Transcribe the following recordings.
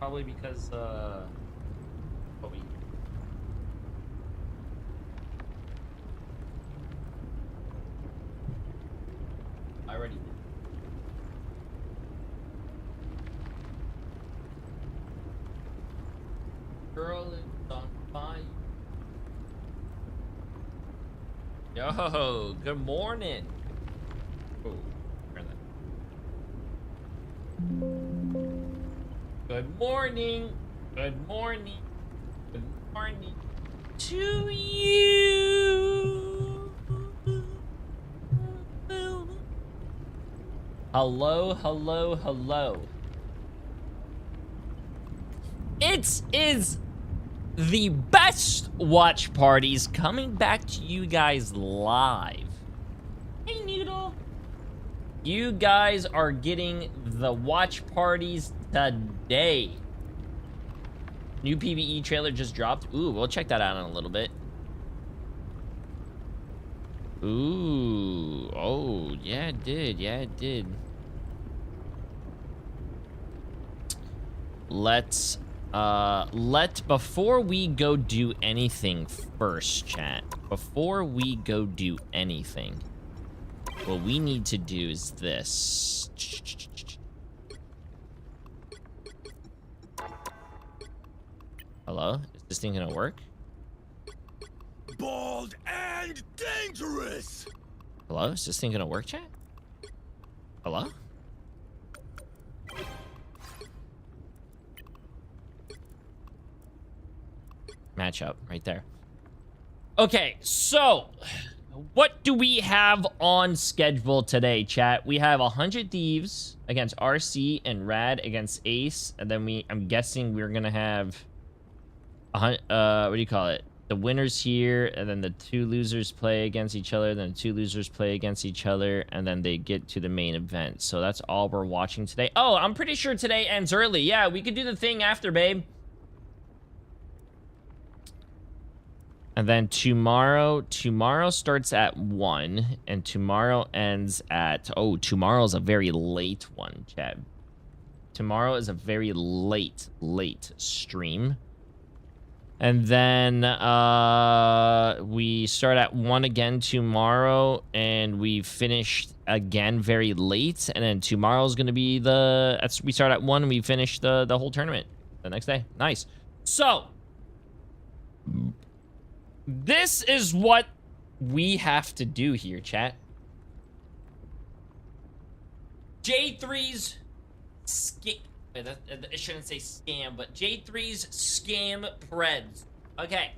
Probably because, what we... I already did. Girl is on fire. Yo, good morning. Oh, turn that. Good morning. Good morning. Good morning to you. Hello, hello, hello. It is the best watch parties coming back to you guys live. Hey, Noodle. You guys are getting the watch parties today. New PvE trailer just dropped. Ooh, we'll check that out in a little bit. Ooh, oh, yeah, it did. Yeah, it did. Before we go do anything first, chat, before we go do anything, what we need to do is this. Hello? Is this thing gonna work? Bold and dangerous. Hello? Is this thing gonna work, chat? Hello? Matchup right there. Okay, so what do we have on schedule today, chat? We have 100 Thieves against RC and Rad against Ace, and then I'm guessing we're gonna have what do you call it? The winners here, and then the two losers play against each other, then the two losers play against each other, and then they get to the main event. So that's all we're watching today. Oh, I'm pretty sure today ends early. Yeah, we could do the thing after, babe. And then tomorrow starts at 1, and tomorrow ends at, oh, tomorrow's a very late one, chat. Tomorrow is a very late stream. And then we start at 1 again tomorrow, and we finish again very late. And then tomorrow's gonna be we start at 1 and we finish the whole tournament the next day. Nice. So this is what we have to do here, chat. J3's I shouldn't say scam, but J3's scam preds. Okay.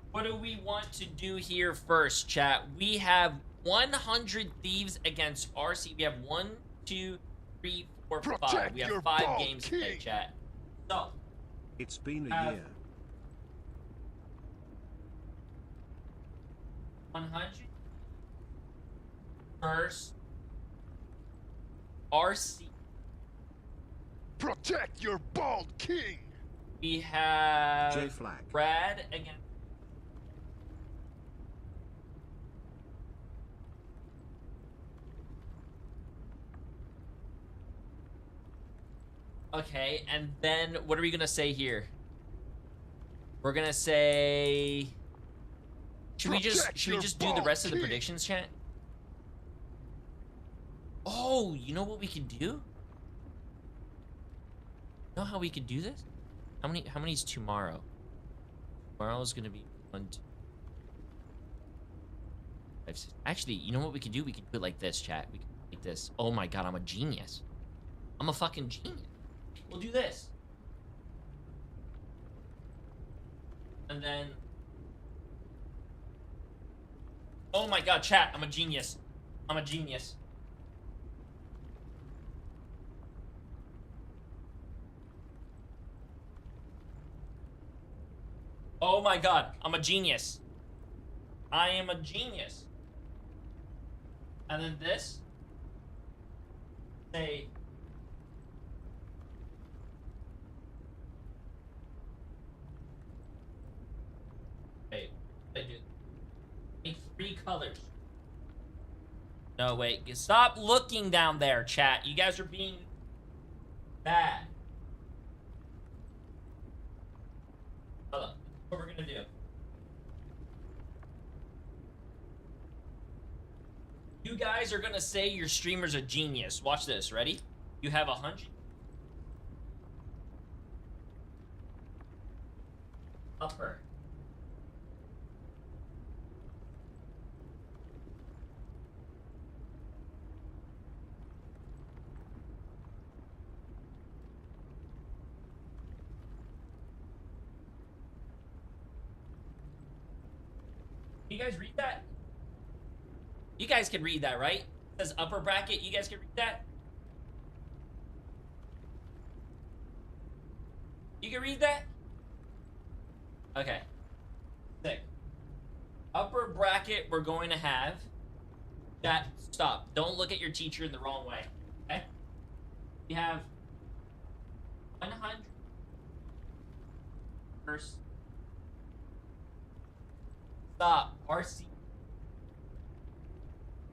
What do we want to do here first, chat? We have 100 Thieves against RC. We have 1, 2, 3, 4, 5. We have 5 games today, chat. So it's been a year. 100 versus RC. Protect your bald king. We have J-Flag. Brad against. Okay, and then what are we gonna say here? We're gonna say. Should we just do the rest of the predictions, chat? Oh, you know what we could do? You know how we could do this? How many is tomorrow? Tomorrow's gonna be 1, 2, 5, 6. Actually, you know what we could do? We could do it like this, chat. We could do it like this. Oh my god, I'm a genius. I'm a fucking genius. We'll do this. And then... Oh my god, chat, I'm a genius. I'm a genius. Oh my god, I'm a genius. I am a genius. And then this. Say. Wait, I do. Make 3 colors. No, wait. Stop looking down there, chat. You guys are being... Bad. Hold on. This is what we're gonna do. You guys are gonna say your streamer's a genius. Watch this. Ready? You have 100. Upper. You guys read that? You guys can read that, right? It says upper bracket. You guys can read that? You can read that? Okay. Sick. Upper bracket, we're going to have... Chat, stop. Don't look at your teacher in the wrong way. Okay? We have 100 first. Stop. RC.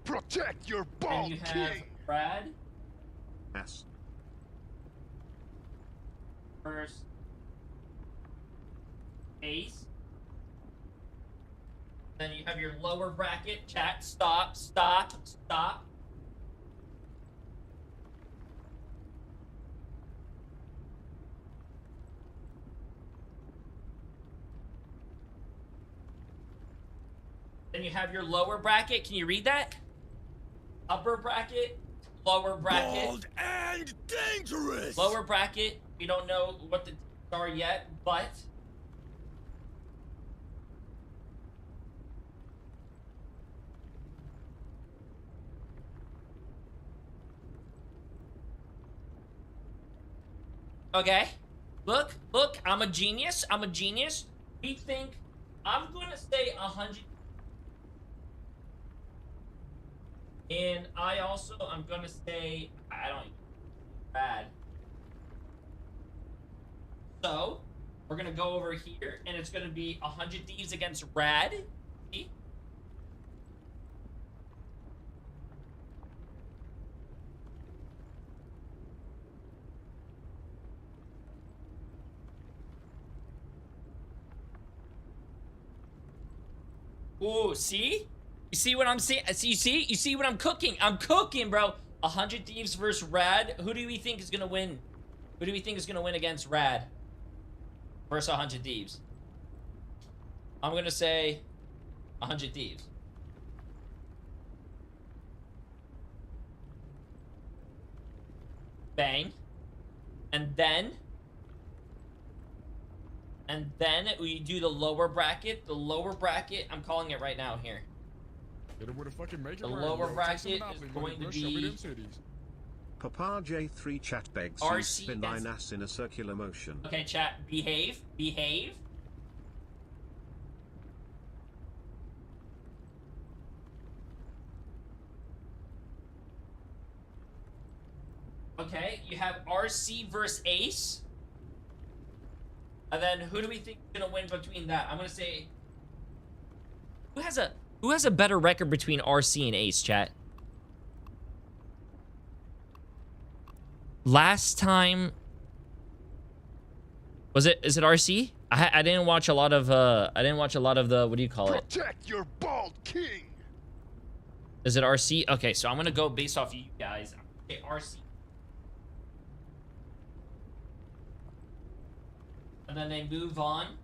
Protect your And bald you have king. Brad Yes. first. Ace. Then you have your lower bracket. Chat, stop, stop, stop. Then you have your lower bracket. Can you read that? Upper bracket, lower bracket. Bald and dangerous. Lower bracket, we don't know what the teams are yet, but... Okay. Look, look, I'm a genius. I'm a genius. We think, I'm gonna say 100. And I'm gonna say, I don't, bad. So, we're gonna go over here, and it's gonna be 100 Thieves against Rad. See? Ooh, see? You see what I'm saying? You see what I'm cooking? I'm cooking, bro. 100 Thieves versus Rad. Who do we think is gonna win? Who do we think is gonna win against Rad versus 100 Thieves? I'm gonna say 100 Thieves. Bang. And then we do the lower bracket. The lower bracket, I'm calling it right now here. Hit him with a fucking make it The rain, lower bro. bracket Take some is Monopoly going money, to bro. Show me be them titties. Papa J3 chat begs you RC spin against- thine ass in a circular motion. Okay, chat, behave, behave. Okay, you have RC versus Ace. And then who do we think is gonna win between that? I'm gonna say who has a better record between RC and Ace, chat? Last time is it RC? I didn't watch a lot of the what do you call it? Protect your bald king. Is it RC? Okay, so I'm gonna go based off of you guys. Okay, RC. And then they move on.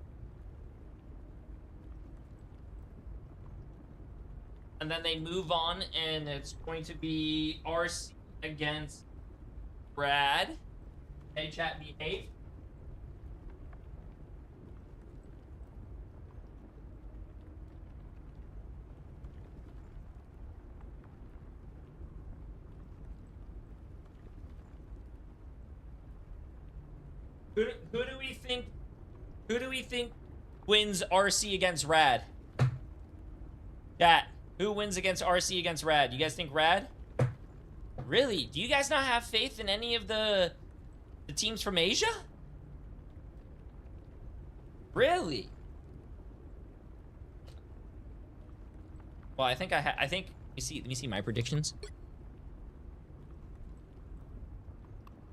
And then they move on, and it's going to be RC against Brad. Okay, chat, behave. Who do we think wins RC against Rad? Chat, who wins against RC against Rad? You guys think Rad? Really? Do you guys not have faith in any of the teams from Asia? Really? Well, I think let me see my predictions.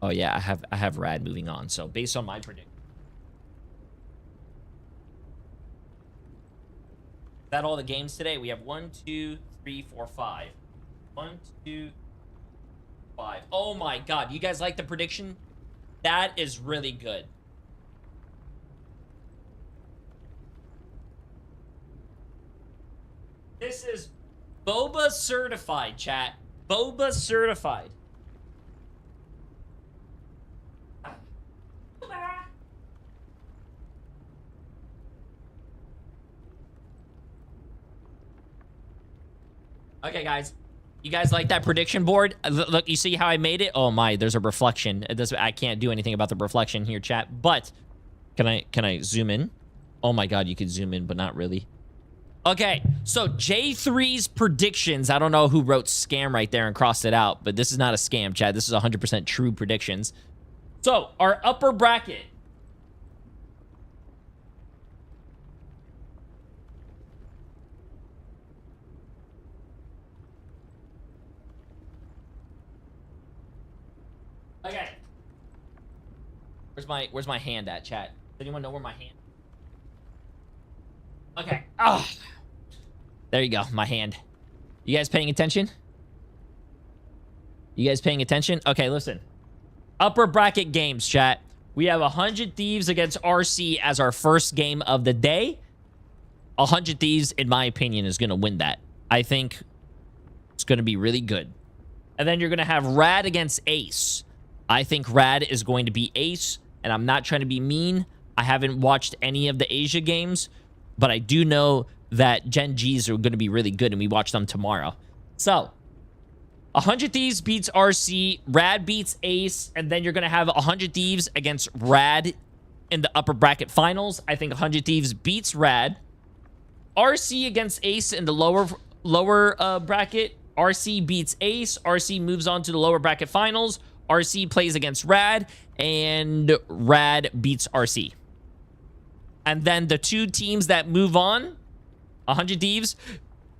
Oh yeah, I have Rad moving on. So based on my prediction. Is that all the games today? We have 1, 2, 3, 4, 5. 1, 2, 5. Oh my god, you guys like the prediction? That is really good. This is Boba certified, chat. Boba certified. Okay, guys. You guys like that prediction board? Look, you see how I made it? Oh my, there's a reflection. It does. I can't do anything about the reflection here, chat. But can I zoom in? Oh my god, you could zoom in, but not really. Okay, so J3's predictions. I don't know who wrote scam right there and crossed it out, but this is not a scam, chat. This is 100% true predictions. So, our upper bracket. Okay. Where's my hand at, chat? Does anyone know where my hand? Okay. Oh. There you go, my hand. You guys paying attention? You guys paying attention? Okay, listen. Upper bracket games, chat. We have 100 Thieves against RC as our first game of the day. 100 Thieves, in my opinion, is going to win that. I think it's going to be really good. And then you're going to have Rad against Ace. I think Rad is going to be Ace, and I'm not trying to be mean. I haven't watched any of the Asia games, but I do know that Gen Gs are going to be really good, and we watch them tomorrow. So, 100 Thieves beats RC, Rad beats Ace, and then you're going to have 100 Thieves against Rad in the upper bracket finals. I think 100 Thieves beats Rad. RC against Ace in the lower bracket. RC beats Ace. RC moves on to the lower bracket finals. RC plays against Rad, and Rad beats RC. And then the two teams that move on, 100 Thieves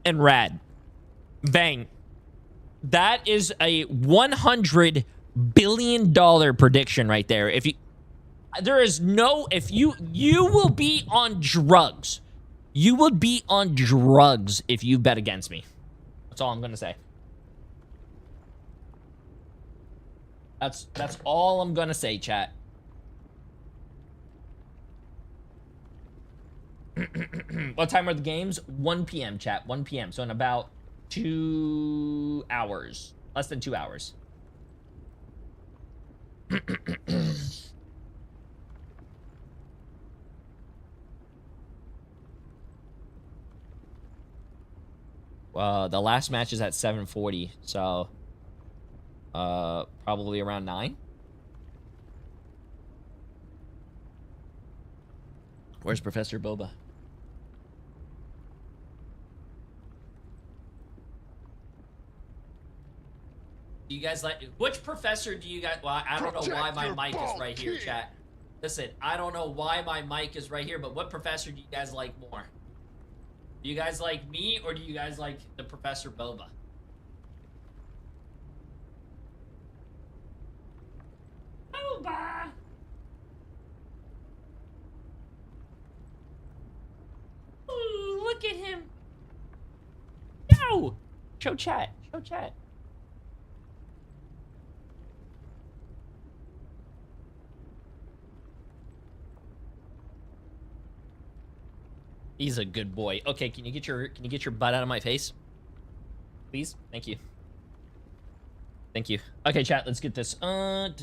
and Rad. Bang. That is a $100 billion prediction right there. If you will be on drugs. You would be on drugs if you bet against me. That's all I'm going to say. That's all I'm going to say, chat. What time are the games? 1 p.m., chat. 1 p.m. So in about 2 hours. Less than 2 hours. The last match is at 7:40, so probably around 9. Where's Professor Boba? Do you guys like... Which professor do you guys... Well, I don't know why my mic is right here, chat. Listen, I don't know why my mic is right here, but what professor do you guys like more? Do you guys like me, or do you guys like the Professor Boba? Boba! Ooh, look at him. No! Show chat. Show chat. He's a good boy. Okay, can you get your butt out of my face? Please? Thank you. Thank you. Okay, chat, let's get this. The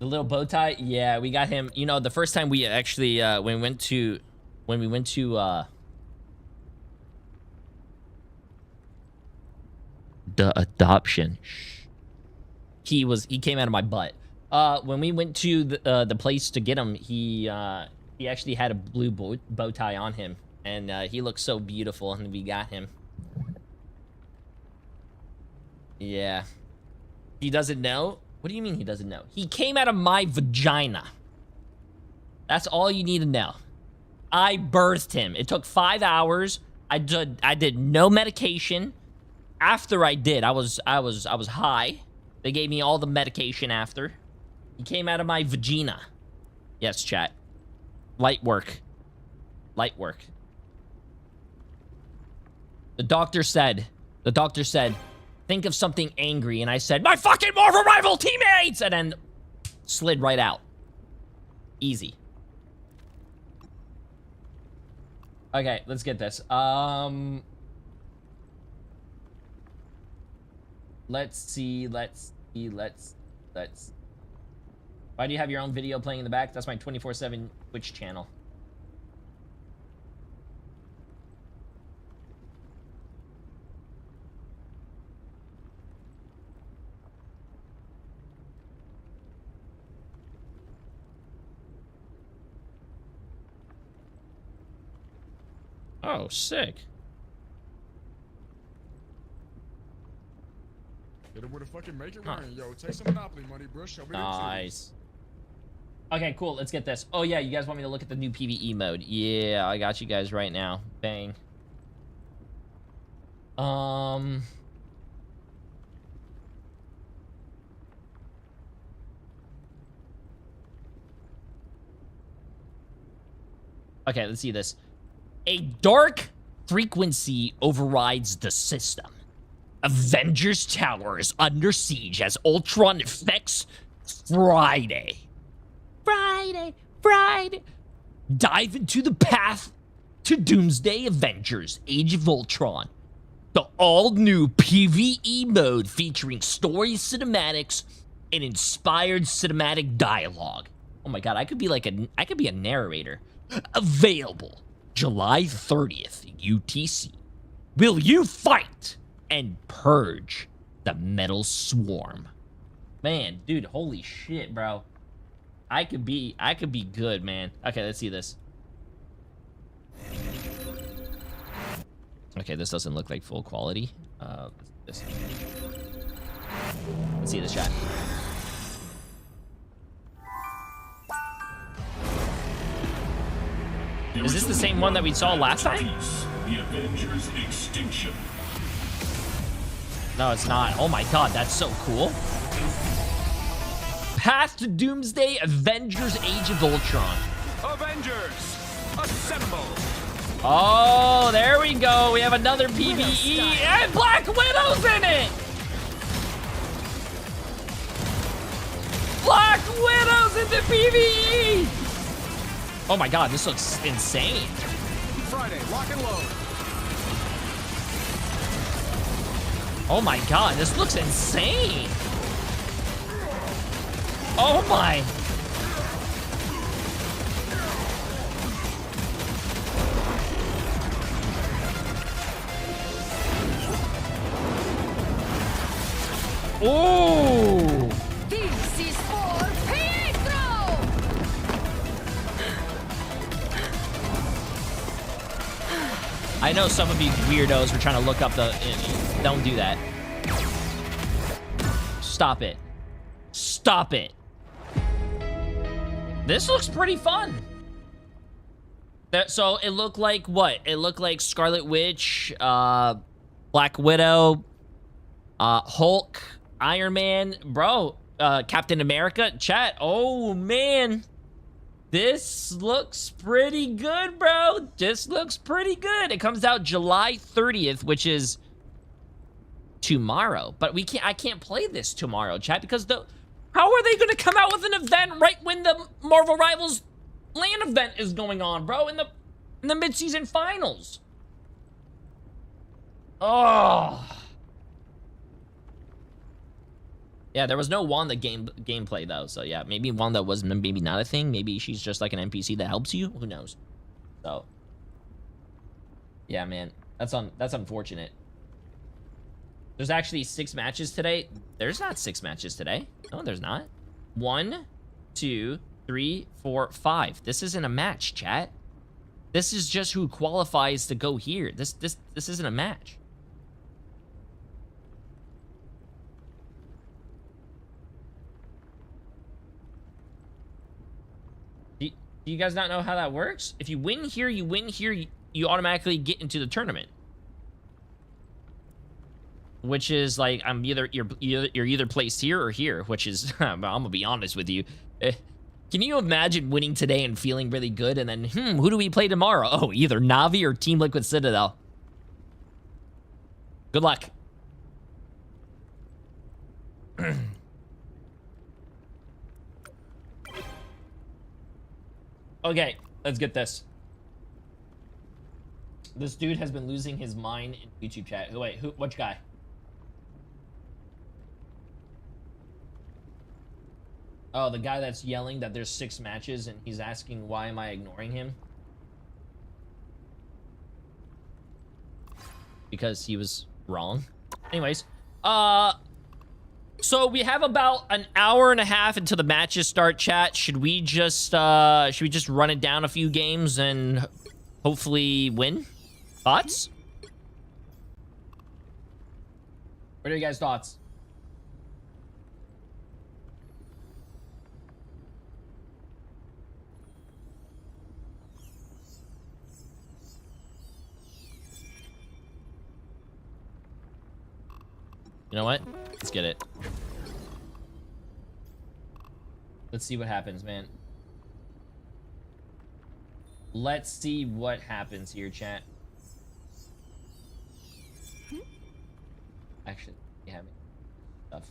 little bow tie? Yeah, we got him. You know, the first time we actually when we went to the adoption. He came out of my butt. When we went to the place to get him, he actually had a blue bow tie on him, and he looked so beautiful, and we got him. Yeah. He doesn't know? What do you mean he doesn't know? He came out of my vagina. That's all you need to know. I birthed him. It took 5 hours. I did no medication. after I did, I was high. They gave me all the medication after. He came out of my vagina. Yes, chat. Light work. Light work. The doctor said, think of something angry, and I said, my fucking Marvel rival teammates, and then slid right out. Easy. Okay, let's get this. Let's see. Why do you have your own video playing in the back? That's my 24/7 Twitch channel. Oh, sick. Hit him with a fucking make it rain, yo. Take some Monopoly money, bro. Show me Nice. Okay, cool. Let's get this. Oh, yeah, you guys want me to look at the new PvE mode? Yeah, I got you guys right now. Bang. Okay, let's see this. A dark frequency overrides the system. Avengers Tower is under siege as Ultron affects Friday. Dive into the path to Doomsday Avengers Age of Ultron. The all-new PvE mode featuring story cinematics and inspired cinematic dialogue. Oh my god, I could be a narrator. Available July 30th, UTC. Will you fight and purge the Metal Swarm? Man, dude, holy shit, bro. I could be good, man. Okay, let's see this. Okay, this doesn't look like full quality. Let's see this shot. Is this the same one that we saw last time? The Avengers Extinction. No, it's not. Oh my god, that's so cool. Path to Doomsday Avengers Age of Ultron. Avengers, assemble! Oh, there we go. We have another PvE and Black Widow's in it. Black Widow's in the PvE. Oh my god, this looks insane. Friday, lock and load. Oh my god, this looks insane. Oh my. Oh. This is for Pedro! I know some of you weirdos were trying to look up the... Don't do that. Stop it. Stop it. This looks pretty fun. So it looked like what? It looked like Scarlet Witch, Black Widow, Hulk, Iron Man, bro, Captain America, chat. Oh man, this looks pretty good, bro. This looks pretty good. It comes out July 30th, which is tomorrow. But I can't play this tomorrow, chat, because how are they gonna come out with an event right when the Marvel Rivals LAN event is going on, bro? In the mid-season finals. Oh. Yeah, there was no Wanda gameplay though, so yeah, maybe Wanda was maybe not a thing. Maybe she's just like an NPC that helps you. Who knows? So, yeah, man, that's unfortunate. There's actually 6 matches today. There's not 6 matches today. No, there's not. 1, 2, 3, 4, 5. This isn't a match, chat. This is just who qualifies to go here. This isn't a match. Do you guys not know how that works? If you win here, you automatically get into the tournament. which is like you're either placed here or here, which is I'm gonna be honest with you. Can you imagine winning today and feeling really good, and then who do we play tomorrow? Oh, either Navi or Team Liquid Citadel. Good luck. Okay, let's get this. This dude has been losing his mind in YouTube chat. Wait, which guy? Oh, the guy that's yelling that there's 6 matches and he's asking why am I ignoring him? Because he was wrong. Anyways, so we have about an hour and a half until the matches start, chat. Should we just run it down a few games and hopefully win? Thoughts? What are you guys' thoughts? You know what? Let's get it. Let's see what happens, man. Let's see what happens here, chat. Actually, yeah, stuff.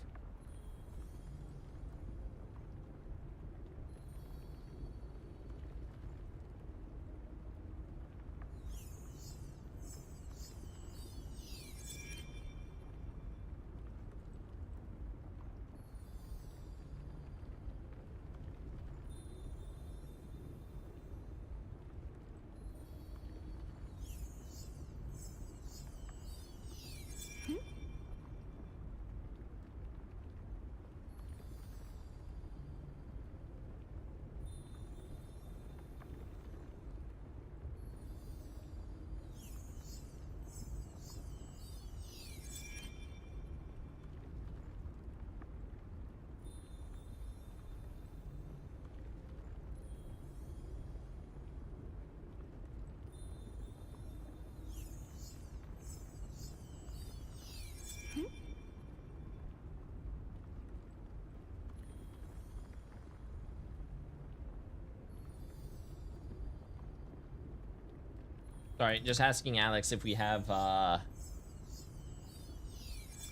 Sorry, just asking Alex if we have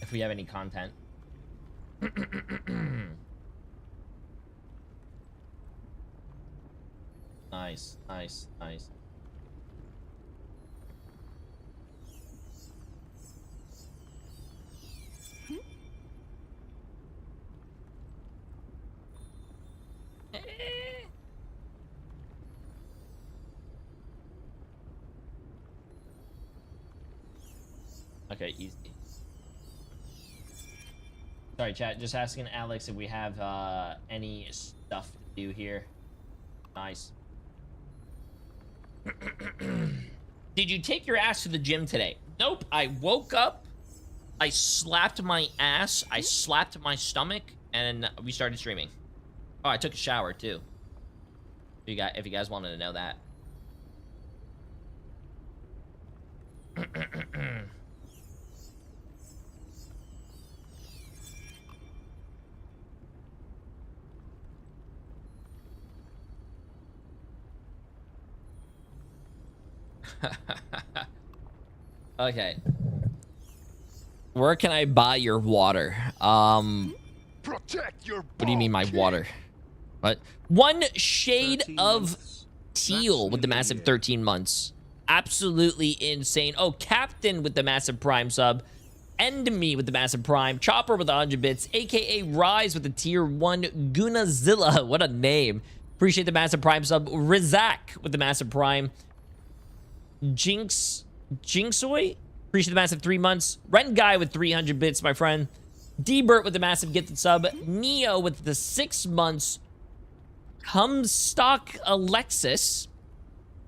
any content. Nice, nice, nice. Okay, easy. Sorry, chat. Just asking Alex if we have any stuff to do here. Nice. Did you take your ass to the gym today? Nope. I woke up, I slapped my ass, I slapped my stomach, and we started streaming. Oh, I took a shower too. If you guys wanted to know that. Okay. Where can I buy your water? Protect your What do you mean my water? What? One shade of teal with the massive 13 months. Absolutely insane. Oh, Captain with the massive prime sub. End Me with the massive prime. Chopper with 100 bits. AKA Rise with the tier 1. Gunazilla. What a name. Appreciate the massive prime sub. Rizak with the massive prime. Jinxoy, appreciate the massive 3 months. Ren Guy with 300 bits, my friend. D-Bert with the massive gifted sub. Neo with the 6 months. Cumstock Alexis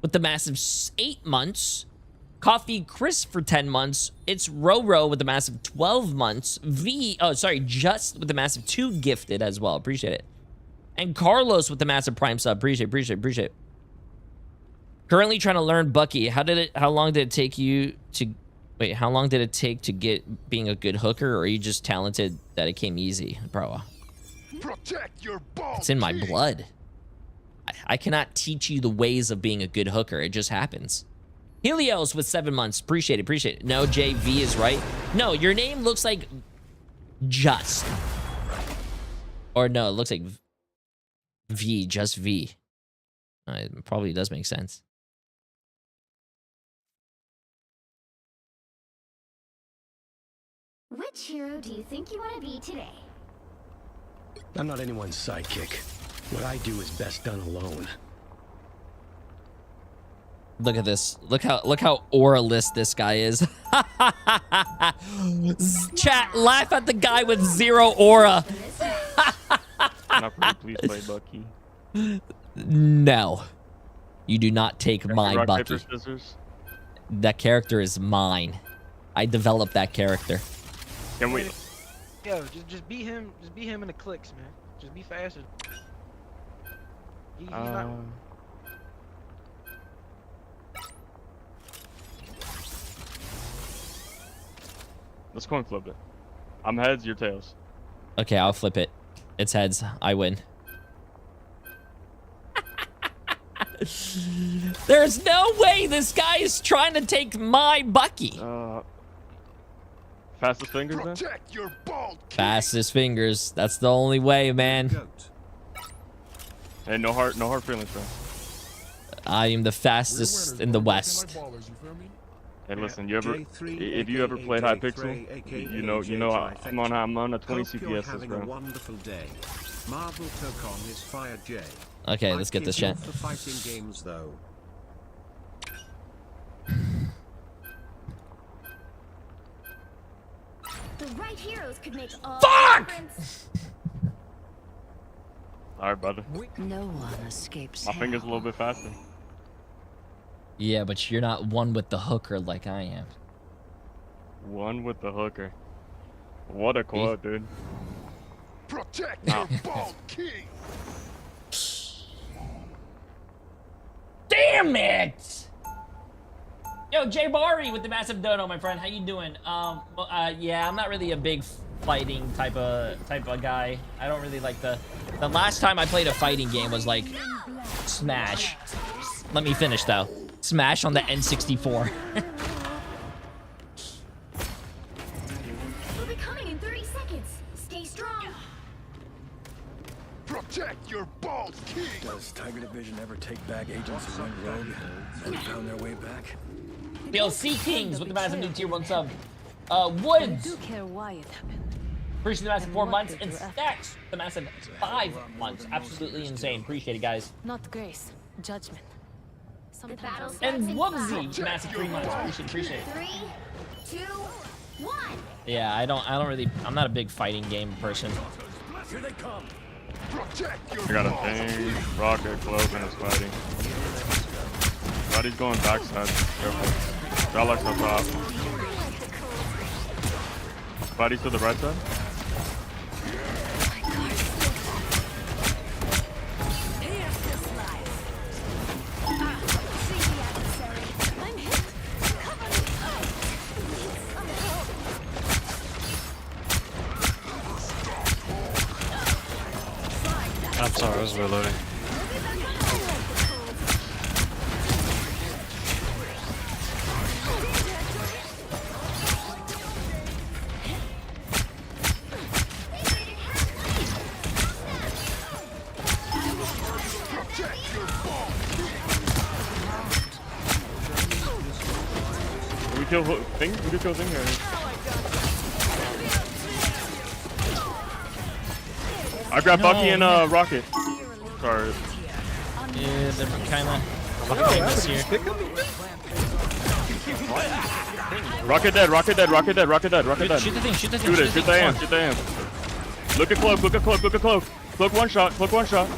with the massive 8 months. Coffee Chris for 10 months. It's Roro with the massive 12 months. Just with the massive 2 gifted as well. Appreciate it. And Carlos with the massive prime sub. Appreciate it. Currently trying to learn Bucky. How long did it take you to Wait, how long did it take to get being a good hooker, or are you just talented that it came easy? Bro, Protect your ball. it's in my blood. I cannot teach you the ways of being a good hooker. It just happens. Helios with 7 months. Appreciate it, appreciate it. No, JV is right. No, your name looks like Just. Or no, it looks like V, just V. It probably does make sense. Which hero do you think you want to be today? I'm not anyone's sidekick. What I do is best done alone. Look at this. Look how aura-less this guy is. Chat, laugh at the guy with 0 aura. Not pretty, please play Bucky. No. You do not take my Rock, Bucky. paper, scissors. That character is mine. I developed that character. Can we? Yo, just beat him. Just beat him in the clicks, man. Just be faster. He's not. Let's coin flip it. I'm heads, you're tails. Okay, I'll flip it. It's heads. I win. There's no way this guy is trying to take my Bucky. Fastest fingers then? Protect your ball. Fastest fingers. That's the only way, man. Hey, no hard feelings, bro. I am the fastest in the West. Hey, listen, if you ever played Hypixel, you know I'm on a 20 CPS, bro. Wonderful day. Marvel took on his Fire J. Okay, let's get this chat. For fighting games, though. The right heroes could make all Fuck! the difference. All right, brother. No one escapes My finger's a little bit faster. Yeah, but you're not one with the hooker like I am. One with the hooker. What a quote, dude. Protect your ball, king. Damn it! Yo, Jay Bari with the massive dono, my friend. How you doing? Yeah, I'm not really a big fighting type of guy. I don't really like the last time I played a fighting game was like Smash. Let me finish though. Smash on the N64. We'll be coming in 30 seconds. Stay strong. Protect your balls, king. Does Tiger Division ever take back agents who went rogue and found their way back? DLC Kings with the massive new tier 1 sub. I Woods. do care why it happened. Appreciate the massive And 4 what months. did And you ask? Stacks the massive 5 months. Absolutely insane. Appreciate it, guys. Not grace, judgment. Sometimes battle I'll- starts And in Wubsy, 5, massive 3 months. Appreciate it. 3, 2, 1. Yeah, I don't really. I'm not a big fighting game person. Here they come. Protect your I got a ball, thing. Rocket close and it's fighting. Buddy's going backside. Careful. Relics on top. Buddy's to the right side. I'm sorry, I was reloading. We kill thing? We do kill thing here. I grabbed Bucky and Rocket. Sorry. Yeah, they're kind of famous here. Rocket dead, Rocket dead, Rocket dead, Rocket dead, Rocket dead. Shoot the thing, shoot the thing. Shoot it, shoot the amp, shoot the amp. Look at Cloak, look at Cloak, look at Cloak. Cloak one shot, Cloak one shot.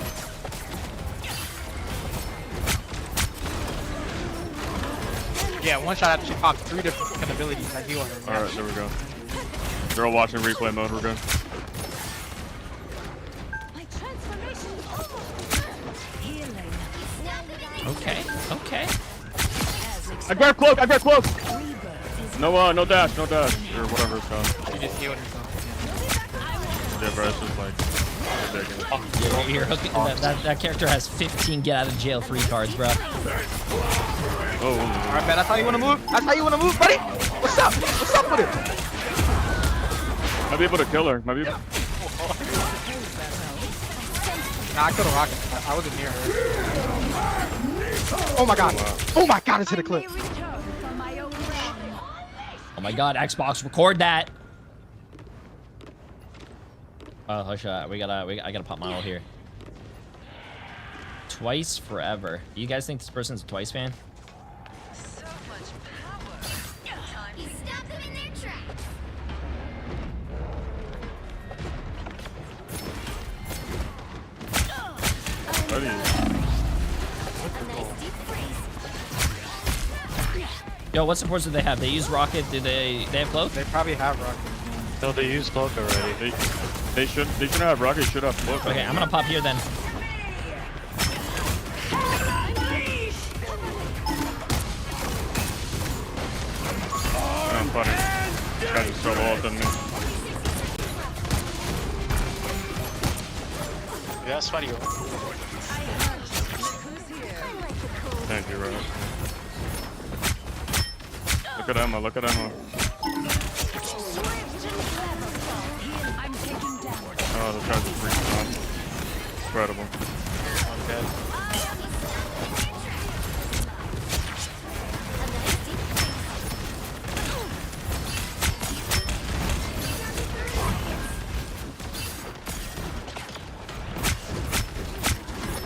Yeah, one shot actually popped 3 different abilities that heal on him. Alright, there we go. They're all watching replay mode, we're good. My transformation is almost healing. Okay, okay. I grabbed Cloak, I grabbed Cloak! No dash, or whatever it's called. You just healed yourself. Yeah, bro, it's just like ridiculous. Yeah, you're hooking, that character has 15 get out of jail free cards, bro. Oh, Alright, man, that's how you wanna move? That's how you wanna move, buddy? What's up? What's up with it? might be able to kill her. Might be able... Nah, I killed a rocket. I wasn't near her. Oh my god. Oh my god, it's hit a clip. Oh my god, Xbox, record that. Oh, hush, I gotta pop my ult here. Twice forever. You guys think this person's a Twice fan? So much power. You stopped them in their tracks. Buddy. A nice deep freeze. Yo, what supports do they have? They use rocket. Do they have cloak? They probably have rockets. No, they used cloak already. They shouldn't have rocket. Should have cloak. Okay, I'm gonna pop here then. I'm funny. This guy's just so low than me. Yeah, it's funny. Thank you, bro. Look at Emma. Look at Emma. Oh, this guy's just freaking out. Incredible. Okay.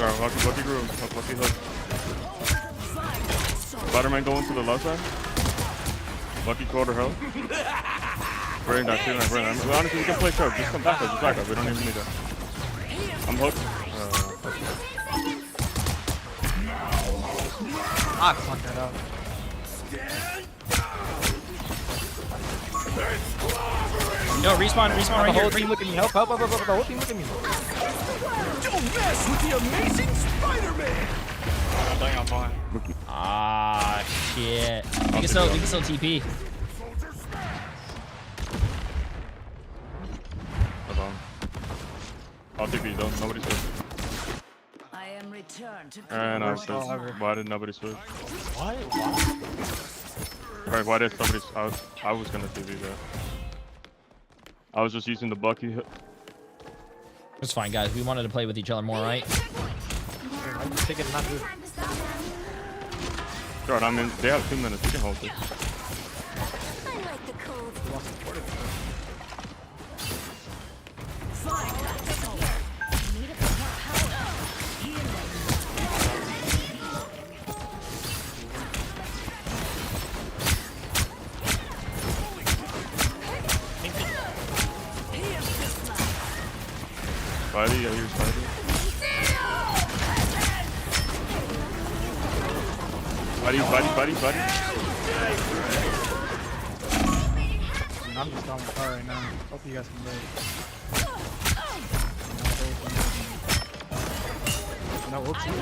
Alright, lucky groove. Lucky hook. Spider-Man going to the left side. Lucky quarter health. Bring that, bring that. Honestly, we can play sharp. Just come back up, just back up. We don't even need that. I'm hooked. Ah, fuck that up. Yo, respawn right The whole here. team look at me. Help. The whole team look at me. Don't mess with the amazing Spider-Man! I'm dying on mine. Ah, shit. We can still TP. Hold on. I'll TP though. Nobody's good. I am returned to And I switched. Why did nobody switch? Right, why did somebody... I was gonna TP that. I was just using the Bucky. It's fine, guys. We wanted to play with each other more, right? I'm just thinking not to. Sure, I mean, they have 2 minutes. We can hold this. I like the cold. Need a bit more power. Spidey, I hear Spidey. Buddy. I'm just on my car right now. Hope you guys can live. No, oopsie.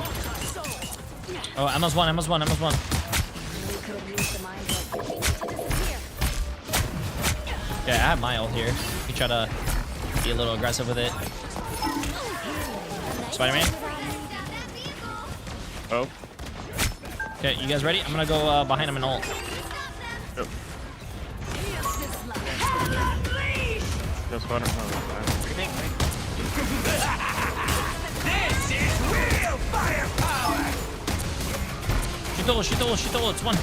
Oh, Emma's one. We could have used the mind like to disappear. Yeah, I have my ult here. You try to be a little aggressive with it. Spider-Man. Oh. Okay, you guys ready? I'm gonna go behind him and ult. Yep. That's Spider-Man. Oh, Shoot the ult. It's one.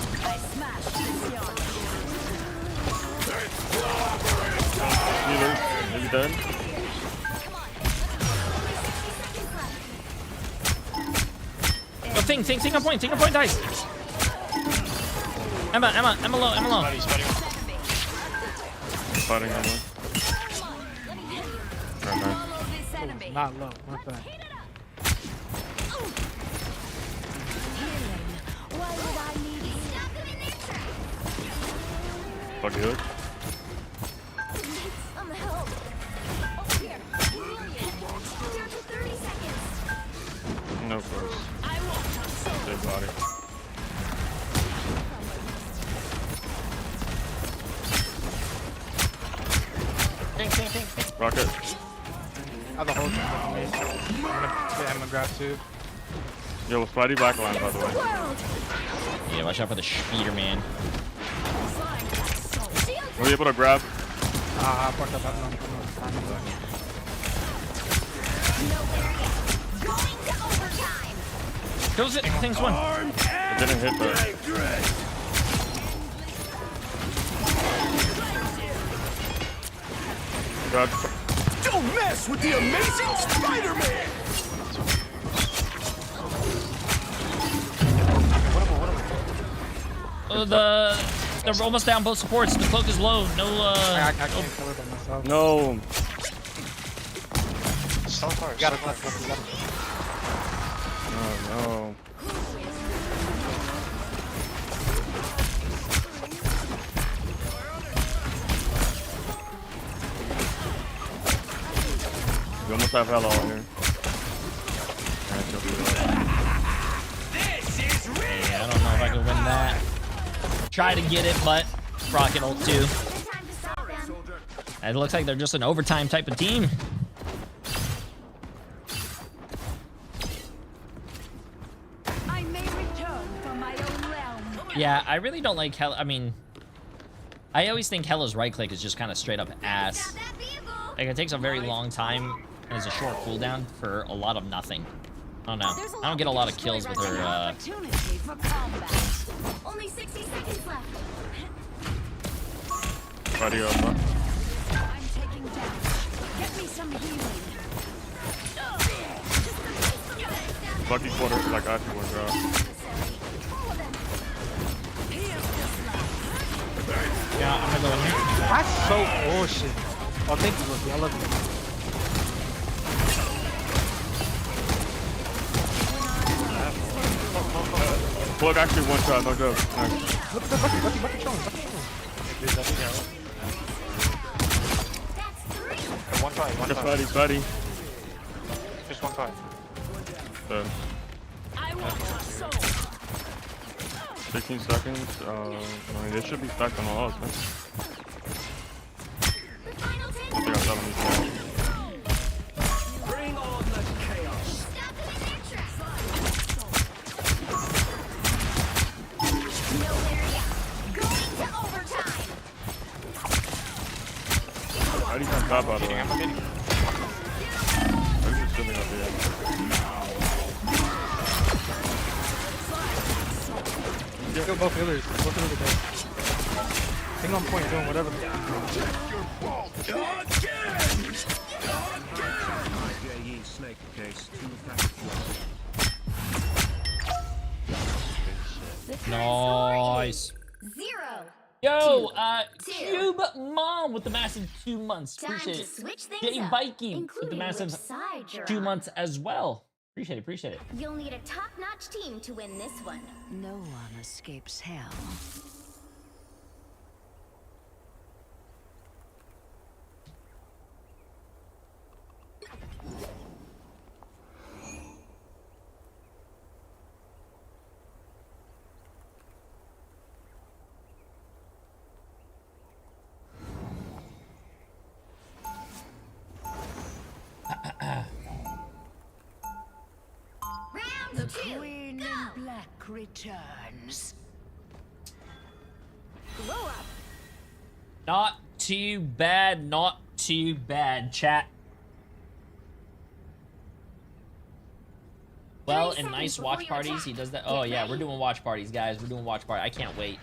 Healer, maybe dead. Yo, thing on point dies. Emma low. Fighting Emma. Right now. Not low. Not bad. Why would I need you? Stop them in their tracks. Fuck hook. Some help. Over here. Down to 30 seconds. No first. Big body. Rocket. I have the whole thing for me. I'm gonna grab two. Yo, was Spidey backline, by the way? Yeah, watch out for the Spider-Man. Were you able to grab? I fucked up. Kills it. Things one. It didn't hit though. God. Don't mess with the amazing Spider-Man! They're almost down both supports. The cloak is low. No, I can't kill it by myself. No. So far. You got it, left. You got it. Oh no. We almost have hella on here. I don't know if I can win that. Try to get it, but Rocket ult too. It looks like they're just an overtime type of team. I may return from my own realm. Yeah, I really don't like Hella. I mean, I always think Hella's right click is just kind of straight up ass. Like, it takes a very long time and it's a short cooldown for a lot of nothing. I don't know. I don't get a lot of kills with her, Opportunity for combat. Only 60 seconds left. Buddy up, huh? I'm taking damage. Get me some healing. Lucky quarter, like I can work out. Yeah, I'm gonna go in here. That's so bullshit. Oh, thank you, Lucky. I love you. Plug actually one shot, no joke. Nice. Look at the Bucky showing. One try. Just Spidey. Just one try. I want your soul. 16 seconds. I mean, they should be stacked on all us, man. I think I saw them before. Bring on the chaos! How do you come top out of I'm it? hitting. I'm just sitting up here. Kill both healers. Both healers are dead. Hang on point, doing whatever. Nice. 0. Yo, Two. Cube Mom with the massive 2 months. Time Appreciate to it. switch things Jay up, Viking with the including massive which side you're 2 on. months as well. Appreciate it. You'll need a top-notch team to win this one. No one escapes hell. Round The 2. Queen Go. in Black returns. Blow up. Not too bad. Not too bad, chat. Well, 30 and nice seconds watch before your parties. attack. He does that. Get Oh, yeah, ready. we're doing watch parties, guys. We're doing watch party. I can't wait.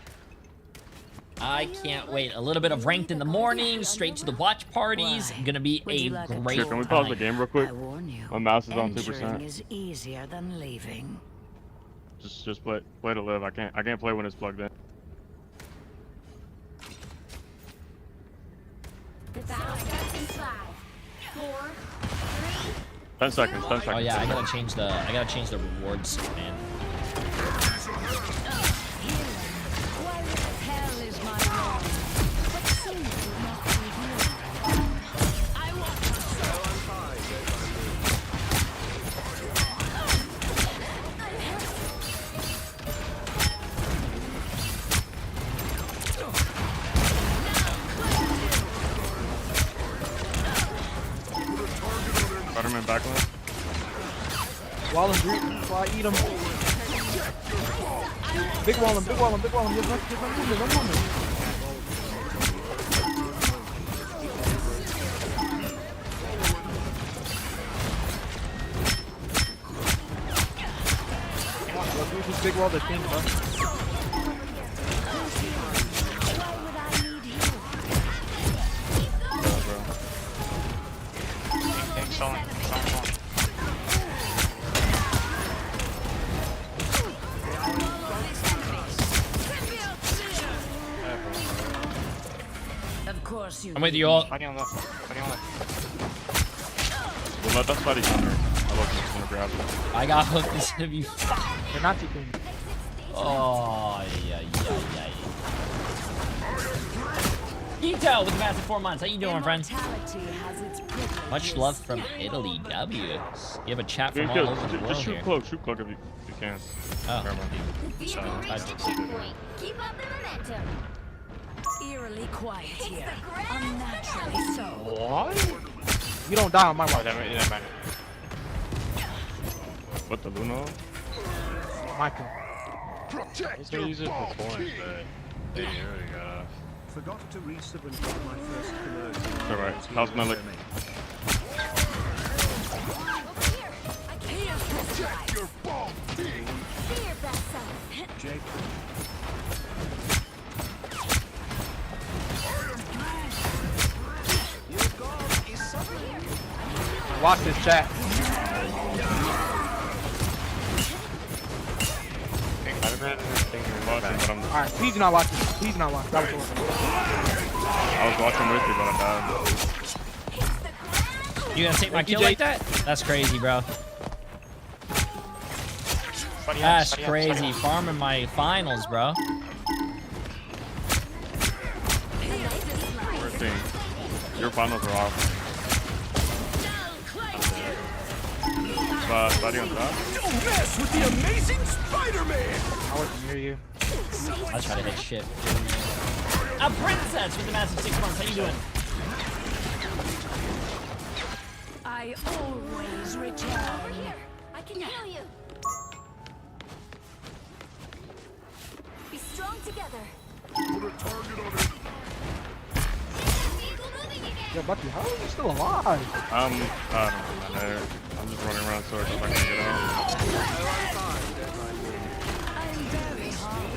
I can't wait. A little bit of ranked in the morning, straight to the watch parties. Why? Gonna be Would a you like a great Here, can we pause the time. game real quick? I warn you. My mouse is on Entering 2%. is easier than leaving. Just play to live. I can't play when it's plugged in. The battle starts in 5, 4, 3. 10 seconds. 10 seconds. Oh yeah, I gotta change the rewards, man. Why the hell is my wrong? What seems to not be healing? I want your soul. back line. Wall him, Drew. Fly, eat him. Big wall him, big wall him, big wall him. Just run movement, run movement. Dude, just big wall the thing, bro. Selling. Of course you. I'm with you all. Fighting on left. Fighting on left. Well, that's fighting under. I look just gonna grab it. I got hooked instead of you. They're not too clean. Oh, yeah. Ito with the massive 4 months. How you doing, my friend? Immortality has its privileges. Much love from Italy, W. You have a chat from Dude, all over the just world shoot here. close if you can. Oh. Never mind. The vehicle reached the checkpoint. Keep up the momentum. Eerily quiet It's here. the grand Unnaturally so. What? You don't die on my Oh, watch. that matter. What the Luno? My turn. Protect gonna your use it for bomb points, team. They already got off. Forgot to resub and got my first conversion. It's alright. How's my lick? Protect your bomb team. Be your best self. Jake, Watch this chat. Watching, but Alright, please do not watch this. Please do not watch. That was horrible. I was watching with you, but I died. You gonna take my kill you, like that? That's crazy, bro. That's crazy. Farming my finals, bro. We're a team. Your finals are off. Buddy on top. Don't mess with the amazing Spider-Man. I wasn't near you. I try to hit shit. A princess with the massive 6 months. How you doing? I always return. Over here. I can heal you. Be strong together. Put a target on it. Vehicle moving again. Yo, Bucky, how are you still alive? I don't know, man. I'm just running around so I can get out. I'm very hard.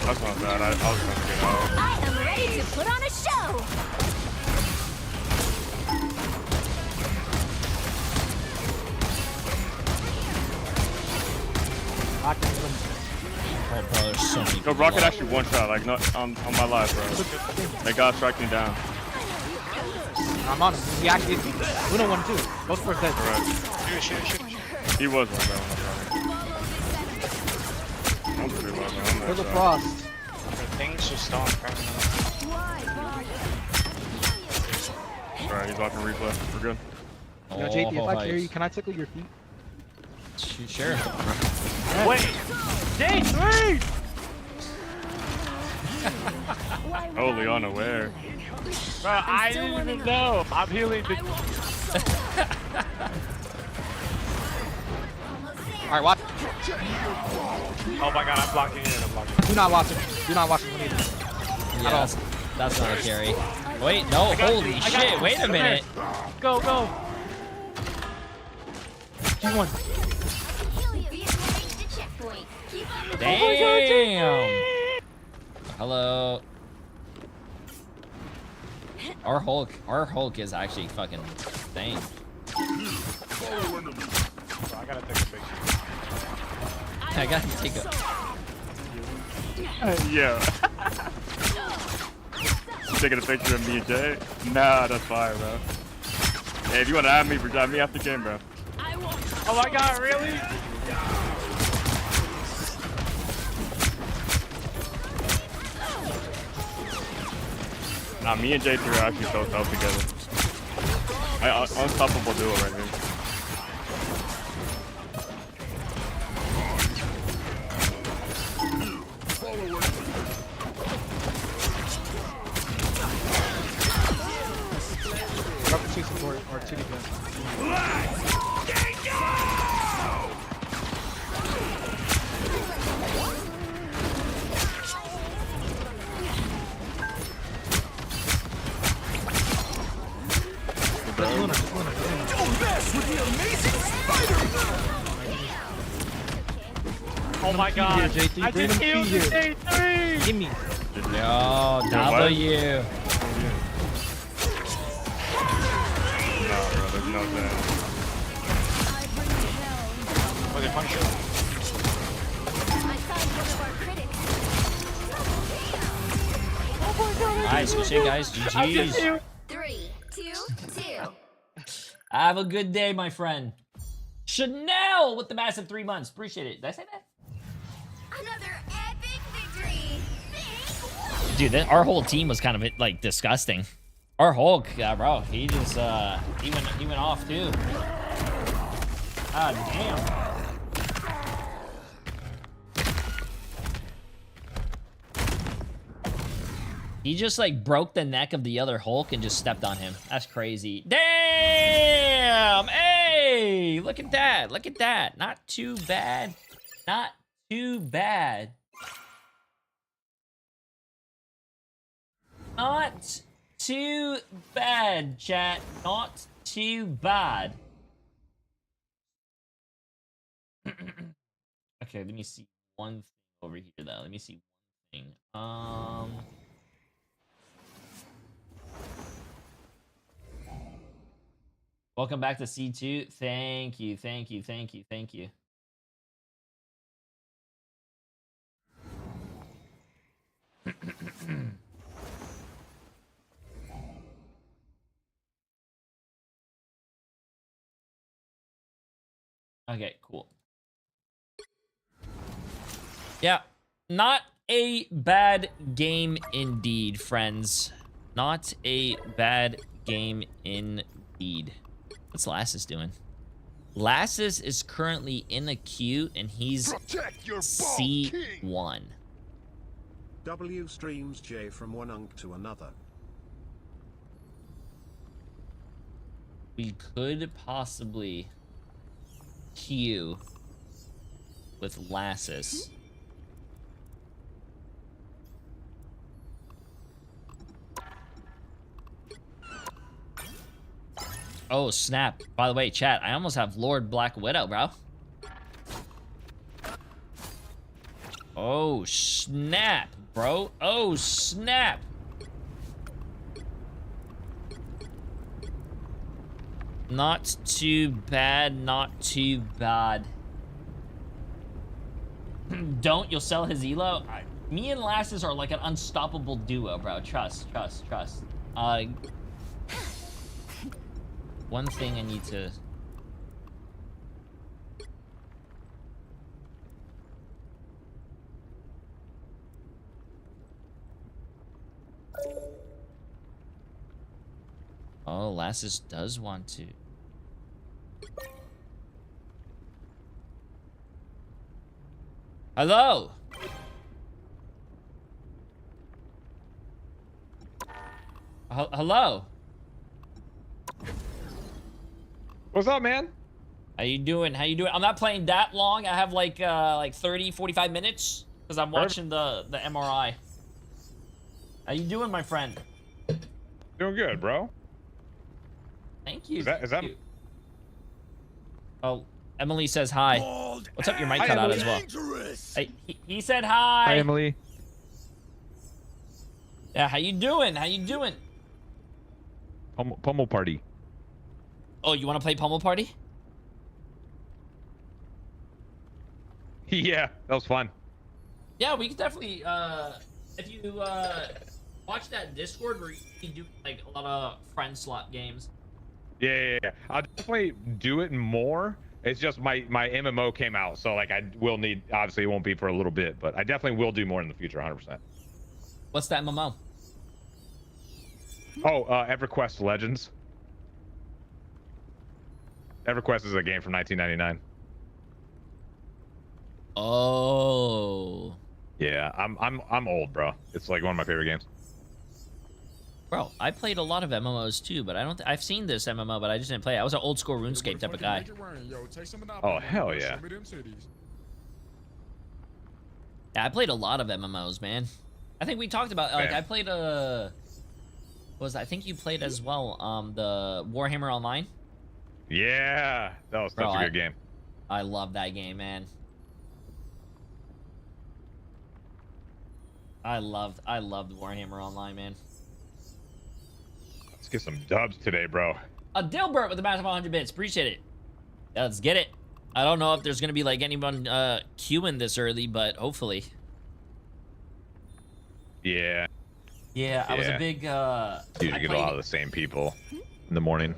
That's not bad. I was trying to get out. I am ready to put on a show. I can't even. Oh, bro, there's so many. Yo, Rocket actually one shot, like not on my life, bro. That guy struck me down. I'm on him. He actually is. Luna won too. Both first dead. Alright. Shoot. He was one guy. I'm pretty low, man. There's a frost. The thing's just on. Alright, he's watching replay. We're good. Yo, JP, if I carry you, can I tickle your feet? Sure. Wait! Jay3! Oh, Leona, where? Bro, I didn't even know. I'm healing the. Alright, watch. Oh my god, I'm blocking it. I'm blocking it. Do not watch him. Do not watch him when he's. Yeah, that's not a carry. Wait, no, holy shit, wait a minute. Go. G1. Heal you. Vehicle reached the checkpoint. Keep up the Damn. Hello. Our Hulk is actually fucking insane. Bro, I gotta take a picture. I gotta take a. Yeah. You taking a picture of me and Jay? Nah, that's fire, bro. Hey, if you want to add me after the game, bro. Oh my god, really? Nah, me and Jay3 are actually so tough together. Unstoppable duo right here. my god. JT, I bring just him killed to the you. Jay3. Give me. Yo, what? W. No, bro, there's no sense. I bring hell. Okay, punch it. I found one of our critics. Nice, good shit, guys. GG's. 3, 2, 2. Have a good day, my friend. Chanel with the massive 3 months. Appreciate it. Did I say that? Another epic victory. Dude, our whole team was kind of like disgusting. Our Hulk, bro, he just he went off too. Ah, damn. He just like broke the neck of the other Hulk and just stepped on him. That's crazy. Damn! Hey, look at that. Look at that. Not too bad. Not too bad. Not too bad, chat. Not too bad. Okay, let me see one thing over here, though. Let me see one thing. Welcome back to C2. Thank you, thank you, thank you, thank you. Okay, cool. Yeah, not a bad game indeed, friends. Not a bad game indeed. What's Lassus doing? Lassus is currently in a queue and he's C1. W streams J from one unk to another. We could possibly queue with Lassus. Oh, snap. By the way, chat, I almost have Lord Black Widow, bro. Oh, snap, bro. Oh, snap. Not too bad, not too bad. Don't, you'll sell his elo? Me and Lassus are like an unstoppable duo, bro. Trust, trust, trust. One thing I need to... Oh, Lassus does want to. Hello? Hello? What's up, man? How you doing? How you doing? I'm not playing that long. I have like 30, 45 minutes because I'm watching the MRI. How you doing, my friend? Doing good, bro. Thank you. Is that Thank you. Oh, Emily says hi. What's up? Your mic cut out as well. Hey, he said hi. Hi, Emily. Yeah, how you doing? How you doing? Pummel party. Oh, you want to play Pummel Party? Yeah, that was fun. Yeah, we could definitely, if you, watch that Discord where you do, like, a lot of friend slot games. Yeah. I'll definitely do it more. It's just my MMO came out, so, like, I will need, obviously it won't be for a little bit, but I definitely will do more in the future, 100%. What's that MMO? Oh, EverQuest Legends. EverQuest is a game from 1999. Oh. Yeah, I'm old, bro. It's like one of my favorite games. Bro, I played a lot of MMOs too, but I don't. I've seen this MMO, but I just didn't play it. I was an old school RuneScape type of guy. Oh hell yeah! Yeah, I played a lot of MMOs, man. I think we talked about like I played I think you played as well the Warhammer Online. Yeah, that was such a good game. I love that game, man. I loved Warhammer Online, man. Let's get some dubs today, bro. A Dilbert with a massive 100 bits. Appreciate it. Yeah, let's get it. I don't know if there's gonna be like anyone queuing this early, but hopefully. Yeah. Yeah, I was a Yeah. big Usually get a lot of the same people in the morning.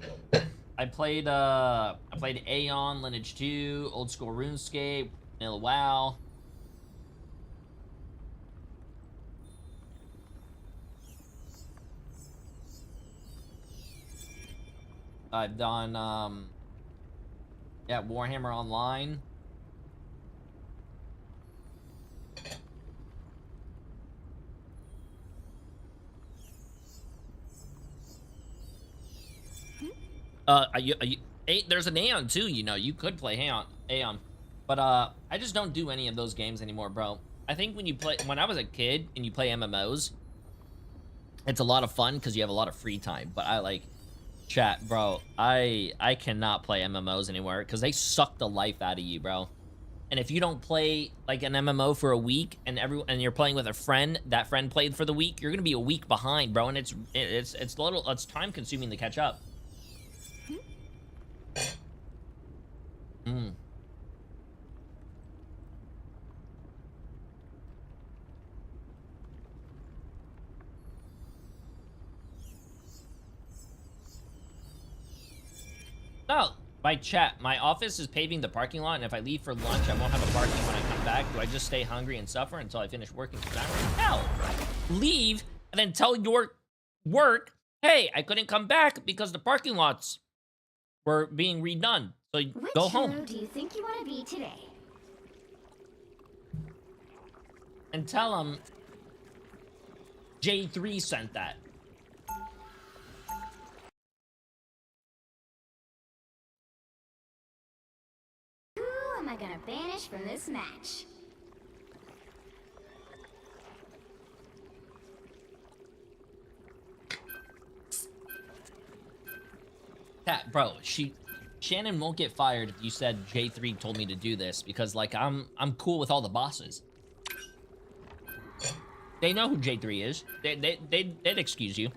I played Aeon, Lineage 2, Old School RuneScape, Vanilla WoW. I've done yeah, Warhammer Online. There's an Aeon too, you know. You could play Aeon. But I just don't do any of those games anymore, bro. I think when I was a kid and you play MMOs, it's a lot of fun because you have a lot of free time. But chat, bro, I cannot play MMOs anymore because they suck the life out of you, bro. And if you don't play like an MMO for a week and you're playing with a friend, that friend played for the week, you're gonna be a week behind, bro. And it's time consuming to catch up. No, by chat, my office is paving the parking lot, and if I leave for lunch, I won't have a parking when I come back. Do I just stay hungry and suffer until I finish working? Hell, leave and then tell your work, hey, I couldn't come back because the parking lots were being redone. So go home. Which hero do you think you want to be today? And tell them Jay3 sent that. Who am I gonna banish from this match? Cat, bro, Shannon won't get fired if you said J3 told me to do this because like I'm cool with all the bosses. They know who J3 is. They'd excuse you.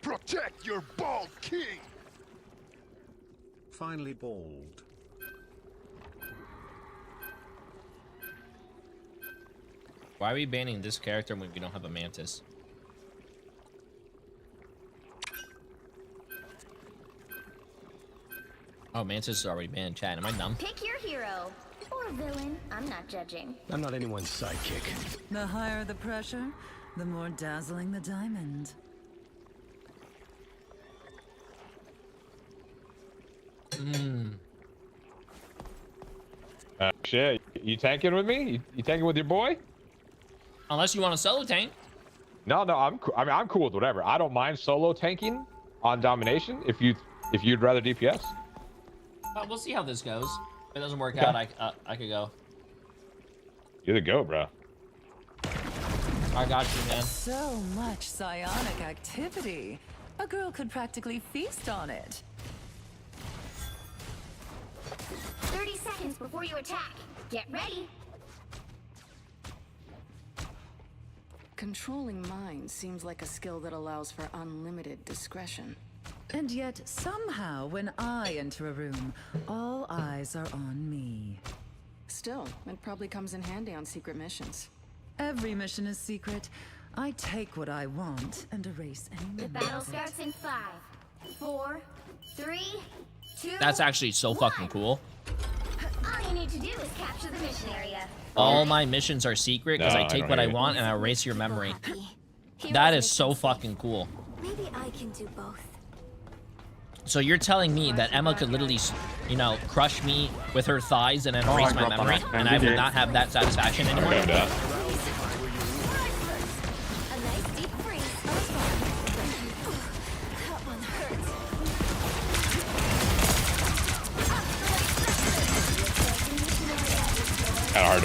Protect your bald king! Finally bald. Why are we banning this character when we don't have a Mantis? Oh, Mantis is already banned. Chat, am I dumb? Pick your hero. Or villain. I'm not judging. I'm not anyone's sidekick. The higher the pressure, the more dazzling the diamond. Shit, you tanking with me? You tanking with your boy? Unless you want a solo tank. No, I'm cool with whatever. I don't mind solo tanking on domination if you'd rather DPS. We'll see how this goes. If it doesn't work out, I could go. You're the go, bro. I got you, man. So much psionic activity. A girl could practically feast on it. 30 seconds before you attack. Get ready. Controlling minds seems like a skill that allows for unlimited discretion. And yet, somehow, when I enter a room, all eyes are on me. Still, it probably comes in handy on secret missions. Every mission is secret. I take what I want and erase any The memory battle of it. starts in 5, 4, 3, 2. That's actually so fucking cool. All you need to do is capture the mission area. All my missions are secret because No, I I take don't what I hate it. want and I erase your memory. Heroes That make is so them fucking cool. Maybe I can do both. So you're telling me that Emma could literally, you know, crush me with her thighs and then erase my memory, and I will not have that satisfaction anymore? Okay with that.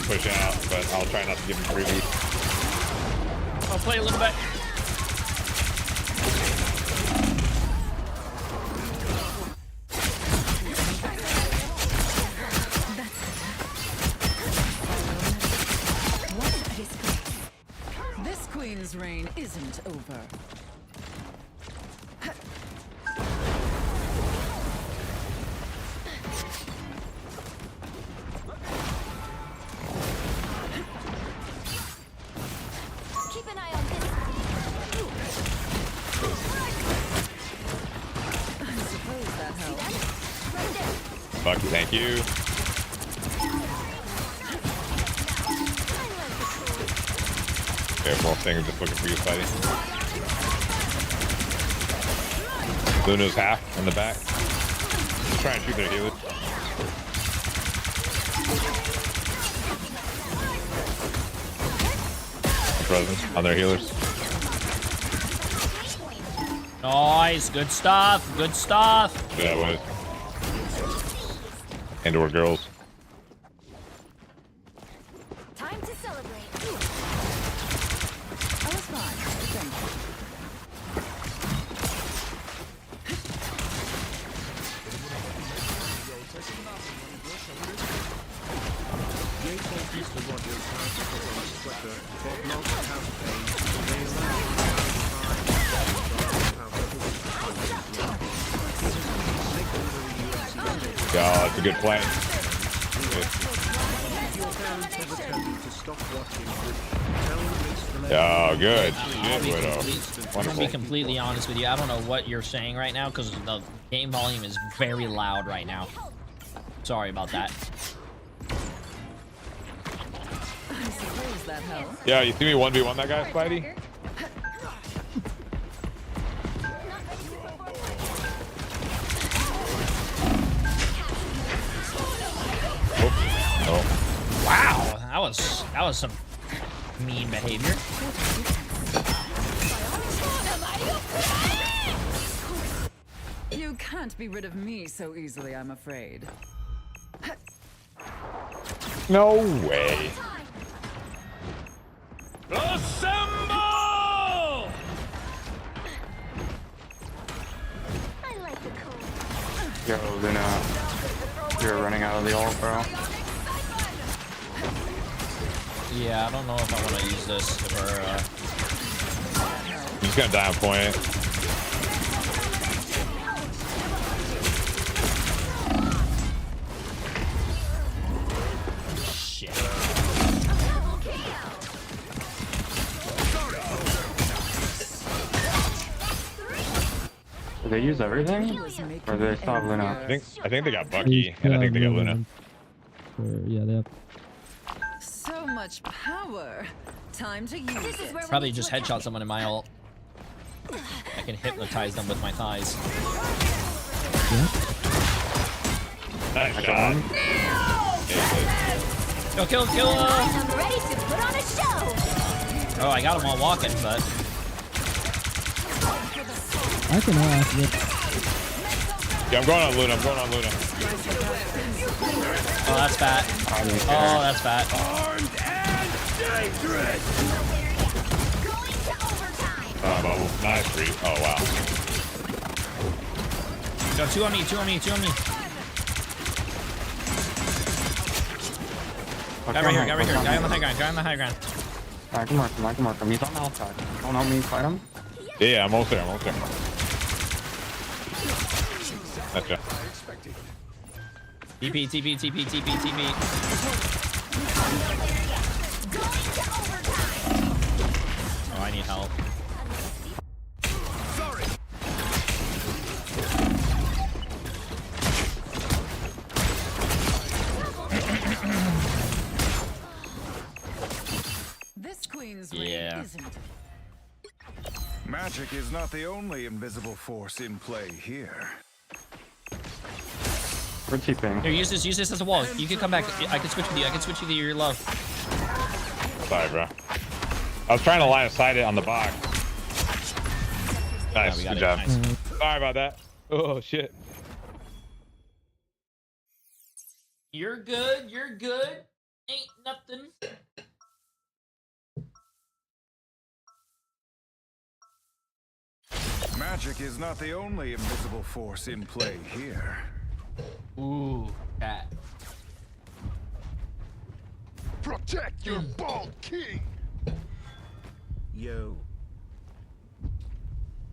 push out, but I'll try not to give him freebie. I'll play a little bit. This queen's reign isn't over. Keep an eye on this. I suppose that helps. Right there. Fuck, thank you. Okay, Wolf Singer just looking for you, Spidey. Luna's half in the back. Just try and shoot their healers. Frozen on their healers. Nice, good stuff, good stuff. Yeah, that was. And/or girls. Time to celebrate. I was fine. Thank you. Jay3 Socials has put on Twitter, but not campaign. They Yeah, that's a good plan. Oh, good. Shit, Widow. I'm gonna be completely honest with you. I don't know what you're saying right now because the game volume is very loud right now. Sorry about that. I suppose that helps. Yeah, you see me 1v1 that guy, Spidey? Oh. Wow, that was some mean behavior. You can't be rid of me so easily, I'm afraid. No way. Assemble! I like the cold. Yo, Luna, you're running out of the ult, bro. Yeah, I don't know if I want to use this for. I'm just gonna die on point. Shit. Did they use everything? Or did they stop Luna? I think they got Bucky, and I think they got Luna. Yeah, they have. So much power. Time to use it. Probably just headshot someone in my ult. I can hypnotize them with my thighs. Nice shot. Kill. I'm ready to put on a show. Oh, I got him while walking, but I can ask it. Yeah, I'm going on Luna. oh, that's fat. Oh, that's fat. Armed and dangerous! Going to overtime. Nice read. Oh, wow. Go, two on me. Guy right here. Guy on the high ground. I can mark him. He's on the outside. Don't help me fight him. Yeah, I'm almost there. Gotcha. TP. Oh, I need help. This queen's Yeah. reign isn't. Magic is not the only invisible force in play here. We're TPing. Here, use this as a wall. You can come back. I can switch with you. to your love. Sorry, bro. I was trying to line of sight it on the box. Nice, we got good it. job. Nice. Sorry about that. Oh, shit. You're good. Ain't nothing. Magic is not the only invisible force in play here. Ooh, cat. Protect your bald king! Yo.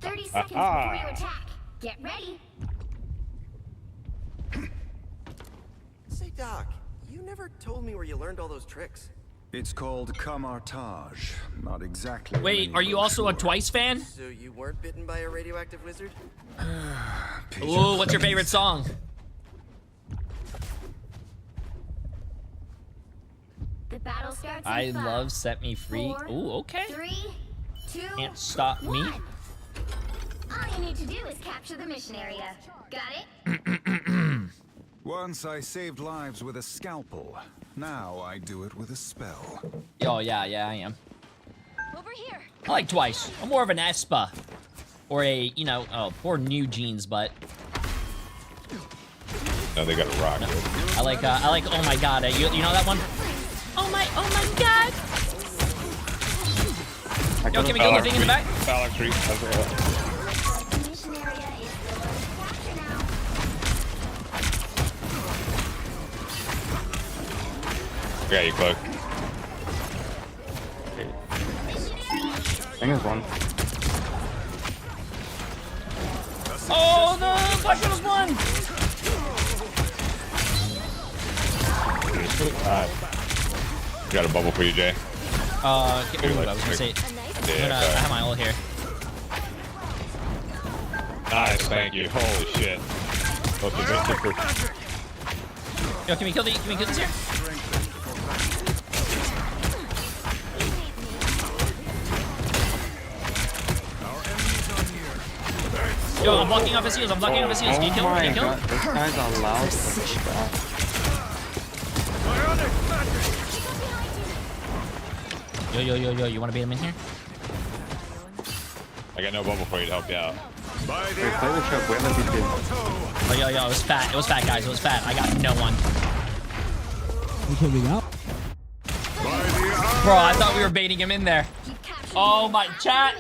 30 seconds before you attack. Get ready. Say, Doc, you never told me where you learned all those tricks. It's called camartage. Not exactly. Wait, are you also a Twice fan? So you weren't bitten by a radioactive wizard? Ooh, what's your favorite song? The battle starts in I 5, love Set Me Free. 4, Ooh, okay. 3, 2, Can't stop me. 1. All you need to do is capture the mission area. Got it? Once I saved lives with a scalpel. Now I do it with a spell. Oh, yeah, I am. Over here. I like Twice. I'm more of an Espa. Or a, you know, oh, poor New Jeans, but... No, they got a rock. No. I like, oh my god, you know that one? Oh my god! Yo, can we go the thing in the back? Valor Street. The mission area is below capture now. Yeah, you cloak. I think it's one. Oh, the Black Widows won! Got a bubble for you, Jay. Ooh, I was gonna say, I have my ult here. Nice, thank you. Holy shit. Yo, can we kill this here? Yo, I'm blocking off his heals. Can you kill him? Can you kill him? This guy's allowed to push back. Yo, you wanna beat him in here? I got no bubble for you to help you out. Wait, play the choke. We haven't beat it. Oh, yo, it was fat. It was fat, guys. It was fat. I got no one. We should be out. Bro, I thought we were baiting him in there. Oh my chat.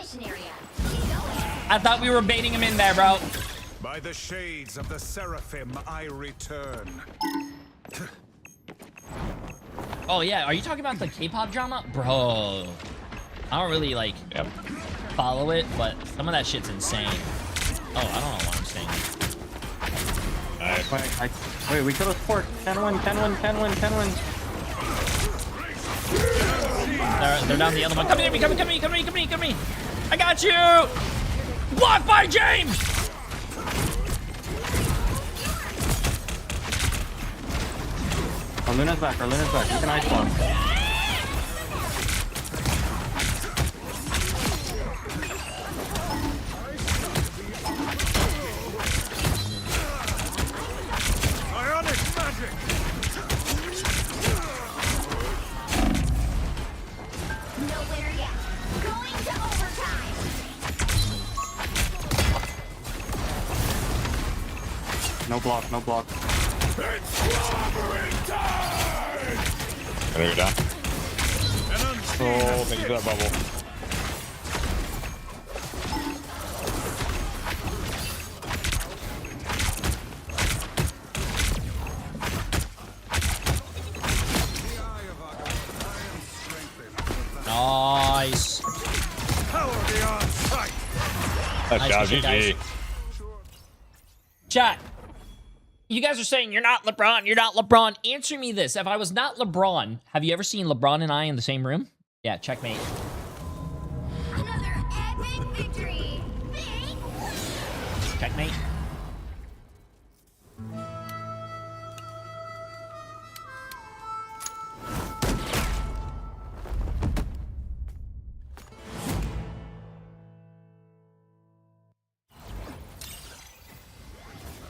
I thought we were baiting him in there, bro. By the shades of the Seraphim, I return. Oh yeah, are you talking about the K-pop drama? Bro, I don't really like follow it, but some of that shit's insane. Oh, I don't know what I'm saying. Wait, we killed a sport. 10-1, 10-1, 10-1, 10-1. They're down the other one. Come here, come me. I got you. Blocked by James. Our Luna's back. You can ice one. Ionic magic! Nowhere yet. Going to overtime. No block. There you go. Oh, thank you for that bubble. Nice. That's Nice job, shit, guys. GG. Chat. You guys are saying you're not LeBron. Answer me this. If I was not LeBron, have you ever seen LeBron and I in the same room? Yeah, checkmate. Another epic victory. Checkmate.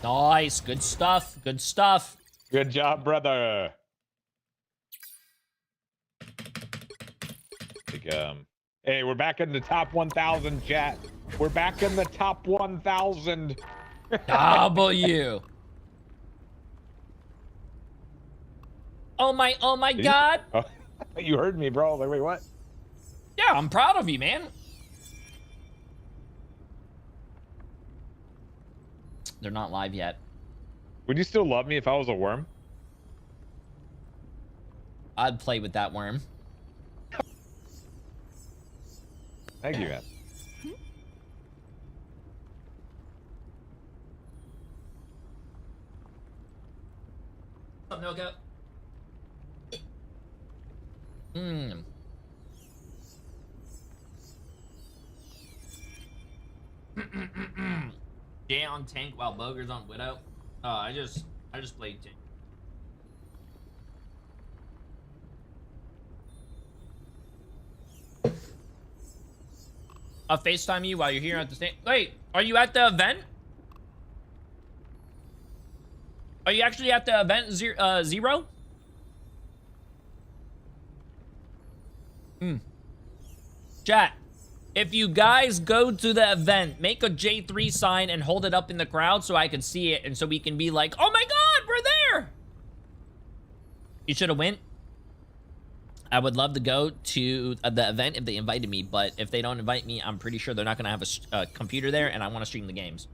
Nice. Good stuff. Good job, brother. Hey, we're back in the top 1,000, chat. We're back in the top 1,000. W. Oh my God. Oh, you heard me, bro. Like, wait, what? Yeah, I'm proud of you, man. They're not live yet. Would you still love me if I was a worm? I'd play with that worm. Thank you, man. What's up, Noka? Mmm. Jay on tank while Boger's on Widow. I just played tank. I'll FaceTime you while you're here at the same. Wait, are you at the event? Are you actually at the event, Zero? Chat, if you guys go to the event, make a J3 sign and hold it up in the crowd so I can see it and so we can be like, oh my God, we're there. You should have went. I would love to go to the event if they invited me, but if they don't invite me, I'm pretty sure they're not going to have a computer there, and I want to stream the games.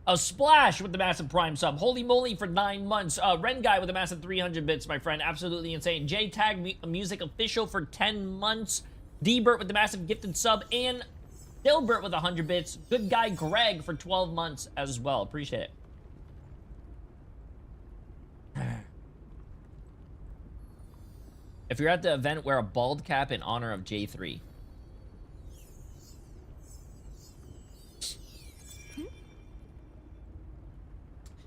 A Splash with the massive Prime sub. Holy moly for 9 months. Ren Guy with a massive 300 bits, my friend. Absolutely insane. J Tag Music Official for 10 months. D-Bert with the massive gifted sub, and Dilbert with 100 bits. Good Guy Greg for 12 months as well. Appreciate it. If you're at the event, wear a bald cap in honor of J3.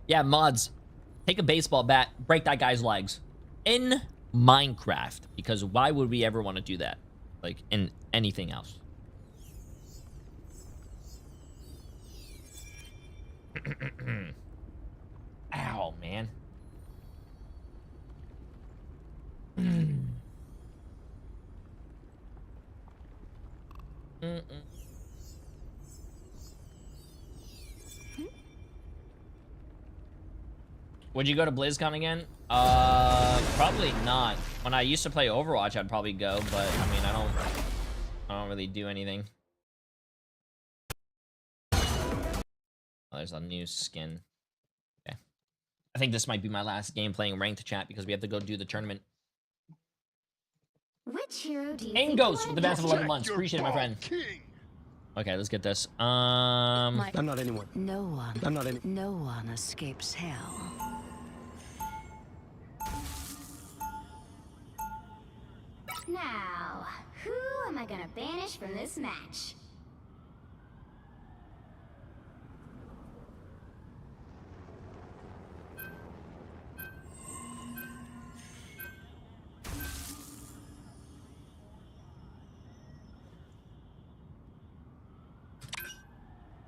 Yeah, mods. Take a baseball bat, break that guy's legs. In Minecraft. Because why would we ever want to do that? Like, in anything else. Ow, man. Would you go to BlizzCon again? Probably not. When I used to play Overwatch, I'd probably go, but I mean, I don't really do anything. Oh, there's a new skin. Okay. I think this might be my last game playing ranked chat because we have to go do the tournament. Which hero do you Aim think Ghost you with the are? massive 11 months. Appreciate it, my friend. Okay, let's get this. I'm not anyone. No one. I'm not any. No one escapes hell. Now, who am I gonna banish from this match?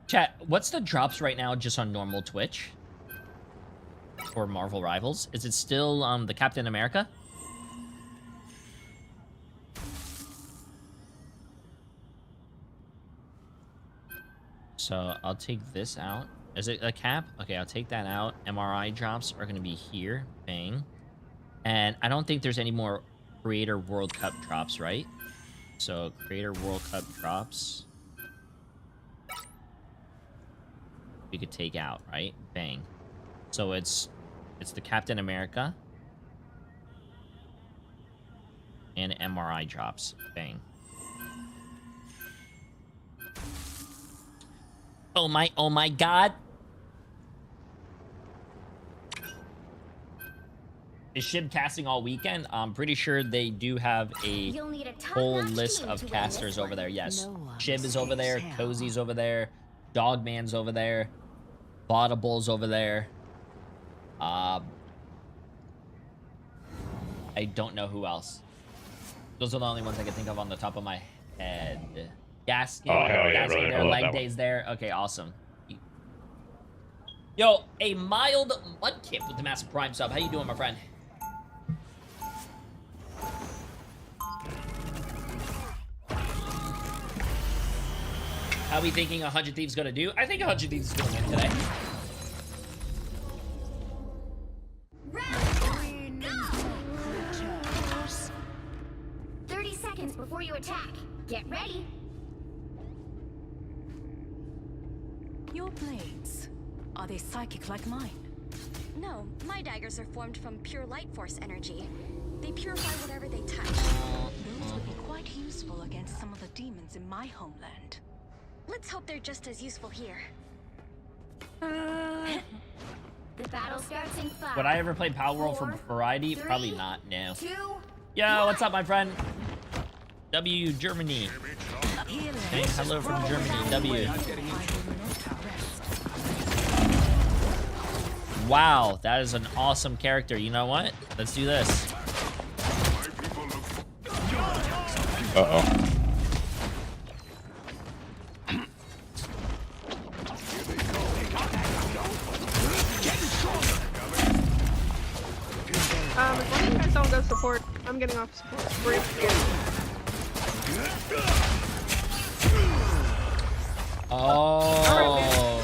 Chat, what's the drops right now just on normal Twitch? For Marvel Rivals? Is it still the Captain America? So I'll take this out. Is it a cap? Okay, I'll take that out. MRI drops are going to be here. Bang. And I don't think there's any more Creator World Cup drops, right? So Creator World Cup drops. We could take out, right? Bang. So it's the Captain America. And MRI drops. Bang. Oh my God. Is Shib casting all weekend? I'm pretty sure they do have a whole list of casters over there. Yes. Shib is over there. Cozy's over there. Dogman's over there. Bottabull's over there. I don't know who else. Those are the only ones I can think of on the top of my head. Gaskin, oh, hell yeah, Gaskin brother. there, leg days there. Okay, awesome. Yo, a mild Mudkip with the massive Prime sub. How you doing, my friend? How we thinking 100 Thieves gonna do? I think 100 Thieves is gonna win today. Get ready. Your blades, are they psychic like mine? No, my daggers are formed from pure light force energy. They purify whatever they touch. Those would be quite useful against some of the demons in my homeland. Let's hope they're just as useful here. The battle starts in 5. Would I ever play Power World for 4, variety? 3, Probably not, no. 2, Yo, what's up, my friend? W, Germany. Hey, hello from Germany, W. Wow, that is an awesome character. You know what? Let's do this. Uh-oh. As long as you guys don't go support, I'm getting off support. Oh.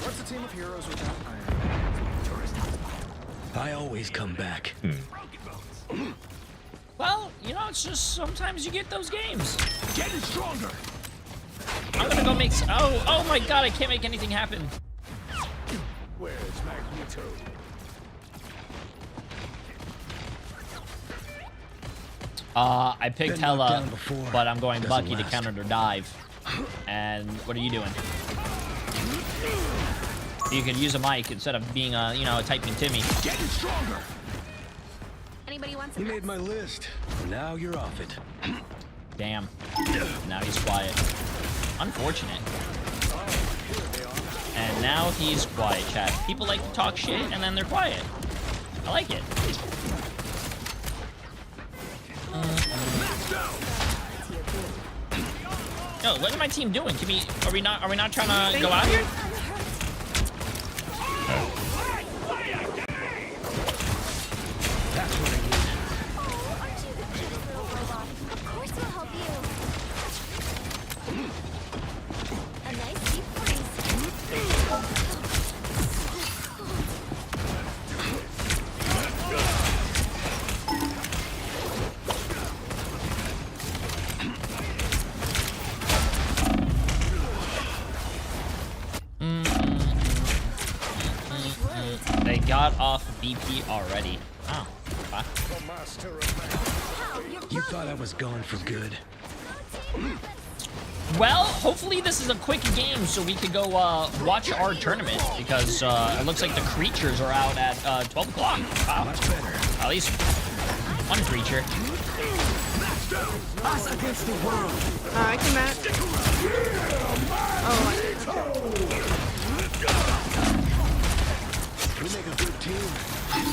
What's a team of heroes without iron? I always come back. Well, you know, it's just sometimes you get those games. Getting stronger. I'm gonna go make. Oh my God! I can't make anything happen. Where's Magneto? I picked Hella, before. but I'm going Doesn't Bucky to last. counter their dive. And what are you doing? You could use a mic instead of being a, you know, typing Timmy. Getting stronger. Anybody want You some? made my list. Now you're off it. Damn. Now he's quiet. Unfortunate. And now he's quiet, chat. People like to talk shit and then they're quiet. I like it. Yo, what is my team doing? Can we? Are we not trying to go out here? That's what I need. Oh, aren't you the cute little robot? Of course we'll help you. A nice deep freeze. They got off BP already. Oh. Huh? You thought I was gone for good. Well, hopefully this is a quick game so we could go watch our tournament because it looks like the creatures are out at 12 o'clock. Wow. Much better. At least one creature. Us against the world. I can match. We make a good team.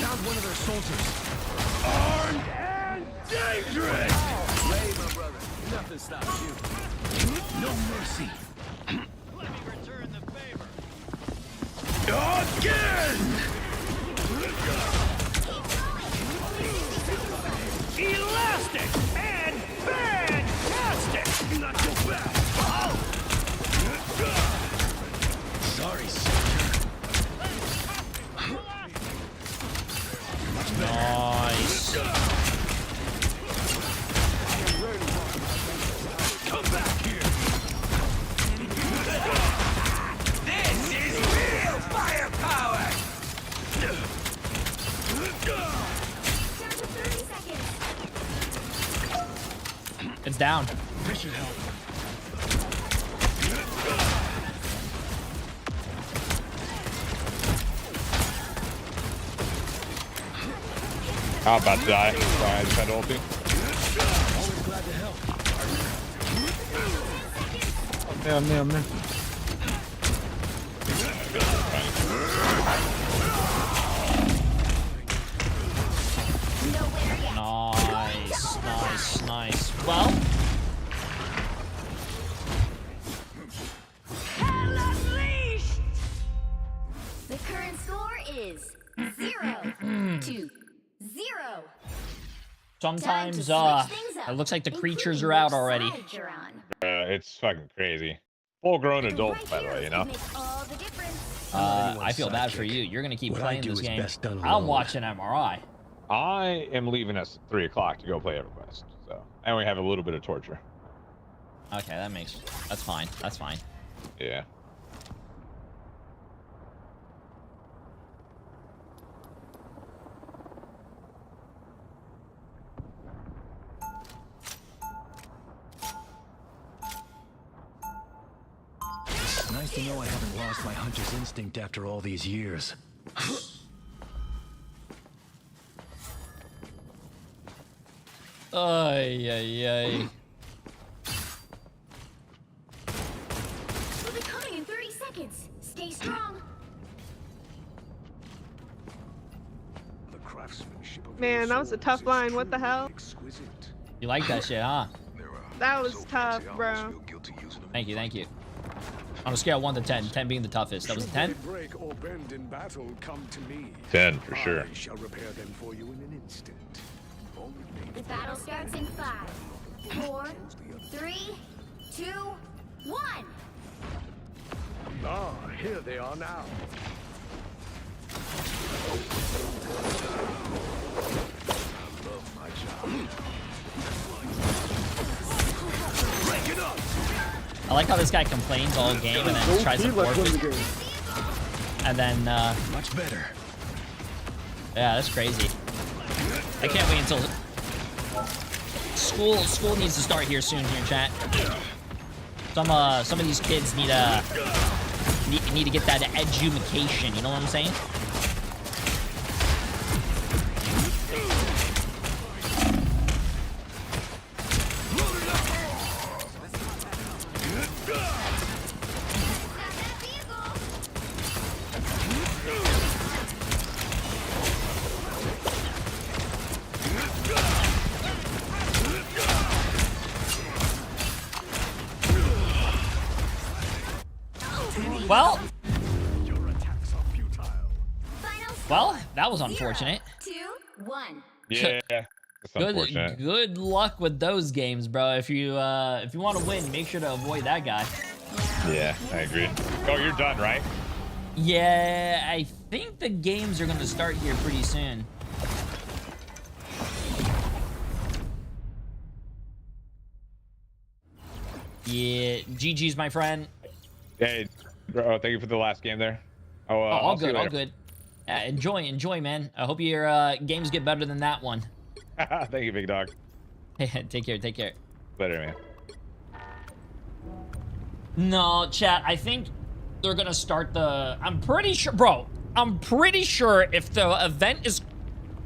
Found one of their soldiers. Armed and dangerous. Ray, my brother. Nothing stops you. No mercy. Let me return the favor. Again! Elastic and fantastic! Not so bad. Sorry, soldier. Nice. Come back here. This is real firepower. Down to 30 seconds. It's down. This should help. I'm about to die. Sorry, I just had ulti. Always glad to help. I'm there. Nice. Well, The current score is 0-0. sometimes Time to switch things up, it looks like the creatures including are out which already. side you're on. It's fucking crazy. Full-grown adults, by the way, you know. Make all the difference. I feel bad for you. You're gonna keep What I playing do this is game. best done I'm alone. watching MRI. I am leaving at 3 o'clock to go play EverQuest. So I only have a little bit of torture. Okay, that's fine. That's fine. Yeah. It's nice to know I haven't lost my hunter's instinct after all these years. Ay, ay, ay. We'll be coming in 30 seconds. Stay strong. The craftsmanship of Man, that was a tough line. What the hell? exquisite. You like that shit, huh? That was tough, bro. Thank you, thank you. On a scale of 1 to 10, 10 being the toughest. That was a 10? Break or bend in battle, come to me. 10 for sure. I shall repair them for you in an instant. The battle starts in 5, 4, 3, 2, 1. Ah, here they are now. I love my job. Break it up. I like how this guy complains all game and then tries to forfeit. And then, much better. Yeah, that's crazy. I can't wait until school needs to start here soon here, chat. Some of these kids need to get that education, you know what I'm saying? Well, that was unfortunate. 2, 1. Yeah, that's unfortunate. Good luck with those games, bro. If you want to win, make sure to avoid that guy. Yeah, I agree. Oh, you're done, right? Yeah, I think the games are gonna start here pretty soon. Yeah, GG's, my friend. Hey, bro, thank you for the last game there. All good, all good. Enjoy, man. I hope your games get better than that one. Thank you, big dog. Take care. Later, man. No, chat, I think they're gonna start the... I'm pretty sure, bro, I'm pretty sure if the event is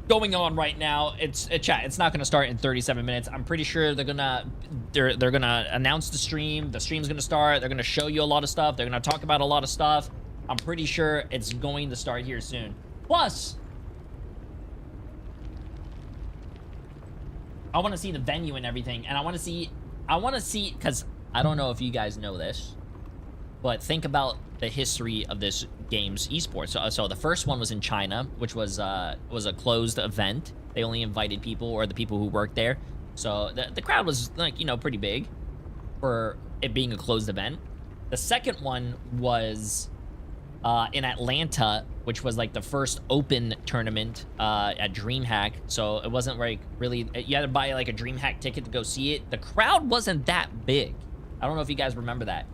going on right now, it's not gonna start in 37 minutes. I'm pretty sure they're gonna announce the stream. The stream's gonna start. They're gonna show you a lot of stuff. They're gonna talk about a lot of stuff. I'm pretty sure it's going to start here soon. Plus, I want to see the venue and everything, and I want to see, because I don't know if you guys know this, but think about the history of this game's esports. So the first one was in China, which was a closed event. They only invited people or the people who worked there. So the crowd was, like, you know, pretty big for it being a closed event. The second one was in Atlanta, which was like the first open tournament at DreamHack. So it wasn't like really, you had to buy like a DreamHack ticket to go see it. The crowd wasn't that big. I don't know if you guys remember that.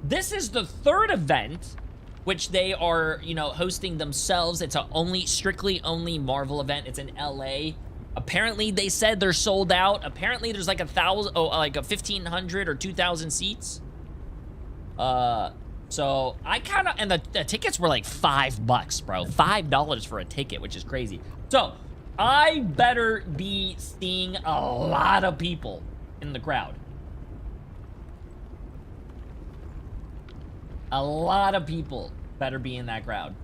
This is the third event, which they are, you know, hosting themselves. It's a strictly only Marvel event. It's in LA. Apparently they said they're sold out. Apparently there's like 1,500 or 2,000 seats. So I kind of, and the tickets were like $5, bro. $5 for a ticket, which is crazy. So I better be seeing a lot of people in the crowd. A lot of people better be in that crowd.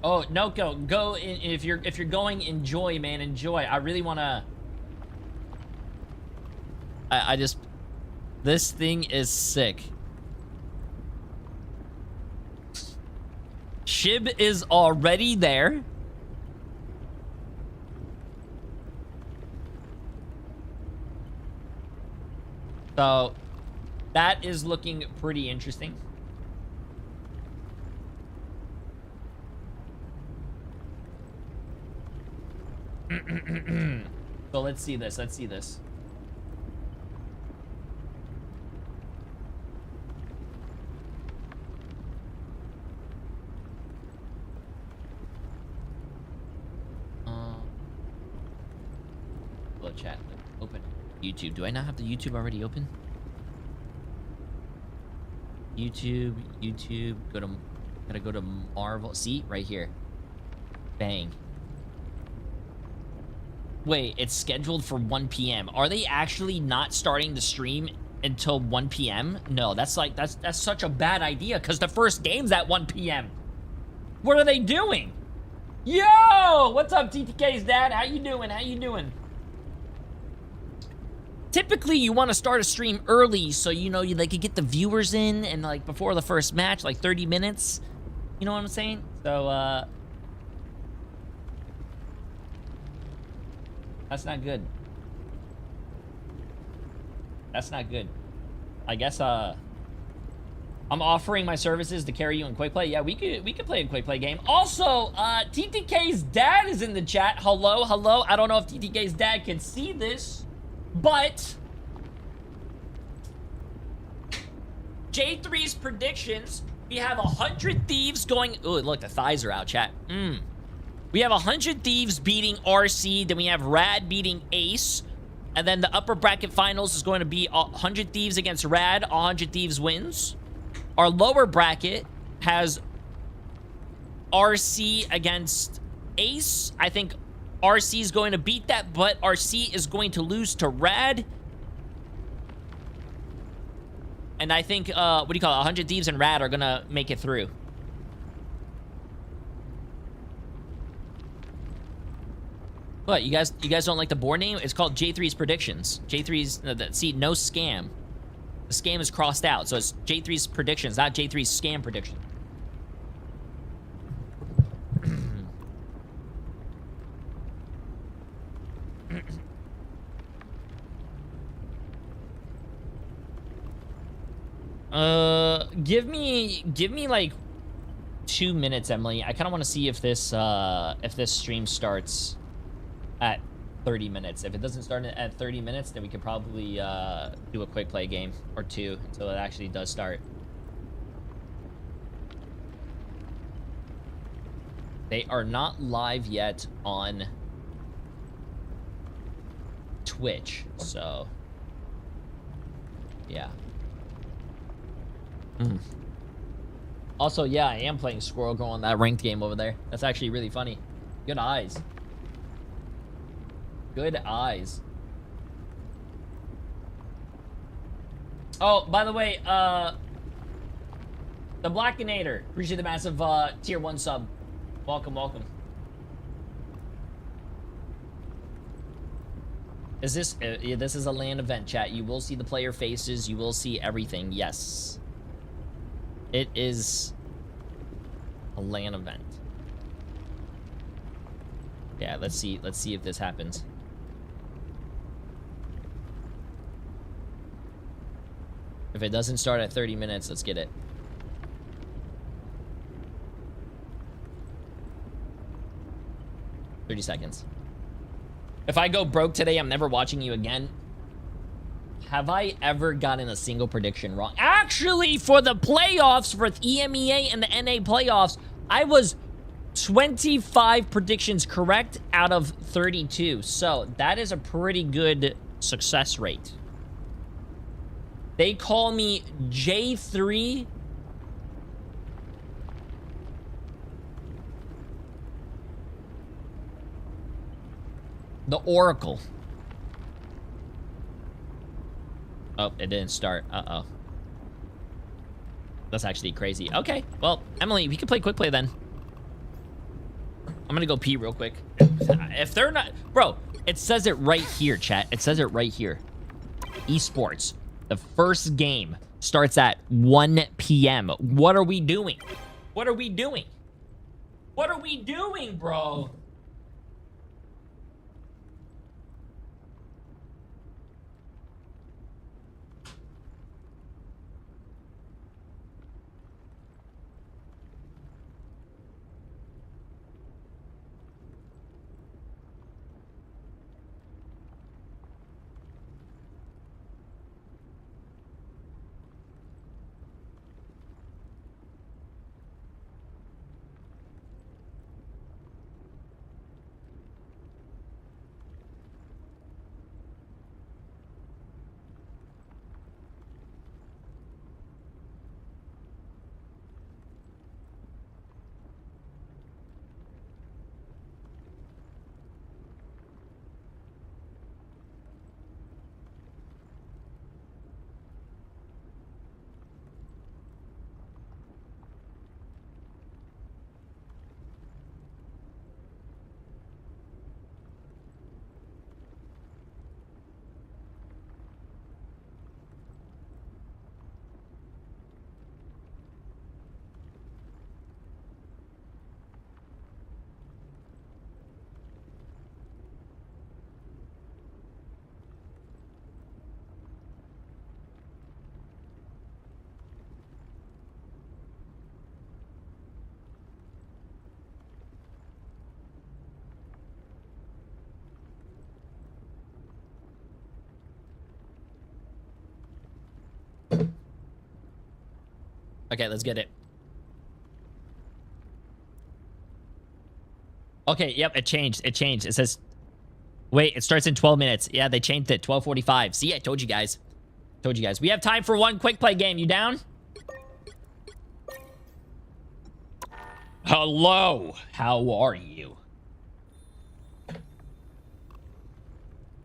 Oh, Noko, go in, if you're going, enjoy, man, enjoy. I really wanna. I just, this thing is sick. Shib is already there. So that is looking pretty interesting. So let's see this. Let's see this. Hello, chat. Open YouTube. Do I not have the YouTube already open? YouTube. Gotta go to Marvel. See? Right here. Bang. Wait, it's scheduled for 1 p.m. Are they actually not starting the stream until 1 p.m.? No, that's such a bad idea because the first game's at 1 p.m. What are they doing? Yo! What's up, TTK's dad? How you doing? How you doing? Typically, you want to start a stream early so, you know, they could get the viewers in and, like, before the first match, like 30 minutes. You know what I'm saying? So, that's not good. That's not good. I guess, I'm offering my services to carry you in Quick Play. Yeah, we could play a Quick Play game. Also, TTK's dad is in the chat. Hello, hello. I don't know if TTK's dad can see this, but Jay3's predictions. We have 100 Thieves going. Oh, look, the thighs are out, chat. We have 100 Thieves beating RC. Then we have Rad beating Ace. And then the upper bracket finals is going to be 100 Thieves against Rad. 100 Thieves wins. Our lower bracket has RC against Ace. I think RC is going to beat that, but RC is going to lose to Rad. And I think, what do you call it? 100 Thieves and Rad are going to make it through. What, you guys don't like the board name? It's called Jay3's Predictions. Jay3's, see, no scam. The scam is crossed out, so it's Jay3's Predictions, not Jay3's Scam Prediction. Give me like 2 minutes, Emily. I kind of want to see if this stream starts at 30 minutes. If it doesn't start at 30 minutes, then we could probably do a quick play game or two until it actually does start. They are not live yet on Twitch, so yeah. Also, yeah, I am playing Squirrel Girl on that ranked game over there. That's actually really funny. Good eyes. Good eyes. Oh, by the way, the Blackinator. Appreciate the massive tier 1 sub. Welcome, welcome. Is this yeah, this is a LAN event, chat. You will see the player faces, you will see everything. Yes. It is a LAN event. Yeah, let's see if this happens. If it doesn't start at 30 minutes, let's get it. $30 seconds. If I go broke today, I'm never watching you again. Have I ever gotten a single prediction wrong? Actually, for the playoffs, for EMEA and the NA playoffs, I was 25 predictions correct out of 32. So that is a pretty good success rate. They call me Jay3. The Oracle. Oh, it didn't start. Uh-oh. That's actually crazy. Okay, well, Emily, we can play quick play then. I'm gonna go pee real quick. If they're not... Bro, it says it right here, chat. It says it right here. Esports. The first game starts at 1 p.m. What are we doing? What are we doing? What are we doing, bro? Okay, let's get it. Okay, yep, it changed. It changed. It says, wait, it starts in 12 minutes. Yeah, they changed it. 12:45. See, I told you guys. Told you guys. We have time for one quick play game. You down? Hello. How are you?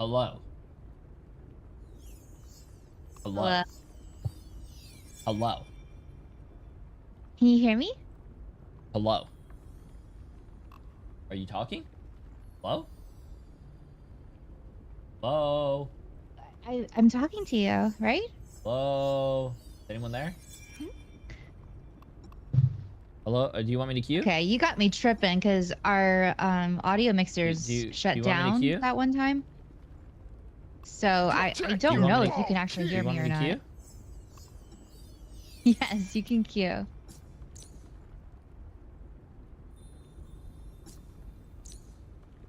Hello. Hello. Hello. Can you hear me? Hello. Are you talking? Hello? Hello? I'm talking to you, right? Hello? Is anyone there? Hello? Do you want me to queue? Okay, you got me tripping because our audio mixers shut you want me to down queue? that one time. So I don't know if you can actually hear me or not. Queue? Yes, you can queue.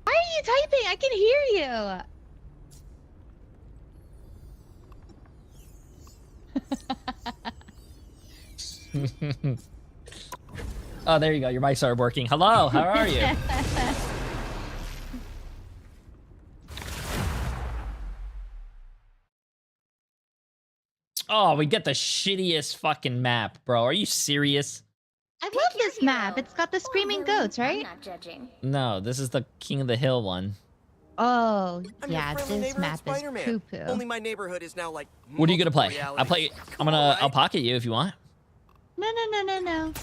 Why are you typing? I can hear you. Oh, there you go. Your mic started working. Hello, how are you? Oh, we get the shittiest fucking map, bro. Are you serious? I love this map. It's got the screaming goats, right? I'm not judging. No, this is the King of the Hill one. Oh, I'm yeah, your friendly this neighborhood map is Spider-Man. poo-poo. Only my neighborhood is now like. What are you gonna play? reality. I'll pocket you if you want. No.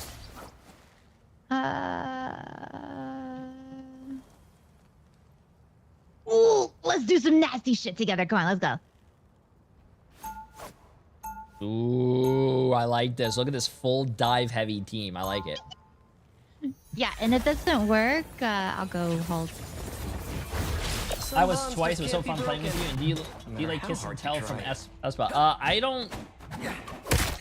Ooh, let's do some nasty shit together. Come on, let's go. Ooh, I like this. Look at this full dive heavy team. I like it. Yeah, and if this doesn't work, I'll go hold. I was twice. It was so fun playing with you. And do you like Kiss and Tell from Espa? I don't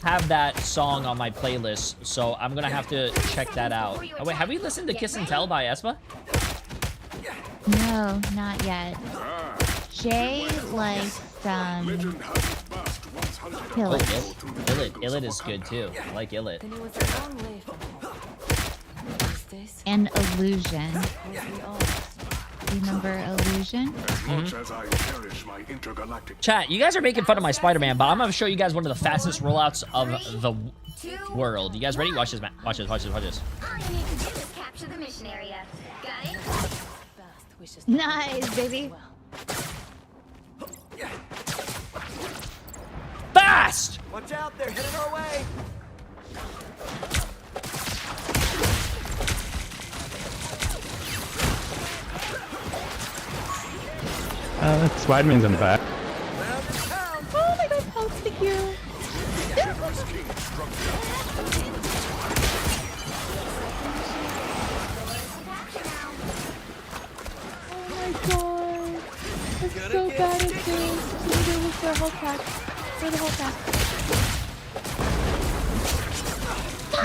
have that song on my playlist, so I'm gonna have to check that out. Oh, wait, have we listened to Kiss and Tell by Espa? No, not yet. Jay likes Oh, Illit is good too. I like Illit. And Illusion. Do you remember Illusion? Chat, you guys are making fun of my Spider-Man, but I'm gonna show you guys one of the fastest rollouts of the world. You guys ready? Watch this, man. Watch this. All you need to do is capture the mission area. Got it? Nice, baby. Fast! Watch out, they're headed our way. Spider-Man's in the back. Oh my god, Paul, thank you. Oh my god. I'm so bad at this. There was the whole pack. For the whole pack.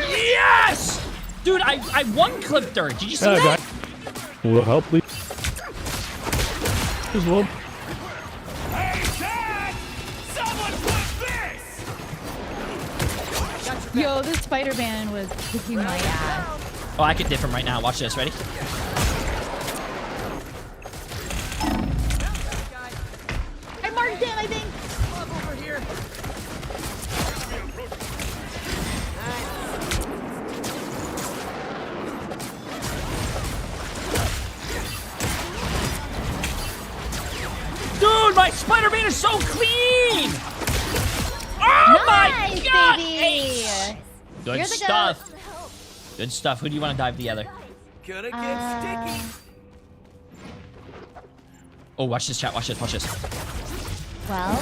Yes! Dude, I one-clipped her. Did you see that? Will help, please? Just a little. Hey, Dad! Someone put this! Yo, this Spider-Man was kicking my ass. Oh, I can diff him right now. Watch this. Ready? I marked him, I think. Over here. Dude, my Spider-Man is so clean! Oh Nice, my god! baby. Ace. Good You're the stuff. Good stuff. Who do you want to dive together? Gonna get sticky. Oh, watch this, chat. Watch this. Watch this. Well,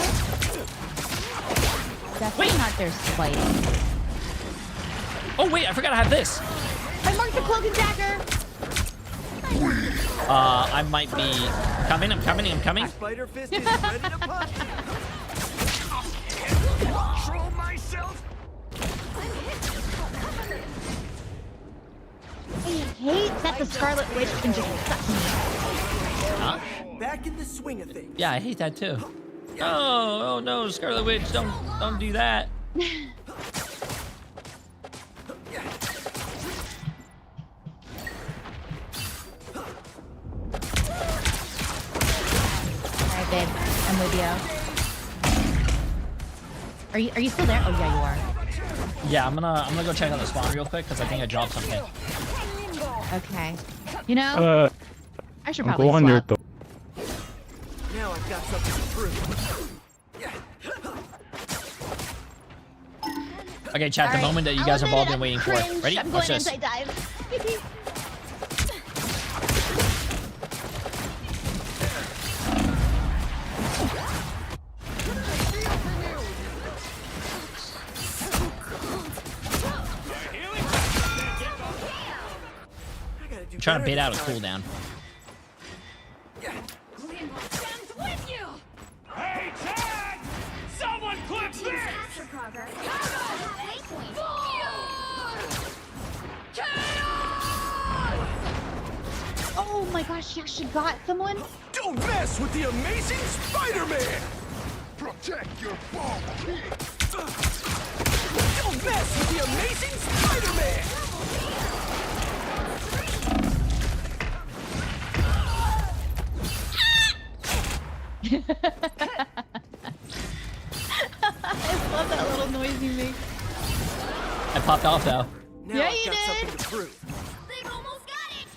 definitely not their fighting. Oh, wait. I forgot I have this. I marked the cloak and dagger. I might be coming. I'm coming. Spider Fist is ready to punch. Control myself? I hate that the Scarlet Witch can just suck me. Huh? Back in the swing of things. Yeah, I hate that too. Oh no, Scarlet Witch, don't do that. Alright, babe. I'm with you. Are you still there? Oh yeah, you are. Yeah, I'm gonna go check out the spawn real quick because I think I dropped something. Okay. You know, I should probably swap. Now I've got something to prove. Okay, chat. The moment that you guys have all been waiting for. Ready? I'm Watch going this. anti-dive. I'm trying to bait out a cooldown. With you. Hey, Chad! Someone clip Team's this! capture progress. Waypoint. Oh my gosh, she actually got someone. Don't mess with the amazing Spider-Man! Protect your ball kid! Don't mess with the amazing Spider-Man! I love that little noise you make. I popped off though. Now Yeah, I've you got did. something to prove. They've almost got it.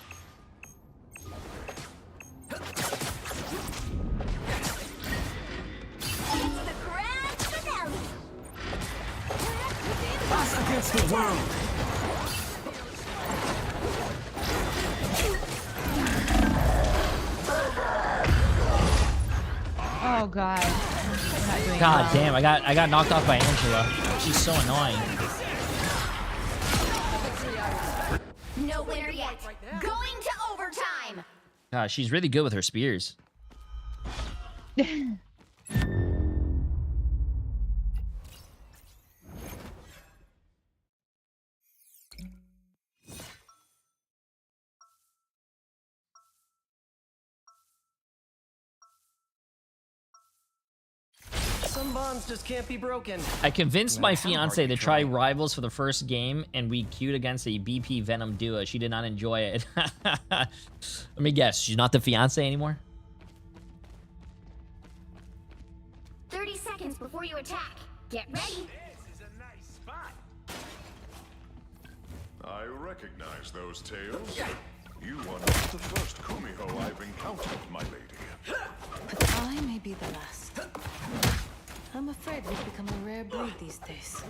It's the grand finale. Us against the world! Oh god. We're not doing God well. damn, I got knocked off by Angela. She's so annoying. No winner yet. Going to overtime. God, she's really good with her spears. Some bonds just can't be broken. I convinced my fiance to try Rivals for the first game, and we queued against a BP Venom duo. She did not enjoy it. Let me guess, she's not the fiance anymore? 30 seconds before you attack. Get ready. This is a nice spot. I recognize those tales. You are not the first Kumiho I've encountered, my lady. I may be the last. I'm afraid we've become a rare breed these days.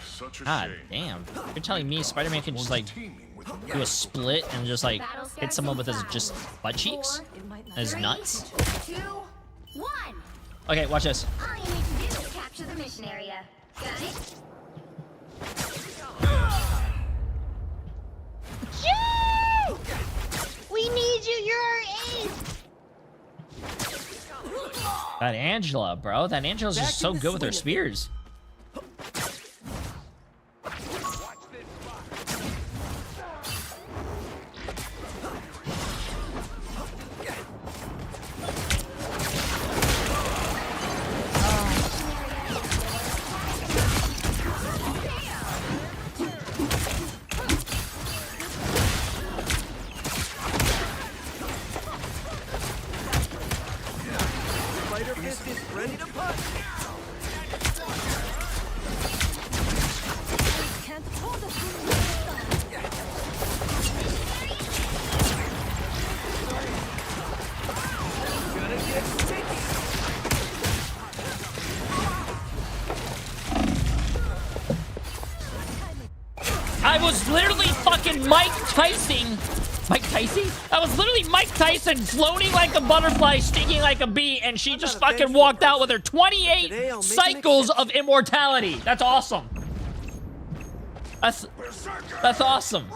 Such a God shame. damn. You're telling me Spider-Man can just like do a split and just like hit someone with his just butt cheeks? His nuts? 2, 1. Okay, watch this. All you need to do is capture the mission area. Got it? Yay! We need you. You're our ace. That Angela, bro. That Angela's just so good with her spears. Spider Fist is ready to punch. Can't hold the Gonna get sticky. I was literally fucking Mike Tyson. Mike Tyson? I was literally Mike Tyson floating like a butterfly, stinging like a bee, and she just fucking walked out with her 28 cycles of immortality. That's awesome. That's awesome.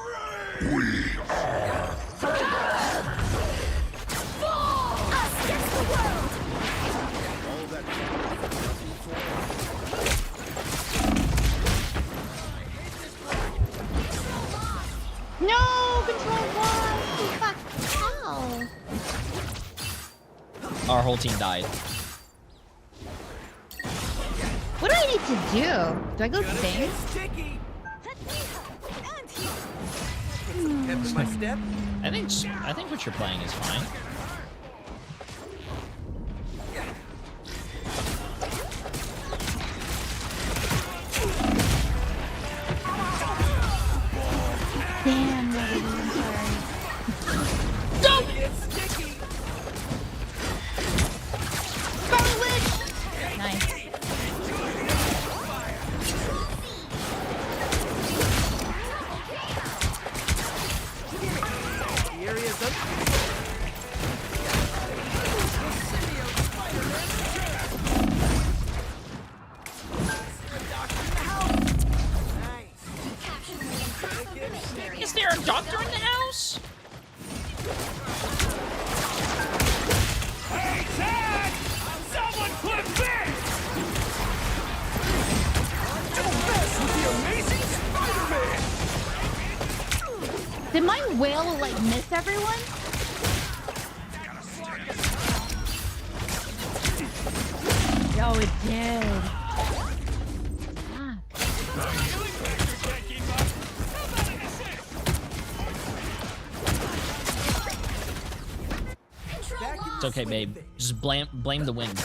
No, control one. Fuck. Ow. Our whole team died. What do I need to do? Do I go sing? Kept in my step. I think what you're playing is fine. whale will like miss everyone? Yo, it did. It's okay, babe. Just blame the wind.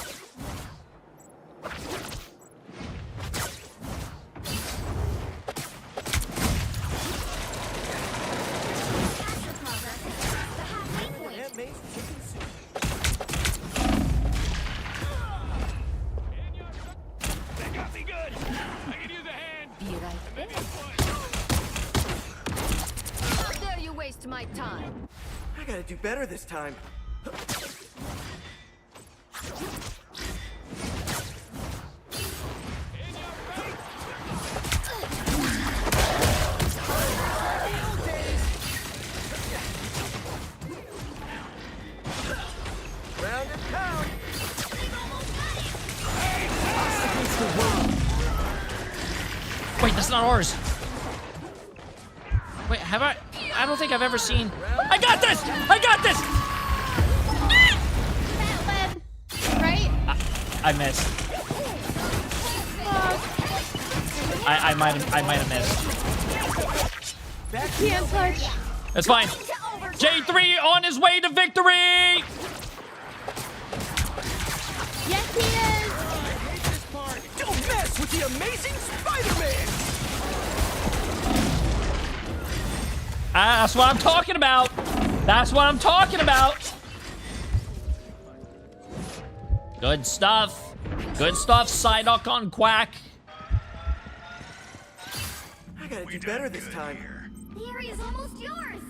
My time. I gotta do better this time. Round and pound. Wait, that's not ours. Wait, have I? I don't think I've ever seen. I got this! I got this! Right? I missed. I might have missed. Can't touch. That's fine. Jay3 on his way to victory! Yes, he is. Don't mess with the amazing Spider-Man! That's what I'm talking about. That's what I'm talking about. Good stuff. Good stuff, Psyduck on Quack. I gotta do better this time. The area's almost yours.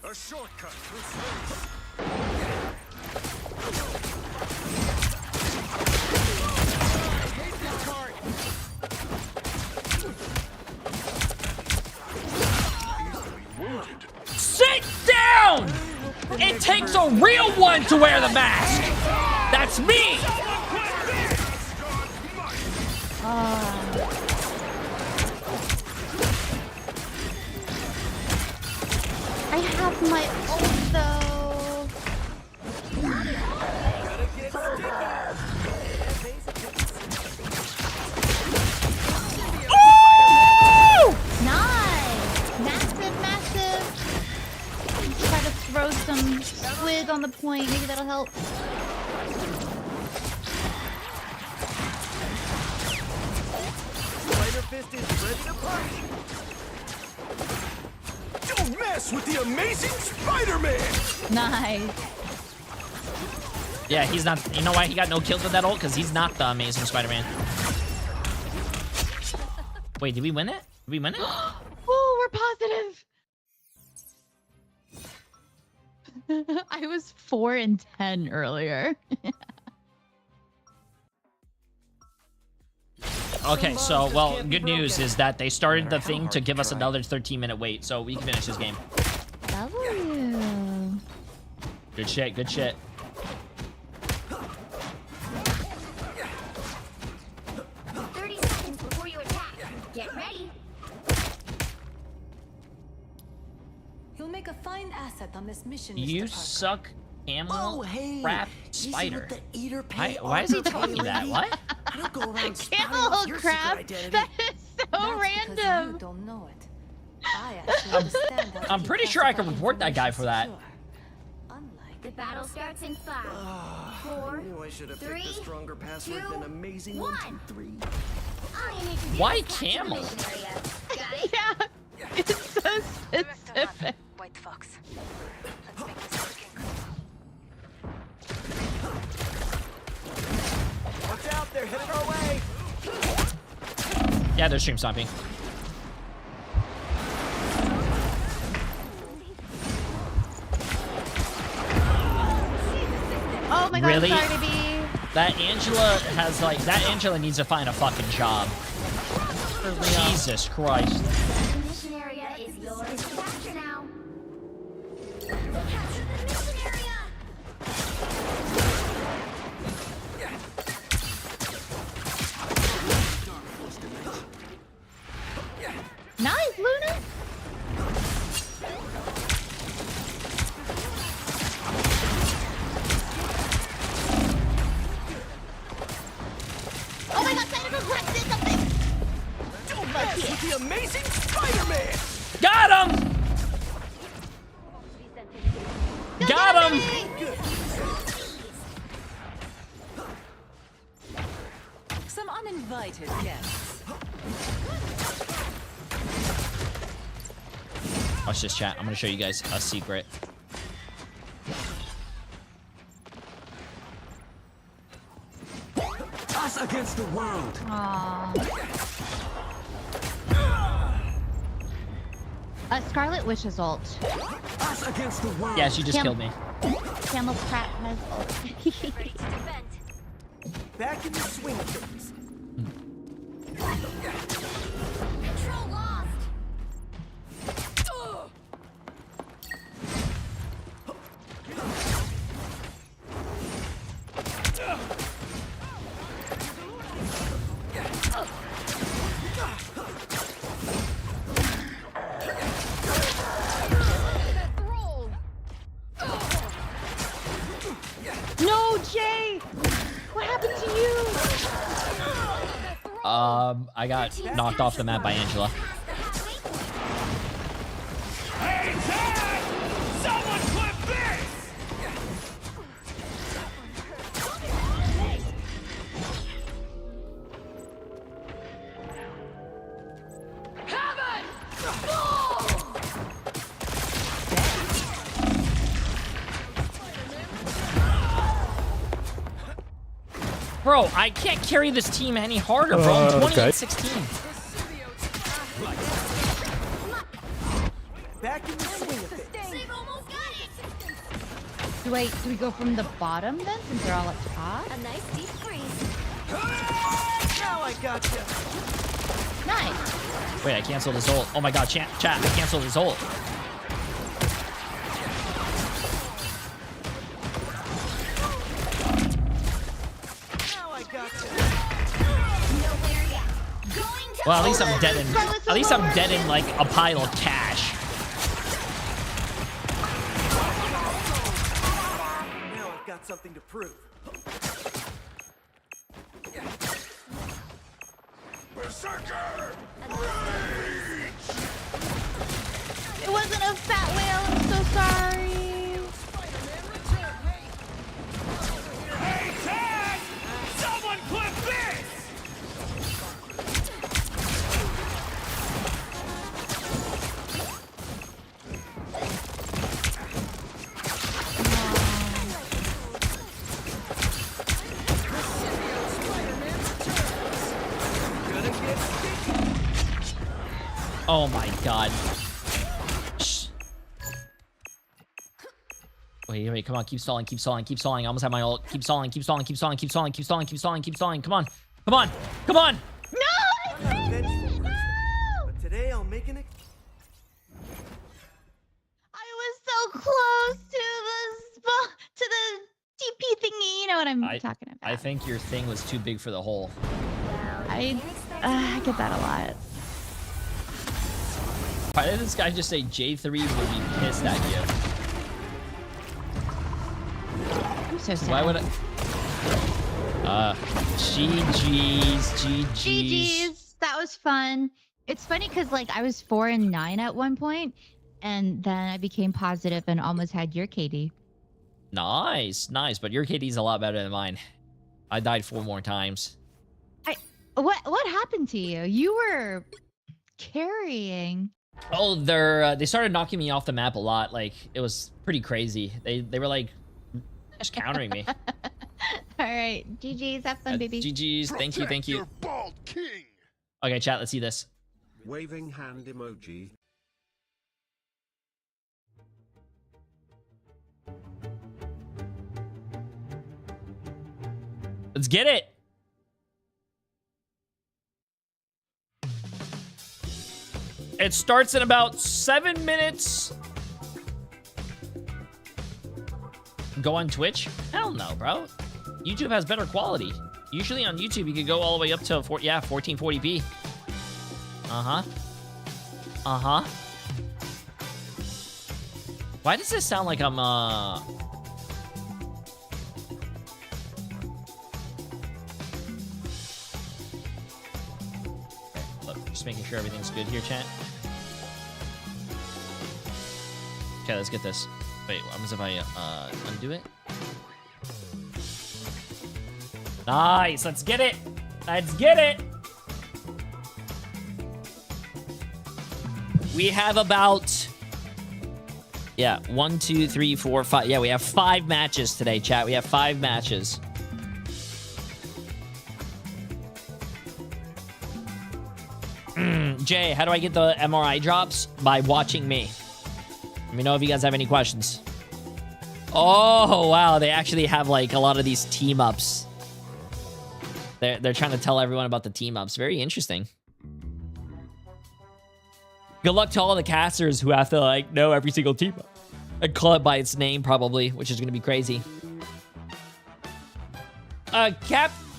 A shortcut through space. Sit down! It takes a real one to wear the mask. That's me. I have my ult though. Ooh! Nice! Massive. Try to throw some squid on the point. Maybe that'll help. Spider Fist is ready to punch! Don't mess with the amazing Spider-Man! Nice. Yeah, he's not. You know why he got no kills with that ult? Because he's not the Amazing Spider-Man. Wait, did we win it? Did we win it? Oh, we're positive. I was 4 and 10 earlier. Okay, so, well, good news is that they started the thing to give us another 13-minute wait, so we can finish this game. W. Good shit, good shit. Get ready. You'll make a fine asset on this mission. You Mr. Parker. suck, camel, crap, spider. Eater Why is he telling me that? What? I don't go around Camel crap. That is so That's random. because you don't know it. I actually understand how to I'm keep pretty sure I can classified report that guy for that. information secure. The battle starts in 5, 4, I knew I should have 3, picked a stronger password 2, than amazing 1. 1, 2, 3. All you need to do Why is capture the camel? mission area. Got it? Yeah, it's so specific. White Fox. Let's make this working. Watch out, they're headed our way! Yeah, they're stream stopping. Oh my god, Really? sorry to be. That Angela needs to find a fucking job. Jesus Christ. The mission area is yours to capture now. Capture the mission area. Nice, Luna. Amazing Spider-Man! Got him! Got him! Some uninvited guests. Watch this, chat. I'm gonna show you guys a secret. Us against the world. Scarlet Witch's ult. Us against the world. Yeah, she just killed me. Camel's Crap has ult. Back in the swing of things. Control lost. No, Jay! What happened to you? I got knocked off the map by Angela. Hey, Dad! Someone clip this! Bro, I can't carry this team any harder, bro. I'm 28-16. Back in the swing of things. They've almost got it. Wait, do we go from the bottom then, since they're all up top? A nice deep freeze. Now I gotcha. Nice. Wait, I canceled his ult. Oh my god, chat, I canceled his ult. Now I gotcha. Nowhere yet. Going to Well, at least I'm dead in. At least I'm dead in like a pile of cash. Now I've got something to prove. Berserker! It wasn't a fat whale, I'm so sorry. Hey, Dad! Someone clip this! Oh my god. Shh. Wait, come on, keep stalling. I almost have my ult. Keep stalling. Come on. No! I'm not vengeful, but today I'll make an. I was so close to the TP thingy. You know what I'm talking about. I think your thing was too big for the hole. I get that a lot. Why did this guy just say J3 would be pissed at you? I'm so sad. Why would I? GG's. That was fun. It's funny because like I was 4 and 9 at one point, and then I became positive and almost had your KD. Nice. But your KD's a lot better than mine. I died 4 more times. What happened to you? You were carrying. Oh, they started knocking me off the map a lot. Like, it was pretty crazy. They were like just countering me. All right, GG's, have fun, baby. GG's, thank you. Your bald king. Okay, chat, let's see this. Waving hand emoji. Let's get it. It starts in about 7 minutes. Go on Twitch? Hell no, bro. YouTube has better quality. Usually on YouTube, you could go all the way up to 1440p. Why does this sound like I'm, up. Just making sure everything's good here, chat. Okay, let's get this. Wait, what happens if I undo it? Nice, let's get it. Let's get it. We have about, yeah, 1, 2, 3, 4, 5. Yeah, we have 5 matches today, chat. We have 5 matches. Jay, how do I get the MRI drops? By watching me. Let me know if you guys have any questions. Oh, wow. They actually have, like, a lot of these team-ups. They're trying to tell everyone about the team-ups. Very interesting. Good luck to all the casters who have to, like, know every single team-up. And call it by its name, probably, which is going to be crazy.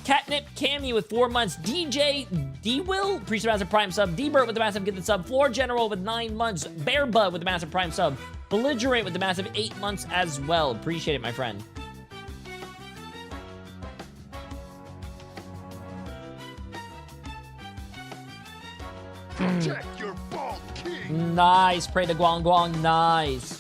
Catnip Cammy with 4 months. DJ D-Will, appreciate the massive prime sub. D-Bert with the massive gifted sub. Floor General with 9 months. Bear Bud with the massive prime sub. Belligerent with the massive 8 months as well. Appreciate it, my friend. Protect your bald king. Nice. Pray to Guang Guang. Nice.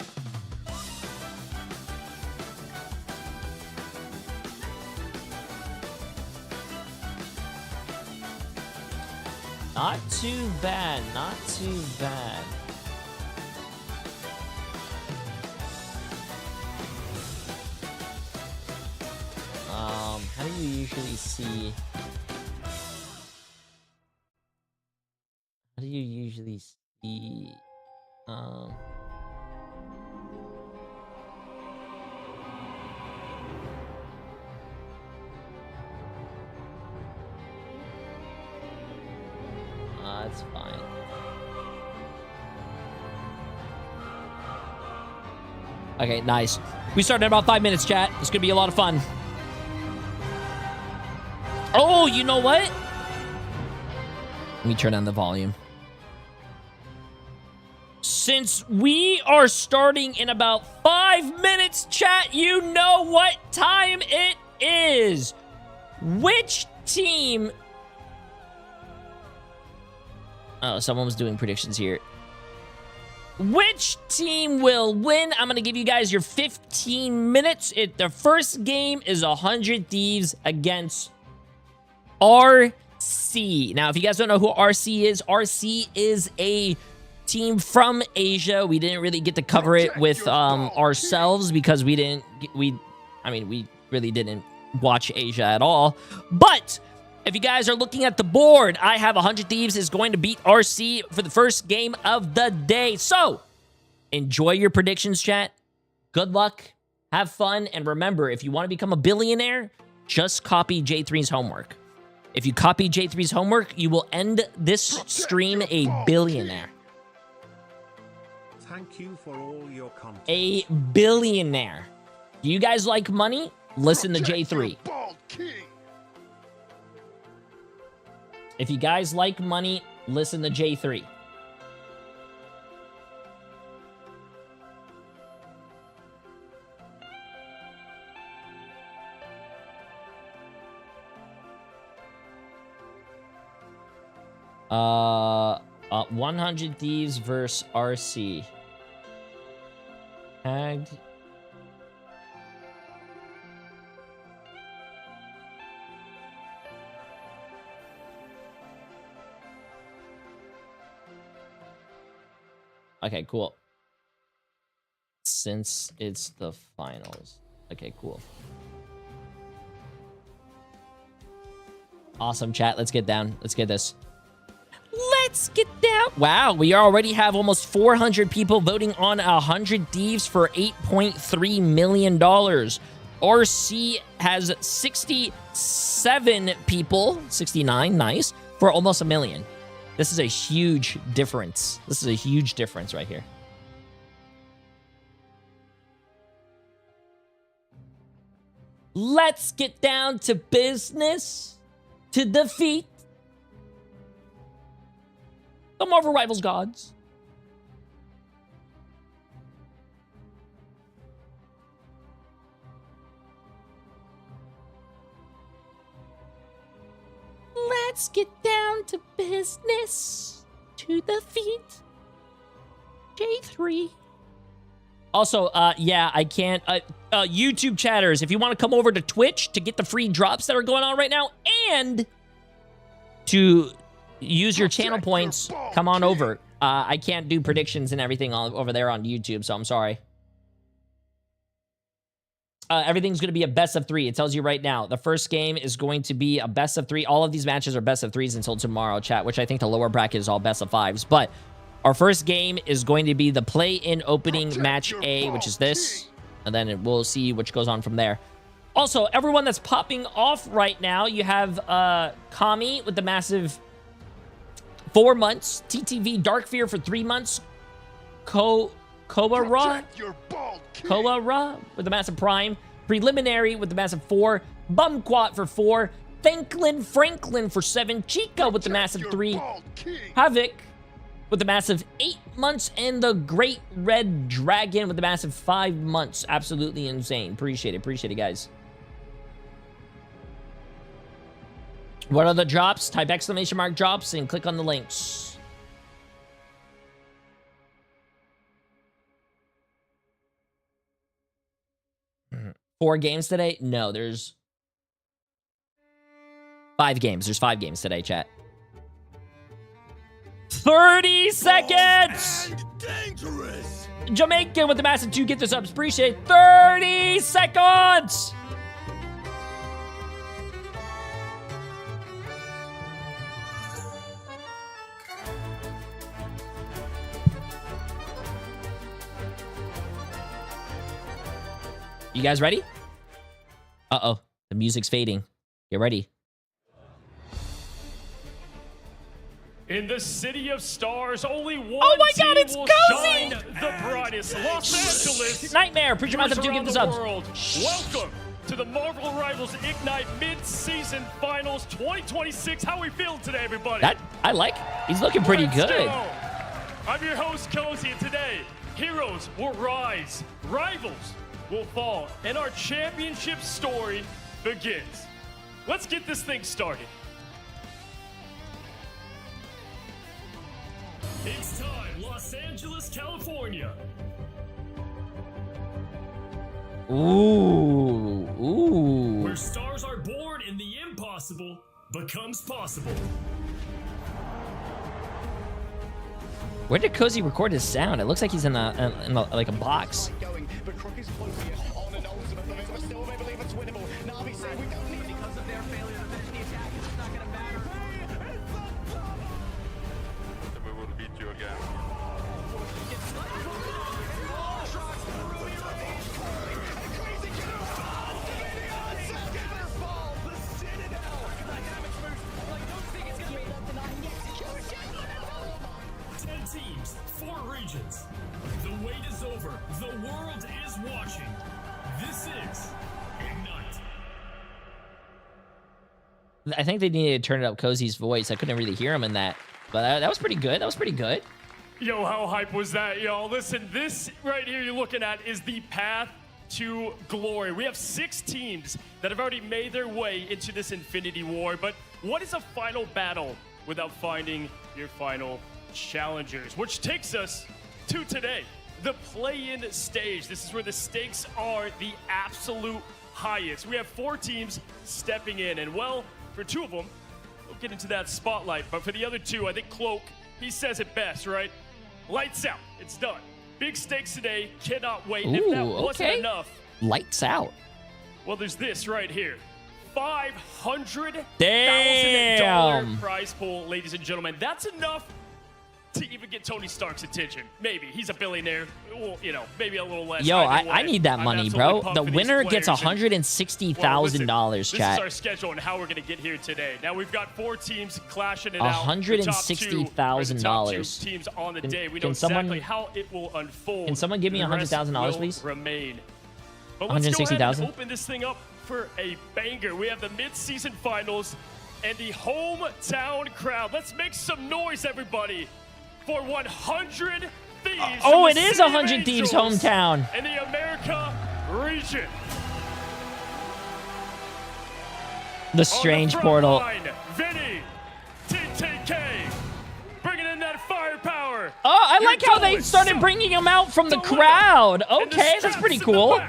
Not too bad. Not too bad. How do you usually see? How do you usually see? That's fine. Okay, nice. We started in about 5 minutes, chat. It's gonna be a lot of fun. Oh, you know what? Let me turn on the volume. Since we are starting in about 5 minutes, chat, you know what time it is. Which team... Oh, someone was doing predictions here. Which team will win? I'm going to give you guys your 15 minutes. The first game is 100 Thieves against RC. Now, if you guys don't know who RC is a team from Asia. We didn't really get to cover it with ourselves because we really didn't watch Asia at all. But if you guys are looking at the board, I have 100 Thieves is going to beat RC for the first game of the day. So, enjoy your predictions, chat. Good luck. Have fun. And remember, if you want to become a billionaire, just copy Jay3's homework. If you copy Jay3's homework, you will end this stream a billionaire. Thank you for all your content. A billionaire. Do you guys like money? Listen to Jay3. If you guys like money, listen to Jay3. Uh, 100 Thieves versus RC. Tagged. Okay, cool. Since it's the finals. Okay, cool. Awesome, chat. Let's get down. Let's get this. Let's get down. Wow, we already have almost 400 people voting on 100 Thieves for $8.3 million. RC has 67 people, 69, nice, for almost $1 million. This is a huge difference. This is a huge difference right here. Let's get down to business to defeat the Marvel Rivals gods. Let's get down to business. To the feet. Jay3. Also, yeah, I can't. YouTube chatters, if you want to come over to Twitch to get the free drops that are going on right now and to use your channel points, come on over. I can't do predictions and everything over there on YouTube, so I'm sorry. Everything's going to be a best of 3. It tells you right now. The first game is going to be a best of 3. All of these matches are best of 3s until tomorrow, chat, which I think the lower bracket is all best of 5s. But our first game is going to be the play-in opening match A, which is this. And then we'll see which goes on from there. Also, everyone that's popping off right now, you have Kami with the massive 4 months. TTV Dark Fear for 3 months. Koa-Ra with the massive Prime. Preliminary with the massive 4. Bumquat for 4. Franklin for 7. Chica with the massive 3. Havoc with the massive 8 months. And the Great Red Dragon with the massive 5 months. Absolutely insane. Appreciate it, guys. What are the drops? Type exclamation mark drops and click on the links. Four games today? No, there's 5 games. There's 5 games today, chat. 30 seconds! Jamaican with the massive 2. Get the subs. Appreciate it. 30 seconds! You guys ready? Uh-oh. The music's fading. Get ready. In the city of stars, only one God, it's will Cozy! shine the brightest. Los Angeles. Nightmare. Preacher Massive 2, give the subs. Welcome to the Marvel Rivals Ignite Mid-Season Finals 2026. How are we feeling today, everybody? I like. He's looking pretty Let's good. go. I'm your host, Cozy, and today, heroes will rise, rivals will fall, and our championship story begins. Let's get this thing started. It's time, Los Angeles, California. Ooh. Where stars are born and the impossible becomes possible. Where did Cozy record his sound? It looks like he's in like a box. We will beat you again. Teams, 4 regions. The wait is over. The world is watching. This is Ignite. I think they needed to turn it up Cozy's voice. I couldn't really hear him in that. But that was pretty good. That was pretty good. Yo, how hype was that, y'all? Listen, this right here you're looking at is the path to glory. We have 6 teams that have already made their way into this Infinity War. But what is a final battle without finding your final challengers? Which takes us to today, the play-in stage. This is where the stakes are the absolute highest. We have 4 teams stepping in, and well, for 2 of them, we'll get into that spotlight. But for the other 2, I think Cloak, he says it best, right? Lights out. It's done. Big stakes today. Cannot wait. Ooh, if that wasn't okay. enough, Lights out. well, there's this right here. $500,000 Damn. prize pool, ladies and gentlemen. That's enough to even get Tony Stark's attention. Maybe. He's a billionaire. Well, you know, maybe a little less. Yo, Either way, I need that I'm money, absolutely bro. pumped The for these winner gets players. $160,000, This is chat. our schedule and how we're going to get here today. Now, we've got 4 teams clashing it out. $160,000. Teams on the day. We know Can someone- exactly how it will unfold. Can someone give me The rest $100,000, will please? Remain. But let's go ahead and 160,000? open this thing up for a banger. We have the mid-season finals and the hometown crowd. Let's make some noise, everybody, for 100 Thieves. Oh, from it the is City of 100 Thieves Angels hometown. in the America region. The strange portal. Vinny Oh, I like how they started bringing him out from the crowd. Okay, that's pretty cool.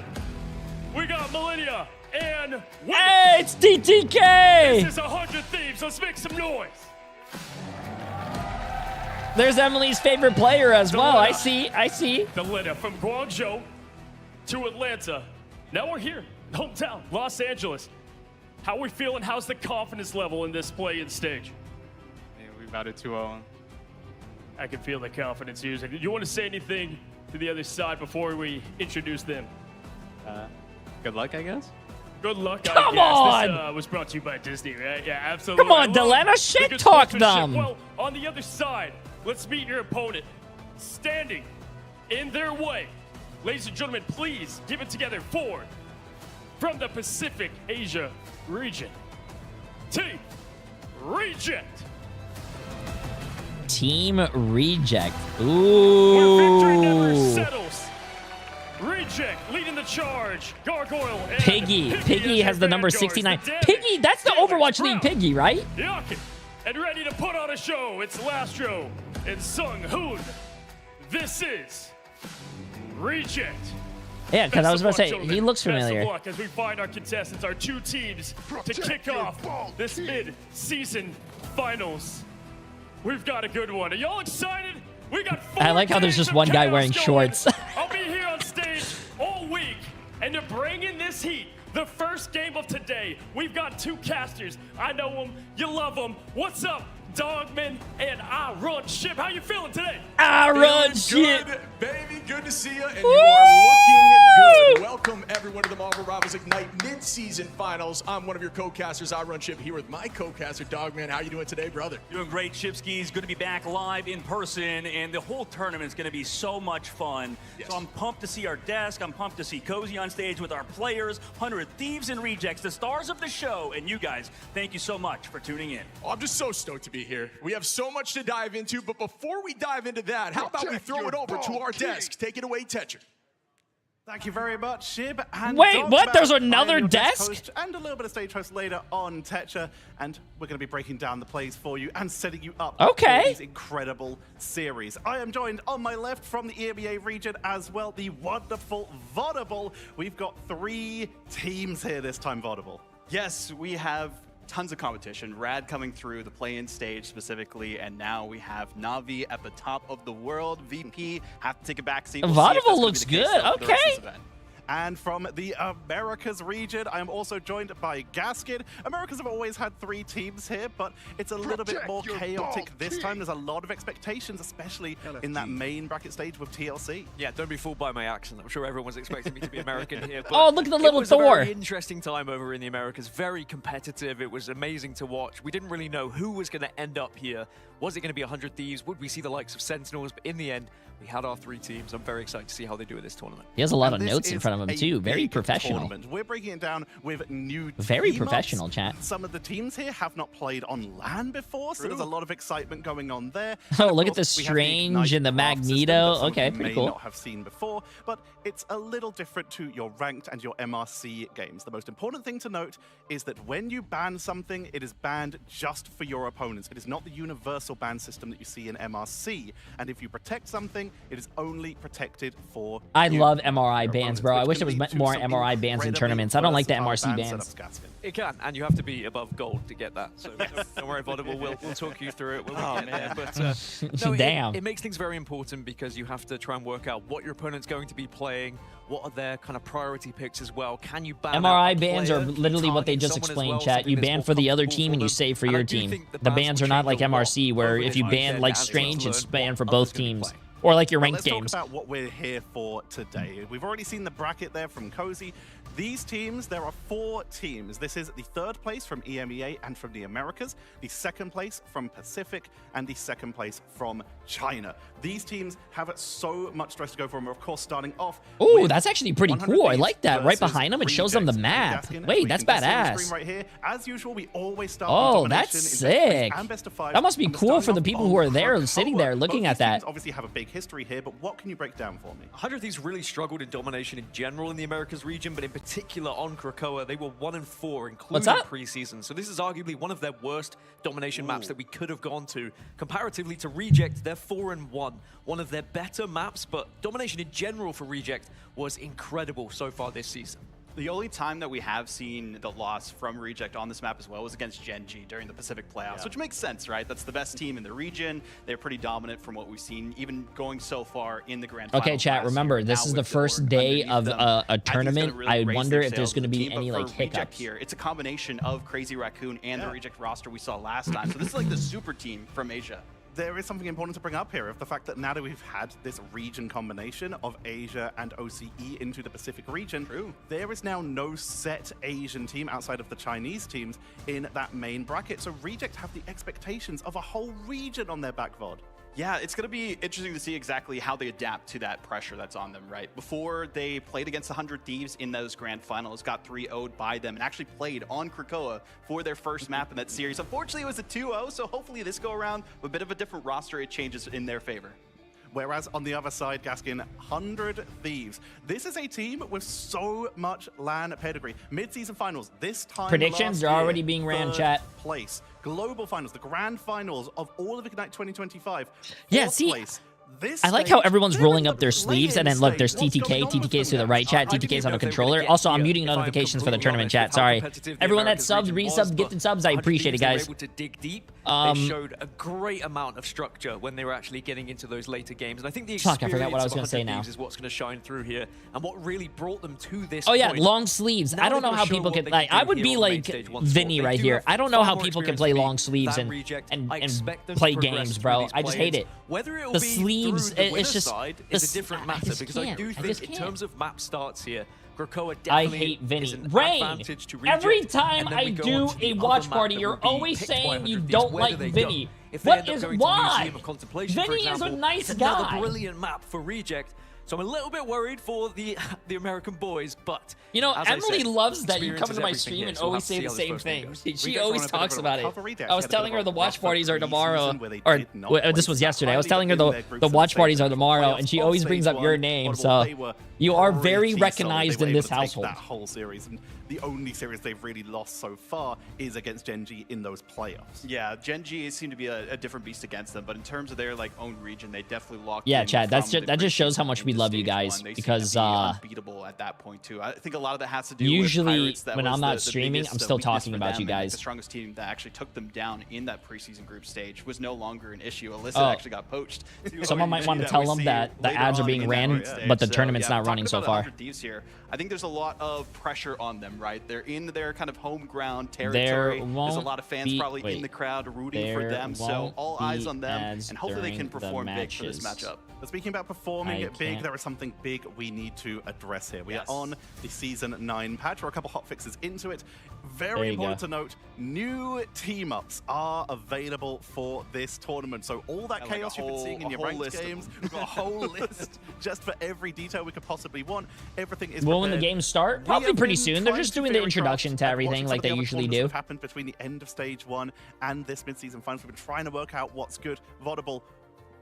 We got Millennia and hey, it's DTK. This is 100 Thieves. Let's make some noise. There's Emily's favorite player as well. I see. The letter from Guangzhou to Atlanta. Now we're here, hometown, Los Angeles. How are we feeling? How's the confidence level in this play-in stage? Yeah, we batted 2-0. I can feel the confidence here. You want to say anything to the other side before we introduce them? Good luck, I guess. Good luck, Come I guess. on! This was brought to you by Disney, right? Yeah, absolutely. Come on, Delana, shit talk them. Well, on the other side, let's meet your opponent. Standing in their way. Ladies and gentlemen, please give it together for, from the Pacific Asia region, Team Reject. Team Reject. Where victory never Ooh. settles. Reject leading the charge. Gargoyle and Piggy has the number 69. The Piggy, that's the Overwatch League Piggy, right? Yakin, and ready to put on a show. It's Lastro and Sung Hoon. This is Reject. Yeah, because I was about to say, Gentlemen, he looks best familiar. of luck as we find our contestants, our two teams, to kick off this mid-season finals. We've got a good one. Are y'all excited? We got 4 I like how there's days just of one guy chaos wearing going. shorts. I'll be here on stage all week. And to bring in this heat, the first game of today, we've got 2 casters. I know them. You love them. What's up, Dogman and I Run Ship? How you feeling today? I Run Ship. Good, baby. Good to see you, and you are looking good. Welcome, everyone, to the Marvel Rivals Ignite mid-season finals. I'm one of your co-casters, I Run Ship, here with my co-caster, Dogman. How you doing today, brother? Doing great, Chipskis. Good to be back live in person, and the whole tournament's going to be so much fun. Yes. So I'm pumped to see our desk. I'm pumped to see Cozy on stage with our players, 100 Thieves and Rejects, the stars of the show. And you guys, thank you so much for tuning in. Oh, I'm just so stoked to be here. We have so much to dive into, but before we dive into that, how about we throw it over to our desk? Take it away, Tetcher. Thank you very much, Shib. And Wait, Dogman. what? There's I am another your guest desk? host and a little bit of stage host later on Tetcher, and we're going to be breaking down the plays for you and setting you up for these incredible series. I am joined on my left from the EMEA region as well, the wonderful Vodable. We've got 3 teams here this time, Vodable. Yes, we have tons of competition. Rad coming through the play-in stage specifically, and now we have Navi at the top of the world. VP have to take a back seat. We'll see if that's Vodable gonna be looks the case, good. though, for the rest of this Okay. event. And from the Americas region, I am also joined by Gaskin. Americas have always had 3 teams here, but it's a little bit more chaotic this time. There's a lot of expectations, especially in that main bracket stage with TLC. Yeah, don't be fooled by my accent. I'm sure everyone's expecting me to be American here. But Oh, look at the little it was Thor. a very interesting time over in the Americas. Very competitive. It was amazing to watch. We didn't really know who was going to end up here. Was it going to be 100 Thieves? Would we see the likes of Sentinels? But in the end, we had our 3 teams. I'm very excited to see how they do at this tournament. He has a lot And of this notes in is front of him, a too. Very big professional. tournament. We're breaking it down with new Very team-ups. professional, chat. Some of the teams here have not played on LAN before, so there's a lot of excitement going on there. Oh, And of look at course, the we have Strange Ignite and the draft system Magneto. that some of Okay, you pretty may cool. not have seen before, but it's a little different to your ranked and your MRC games. The most important thing to note is that when you ban something, it is banned just for your opponents. It is not the universal ban system that you see in MRC. And if you protect something, it is only protected for I you. love MRI bans, bro. I wish there was more some MRI bans in incredibly tournaments. I don't like the versatile MRC ban bans. setups, Gaskin. It can, and you have to be above gold to get that. So don't worry, Vodable. We'll talk you through it when we get there. But no, Damn. It makes things very important because you have to try and work out what your opponent's going to be playing. What are their kind of priority picks as well? Can you ban out MRI a bans player? are Can you literally what they target just someone as explained, well? chat. Something You that's ban more for the other comfortable team for and you them? save for And I your do team. think The bans bans will are not change like a lot MRC, where over if this you ban weekend like as we Strange, learn it's banned for what both others gonna be teams. playing. Or like your Well, ranked let's games. talk about what we're here for today. We've already seen the bracket there from Cozy. These teams, there are 4 teams. This is the 3rd place from EMEA and from the Americas, the 2nd place from Pacific, and the 2nd place from China. These teams have so much stress to go for. Of course, starting off. Oh, that's actually pretty 100 cool. I Thieves like that. Right versus behind them, it shows them the Rejects. map. Gaskin, Wait, we that's can see on the badass. screen right here. As usual, we always start Oh, with that's domination in best of threes sick. and best of fives, That must be and we're cool starting for the off people on who are there, Krakoa. sitting there, looking Both at these teams that. obviously have a big history here, but what can you break down for me? 100 Thieves really struggled in domination in general in the Americas region, but in particular on Krakoa, they were 1-4, including What's up? preseason. So this is arguably one of their worst domination maps that we could have gone to. Comparatively to Reject, they're 4-1. One of their better maps, but domination in general for Reject was incredible so far this season. The only time that we have seen the loss from Reject on this map as well was against Gen.G during the Pacific playoffs, which makes sense, right? That's the best team in the region. They're pretty dominant from what we've seen, even going so far in the Grand Finals. Okay, chat, remember, this is the first day of a tournament. I wonder if there's going to be any, like, hiccups. Here, it's a combination of Crazy Raccoon and the Reject roster we saw last time. So this is like the super team from Asia. There is something important to bring up here of the fact that now that we've had this region combination of Asia and OCE into the Pacific region, there is now no set Asian team outside of the Chinese teams in that main bracket. So Reject have the expectations of a whole region on their back, VOD. Yeah, it's going to be interesting to see exactly how they adapt to that pressure that's on them, right? Before they played against the 100 Thieves in those grand finals, got 3-0'd by them, and actually played on Krakoa for their first map in that series. Unfortunately, it was a 2-0, so hopefully this go around with a bit of a different roster, it changes in their favor. Whereas on the other side, Gaskin, 100 Thieves. This is a team with so much LAN pedigree. Mid-season finals, this time Predictions are already being ran, chat. Place. Global finals, the grand finals of all of Ignite 2025. Yeah, see, place. I like how everyone's rolling up their sleeves, and then look, there's TTK. TTK's to the right, chat. TTK's on a controller. Also, I'm muting notifications for the tournament, chat. Sorry. Everyone that subbed, resubbed, gifted subs, I appreciate it, guys. Able to dig deep. They showed a great amount of structure when they were actually getting into those later games, and I think the experience I forgot what I was going to say now. is what's going to shine through here, and what really brought them to this. Oh yeah, point. long sleeves. I don't know how people can like. I would be like Vinny right here. I don't know how people can play long sleeves and play games, bro. I just hate it. Whether it will the be sleeves, through the it's just side is a different matter, because I do think in terms of map starts here, Krakoa I definitely hate Vinny. is an Rain, advantage to Reject, every time and then I we go do on to the a other watch map party, that you're will be always picked by saying 100 you Thieves. don't Where do like they Vinny. go? If they What end up is going to why? Museum of Contemplation, for Vinny is a example, nice it's guy. another brilliant map for Reject. So I'm a little bit worried for the American boys, but you know, as I Emily said, loves that you experience come is into my everything stream here, and so we'll always have to say see the how this same first game thing. goes. She Reject always were on a bit talks of a about it. recovery. They I was had a bit telling of her a the watch rougher parties are tomorrow, preseason where they or did not this play was so yesterday. I was highly telling her within their the groups watch and parties are stages. tomorrow, and she Playoffs always of brings stage up your one, name. Audible, So they were you are very pretty solid. recognized They were in able this to take household. That whole series, and the only series they've really lost so far is against Gen.G in those playoffs. Yeah, Gen.G seem to be a different beast against them, but in terms of their like own region, they definitely locked Yeah, in. Chad, from that just shows how preseason much we into love you stage guys, one. They because seem to be unbeatable at that point too. I think a lot of that has to do usually with Pirates. That when was I'm not the streaming, biggest, I'm still weakness talking for about them, you and, like, guys. the strongest team that actually took them down in that preseason group stage was no longer an issue. Alyssa Oh. actually got poached. Someone might want to tell them that the ads are being ran, but the tournament's not running so far. Thieves here. I think there's a lot of pressure on them, right? They're in their kind of home ground territory. There's a lot of fans probably in the crowd rooting for them, so all eyes on them, and hopefully they can perform big for this matchup. But speaking about performing big, there is something big we need to address here. We are on the Season 9 patch. We're a couple hot fixes into it. Very important to note, new team-ups are available for this tournament. So all that chaos you've been seeing in your ranked games, we've got a whole list just for every detail we could possibly want. Everything is Well, when the prepared. games start, probably pretty soon. They're just doing the introduction to everything like they usually do. What happened between the end of Stage 1 and this mid-season finals? We've been trying to work out what's good. Vodable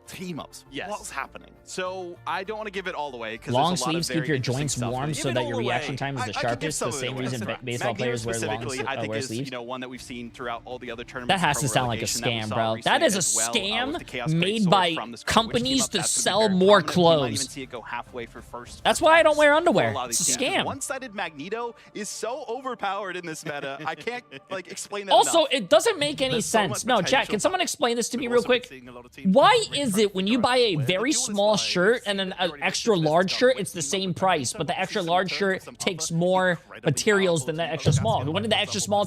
team-ups. Yes. What's happening? So I don't want to give it all away because Long sleeves keep your joints warm so that your reaction time is the sharpest. The same reason baseball players wear long sleeves. You know, one that we've seen throughout all the other tournaments. That has to sound like a scam, bro. That is a scam made by companies to sell more clothes. Even see it go halfway for first. That's why I don't wear underwear. It's a scam. One-sided Magneto is so overpowered in this meta. I can't like explain that. Also, enough. it doesn't make any sense. No, chat, can someone explain this to me real quick? Why is it when you buy a very small shirt and an extra large shirt, it's the same price, but the extra large shirt takes more materials than the extra small? Wouldn't the extra small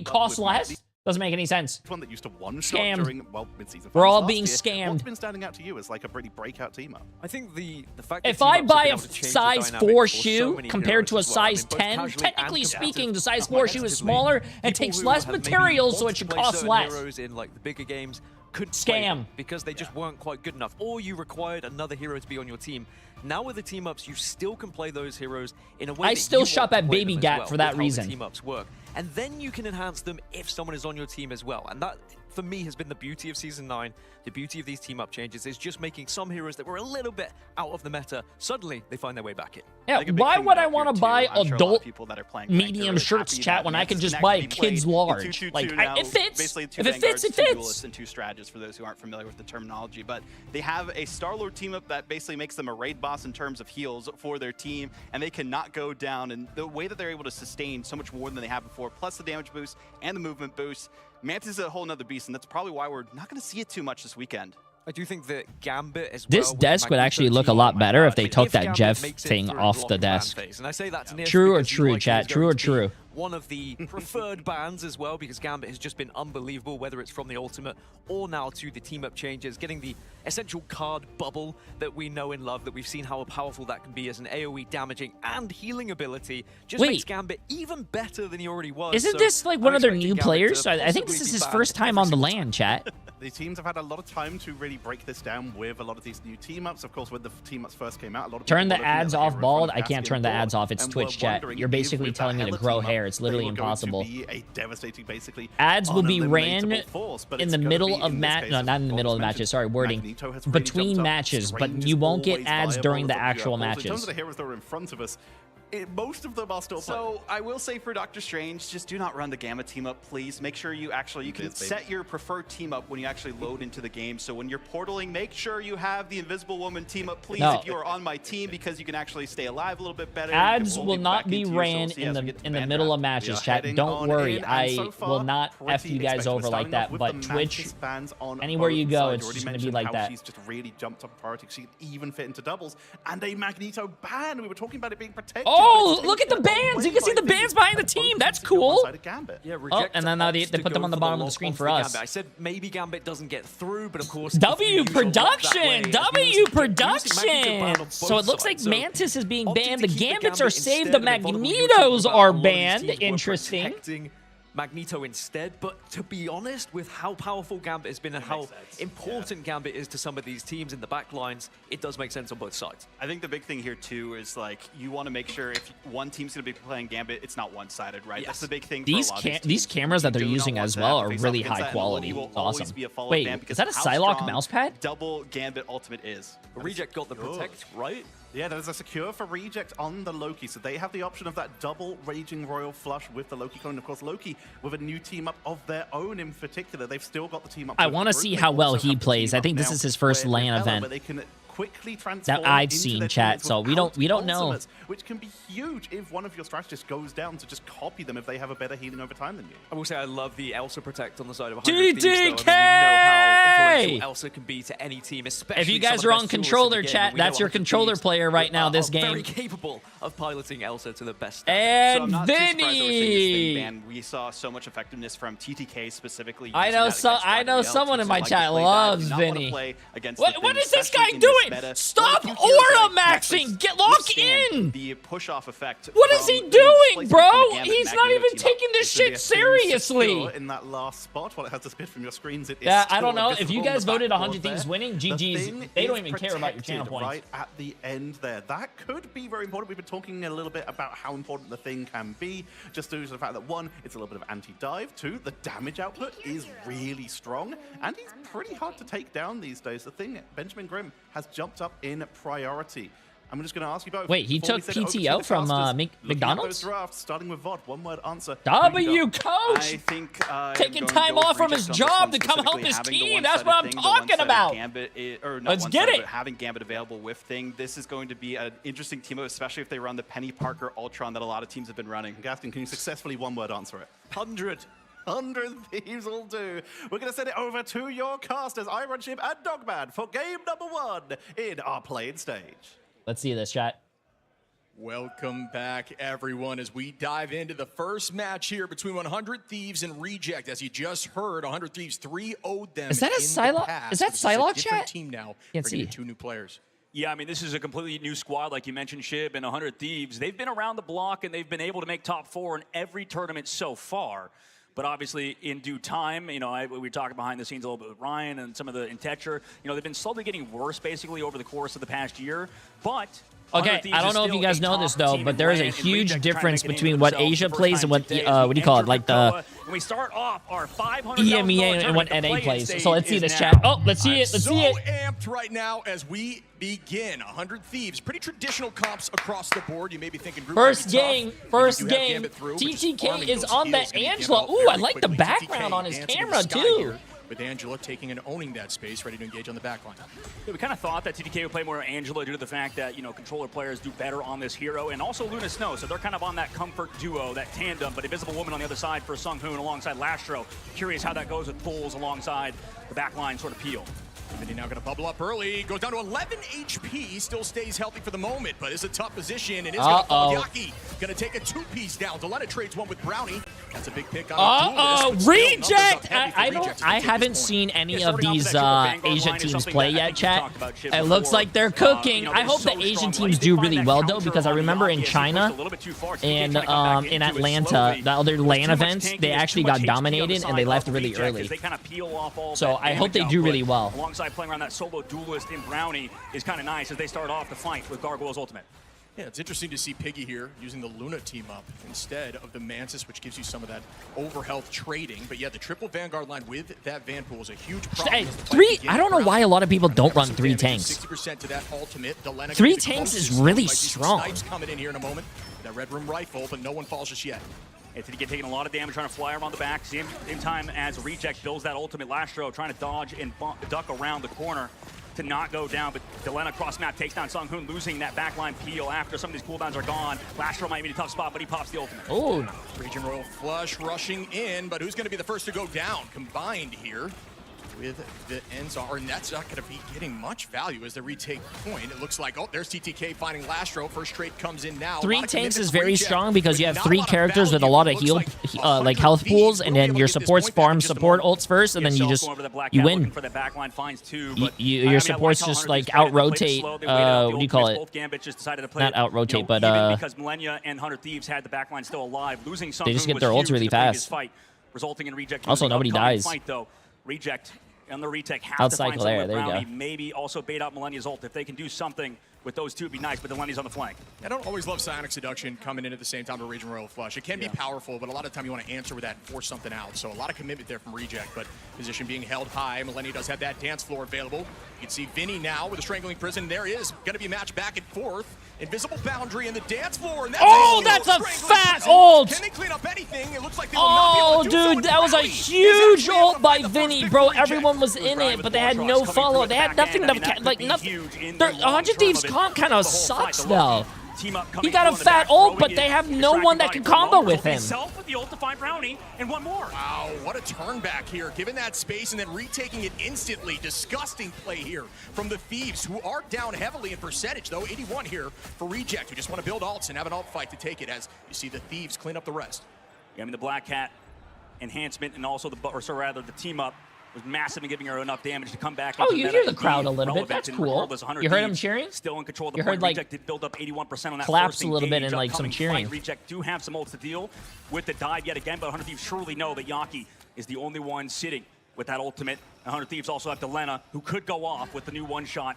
cost less? Doesn't make any sense. One that used to one-shot during, well, mid-season We're all finals being last year. scammed. What's been standing out to you as like a really breakout team-up? I think the fact if that I team-ups have buy been a able to change the size dynamic 4 for so shoe many compared to a heroes as well. I mean, size both 10, casually technically and speaking, the competitively. size 4 shoe is Competitively, smaller and people takes who less have maybe materials, so it wanted should to play cost certain less. heroes in like the bigger games couldn't Scam. play them because they just weren't quite good enough, or you required another hero to be on your team. Now with the team ups, you still can play those heroes in a way I that still you shop want to at play Baby them as Gat well, for that with how the reason. team ups work. And then you can enhance them if someone is on your team as well. And that, for me, has been the beauty of Season 9. The beauty of these team-up changes is just making some heroes that were a little bit out of the meta, suddenly they find their way back in. Yeah, Like a big why thing would I out want here, to too, buy I'm sure a lot of adult people that are playing medium Connector are shirts, happy chat, that when I can Mantis just can buy actually be kids played in large? 2-2-2 Like, now, it fits. basically two If it fits, Vanguards, it two fits. Duelists, and two Strategists for those who aren't familiar with the terminology. But they have a Star-Lord team-up that basically makes them a raid boss in terms of heals for their team, and they cannot go down. And the way that they're able to sustain so much more than they have before, plus the damage boost and the movement boost, Mantis is a whole nother beast, and that's probably why we're not going to see it too much this weekend. I do think that Gambit as well. This desk would actually look a lot better if they took that Jeff thing off the desk. And I say that to True or true, chat? True or true? One of the preferred bans as well, because Gambit has just been unbelievable, whether it's from the Ultimate or now to the team-up changes, getting the essential card bubble that we know and love, that we've seen how powerful that can be as an AoE damaging and healing ability, just makes Gambit even better than he already was. Isn't this like one of their new players? I think this is his first time on the land, chat. The teams have had a lot of time to really break this down with a lot of these new team-ups. Of course, when the team-ups first came out, a lot of Turn people the were looking at ads the off, hero bald. from I can't turn the Caspian ads off. It's and Twitch, were chat. wondering You're if basically with telling me that to Hela grow team-up, hair. It's literally they were going impossible. to be a devastating, basically, Ads will be ran uneliminatable force, but in it's the gonna middle be, of in this match. case, No, as not in the Bald middle of mentioned, matches. Sorry, wording. Magneto has really Between jumped up. matches, but Strange you is won't get always ads viable during the as a actual pure pulse. In terms matches. of the heroes that are in front of us, most of them are still playing. So I will say for Doctor Strange, just do not run the Gamma team up, please. Make sure you can set your preferred team up when you actually load into the game. So when you're portaling, make sure you have the Invisible Woman team up, please, if you are on my team, because you can actually stay alive a little bit better. Ads will not be ran in the middle of matches, chat. Don't worry, I will not F you guys over like that. But Twitch, anywhere you go, it's just going to be like that. She's just really jumped up priority. She can even fit into doubles. And a Magneto ban. We were talking about it being protected. Oh, look at the bands! You can see the bands behind the team. That's cool. Yeah, Oh, and then now they put them on the bottom of the screen for us. Gambit. I said maybe Gambit doesn't get through, but of course W production. So it looks like Mantis is being banned. The Gambits are saved. The Magnetos are banned. Interesting. Magneto instead, but to be honest, with how powerful Gambit has been and how important Gambit is to some of these teams in the back lines, it does make sense on both sides. I think the big thing here too is like you want to make sure if one team's going to be playing Gambit, it's not one-sided, right? Yes. That's the big thing. These for a lot of these cameras that they're using as well are really high quality. Awesome. Wait, is that a Psylocke mouse pad? Double Gambit ultimate is. Reject got the protect, right? Yeah, there's a secure for Reject on the Loki, so they have the option of that double Raging Royal Flush with the Loki clone. Of course, Loki with a new team up of their own in particular. They've still got the team up. I want to see how well he plays. I think this is his first LAN event where they can quickly transform that I've into seen, their chat. teams So we don't know. ultimates, which can be huge if one of your strategists goes down to just copy them if they have a better healing over time than you. I will say I love the Elsa protect on the side of 100 Thieves, though. I mean, we know how influential Elsa can be to any team, especially If you guys some are of the on best duelists controller, in the game, chat, and we know that's your 100 controller Thieves player right now this are game. very capable of piloting Elsa to the best. And so I'm not too surprised that we're seeing this thing Vinny! banned. We saw so much effectiveness from TTK specifically. I using know that against Gabrielle. someone in my So I chat like to play that. loves Do not wanna Vinny. play against What the thing, is this especially guy in this doing? meta. Stop Well, if you heal aura that, maxing! actually Get lock withstand in! The push off effect. What is he from the doing, displacement bro? from the Gambit He's not Magneto even team up. taking this It's gonna be shit a thing seriously. secure in that last spot. While it has to spit from your screens, it is Yeah, I still don't know. visible If you on guys the voted backboard 100 Thieves there. winning, The GG's. thing They don't is even care about your channel protected points. right at the end there. That could be very important. We've been talking a little bit about how important the thing can be, just due to the fact that one, it's a little bit of anti-dive. Two, the damage output is really strong, and he's pretty hard to take down these days. The thing, Benjamin Grimm has jumped up in priority. I'm just going to ask you both. Wait, he before we took send it over to PTO the from casters, looking at McDonald's? those drafts, starting with VOD, one-word answer. W coach I think taking time off from his job to come help his team. That's what I'm talking about. Let's get it. Having Gambit available with Thing, this is going to be an interesting team, especially if they run the Penny Parker Ultron that a lot of teams have been running. Gaston, can you successfully one-word answer it? 100. 100 Thieves will do. We're going to send it over to your casters, Iron Ship and Dogman, for game number 1 in our playing stage. Let's see this, chat. Welcome back, everyone, as we dive into the first match here between 100 Thieves and Reject. As you just heard, 100 Thieves 3-0'd them. Is that a in the Psylocke? past, Is that but this a Psylocke, different chat? team now, Can't bringing see. in 2 new players. Yeah, I mean, this is a completely new squad, like you mentioned, Shib, and 100 Thieves. They've been around the block, and they've been able to make top 4 in every tournament so far. But obviously, in due time, you know, we were talking behind the scenes a little bit with Ryan and some of the Intetcher. You know, they've been slowly getting worse, basically, over the course of the past year. But okay, I don't know if you guys know this though, but there is a huge difference between what Asia plays and what what do you call it, like the we start off our EMEA and what NA plays. So let's see this, chat. Oh, let's see it. Let's see it. Amped right now as we begin. 100 Thieves, pretty traditional comps across the board. You may be thinking first game. TTK is on the Angela. Ooh, I like the background on his camera too. With Angela taking and owning that space, ready to engage on the back line. Yeah, we kind of thought that TTK would play more Angela due to the fact that, you know, controller players do better on this hero, and also Luna Snow, so they're kind of on that comfort duo, that tandem, but Invisible Woman on the other side for Sung Hoon alongside Lastro. Curious how that goes with pulls alongside the backline sort of peel. Vinny now going to bubble up early, goes down to 11 HP, still stays healthy for the moment, but it's a tough position, and it's going to fall. Yaki going to take a two-piece down. Delena trades one with Brownie. That's a big pick on Reject! I haven't seen any of these Asian teams play yet, chat. It looks like they're cooking. I hope the Asian teams do really well, though, because I remember in China and in Atlanta, the other LAN events, they actually got dominated, and they left really early. So I hope they do really well. Alongside playing around that solo duelist in Brownie is kind of nice as they start off the fight with Gargoyle's ultimate. Yeah, it's interesting to see Piggy here using the Luna team up instead of the Mantis, which gives you some of that overhealth trading. But yeah, the triple Vanguard line with that Vanpool is a huge problem. Hey, I don't know why a lot of people don't run 3 tanks. 60% to that ultimate. 3 tanks is really strong. Snipes coming in here in a moment. That Red Room rifle, but no one falls just yet. It's to get taking a lot of damage trying to fly around the back. Same time as Reject builds that ultimate. Lastro trying to dodge and duck around the corner to not go down, but Delena cross map takes down Sung Hoon, losing that backline peel after some of these cooldowns are gone. Lastro might be in a tough spot, but he pops the ultimate. Oh, Region Royal Flush rushing in, but who's going to be the first to go down? Combined here with the Enzar, and that's not going to be getting much value as they retake point. It looks like, oh, there's TTK finding Lastro. First trade comes in now. 3 tanks is very strong because you have 3 characters with a lot of heal, like health pools, and then your supports farm support ults first, and then you just, you win. Your supports just like out-rotate, what do you call it? Not out-rotate, but because Millennia and 100 Thieves had the backline still alive, losing some. They just get their ults really fast. Resulting in Reject. Also, nobody dies. Fight, though. Reject and the retake have to find something with Brownie. Maybe also bait out Millennia's ult. If they can do something with those two, it'd be nice, but Delaney's on the flank. I don't always love Psionic Seduction coming in at the same time of Region Royal Flush. It can be powerful, but a lot of time you want to answer with that and force something out. So a lot of commitment there from Reject, but position being held high. Millennia does have that dance floor available. You can see Vinny now with a Strangling Prison. There is going to be a match back and forth. Invisible Boundary in the dance floor. And that's a fat ult! Can they clean up anything? It looks like they will not be able to do dude, that was a huge ult by Vinny, bro. Everyone was in it, but they had no follow. They had nothing to, like, nothing. 100 Thieves comp kind of sucks, though. He got a fat ult, but they have no one that can combo with him. With the ult to find Brownie and one more. Wow, what a turn back here. Given that space and then retaking it instantly. Disgusting play here from the Thieves, who are down heavily in percentage, though. 81 here for Reject, who just want to build ults and have an ult fight to take it as you see the Thieves clean up the rest. Yeah, I mean, the Black Cat enhancement and also the team up was massive in giving her enough damage to come back. Oh, you hear the crowd a little bit. That's cool. You heard them cheering? Still in control of the you heard, like, Reject did build up 81% on that claps a little bit and, like, some cheering. Reject do have some ults to deal with the dive yet again, but 100 Thieves surely know that Yaki is the only one sitting with that ultimate. 100 Thieves also have Delena, who could go off with the new one-shot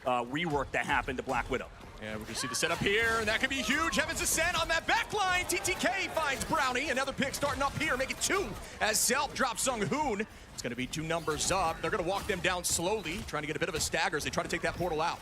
rework that happened to Black Widow. Yeah, we can see the setup here, and that could be huge. Heaven's Ascent on that back line. TTK finds Brownie. Another pick starting up here, make it 2 as Self drops Sung Hoon. It's going to be 2 numbers up. They're going to walk them down slowly, trying to get a bit of a stagger as they try to take that portal out.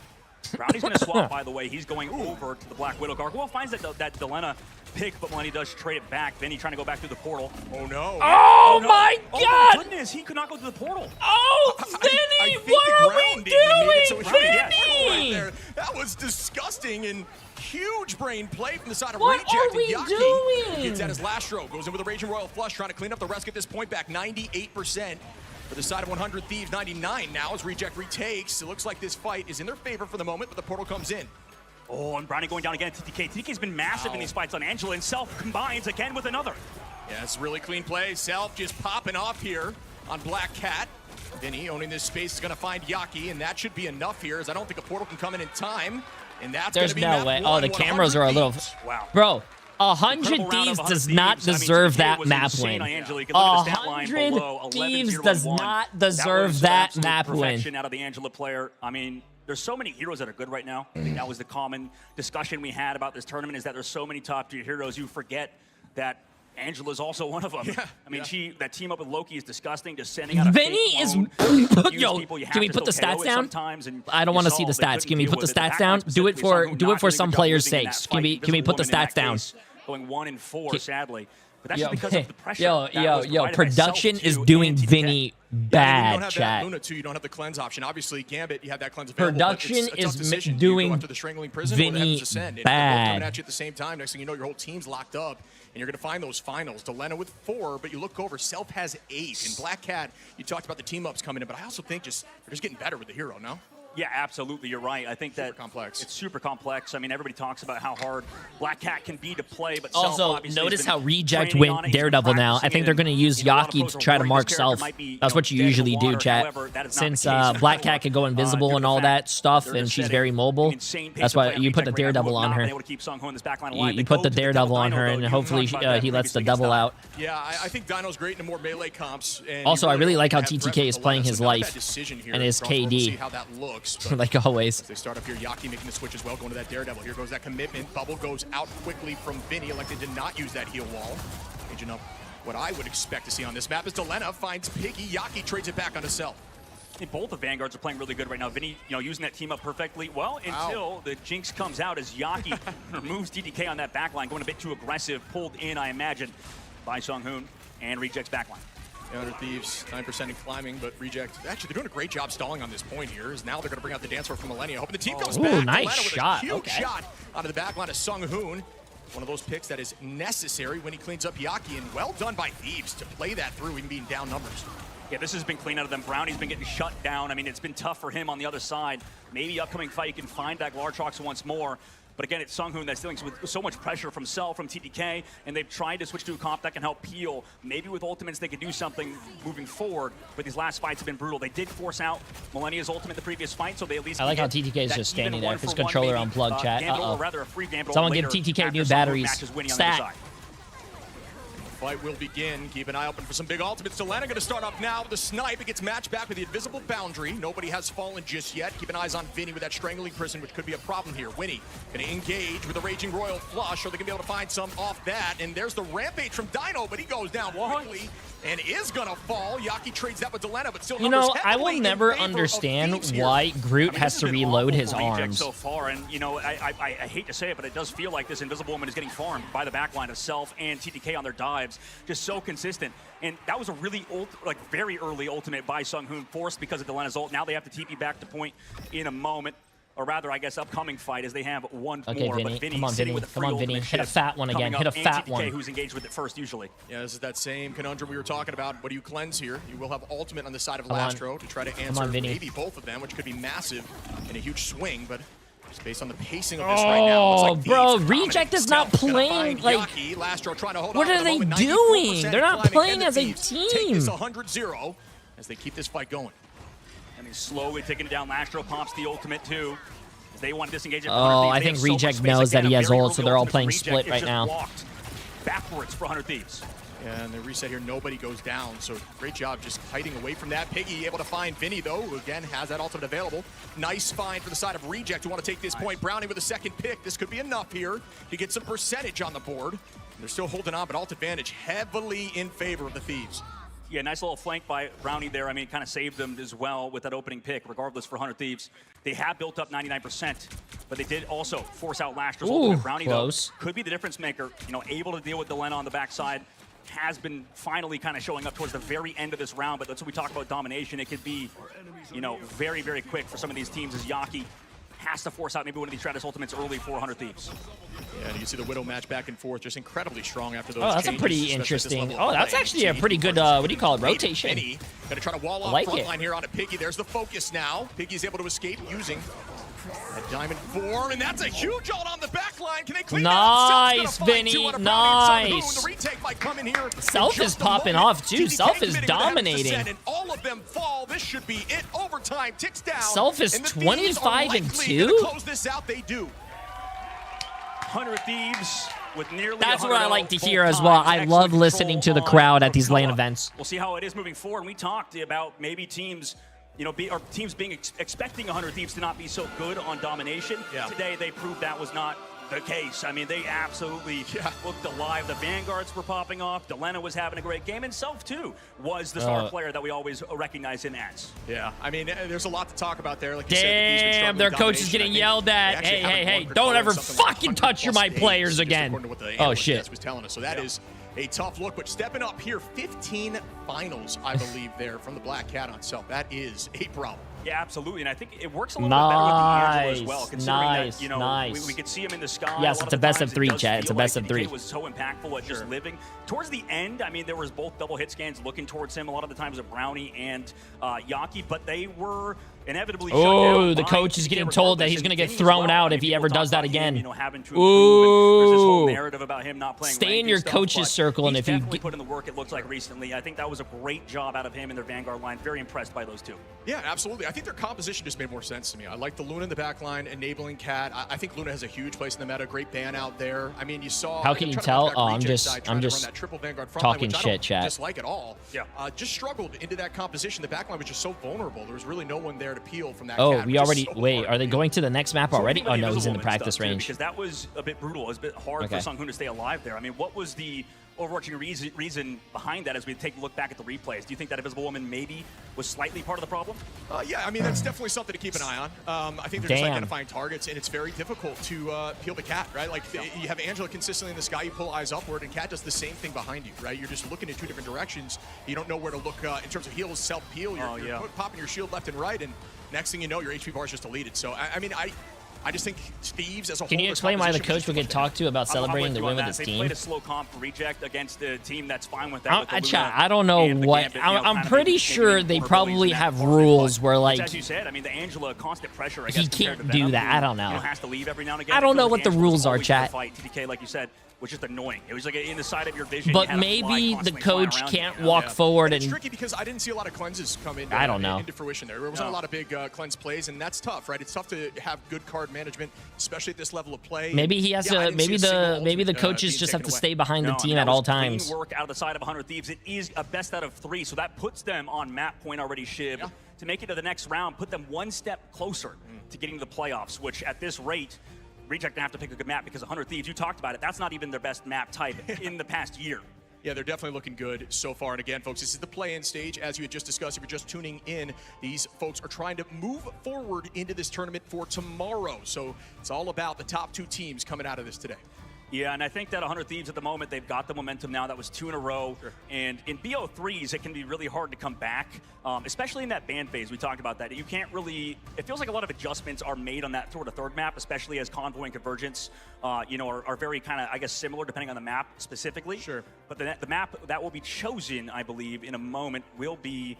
Brownie's going to swap, by the way. He's going over to the Black Widow. Gargoyle finds that Delena pick, but when he does trade it back, then he's trying to go back through the portal. Oh, no. Oh, no. My God. Oh, my goodness. He could not go through the portal. Oh, Vinny, what are we doing, Vinny? Right, that was disgusting and huge brain play from the side of what Reject. Are we Yaki doing? gets at his Lastro, goes in with a Raging Royal Flush, trying to clean up the rest, get this point back, 98%. For the side of 100 Thieves, 99 now as Reject retakes. It looks like this fight is in their favor for the moment, but the portal comes in. Oh, and Brownie going down again at TTK. TTK's been massive in these fights on Angela, and Self combines again with another. Yeah, it's really clean play. Self just popping off here on Black Cat. Vinny owning this space is going to find Yaki, and that should be enough here, as I don't think a portal can come in time. And that's There's be no way. One, oh, the cameras are a little... Wow. Bro, 100 Thieves does not deserve that map win. 100 Thieves does not deserve that map win. Perfection out of the Angela player. I mean, there's so many heroes that are good right now. I think that was the common discussion we had about this tournament, is that there's so many top-tier heroes. You forget that Angela's also one of them. Yeah, I mean, that team up with Loki is disgusting. Just sending out a Vinny is... Yo, can we put the stats down? I don't want to see the stats. Can we put the stats down? Do it for some players' sakes. Can we put the stats down? Going 1-4, sadly. But that's just because of the pressure. Yo, production is doing Vinny bad, you don't have chat. that Luna too. You don't have the cleanse option. Obviously, Gambit, you have that cleanse available. Production is doing Vinny bad. Coming at you at the same time. Next thing you know, your whole team's locked up, and you're going to find those finals. Delena with 4, but you look over, Self has 8. And Black Cat, you talked about the team ups coming in, but I also think they're just getting better with the hero, no? Yeah, absolutely. You're right. I think that it's super complex. I mean, everybody talks about how hard Black Cat can be to play, but also notice how Reject went Daredevil now. I think they're going to use Yaki to try to mark Self. That's what you usually do, chat. Since Black Cat can go invisible and all that stuff, and she's very mobile, that's why you put the Daredevil on her. You put the Daredevil on her, and hopefully he lets the devil out. Yeah, I think Dino's great in more melee comps. Also, I really like how TTK is playing his life and his KD. How that looks. Like always. As they start up here, Yaki making the switch as well, going to that Daredevil. Here goes that commitment. Bubble goes out quickly from Vinny. Like they did not use that heal wall. Aging up what I would expect to see on this map is Delena finds Piggy. Yaki trades it back onto Self. I think both the Vanguards are playing really good right now. Vinny, using that team up perfectly. Well, until the jinx comes out as Yaki removes TTK on that backline, going a bit too aggressive, pulled in, I imagine, by Sunghoon and Reject's backline. 100 Thieves, 9% in climbing, but Reject. Actually, they're doing a great job stalling on this point here. Is now they're going to bring out the dance floor from Millennia. Hoping the team comes back. Ooh, nice shot. Huge shot out of the back line of Sunghoon. One of those picks that is necessary when he cleans up Yaki, and well done by Thieves to play that through, even being down numbers. Yeah, this has been clean out of them. Brownie's been getting shut down. I mean, it's been tough for him on the other side. Maybe upcoming fight, you can find back Lartrox once more. But again, it's Sunghoon that's dealing with so much pressure from Cell, from TTK, and they've tried to switch to a comp that can help peel. Maybe with ultimates they can do something moving forward, but these last fights have been brutal. They did force out Millennia's ultimate the previous fight, so they at least I like how TTK is just standing there. His controller unplugged, chat. Someone give TTK new batteries. Stat. Fight will begin. Keep an eye open for some big ultimates. Delena going to start off now with the snipe. It gets matched back with the invisible boundary. Nobody has fallen just yet. Keep an eyes on Vinny with that strangling prison, which could be a problem here. Winnie going to engage with a Raging Royal Flush. Are they going to be able to find some off that? And there's the Rampage from Dino, but he goes down quickly and is going to fall. Yaki trades that with Delena, but still I will never understand why Groot has to reload his arms. So far, and I hate to say it, but it does feel like this Invisible Woman is getting farmed by the backline of Self and TTK on their dives. Just so consistent. And that was a really very early ultimate by Sunghoon, forced because of Delena's ult. Now they have to TP back to point in a moment. Or rather, I guess, upcoming fight as they have one more. Vinny. But Vinny Come on, sitting Vinny. with a free Come on, Vinny. ultimate Hit a fat one again. Hit a fat TTK, one. who's engaged with it first, usually. Yeah, this is that same conundrum we were talking about. What do you cleanse here? You will have ultimate on the side of Lastro to try to answer maybe both of them, which could be massive and a huge swing, but just based on the pacing of this right now, bro, Reject is not playing like. What are they doing? They're not playing as a team. Take this 100-0 as they keep this fight going. And he's slowly taking it down. Lastro pops the ultimate too. As they want to disengage it. I think Reject knows that he has ult, so they're all playing split right now. Backwards for 100 Thieves. Yeah, and the reset here, nobody goes down, so great job just hiding away from that. Piggy able to find Vinny, though, who again has that ultimate available. Nice find for the side of Reject who want to take this point. Brownie with a second pick. This could be enough here to get some percentage on the board. They're still holding on, but ult advantage heavily in favor of the Thieves. Yeah, nice little flank by Brownie there. I mean, it kind of saved them as well with that opening pick, regardless for 100 Thieves. They have built up 99%, but they did also force out Lastro's ultimate. Brownie, though, could be the difference maker. Able to deal with Delena on the backside. Has been finally kind of showing up towards the very end of this round, but that's what we talk about domination. It could be, very, very quick for some of these teams as Yaki has to force out maybe one of these Stratus ultimates early for 100 Thieves. Yeah, and you see the Widow match back and forth, just incredibly strong after those that's changes, a pretty interesting. That's actually a pretty good, what do you call it, rotation. Penny, gonna try to wall off front line here on a Piggy. There's the focus now. Piggy's able to escape using a diamond form, and that's a huge ult on the back line. Can they clean nice, Vinny, nice. The retake might come in here. Self is popping off, too. Self is dominating. And all of them fall. This should be it. Overtime ticks down. Self is 25-2. Close this out, they do. 100 Thieves with nearly That's what I 100 like to full hear as well. times. I Excellent love listening to control the crowd on at these LAN Krakoa. events. We'll see how it is moving forward. We talked about maybe teams, or teams being expecting 100 Thieves to not be so good on domination. Yeah. Today, they proved that was not the case. I mean, they absolutely looked alive. The Vanguards were popping off. Delena was having a great game, and Self, too, was the star player that we always recognize him as. Yeah, I mean, there's a lot to talk about there. Like you said, Damn, their coach is getting yelled at. Hey, hey, hey, don't ever fucking touch my players again. Oh, shit. Was telling us. So that is a tough look, but stepping up here, 15 finals, I believe, there from the Black Cat on Self. That is a problem. Yeah, absolutely, and I think it works a little bit better with D'Angelo as well, considering nice, that, we could see him in the sky. Yes, it's a best of three, Chad. Chad. It's a best of three. It was so impactful at just living. Towards the end, I mean, there was both double hit scans looking towards him. A lot of the times of Brownie and Yaki, but they were inevitably shut down. Oh, the coach is getting told that he's going to get thrown out if he ever does that again. Having to improve, there's this whole narrative about him not playing. Stay in your coach's circle, and if you definitely put in the work, it looks like recently. I think that was a great job out of him and their Vanguard line. Very impressed by those two. Yeah, absolutely. I think their composition just made more sense to me. I like the Luna in the back line, enabling Cat. I think Luna has a huge place in the meta. Great ban out there. I mean, you saw. How can you tell? Oh, I'm just talking shit, chat. Just like it all. Yeah. Just struggled into that composition. The back line was just so vulnerable. There was really no one there to peel from that. Oh, we already wait. Are they going to the next map already? Oh no, he's in the practice range. Because that was a bit brutal. It was a bit hard for Sung Hoon to stay alive there. I mean, what was the overarching reason behind that as we take a look back at the replays? Do you think that Invisible Woman maybe was slightly part of the problem? Yeah, I mean, that's definitely something to keep an eye on. I think they're just identifying targets, and it's very difficult to peel the Cat, right? Like, you have Angela consistently in the sky, you pull eyes upward, and Cat does the same thing behind you, right? You're just looking in two different directions. You don't know where to look in terms of heals, self-peel. You're popping your shield left and right, and next thing you know, your HP bar is just deleted. So, I mean, I just think Thieves as a whole. Can you explain why the coach would get talked to about celebrating the win with his team? They played a slow comp for Reject against a team that's fine with that. I don't know what. I'm pretty sure they probably have rules where, like, as you said, I mean, the Angela constant pressure. He can't do that. I don't know. Has to leave every now and again. I don't know what the rules are, chat. TDK, like you said, was just annoying. It was like in the side of your vision. But maybe the coach can't walk forward and. It's tricky because I didn't see a lot of cleanses come in. I don't know. Into fruition there. There wasn't a lot of big cleanse plays, and that's tough, right? It's tough to have good card management, especially at this level of play. Maybe he has to. Maybe the coaches just have to stay behind the team at all times. Work out of the side of 100 Thieves. It is a best out of 3, so that puts them on map point already. Shib to make it to the next round, put them one step closer to getting to the playoffs. Which at this rate, Reject gonna have to pick a good map because 100 Thieves, you talked about it, that's not even their best map type in the past year. Yeah, they're definitely looking good so far. And again, folks, this is the play-in stage. As you had just discussed, if you're just tuning in, these folks are trying to move forward into this tournament for tomorrow. So it's all about the top 2 teams coming out of this today. Yeah, and I think that 100 Thieves at the moment, they've got the momentum now. That was 2 in a row. Sure. And in BO3s, it can be really hard to come back, especially in that ban phase. We talked about that. You can't really, it feels like a lot of adjustments are made on that sort of third map, especially as Convoy and Convergence, are very kind of, I guess, similar depending on the map specifically. Sure. But the map that will be chosen, I believe, in a moment will be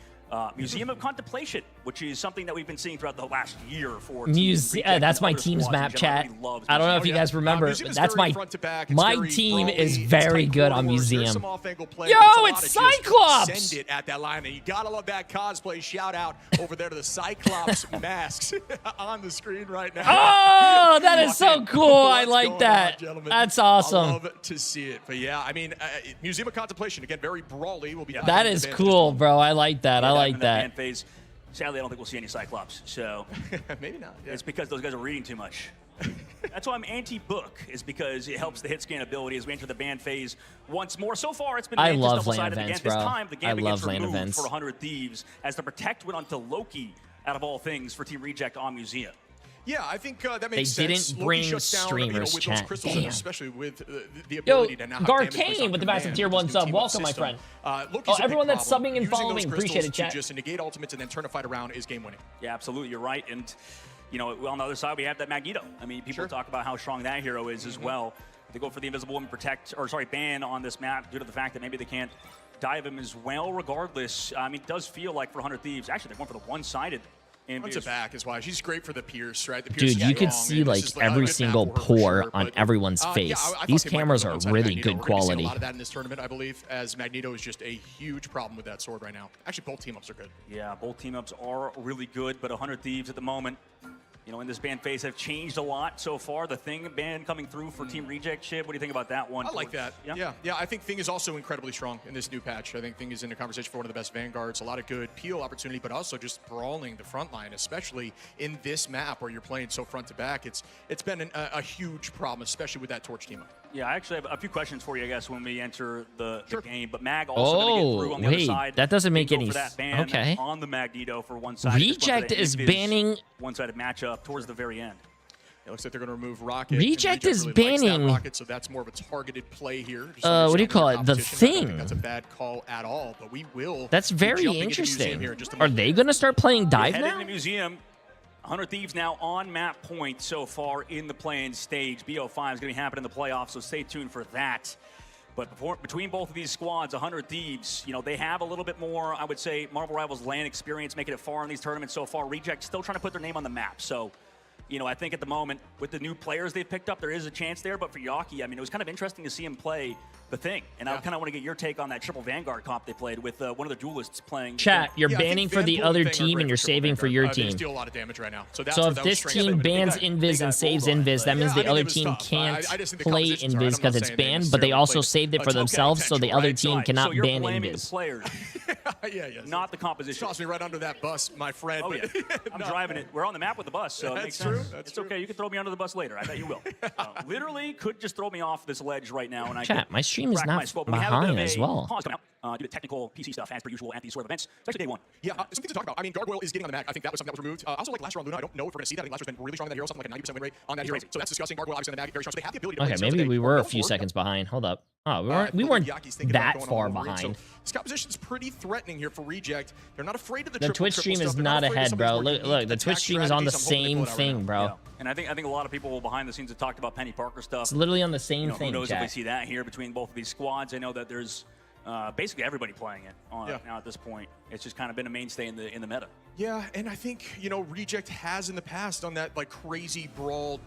Museum of Contemplation, which is something that we've been seeing throughout the last year for that's my team's map, chat. I don't know if you guys remember, but that's my team is very good on Museum. Yo, it's Cyclops! Send it at that line, and you gotta love that cosplay. Shout out over there to the Cyclops masks on the screen right now. Oh, that is so cool. I like that. That's awesome. I love to see it. But yeah, I mean, Museum of Contemplation, again, very broadly will be. That is cool, bro. I like that. I like that. Phase. Sadly, I don't think we'll see any Cyclops. So maybe not. Yeah. It's because those guys are reading too much. That's why I'm anti-book, is because it helps the hit scan ability as we enter the ban phase once more. So far, it's been I love LAN events, bro. This time, the game I love LAN events for 100 Thieves as the Protect went on to Loki, out of all things, for Team Reject on Museum. Yeah, I think that makes sense. They didn't bring streamers, with chat. those crystals, especially with the ability to now have Garcane with the massive tier 1 sub. Welcome, my friend. Everyone that's subbing and following, appreciate it, chat. Just negate ultimates and then turn a fight around is game winning. Yeah, absolutely. You're right. And, on the other side, we have that Magneto. I mean, people talk about how strong that hero is as well. They go for the Invisible Woman ban on this map due to the fact that maybe they can't dive him as well regardless. I mean, it does feel like for 100 Thieves, actually, they went for the one-sided. Runs it back is why she's great for the Pierce, right? The Pierce Dude, you could see like every single pore on everyone's face. These cameras are really good quality. A lot of that in this tournament, I believe, as Magneto is just a huge problem with that sword right now. Actually, both team-ups are good. Yeah, both team-ups are really good, but 100 Thieves at the moment, you know, in this ban phase have changed a lot so far. The Thing ban coming through for Team Reject. Chip, what do you think about that one? I like that. Yeah. I think Thing is also incredibly strong in this new patch. I think Thing is in a conversation for one of the best Vanguards. A lot of good peel opportunity, but also just brawling the front line, especially in this map where you're playing so front to back. It's been a huge problem, especially with that Torch team up. Yeah, I actually have a few questions for you, I guess, when we enter the game. But Mag also going to get through on the other side. That doesn't make any sense. sense. Okay. On the Magneto for one side. Reject is banning one-sided matchup towards the very end. It looks like they're going to remove Rocket. Reject is really banning. Rocket, so that's more of a targeted play here. What do you call it? The Thing. I don't think that's a bad call at all, but we will. That's very interesting. Are they going to start playing dive now? Heading to Museum. 100 Thieves now on map point so far in the play-in stage. BO5 is going to be happening in the playoffs, so stay tuned for that. But between both of these squads, 100 Thieves, you know, they have a little bit more, I would say, Marvel Rivals LAN experience, making it far in these tournaments so far. Reject still trying to put their name on the map. So, you know, I think at the moment, with the new players they've picked up, there is a chance there. But for Yaki, I mean, it was kind of interesting to see him play the Thing. And I kind of want to get your take on that triple Vanguard comp they played with one of the duelists playing. Chat, you're banning for the other team and you're saving for your team. They deal a lot of damage right now. So if this team bans Invis and saves Invis, that means the other team can't play Invis because it's banned, but they also saved it for themselves, so the other team cannot ban Invis. Not the composition. Toss me right under that bus, my friend. Oh, yeah. I'm driving it. We're on the map with the bus, so it makes sense. It's okay. You can throw me under the bus later. I bet you will. Literally could just throw me off this ledge right now. And Chat, my stream is not behind as well. Due to technical PC stuff, as per usual at these sort of events, especially day one. Yeah, something to talk about. I mean, Gargoyle is getting on the map. I think that was something that was removed. Also, like last year on Luna, I don't know if we're going to see that. I think last year's been really strong on that hero, something like a 90% win rate on that hero. So that's disgusting. Gargoyle obviously on the map, very strong. So they have the ability to okay, maybe we were a few seconds behind. Hold up. Oh, we weren't that far behind. So this composition is pretty threatening here for Reject. They're not afraid of the Twitch stream is not ahead, bro. Look, the Twitch stream is on the same thing, bro. Yeah. And I think a lot of people behind the scenes have talked about Penny Parker stuff. It's literally on the same thing. Who knows if we see that here between both of these squads? I know that there's basically everybody playing it now at this point. It's just kind of been a mainstay in the meta. Yeah, and I think, you know, Reject has in the past on that like crazy brawl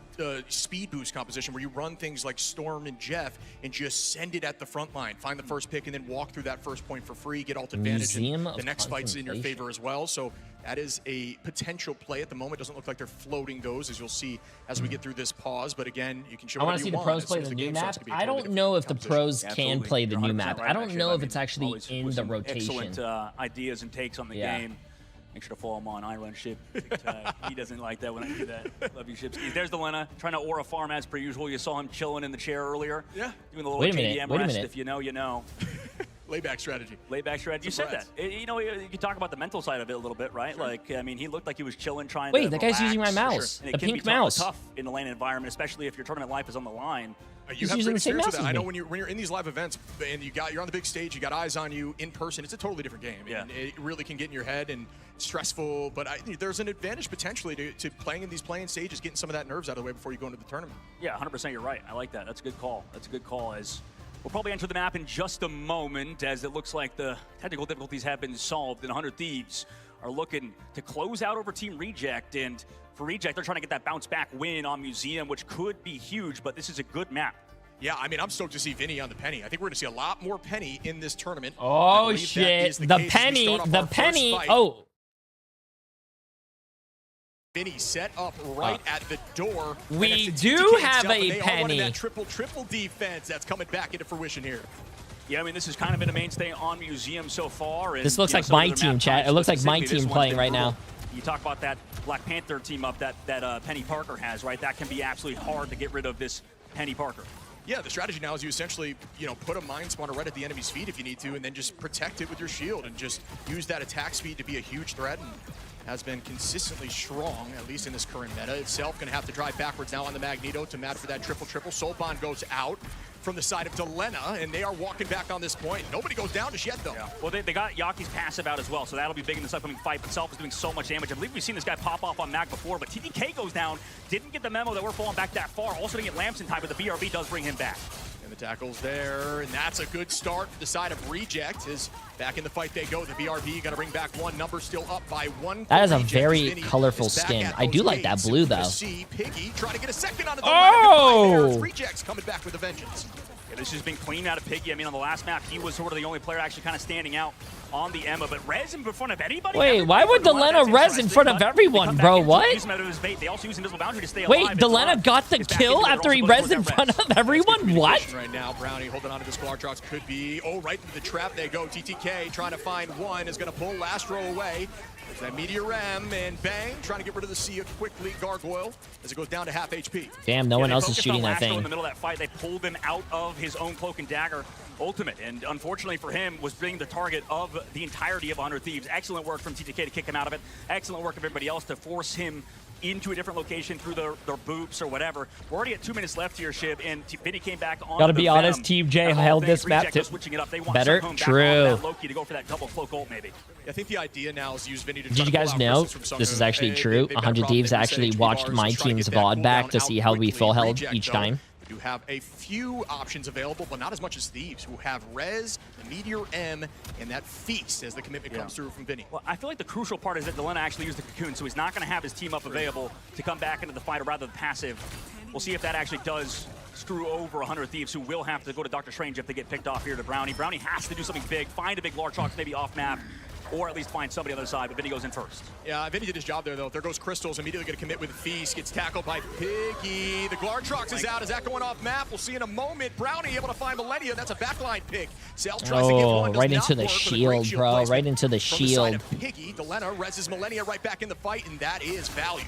speed boost composition where you run things like Storm and Jeff and just send it at the front line, find the first pick and then walk through that first point for free, get ult advantage, and the next fight's in your favor as well. So that is a potential play at the moment. Doesn't look like they're floating those, as you'll see as we get through this pause. But again, you can show. I want to see the pros play the new map. I don't know if the pros can play the new map. I don't know if it's actually in the rotation. Excellent ideas and takes on the game. Make sure to follow him on iRunShip. He doesn't like that when I do that. Love you, Shipski. There's the Lena trying to aura farm as per usual. You saw him chilling in the chair earlier. Yeah. Doing the little JDM rest. If you know, you know. Layback strategy. Layback strategy. You said that. You know, you can talk about the mental side of it a little bit, right? Sure. Like, I mean, he looked like he was chilling, trying to Wait, that guy's using my mouse. Sure. The pink mouse. Tough in the lane environment, especially if your tournament life is on the line. You have great experience with that. I know when you're in these live events and you're on the big stage, you got eyes on you in person. It's a totally different game. Yeah. And it really can get in your head and it's stressful. But there's an advantage potentially to playing in these playing stages, getting some of that nerves out of the way before you go into the tournament. Yeah, 100%. You're right. I like that. That's a good call. That's a good call. As we'll probably enter the map in just a moment, as it looks like the technical difficulties have been solved, and 100 Thieves are looking to close out over Team Reject. And for Reject, they're trying to get that bounce back win on Museum, which could be huge. But this is a good map. Yeah, I mean, I'm stoked to see Vinny on the Penny. I think we're going to see a lot more Penny in this tournament. Oh, shit. The Penny. Oh. Vinny set up right at the door. We do have a Penny. That triple defense that's coming back into fruition here. Yeah, I mean, this has kind of been a mainstay on Museum so far. And, this looks like my team, chat. It looks like my team playing right now. You talk about that Black Panther team up that Penny Parker has, right? That can be absolutely hard to get rid of this Penny Parker. Yeah, the strategy now is you essentially, put a Mind Spawner right at the enemy's feet if you need to, and then just protect it with your shield and just use that attack speed to be a huge threat. And has been consistently strong, at least in this current meta. Itself going to have to drive backwards now on the Magneto to mat for that triple. Soulbond goes out from the side of Delena, and they are walking back on this point. Nobody goes down just yet, though. Yeah. Well, they got Yaki's passive out as well, so that'll be big in this upcoming fight. But Self is doing so much damage. I believe we've seen this guy pop off on Mag before, but TDK goes down. Didn't get the memo that we're falling back that far. Also didn't get lamps in time, but the BRB does bring him back. And the tackle's there, and that's a good start for the side of Reject. Is back in the fight they go. The BRB going to bring back one. Number still up by one. That is a very colorful skin. I do like that blue, though. See Piggy trying to get a second on the line. Reject's coming back with a vengeance. Yeah, this has been clean out of Piggy. I mean, on the last map, he was sort of the only player actually kind of standing out on the Emma, but Rez in front of anybody? Wait, why would Delena res in front of everyone, bro? What? They also use Invisible Boundary to stay Wait, alive. Delena got the kill after he res in front of everyone? What? Right now, Brownie holding on to this Glartrox could be. Oh, right into the trap they go. TTK trying to find one is going to pull Lastro away. There's that Meteor M and bang, trying to get rid of the Sia quickly. Gargoyle as it goes down to half HP. Damn, no one else is shooting that thing. In the middle of that fight, they pulled him out of his own Cloak and Dagger ultimate, and unfortunately for him, was being the target of the entirety of 100 Thieves. Excellent work from TTK to kick him out of it. Excellent work of everybody else to force him into a different location through their boops or whatever. We're already at 2 minutes left here, Shib, and Vinny came back on. Gotta be honest, Team J held this map to better. True. Loki to go for that double cloak ult, maybe. I think the idea now is use Vinny to. Did you guys know this is actually true? 100 Thieves actually watched my team's VOD back to see how we full held each time. You have a few options available, but not as much as Thieves, who have Rez, the Meteor M, and that Feast as the commitment comes through from Vinny. Well, I feel like the crucial part is that Delena actually used the Cocoon, so he's not going to have his team up available to come back into the fight, or rather the passive. We'll see if that actually does screw over 100 Thieves, who will have to go to Dr. Strange if they get picked off here to Brownie. Brownie has to do something big, find a big Larchox maybe off map, or at least find somebody on the other side, but Vinny goes in first. Yeah, Vinny did his job there, though. There goes Crystals, immediately going to commit with Feast, gets tackled by Piggy. The Glartrox is out. Is that going off map? We'll see in a moment. Brownie able to find Millennia. That's a backline pick. Cell tries to get one. Right into the shield, bro. Right into the shield. Piggy, Delena reses Millennia right back in the fight, and that is value.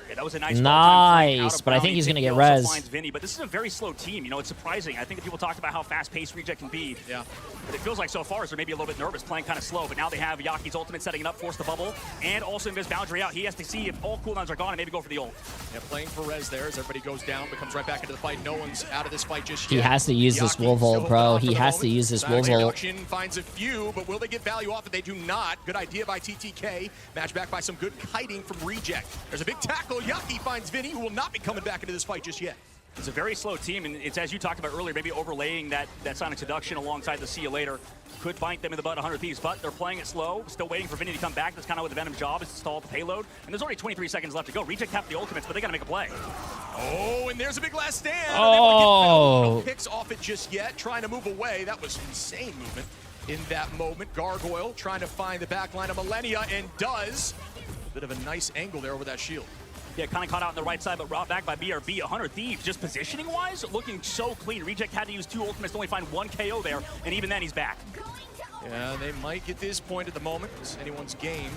Yeah, that was a nice. Nice, but I think he's gonna get res. Vinny, but this is a very slow team. You know, it's surprising. I think that people talked about how fast-paced Reject can be. Yeah. But it feels like so far, so they're maybe a little bit nervous, playing kind of slow. But now they have Yaki's ultimate setting it up, force the bubble, and also Invis Boundary out. He has to see if all cooldowns are gone and maybe go for the ult. Yeah, playing for res there as everybody goes down, but comes right back into the fight. No one's out of this fight just yet. He has to use this Wolf ult, bro. He has to use this Wolf ult. Finds a few, but will they get value off it? They do not. Good idea by TTK. Match back by some good kiting from Reject. There's a big tackle. Yaki finds Vinny, who will not be coming back into this fight just yet. It's a very slow team, and it's as you talked about earlier, maybe overlaying that Sonic Seduction alongside the See You Later could bite them in the butt 100 Thieves, but they're playing it slow, still waiting for Vinny to come back. That's kind of what the Venom job is, to stall the payload, and there's already 23 seconds left to go. Reject have the ultimates, but they got to make a play. Oh, and there's a big last stand. Oh. No picks off it just yet, trying to move away. That was insane movement in that moment. Gargoyle trying to find the back line of Millennia, and does. A bit of a nice angle there over that shield. Yeah, kind of caught out on the right side, but brought back by BRB. 100 Thieves, just positioning-wise, looking so clean. Reject had to use 2 ultimates to only find 1 KO there, and even then he's back. Yeah, they might get this point at the moment. It's anyone's game.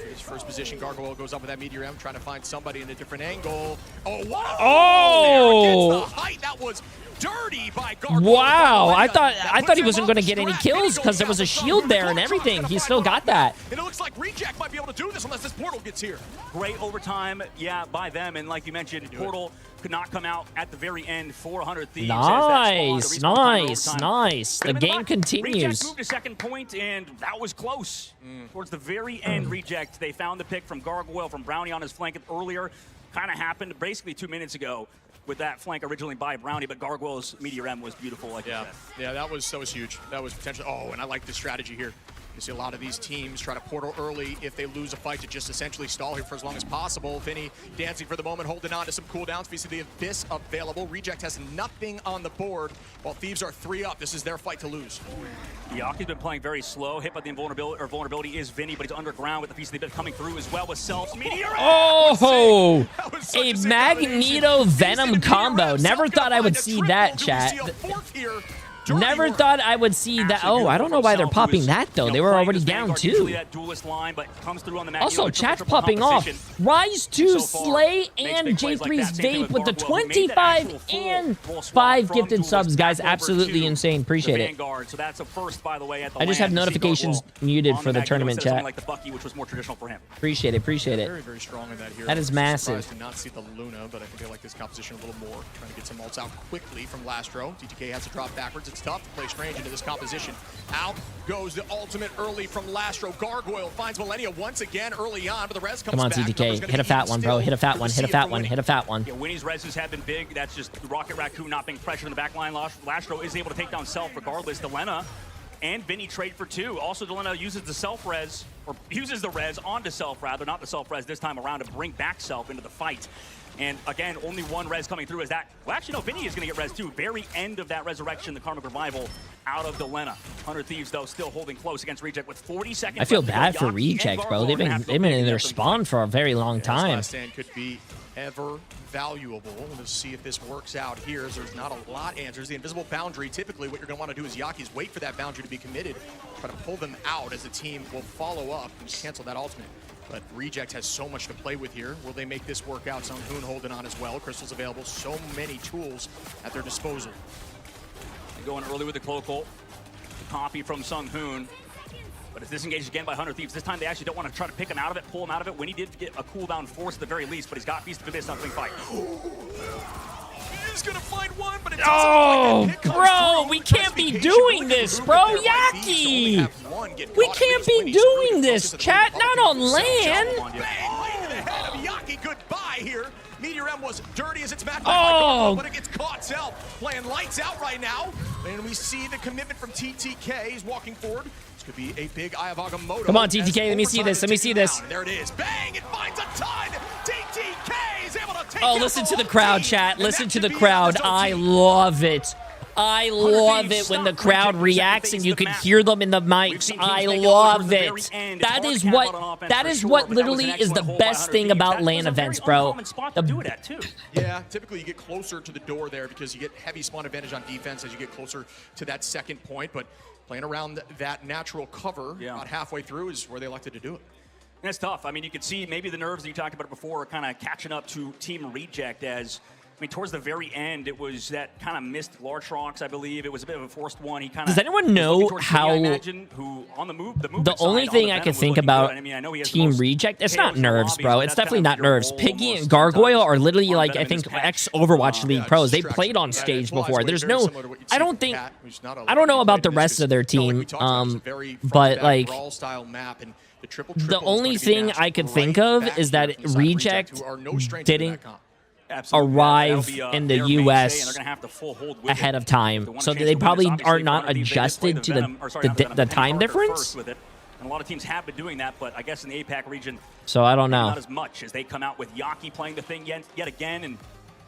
His first position, Gargoyle goes up with that Meteor M, trying to find somebody in a different angle. Oh, wow! Oh! Gets the height. That was dirty by Gargoyle. Wow, I thought he wasn't going to get any kills because there was a shield there and everything. He still got that. And it looks like Reject might be able to do this unless this portal gets here. Great overtime, yeah, by them. And like you mentioned, portal could not come out at the very end for 100 Thieves. Nice, nice. The game continues. Reject moved to second point, and that was close. Towards the very end, Reject, they found the pick from Gargoyle, from Brownie on his flank earlier. Kind of happened basically 2 minutes ago with that flank originally by Brownie, but Gargoyle's Meteor M was beautiful, like you said. Yeah, that was huge. That was potentially. Oh, and I like the strategy here. You see a lot of these teams try to portal early if they lose a fight to just essentially stall here for as long as possible. Vinny dancing for the moment, holding on to some cooldowns. We see the Abyss available. Reject has nothing on the board, while Thieves are 3 up. This is their fight to lose. Yaki's been playing very slow. Hit by the invulnerability is Vinny, but he's underground with the piece of the bit coming through as well with Self. Meteor! Oh! A Magneto Venom combo. Never thought I would see that, chat. Never thought I would see that. Oh, I don't know why they're popping that, though. They were already down, too. Also, chat's popping off. Rise to Slay and J3's Vape with the 25 and 5 gifted subs, guys. Absolutely insane. Appreciate it. So that's a first, by the way, at the I just have notifications muted for the tournament chat. Like the Bucky, which was more traditional for him. Appreciate it. Very, very strong in that hero. That is massive. Surprised to not see the Luna, but I think they like this composition a little more. Trying to get some ults out quickly from Lastro. TTK has to drop backwards. It's tough to play Strange into this composition. Out goes the ultimate early from Lastro. Gargoyle finds Millennia once again early on, but the res comes back. Come on, TTK. Hit a fat one, bro. Hit a fat one. Hit a fat one. Hit a fat one. Yeah, Winnie's reses have been big. That's just Rocket Raccoon not being pressured in the back line. Lastro is able to take down Self regardless. Delena and Vinny trade for 2. Also, Delena uses the Self-res, or uses the res onto Self, rather, not the Self-res this time around, to bring back Self into the fight. And again, only 1 res coming through. Is that, well, actually, no, Vinny is going to get res too. Very end of that resurrection, the Karmic Revival out of Delena. 100 Thieves, though, still holding close against Reject with 40 seconds. I feel left to go. bad for Yaki and Reject, bro. They've Gargoyle been in their spawn for a very long time. This last stand could be ever valuable. We'll see if this works out here, as there's not a lot of answers. The invisible boundary, typically what you're going to want to do is Yaki's wait for that boundary to be committed, try to pull them out as the team will follow up and just cancel that ultimate. But Reject has so much to play with here. Will they make this work out? Sung Hoon holding on as well. Crystal's available. So many tools at their disposal. They're going early with the cloak ult. Copy from Sung Hoon. But it's disengaged again by 100 Thieves. This time they actually don't want to try to pick him out of it, pull him out of it. Winnie did get a cooldown force at the very least, but he's got Feast of Abyss on Swing Fight. He's gonna find one, but it Oh, bro, we can't be doing this, bro. Yaki! We can't be doing this, chat. Not on land. Bang! Right to the head of Yaki. Goodbye here. Meteor M was dirty as it's matched Oh. but it gets caught. Self playing lights out right now. And we see the commitment from TTK. He's walking forward. This could be a big Eye of Agamotto. Come on, TTK. Let me see this. Let me see this. There it is. Bang! It finds a ton. TTK is able to take Oh, out listen the to the whole crowd, team. chat. And Listen that to should the be crowd. the I team. love it. I love it when the crowd reacts and you can hear them in the mics. I love it. That is what literally is the best thing about LAN events, bro. Yeah, typically you get closer to the door there because you get heavy spawn advantage on defense as you get closer to that second point, but playing around that natural cover about halfway through is where they elected to do it. And it's tough. I mean, you could see maybe the nerves that you talked about before are kind of catching up to Team Reject as, I mean, towards the very end, it was that kind of missed Large Rocks, I believe. It was a bit of a forced one. He kind of Does anyone know how the only thing I can think about Team Reject, it's not nerves, bro. It's definitely not nerves. Piggy and Gargoyle are literally like, I think, ex-Overwatch League pros. They played on stage before. There's no, I don't know about the rest of their team, but like, the only thing I could think of is that Reject didn't arrive in the U.S. ahead of time, so they probably are not adjusted to the time difference. And a lot of teams have been doing that, but I guess in the APAC region, so I don't know. Not as much as they come out with Yaki playing the thing yet again and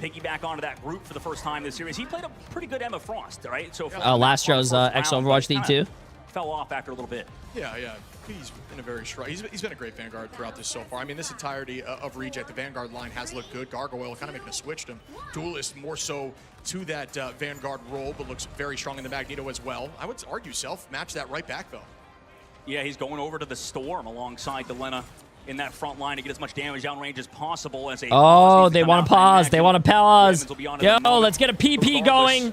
piggyback onto that group for the first time this series. He played a pretty good Emma Frost, right? So Lastro's ex-Overwatch League too. Fell off after a little bit. Yeah. He's been a very strong. He's been a great Vanguard throughout this so far. I mean, this entirety of Reject, the Vanguard line has looked good. Gargoyle kind of making a switch to him. Duelist more so to that Vanguard role, but looks very strong in the Magneto as well. I would argue Self match that right back though. Yeah, he's going over to the Storm alongside Delena in that front line to get as much damage downrange as possible. As they want to pause. They want to pause. Yo, let's get a PP going.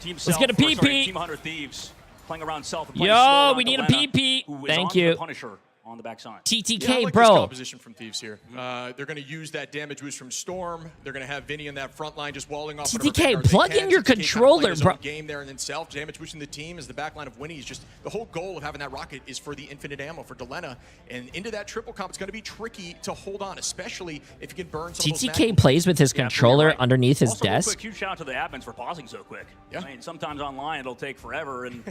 Let's get a PP. Team 100 Thieves. Playing around Self. Yo, we need a PP. Thank you. Punisher on the backside. TTK, I like bro. This composition from Thieves here. They're going to use that damage boost from Storm. They're going to have Vinny in that front line just walling off. TTK, plug in your controller, bro. Game there and then Self damage boosting the team as the backline of Winnie is just the whole goal of having that rocket is for the infinite ammo for Delena, and into that triple comp it's going to be tricky to hold on, especially if you can burn some of those TTK plays with his controller underneath his also, desk. Real quick, huge shout out to the admins for pausing so quick. Yeah. I mean, sometimes online it'll take forever, and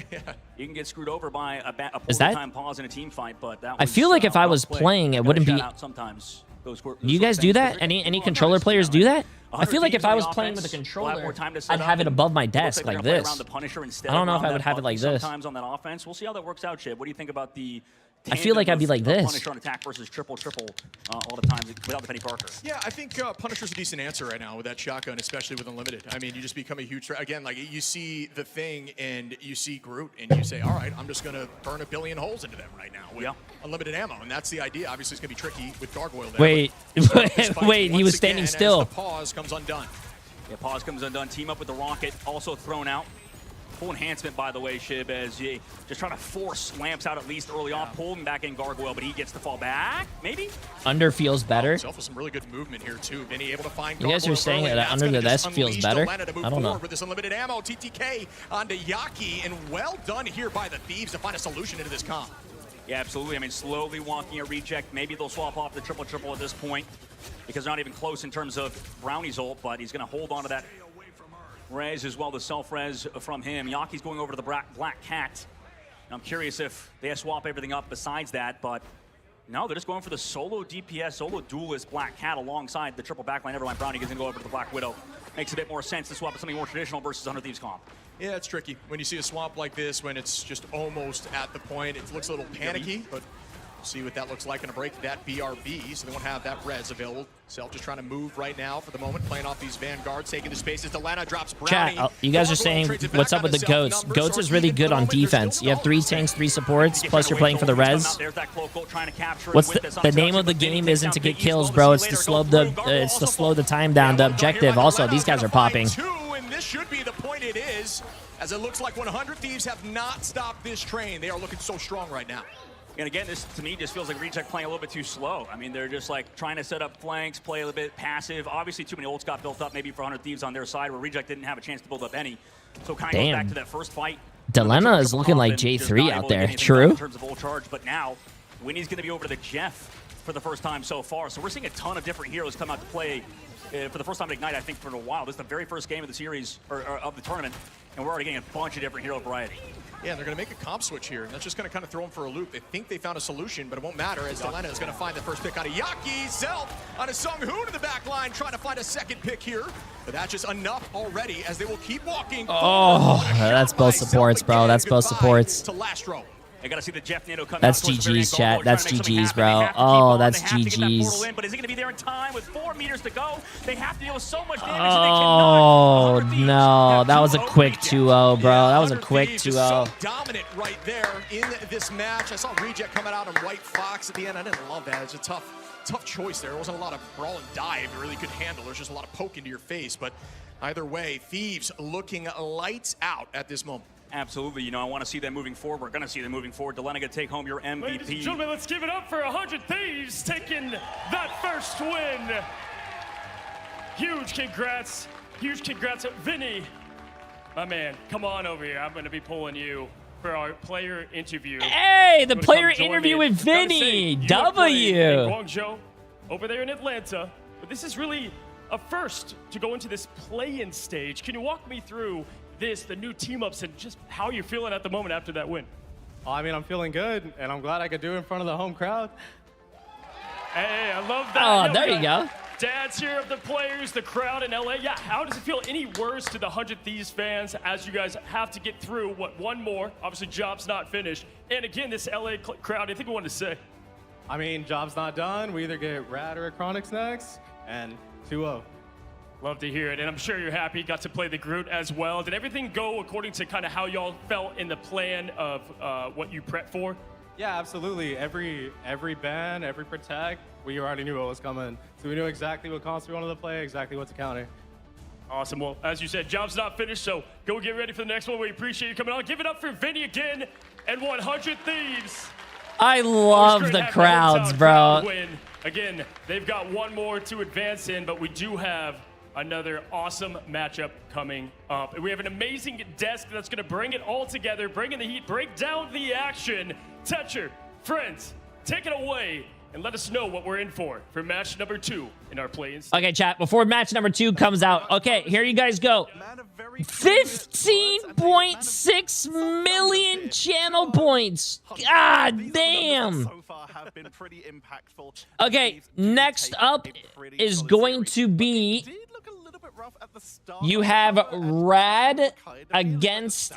you can get screwed over by a poor time pause in a team fight. But that was, I feel like if I was playing, it wouldn't be. Sometimes those you guys do that? Any controller players do that? I feel like if I was playing with a controller, I'd have it above my desk like this. I don't know if I would have it like this. Sometimes on that offense, we'll see how that works out, Chip. What do you think about the? I feel like I'd be like this. Punisher on attack versus triple all the time without the Penny Parker. Yeah, I think Punisher's a decent answer right now with that shotgun, especially with Unlimited. I mean, you just become a huge threat. Again, like you see the thing and you see Groot and you say, all right, I'm just going to burn 1 billion holes into them right now with unlimited ammo. And that's the idea. Obviously, it's going to be tricky with Gargoyle there. Wait, he was standing still. As the pause comes undone. Yeah, pause comes undone. Team up with the Rocket, also thrown out. Full enhancement, by the way, Shib, as he just trying to force Lamps out at least early on, pull him back in Gargoyle, but he gets to fall back, maybe? Under feels better. Himself with some really good movement here, too. Vinny able to find you guys are saying that under the desk feels better? I don't know. With this unlimited ammo, TTK onto Yaki, and well done here by the Thieves to find a solution into this comp. Yeah, absolutely. I mean, slowly walking a Reject. Maybe they'll swap off the triple at this point because they're not even close in terms of Brownie's ult, but he's going to hold on to that res as well, the self-res from him. Yaki's going over to the Black Cat. And I'm curious if they swap everything up besides that, but no, they're just going for the solo DPS, solo duelist Black Cat alongside the triple backline Everline Brownie. He's going to go over to the Black Widow. Makes a bit more sense to swap with something more traditional versus 100 Thieves comp. Yeah, it's tricky. When you see a swamp like this, when it's just almost at the point, it looks a little panicky, but we'll see what that looks like. Gonna break that BRB, so they won't have that res available. Self just trying to move right now for the moment, playing off these vanguards, taking the spaces. Delena drops Brownie. Chat, you guys are saying, what's up with the Goats? Goats is really good on defense. You have 3 tanks, 3 supports, plus you're playing for the res. What's the name of the game isn't to get kills, bro. It's to slow the time down. The objective. Also, these guys are popping. And this should be the point it is, as it looks like 100 Thieves have not stopped this train. They are looking so strong right now. And again, this to me just feels like Reject playing a little bit too slow. I mean, they're just like trying to set up flanks, play a little bit passive. Obviously, too many ults got built up maybe for 100 Thieves on their side, where Reject didn't have a chance to build up any. So kind of goes back to that first fight. Delena is looking like J3 out there. True. In terms of ult charge, but now Winnie's going to be over to the Jeff for the first time so far. So we're seeing a ton of different heroes come out to play for the first time at Ignite, I think, for a while. This is the very first game of the series, or of the tournament, and we're already getting a bunch of different hero variety. Yeah, they're going to make a comp switch here, and that's just going to kind of throw them for a loop. They think they found a solution, but it won't matter, as Delena is going to find the first pick on a Yaki. Self on a Sunghoon in the back line, trying to find a second pick here. But that's just enough already, as they will keep walking. Oh, that's both supports, bro. That's both supports. To Lastro. I gotta see the Jeff Nano come That's GG's, chat. That's GG's, bro. Oh, that's GG's. But is he gonna be there in time with 4 meters to go? They have to deal with so much damage. Oh, no. That was a quick 2-0, bro. That was a quick 2-0. So dominant right there in this match. I saw Reject coming out on White Fox at the end. I didn't love that. It's a tough choice there. There wasn't a lot of brawl and dive you really could handle. There's just a lot of poke into your face. But either way, Thieves looking lights out at this moment. Absolutely. You know, I want to see them moving forward. We're going to see them moving forward. Delena going to take home your MVP. Ladies and gentlemen, let's give it up for 100 Thieves taking that first win. Huge congrats. Huge congrats. Vinny, my man, come on over here. I'm going to be pulling you for our player interview. Hey, the player interview with Vinny. W. In Guangzhou, over there in Atlanta. But this is really a first to go into this play-in stage. Can you walk me through the new team-ups, and just how you're feeling at the moment after that win? I mean, I'm feeling good, and I'm glad I could do it in front of the home crowd. Hey, I love that. Oh, there you go. Dads here of the players, the crowd in LA. Yeah, how does it feel any worse to the 100 Thieves fans as you guys have to get through, one more? Obviously, job's not finished. And again, this LA crowd, I think we wanted to say. I mean, job's not done. We either get Rad or Chronix next, and 2-0. Love to hear it, and I'm sure you're happy. Got to play the Groot as well. Did everything go according to kind of how y'all felt in the plan of what you prepped for? Yeah, absolutely. Every ban, every protect, we already knew what was coming. So we knew exactly what comps we wanted to play, exactly what to counter. Awesome. Well, as you said, job's not finished, so go get ready for the next one. We appreciate you coming on. Give it up for Vinny again and 100 Thieves. I love the crowds, bro. Win. Again, they've got one more to advance in, but we do have another awesome matchup coming up. And we have an amazing desk that's going to bring it all together, bring in the heat, break down the action. Tetcher, friends, take it away and let us know what we're in for match number 2 in our play-in. Okay, chat, before match number 2 comes out, okay, here you guys go. 15.6 million channel points. God damn. Okay, next up is going to be, you have Rad against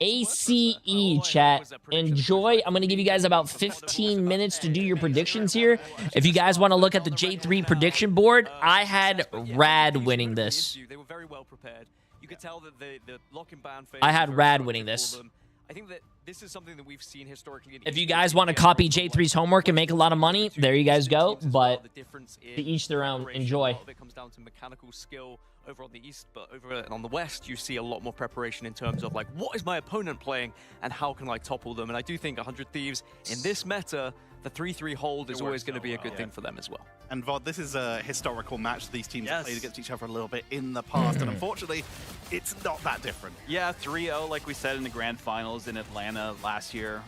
ACE, chat. Enjoy. I'm going to give you guys about 15 minutes to do your predictions here. If you guys want to look at the J3 prediction board, I had Rad winning this. They were very well prepared. You could tell that the lock and ban phase. I had Rad winning this. I think that this is something that we've seen historically. If you guys want to copy J3's homework and make a lot of money, there you guys go. But to each their own. Enjoy. It comes down to mechanical skill over on the east, but over on the west, you see a lot more preparation in terms of like, what is my opponent playing and how can I topple them? And I do think 100 Thieves in this meta, the 3-3 hold is always going to be a good thing for them as well. And Vod, this is a historical match. These teams have played against each other a little bit in the past, and unfortunately, it's not that different. Yeah, 3-0, like we said in the grand finals in Atlanta last year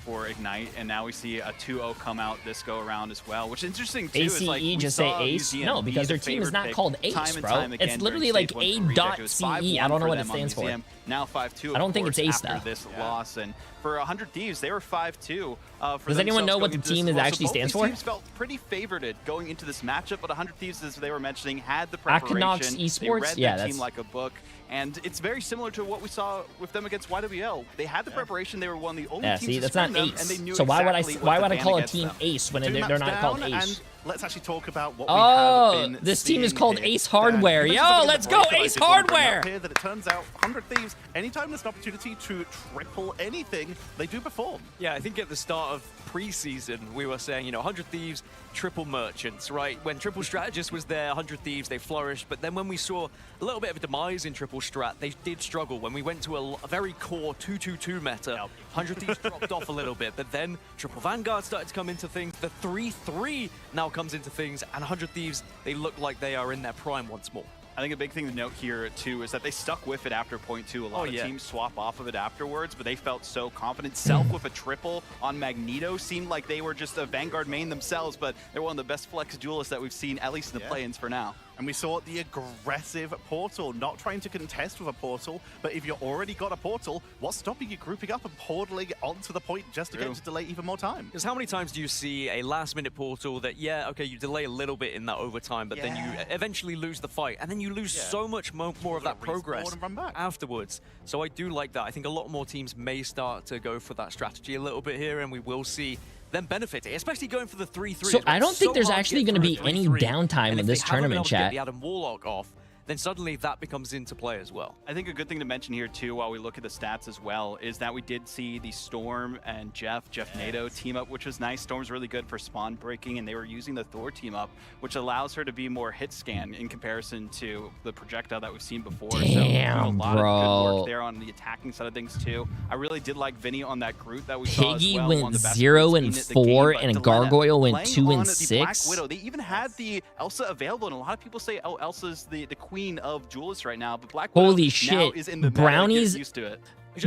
for Ignite, and now we see a 2-0 come out this go around as well, which is interesting too. ACE, like just say Ace? No, because their team is not called Ace, bro. It's literally like A.CE. I don't know what it stands for. Now 5-2. I don't think it's Ace, after though. this loss, and For 100 Thieves, they were 5-2. Does anyone know what the team actually stands for? Teams felt pretty favored going into this matchup, but 100 Thieves, as they were mentioning, had the preparation. Akinox Esports? They read Yeah, their team like a book. And it's very similar to what we saw with them against YWL. They had the preparation. They were one of the only teams see, to that's scrim not them, ace. and they knew So why would exactly I what to call a ban team against them. ace when Two they're maps not called down, ace? And let's actually talk about what we Oh, have been this team is seeing called here. Ace Hardware. Dan, Yo, this is let's a go, break that I Ace did want to bring up Hardware. Here that it turns out 100 Thieves, anytime there's an opportunity to triple anything, they do perform. Yeah, I think at the start of preseason, we were saying, 100 Thieves, triple merchants, right? When triple strategist was there, 100 Thieves, they flourished. But then when we saw a little bit of a demise in triple strat, they did struggle. When we went to a very core 2-2-2 meta, 100 Thieves dropped off a little bit. But then triple Vanguard started to come into things. The 3-3 now comes into things. And 100 Thieves, they look like they are in their prime once more. I think a big thing to note here, too, is that they stuck with it after point 2. A lot of teams swap off of it afterwards, but they felt so confident. Self with a triple on Magneto seemed like they were just a Vanguard main themselves, but they're one of the best flex duelists that we've seen, at least in the play-ins for now. And we saw the aggressive portal, not trying to contest with a portal, but if you already got a portal, what's stopping you grouping up and portaling onto the point just to get to delay even more time? Because how many times do you see a last-minute portal that, okay, you delay a little bit in that overtime, but then you eventually lose the fight, and then you lose so much more of that progress afterwards. So I do like that. I think a lot more teams may start to go for that strategy a little bit here, and we will see them benefit, especially going for the 3-3. So I don't think there's actually going to be any downtime in this tournament, chat. Get the Adam Warlock off, then suddenly that becomes into play as well. I think a good thing to mention here, too, while we look at the stats as well, is that we did see the Storm and Jeff NATO team up, which was nice. Storm's really good for spawn breaking, and they were using the Thor team up, which allows her to be more hit scan in comparison to the projectile that we've seen before. Damn, so a lot of good work bro. there on the attacking side of things, too. I really did like Vinny on that Groot that we saw as Piggy well. went 0-4, and Gargoyle went 2-6. Black Widow. They even had the Elsa available, and a lot of people say, oh, Elsa's the queen of duelists right now, but Black Widow Holy now shit. is in the Brownie's meta. Get used to it.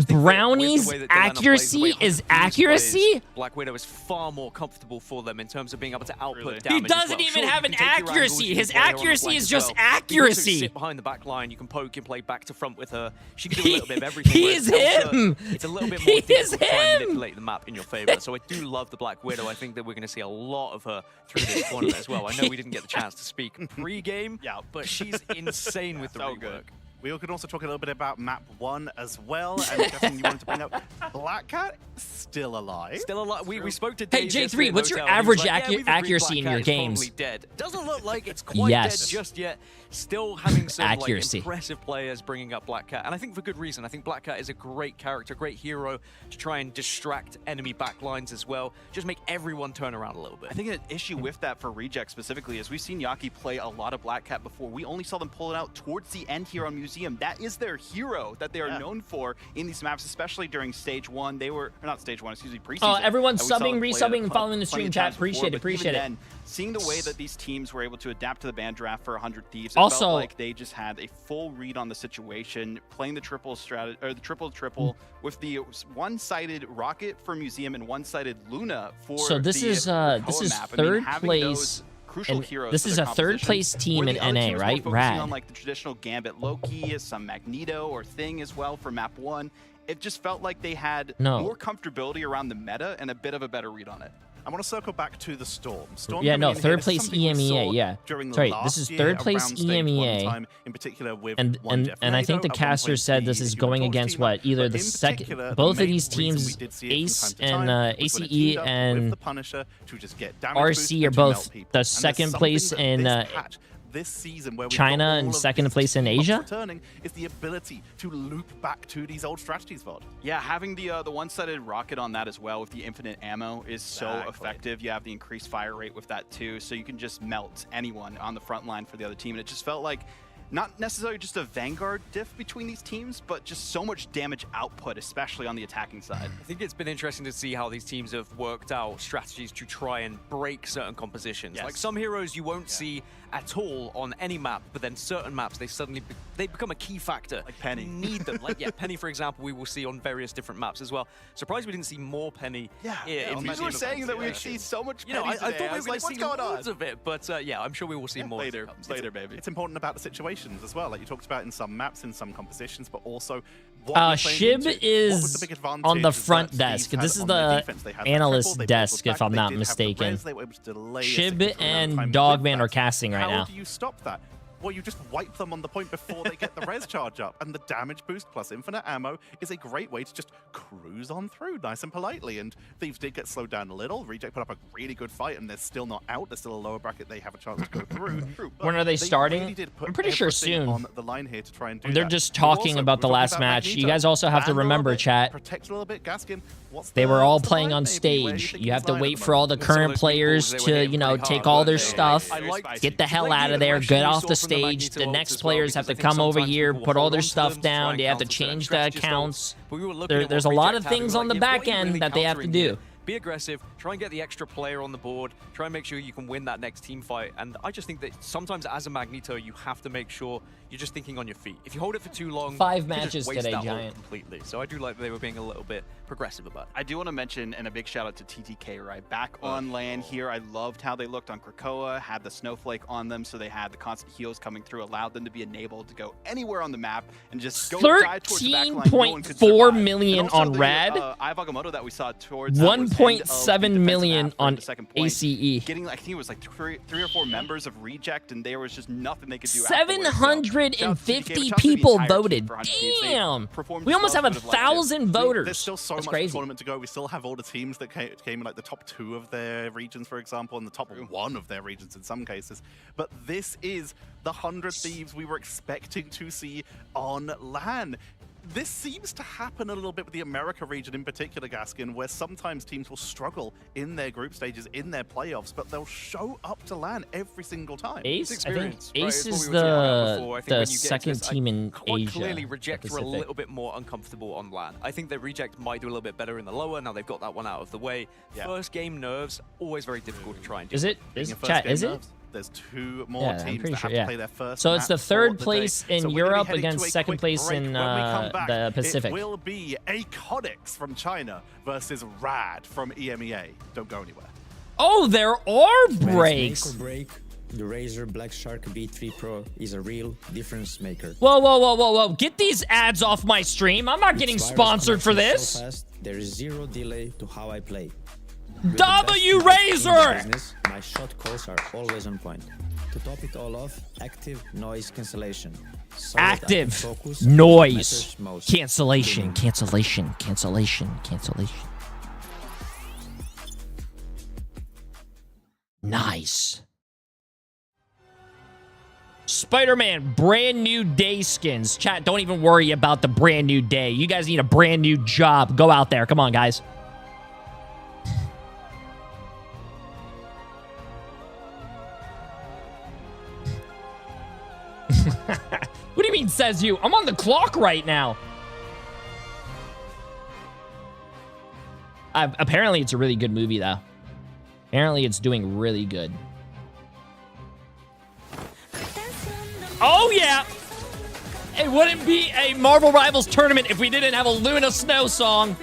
Brownie's accuracy is accuracy? Black Widow is far more comfortable for them in terms of being able to output damage. He doesn't even have an accuracy. His accuracy is just accuracy. You can sit behind the back line. You can poke and play back to front with her. She can do a little bit of everything. He's him. It's a little bit more difficult to try and manipulate the map in your favor. So I do love the Black Widow. I think that we're going to see a lot of her through this tournament as well. I know we didn't get the chance to speak pre-game, but she's insane with the rework. We could also talk a little bit about map 1 as well, and Justin, you wanted to bring up Black Cat still alive. Still alive. We spoke to Hey, Dave J3, what's your average accuracy in your games? Probably dead. Doesn't look like it's quite dead just yet. Still having some accuracy. Like, impressive players bringing up Black Cat, and I think for good reason. I think Black Cat is a great character, great hero to try and distract enemy backlines as well. Just make everyone turn around a little bit. I think an issue with that for Reject specifically is we've seen Yaki play a lot of Black Cat before. We only saw them pull it out towards the end here on Museum. That is their hero that they are known for in these maps, especially during stage 1. They were, or not stage 1, excuse me, preseason. Oh, everyone's subbing, resubbing, and following the stream, chat. Appreciate it, appreciate it. Then, seeing the way that these teams were able to adapt to the ban draft for 100 Thieves, it also, felt like they just had a full read on the situation, playing the triple strategy or the triple with the one-sided Rocket for Museum and one-sided Luna for so this the is map. third place. Crucial heroes. This is a third place team in NA, right? Rad. On like the traditional Gambit Loki, some Magneto or Thing as well for map 1. It just felt like they had more comfortability around the meta and a bit of a better read on it. I want to circle back to the Storm. Yeah, no, third place EMEA, yeah. Sorry, this is third place EMEA. In particular with and I think the caster said this is going against what? Either the second, both of these teams, Ace and ACE and RC are both the second place in this season where China and second place in Asia. Returning is the ability to loop back to these old strategies, VOD. Yeah, having the one-sided rocket on that as well with the infinite ammo is so effective. You have the increased fire rate with that too, so you can just melt anyone on the front line for the other team. And it just felt like not necessarily just a Vanguard diff between these teams, but just so much damage output, especially on the attacking side. I think it's been interesting to see how these teams have worked out strategies to try and break certain compositions. Like some heroes you won't see at all on any map, but then certain maps they suddenly they become a key factor. Like Penny. You need them. Like Penny, for example, we will see on various different maps as well. Surprised we didn't see more Penny. You were saying that we would see so much Penny I today. thought we were like, going to see loads of it, but yeah, I'm sure we will see more later, baby. It's important about the situations as well. Like you talked about in some maps, in some compositions, but also Shib is on the front desk. This is the analyst desk, if I'm not mistaken. Shib and Dogman are casting right now. How do you stop that? Well, you just wipe them on the point before they get the res charge up, and the damage boost plus infinite ammo is a great way to just cruise on through nice and politely. And Thieves did get slowed down a little. Reject put up a really good fight, and they're still not out. There's still a lower bracket they have a chance to go through. When are they starting? Really I'm pretty sure soon. On the line here to try and do They're that. just talking about the last match. You guys also have to remember, chat. Protect a little bit, Gaskin. They were all playing on stage. You have to wait for all the current players to, you know, take all their stuff, get the hell out of there, get off the stage. The next players have to come over here, put all their stuff down. They have to change the accounts. There's a lot of things on the back end that they have to do. Be aggressive, try and get the extra player on the board, try and make sure you can win that next team fight. And I just think that sometimes as a Magneto, you have to make sure you're just thinking on your feet. If you hold it for too long, 5 you can matches just waste today, that ult Giant. completely. So I do like that they were being a little bit progressive about it. I do want to mention, and a big shout out to TTK, right? Back on land here, I loved how they looked on Krakoa, had the snowflake on them, so they had the constant heals coming through, allowed them to be enabled to go anywhere on the map and just go dive towards the back line. 13.4 million on Rad. Ivagomoto that we saw towards 1.7 million on ACE. Getting, I think it was like three or four members of Reject, and there was just nothing they could do. 750 people voted. Damn! We almost have 1,000 voters. There's still so much tournament to go. We still have all the teams that came in like the top 2 of their regions, for example, and the top 1 of their regions in some cases. But this is the 100 Thieves we were expecting to see on LAN. This seems to happen a little bit with the America region in particular, Gaskin, where sometimes teams will struggle in their group stages, in their playoffs, but they'll show up to LAN every single time. Ace? I think Ace is the second team in Asia. Clearly, Reject were a little bit more uncomfortable on LAN. I think that Reject might do a little bit better in the lower. Now they've got that one out of the way. First game nerves, always very difficult to try and do. Is it? Chat, is it? There's 2 more teams that have to play their first So it's the match 3rd for place the day. in So we're Europe gonna be against heading to a 2nd quick place break. in When we come back, the Pacific. It will be Acodex from China versus Rad from EMEA. Don't go anywhere. Oh, there are breaks. The Razer Black Shark B3 Pro is a real difference maker. Whoa, whoa, whoa, whoa, whoa. Get these ads off my stream. I'm not getting sponsored for this. So fast, there is zero delay to how I play. W Razer! My shot calls are always on point. To top it all off, active noise cancellation. So active noise cancellation. Nice. Spider-Man, brand new day skins. Chat, don't even worry about the brand new day. You guys need a brand new job. Go out there. Come on, guys. What do you mean, says you? I'm on the clock right now. Apparently, it's a really good movie, though. Apparently, it's doing really good. Oh, yeah. It wouldn't be a Marvel Rivals tournament if we didn't have a Luna Snow song.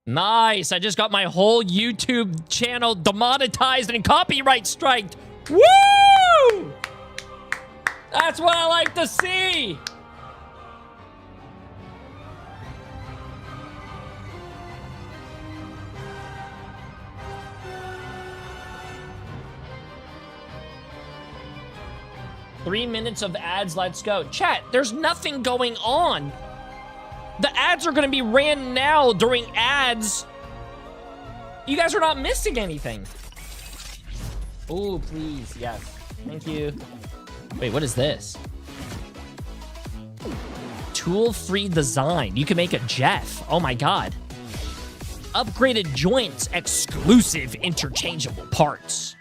Nice. I just got my whole YouTube channel demonetized and copyright striked. Woo! That's what I like to see. Three minutes of ads. Let's go. Chat, there's nothing going on. The ads are going to be ran now during ads. You guys are not missing anything. Oh, please. Yes. Thank you. Wait, what is this? Tool-free design. You can make a Jeff. Oh, my God. Upgraded joints. Exclusive interchangeable parts.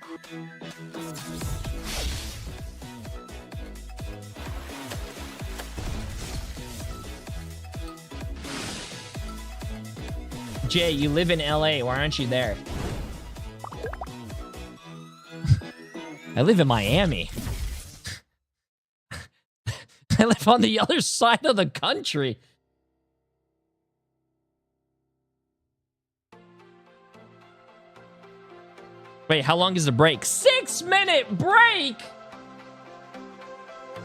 Jay, you live in LA. Why aren't you there? I live in Miami. I live on the other side of the country. Wait, how long is the break? 6-minute break!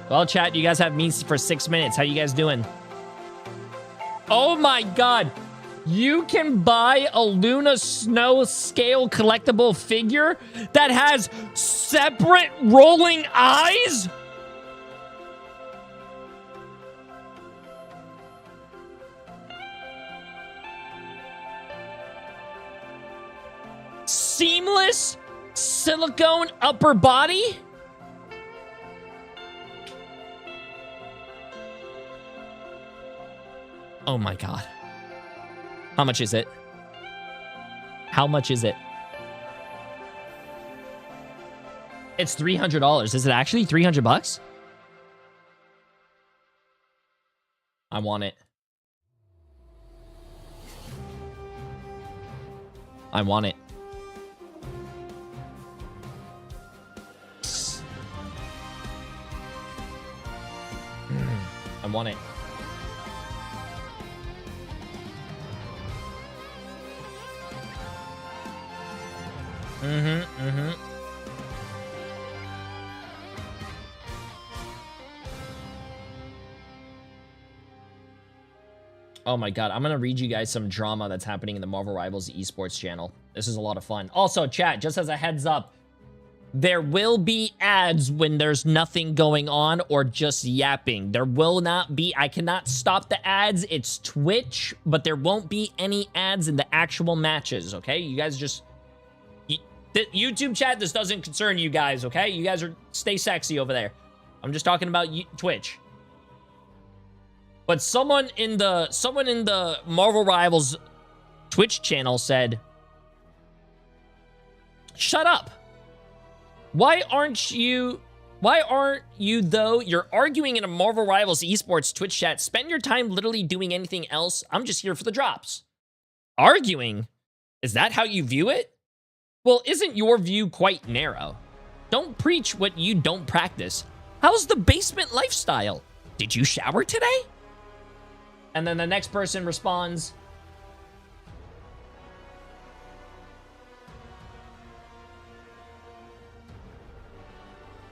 Well, chat, you guys have me for 6 minutes. How you guys doing? Oh my god. You can buy a Luna Snow scale collectible figure that has separate rolling eyes? Seamless silicone upper body? Oh my god. How much is it? How much is it? It's $300. Is it actually 300 bucks? I want it. I want it. I want it. Oh my god, I'm gonna read you guys some drama that's happening in the Marvel Rivals esports channel. This is a lot of fun. Also, chat, just as a heads up, there will be ads when there's nothing going on or just yapping. There will not be, I cannot stop the ads. It's Twitch, but there won't be any ads in the actual matches, okay? You guys just... The YouTube chat, this doesn't concern you guys, okay? You guys are stay sexy over there. I'm just talking about Twitch. But someone in the Marvel Rivals Twitch channel said, "Shut up. Why aren't you though? You're arguing in a Marvel Rivals esports Twitch chat. Spend your time literally doing anything else. I'm just here for the drops." Arguing? Is that how you view it? Well, isn't your view quite narrow? Don't preach what you don't practice. How's the basement lifestyle? Did you shower today? And then the next person responds,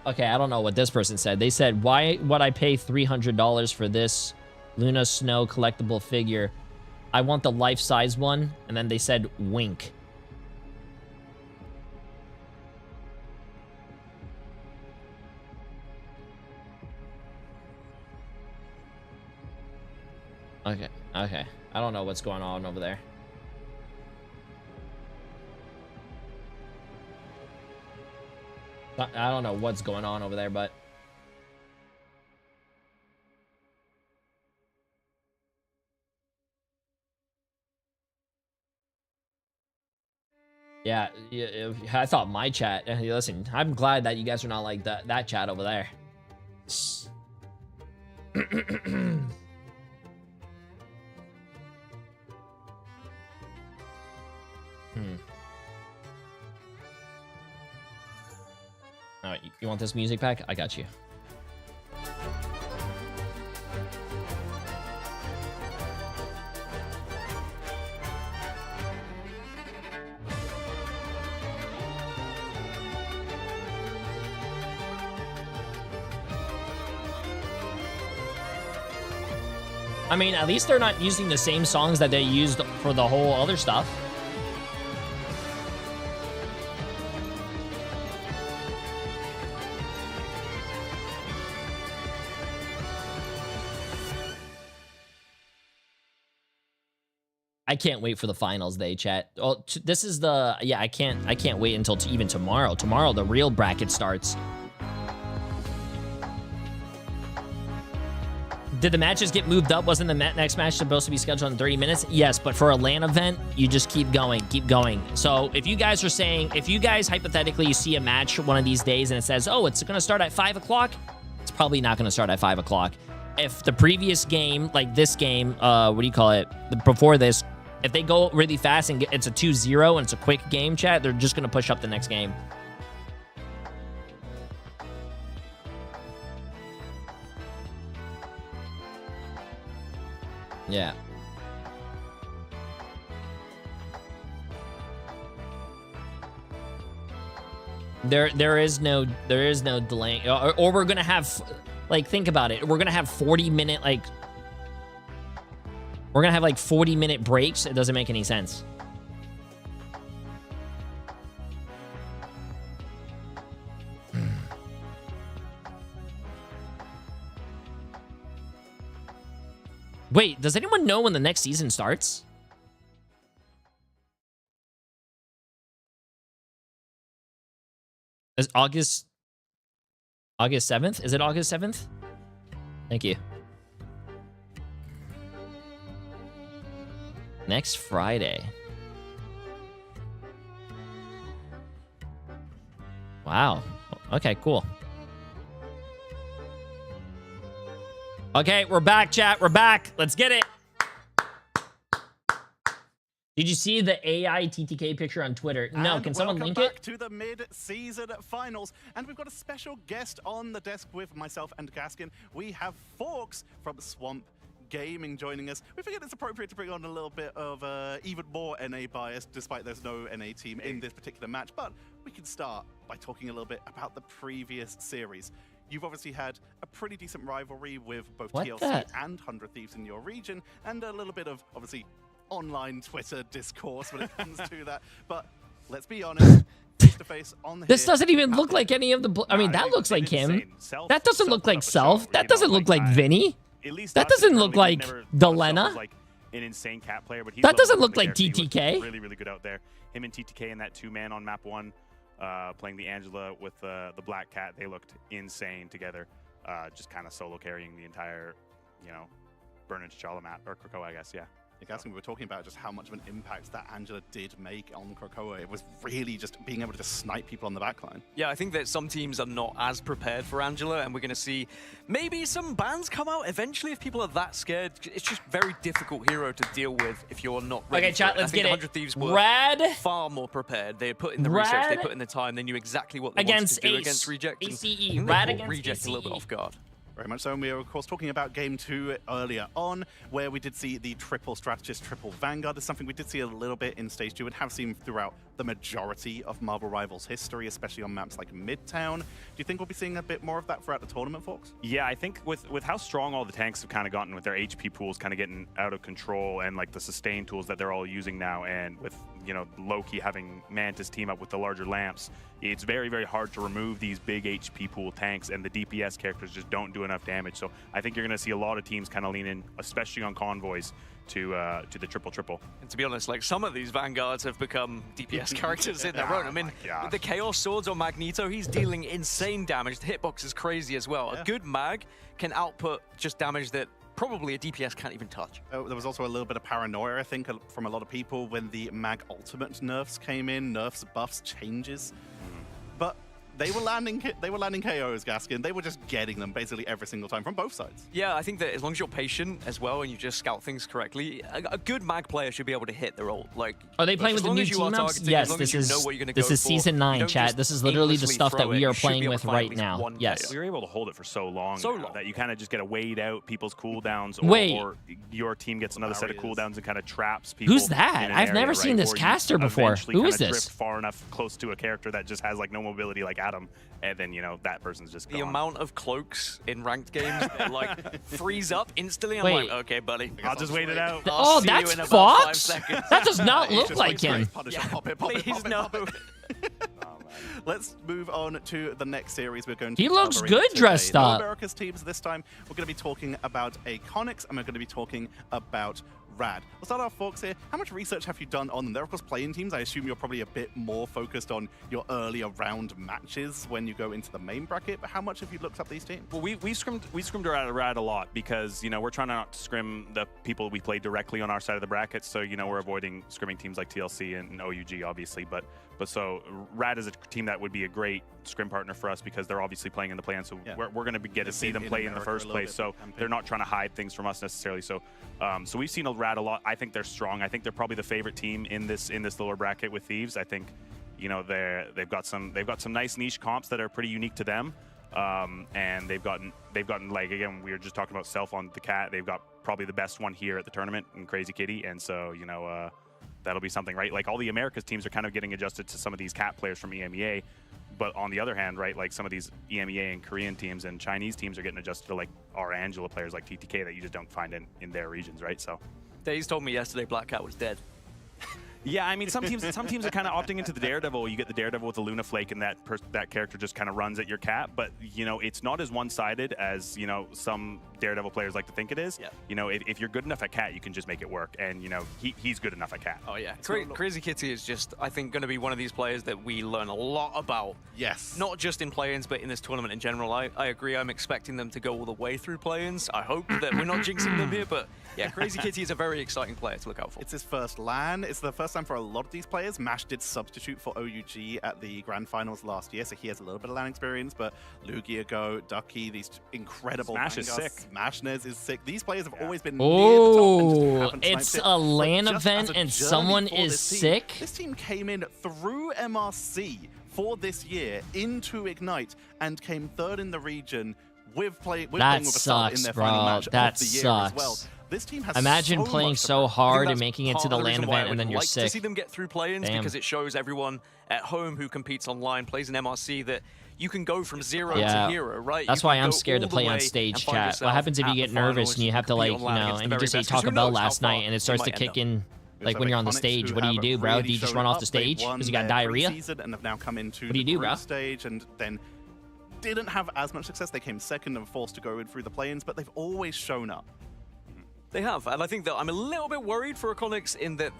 okay, I don't know what this person said. They said, "Why would I pay $300 for this Luna Snow collectible figure? I want the life-size one." And then they said, "Wink." Okay. I don't know what's going on over there. I don't know what's going on over there, but... Yeah, I thought my chat... Listen, I'm glad that you guys are not like that chat over there. All right, you want this music pack? I got you. I mean, at least they're not using the same songs that they used for the whole other stuff. I can't wait for the finals day, chat. Oh, this is the... Yeah, I can't wait until even tomorrow. Tomorrow, the real bracket starts. Did the matches get moved up? Wasn't the next match supposed to be scheduled in 30 minutes? Yes, but for a LAN event, you just keep going, keep going. So if you guys are saying... If you guys, hypothetically, you see a match one of these days and it says, oh, it's going to start at 5 o'clock, it's probably not going to start at 5 o'clock. If the previous game, like this game, what do you call it? Before this... If they go really fast and it's a 2-0 and it's a quick game, chat, they're just going to push up the next game. Yeah. There is no delay, or we're gonna have, like, think about it. We're gonna have 40-minute, like, we're gonna have like 40-minute breaks. It doesn't make any sense. Wait, does anyone know when the next season starts? Is August 7th? Is it August 7th? Thank you. Next Friday. Wow. Okay, cool. Okay, we're back, chat. We're back. Let's get it. Did you see the AI TTK picture on Twitter? No, And can someone link welcome back it? to the mid-season finals, and we've got a special guest on the desk with myself and Gaskin. We have Forks from Swamp Gaming joining us. We figured it's appropriate to bring on a little bit of even more NA bias, despite there's no NA team in this particular match. But we can start by talking a little bit about the previous series. You've obviously had a pretty decent rivalry with both TLC and 100 Thieves in your region, and a little bit of, obviously, online Twitter discourse when it comes to that. But let's be honest, face-to-face on This doesn't even look like any of the... I mean, that looks like him. That doesn't look like Self. That doesn't look like Vinny. That doesn't look like Delena. Like an insane cat player, but That doesn't look like TTK. Really, really good out there. Him and TTK in that 2-man on map 1, playing the Angela with the black cat. They looked insane together. Just kind of solo carrying the entire, you know, Burn and T'Challa map, or Krakoa, I guess, yeah. We were talking about just how much of an impact that Angela did make on Krakoa. It was really just being able to just snipe people on the backline. Yeah, I think that some teams are not as prepared for Angela, and we're going to see maybe some bans come out eventually if people are that scared. It's just very difficult hero to deal with if you're not ready. Okay, chat, let's get it. 100 Thieves were Rad. far more prepared. They put in the research, they put in the time, they knew exactly what they wanted to do against Reject. ACE. Rad against Reject ACE. a little bit off guard. Very much so, and we were, of course, talking about Game 2 earlier on, where we did see the triple strategist, triple Vanguard. It's something we did see a little bit in Stage 2 and have seen throughout the majority of Marvel Rivals history, especially on maps like Midtown. Do you think we'll be seeing a bit more of that throughout the tournament, folks? Yeah, I think with how strong all the tanks have kind of gotten with their HP pools kind of getting out of control, and like the sustain tools that they're all using now, and with, you know, Loki having Mantis team up with the larger lamps, it's very, very hard to remove these big HP pool tanks, and the DPS characters just don't do enough damage. So I think you're going to see a lot of teams kind of lean in, especially on convoys, to the triple. And to be honest, like, some of these Vanguards have become DPS characters in their own. I mean, with the Chaos Swords on Magneto, he's dealing insane damage. The hitbox is crazy as well. A good mag can output just damage that probably a DPS can't even touch. There was also a little bit of paranoia, I think, from a lot of people when the mag ultimate nerfs came in, nerfs, buffs, changes. But they were landing KOs, Gaskin. They were just getting them basically every single time from both sides. Yeah, I think that as long as you're patient as well and you just scout things correctly, a good mag player should be able to hit their ult. Like, are they playing with the new team ups? Yes, this is season 9, chat. This is literally the stuff that we are playing with right now. Yes. We were able to hold it for so long that you kind of just get to wait out people's cooldowns, or your team gets another set of cooldowns and kind of traps people. Who's that? I've never seen this caster before. Who is this? Drift far enough close to a character that just has like no mobility like Adam, and then, you know, that person's just gone. The amount of cloaks in ranked games that like freeze up instantly. I'm like, okay, buddy, I'll just wait it out. Oh, that's Fox? That does not look like him. Please no. Let's move on to the next series we're going to He looks covering good today. dressed No up. America's teams this time. We're going to be talking about Iconics, and we're going to be talking about Rad. We'll start off, folks, here. How much research have you done on them? They're, of course, playing teams. I assume you're probably a bit more focused on your earlier round matches when you go into the main bracket, but how much have you looked up these teams? Well, we scrimmed around Rad a lot because, you know, we're trying not to scrim the people we play directly on our side of the bracket, so, you know, we're avoiding scrimming teams like TLC and OUG, obviously, but so Rad is a team that would be a great scrim partner for us because they're obviously playing in the play-in, so we're going to get to see them play in the first place, so they're not trying to hide things from us necessarily. So so we've seen Rad a lot. I think they're strong. I think they're probably the favorite team in this lower bracket with Thieves. I think, you know, they've got some nice niche comps that are pretty unique to them, and they've gotten like, again, we were just talking about Self on the cat. They've got probably the best one here at the tournament in Crazy Kitty, and so, you know, that'll be something, right? Like, all the Americas teams are kind of getting adjusted to some of these cat players from EMEA, but on the other hand, right, like some of these EMEA and Korean teams and Chinese teams are getting adjusted to like our Angela players like TTK that you just don't find in their regions, right? So Daze told me yesterday Black Cat was dead. yeah, I mean, some teams are kind of opting into the Daredevil. You get the Daredevil with the Luna Flake, and that character just kind of runs at your cat. But you know, it's not as one-sided as you know some Daredevil players like to think it is. Yeah. You know, if you're good enough at cat, you can just make it work. And you know, he's good enough at cat. Oh yeah, Crazy Kitty is just, I think, going to be one of these players that we learn a lot about. Yes. Not just in play-ins, but in this tournament in general. I agree. I'm expecting them to go all the way through play-ins. I hope that we're not jinxing them here, but yeah, Crazy Kitty is a very exciting player to look out for. It's his first LAN. It's the first time for a lot of these players. Mash did substitute for OUG at the Grand Finals last year, so he has a little bit of LAN experience, but Lugia Go, Ducky, these incredible Smash is Vanguards. sick. Smashness is sick. These players have always been Oh, near the top and it's sniped it. a LAN But just event as a and journey someone for is this team, sick? This team came in through MRC for this year into Ignite and came third in the region with playing with Assault in their final match That of the year sucks. as well. This team has Imagine so playing much to so prove. hard I and think making it that's to the part of LAN reason why event and then I would you're like sick. to see them get through play-ins Damn. because it shows everyone at home who competes online, plays in MRC, that you can go from zero Yeah. to hero, right? That's You why can I'm go scared to all the play on way stage, and find chat. What yourself happens if you at get the nervous finals and you have to, like, compete you online know, against and the you just very ate best, 'cause Taco who Bell knows how last night far and it they starts to might kick end up. in, like, when you're on the stage? What do you do, bro? Do you just run off the stage because you got diarrhea? And have now come into What do you the do, group bro? stage and then didn't have as much success. They came second and forced to go in through the play-ins, but they've always shown up. They have, and I think that I'm a little bit worried for Iconics in that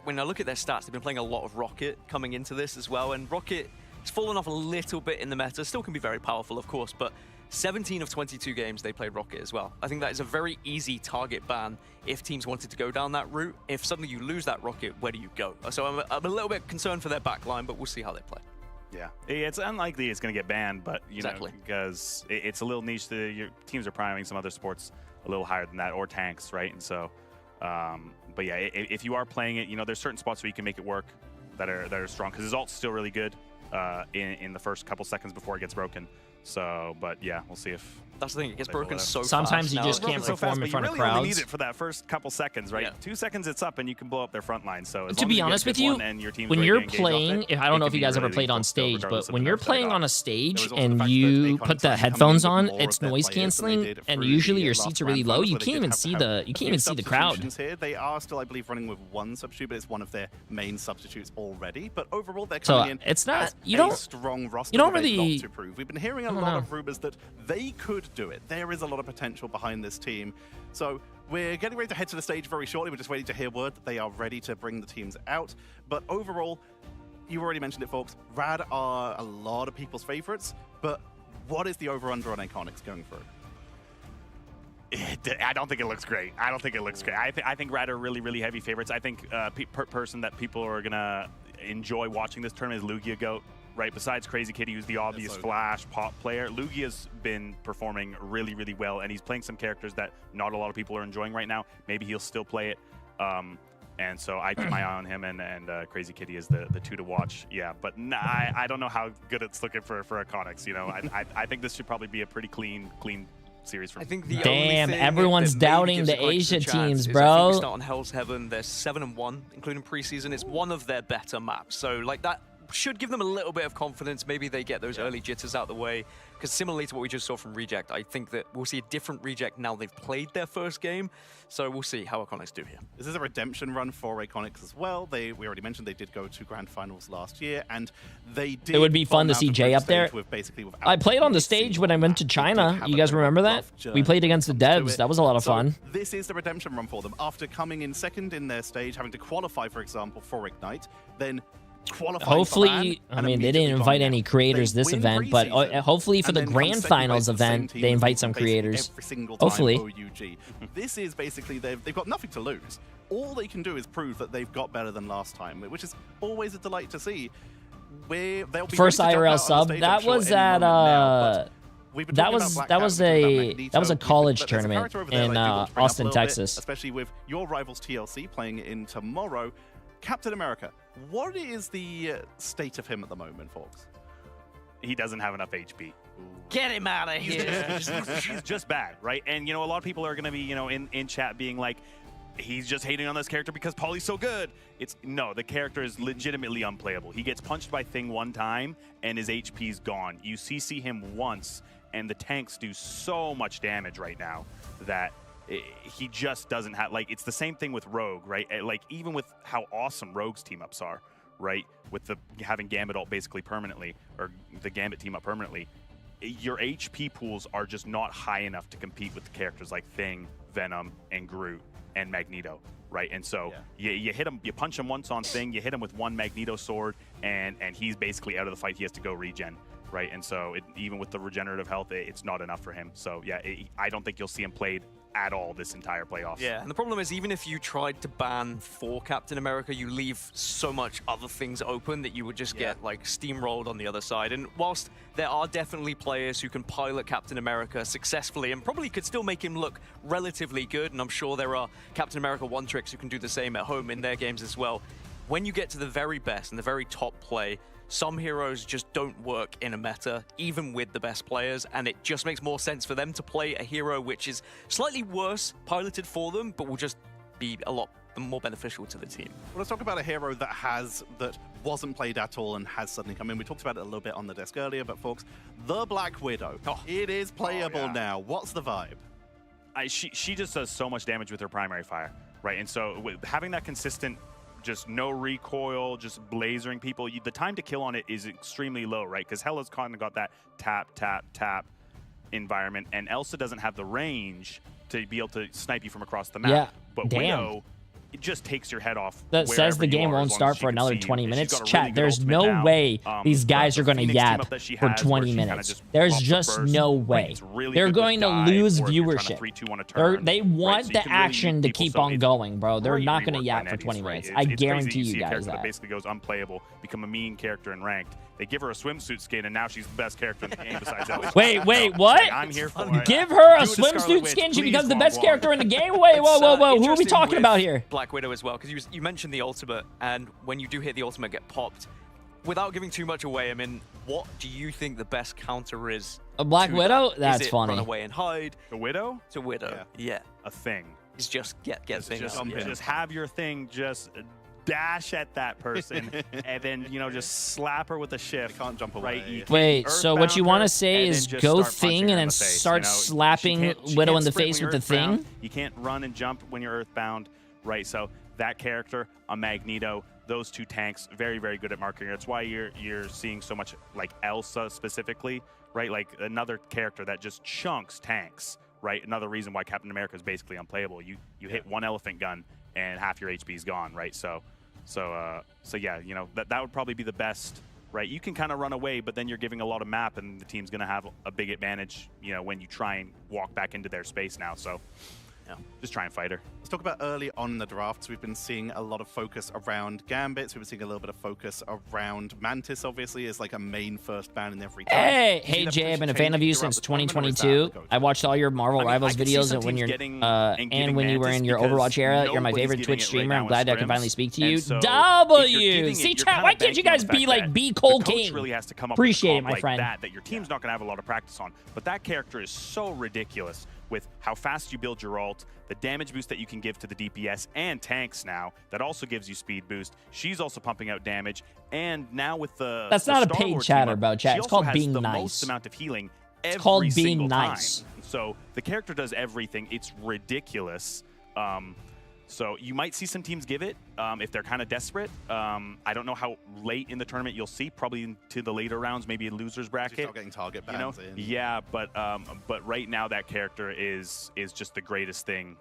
when I look at their stats, they've been playing a lot of Rocket coming into this as well, and Rocket has fallen off a little bit in the meta. Still can be very powerful, of course, but 17 of 22 games they played Rocket as well. I think that is a very easy target ban if teams wanted to go down that route. If suddenly you lose that Rocket, where do you go? So I'm a little bit concerned for their backline, but we'll see how they play. Yeah, it's unlikely it's going to get banned, but you know, because it's a little niche. Your teams are priming some other sports a little higher than that, or tanks, right? And so, but yeah, if you are playing it, you know, there's certain spots where you can make it work that are strong because his ult's still really good in the first couple seconds before it gets broken. So, but yeah, we'll see if that's the thing. It gets broken so Sometimes fast you now. just can't so perform fast, in front of you really only crowds. need it for that first couple seconds, right? Yeah. 2 seconds, it's up, and you can blow up their front line. So as To long be as you honest get with a good you, one and your team's when ready you're to engage off playing, it, I don't know it if can you be guys ever really played on lethal, stage, regardless but of when the you're nerfs that playing got. on a stage There was also the and fact that you Iconics put the actually headphones come in on, with more it's of their noise players than they canceling, did and through usually the your last seats are Grand really low. Finals, You where they can't did even have see to the have you a can't few even see the crowd. substitutions here. They are still, I believe, running with one substitute, but it's one of their main substitutes already. But overall, they're So coming in it's not as you a don't strong roster. you don't with a really lot to prove. We've been hearing a I don't lot know. of rumors that they could do it. There is a lot of potential behind this team. So we're getting ready to head to the stage very shortly. We're just waiting to hear word that they are ready to bring the teams out. But overall, you already mentioned it, folks. Rad are a lot of people's favorites. But what is the over-under on Iconics going through? I don't think it looks great. I don't think it looks great. I think Rad are really, really heavy favorites. I think person that people are going to enjoy watching this tournament is Lugia Goat, right? Besides Crazy Kitty, who's the obvious flash pop player, Lugia's been performing really, really well, and he's playing some characters that not a lot of people are enjoying right now. Maybe he'll still play it. And so I keep my eye on him, and Crazy Kitty is the two to watch. Yeah, but I don't know how good it's looking for Iconics. You know, I think this should probably be a pretty clean series for me. I think the Damn, only thing everyone's that maybe doubting gives the Iconics a Asia chance teams, is I bro. think we start on Hell's Heaven. They're 7-1, including preseason. It's one of their better maps. So like that should give them a little bit of confidence. Maybe they get those early jitters out the way. Because similarly to what we just saw from Reject, I think that we'll see a different Reject now they've played their first game. So we'll see how Iconics do here. This is a redemption run for Iconics as well. We already mentioned they did go to Grand Finals last year, and they did. It would be fun to bomb see out Jay the up there. stage with I played on the stage when I went to China. You guys remember that? We played against the devs. That was a lot of fun. This is the redemption run for them. After coming in second in their stage, having to qualify, for example, for Ignite, then qualifying Hopefully, for LAN, I mean, they didn't invite any creators this event, but hopefully for the grand finals event, they invite some creators. Every single time Hopefully. OUG. This is basically, they've got nothing to lose. All they can do is prove that they've got better than last time, which is always a delight to see. They'll be First ready to jump IRL out on sub. stage, That I'm sure, was any at moment now, but we've been that talking about was Black that Cat, was we've been talking about a Magneto, that was a but college there's a tournament character over there in that I do want to bring up a Austin, little bit, Texas. especially with your rivals TLC playing in tomorrow. Captain America, what is the state of him at the moment, folks? He doesn't have enough HP. Get him out of here. He's just bad, right? And, you know, a lot of people are going to be, you know, in chat being like, he's just hating on this character because Polly's so good. No, the character is legitimately unplayable. He gets punched by Thing one time and his HP's gone. You CC him once and the tanks do so much damage right now that he just doesn't have, like, it's the same thing with Rogue, right? Like, even with how awesome Rogue's team ups are, right? With the having Gambit ult basically permanently, or the Gambit team up permanently, your HP pools are just not high enough to compete with the characters like Thing, Venom, and Groot, and Magneto, right? And so you hit him, you punch him once on Thing, you hit him with one Magneto sword, and he's basically out of the fight. He has to go regen, right? And so even with the regenerative health, it's not enough for him. So yeah, I don't think you'll see him played at all this entire playoffs. Yeah, and the problem is, even if you tried to ban for Captain America, you leave so much other things open that you would just get like steamrolled on the other side. And whilst there are definitely players who can pilot Captain America successfully and probably could still make him look relatively good, and I'm sure there are Captain America one-tricks who can do the same at home in their games as well, when you get to the very best and the very top play, some heroes just don't work in a meta, even with the best players, and it just makes more sense for them to play a hero which is slightly worse piloted for them, but will just be a lot more beneficial to the team. Well, let's talk about a hero that wasn't played at all and has suddenly come in. We talked about it a little bit on the desk earlier, but folks, the Black Widow, it is playable now. What's the vibe? She just does so much damage with her primary fire, right? And so having that consistent, just no recoil, just lasering people, the time to kill on it is extremely low, right? Because Hela's kind of got that tap, tap, tap environment, and Elsa doesn't have the range to be able to snipe you from across the map. Yeah, but damn. Widow, it just takes your head off. That says the game won't start for another 20 minutes. Chat, there's no way these guys are going to yap for 20 minutes. There's just no way. They're going to lose viewership. They want the action to keep on going, bro. They're not going to yap for 20 minutes. I guarantee you guys that. Basically goes unplayable, become a mean character in ranked. They give her a swimsuit skin, and now she's the best character in the game besides Elsa. Wait, what? I'm here for it. Give her a swimsuit skin, she becomes the best character in the game? Wait, whoa. Who are we talking about here? Black Widow as well, because you mentioned the ultimate, and when you do hit the ultimate get popped, without giving too much away, I mean, what do you think the best counter is? A Black Widow? That's is it funny. Run away and hide? The Widow? To Widow, yeah. A thing. It's just get things. Just have your thing just dash at that person and then, just slap her with a shift. Can't jump away. Right? Wait, so what you want to say is go Thing and then start slapping Widow in the face with the Thing? You can't run and jump when you're earthbound, right? So that character, a Magneto, those two tanks, very, very good at marking her. That's why you're seeing so much like Elsa specifically, right? Like another character that just chunks tanks, right? Another reason why Captain America is basically unplayable. You hit one elephant gun and half your HP is gone, right? So yeah, that would probably be the best, right? You can kind of run away, but then you're giving a lot of map, and the team's going to have a big advantage, when you try and walk back into their space now. So just try and fight her. Let's talk about early on in the drafts. We've been seeing a lot of focus around Gambits. We've been seeing a little bit of focus around Mantis, obviously, as like a main first ban in every time. Hey, Jay, I've been a fan of you since 2022. I watched all your Marvel Rivals videos, and when you're when you were in your Overwatch era, you're my favorite Twitch streamer. I'm glad I can finally speak to you. See, chat, why can't you guys be like Cole King? Really has to come up Appreciate it, with my friend. That your team's not going to have a lot of practice on, but that character is so ridiculous with how fast you build your ult, the damage boost that you can give to the DPS and tanks now, that also gives you speed boost. She's also pumping out damage, and now with the That's not a paid chatter, bro, chat. It's called being nice. Most amount of healing it's called being nice. So the character does everything. It's ridiculous. So you might see some teams give it if they're kind of desperate. I don't know how late in the tournament you'll see. Probably into the later rounds, maybe in losers bracket. Start getting target bans in. Yeah, but right now that character is just the greatest thing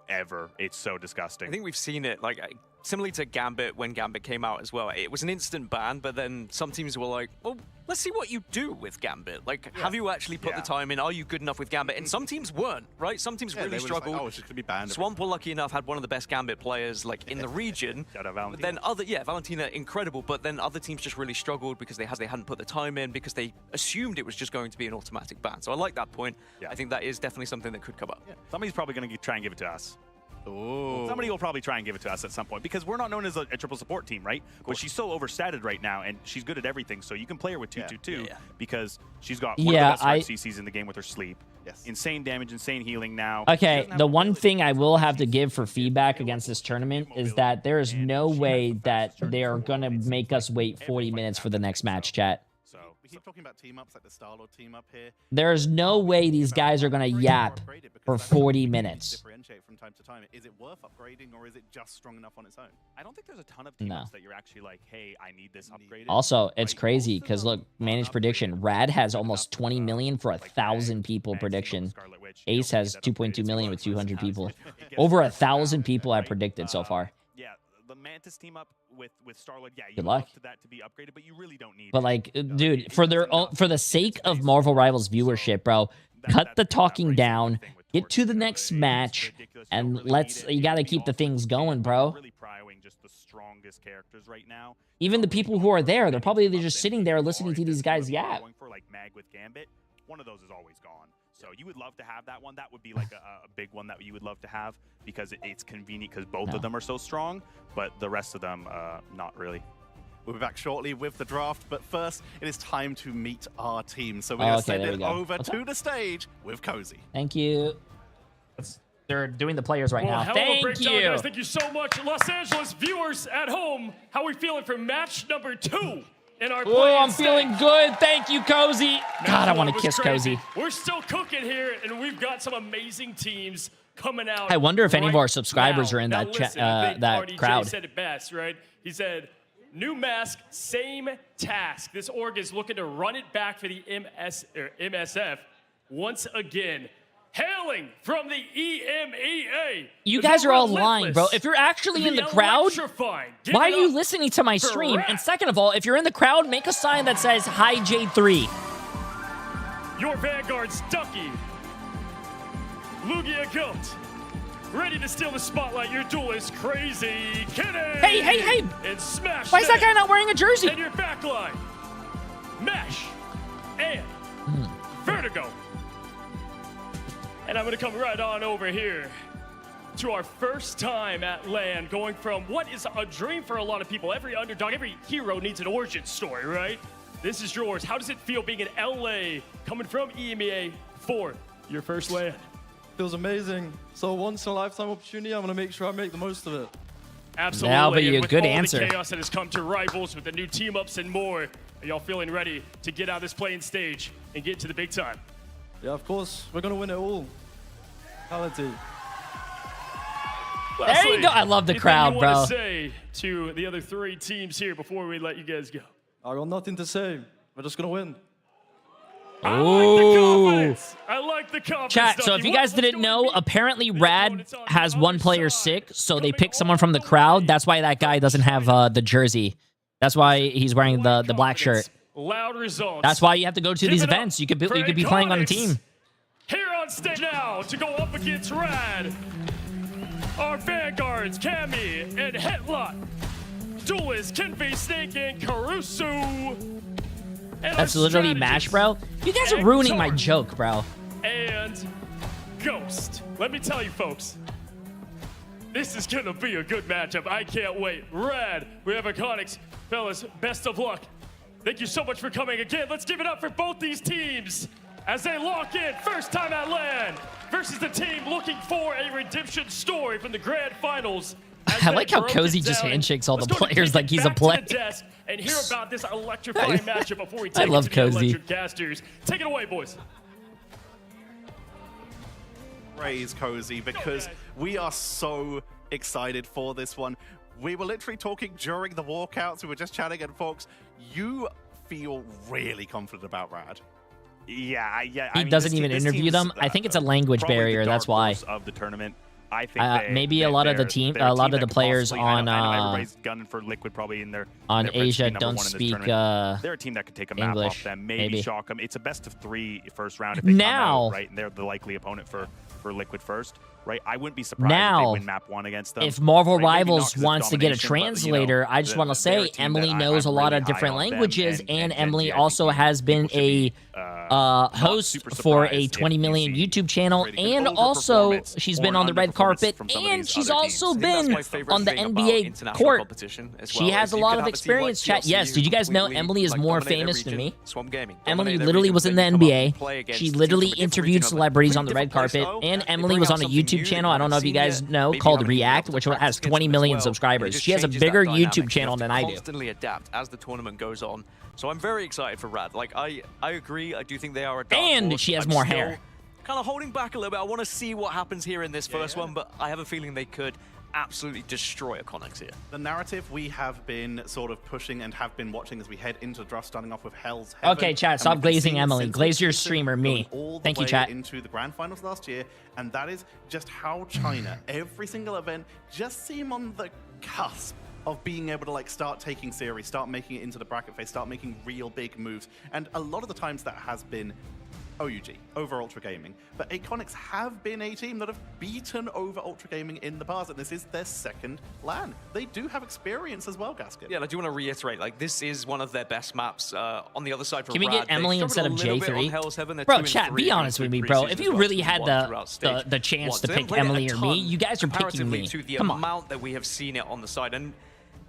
ever. It's so disgusting. I think we've seen it similarly to Gambit when Gambit came out as well. It was an instant ban, but then some teams were like, well, let's see what you do with Gambit. Have you actually put the time in? Are you good enough with Gambit? And some teams weren't, right? Some teams really struggled. Like, it's just going to be banned. Swamp were lucky enough, had one of the best Gambit players in the region. Shout out Valentina. Then Valentina, incredible, but then other teams just really struggled because they hadn't put the time in, because they assumed it was just going to be an automatic ban. So I like that point. I think that is definitely something that could come up. Somebody's probably going to try and give it to us. Ooh. Somebody will probably try and give it to us at some point because we're not known as a triple support team, right? But she's so overstated right now, and she's good at everything. So you can play her with 2-2-2 because she's got one of the best CCs in the game with her sleep. Yes. Insane damage, insane healing now. Okay, the one thing I will have to give for feedback against this tournament is that there is no way that they are going to make us wait 40 minutes for the next match, chat. We keep talking about team ups like the Star-Lord team up here. There is no way these guys are going to yap for 40 minutes. Differentiate from time to time. Is it worth upgrading or is it just strong enough on its own? I don't think there's a ton of team ups that you're actually like, hey, I need this upgraded. Also, it's crazy because look, managed prediction. Rad has almost 20 million for 1,000 people prediction. Ace has 2.2 million with 200 people. Over 1,000 people have predicted so far. Yeah, the Mantis team up with Star-Lord, yeah, Good luck. to that to be upgraded, but you really don't need But like, dude, for the sake of Marvel Rivals viewership, bro, cut the talking down, get to the next match, and you got to keep the things going, bro. Really prioing just the strongest characters right now. Even the people who are there, they're probably just sitting there listening to these guys yap. Going for like Mag with Gambit, one of those is always gone. So you would love to have that one. That would be like a big one that you would love to have because it's convenient because both of them are so strong, but the rest of them, not really. We'll be back shortly with the draft, but first, it is time to meet our team. So we're going to send it over to the stage with Cozy. Thank you. They're doing the players right now. Hell of a breakdown, guys. Thank you so much. Los Angeles viewers at home, how are we feeling for match number 2? Oh, I'm feeling good. Thank you, Cozy. God, I want to kiss Cozy. We're still cooking here, and we've got some amazing teams coming out. I wonder if any of our subscribers are in that that crowd. Jay said it best, right? He said, new mask, same task. This org is looking to run it back for the MSF once again. Hailing from the EMEA. You guys are all lying, bro. If you're actually in the crowd, why are you listening to my stream? And second of all, if you're in the crowd, make a sign that says, hi, Jay3. Your Vanguard's Ducky. Lugia Goat. Ready to steal the spotlight. Your duelist, Crazy Kitty. Hey. And Smash. Why is that guy not wearing a jersey? And your backline, Mesh. And Vertigo. And I'm going to come right on over here to our first time at LAN, going from what is a dream for a lot of people. Every underdog, every hero needs an origin story, right? This is yours. How does it feel being in LA, coming from EMEA for your first LAN? Feels amazing. So once in a lifetime opportunity, I'm going to make sure I make the most of it. Absolutely. That'll be a with good all answer. The chaos that has come to Rivals with the new team ups and more, are y'all feeling ready to get out of this playing stage and get to the big time? Yeah, of course. We're going to win it all. Quality. There you go. I love the crowd, bro. What do you want to say to the other 3 teams here before we let you guys go? I got nothing to say. We're just going to win. Ooh. I like the confidence. Chat, so if you guys didn't know, apparently Rad has one player sick, so they picked someone from the crowd. That's why that guy doesn't have the jersey. That's why he's wearing the black shirt. Loud results. That's why you have to go to these events. You could be playing on a team. Here on stage now to go up against Rad, our Vanguards, Cammy and Hetlot. Duelist, Kinfei, Snake, and Caruso. And That's literally MASH, bro. You guys are ruining my joke, bro. And Ghost. Let me tell you, folks, this is going to be a good matchup. I can't wait. Rad, we have Iconics. Fellas, best of luck. Thank you so much for coming again. Let's give it up for both these teams as they lock in first time at LAN versus the team looking for a redemption story from the grand finals. I like how Cozy just handshakes all the players like he's a player. And hear about this electrifying matchup before we take I love it to the Cozy. electric casters. Take it away, boys. Praise Cozy because we are so excited for this one. We were literally talking during the walkouts. We were just chatting, and folks, you feel really confident about Rad. Yeah. He doesn't even interview them. I think it's a language barrier. That's why. Of the tournament. I think maybe a lot of the team, a lot of the players on everybody's gunning for Liquid probably in their on their Asia number don't one in this speak tournament. They're a team that could take a map English, off them, maybe shock them. It's a best of 3 first round if they now, come out, right? And they're the likely opponent for Liquid first. right? I wouldn't be surprised if Now, they win map 1 against them. if Marvel right? Maybe not Rivals 'cause it's wants to get a domination, but, you know, translator, I just want to they're a say team Emily that knows a I'm lot really of high different on them, languages, and and Gen Emily Z, I also think has been people should be, host super for a surprised 20 if you million see YouTube channel, rated an and also overperformance she's or been an on the red underperformance carpet, from some of and these she's other also teams. been on the NBA court. She has a lot of experience, chat. Yes, did you guys know Emily is more famous than me? Emily literally was in the NBA. She literally interviewed celebrities on the red carpet, and Emily was on a YouTube channel, I don't know if you guys know, called React, which has 20 million subscribers. She has a bigger YouTube channel than I do. Constantly adapt as the tournament goes on. So I'm very excited for Rad. Like, I agree. I do think they are a dark And horse. she has I'm more still hair. kind of holding back a little bit. I want to see what happens here in this first one, but I have a feeling they could absolutely destroy Iconics here. The narrative we have been sort of pushing and have been watching as we head into the draft, starting off with Hell's Heaven. Okay, chat, And stop we've been glazing seeing it Emily. since Glaze your the season, streamer, going me. all the Thank you, way chat. into the grand finals last year, and that is just how China, every single event, just seem on the cusp of being able to like start taking series, start making it into the bracket phase, start making real big moves. And a lot of the times that has been OUG, over Ultra Gaming. But Iconics have been a team that have beaten over Ultra Gaming in the past, and this is their second LAN. They do have experience as well, Gaskin. Yeah, and I do want to reiterate, like, this is one of their best maps on the other side for Can we Rad. get Emily They've instead of struggled a little bit on J3? Hell's Heaven. They're Bro, 2 and chat, 3 be in honest with me, preseason bro. as If you well. really had Won throughout stage. the chance to They pick haven't played Emily a or me, ton you guys are picking comparatively me. to the Come on. amount that we have seen it on the side. And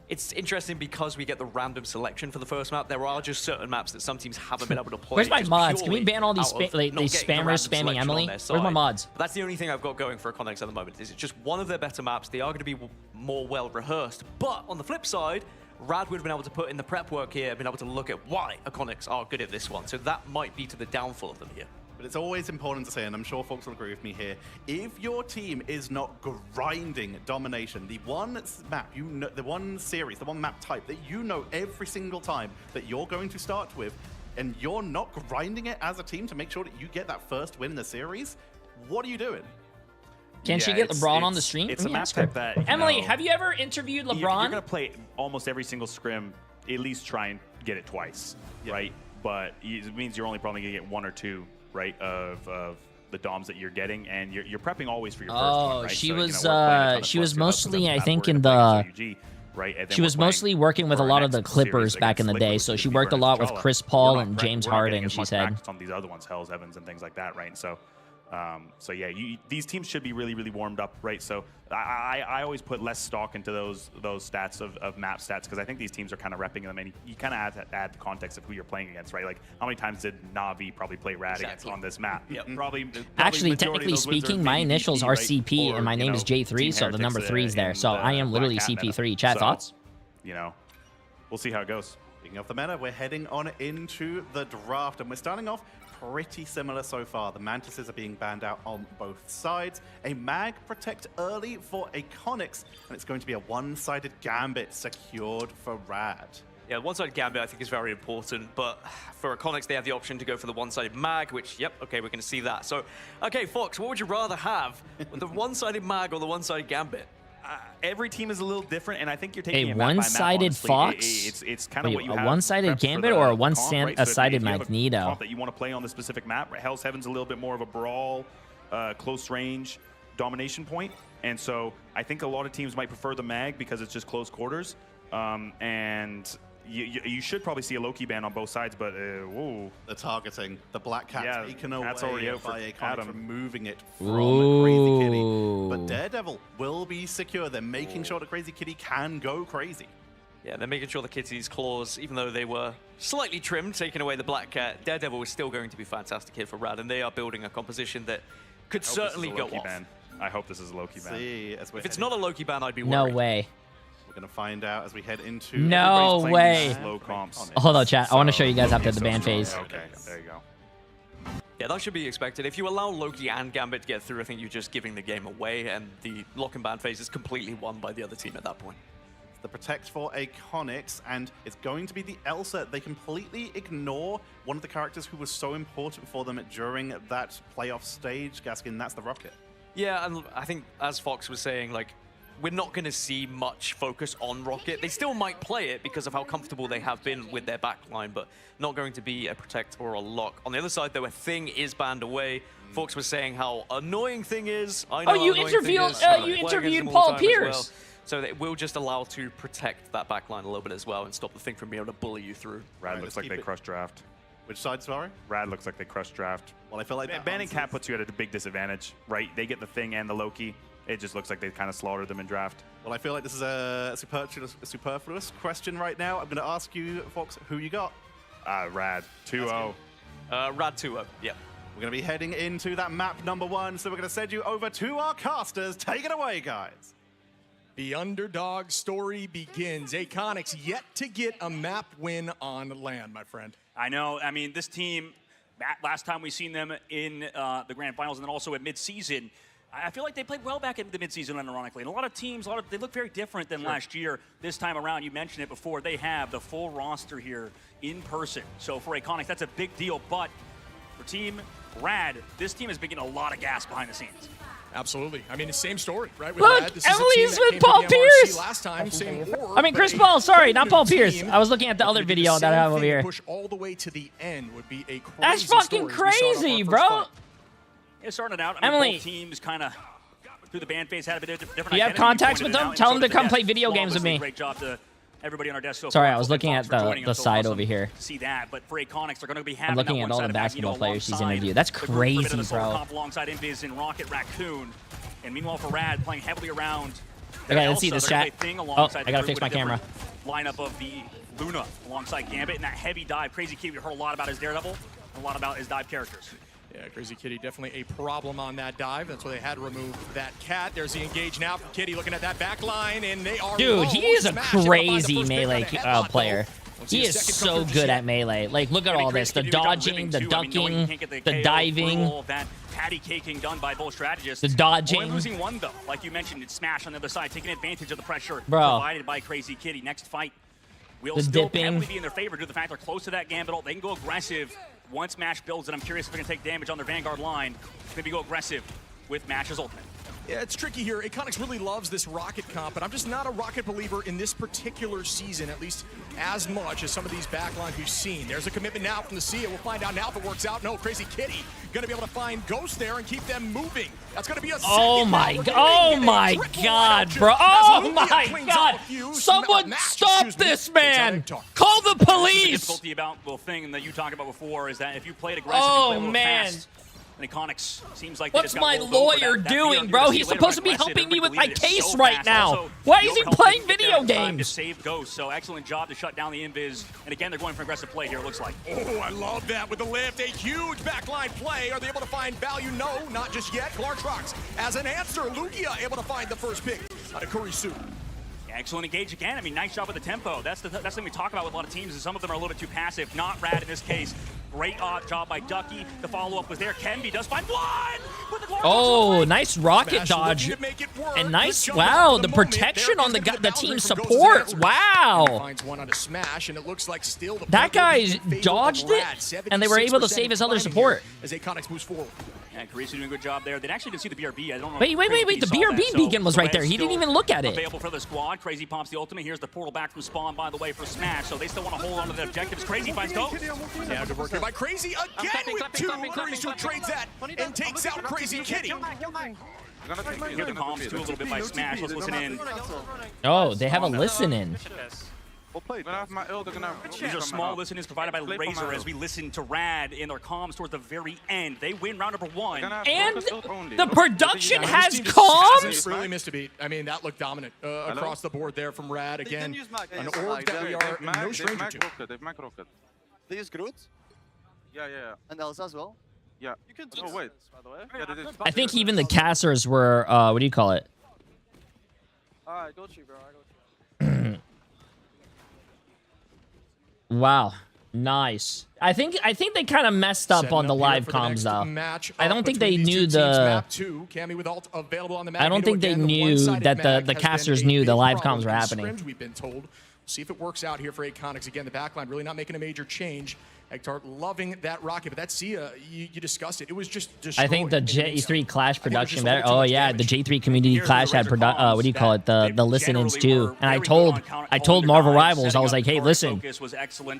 it's interesting because we get the random selection for the first map. There are just certain maps that some teams haven't been able to play. Where's my just mods? Can we purely ban all these out of these not getting the spammers random spamming selection Emily? on their Where's my side. mods? But that's the only thing I've got going for Iconics at the moment. Is it's just one of their better maps. They are going to be more well rehearsed. But on the flip side, Rad would have been able to put in the prep work here, been able to look at why Iconics are good at this one. So that might be to the downfall of them here. But it's always important to say, and I'm sure folks will agree with me here, if your team is not grinding domination, the one map, you know, the one series, the one map type that you know every single time that you're going to start with, and you're not grinding it as a team to make sure that you get that first win in the series, what are you doing? Can she get LeBron on the stream? It's Let a me map ask her. type that, Emily, know, have you ever interviewed LeBron? You're going to play almost every single scrim, at least try and get it twice, right? But it means you're only probably going to get 1 or 2, right, of the DOMs that you're getting, and you're prepping always for your first one, right? She So, was we're playing a ton of she was Fluxy Hubs, mostly, I that's think, where in we're the playing UG, right? And then she we're was playing mostly working with a for our lot of the next series Clippers back in the against day. Liquid, So which she is worked a Bieber lot with T'Challa. Chris We're Paul not and prep- James we're not getting Harden, as she much said. practice on these other ones, Hell's Heavens and things like that, right? So yeah, these teams should be really, really warmed up, right? So I always put less stock into those stats of map stats because I think these teams are kind of repping them, and you kind of have to add the context of who you're playing against, right? Like how many times did Navi probably play Rad against on this map? Probably Actually, majority of technically those wins are speaking, my maybe initials VP, are right? CP, Or, and my you name know, is J3, Team so the number Heretics, 3 is there. in So I am the literally Black Cat meta. CP3. Chat, So, thoughts? You know, we'll see how it goes. Speaking of the meta, we're heading on into the draft, and we're starting off pretty similar so far. The Mantises are being banned out on both sides. A Mag Protect early for Iconics, and it's going to be a one-sided Gambit secured for Rad. Yeah, one-sided Gambit I think is very important, but for Iconics they have the option to go for the one-sided Mag, which, yep, okay, we're going to see that. So, okay, Fox, what would you rather have, the one-sided Mag or the one-sided Gambit? Every team is a little different, and I think you're taking A it map by map, one-sided honestly. Fox? It's kind of Wait, what you a have one-sided prepped for Gambit the or a comp, right? So one-sided if you have a Magneto? comp that you want to play on the specific map, right? Hell's Heaven's a little bit more of a brawl, close range domination point, and so I think a lot of teams might prefer the Mag because it's just close quarters, and you should probably see a Loki ban on both sides, but whoa. The targeting, the Black Cat taken away that's already out by for Iconics, Adam. removing it from Ooh. Crazy Kitty. But Daredevil will be secure. They're making sure that Crazy Kitty can go crazy. Yeah, they're making sure the Kitty's claws, even though they were slightly trimmed, taking away the Black Cat, Daredevil is still going to be fantastic here for Rad, and they are building a composition that could certainly go off. Ban. I hope this is a Loki ban. If it's not a Loki ban, I'd be No worried. way. We're going to find out as we head into... No everybody's playing way. these Slow comps. Hold on, chat. I want to show you guys after Okay, the so ban strong. phase. Okay, there you go. Yeah, that should be expected. If you allow Loki and Gambit to get through, I think you're just giving the game away, and the lock and ban phase is completely won by the other team at that point. The Protect for Iconics, and it's going to be the Elsa. They completely ignore one of the characters who was so important for them during that playoff stage, Gaskin. That's the Rocket. Yeah, and I think, as Fox was saying, like, we're not going to see much focus on Rocket. They still might play it because of how comfortable they have been with their backline, but not going to be a Protect or a Lock. On the other side, though, a Thing is banned away. Fox was saying how annoying Thing is. I know you interviewed Paul Pierce. So it will just allow to protect that backline a little bit as well and stop the Thing from being able to bully you through. Rad looks like they crushed draft. Which side, sorry? Rad looks like they crushed draft. Well, I feel like banning Cap puts you at a big disadvantage, right? They get the Thing and the Loki. It just looks like they kind of slaughtered them in draft. Well, I feel like this is a superfluous question right now. I'm going to ask you, Fox, who you got? Rad 2-0. Rad 2-0, yeah. We're going to be heading into that map number 1, so we're going to send you over to our casters. Take it away, guys. The underdog story begins. Aconics yet to get a map win on land, my friend. I know. I mean, this team, last time we seen them in the grand finals and then also at mid-season, I feel like they played well back in the mid-season, ironically. And a lot of teams, they look very different than last year. This time around, you mentioned it before, they have the full roster here in person. So for Aconics, that's a big deal. But for Team Rad, this team has been getting a lot of gas behind the scenes. Absolutely. I mean, the same story, right? With Look, Rad. This is a team Emily's that with came to Paul the MRC Pierce. last time, same org, I mean, Chris but Paul. Sorry, a not Paul new Pierce. team. I was looking at the other video that I have over here. Push all the way to the end would be a crazy That's fucking story. We saw it on crazy, our bro. first fight. Yeah, starting out, I mean, Emily. both teams kind of through the band phase had a bit of different. Do you have identity. contacts Pointed with it them? out, Tell and them so to come did play Des. video games with Obviously, me. Great job to everybody on our desk so Sorry, far. I was So looking Fox at for the joining us. So side awesome over here. to see that, but for Aconics, they're going to be having I'm looking that at one all side the of back, basketball players she's alongside interviewed. That's the group for a bit of crazy, the solo bro. comp alongside Invis and Rocket Raccoon. And meanwhile, for Rad, playing heavily around. Okay, let's see this chat. Oh, I gotta fix my camera. Lineup of the Luna alongside Gambit and that heavy dive. Crazy Kitty, we heard a lot about his Daredevil, a lot about his dive characters. Yeah, Crazy Kitty definitely a problem on that dive. That's why they had to remove that cat. There's the engage now from Kitty looking at that back line, and they are Dude, low. he is a Smash crazy melee player. He is so good at melee. Like, look at all this. The dodging, the ducking, the diving. That patty caking done by both strategists. The dodging. Only losing one, though. Like you mentioned, it's Smash on the other side, taking advantage of the pressure Bro. provided by Crazy Kitty. Next fight will The still dipping. heavily be in their favor due to the fact they're close to that Gambit ult. They can go aggressive once Mash builds it. I'm curious if they're going to take damage on their Vanguard line. Maybe go aggressive with Mash's ultimate. Yeah, it's tricky here. Aconics really loves this Rocket comp, but I'm just not a Rocket believer in this particular season, at least as much as some of these backlines we've seen. There's a commitment now from the Sia. We'll find out now if it works out. No, Crazy Kitty gonna be able to find Ghost there and keep them moving. That's gonna be a Oh my god, bro. Oh my god. Someone stop this man. Call the The police. difficulty about the thing that you talked about before is that if you played aggressive, Oh, you play a little man. fast, and Aconics seems like What's they just got my rolled over. lawyer That doing, you're bro? gonna see He's later supposed to be aggressive. helping me with Everybody my deleted it case so right fast. now. Also, Why is Yoke he helped playing them get video there in time games? To save Ghost, so excellent job to shut down the invis. And again, they're going for aggressive play here, it looks like. Oh, I love that with the lift. A huge backline play. Are they able to find value? No, not just yet. Clark Rocks as an answer. Lugia able to find the first pick out of Kurisu. Excellent engage again. I mean, nice job with the tempo. That's the thing we talk about with a lot of teams, is some of them are a little bit too passive. Not Rad in this case. Great job by Ducky. The follow-up was there. Kenby does find one! With the Oh, nice rocket dodge. And nice, wow, the protection on the team support. Wow. Finds one on a smash, and it looks like still the That guy dodged it, and they were able to save his other support. As Aconics moves forward. And Carissa doing a good job there. They actually didn't see the BRB. I don't know. Wait. The BRB beacon was right there. He didn't even look at it. Available for the squad. Crazy pops the ultimate. Here's the portal back from spawn, by the way, for Smash. So they still want to hold on to their objectives. Crazy finds Ghost. Yeah, good work here by Crazy again with two. Kurisu trades that and takes out Crazy Kitty. Hear the comms too a little bit by Smash. Let's listen in. Oh, they have a listen in. These are small listen-ins provided by Razor as we listen to Rad in their comms towards the very end. They win round number 1. And the production has comms? Really missed a beat. I mean, that looked dominant across the board there from Rad. Again, an org that we are no stranger to. They use Groot? Yeah. And Elsa as well? Yeah. You can do Oh, wait. this, by the way. I think even the casters were, what do you call it? Alright, go you, bro. I got you. Wow. Nice. I think they kind of messed up on the live comms though. I don't think they knew the. I don't think they knew that the casters knew the live comms were happening. We've been told See if it works out here for Iconics. Again, the backline really not making a major change. Hector loving that rocket, but that Sia, you discussed it. It was just destroyed. I think the J3 Clash production better. Oh yeah, the J3 community Clash had what do you call it? The listen-ins too. And I told Marvel Rivals, I was like, hey, listen,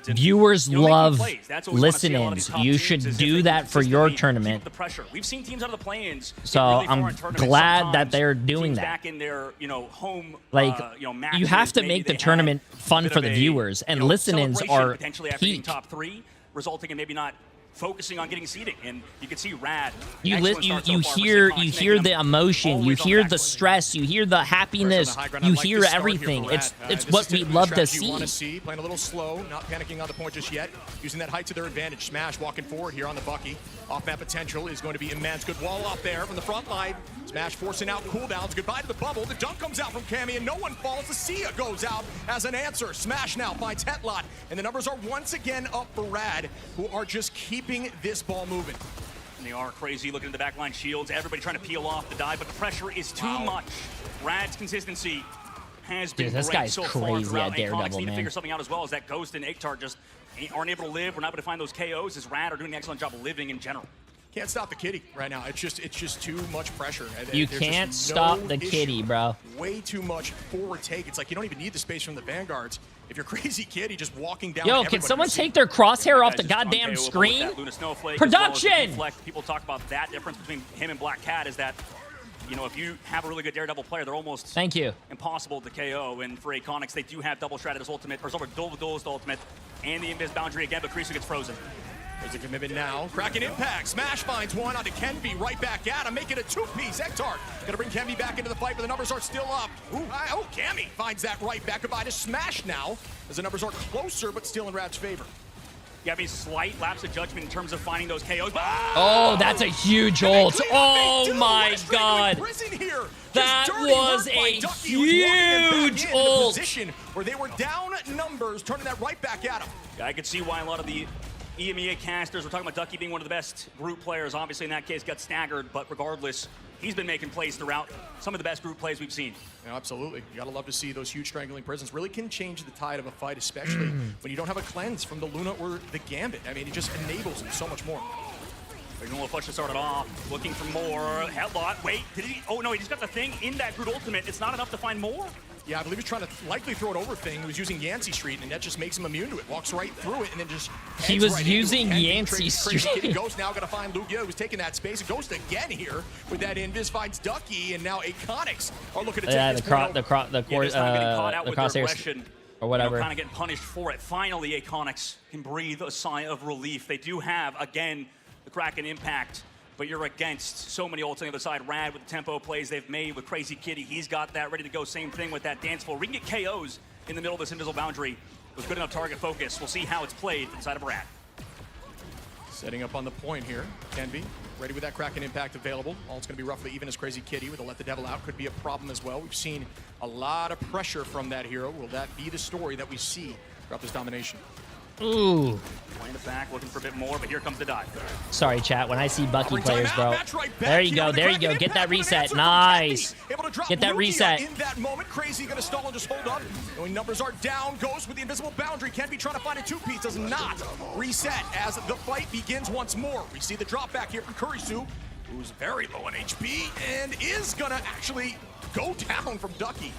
viewers love listen-ins. You should do that for your tournament. The pressure. We've seen teams out of the play-ins. So I'm glad that they're doing that. Back in their, home, like, matches, you have to make the tournament fun for the viewers, and listen-ins are potentially after being top 3. Resulting in maybe not focusing on getting seeding, and you can see Rad. You hear the emotion, you hear the stress, you hear the happiness, you hear everything. It's what we love to see. Playing a little slow, not panicking on the point just yet, using that height to their advantage. Smash walking forward here on the Bucky. Off-map potential is going to be immense. Good wall off there from the front line. Smash forcing out cooldowns. Goodbye to the bubble. The dunk comes out from Cammy, and no one falls. The Sia goes out as an answer. Smash now finds Hetlot, and the numbers are once again up for Rad, who are just keeping this ball moving. And they are crazy looking at the backline shields. Everybody trying to peel off the dive, but the pressure is too much. Rad's consistency has been this great guy's so crazy far. at Daredevil, Iconics need to man. figure something out as well, as that Ghost and Iktar just aren't able to live. We're not able to find those KOs, as Rad are doing an excellent job of living in general. Can't stop the kitty right now. It's just too much pressure. You can't stop the kitty, bro. Way too much forward take. It's like you don't even need the space from the Vanguards. If you're Crazy Kitty just walking down. Yo, can someone take their crosshair off the goddamn screen? Production! People talk about that difference between him and Black Cat is that, if you have a really good Daredevil player, they're almost impossible to KO. And for Iconics, they do have double Stratus ultimate, or duelist ultimate, and the Invis boundary again, but Krisu gets frozen. There's a commitment now. Kraken impact. Smash finds one onto Kenby. Right back at him. Make it a two-piece. Hector gonna bring Kenby back into the fight, but the numbers are still up. Cammy finds that right back. Goodbye to Smash now, as the numbers are closer, but still in Rad's favor. Yeah, I mean, slight lapse of judgment in terms of finding those KOs. Oh, that's a huge ult. Oh my god. That was a huge ult. Where they were down numbers, turning that right back at him. Yeah, I could see why a lot of the EMEA casters, we're talking about Ducky being one of the best group players, obviously in that case got staggered, but regardless, he's been making plays throughout. Some of the best group plays we've seen. Yeah, absolutely. You gotta love to see those huge strangling prisons. Really can change the tide of a fight, especially when you don't have a cleanse from the Luna or the Gambit. I mean, it just enables them so much more. Ignore Flush to start it off, looking for more. Headlock, wait, did he? Oh no, he just got the thing in that Groot ultimate. It's not enough to find more? Yeah, I believe he's trying to likely throw it over thing. He was using Yancey Street, and that just makes him immune to it. Walks right through it, and then just he was using Yancey Street. Ghost now gonna find Lugia, who's taking that space. Ghost again here with that invis, finds Ducky, and now Iconics are looking to take the crosshairs or whatever. Kind of getting punished for it. Finally, Iconics can breathe a sigh of relief. They do have, again, the Kraken impact, but you're against so many ults on the other side. Rad with the tempo plays they've made with Crazy Kitty. He's got that ready to go. Same thing with that dance floor. We can get KOs in the middle of this invisible boundary with good enough target focus. We'll see how it's played inside of Rad. Setting up on the point here. Kenby ready with that Kraken impact available. All it's going to be roughly even as Crazy Kitty with a Let the Devil Out. Could be a problem as well. We've seen a lot of pressure from that hero. Will that be the story that we see throughout this domination? Ooh. Playing it back, looking for a bit more, but here comes the dive. Sorry, chat. When I see Bucky players, bro. There you go. There you go. Get that reset. Nice. Get that reset. In that moment, Crazy gonna stall and just hold up. Knowing numbers are down, goes with the invisible boundary. Can't be trying to find a two-piece. Does not reset as the fight begins once more. We see the drop back here from Kurisu, who's very low on HP and is gonna actually go down from Ducky.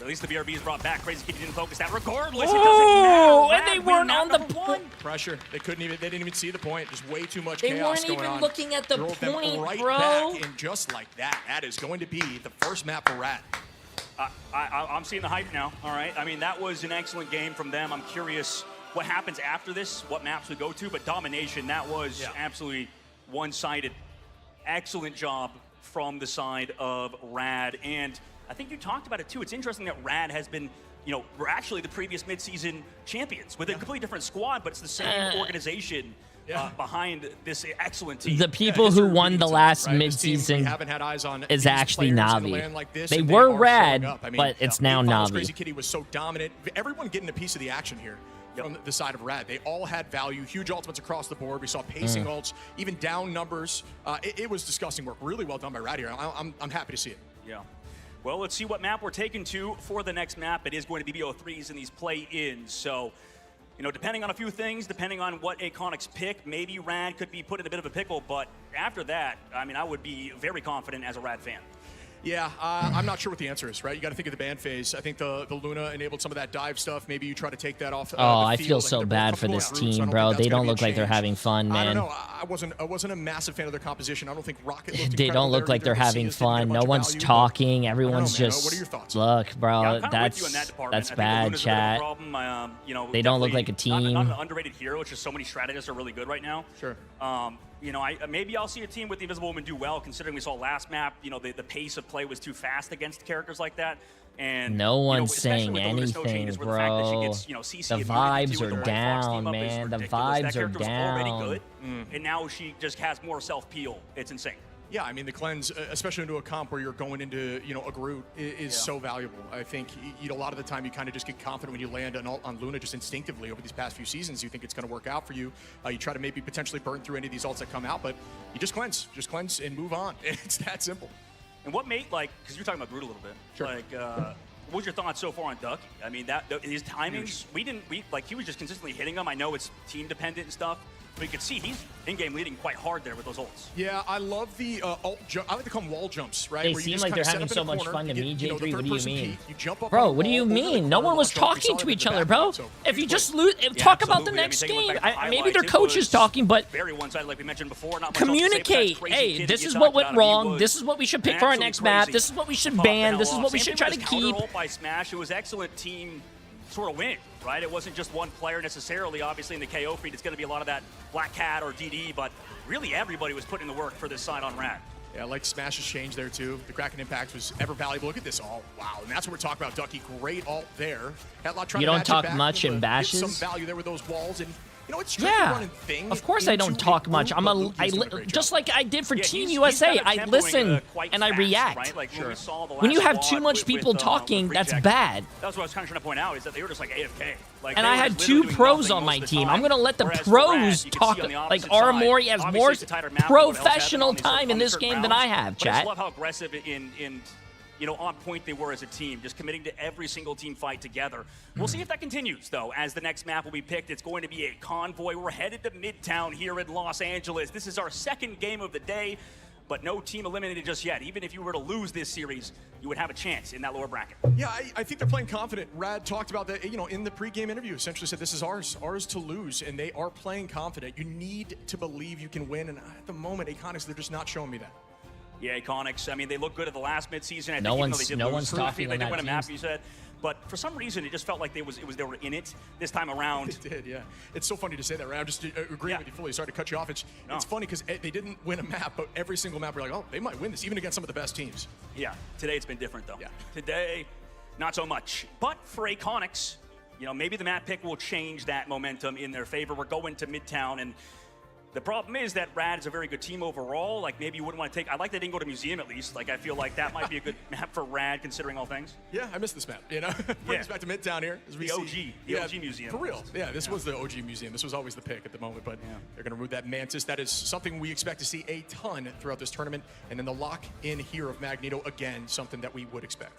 At least the BRB is brought back. Crazy Kitty didn't focus that. Regardless, it doesn't matter. And they weren't on the point. Pressure. They didn't even see the point. Just way too much chaos going on. They weren't even looking at the point, right bro. Back, and just like that, that is going to be the first map for Rat. I'm seeing the hype now. All right. I mean, that was an excellent game from them. I'm curious what happens after this, what maps we go to. But domination, that was absolutely one-sided. Excellent job from the side of Rad. And I think you talked about it too. It's interesting that Rad has been, we're actually the previous midseason champions with a completely different squad, but it's the same organization behind this excellent team. The people who won the last midseason is actually Na'Vi. Like they were Rad, but it's now Na'Vi. Crazy Kitty was so dominant. Everyone getting a piece of the action here. From the side of Rad. They all had value, huge ultimates across the board. We saw pacing ults, even down numbers. It was disgusting work. Really well done by Rad here. I'm happy to see it. Yeah. Well, let's see what map we're taking to for the next map. It is going to be BO3s in these play-ins. So, you know, depending on a few things, depending on what Aconic's pick, maybe Rad could be put in a bit of a pickle. But after that, I mean, I would be very confident as a Rad fan. Yeah, I'm not sure what the answer is, right? You got to think of the ban phase. I think the Luna enabled some of that dive stuff. Maybe you try to take that off. I feel so bad for this team, bro. They don't look like they're having fun, man. I don't know. I wasn't a massive fan of their composition. I don't think Rocket looked They don't look like they're having fun. No one's talking. Everyone's just. What are your thoughts? Look, bro, Yeah, that's bad, chat. You know, they don't look like a team. Not an underrated hero. It's just so many strategists are really good right now. Sure. You know, maybe I'll see a team with the Invisible Woman do well, considering we saw last map, you know, the pace of play was too fast against characters like that. And no one's you know, saying anything, bro. Gets, you know, CC the vibes are down, man. The vibes are down. Already good, and now she just has more self-peel. It's insane. Yeah, I mean, the cleanse, especially into a comp where you're going into, you know, a Groot, is so valuable. I think, you know, a lot of the time you kind of just get confident when you land on Luna just instinctively over these past few seasons. You think it's going to work out for you. You try to maybe potentially burn through any of these ults that come out, but you just cleanse and move on. It's that simple. And what made, like, because you're talking about Groot a little bit. Sure. Like, what was your thoughts so far on Duck? I mean, his timings, he was just consistently hitting them. I know it's team dependent and stuff. But you can see he's in-game leading quite hard there with those ults. Yeah, I love the ult jump. I like to call them wall jumps, right? They where seem like they're having so much fun to me, Jay3. What do you mean? Bro, what do you mean? No one was talking to each other, bro. If you just talk about the next game, maybe their coach is talking, but very one-sided, like we mentioned before. Not communicate. Hey, this is what went wrong. This is what we should pick for our next map. This is what we should ban. This is what we should try to keep. By Smash, it was excellent team sort of win, right? It wasn't just one player necessarily. Obviously, in the KO feed, it's going to be a lot of that Black Cat or DD, but really everybody was putting the work for this side on Rad. Yeah, I like Smash's change there, too. The Kraken impact was ever valuable. Look at this. Oh, wow. And that's what we're talking about, Ducky. Great ult there. You don't talk much in bashes? Some value there with those walls. And you know, it's tricky running thing. Of course I don't talk much. Just like I did for Team USA. I listen and I react. Right? Like when you have too much people talking, that's bad. That's what I was kind of trying to point out, is that they were just like AFK. Like, and I had 2 pros on my team. I'm going to let the pros talk. Like, Aramori has more professional time in this game than I have, chat. I just love how aggressive in you know, on point they were as a team, just committing to every single team fight together. We'll see if that continues, though, as the next map will be picked. It's going to be a convoy. We're headed to Midtown here in Los Angeles. This is our second game of the day, but no team eliminated just yet. Even if you were to lose this series, you would have a chance in that lower bracket. Yeah, I think they're playing confident. Rad talked about that, you know, in the pregame interview, essentially said this is ours to lose, and they are playing confident. You need to believe you can win, and at the moment, Aconic's, they're just not showing me that. Yeah, Iconics. I mean, they looked good at the last midseason. No one's talking. They did win a map, you said. But for some reason, it just felt like they were in it this time around. It did, yeah. It's so funny to say that, right? I'm just agreeing with you fully. Sorry to cut you off. It's funny because they didn't win a map, but every single map we're like, oh, they might win this, even against some of the best teams. Yeah. Today it's been different, though. Yeah. Today, not so much. But for Iconics, you know, maybe the map pick will change that momentum in their favor. We're going to Midtown, and the problem is that Rad is a very good team overall. Like, maybe you wouldn't want to take... I like they didn't go to Museum, at least. Like, I feel like that might be a good map for Rad, considering all things. Yeah, I missed this map, you know? Bring us back to Midtown here. As we OG Museum. For real. Yeah, this was the OG Museum. This was always the pick at the moment, but they're going to remove that Mantis. That is something we expect to see a ton throughout this tournament. And then the lock-in here of Magneto, again, something that we would expect.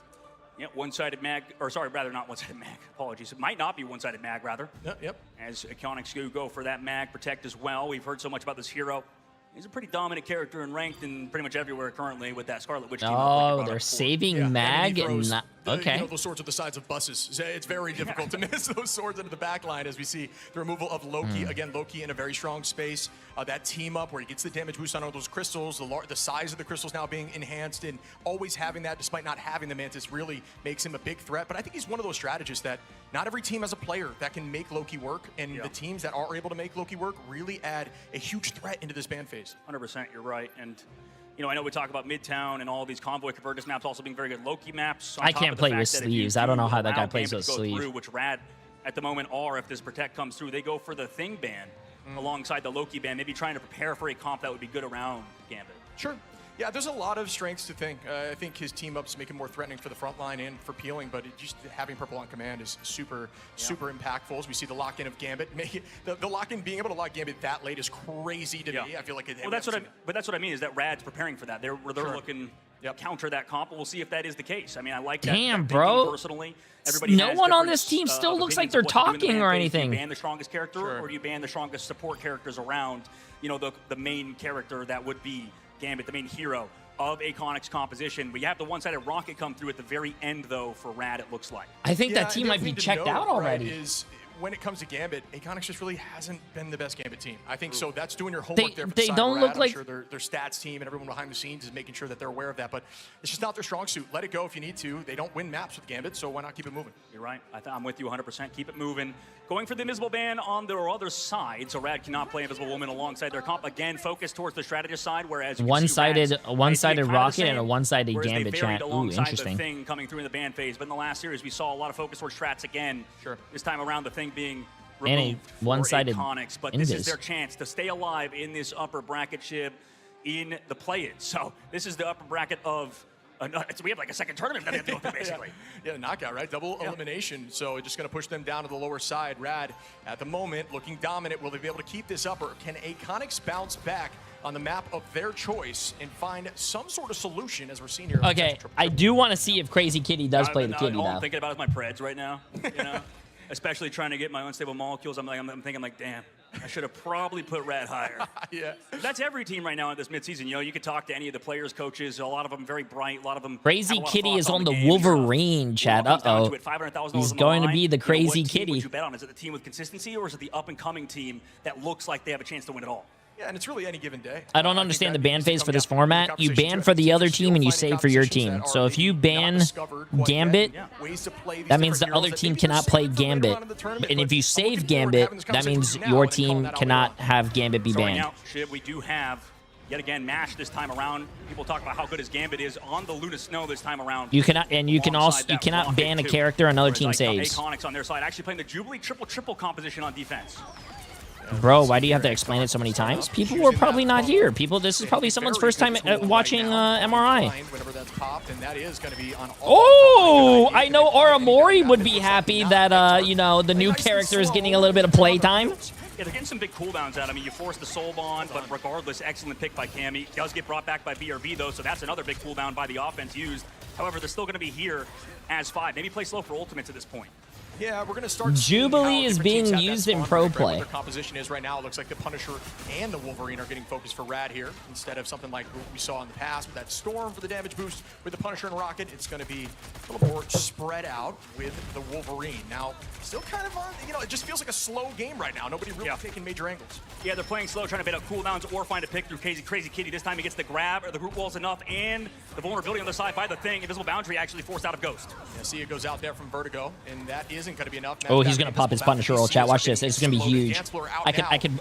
Yeah, one-sided mag, or sorry, rather not one-sided mag. Apologies. It might not be one-sided mag, rather. Yep. As Iconics go for that mag protect as well. We've heard so much about this hero. He's a pretty dominant character and ranked in pretty much everywhere currently with that Scarlet Witch team. Oh, they're saving mag and not... Okay. You know, those swords at the sides of buses. It's very difficult to miss those swords into the back line as we see the removal of Loki. Again, Loki in a very strong space. That team up where he gets the damage boost on all those crystals, the size of the crystals now being enhanced, and always having that despite not having the Mantis really makes him a big threat. But I think he's one of those strategists that not every team has a player that can make Loki work, and the teams that are able to make Loki work really add a huge threat into this ban phase. 100%, you're right. And you know, I know we talk about Midtown and all these Convoy Convergence maps also being very good Loki maps. I can't play with sleeves. I don't know how that guy plays with sleeves. Which Rad at the moment are, if this Protect comes through, they go for the Thing ban alongside the Loki ban, maybe trying to prepare for a comp that would be good around Gambit. Sure. Yeah, there's a lot of strengths to think. I think his team ups make him more threatening for the front line and for peeling, but just having Purple on command is super impactful. As we see the lock-in of Gambit, the lock-in, being able to lock Gambit that late is crazy to me. I feel like that's what I mean is that Rad's preparing for that. They're looking counter that comp. We'll see if that is the case. I mean, I like that. Damn, that bro. thinking personally. Everybody No has one on different, this team still looks like opinions they're of what to do in the talking ban or phase. anything. Do you ban the strongest character, or do you ban the strongest support characters around, you know, the main character that would be Gambit, the main hero of Aconic's composition? We have the one-sided rocket come through at the very end, though, for Rad, it looks like. I think that team might be checked out already. Is when it comes to Gambit, Aconic's just really hasn't been the best Gambit team. I think so. That's doing your homework there. For the they side don't of look Rad. like- I'm sure their stats team and everyone behind the scenes is making sure that they're aware of that. But it's just not their strong suit. Let it go if you need to. They don't win maps with Gambit, so why not keep it moving? You're right. I'm with you 100%. Keep it moving. Going for the Invisible Ban on their other side, so Rad cannot play Invisible Woman alongside their comp. Again, focus towards the strategist side, whereas you can see Rad's one-sided kinda rocket the and a same, one-sided whereas they Gambit varied chat. Ooh, alongside interesting. the Thing coming through in the ban phase. But in the last series, we saw a lot of focus towards strats again. Sure. This time around, the Thing being And a removed for one-sided Iconics, but this is Invis. their chance to stay alive in this upper bracket ship in the play-in. So this is the upper bracket of. We have like a second tournament that we have to go through, basically. Yeah, knockout, right? Double elimination. So it's just going to push them down to the lower side. Rad, at the moment, looking dominant. Will they be able to keep this up, or can Iconics bounce back on the map of their choice and find some sort of solution, as we're seeing here? Okay, I do want to see if Crazy Kitty does play the kitty All now. I'm thinking about is my Preds right now. You know, especially trying to get my unstable molecules. I'm thinking like, damn, I should have probably put Rad higher. Yeah, that's every team right now in this midseason. You know, you could talk to any of the players, coaches. A lot of them very bright. A lot of them. Crazy have a lot of Kitty thoughts is on the game. Wolverine, Chad. Comes down Uh-oh. to it, $500,000 He's on the going to line. be the You know, Crazy what team Kitty. would you bet on? Is it the team with consistency, or is it the up-and-coming team that looks like they have a chance to win it all? Yeah, and it's really any given day. I don't understand the ban phase for this format. You ban for the other team and you save for your team. So if you ban Gambit, that means the other team cannot play Gambit. And if you save Gambit, that means your team cannot have Gambit be So right banned. now, Shib, we do have, yet again, MASH this time around. People talk about how good his Gambit is on the Luna Snow this time around. You cannot, and you can also alongside you that cannot rocket ban a too. character another Whereas, team like, saves. Iconics on their side, actually playing the Jubilee triple composition on defense. Bro, why do you have to explain it so many times? People were probably not here. This is probably someone's first time watching MRI. Whenever that's popped, and that is going to be on Oh, I know Oramori would be happy that, you know, the new character is getting a little bit of playtime. Yeah, they're getting some big cooldowns out. I mean, you force the Soul Bond, but regardless, excellent pick by Cammy. Does get brought back by BRB, though, so that's another big cooldown by the offense used. However, they're still going to be here as 5. Maybe play slow for ultimates at this point. Yeah, we're going to start. Jubilee is being used in pro play. What their composition is right now, it looks like the Punisher and the Wolverine are getting focused for Rad here, instead of something like what we saw in the past with that Storm for the damage boost with the Punisher and Rocket. It's going to be a little more spread out with the Wolverine. Now, still kind of on, you know, it just feels like a slow game right now. Nobody really taking major angles. Yeah, they're playing slow, trying to bait out cooldowns or find a pick through Crazy Kitty. This time he gets the grab, or the root wall's enough, and the vulnerability on the side by the Thing. Invisible Boundary actually forced out of Ghost. Yeah, see, it goes out there from Vertigo, and that isn't going to be enough. Oh, he's gonna pop his Punisher roll. Chat, watch this. It's gonna be huge.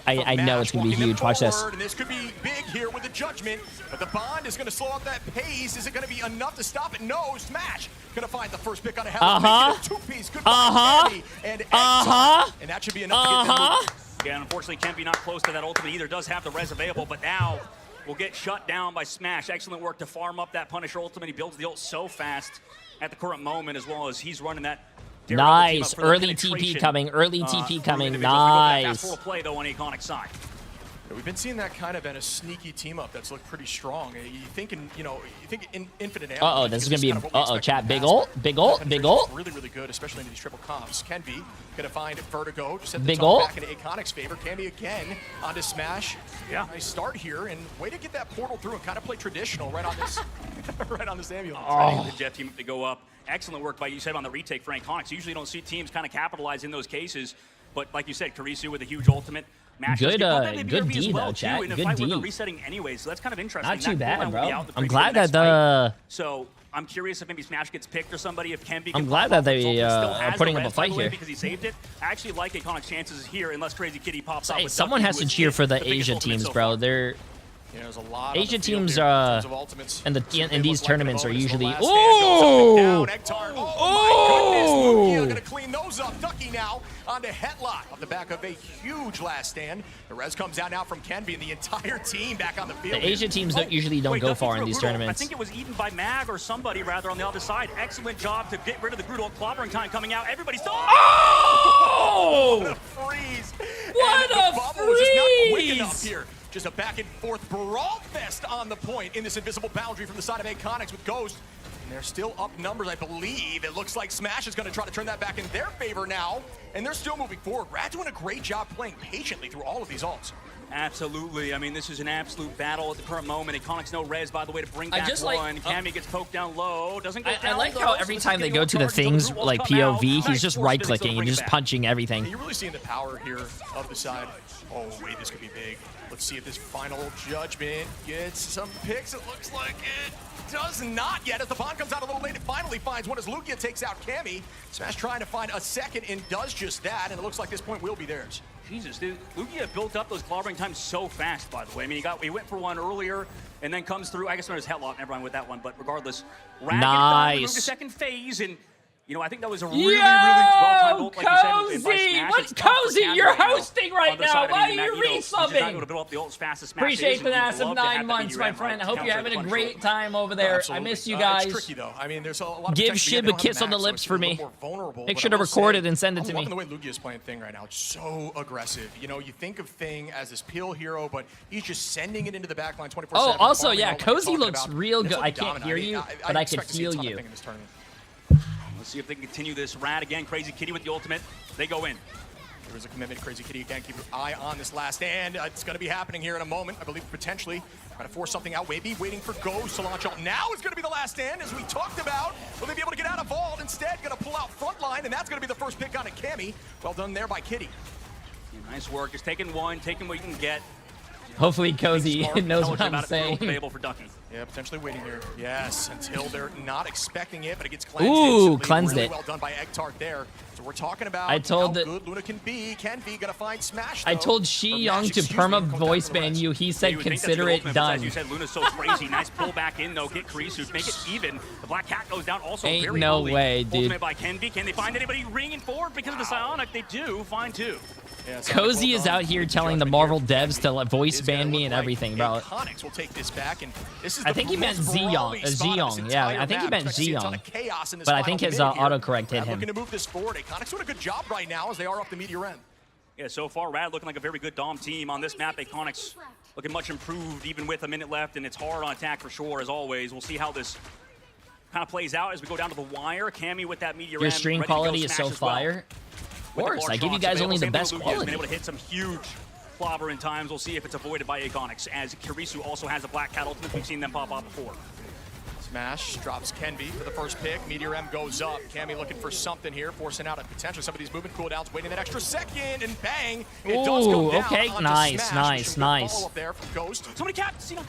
I know it's gonna be huge. Watch this. And this could be big here with the Judgment, but the Bond is gonna slow up that pace. Is it gonna be enough to stop it? No. Smash gonna find the first pick on a hell. Two-piece. Good and and that should be enough to get them moving. Yeah, unfortunately, Kempy not close to that ultimate either. Does have the res available, but now will get shut down by Smash. Excellent work to farm up that Punisher ultimate. He builds the ult so fast at the current moment, as well as he's running that. Nice. Early TP coming. Early TP coming. Nice. Fast play, though, on Iconic's side. Yeah, we've been seeing that kind of in a sneaky team up that's looked pretty strong. You think in infinite ammo. Uh-oh, this is going to be, chat, big ult, big ult, big ult. Really, really good, especially into these triple comps. Kenby going to find Vertigo, just set the big tone ult. back into Iconic's favor. Cammy again onto Smash. Yeah. Nice start here, and way to get that portal through and kind of play traditional right on this, right on this ambulance. The Jet team to go up. Excellent work by you said on the retake for Iconics. Usually don't see teams kind of capitalize in those cases, but like you said, Karisu with a huge ultimate. Good, good D though, chat. Good D. They're resetting anyways, so that's kind of interesting. Not too bad, bro. I'm glad that the. So I'm curious if maybe Smash gets picked or somebody. If Kenby. I'm glad that they are putting up a fight here because he saved it. I actually like Iconic's chances here, unless Crazy Kitty pops up. Someone has to cheer for the Asia teams, bro. They're. Yeah, there's a lot Asia on the teams in in these tournaments are usually oh my goodness, Lugia gonna clean those up. Ducky now onto Headlock off the back of a huge last stand. The res comes out now from Kenby and the entire team back on the field. The Asia teams usually don't go far in these tournaments. I think it was eaten by Mag or somebody rather on the other side. Excellent job to get rid of the Groodle. Clobbering time coming out. Everybody's still. Oh! What a freeze! What and a the bubble was just not quick freeze! enough here Just a back and forth brawl fest on the point in this invisible boundary from the side of Iconics with Ghost. And they're still up numbers, I believe. It looks like Smash is going to try to turn that back in their favor now. And they're still moving forward. Rad doing a great job playing patiently through all of these ults. Absolutely. I mean, this is an absolute battle at the current moment. Iconics no res, by the way, to bring back one. Cammy gets poked down low. Doesn't go down. I like how every time they go to the things like POV, he's just right-clicking and just punching everything. You're really seeing the power here of the side. Oh, wait, this could be big. Let's see if this final judgment gets some picks. It looks like it does not yet as the bond comes out a little late. It finally finds one as Lugia takes out Cammy. Smash trying to find a second and does just that, and it looks like this point will be theirs. Jesus, dude, Lugia built up those clobbering times so fast, by the way. I mean, he went for one earlier and then comes through. I guess there's Headlock, never mind with that one, but regardless, Rad nice. Moved to second phase, and you know, I think that was a really well-timed ult, like you said. Cozy! What Cozy? You're hosting right now. Why are you resubbing? Appreciate the massive 9 months, my friend. I hope you're having a great time over there. I miss you guys. It's tricky, though. I mean, there's a lot of Give Shib a kiss on the lips for me. Make sure to record it and send it to me. The way Lugia's playing Thing right now, it's so aggressive. You know, you think of Thing as this peel hero, but he's just sending it into the backline 24/7. Oh, also, yeah, Cozy looks real good. I can't hear you, but I can feel you. Let's see if they can continue this. Rad again, Crazy Kitty with the ultimate. They go in. There is a commitment. Crazy Kitty again. Keep your eye on this last stand. It's going to be happening here in a moment. I believe potentially trying to force something out. Maybe waiting for Ghost to launch out. Now is going to be the last stand, as we talked about. Will they be able to get out of vault? Instead, going to pull out frontline, and that's going to be the first pick on a Cammy. Well done there by Kitty. Yeah, nice work. Just taking one, taking what you can get. Hopefully Cozy knows what I'm saying. For Ducky. Yeah, potentially waiting here. Yes, until they're not expecting it, but it gets cleansed. Ooh, cleansed really it. Well done by Egtart there. So we're talking about I told how good Luna can be. Gonna find Smash, though. I told Shi Young to perma voice ban you. He said consider it done. As you said, Luna's so crazy. Nice pull back in, though. Get Kurisu, make it even. The Black Cat goes down also Ain't very no early. way, dude. Ultimate by Kenby. Can they find anybody ringing forward because of the Psionic? They do. Find two. Yeah, Cozy is out here telling the Marvel devs to voice ban me and everything, bro. Iconics will take this back, and this is I think he meant Ziyong. Yeah, I think he meant Ziyong. But I think his autocorrect hit him. Looking to move this forward. Iconics doing a good job right now as they are off the meteor end. Yeah, so far, Rad looking like a very good Dom team on this map. Iconics looking much improved, even with a minute left, and it's hard on attack for sure, as always. We'll see how this kind of plays out as we go down to the wire. Cammy with that meteor end. Your stream quality is so fire. Of course, I give you guys only the best quality. Been able to hit some huge clobber in times. We'll see if it's avoided by Iconics, as Kurisu also has a Black Cat ultimate. We've seen them pop off before. Smash drops Kenby for the first pick. Meteor M goes up. Cammy looking for something here, forcing out potentially some of these movement cooldowns, waiting that extra second, and bang! And it does go down okay, onto nice, Smash. nice. Follow up there from Ghost. Somebody capped C9.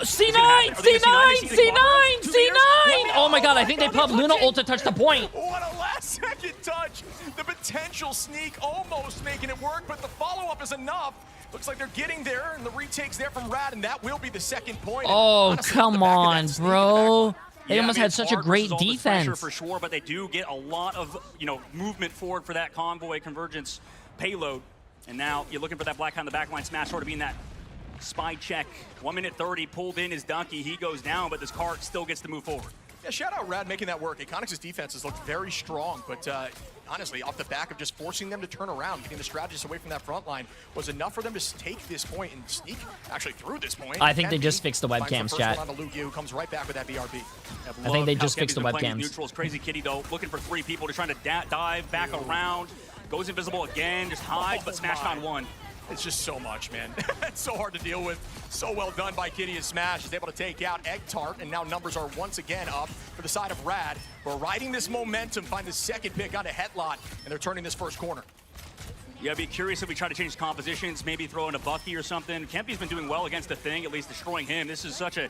C9! Oh my god, I think they popped Luna ult to touch the point. What a last-second touch! The potential sneak almost making it work, but the follow-up is enough. Looks like they're getting there, and the retake's there from Rad, and that will be the second point. Oh, honestly, come on, bro. They almost had it's such a hard great versus all this pressure defense. for sure, but they do get a lot of, movement forward for that convoy convergence payload. And now you're looking for that Black on the backline smash, sort of being that spy check. 1 minute 30 pulled in his donkey. He goes down, but this cart still gets to move forward. Yeah, shout out Rad making that work. Iconics' defense has looked very strong, but honestly, off the back of just forcing them to turn around, getting the strategists away from that front line, was enough for them to take this point and sneak actually through this point. I think they just fixed the webcams, chat. Lugia, who comes right back with that BRB. I think they just fixed the webcams. Neutrals, Crazy Kitty, though, looking for 3 people, just trying to dive back around. Goes invisible again, just hides, but smashed on one. It's just so much, man. It's so hard to deal with. So well done by Kitty and Smash. Is able to take out Egtart, and now numbers are once again up for the side of Rad. We're riding this momentum, find the second pick onto Headlock, and they're turning this first corner. Yeah, I'd be curious if we try to change compositions, maybe throw in a Bucky or something. Kempy's been doing well against the Thing, at least destroying him. This is such a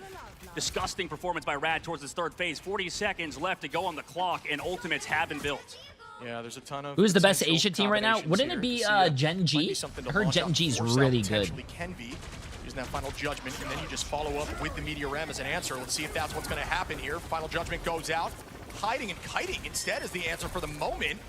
disgusting performance by Rad towards his third phase. 40 seconds left to go on the clock, and ultimates have been built. Yeah, there's a ton of. Who's the best Asia team right now? Wouldn't it be Gen G? I heard Gen G's really good. Can be using that final judgment, and then you just follow up with the Meteor M as an answer. Let's see if that's what's going to happen here. Final judgment goes out. Hiding and kiting instead is the answer for the moment.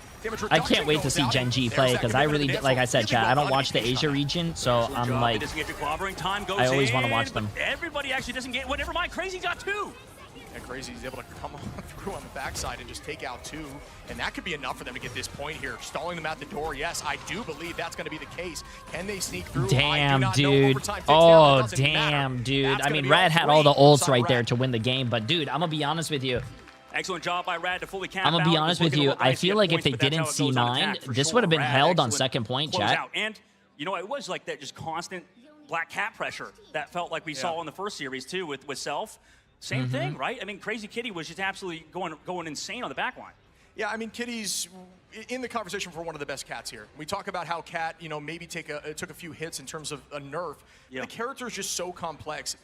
I can't wait to see Gen G play because I really, like I said, chat, I don't watch the Asia region, so I'm like, I always want to watch them. Everybody actually doesn't get. Well, never mind. Crazy's got 2. Yeah, Crazy's able to come on through on the backside and just take out 2. And that could be enough for them to get this point here. Stalling them at the door, yes, I do believe that's going to be the case. Can they sneak through? Damn, dude. Oh, damn, dude. I mean, Rad had all the ults right there to win the game. But, dude, I'm going to be honest with you. Excellent job by Rad to fully cap I'm going to be out. honest with you. I feel like if they didn't C9, this would have been held on second point, chat. And, you know, it was like that just constant black cat pressure that felt like we saw in the first series, too, with Self. Same thing, right? I mean, Crazy Kitty was just absolutely going insane on the back line. Yeah, I mean, Kitty's in the conversation for one of the best cats here. We talk about how Cat, you know, maybe took a few hits in terms of a nerf. Yeah. The character is just so complex.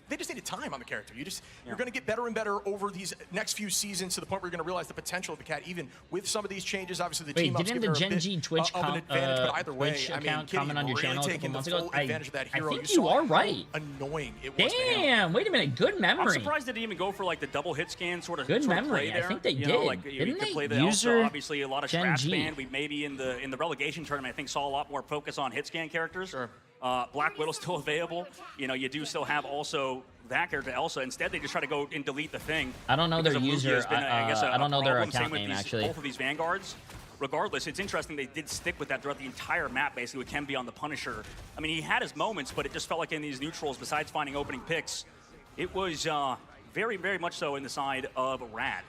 They just needed time on the character. You're going to get better and better over these next few seasons to the point where you're going to realize the potential of the Cat, even with some of these changes. Obviously, the team up's didn't giving the her a Gen bit G Twitch of an advantage, but either way, Twitch I mean, account Kitty comment on your really channel a couple taking months the ago? full advantage of that I hero. think you are right. Annoying it was. Damn, wait a minute. Good memory. I'm surprised they didn't even go for like the double hit scan sort of Good play memory. there. I think they you did. Know, like, Didn't you could they? play the User also, obviously a lot of Gen scratch G. ban. We maybe in the relegation tournament I think saw a lot more focus on hit scan characters. Sure. Black Widow's still available. You know, you do still have also that character Elsa. Instead, they just try to go and delete the thing. I don't know their user. I don't know their account name, actually. Both of these Vanguards. Regardless, it's interesting they did stick with that throughout the entire map, basically, with Ken be on the Punisher. I mean, he had his moments, but it just felt like in these neutrals, besides finding opening picks, it was very, very much so in the side of Rad.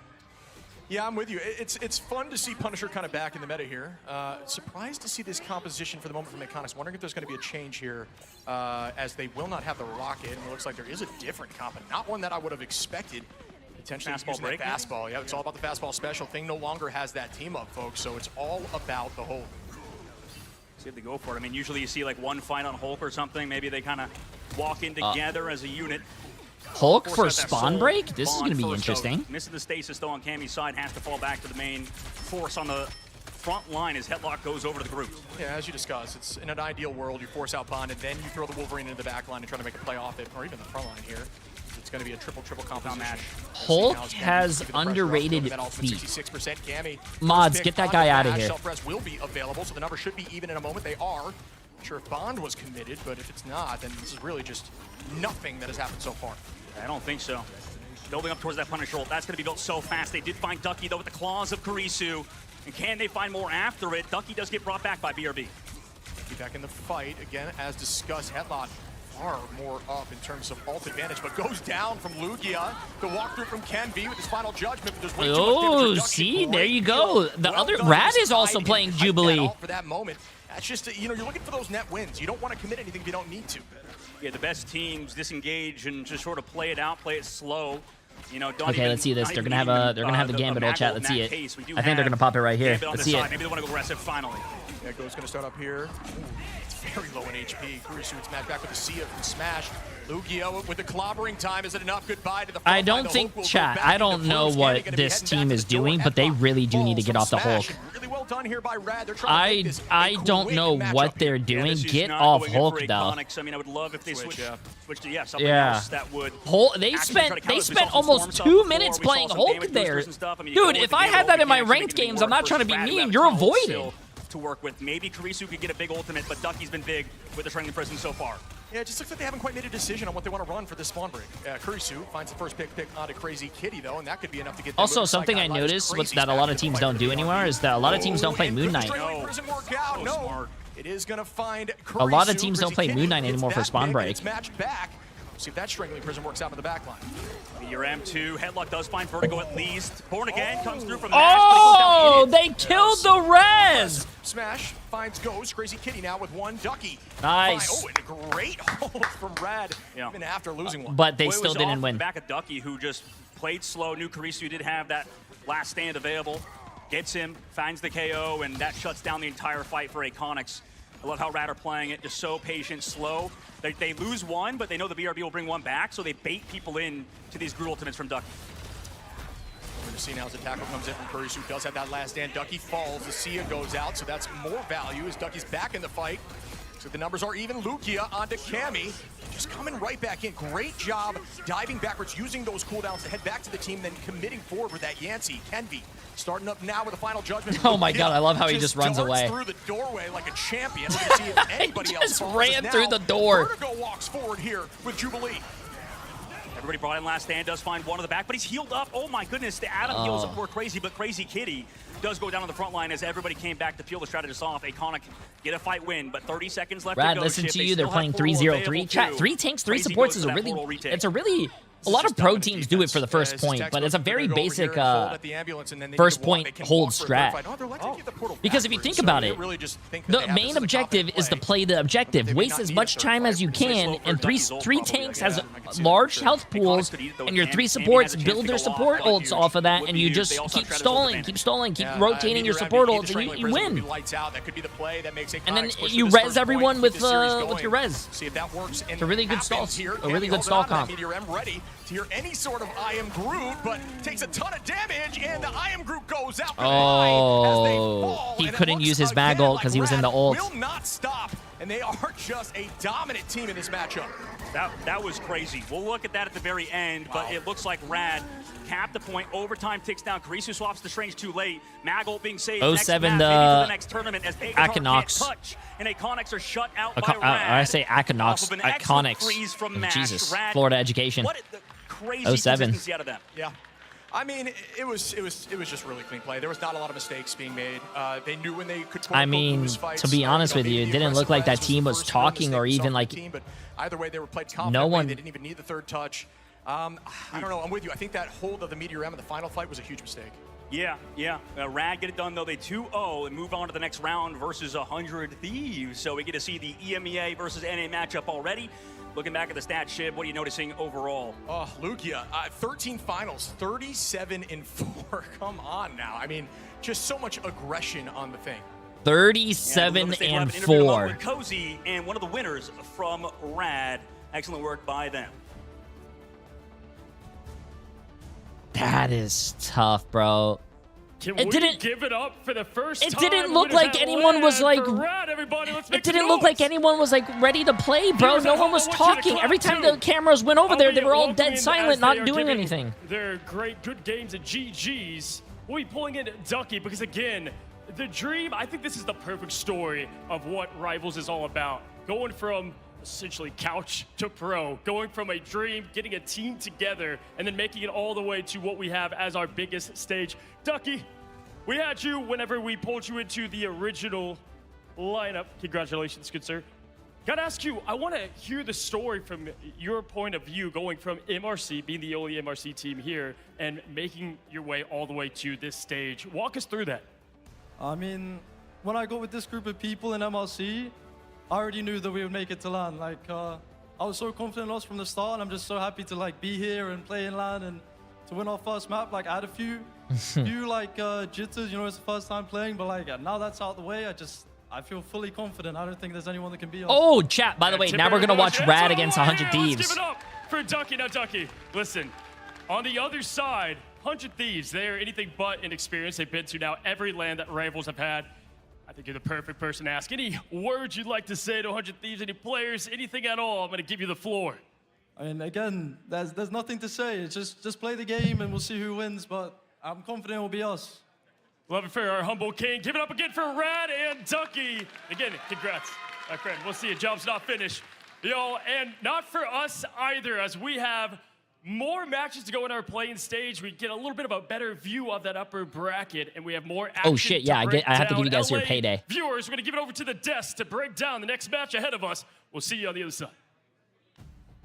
Yeah, I'm with you. It's fun to see Punisher kind of back in the meta here. Surprised to see this composition for the moment from Iconics. Wondering if there's going to be a change here as they will not have the rocket. And it looks like there is a different comp, but not one that I would have expected. Potentially fastball using break. that fastball. Yeah, it's all about the fastball special. Thing no longer has that team up, folks. So it's all about the hold. See if they go for it. I mean, usually you see like one fight on Hulk or something. Maybe they kind of walk in together as a unit. Hulk for spawn break? This is going to be interesting. Missing the stasis though on Cammy's side, has to fall back to the main force on the front line as Headlock goes over to the group. Yeah, as you discussed, it's in an ideal world, you force out Bond and then you throw the Wolverine into the back line and try to make a play off it, or even the front line here. It's going to be a triple composition. Hulk has underrated feet. 66% Cammy. Mods, get that guy out of here. Self-res will be available, so the number should be even in a moment. They are. Not sure if Bond was committed, but if it's not, then this is really just nothing that has happened so far. I don't think so. Building up towards that Punisher ult. That's going to be built so fast. They did find Ducky, though, with the claws of Kurisu. And can they find more after it? Ducky does get brought back by BRB. Be back in the fight. Again, as discussed, Headlock far more up in terms of ult advantage, but goes down from Lugia. The walkthrough from Ken V with his final judgment. But there's way too much damage for see, there you go. The other Rad is also playing Jubilee. For that moment. That's just, you know, you're looking for those net wins. You don't want to commit anything if you don't need to. Yeah, the best teams disengage and just sort of play it out, play it slow. You know, okay, let's see this. They're gonna have the Gambit ult chat. Let's see it. I think they're gonna pop it right here. Let's see it. Maybe they want to go aggressive finally. Yeah, Go's gonna start up here. It's very low in HP. Kurisu would smash back with the Sia from Smash. Lugia with the clobbering time. Is it enough? Goodbye to the front I don't think, chat, I don't know what this team is doing, but they really do need to get off the Hulk. Really well done here by Rad. They're trying to make this I don't know what they're doing. Get off Hulk, though. I mean, I would love if they switch to something else that would. They spent almost 2 minutes playing Hulk there. Dude, if I had that in my ranked games, I'm not trying to be mean. You're avoiding. To work with. Maybe Kurisu could get a big ultimate, but Ducky's been big with the Strangling Prison so far. Yeah, it just looks like they haven't quite made a decision on what they want to run for this spawn break. Kurisu finds the first pick onto Crazy Kitty, though, and that could be enough to get them. Also, something I noticed that a lot of teams don't do anymore is that a lot of teams don't play Moon Knight. No, it is going to find Kurisu. A lot of teams don't play Moon Knight anymore for spawn break. It's matched back. See if that Strangling Prison works out in the back line. Your M2, Headlock does find Vertigo at least. Born Again comes through from Oh, they killed the res! Smash finds Ghost. Crazy Kitty now with one. Ducky. Nice. Oh, and a great hold from Rad, even after losing one. But they still didn't win. Back at Ducky, who just played slow. Knew Kurisu did have that last stand available. Gets him, finds the KO, and that shuts down the entire fight for Iconics. I love how Rad are playing it, just so patient, slow. They lose one, but they know the BRB will bring one back, so they bait people in to these Groot ultimates from Ducky. We're going to see now as the tackle comes in from Kurisu, does have that last stand. Ducky falls, the Sia goes out, so that's more value as Ducky's back in the fight. So the numbers are even. Lugia onto Cammy, just coming right back in. Great job diving backwards, using those cooldowns to head back to the team, then committing forward with that Yancey. Kenvi starting up now with a final judgment. Oh my God, I love how he just runs away. Through the doorway like a champion. We're gonna see if anybody he else just ran through the door. Vertigo walks forward here with Jubilee. Everybody brought in last stand, does find one on the back, but he's healed up. Oh my goodness, the Adam heals up more crazy, but Crazy Kitty does go down on the front line as everybody came back to peel the strategist off. Iconic get a fight win, but 30 seconds left Brad, to go. listen Ship. to They you. They're still playing have portal 3-0-3. available Chat, too. 3 tanks, 3 Crazy supports goes is for a that really, portal retake. it's a really, a lot of pro teams do it for the first point, but it's a very basic first point hold strat. Because if you think about it, the main objective is to play the objective. Waste as much time as you can, and three tanks has large health pools, and your 3 supports build their support ults off of that, and you just keep stalling, keep rotating your support ults, and you win. And then you res everyone with your res. See if that works. It's a really good stall, a really good stall comp. Meteor M ready to hear any sort of I am Groot, but takes a ton of damage, and the I am Groot goes out. Oh, he couldn't use his mag ult because he was in the ult. Will not stop, and they are just a dominant team in this matchup. That was crazy. We'll look at that at the very end, but it looks like Rad capped the point. Overtime ticks down. Karisu swaps the Strange too late. Magol being saved. 07 next map, maybe for the next tournament as Iconics. can't touch, and Iconics are shut out by Rad. I say Iconics. Off of an excellent Iconics. freeze from Oh, Mash. Jesus. Rad, Florida education. What the crazy 07. consistency out of them. Yeah. I mean, it was just really clean play. There was not a lot of mistakes being made. They knew when they could. I mean, to be honest with you, it didn't look like that team was talking or even like. But either way, they were played confidently. No one. They didn't even need the third touch. I don't know. I'm with you. I think that hold of the Meteor M in the final fight was a huge mistake. Yeah. Rad get it done, though. They 2-0 and move on to the next round versus 100 Thieves. So we get to see the EMEA versus NA matchup already. Looking back at the stat, Shib, what are you noticing overall? Oh, Lugia, 13 finals, 37-4. Come on now. I mean, just so much aggression on the thing. 37-4. Cozy and one of the winners from Rad. Excellent work by them. That is tough, bro. It didn't give it up for the first time. It didn't look like anyone was like. It didn't look like anyone was like ready to play, bro. No one was talking. Every time the cameras went over there, they were all dead silent, not doing anything. They're great, good games at GGs. We'll be pulling in Ducky because again, the dream. I think this is the perfect story of what Rivals is all about. Going from essentially couch to pro, going from a dream, getting a team together, and then making it all the way to what we have as our biggest stage. Ducky, we had you whenever we pulled you into the original lineup. Congratulations, good sir. Gotta ask you, I want to hear the story from your point of view, going from MRC, being the only MRC team here, and making your way all the way to this stage. Walk us through that. I mean, when I got with this group of people in MRC, I already knew that we would make it to LAN. Like, I was so confident in us from the start, and I'm just so happy to like be here and play in LAN and to win our first map. Like, I had a few like jitters, you know, it's the first time playing, but like now that's out the way, I feel fully confident. I don't think there's anyone that can beat us. Oh, chat, by the way, now we're gonna watch Rad against 100 Thieves. Let's give it up for Ducky. Now, Ducky, listen, on the other side, 100 Thieves, they're anything but inexperienced. They've been to now every LAN that Rivals have had. I think you're the perfect person to ask. Any words you'd like to say to 100 Thieves, any players, anything at all? I'm going to give you the floor. I mean, again, there's nothing to say. It's just play the game and we'll see who wins, but I'm confident it will be us. Love it for our humble king. Give it up again for Rad and Ducky. Again, congrats, my friend. We'll see you. Job's not finished. Yo, and not for us either, as we have more matches to go in our playing stage. We get a little bit of a better view of that upper bracket, and we have more action. Oh shit, yeah, I have to give you guys your LA payday. Viewers, we're gonna give it over to the desk to break down the next match ahead of us. We'll see you on the other side.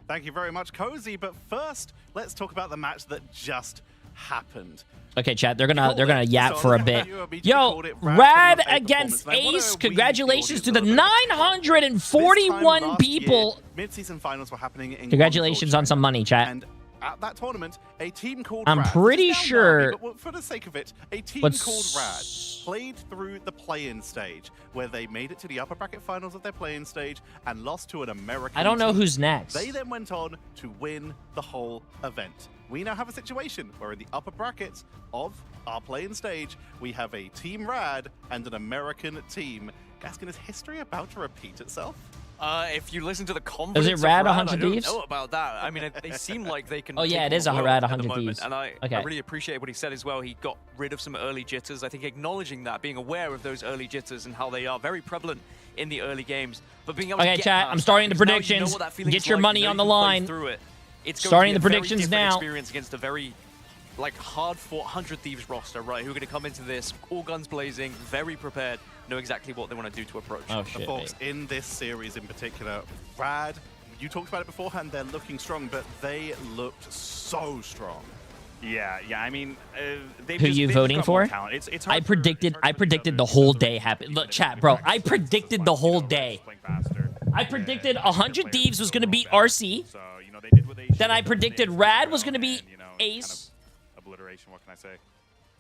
Thank you very much, Cozy. But first, let's talk about the match that just happened. Okay, chat, they're gonna yap for a bit. Yo, Rad against Ace. Congratulations to the 941 people. Mid-season finals were happening in Congratulations on some money, chat. And at that tournament, a team called I'm Rad, pretty sure. but for the sake of it, a team called Rad played through the play-in stage, where they made it to the upper bracket finals of their play-in stage and lost to an American I don't know team. who's next. They then went on to win the whole event. We now have a situation where in the upper brackets of our play-in stage, we have a Team Rad and an American team. Gaskin, is history about to repeat itself? If you listen to the confidence Is it Rad of 100 I don't Thieves? know about that. I mean, they seem like they can. Oh yeah, take it is a on the Rad world at the 100 moment, Thieves. And I really appreciate what he said as well. He got rid of some early jitters. I think acknowledging that, being aware of those early jitters and how they are very prevalent in the early games. But being able to Okay, get chat, past I'm starting that, the because now you know predictions. what that feeling's Get your like, money you know on you the can play line. through it. It's going Starting to the be a very predictions different now. experience against a very hard-fought 100 Thieves roster, right? Who are going to come into this all guns blazing, very prepared, know exactly what they want to do to approach. Oh shit! Folks, in this series in particular, Rad, you talked about it beforehand. They're looking strong, but they looked so strong. Yeah. I mean, they've Who just, you they've voting just got more for? talent. It's I hard predicted the whole day happened. Look, chat, bro. I predicted the whole day. I predicted 100 Thieves was gonna beat RC. So, you know, they did what they Then I predicted Rad was gonna beat Ace. Obliteration. What can I say?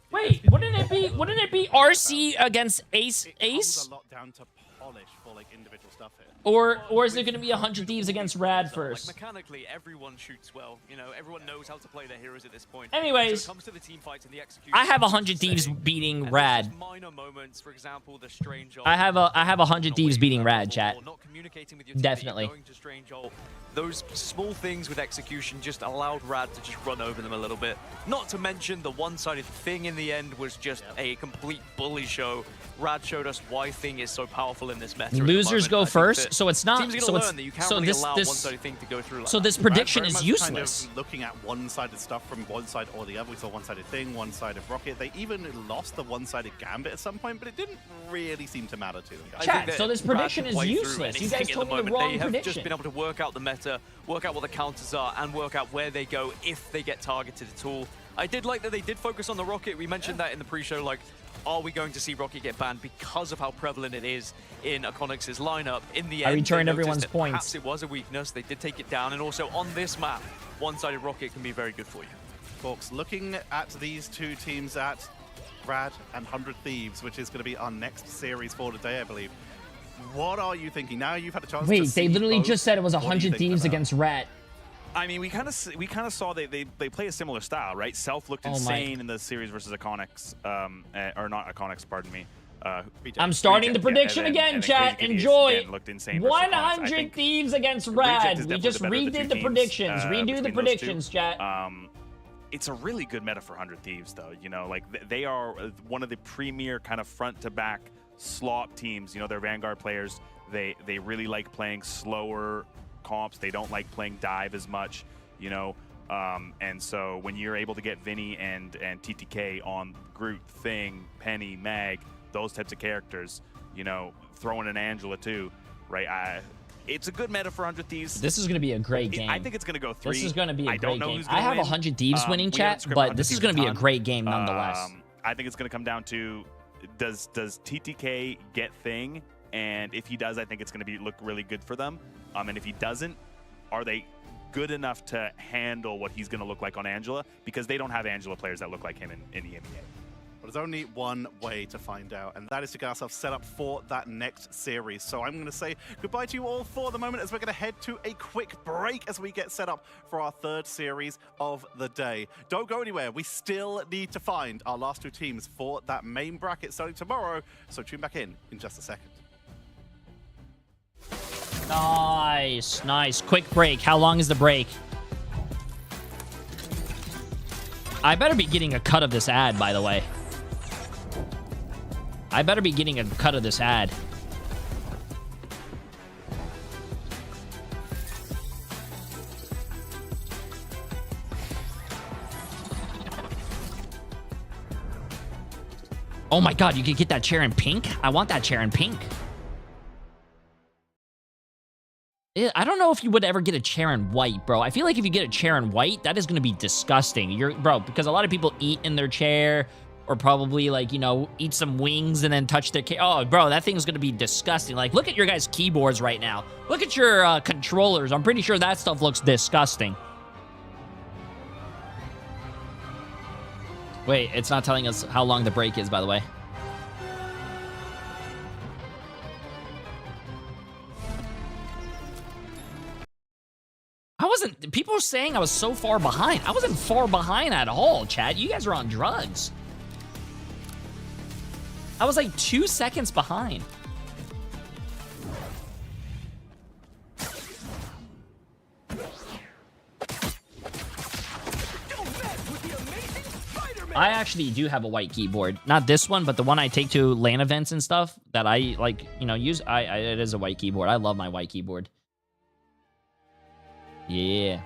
Wait, wouldn't it be RC against Ace? It comes a lot down to polish for like individual stuff here. Or is it gonna be 100 Thieves against Rad first? Like, mechanically, everyone shoots well. You know, everyone knows how to play their heroes at this point. Anyways, so it comes to the team fights and the execution. I have 100 Thieves beating Rad. Minor moments, for example, the strange. I have 100 Thieves beating Rad, chat. Not communicating with your team, Definitely. going to strange ult. Those small things with execution just allowed Rad to just run over them a little bit. Not to mention the one-sided thing in the end was just a complete bully show. Rad showed us why Thing is so powerful in this meta. Losers go first, so it's not. Teams are gonna learn that you can't really allow one-sided thing to go through like so that. this prediction Rad is very much kind useless. of looking at one-sided stuff from one side or the other. We saw one-sided Thing, one-sided Rocket. They even lost the one-sided Gambit at some point, but it didn't really seem to matter to them. Guys. Chat, so this prediction is useless. You guys told me the wrong They have prediction. just been able to work out the meta, work out what the counters are, and work out where they go if they get targeted at all. I did like that they did focus on the Rocket. We mentioned that in the pre-show, like, are we going to see Rocket get banned because of how prevalent it is in Iconic's lineup? In the I end, returned they everyone's noticed that points. perhaps it was a weakness. They did take it down, and also on this map, one-sided Rocket can be very good for you. Folks, looking at these two teams at Rad and 100 Thieves, which is going to be our next series for today, I believe. What are you thinking? Now you've had a chance to Wait, see they literally both. just said it was What do you 100 think Thieves about? against Rat. I mean, we kind of saw they play a similar style, right? Self looked Oh my. insane in the series versus Iconics, or not Iconics, pardon me. I'm starting the prediction again, chat. Enjoy. Looked insane versus Iconics. 100 Thieves against Reject Rad. is We definitely just the better of the redid two the teams, predictions. Redo the between those two. predictions, chat. It's a really good meta for 100 Thieves, though. You know, like they are one of the premier kind of front-to-back slop teams. You know, they're Vanguard players. They really like playing slower comps. They don't like playing dive as much. You know, and so when you're able to get Vinny and TTK on Groot, Thing, Penny, Mag, those types of characters, you know, throwing in Angela too, right? It's a good meta for 100 Thieves. This is going to be a great game. I think it's going to go 3. This is going to be a I great don't know game. who's I gonna have win. 100 Thieves winning, We haven't chat, scripted but 100 this is Thieves going to be a ton. great game nonetheless. I think it's going to come down to does TTK get Thing, and if he does, I think it's going to look really good for them. And if he doesn't, are they good enough to handle what he's going to look like on Angela? Because they don't have Angela players that look like him in EMEA. But there's only one way to find out, and that is to get ourselves set up for that next series. So I'm going to say goodbye to you all for the moment as we're going to head to a quick break as we get set up for our third series of the day. Don't go anywhere. We still need to find our last two teams for that main bracket starting tomorrow. So tune back in just a second. Nice, nice. Quick break. How long is the break? I better be getting a cut of this ad, by the way. I better be getting a cut of this ad. Oh my god, you could get that chair in pink? I want that chair in pink. I don't know if you would ever get a chair in white, bro. I feel like if you get a chair in white, that is going to be disgusting. Bro, because a lot of people eat in their chair or probably, like, you know, eat some wings and then touch their... Oh, bro, that thing is going to be disgusting. Like, look at your guys' keyboards right now. Look at your controllers. I'm pretty sure that stuff looks disgusting. Wait, it's not telling us how long the break is, by the way. People are saying I was so far behind. I wasn't far behind at all, chat. You guys are on drugs. I was like 2 seconds behind. I actually do have a white keyboard. Not this one, but the one I take to LAN events and stuff that I, like, you know, use. It is a white keyboard. I love my white keyboard. Yeah.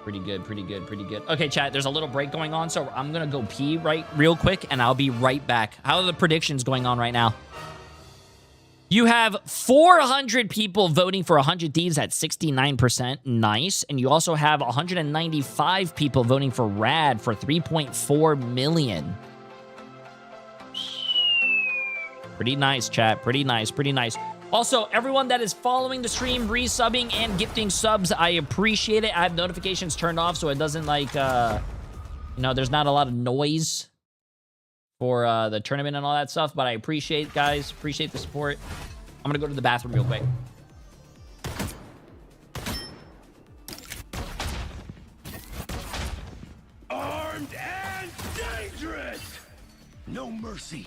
Pretty good, pretty good, pretty good. Okay, chat, there's a little break going on, so I'm going to go pee real quick, and I'll be right back. How are the predictions going on right now? You have 400 people voting for 100 Thieves at 69%. Nice. And you also have 195 people voting for Rad for 3.4 million. Pretty nice, chat. Pretty nice, pretty nice. Also, everyone that is following the stream, resubbing, and gifting subs, I appreciate it. I have notifications turned off so it doesn't, like, you know, there's not a lot of noise for the tournament and all that stuff, but I appreciate, guys. Appreciate the support. I'm gonna go to the bathroom real quick. Armed and dangerous! No mercy.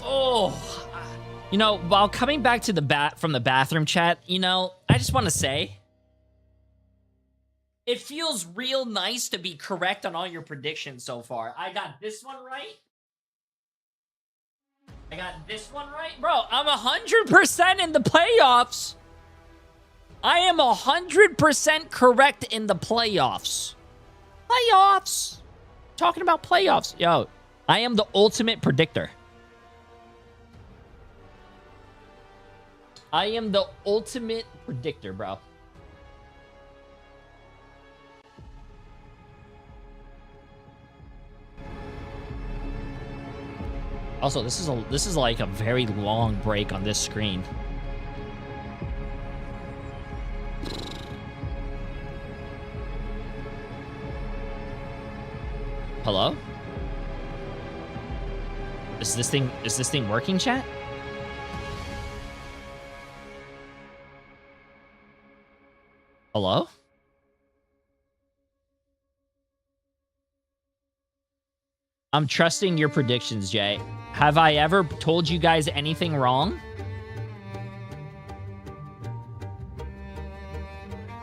Oh, you know, while coming back to from the bathroom chat, you know, I just want to say, it feels real nice to be correct on all your predictions so far. I got this one right. I got this one right. Bro, I'm 100% in the playoffs. I am 100% correct in the playoffs. Playoffs. Talking about playoffs. Yo, I am the ultimate predictor. I am the ultimate predictor, bro. Also, this is like a very long break on this screen. Hello? Is this thing working, chat? Hello? I'm trusting your predictions, Jay. Have I ever told you guys anything wrong?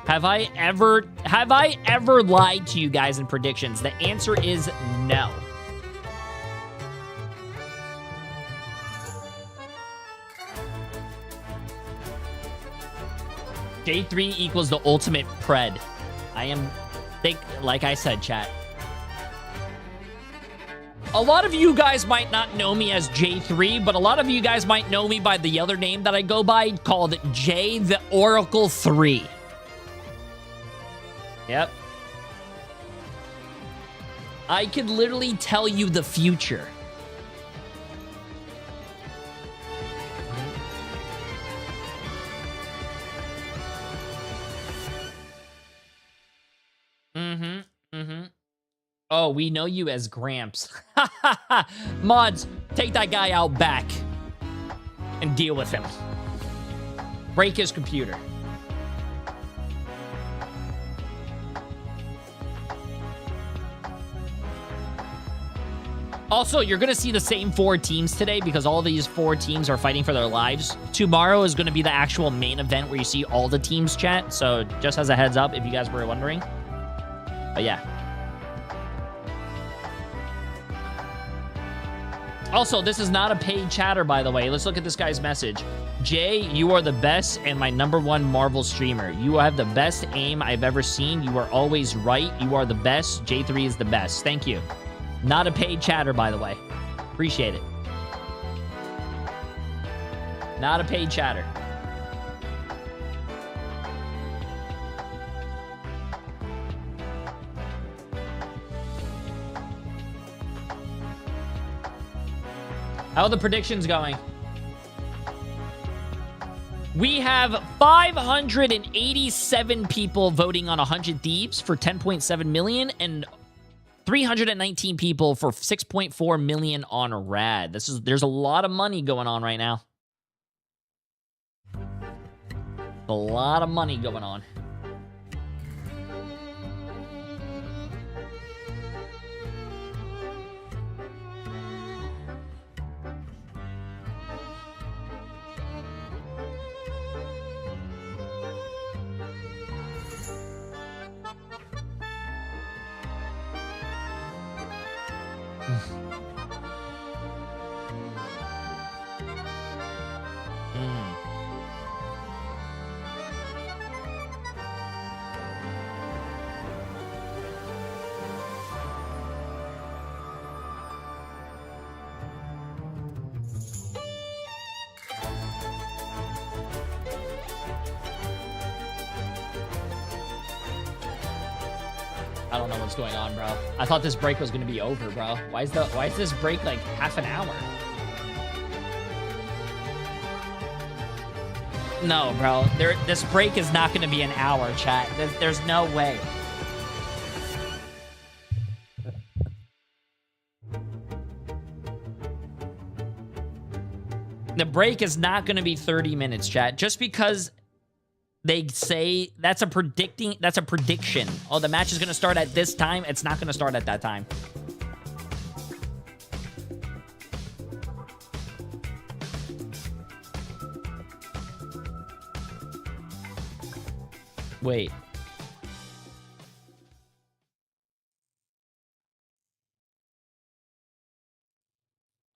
Have I ever lied to you guys in predictions? The answer is no. Jay3 equals the ultimate pred. Like I said, chat. A lot of you guys might not know me as Jay3, but a lot of you guys might know me by the other name that I go by called Jay the Oracle 3. Yep. I could literally tell you the future. Oh, we know you as Gramps. Mods, take that guy out back and deal with him. Break his computer. Also, you're going to see the same 4 teams today because all these 4 teams are fighting for their lives. Tomorrow is going to be the actual main event where you see all the teams, chat. So just as a heads up, if you guys were wondering. But yeah. Also, this is not a paid chatter, by the way. Let's look at this guy's message. Jay, you are the best and my #1 Marvel streamer. You have the best aim I've ever seen. You are always right. You are the best. J3 is the best. Thank you. Not a paid chatter, by the way. Appreciate it. Not a paid chatter. How are the predictions going? We have 587 people voting on 100 Thieves for 10.7 million and 319 people for 6.4 million on Rad. There's a lot of money going on right now. A lot of money going on. I don't know what's going on, bro. I thought this break was gonna be over, bro. Why is this break like half an hour? No, bro. This break is not gonna be an hour, chat. There's no way. The break is not gonna be 30 minutes, chat. Just because they say that's a prediction. Oh, the match is going to start at this time. It's not going to start at that time. Wait.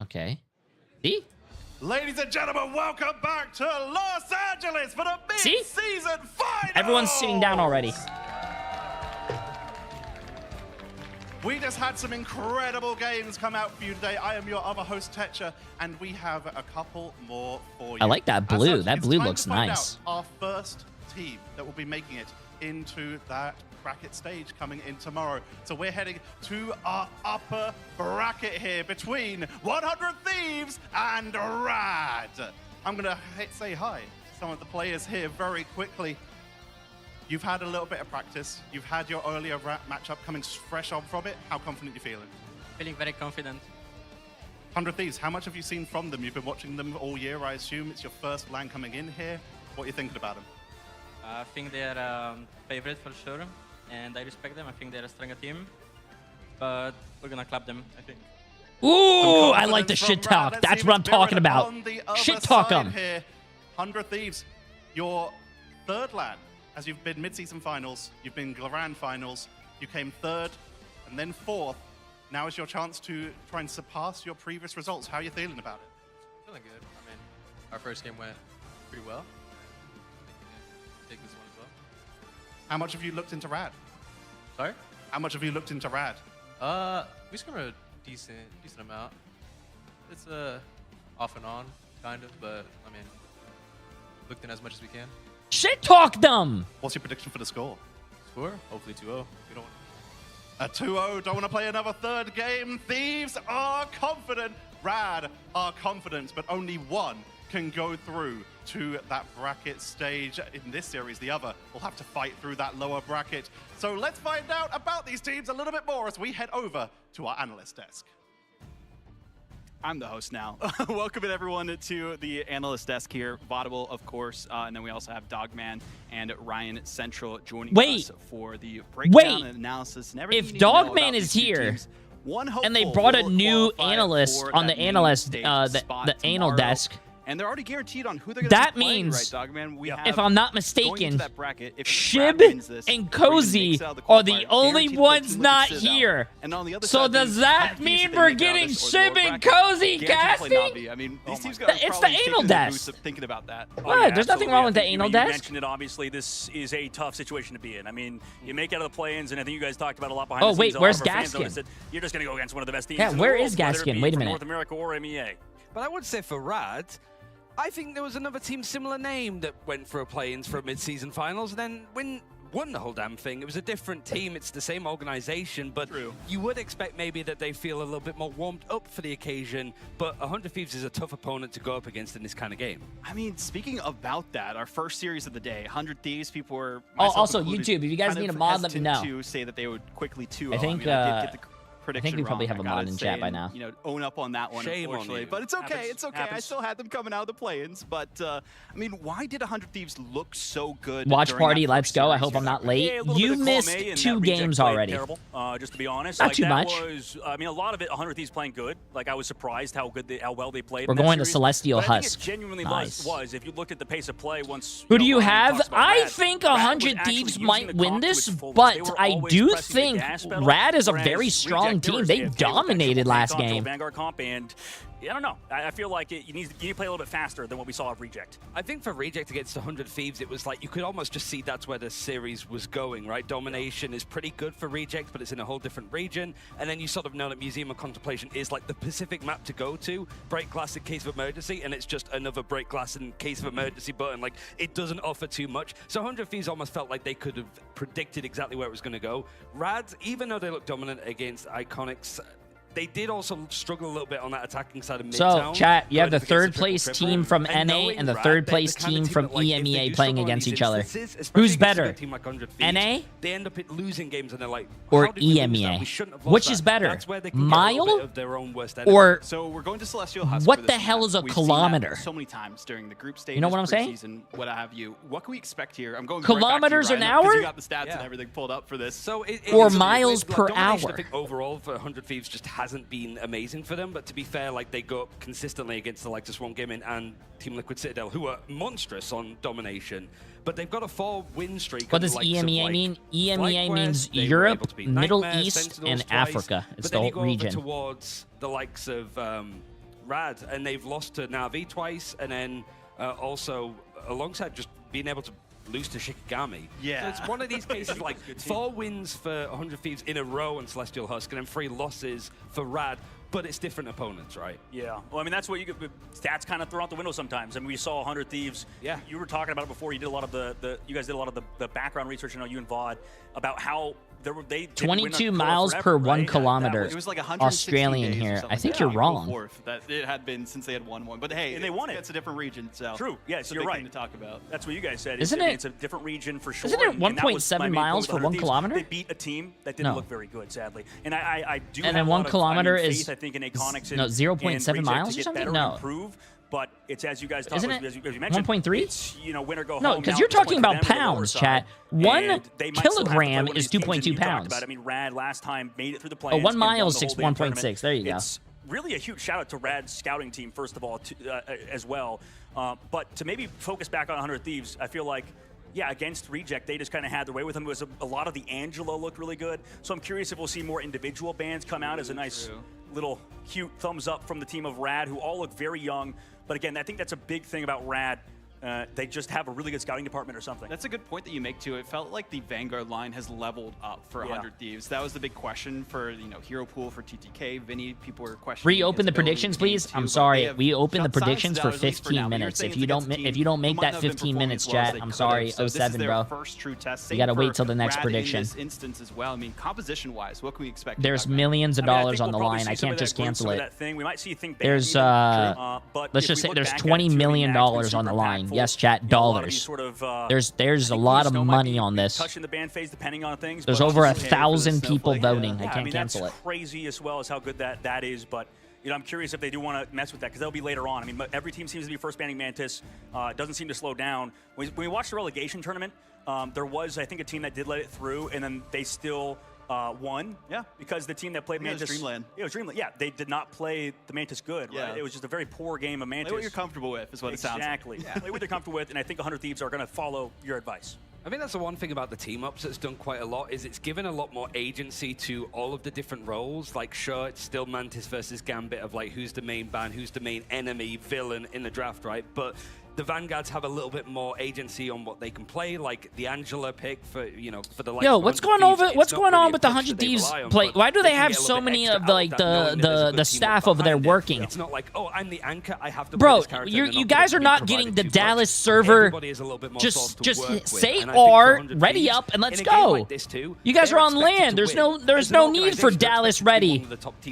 Okay. See? Ladies and gentlemen, welcome back to Los Angeles for the mid-season finals! Everyone's sitting down already. We just had some incredible games come out for you today. I am your other host, Tetra, and we have a couple more for you. I like that blue. Such, That blue it's time looks to find nice. out our first team that will be making it into that bracket stage coming in tomorrow. So we're heading to our upper bracket here between 100 Thieves and Rad. I'm gonna say hi to some of the players here very quickly. You've had a little bit of practice. You've had your earlier matchup coming fresh on from it. How confident are you feeling? Feeling very confident. 100 Thieves, how much have you seen from them? You've been watching them all year, I assume. It's your first LAN coming in here. What are you thinking about them? I think they are favorite for sure, and I respect them. I think they're a stronger team, but we're gonna clap them, I think. Ooh, I like the shit talk. That's what I'm talking about. Shit talk them. 100 Thieves, your third LAN, as you've been mid-season finals, you've been Grand finals, you came third and then fourth. Now is your chance to try and surpass your previous results. How are you feeling about it? Feeling good. I mean, our first game went pretty well. Take this one as well. How much have you looked into Rad? Sorry? How much have you looked into Rad? We scrimmed a decent amount. It's off and on, kind of, but I mean, looked in as much as we can. Shit talk them! What's your prediction for the score? Score? Hopefully 2-0. We don't. A 2-0, don't want to play another third game. Thieves are confident. Rad are confident, but only one can go through to that bracket stage. In this series, the other will have to fight through that lower bracket. So let's find out about these teams a little bit more as we head over to our analyst desk. I'm the host now. Welcome everyone to the analyst desk here. Vaudable, of course, and then we also have Dogman and Ryan Central joining us for the breakdown and analysis and everything. If Dogman is here, and they brought a new analyst on the analyst the anal desk, And they're already guaranteed on who they're going That to be playing, means, right, Dogman? We have, if I'm not going mistaken, into that bracket, if Shib Brad wins this, and or even Cozy makes it out of the are the qualifiers, only guaranteed to play ones Team Liquid not Citadel. here. And on the other So side, does the that 100 teams mean they we're make out of getting this lower Shib and bracket, Cozy guaranteed to play casting? Navi. I mean, these teams got It's the probably anal kicking their death. boots up thinking about that. What? There's nothing wrong with the I think anal you desk. mentioned it, obviously, this is a tough situation to be in. I mean, you make it out of the play-ins, and I think you guys talked about a lot behind Oh, the wait, scenes. A lot where's of our fans Gaskin? noticed that you're just going to go against one of the best teams Yeah, in the where world, is whether it Gaskin? be Wait a from minute. North America or MEA. But I would say for Rad, I think there was another team similar name that went for a play-ins for a mid-season finals, and then won the whole damn thing. It was a different team. It's the same organization, but you would expect maybe that they feel a little bit more warmed up for the occasion. But 100 Thieves is a tough opponent to go up against in this kind of game. I mean, speaking about that, our first series of the day, 100 Thieves, people were Also, included, YouTube, if you guys kind need of a mod, let me hesitant know. To say that they would quickly 2-0. I think, mean, I did get the prediction we probably wrong, have a I gotta mod in say, chat by and, now. You know, own up on that one, Shame on unfortunately. you. But it's okay. Happens. It's okay. Happens. I still had them coming out of the play-ins. But, I mean, why did 100 Thieves look so good Watch during party, that let's first go. I series? hope I'm not late. Yeah, a little You bit of missed column A in 2 that reject games played already. Terrible, just to be honest. Not like, too that much. Was, I mean, a lot of it, 100 Thieves playing good. Like, I was surprised how well they played. We're in that going to series. Celestial But I think Husk. it genuinely Nice. was. If you looked at the pace of play once. Who do you Ryan have? talks about I Rad, think Rad was 100 actually Thieves using might the win comp to this, its fullest. but They were I always do pressing the think gas pedal, Rad is a whereas very strong Reject, team. was They okay with that dominated triple last tank comp to a game. Vanguard comp, and I don't know. I feel like you need to play a little bit faster than what we saw of Reject. I think for Reject against 100 Thieves, it was like you could almost just see that's where the series was going, right? Domination is pretty good for Reject, but it's in a whole different region. And then you sort of know that Museum of Contemplation is like the Pacific map to go to, break glass in case of emergency, and it's just another break glass in case of emergency button. Like, it doesn't offer too much. So 100 Thieves almost felt like they could have predicted exactly where it was going to go. Rad, even though they look dominant against Iconics, they did also struggle a little bit on that attacking side of Midtown. So, chat, you have the going up against third triple place triple. team from And NA knowing and the Rad, third they're place the kind of team team from that, like, if they EMEA do playing struggle on against these each other. instances, especially Who's against a better? good team like 100 Thieves, NA they end up losing games and they're like, or how did we lose that? EMEA? We shouldn't have lost Which that. is better, That's where they can get a little mile bit of their own worst enemy. or So we're going to Celestial Husk. what for the this hell match. is a We've seen that kilometer? so many times during the group stages. You know what I'm saying? preseason, what have you. What can we expect here? I'm going Kilometers right back to you, an Ryan, 'cause hour? You got the stats and everything pulled up for this. So Or it's a miles weird- per domination, hour. I think overall for 100 Thieves just hasn't been amazing for them, but to be fair, like they go up consistently against the likes of Swarm Gaming and Team Liquid Citadel, who are monstrous on domination. But they've got a 4-win streak. What on the does likes of, EMEA like, mean? EMEA FlyQuest. means They were Europe, able to beat Middle Nightmare, East, Sentinels and twice. Africa. It's But the then whole you go over region. towards the likes of Rad, and they've lost to Na'Vi twice, and then also alongside just being able to lose to Shikigami. Yeah. So it's one of these cases like 4 wins for 100 Thieves in a row on Celestial Husk, and then 3 losses for Rad. But it's different opponents, right? Yeah. Well, I mean, that's what stats kind of throw out the window sometimes. I mean, we saw 100 Thieves. Yeah. You were talking about it before. You did a lot of you guys did a lot of the background research. I know you and Vaude about how they 22 miles per 1 kilometer. It was like 160 Australian days or here. something I think like you're that. wrong. Fourth, that it had been since they had won one. But hey, And they won it. It's a different region, so True. Yes, it's a you're big right. thing to talk about. That's what you guys said. Isn't I mean, it- it's a different region for sure. Isn't it and that was 1.7 my main miles point with for 1 100 Thieves. kilometer? They beat a team that didn't No. look very good, sadly. And I do. And have then a 1 lot of, kilometer faith, is I think in Iconics no, and 0.7 and miles Reject to or get something? better No. and improve. But it's as you guys talk, Isn't as it you mentioned, 1.3? It's, win or go home. No, because you're talking about pounds, chat. 1 kilogram is 2.2 pounds. I mean, Rad last time made it through the playoffs. Oh, 1 mile is 1.6. There you go. It's really a huge shout out to Rad's scouting team, first of all, as well. But to maybe focus back on 100 Thieves, I feel like, yeah, against Reject, they just kind of had their way with them. It was a lot of the Angelo looked really good. So I'm curious if we'll see more individual bands come out as a nice little cute thumbs up from the team of Rad, who all look very young. But again, I think that's a big thing about Rad. They just have a really good scouting department or something. That's a good point that you make too. It felt like the Vanguard line has leveled up for 100 Thieves. That was the big question for Hero Pool for TTK. Vinny, people were questioning. Reopen the predictions, please. I'm sorry. We opened the predictions for 15 minutes. If you don't make that 15 minutes, chat, I'm sorry. 07, bro. First true test. You gotta wait till the next prediction. In this instance as well. I mean, composition-wise, what can we expect? There's millions of dollars on the line. I can't just cancel it. We might see Think There's but let's just say there's $20 million on the line. Yes, chat, dollars. There's a lot of money on this. Touching the band phase, depending on things. There's over 1,000 people voting. I can't cancel it. That's crazy as well as how good that is. But I'm curious if they do want to mess with that because that'll be later on. I mean, every team seems to be first banning Mantis. Doesn't seem to slow down. When we watched the relegation tournament, there was I think a team that did let it through, and then they still One, because the team that played Mantis, Dreamland. It was Dreamland. Yeah, they did not play the Mantis good. Right? Yeah. It was just a very poor game of Mantis. Play what you're comfortable with is what it sounds like. Exactly. Play what you're comfortable with, and I think 100 Thieves are going to follow your advice. I think that's the one thing about the team ups that's done quite a lot is it's given a lot more agency to all of the different roles. Like, sure, it's still Mantis versus Gambit of like who's the main ban, who's the main enemy, villain in the draft, right? But the Vanguards have a little bit more agency on what they can play, like the Angela pick for for the. Yo, what's going on with the 100 Thieves play? Why do they have so many of like the staff over there working? It's not like, oh, I'm the anchor, I have to. Bro, you guys are not getting the Dallas server. Just say R, ready up, and let's go. You guys are on land. There's no need for Dallas ready.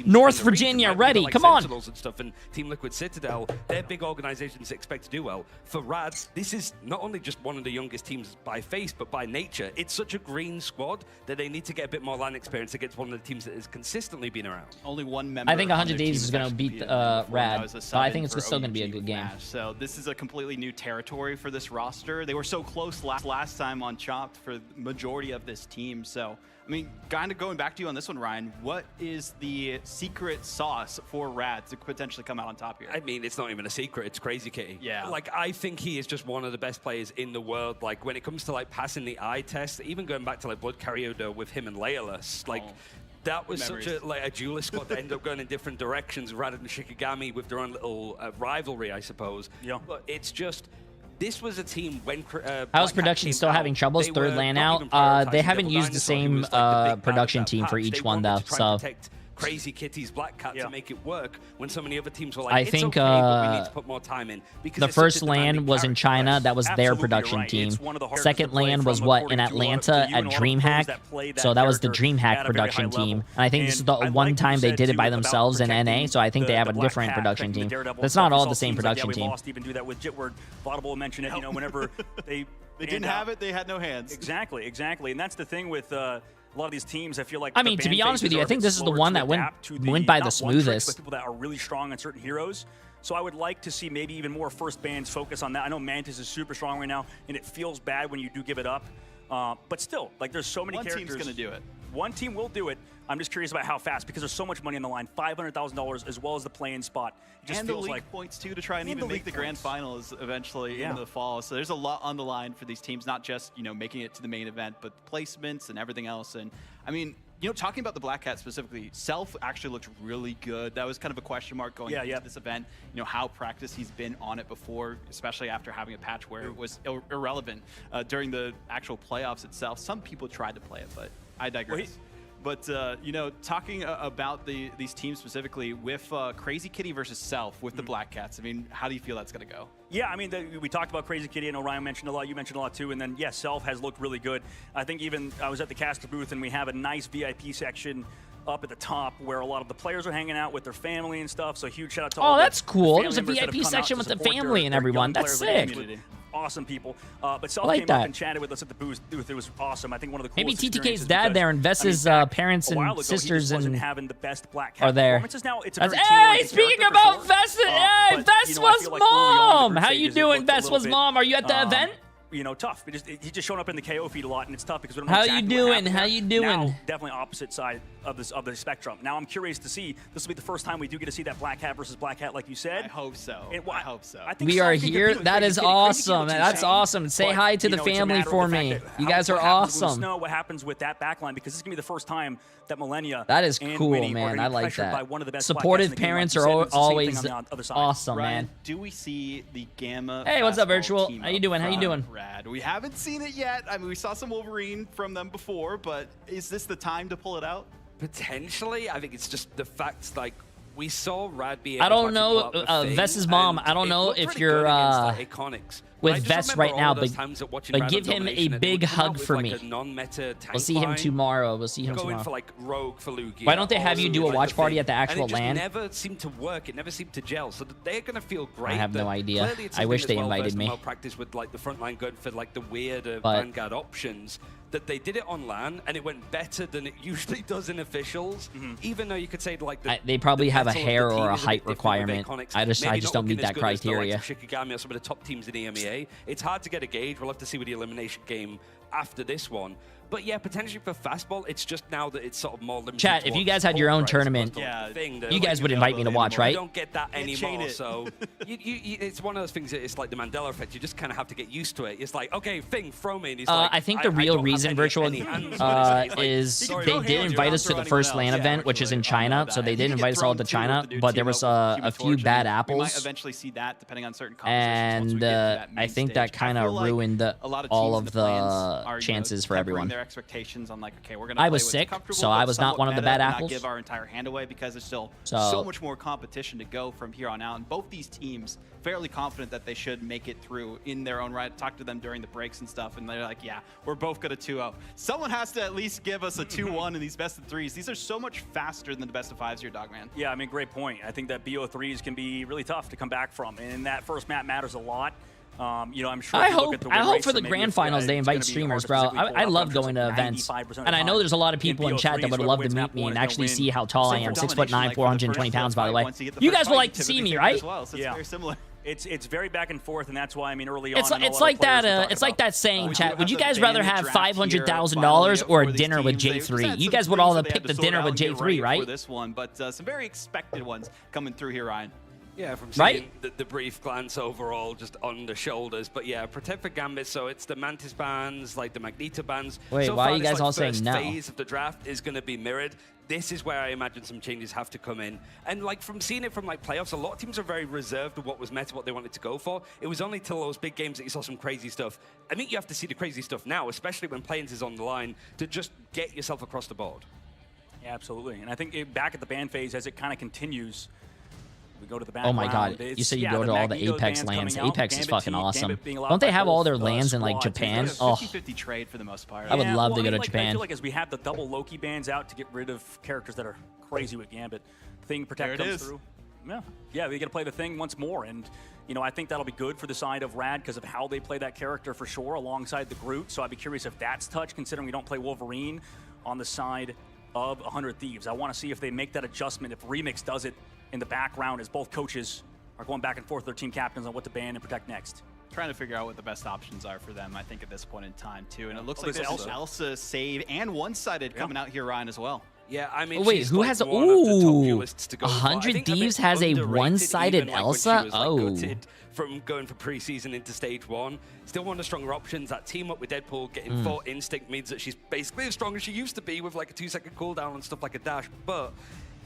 North Virginia ready. Come on. And Team Liquid Citadel, they're big organizations that expect to do well. For Rad, this is not only just one of the youngest teams by face, but by nature. It's such a green squad that they need to get a bit more LAN experience against one of the teams that has consistently been around. Only one member. I think 100 Thieves is going to beat Rad, but I think it's still going to be a good game. So this is a completely new territory for this roster. They were so close last time on Chopped for the majority of this team. So, I mean, kind of going back to you on this one, Ryan, what is the secret sauce for Rad to potentially come out on top here? I mean, it's not even a secret. It's Crazy Kitty. Yeah. Like, I think he is just one of the best players in the world. Like, when it comes to, like, passing the eye test, even going back to, like, Blood Carryoda with him and Layalus, like, that was such a duelist squad that ended up going in different directions. Rad and Shikigami with their own little rivalry, I suppose. Yeah. But it's just... This was a team when How's production still having troubles? Third LAN out. They haven't used the same production team for each one though. So Crazy Kitty's Black Cat to make it work when so many other teams were like, I it's think okay, but we need to put more time in. Because the first LAN was in China. That was their production team. Second LAN was what in Atlanta at DreamHack. So that was the DreamHack production team. And I think this is the one time they did it by themselves in NA. So I think they have a different production team. That's not all the same production team. We lost even do that with Jitward. Vaudable mentioned it. You know, whenever they didn't have it, they had no hands. Exactly, and that's the thing with. A lot of these teams, I feel like. I mean, to be honest with you, I think this is the one that went by the smoothest. People that are really strong on certain heroes. So I would like to see maybe even more first bands focus on that. I know Mantis is super strong right now, and it feels bad when you do give it up. But still, like there's so many characters. One team's going to do it. One team will do it. I'm just curious about how fast because there's so much money on the line, $500,000 as well as the play-in spot. It just feels like points too to try and even make the grand finals eventually in the fall. So there's a lot on the line for these teams, not just making it to the main event, but placements and everything else. And I mean, talking about the Black Cat specifically, Self actually looked really good. That was kind of a question mark going into this event. How practiced he's been on it before, especially after having a patch where it was irrelevant during the actual playoffs itself. Some people tried to play it, but I digress. But, talking about these teams specifically with Crazy Kitty versus Self with the Black Cats, I mean, how do you feel that's going to go? Yeah, I mean, we talked about Crazy Kitty. I know Ryan mentioned a lot. You mentioned a lot, too. And then, Self has looked really good. I think even I was at the caster booth, and we have a nice VIP section up at the top where a lot of the players are hanging out with their family and stuff. So huge shout out to all that's cool. There's a VIP section with the family and everyone. That's sick. Awesome people. But Self came up and chatted with us at the booth. It was awesome. I think one of the coolest maybe TTK's dad there and Vess's parents and sisters and having the best Black Cat are there. Now it's hey, speaking about Vess, hey, Veswa's mom. How you doing, Veswa's mom? Are you at the event? Tough. He's just showing up in the KO feed a lot, and it's tough because we don't know How exactly you doing? How you doing? Now, definitely opposite side of the spectrum. Now I'm curious to see. This will be the first time we do get to see that Black Hat versus Black Hat, like you said. I hope so. I hope so. I think we are here. That is awesome. That's awesome. Say hi to the family for me. You guys are awesome. Know what happens with that backline because this is gonna be the first time that Millennia. That is cool, man. I like that. Supportive parents are always awesome, man. Do we see the Gamma? Hey, what's up, Virtual? How you doing? How you doing? Rad. We haven't seen it yet. I mean, we saw some Wolverine from them before, but is this the time to pull it out? Potentially. I think it's just the fact, like, we saw Rad be. I don't know, Vess's mom. I don't know if you're with Vess right now, but give him a big hug for me. We'll see him tomorrow. We'll see him tomorrow. Going for like Rogue for Lugia. Why don't they have you do a watch party at the actual LAN? It never seemed to work. It never seemed to gel. So they're gonna feel great. I have no idea. I wish they invited me. Well practice with like the frontline going for like the weird Vanguard options. That they did it on LAN and it went better than it usually does in officials. Even though you could say like they probably have a hair or a height requirement. I just don't meet that criteria. Shikigami or some of the top teams in EMEA. It's hard to get a gauge. We'll have to see with the elimination game after this one. But yeah, potentially for fastball, it's just now that it's sort of more limited. Chat, if you guys had your own tournament, you guys would invite me to watch, right? You don't get that anymore, so it's one of those things that it's like the Mandela effect. You just kind of have to get used to it. It's like, okay, Fing, throw me. And he's like, I think the real reason Virtual is they did invite us to the first LAN event, which is in China. So they did invite us all to China, but there was a few bad We might apples. eventually see that depending on certain And I think that kind of ruined all of the chances for everyone. Their expectations on like, okay, we're gonna I play was what's sick, comfortable, so but I was not somewhat one of the meta, bad and apples. Not give our entire hand away because there's still So- so much more competition to go from here on out. And both these teams fairly confident that they should make it through in their own right. Talk to them during the breaks and stuff, and they're like, yeah, we're both good at 2-0. Someone has to at least give us a 2-1 in these best of threes. These are so much faster than the best of fives here, Dogman. Yeah, I mean, great point. I think that BO3s can be really tough to come back from, and that first map matters a lot. You know, I'm sure. I hope for the grand finals they invite streamers, bro. I love going to events, and I know there's a lot of people in chat that would love to meet me and actually see how tall I am. 6'9", 420 pounds, by the way. You guys would like to see me, right? Yeah, very similar. It's very back and forth, and that's why I mean early It's on. like that. It's like that saying, chat. Would you guys rather have $500,000 or a dinner with Jay3? You guys would all have picked the dinner with Jay3, right? For this one, but some very expected ones coming through here, Ryan. Yeah, from seeing the brief glance overall, just on the shoulders. But yeah, protect for Gambit, so it's the Mantis bands, like the Magneto bands. Wait, so why far, are you guys this, all saying first no? phase of the draft is going to be mirrored. This is where I imagine some changes have to come in. And like from seeing it from like playoffs, a lot of teams are very reserved of what was meta, what they wanted to go for. It was only till those big games that you saw some crazy stuff. I think you have to see the crazy stuff now, especially when Plains is on the line, to just get yourself across the board. Yeah, absolutely. And I think back at the ban phase, as it kind of continues, we go to the back. Oh my god, you said you go to all the Apex lands. Apex is fucking awesome. Don't they have all their lands in like Japan? Oh, 50-50 trade for the most part. I would love to go to I Japan. feel like as we have the double Loki bans out to get rid of characters that are crazy with Gambit, Thing Protect There it comes is. through. Yeah, we got to play the Thing once more, and you know I think that'll be good for the side of Rad because of how they play that character for sure, alongside the Groot. So I'd be curious if that's touched, considering we don't play Wolverine on the side of 100 Thieves. I want to see if they make that adjustment, if Remix does it in the background as both coaches are going back and forth, their team captains, on what to ban and protect next. Trying to figure out what the best options are for them, I think, at this point in time, too. And it looks like there's Elsa save and one-sided coming out here, Ryan, as well. Yeah, I mean, wait, she's who like has one of the top ooh, duelists to go for. I 100 think a bit Thieves has a underrated, one-sided even, like, when she Elsa? was, like, Oh. gutted from going from preseason into stage 1. Still one of the stronger options. That team up with Deadpool, getting 4 instinct means that she's basically as strong as she used to be with like a 2-second cooldown and stuff like a dash. But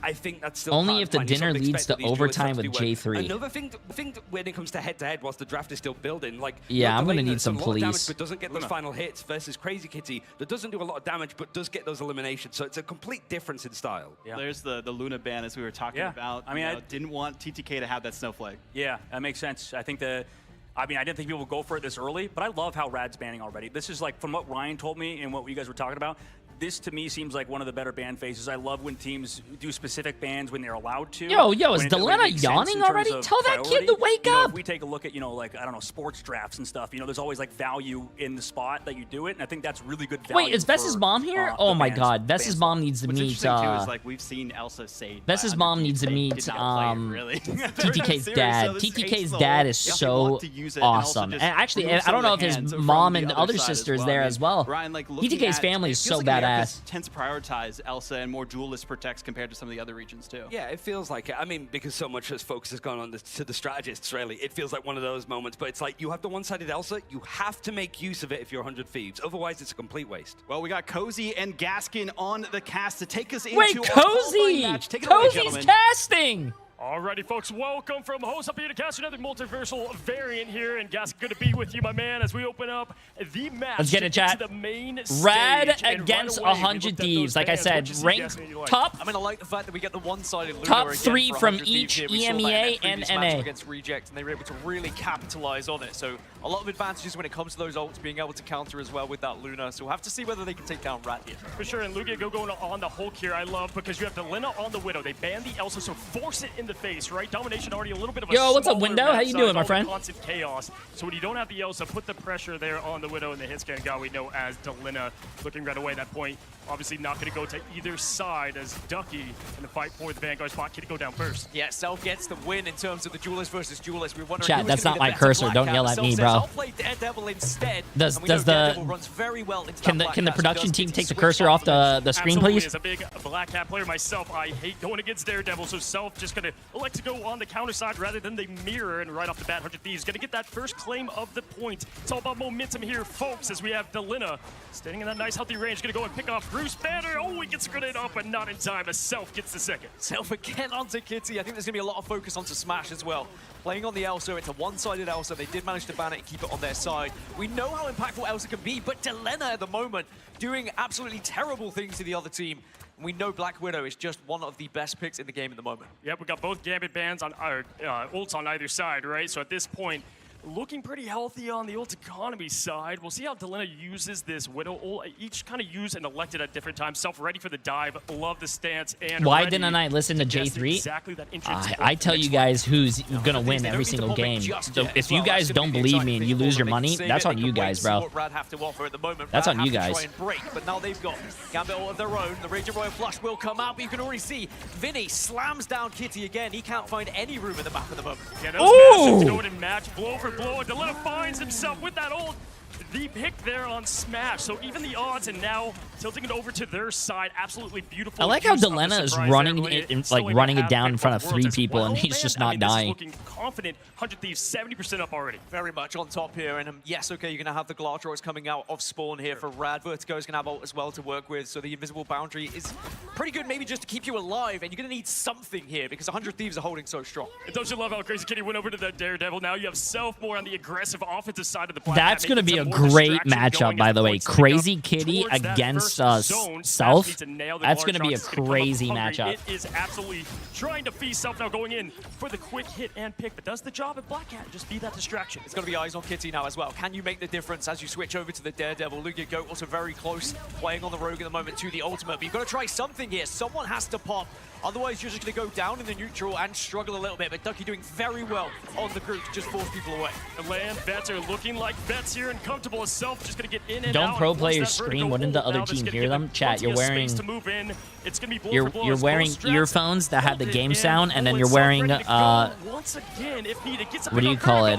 I think that's still Only hard if to the find. You dinner sort of leads expect to that these duelists have overtime to with do well. J3. Another thing when it comes to head-to-head, whilst the draft is still building, like Yeah, I'm gonna Delana need does some a lot of damage, police. but doesn't get those final hits versus Crazy Kitty that doesn't do a lot of damage but does get those eliminations. So it's a complete difference in style. Yeah. There's the Luna ban, as we were talking about. I mean, I didn't want TTK to have that snowflake. Yeah, that makes sense. I think I didn't think people would go for it this early, but I love how Rad's banning already. This is like, from what Ryan told me and what you guys were talking about, this to me seems like one of the better ban phases. I love when teams do specific bans when they're allowed to. Yo, is when it Delena makes sense yawning in terms already? of Tell that kid priority. to wake You know, up. If we take a look at, like, I don't know, sports drafts and stuff, there's always like value in the spot that you do it, and I think that's really good value. Wait, is Vess's for, mom here? the Oh my bans. god, Vess's mom needs to What's meet. interesting, too, is like we've seen Elsa say Vess's mom needs to meet TTK's dad. TTK's dad is so awesome. And actually, I don't know if his mom and other sisters there as well. Ryan, like, TTK's family is so like America's badass. tends to prioritize Elsa and more duelist protects compared to some of the other regions too. Yeah, it feels like it. I mean, because so much focus has gone on to the strategists, really. It feels like one of those moments, but it's like you have the one-sided Elsa, you have to make use of it if you're 100 Thieves. Otherwise, it's a complete waste. Well, we got Cozy and Gaskin on the cast to take us into Wait, our qualifying Cozy! match. Take it away, Cozy's gentlemen. casting! Alrighty, folks, welcome from host up here to cast another multiversal variant here, and Gas, good to be with you, my man, as we open up the match. Let's get it, chat. To the main Rad stage. against And right away, we 100 looked at Thieves. those Like I bans. said, What'd you see, rank Gas, you like? top. I mean, I like the fact that we get the one-sided Luna Top again 3 for from 100 Thieves each here. We saw that in EMEA their and previous matchup NA. against Reject, and they were able to really capitalize on it. So a lot of advantages when it comes to those ults, being able to counter as well with that Luna. So we'll have to see whether they can take down Rad here. For sure, and Lugia going on the Hulk here, I love, because you have Delena on the Widow. They ban the Elsa, so force it in the face, right? Domination already a little bit of a Yo, what's up, smaller Window? map How you size, doing, my all the friend? Constant chaos. So when you don't have the Elsa, put the pressure there on the Widow, and the hit scan guy we know as Delena looking right away at that point. Obviously not going to go to either side as Ducky in the fight for the Vanguard spot. Kitty go down first. Yeah, Self gets the win in terms of the duelist versus duelist. We're wondering Chat, who's that's gonna not be the my better cursor. Black Don't Cat. yell at Self me, says, bro. I'll play Daredevil instead. Does and we know the Daredevil runs very well into can that the Black production Cat, so team does take the switch cursor off the screen, Absolutely. please? As a big Black Cat player myself, I hate going against Daredevil, so Self just gonna elect to go on the counter side rather than the mirror, and right off the bat, 100 Thieves gonna get that first claim of the point. It's all about momentum here, folks, as we have Delina standing in that nice healthy range, gonna go and pick off Bruce Banner. Oh, he gets a grenade off, but not in time, as Self gets the second. Self again onto Kitty. I think there's gonna be a lot of focus onto Smash as well. Playing on the Elsa, it's a one-sided Elsa. They did manage to ban it and keep it on their side. We know how impactful Elsa can be, but Delena at the moment doing absolutely terrible things to the other team. We know Black Widow is just one of the best picks in the game at the moment. Yep, we got both Gambit bans on our ults on either side, right? So at this point, looking pretty healthy on the ult economy side. We'll see how Delena uses this Widow ult. Each kind of use and elected at different times. Self ready for the dive. Love the stance. And Why didn't I listen to J3? Exactly that entrance I tell you guys who's gonna win every single game. So if you guys don't believe me and you lose your money, that's on you guys, bro. That's on you guys. But now they've got Gambit ult of their own. The Raging Royal Flush will come out, but you can already see Vinny slams down Kitty again. He can't find any room in the map at the moment. Yeah, those matchups going in match blow for blow. Delena finds himself with that ult. The pick there on Smash. So even the odds, and now tilting it over to their side. Absolutely beautiful. I like how Delena is running it, like running it down in front of 3 people, and he's just not dying. Looking confident. 100 Thieves 70% up already. Very much on top here, and yes, okay, you're gonna have the Gladroids coming out of spawn here for Rad. Vertigo's gonna have ult as well to work with, so the invisible boundary is pretty good, maybe just to keep you alive, and you're gonna need something here because 100 Thieves are holding so strong. And don't you love how Crazy Kitty went over to that Daredevil? Now you have Self more on the aggressive offensive side of the Black That's Cat, gonna be a great matchup, by the way. Crazy Kitty against Self. That's gonna be a crazy matchup. It is absolutely trying to feast Self now, going in for the quick hit and pick, but does the job at Black Cat. Just be that distraction. It's going to be eyes on Kitty now as well. Can you make the difference as you switch over to the Daredevil? Lugia Goat also very close, playing on the Rogue at the moment to the ultimate. But you've got to try something here. Someone has to pop. Otherwise, you're just going to go down in the neutral and struggle a little bit. But Ducky doing very well on the group to just force people away. The land bets are looking like bets here and comfortable as Self. Just going to get in and Don't out. pro players scream? Wouldn't the other team hear them? Chat, you're wearing you're wearing earphones that have the game sound, and then you're wearing once again, if needed, gets what do you call it?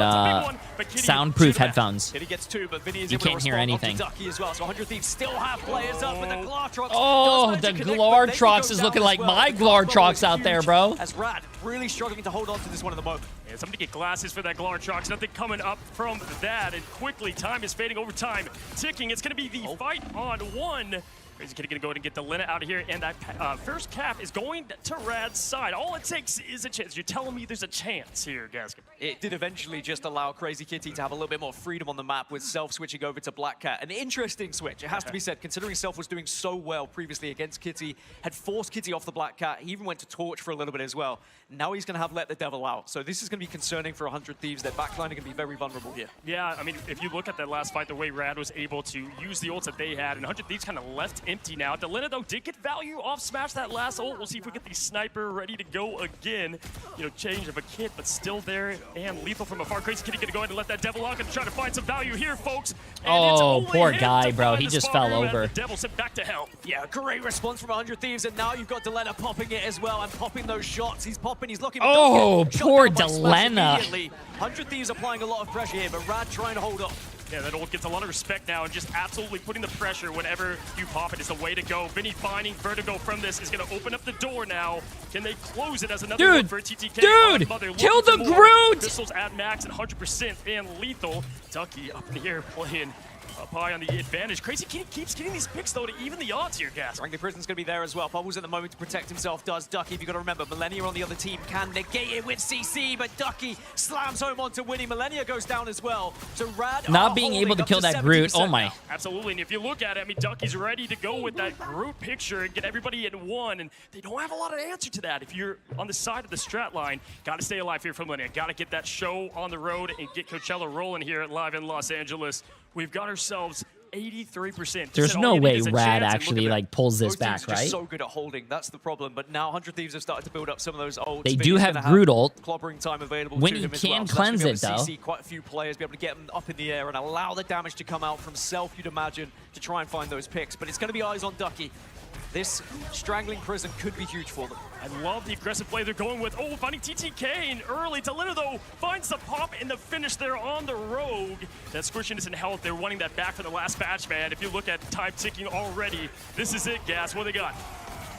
Soundproof headphones. Kitty gets 2, but Vinny is You able to can't hear respond anything. onto Ducky as well. So 100 Thieves still have players up, but the Glartrox Oh, the Glartrox is looking like my Glartrox out there, bro. As Rad really struggling to hold on to this one at the moment. Yeah, somebody get glasses for that Glartrox. Nothing coming up from that, and quickly time is fading over time. Ticking, it's going to be the fight on 1. Crazy Kitty gonna go ahead and get Delena out of here, and that first cap is going to Rad's side. All it takes is a chance. You're telling me there's a chance here, Gaskin. It did eventually just allow Crazy Kitty to have a little bit more freedom on the map with Self switching over to Black Cat. An interesting switch, it has to be said, considering Self was doing so well previously against Kitty, had forced Kitty off the Black Cat. He even went to Torch for a little bit as well. Now he's going to have Let the Devil out. So this is going to be concerning for 100 Thieves. Their backline are going to be very vulnerable here. Yeah, I mean, if you look at that last fight, the way Rad was able to use the ults that they had, and 100 Thieves kind of left empty now. Delena, though, did get value off Smash that last ult. We'll see if we get the sniper ready to go again. You know, change of a kit, but still there and lethal from afar. Crazy Kitty gonna go ahead and let that Devil out and try to find some value here, folks. And oh, poor guy, bro. He just fell over. The Devil sent back to hell. Yeah, great response from 100 Thieves, and now you've got Delena popping it as well and popping those shots. He's popping, he's looking. Oh, poor Delena. 100 Thieves applying a lot of pressure here, but Rad trying to hold up. Yeah, that ult gets a lot of respect now, and just absolutely putting the pressure whenever you pop it is the way to go. Vinny finding Vertigo from this is going to open up the door now. Can they close it as another one for TTK? Dude, kill the Groot! Pistols at max and 100% and lethal. Ducky up in the air playing up high on the advantage. Crazy Kitty keeps getting these picks, though, to even the odds here, Gas. Randy Prison's going to be there as well. Bubbles at the moment to protect himself does Ducky. If you've got to remember, Millennia on the other team can negate it with CC, but Ducky slams home onto Winnie. Millennia goes down as well. So Rad not being able to kill that Groot. Oh my. Absolutely, and if you look at it, I mean, Ducky's ready to go with that Groot picture and get everybody in one, and they don't have a lot of answer to that. If you're on the side of the strat line, got to stay alive here from Millennia. Got to get that show on the road and get Coachella rolling here live in Los Angeles. We've got ourselves 83%. There's no way Rad actually like pulls this back, right? So good at holding, that's the problem. But now 100 Thieves have started to build up some of those ults. They do have Groot ult. Clobbering time available when to he him as can well. cleanse So it though. CC quite a few players, be able to get them up in the air and allow the damage to come out from Self, you'd imagine, to try and find those picks. But it's going to be eyes on Ducky. this Strangling Prison could be huge for them. I love the aggressive play they're going with. Oh, finding TTK in early. Delina, though, finds the pop and the finish there on the Rogue. That squishiness and health, they're wanting that back for the last match, man. If you look at time ticking already, this is it, Gas. What they got?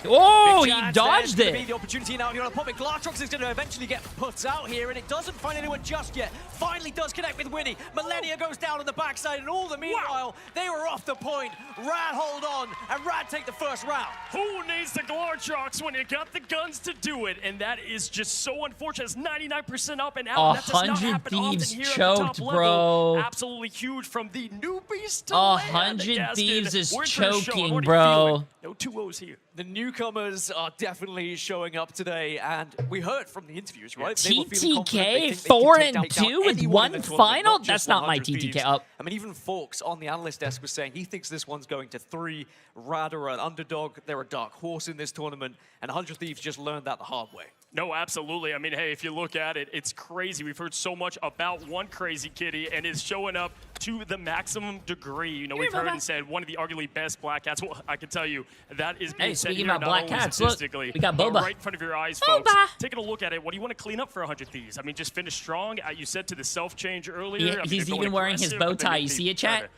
Oh, he dodged it. it. Be the opportunity now. You're on a pop it. Glartrox is going to eventually get put out here, and it doesn't find anyone just yet. Finally does connect with Winnie. Millennia goes down on the backside, and all the meanwhile, they were off the point. Rad hold on, and Rad take the first round. Who needs the Glartrox when you got the guns to do it? And that is just so unfortunate. It's 99% up and out. That does not 100 happen Thieves often here choked, at the top bro. level. Absolutely huge from the newbies to 100 Thieves is We're for a show. choking, I'm already bro. feeling it. No 2-0s here. The newcomers are definitely showing up today, and we heard from the interviews, right? They were feeling confident. They TTK think they 4 can and take down 2 with anyone in one the tournament, final. not just That's not my 100 TTK Thieves. up. I mean, even Forks on the analyst desk was saying he thinks this one's going to 3. Rad are an underdog. They're a dark horse in this tournament, and 100 Thieves just learned that the hard way. No, absolutely. I mean, hey, if you look at it, it's crazy. We've heard so much about one crazy kitty, and it's showing up to the maximum degree. You know, we've heard and said one of the arguably best Black Cats. Well, I can tell you that is being said speaking here, about not Black only Cats, look, statistically, we got but Boba. right in front of your eyes, Boba. folks. Taking a look at it, what do you want to clean up for 100 Thieves? I mean, just finish strong. You said to the self-change earlier. He's even wearing his bow tie. You see it, chat?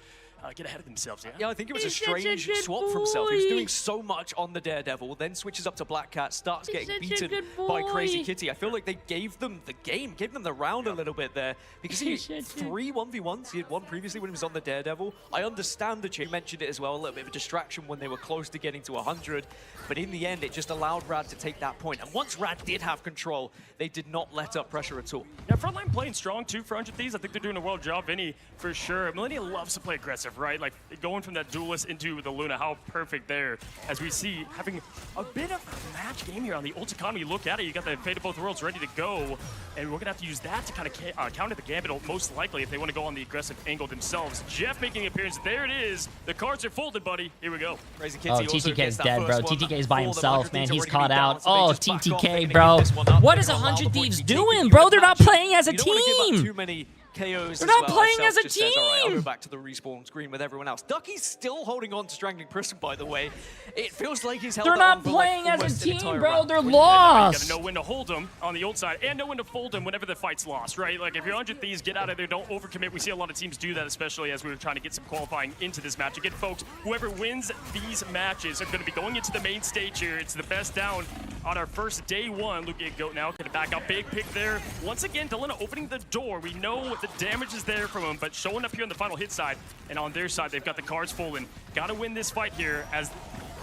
Get ahead of themselves, yeah? Yeah, I think it was a He's such a strange good swap for himself. He was boy. doing so much on the Daredevil, then switches up to Black Cat, starts He's getting such a beaten good by Crazy boy. Kitty. I feel like they gave them the game, gave them the round a little bit there. Because he He's such a- 3 1v1s. He had one previously when he was on the Daredevil. I understand that you mentioned it as well, a little bit of a distraction when they were close to getting to 100. But in the end, it just allowed Rad to take that point. And once Rad did have control, they did not let up pressure at all. Yeah, frontline playing strong too for 100 Thieves. I think they're doing a well job, Vinny, for sure. Millennia loves to play aggressive, right? Like going from that duelist into the Luna, how perfect there. As we see, having a bit of a match game here on the ult economy. Look at it, you got the Fate of Both Worlds ready to go. And we're gonna have to use that to kind of counter the Gambit, most likely, if they want to go on the aggressive angle themselves. Jeff making an appearance. There it is. The cards are folded, buddy. Here we go. Crazy Oh, Kitty also TTK's gets that dead, bro. first one. TTK's by All the himself, 100 man. Thieves He's already caught been out. balanced, so they Oh, just back off. They're TTK, gonna bro. give this one up. What They're is gonna allow 100 the point Thieves to be taken doing, during bro? the They're not match. playing as a You don't wanna give up team. too many KOs They're as not well. playing Self as a just says, all right, I'll team. go back to the respawn screen with everyone else. Ducky's still holding on to Strangling Prison, by the way. It feels like he's held They're on not for, like, playing as almost a an team, entire bro. round. They're You lost. gotta know when to hold them on the ult side and know when to fold them whenever the fight's lost, right? Like if you're 100 Thieves, get out of there, don't overcommit. We see a lot of teams do that, especially as we were trying to get some qualifying into this match. Again, folks, whoever wins these matches are going to be going into the main stage here. It's the best down on our first day one. Look at Goat now, gonna back up, big pick there. Once again, Delina opening the door. We know the damage is there from him, but showing up here on the final hit side, and on their side, they've got the cards folding. Gotta win this fight here as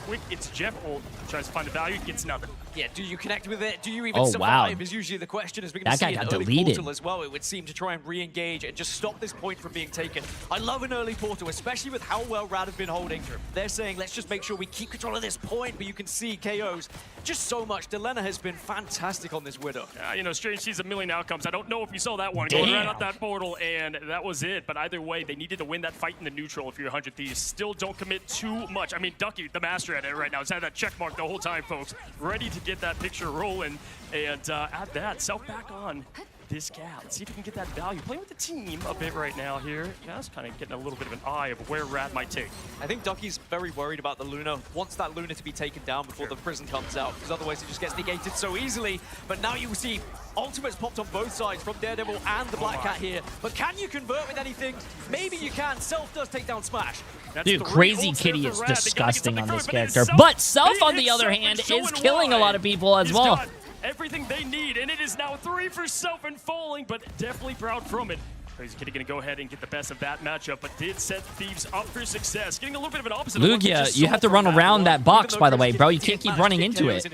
quick, it's Jeff ult, tries to find the value, gets nothing. Yeah, do you connect with it? Do you even Oh, survive? wow. Is usually the question. As we're going That to see guy an got early deleted. portal as well, it would seem, to try and re-engage and just stop this point from being taken. I love an early portal, especially with how well Rad have been holding. They're saying, let's just make sure we keep control of this point, but you can see KOs just so much. Delena has been fantastic on this Widow. You know, Strange sees a million outcomes. I don't know if you saw that one. Going right out that portal, and that was it. But either way, they needed to win that fight in the neutral if you're 100 Thieves. Still don't commit too much. I mean, Ducky, the master at it right now, has had that check mark the whole time, folks. Ready to get that picture rolling. And at that, Self back on this cat. Let's see if we can get that value. Playing with the team a bit right now here. Just kind of getting a little bit of an eye of where Rad might take. I think Ducky's very worried about the Luna. Wants that Luna to be taken down before the prison comes out, because otherwise it just gets negated so easily. But now you will see ultimates popped on both sides from Daredevil and the Black Cat here. But can you convert with anything? Maybe you can. Self does take down Smash. Dude, Crazy Kitty is disgusting on this character. But Self, on the other hand, is killing a lot of people as well. Everything they need, and it is now 3 for Self and falling, but definitely proud from it. Crazy Kitty gonna go ahead and get the best of that matchup, but did set Thieves up for success. Getting a little bit of an opposite. Lugia, you have to run around that box, by the way, bro. You can't keep running into it.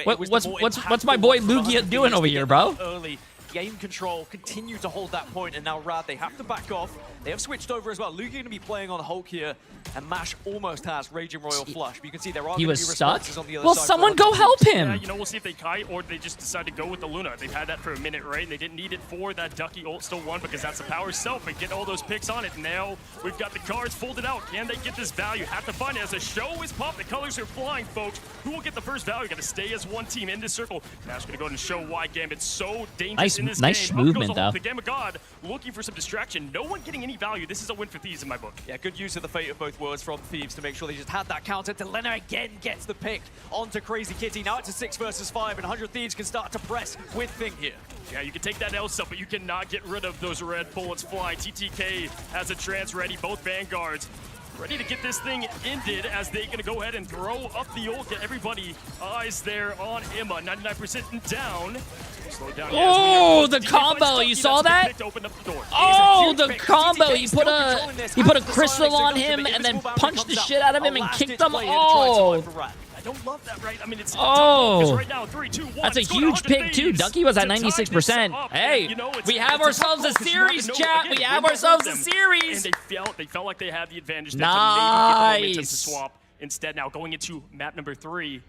What's my boy Lugia doing over here, bro? Early game control, continue to hold that point, and now Rad, they have to back off. They have switched over as well. Lugia going to be playing on Hulk here, and Mash almost has Raging Royal Flush. But you can see there are He gonna was be stuck? responses on the other Well, side. someone go help him. Yeah, you know, we'll see if they kite or they just decide to go with the Luna. They've had that for a minute, right? They didn't need it for that Ducky ult still won because that's the power Self and get all those picks on it. Now we've got the cards folded out. Can they get this value? Have to find it as the show is popped. The colors are flying, folks. Who will get the first value? Got to stay as one team in this circle. Nash going to go ahead and show why Gambit's so dangerous. Nice in this Nice game. movement, Up goes though. The Game of God looking for some distraction. No one getting any value. This is a win for Thieves in my book. Yeah, good use of the fate of both worlds from Thieves to make sure they just had that counter. Delena again gets the pick onto Crazy Kitty. Now it's a 6 versus 5, and 100 Thieves can start to press with Thing here. Yeah, you can take that Elsa, but you cannot get rid of those red bullets flying. TTK has a trance ready, both Vanguards ready to get this thing ended as they're going to go ahead and throw up the ult. Get everybody eyes there on Emma. 99% down. Slow down. Oh, the combo! You saw that? Oh, the combo! He put a crystal on him and then punched the shit out of him and kicked him. Oh. I don't love that, right? I mean, it's Oh, right now, 3, 2, 1. that's a huge pick too. Ducky was at 96%. Hey, we have ourselves a series, chat. We have ourselves a series. And they felt like they had the advantage. Nice. To maybe get the momentum to swap. Instead, now going into map number 3,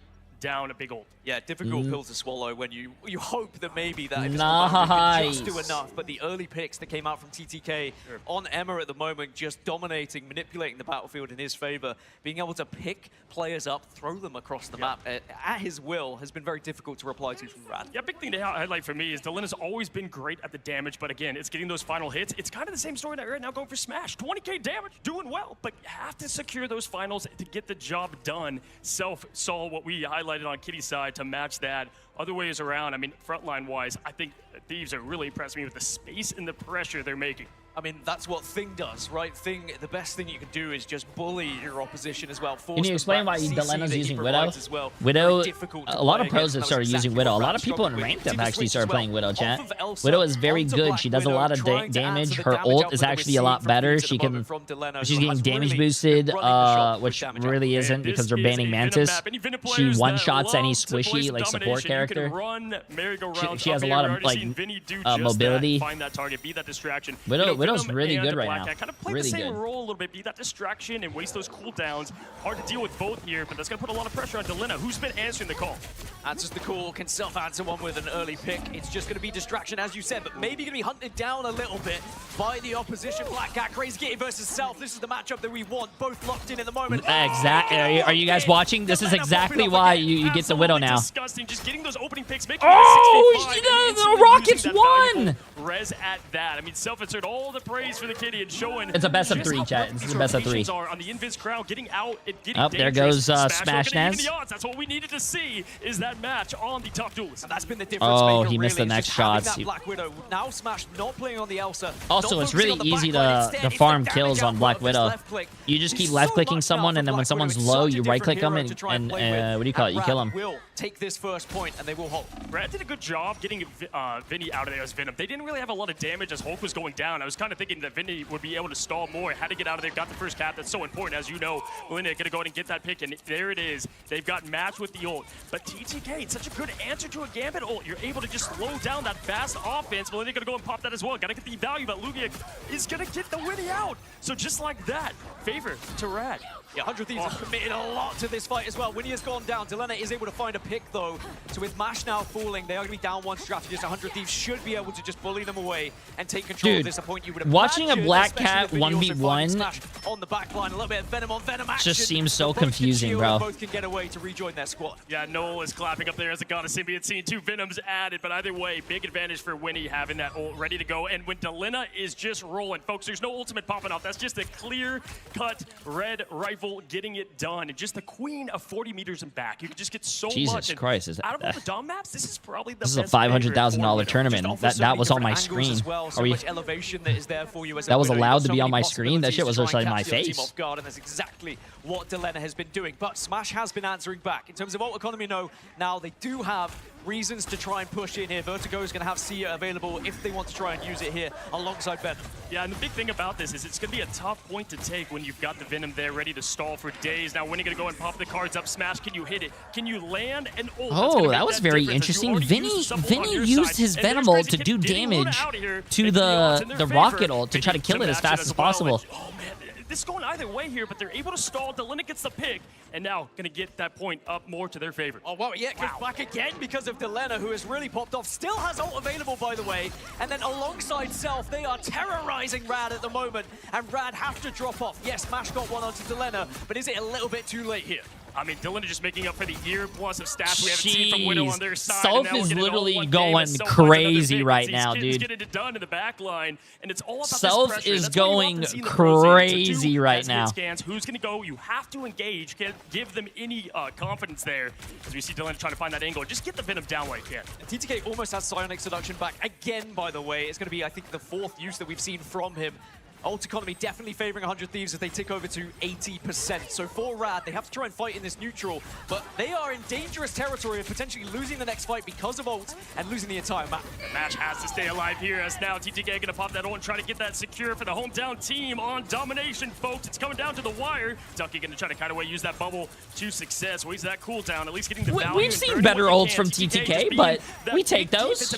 down a big ult. Yeah, difficult pill to swallow when you hope that maybe that Nice. can just do enough. But the early picks that came out from TTK on Emma at the moment, just dominating, manipulating the battlefield in his favor, being able to pick players up, throw them across the map at his will has been very difficult to reply to from Rad. Yeah, big thing to highlight for me is Delena's always been great at the damage, but again, it's getting those final hits. It's kind of the same story that we're now going for Smash. 20k damage, doing well, but you have to secure those finals to get the job done. Self saw what we highlighted on Kitty's side to match that. Other ways around, I mean, frontline-wise, I think Thieves are really impressing me with the space and the pressure they're making. I mean, that's what Thing does, right? Thing, the best thing you can do is just bully your opposition as well. Can you explain why Delena's using Widow? Well. Widow, a lot of pros have started using Widow. A lot of people in ranked have actually started playing Widow, chat. Widow is very good. She does a lot of damage. Her ult is actually a lot better. She's getting damage boosted, which really isn't because they're banning Mantis. She one-shots any squishy, like, support character. She has a lot of, like, mobility. Find that target, be that distraction. Widow's really good right now. Kind of play the same role a little bit, be that distraction and waste those cooldowns. Hard to deal with both here, but that's going to put a lot of pressure on Delena, who's been answering the call. Answers the call, can self-answer one with an early pick. It's just going to be distraction, as you said, but maybe going to be hunted down a little bit by the opposition. Black Cat, Crazy Kitty versus Self. This is the matchup that we want. Both locked in at the moment. Exactly. Are you guys watching? This is exactly why you get the Widow now. Disgusting. Just getting those opening picks. Oh, the Rockets won! Res at that. I mean, Self-insert all the praise for the Kitty and showing. It's a best of 3, chat. This is a best of 3. On the Invis crowd, getting out, getting oh, there goes Smash Naz. That's what we needed to see. Is that match on the top duelist? And that's been the difference. Oh, he missed the next shots. Black Widow. Now Smash not playing on the Elsa. Also, it's really easy to farm kills on Black Widow. You just keep left-clicking someone, and then when someone's low, you right-click them, and what do you call it? You kill them. Will take this first point, and they will hold. Brad did a good job getting Vinny out of there as Venom. They didn't really have a lot of damage as Hulk was going down. I was kind of thinking that Vinny would be able to stall more. Had to get out of there, got the first cap. That's so important. As you know, Melinda going to go ahead and get that pick, and there it is. They've got match with the ult. But TTK, it's such a good answer to a Gambit ult. You're able to just slow down that fast offense. Melinda going to go and pop that as well. Got to get the value, but Lugia is going to get the Winnie out. So just like that, favor to Rad. Yeah, 100 Thieves have committed a lot to this fight as well. Winnie has gone down. Delena is able to find a pick, though. So with Mash now falling, they are going to be down one strategist. 100 Thieves should be able to just bully them away and take control of this. A point you would watching a imagine, Black Cat 1v1 on the back line, a little bit of Venom on Venom action. Just seems so confusing, bro. Both can get away to rejoin their squad. Yeah, Noel is clapping up there as a god of symbiote, seeing 2 Venoms added, but either way, big advantage for Winnie having that ult ready to go. And when Delena is just rolling, folks, there's no ultimate popping off. That's just a clear-cut red rifle getting it done. And just the queen of 40 meters and back. You can just get so much. Jesus Christ. Out of all the Dom maps, this is probably the This is a $500,000 tournament. That was on my screen. So much elevation that is there for you as that was allowed to be on my screen? That shit was just like my face. Off guard, and that's exactly what Delena has been doing. But Smash has been answering back. In terms of ult economy, no. Now they do have reasons to try and push in here. Vertigo is going to have Sia available if they want to try and use it here alongside Venom. Yeah, and the big thing about this is it's going to be a tough point to take when you've got the Venom there ready to stall for days. Now, when are you going to go and pop the cards up? Smash, can you hit it? Can you land an ult? Oh, that was very interesting. Vinny used his Venom ult to do damage to the Rocket ult to try to kill it as fast as possible. Oh, man. This is going either way here, but they're able to stall. Delena gets the pick, and now going to get that point up more to their favor. Oh, wow, yeah, goes back again because of Delena, who has really popped off. Still has ult available, by the way. And then alongside Self, they are terrorizing Rad at the moment, and Rad have to drop off. Yes, Mash got one onto Delena, but is it a little bit too late here? I mean, Dylan is just making up for the year plus of stats we haven't seen from Widow on their side. Soph is literally going crazy right now, dude. Getting it done in the back line, and it's all about Soph is going crazy right now. Scans. Who's going to go? You have to engage. Can't give them any confidence there. As we see Dylan trying to find that angle. Just get the Venom down while you can. And TTK almost has Psionic Seduction back again, by the way. It's going to be, I think, the 4th use that we've seen from him. Ult Economy definitely favoring 100 Thieves as they tick over to 80%. So for Rad, they have to try and fight in this neutral, but they are in dangerous territory of potentially losing the next fight because of ult and losing the entire map. The match has to stay alive here as now TTK going to pop that ult and try to get that secure for the hometown team on domination, folks. It's coming down to the wire. Ducky going to try to kind of use that bubble to success. Waste that cooldown, at least getting the value. We've seen better ults from TTK, but we take those.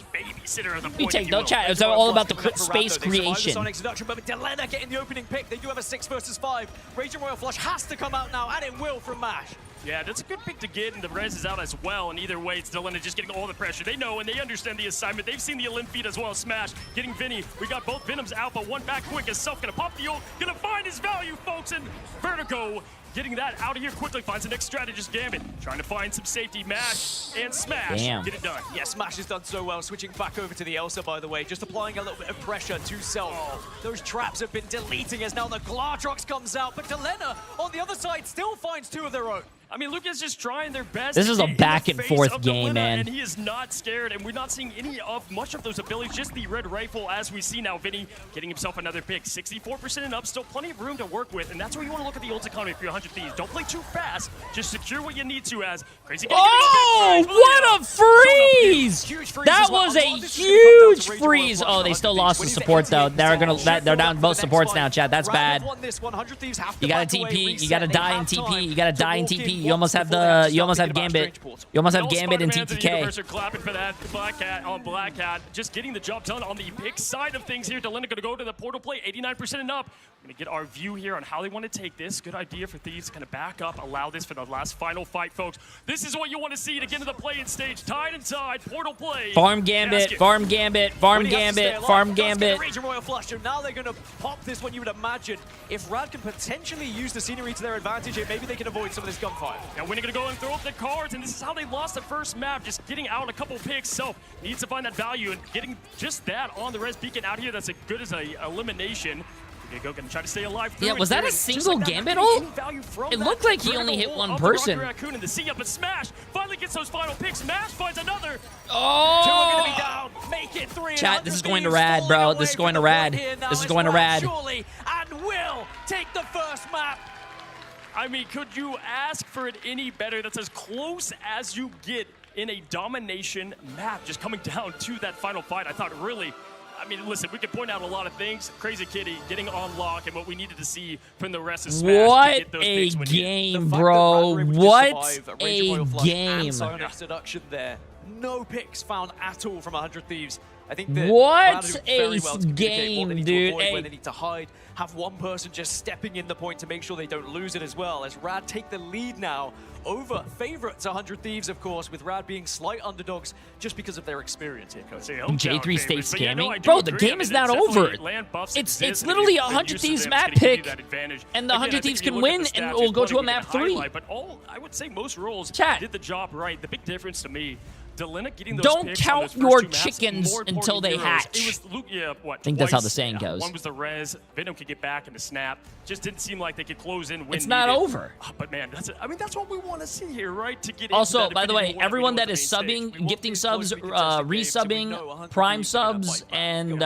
We take those. Chat. It's all about the space creation. Sonic Seduction, but Delena getting the opening pick. They do have a 6 versus 5. Raging Royal Flush has to come out now, and it will from MASH. Yeah, that's a good pick to get, and the res is out as well. And either way, it's Delena just getting all the pressure. They know and they understand the assignment. They've seen the Olymp feed as well as Smash. Getting Vinny. We got both Venoms out, but one back quick as Self gonna pop the ult. Gonna find his value, folks, and Vertigo getting that out of here quickly. Finds the next strategist, Gambit. Trying to find some safety. Mash and Smash. Damn. Get it done. Yeah, Smash has done so well. Switching back over to the Elsa, by the way. Just applying a little bit of pressure to Self. Those traps have been deleting as now the Gladrox comes out. But Delena, on the other side, still finds 2 of their own. I mean, Lucas just trying their best. This is a back and forth game, man. And he is not scared, and we're not seeing much of those abilities. Just the red rifle, as we see now. Vinny getting himself another pick, 64% and up. Still plenty of room to work with, and that's where you want to look at the ult economy for your 100 Thieves. Don't play too fast. Just secure what you need to. As Crazy. Oh, what a freeze! That was a huge freeze. Oh, they still lost the support though. They're down both supports now, chat. That's bad. You gotta TP. You gotta die in TP. You gotta die in TP. You almost have Gambit. You almost have Gambit and TTK. Clapping for that Black Cat on Black Cat. Just getting the job done on the pick side of things here. Delena gonna go to the portal play, 89% and up. We're gonna get our view here on how they want to take this. Good idea for Thieves to kind of back up, allow this for the last final fight, folks. This is what you want to see to get into the play-in stage. Tide and Tide, portal play. Farm Gambit, farm Gambit, farm Gambit, farm Gambit. Raging Royal Flush, so now they're gonna pop this one, you would imagine. If Rad can potentially use the scenery to their advantage, maybe they can avoid some of this gunfire. Now Winnie gonna go and throw up the cards, and this is how they lost the first map, just getting out a couple picks. So needs to find that value, and getting just that on the res beacon out here, that's as good as an elimination. Gonna try to stay alive. Yeah, was that a single Gambit ult? It looked like he only hit one person. Raccoon in the sea up, but Smash finally gets those final picks. Smash finds another. Oh! 2 are gonna be down. Make it 3. Chat, this is going to Rad, bro. This is going to Rad. This is going to Rad. Surely, and will take the first map. I mean, could you ask for it any better? That's as close as you get in a domination map. Just coming down to that final fight. I thought really. I mean, listen, we can point out a lot of things. Crazy Kitty getting on lock and what we needed to see from the rest of Smash. What a game, bro. What a game. Sonic Seduction there. No picks found at all from 100 Thieves. I think that what a game, dude. Where they need to hide, have one person just stepping in the point to make sure they don't lose it as well. As Rad take the lead now over favorites 100 Thieves, of course, with Rad being slight underdogs just because of their experience here, Coach. J3 stays scamming. Bro, the game is not over. It's literally a 100 Thieves map pick, and the 100 Thieves can win, and we'll go to a map 3. But I would say most roles Chat. did the job right. The big difference to me, Delena getting those don't picks count on those your first 2 maps, chickens more until they important heroes. hatch. It was Luke, yeah, what, I think that's how the twice? saying goes. One was the res. Venom could get back in the snap. Just didn't seem like they could close in when It's not needed. over. But man, that's what we want to see here, right? To get Also, into that by the way, Infinity War, everyone we know that is it's the main subbing, stage. gifting subs, resubbing, prime subs, and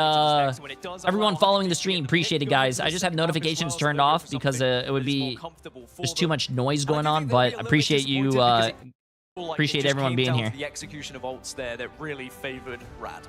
everyone following the stream, appreciate it, guys. I just have notifications turned off because it would be there's too much noise going on, but I appreciate you. Appreciate everyone being here. The execution of ults there that really favored Rad.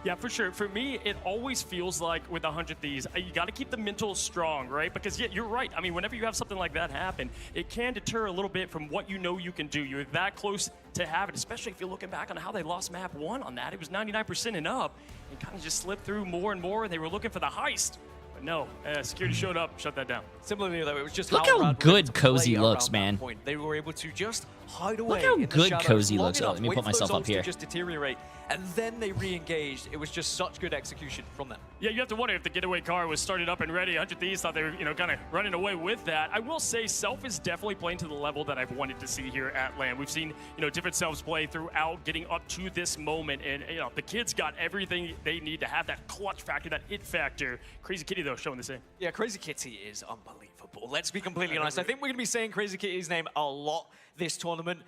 Yeah, for sure. For me, it always feels like with 100 Thieves, you got to keep the mental strong, right? Because yeah, you're right. I mean, whenever you have something like that happen, it can deter a little bit from what you know you can do. You're that close to have it, especially if you're looking back on how they lost map 1 on that. It was 99% and up, and kind of just slipped through more and more, and they were looking for the heist. But no, security showed up, shut that down. Similarly, though, it was just look how good Cozy looks, man. They were able to just hide away. Look how in the good shadows Cozy long looks. Oh, enough, let me wait put for those myself up ults to here. just deteriorate, and then they re-engaged. It was just such good execution from them. Yeah, you have to wonder if the getaway car was started up and ready. 100 Thieves thought they were, kind of running away with that. I will say Self is definitely playing to the level that I've wanted to see here at LAN. We've seen, different Selves play throughout getting up to this moment, and, the kids got everything they need to have that clutch factor, that it factor. Crazy Kitty, though, showing the same. Yeah, Crazy Kitty is unbelievable. Let's be completely honest. I think we're going to be saying Crazy Kitty's name a lot this tournament,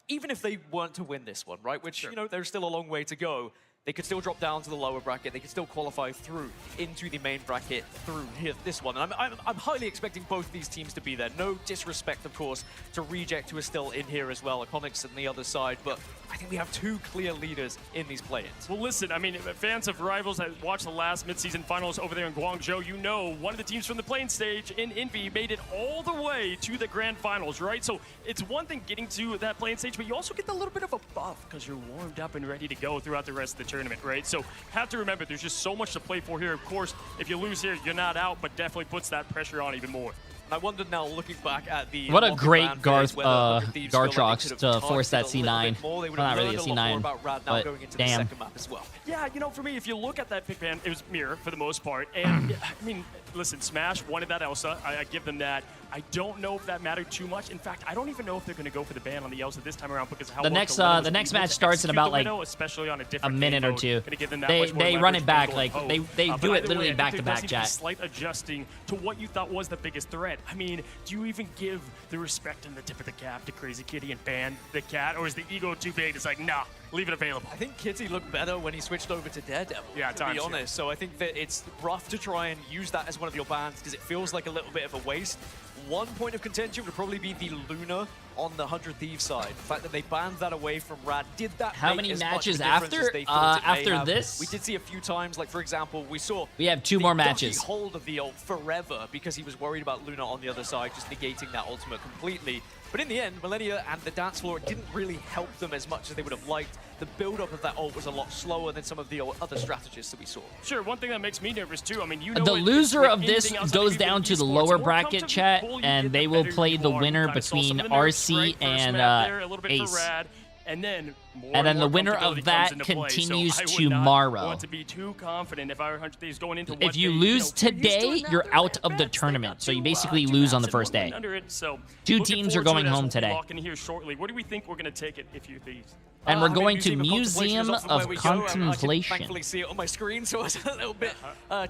even if they weren't to win this one, right? Which, there's still a long way to go. They could still drop down to the lower bracket. They could still qualify through into the main bracket through here, this one. And I'm highly expecting both these teams to be there. No disrespect, of course, to Reject, who is still in here as well. Iconics on the other side. But I think we have two clear leaders in these play-ins. Well, listen, fans of Rivals that watched the last midseason finals over there in Guangzhou, one of the teams from the playing stage in Envy made it all the way to the grand finals, right? So it's one thing getting to that playing stage, but you also get a little bit of a buff because you're warmed up and ready to go throughout the rest of the tournament, right? So have to remember, there's just so much to play for here. Of course, if you lose here, you're not out, but definitely puts that pressure on even more. I wonder now, looking back at the... What a great Gartrox to force that C9. Well, not really a C9, but damn. Well. Yeah, for me, if you look at that pick ban, it was Mirror for the most part. And, listen, Smash wanted that Elsa. I give them that. I don't know if that mattered too much. In fact, I don't even know if they're going to go for the ban on the Elsa this time around because how the next match starts in about like especially on a minute or two. They run it back they do it literally back to back, chat. Slight adjusting to what you thought was the biggest threat. Do you even give the respect and the tip of the cap to Crazy Kitty and ban the cat, or is the ego too big? It's like, nah, leave it available. I think Kitty looked better when he switched over to Daredevil, to be honest. So I think that it's rough to try and use that as one of your bans because it feels like a little bit of a waste. One point of contention would probably be the Luna on the 100 Thieves side. The fact that they banned that away from Rad. Did that How many matches after this? We did see a few times, like for example, we have 2 more matches. Hold of the ult forever because he was worried about Luna on the other side, just negating that ultimate completely. But in the end, Millennia and the dance floor didn't really help them as much as they would have liked. The build-up of that ult was a lot slower than some of the other strategies that we saw. Sure, one thing that makes me nervous too, the loser of this goes down to the lower bracket, chat, and they will play the winner between RC and Ace. And then the winner of that continues tomorrow. I want to be too confident if our 100 Thieves going into if you lose today, you're out of the tournament. So you basically lose on the first day. Two teams are going home today. Where do we think we're going to take it if you Thieves? And we're going to Museum of Contemplation. I can thankfully see it on my screen, so it's a little bit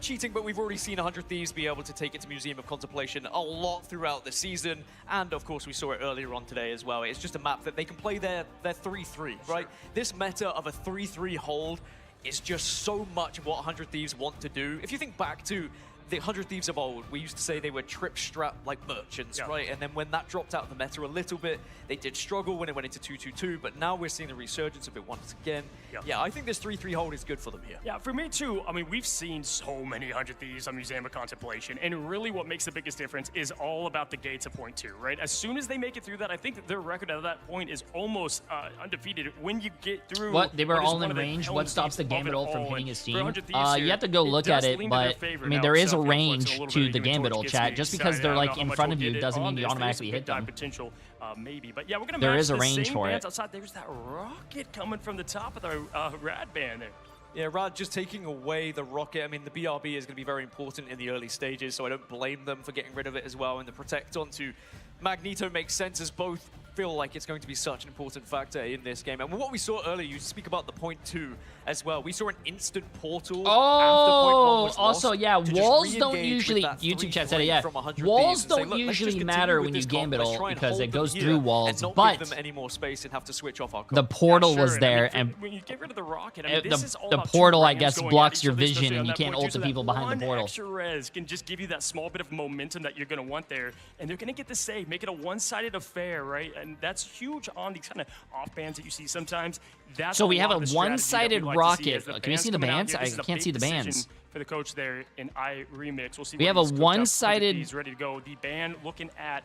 cheating, but we've already seen 100 Thieves be able to take it to Museum of Contemplation a lot throughout the season, and of course we saw it earlier on today as well. It's just a map that they can play their 3-3, right? This meta of a 3-3 hold is just so much what 100 Thieves want to do. If you think back to the 100 Thieves of old, we used to say they were trip-strap like merchants, right? And then when that dropped out of the meta a little bit, they did struggle when it went into 2-2-2, but now we're seeing the resurgence of it once again. Yeah, I think this 3-3 hold is good for them here. Yeah, for me too. We've seen so many 100 Thieves on Museum of Contemplation, and really what makes the biggest difference is all about the gates of point 2, right? As soon as they make it through that, I think that their record at that point is almost undefeated. When you get through... What? They were all in range? What stops the Gambit ult from hitting his team? You have to go look at it, but there is a range to the Gambit ult, chat. Just because they're like in front of you doesn't mean you automatically hit them. Potential, maybe, but yeah, we're gonna. There is a range for it. Outside, there's that rocket coming from the top of the Rad band there. Yeah, Rad just taking away the rocket. The BRB is going to be very important in the early stages, so I don't blame them for getting rid of it as well. And the protect onto Magneto makes sense as both feel like it's going to be such an important factor in this game. And what we saw earlier, you speak about the point 2 as well. We saw an instant portal after point 1 was also, lost yeah, walls don't usually, YouTube chat said it, yeah, walls don't usually matter when you Gambit ult because it goes through walls, but give them any more space and have to switch off our the portal was there, and when you get rid of the rocket, the portal, I guess, blocks your vision, and you can't ult the people behind the portal. Extra res can just give you that small bit of momentum that you're going to want there, and they're going to get the save, make it a one-sided affair, right? And that's huge on these kind of off bans that you see sometimes. That's so we have a one-sided rocket. Can we see the bands? I can't see the bands. For the coach there in iRemix, we'll see. We have a one-sided. He's ready to go. The band looking at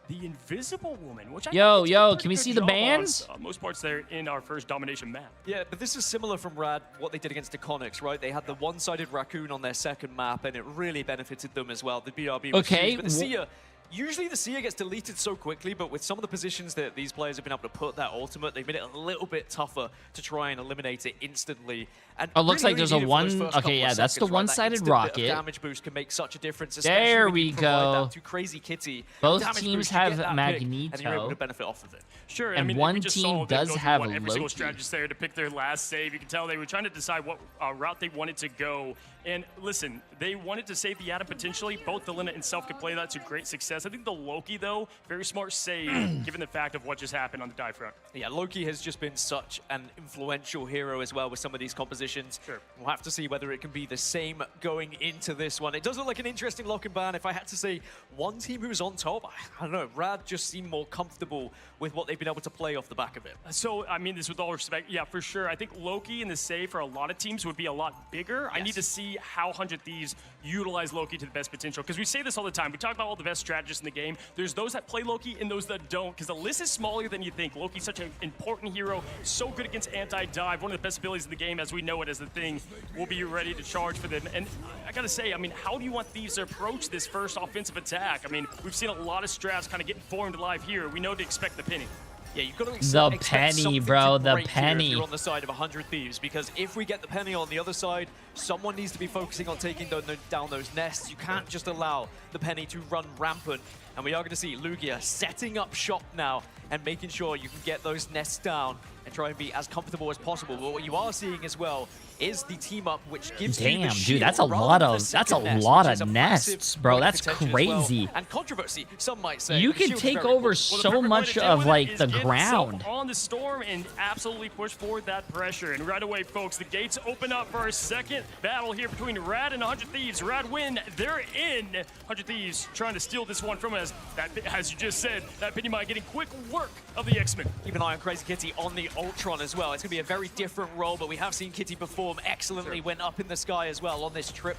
the Invisible Woman, which can we see the bands? Most parts there in our first domination map. Yeah, but this is similar from Rad, what they did against Iconics, right? They had the one-sided raccoon on their second map, and it really benefited them as well. The BRB was huge, but the Seer Usually the Seer gets deleted so quickly, but with some of the positions that these players have been able to put that ultimate, they've made it a little bit tougher to try and eliminate it instantly. And Oh, looks really like there's only a needed for those one. first couple Okay, of yeah, that's the seconds, right? That one-sided instant bit of rocket. damage boost can make such a difference, There especially when we you provide go. that to Crazy Kitty. Both Damage teams boost, you get have that pick, and you're able Magneto. to benefit off of it. Sure, And I mean, one we just team saw them does go through have what every single Loki. strategist there to pick their last save. You can tell they were trying to decide what route they wanted to go. And listen, they wanted to save the Atom potentially. Both Delena and Self could play that to great success. I think the Loki, though, very smart save, given the fact of what just happened on the dive front. Yeah, Loki has just been such an influential hero as well with some of these compositions. Sure. We'll have to see whether it can be the same going into this one. It does look like an interesting lock and ban. If I had to say one team who's on top, I don't know, Rad just seem more comfortable with what they've been able to play off the back of it. So, I mean this with all respect, yeah, for sure. I think Loki in the save for a lot of teams would be a lot bigger. I need to see how 100 Thieves utilize Loki to the best potential. Because we say this all the time. We talk about all the best strategists in the game. There's those that play Loki and those that don't. Because the list is smaller than you think. Loki's such an important hero. So good against anti-dive. One of the best abilities in the game as we know it as the thing. We'll be ready to charge for them. And I got to say, I mean, how do you want Thieves to approach this first offensive attack? I mean, we've seen a lot of strats kind of getting formed live here. We know to expect the penny. Yeah, you've got to The expect penny, something bro, to the break here if penny. you're on the side of 100 Thieves, because if we get the penny on the other side, someone needs to be focusing on taking down those nests. You can't just allow the penny to run rampant. And we are going to see Lugia setting up shop now and making sure you can get those nests down and try and be as comfortable as possible. But what you are seeing as well is the team up, which gives you the Damn, shield dude, that's a rather lot than the of second nest, lot which is of a nests, massive bro. point That's contention as well. crazy. And controversy, some might say. You The can shield's take very over good. so much of like the ground. On the storm and absolutely push forward that pressure. And right away, folks, the gates open up for our second battle here between Rad and 100 Thieves. Rad win. They're in. 100 Thieves trying to steal this one from us. That, as you just said, that Penny Mine getting quick work of the X-Men. Keep an eye on Crazy Kitty on the Ultron as well. It's going to be a very different role, but we have seen Kitty perform excellently. Went up in the sky as well on this trip.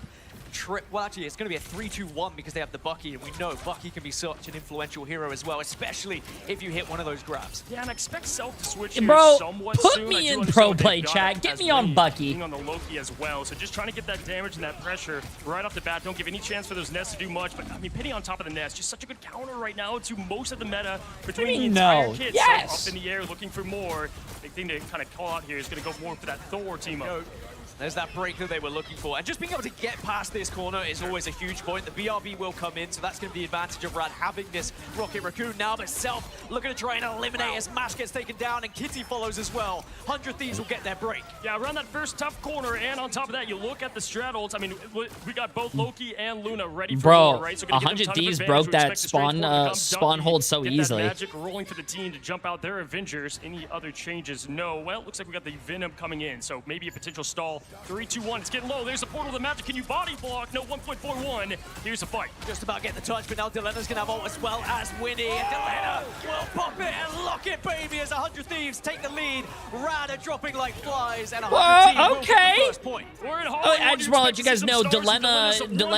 Well, actually, it's going to be a 3-2-1 because they have the Bucky, and we know Bucky can be such an influential hero as well, especially if you hit one of those grabs. Yeah, and I expect Self to switch Bro, here somewhat put soon. me I do in understand pro what play they've got chat. Get as me on Lee Bucky. being on the Loki as well. So just trying to get that damage and that pressure right off the bat. Don't give any chance for those nests to do much. But I mean, Penny on top of the nest, just such a good counter right now to most of the meta between the entire kit. Yes. So up in the air, looking for more. Big thing to kind of call out here is going to go more for that Thor team up. There's that break that they were looking for. And just being able to get past this corner is always a huge point. The BRB will come in, so that's going to be the advantage of Rad having this Rocket Raccoon now. But Self looking to try and eliminate as Mash gets taken down, and Kitty follows as well. 100 Thieves will get their break. Yeah, around that first tough corner, and on top of that, you look at the straddles. I mean, we got both Loki and Luna ready for more, right? So 100 Thieves broke that spawn hold so get easily. That magic rolling for the team to jump out their Avengers. Any other changes? No. Well, it looks like we got the Venom coming in, so maybe a potential stall. 3, 2, 1. It's getting low. There's the portal of the magic. Can you body block? No, 1.41. Here's a fight. Just about getting the touch, but now Delena's going to have ult as well as Winnie. And Delena will pop it and lock it, baby, as 100 Thieves take the lead. Rad are dropping like flies, and 100 Thieves will get the first point. We're in I just want to let you guys know, Delena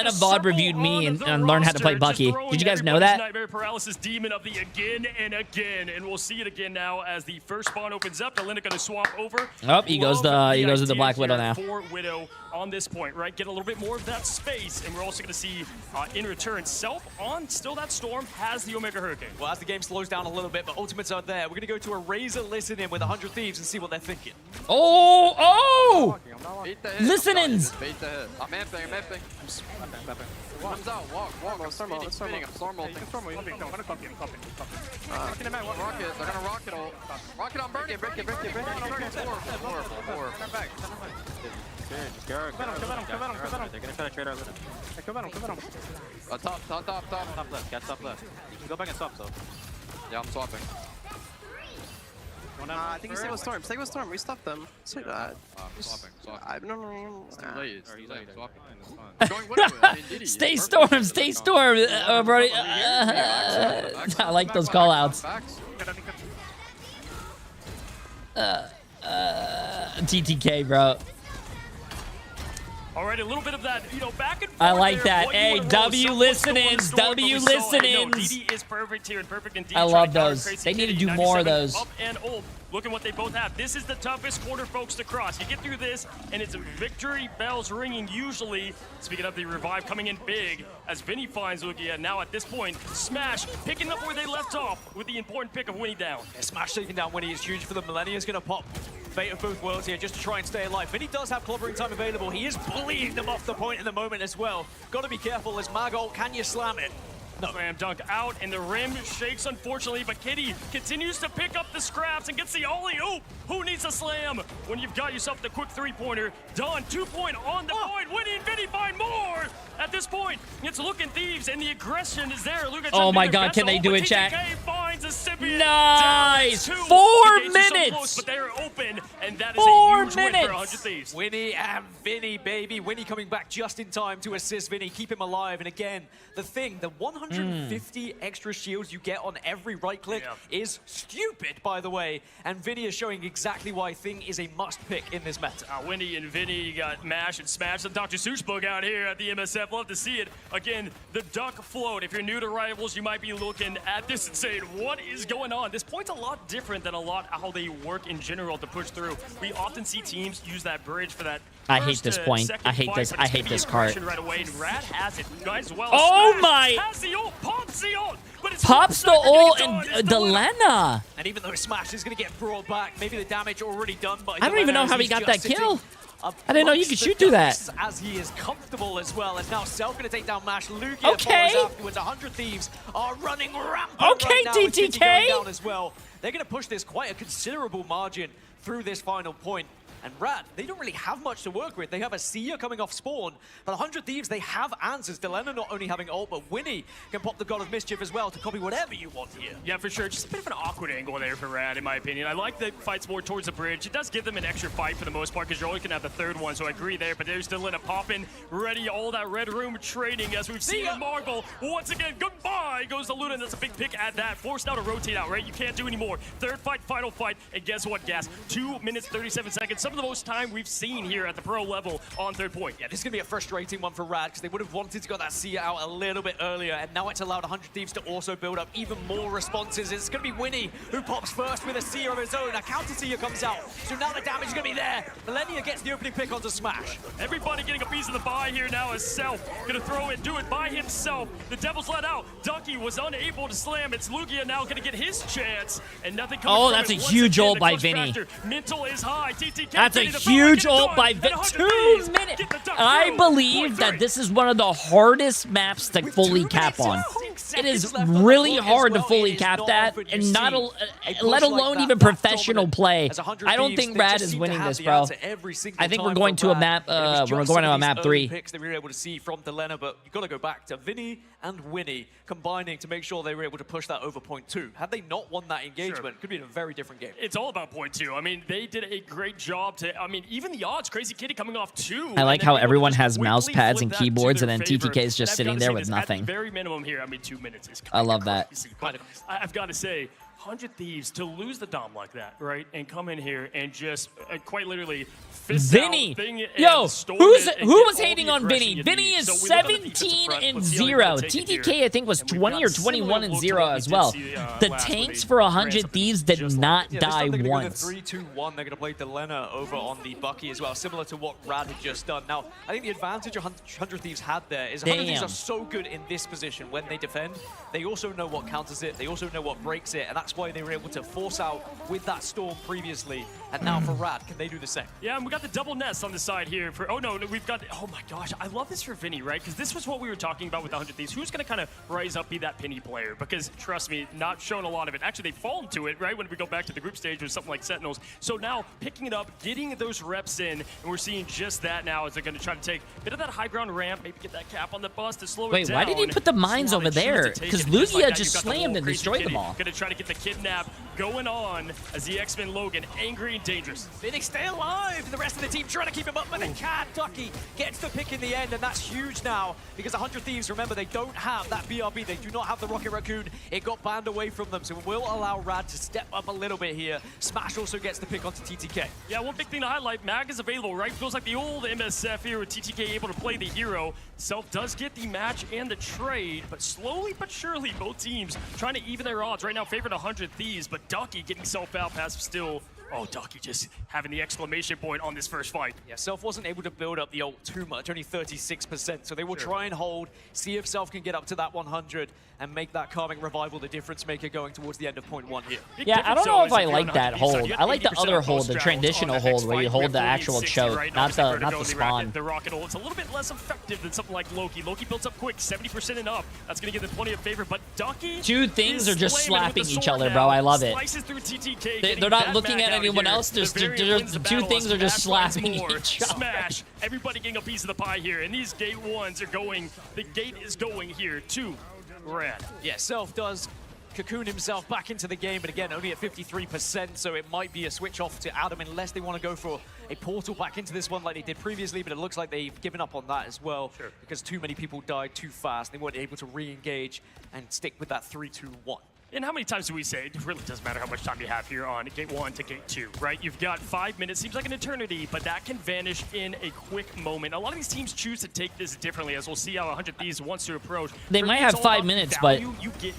VOD reviewed me and learned how to play Bucky. Did you guys know that? Nightmare Paralysis Demon of the again and again, and we'll see it again now as the first spawn opens up. Delena going to swap over. Oh, he goes to the Black Widow now. For Widow on this point, right? Get a little bit more of that space, and we're also going to see in return Self on still that Storm has the Omega Hurricane. Well, as the game slows down a little bit, but ultimates are there. We're going to go to a Razor listen-in with 100 Thieves and see what they're thinking. Oh! Listen-ins! I'm mapping. Comes out, walk. I'm storm ult. Rocket, they're gonna rocket ult. Rocket on burn it. Break it. Four. They're gonna try to trade our little. Kill Venom. Top left, catch top left. You can go back and swap, so. Yeah, I'm swapping. I think you stay with Storm. Stay with Storm. We stop them. So, Swapping. No. It's too late. Swapping. Stay Storm, Brody. I like those callouts. TTK, bro. All right, a little bit of that, you know, back and forth. I like there. that. What you Hey, wanna roll, W someone's going to listenings, storm, but W we saw- no, listenings. DD is perfect here and perfect indeed. I Trying love to counter those. Crazy They need to Kitty, do more of 97 those. Up and ult. Look at what they both have. This is the toughest corner, folks, to cross. You get through this, and it's victory bells ringing usually. Speaking of the revive coming in big, as Vinny finds Lugia. Now at this point, Smash picking up where they left off with the important pick of Winnie down. Yeah, Smash taking down Winnie is huge for them. Millennia's going to pop Fate of both worlds here just to try and stay alive. Vinny does have clobbering time available. He is bullying them off the point in the moment as well. Got to be careful as Magol. Can you slam it? No. Slam dunk out, and the rim shakes, unfortunately, but Kitty continues to pick up the scraps and gets the alley-oop. Who needs a slam when you've got yourself the quick three-pointer? Done, 2-point on the point. Winnie and Vinny find more. At this point, it's looking thieves, and the aggression is there. Luca Oh my God, can they do it, chat? Nice! 4 minutes! Close, but they're open, and that is 4 a huge win minutes! for 100 Thieves. Winnie and Vinny, baby. Winnie coming back just in time to assist Vinny, keep him alive. And again, the thing, the 150 extra shields you get on every right click is stupid, by the way. And Vinny is showing exactly why Thing is a must pick in this meta. Winnie and Vinny got Mash and Smash. The Dr. Seuss book out here at the MSF. Love to see it. Again, the duck float. If you're new to Rivals, you might be looking at this and saying, what is going on? This point's a lot different than a lot how they work in general to push through. We often see teams use that bridge for that. I hate this point. I hate this. I hate this cart. Right away, and Rad has it. Guys, well, Oh Smash my! has the ult, pops the ult, but it's Pops the ult and Delena. And even though Smash is going to get brought back, maybe the damage already done by I don't even know Delena how as he he's got just that kill. sitting I didn't know you could amongst shoot the through that. ducks As he is comfortable as well, and now Self going to take down Mash. Lugia Okay. follows afterwards. 100 Thieves are running rampant Okay, right now with Kitty DTK. going down as well. They're going to push this quite a considerable margin through this final point. And Rad, they don't really have much to work with. They have a Seer coming off spawn, but 100 Thieves, they have answers. Delena not only having ult, but Winnie can pop the God of Mischief as well to copy whatever you want here. Yeah, for sure. Just a bit of an awkward angle there for Rad, in my opinion. I like the fights more towards the bridge. It does give them an extra fight for the most part, because you're always going to have the third one, so I agree there. But there's Delena popping, ready, all that red room trading, as we've seen in Marvel. Once again, goodbye goes the Luna. That's a big pick at that. Forced now to rotate out, right? You can't do any more. Third fight, final fight, and guess what, Gas? 2 minutes, 37 seconds. Some of the most time we've seen here at the pro level on third point. Yeah, this is going to be a frustrating one for Rad because they would have wanted to get that Seer out a little bit earlier, and now it's allowed 100 Thieves to also build up even more responses. It's going to be Winnie who pops first with a Seer of his own. A counter Seer comes out, so now the damage is going to be there. Millennia gets the opening pick onto Smash. Everybody getting a piece of the pie here now is Self. Gonna throw it, do it by himself. The Devil's let out. Ducky was unable to slam. It's Lugia now gonna get his chance, and nothing coming Oh, from that's it. a Once huge again, ult the by clutch Vinny. factor. Mental is high. TTK That's a getting the power, huge get it ult done. by And Vinny. 100 2 Thieves minutes. get the duck I through. believe that this is one of the hardest maps to fully cap on. It is really hard to fully cap that, and not let alone even professional play. I don't think Rad is winning this, bro. I think we're going to a map. We're going to a map 3. Picks that we were able to see from Delena, but you've got to go back to Vinny and Winnie combining to make sure they were able to push that over point 2. Had they not won that engagement, it could be a very different game. It's all about point 2. I mean, they did a great job to, I mean, even the odds, Crazy Kitty coming off 2. I like how everyone has mouse quickly pads flip and that to keyboards, their and then favor. TTK is just And I've sitting gotta there say with this, nothing. At the very minimum here, I mean, 2 minutes is I love that. crazy. But I've got to say, 100 Thieves to lose the Dom like that, right? And come in here and just quite literally fist Vinny, out Thing and yo, storm who it and was get all hating the on aggression Vinny? you Vinny need. is So we look on the defensive 17 front. and Let's see how 0. they take it TTK here. I think was And we've 20 got or similar 21 and look to 0 what we as did well. see, The last tanks week. for Ran 100 something Thieves did just like not Yeah, this time die they're going once. to go the 3-2-1. They're going to play Delena over on the Bucky as well, similar to what Rad had just done. Now, I think the advantage 100 Thieves had there is 100 Thieves Damn. are so good in this position when they defend. They also know what counters it. They also know what breaks it, and that's why they were able to force out with that storm previously. And now for Rad, can they do the same? Yeah, and we got the double nest on the side here for, oh no, we've got, oh my gosh, I love this for Vinny, right? Because this was what we were talking about with the 100 Thieves. Who's going to kind of rise up, be that penny player? Because trust me, not shown a lot of it. Actually, they've fallen to it, right? When we go back to the group stage with something like Sentinels. So now picking it up, getting those reps in, and we're seeing just that now as they're going to try to take a bit of that high ground ramp, maybe get that cap on the bus to slow it Wait, down. why did he put the mines over there? Because Lugia just slammed and destroyed them all. Going to try to get the kidnap going on as the X-Men Logan, angry and dangerous. They stay alive. The rest of the team trying to keep him up, but they can't. Ducky gets the pick in the end, and that's huge now because 100 Thieves, remember, they don't have that BRB. They do not have the Rocket Raccoon. It got banned away from them, so it will allow Rad to step up a little bit here. Smash also gets the pick onto TTK. Yeah, one big thing to highlight, Mag is available, right? Feels like the old MSF here with TTK able to play the hero. Self does get the match and the trade, but slowly but surely, both teams trying to even their odds. Right now, favored 100 Thieves, but Ducky getting Self out past still. Oh, Ducky just having the exclamation point on this first fight. Yeah, Self wasn't able to build up the ult too much, only 36%, so they will try and hold, see if Self can get up to that 100 and make that Karmic Revival the difference maker going towards the end of point 1 here. Yeah, I don't know if I like that hold. I like the other hold, the transitional hold, where you hold the actual choke, not the spawn. The rocket ult, it's a little bit less effective than something like Loki. Loki builds up quick, 70% and up. That's going to give them plenty of favor, but Ducky two things are just slapping each other, bro. I love it. They're not looking at anyone else. There's two things are just slapping each other. Smash. Everybody getting a piece of the pie here, and these gate ones are going. The gate is going here to Rad. Yeah, Self does cocoon himself back into the game, but again, only at 53%, so it might be a switch off to Adam unless they want to go for a portal back into this one like they did previously, but it looks like they've given up on that as well because too many people died too fast. They weren't able to re-engage and stick with that 3-2-1. And how many times do we say it really doesn't matter how much time you have here on gate 1 to gate 2, right? You've got 5 minutes, seems like an eternity, but that can vanish in a quick moment. A lot of these teams choose to take this differently, as we'll see how 100 Thieves wants to approach. They might have 5 minutes, but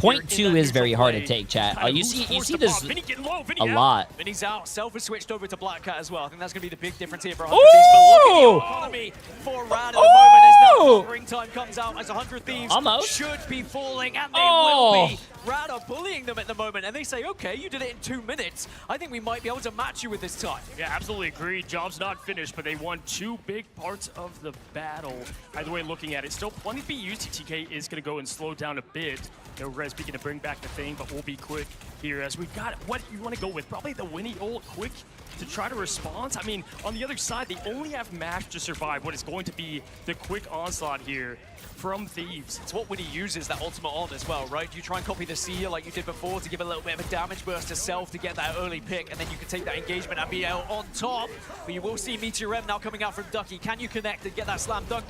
point 2 is very hard to take, chat. You see this a lot. Vinny's out. Self has switched over to Black Cat as well. I think that's going to be the big difference here for 100 Thieves. But look at the economy for Rad at the moment as now covering time comes out as 100 Thieves should be falling, and they will be. Rad are bullying them at the moment, and they say, okay, you did it in 2 minutes. I think we might be able to match you with this time. Yeah, absolutely agreed. Job's not finished, but they won 2 big parts of the battle. Either way, looking at it, still plenty to be used. TTK is going to go and slow down a bit. No res beacon to bring back the thing, but we'll be quick here as we've got what you want to go with. Probably the Winnie ult quick to try to respond. I mean, on the other side, they only have Mash to survive what is going to be the quick onslaught here from Thieves. It's what Winnie uses that ultimate on as well, right? You try and copy the seer like you did before to give a little bit of a damage burst to Self to get that early pick, and then you can take that engagement and be on top. But you will see Meteor M now coming out from Ducky. Can you connect and get that slam dunk?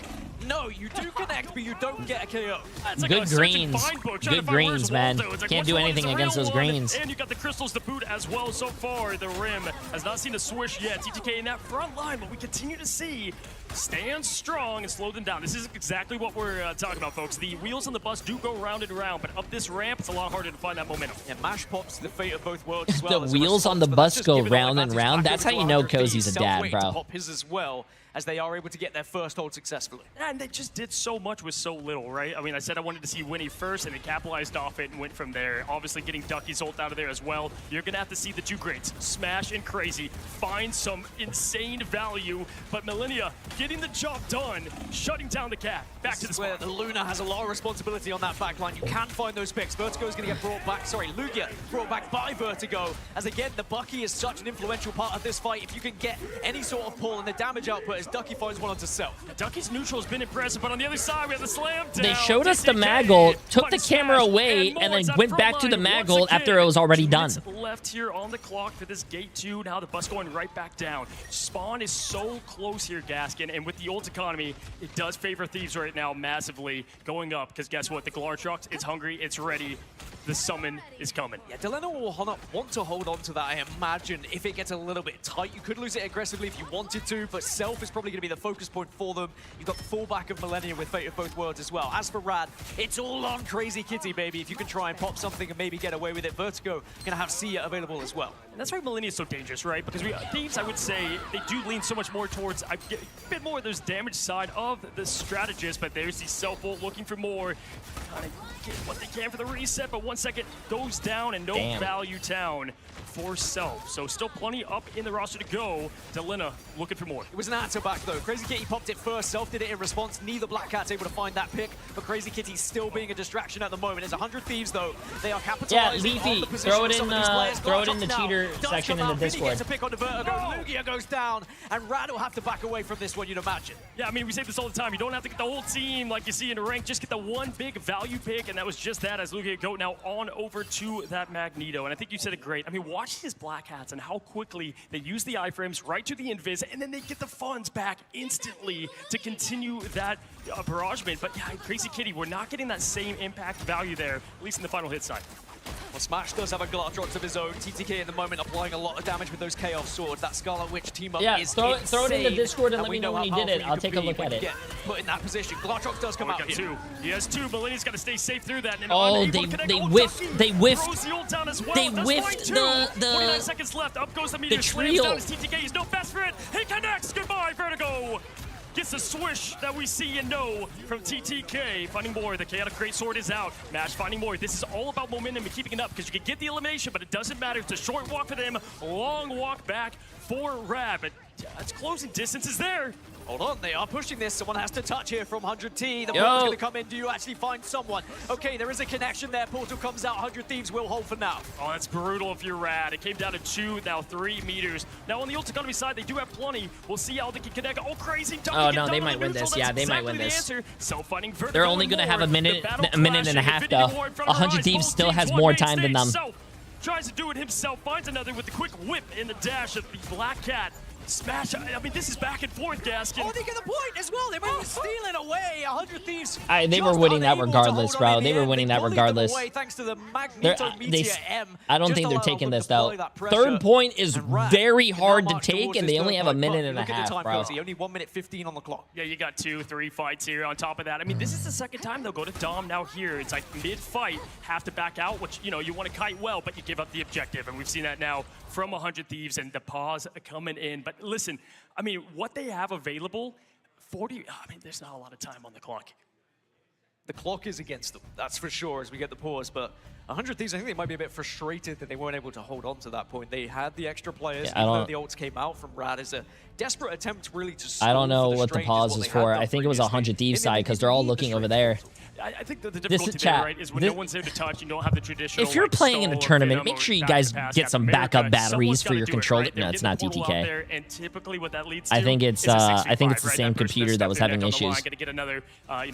No, you do connect, but you don't get a KO. Good greens. Good greens, man. Can't do anything against those greens. And you got the crystals to boot as well so far. The Rim has not seen a swish yet. TTK in that front line, but we continue to see stand strong and slow them down. This is exactly what we're talking about, folks. The wheels on the bus do go round and round, but up this ramp, it's a lot harder to find that momentum. Yeah, Mash pops the fate of both worlds as well. The wheels on the bus go round and round. That's how you know Cozy's a dad, bro. Pop his as well, as they are able to get their first hold successfully. And they just did so much with so little, right? I mean, I said I wanted to see Winnie first, and they capitalized off it and went from there. Obviously, getting Ducky's ult out of there as well. You're going to have to see the 2 greats, Smash and Crazy, find some insane value. But Millennia getting the job done, shutting down the Cat. Back to the where the Luna has a lot of responsibility on that back line. You can find those picks. Vertigo is going to get brought back. Sorry, Lugia brought back by Vertigo. As again, the Bucky is such an influential part of this fight. If you can get any sort of pull and the damage output as Ducky finds one onto Self. Ducky's neutral has been impressive, but on the other side, we have the slam down. They showed us the mag ult, took the camera away, and then went back to the mag ult after it was already done. Left here on the clock for this gate 2. Now the bus going right back down. Spawn is so close here, Gaskin, and with the ult economy, it does favor Thieves right now massively going up, because guess what? The Glartrox, it's hungry, it's ready. The summon is coming. Yeah, Deleno will want to hold on to that, I imagine. If it gets a little bit tight, you could lose it aggressively if you wanted to, but Self is probably going to be the focus point for them. You've got the fallback of Millennium with Fate of Both Worlds as well. As for Rad, it's all on Crazy Kitty, baby. If you can try and pop something and maybe get away with it, Vertigo going to have Sia available as well. And that's why Millennium is so dangerous, right? Because Thieves, I would say, they do lean so much more towards a bit more of those damage side of the strategist, but there's the Self ult looking for more. Kind of get what they can for the reset, but 1 second goes down and no value down for Self. So still plenty up in the roster to go. Delena looking for more. It was an answer back though. Crazy Kitty popped it first. Self did it in response. Neither Black Cat's able to find that pick, but Crazy Kitty's still being a distraction at the moment. There's 100 Thieves though. They are capitalizing on the position. Throw it in the cheater section in the Discord. Gets a pick on the Vertigo. Lugia goes down, and Rad will have to back away from this one, you'd imagine. Yeah, I mean, we say this all the time. You don't have to get the whole team like you see in the rank. Just get the one big value pick, and that was just that as Lugia go now on over to that Magneto. And I think you said it great. I mean, watch his Black Hats and how quickly they use the iframes right to the invis, and then they get the funds back instantly to continue that barragement. But yeah, Crazy Kitty, we're not getting that same impact value there, at least in the final hit side. Well, Smash does have a Glartrox of his own. TTK at the moment applying a lot of damage with those Chaos Swords. That Scarlet Witch team up is throw it in the Discord and let we me know when how you did it. powerful I'll take a can look be at when it. you get put in that position. Glartrox does come out here. Two. He has two. Millennium's got to stay safe through that. And Oh, unable to they connect. whiffed. Ducky They whiffed. throws the ult down as well. They That's whiffed fine, too. the 49 seconds left. Up goes the meteor. Slams trio. down his TTK. He's no best for it. He connects. Goodbye, Vertigo. Gets the swish that we see and know from TTK. Finding more. The Chaotic Greatsword is out. Mash finding more. This is all about momentum and keeping it up because you can get the elimination, but it doesn't matter. It's a short walk for them. Long walk back for Rab. But it's closing distance is there. Hold on, they are pushing this. Someone has to touch here from 100T. The Yo. portal's going to come in. Do you actually find someone? Okay, there is a connection there. Portal comes out. 100 Thieves will hold for now. Oh, that's brutal if you're Rad. It came down to 2, now 3 meters. Now on the ult economy side, they do have plenty. We'll see how they can connect. Oh, crazy. Oh, no, they might win this. Yeah, they might win this. They're only going to have a minute and a half, though. 100 Thieves still has more time than them. Tries to do it himself, finds another with the quick whip in the dash of the Black Cat. Smash. I mean, this is back and forth, Gaskin. Oh, they get the point as well. They might be stealing away. 100 Thieves. They were winning that regardless, bro. They were winning that regardless. Thanks to the Magneto Meteor M. I don't think they're taking this, though. Third point is very hard to take, and they only have a minute and a half, bro. Only 1 minute 15 on the clock. Yeah, you got 2, 3 fights here on top of that. I mean, this is the second time they'll go to Dom now here. It's like mid-fight, have to back out, which, you know, you want to kite well, but you give up the objective. And we've seen that now from 100 Thieves and the pause coming in. But listen, I mean, what they have available, 40, I mean, there's not a lot of time on the clock. The clock is against them, that's for sure, as we get the pause. But 100 Thieves, I think they might be a bit frustrated that they weren't able to hold on to that point. They had the extra players, even though the ults came out from Rad as a desperate attempt really to I don't know what the pause is for. I think it was 100 Thieves side because they're all looking over there. I think the difficulty there, right, is when no one's there to touch, you don't have the traditional. If you're playing in a tournament, make sure you guys get some backup batteries for your controller. No, it's not TTK. And typically what that leads I think it's the same computer that was having issues. Going to get another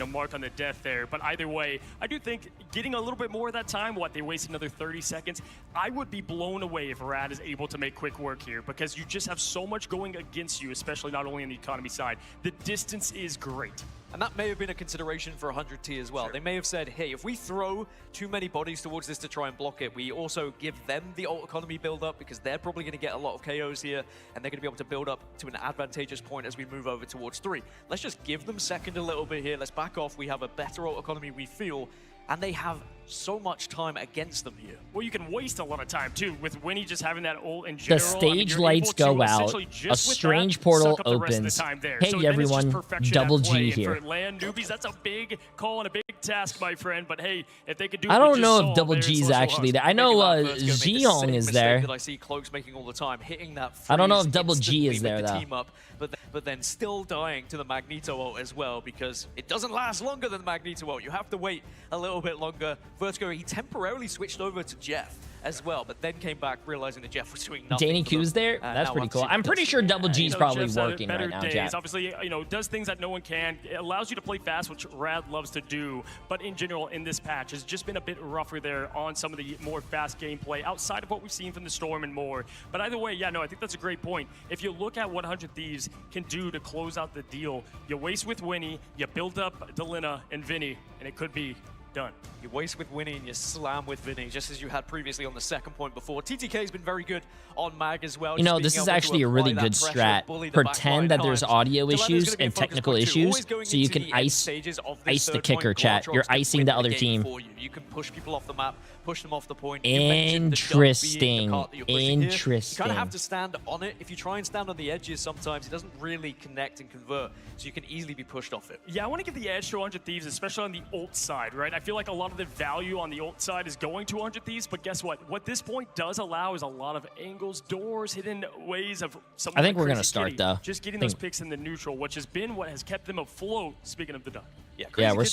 mark on the death there. But either way, I do think getting a little bit more of that time, they wasted another 30 seconds. I would be blown away if Rad is able to make quick work here because you just have so much going against you, especially not only on the economy side. The distance is great. And that may have been a consideration for 100T as well. Sure. They may have said, hey, if we throw too many bodies towards this to try and block it, we also give them the ult economy build up because they're probably going to get a lot of KOs here and they're going to be able to build up to an advantageous point as we move over towards 3. Let's just give them second a little bit here. Let's back off. We have a better ult economy, we feel, and they have so much time against them here. Well, you can waste a lot of time, too, with Winnie just having that ult in general. The stage lights go out, a strange portal opens. Hey, everyone, Double G here. For land newbies, that's a big call and a big task, my friend, but hey, if they could do I don't know if Double G's actually there. I know Xiong is there. That I see Cloaks making all the time, hitting that I don't know if Double G is there, though. Team up, but then still dying to the Magneto ult as well because it doesn't last longer than the Magneto ult. You have to wait a little bit longer. Vertigo, he temporarily switched over to Jeff as well, but then came back realizing that Jeff was doing nothing. Danny Q's there? That's pretty cool. I'm pretty sure Double G's probably Jeff's working right now, Jeff. Obviously, does things that no one can. It allows you to play fast, which Rad loves to do, but in general, in this patch, has just been a bit rougher there on some of the more fast gameplay outside of what we've seen from the Storm and more. But either way, I think that's a great point. If you look at what 100 Thieves can do to close out the deal, you waste with Winnie, you build up Delina and Vinny, and it could be done. You waste with Winnie and you slam with Vinny, just as you had previously on the second point before. TTK has been very good on Mag as well. This is actually a really good strat. Pretend that there's audio issues and technical issues so you can ice the kicker, chat. You're icing the other team. You can push people off the map, push them off the point. Interesting. You kind of have to stand on it. If you try and stand on the edges sometimes, it doesn't really connect and convert, so you can easily be pushed off it. Yeah, I want to give the edge to 100 Thieves, especially on the ult side, right? I feel like a lot of the value on the ult side is going to 100 Thieves, but guess what? What this point does allow is a lot of angles, doors, hidden ways of someone. I think we're going to start, though. Just getting those picks in the neutral, which has been what has kept them afloat, speaking of the duck. Yeah, we're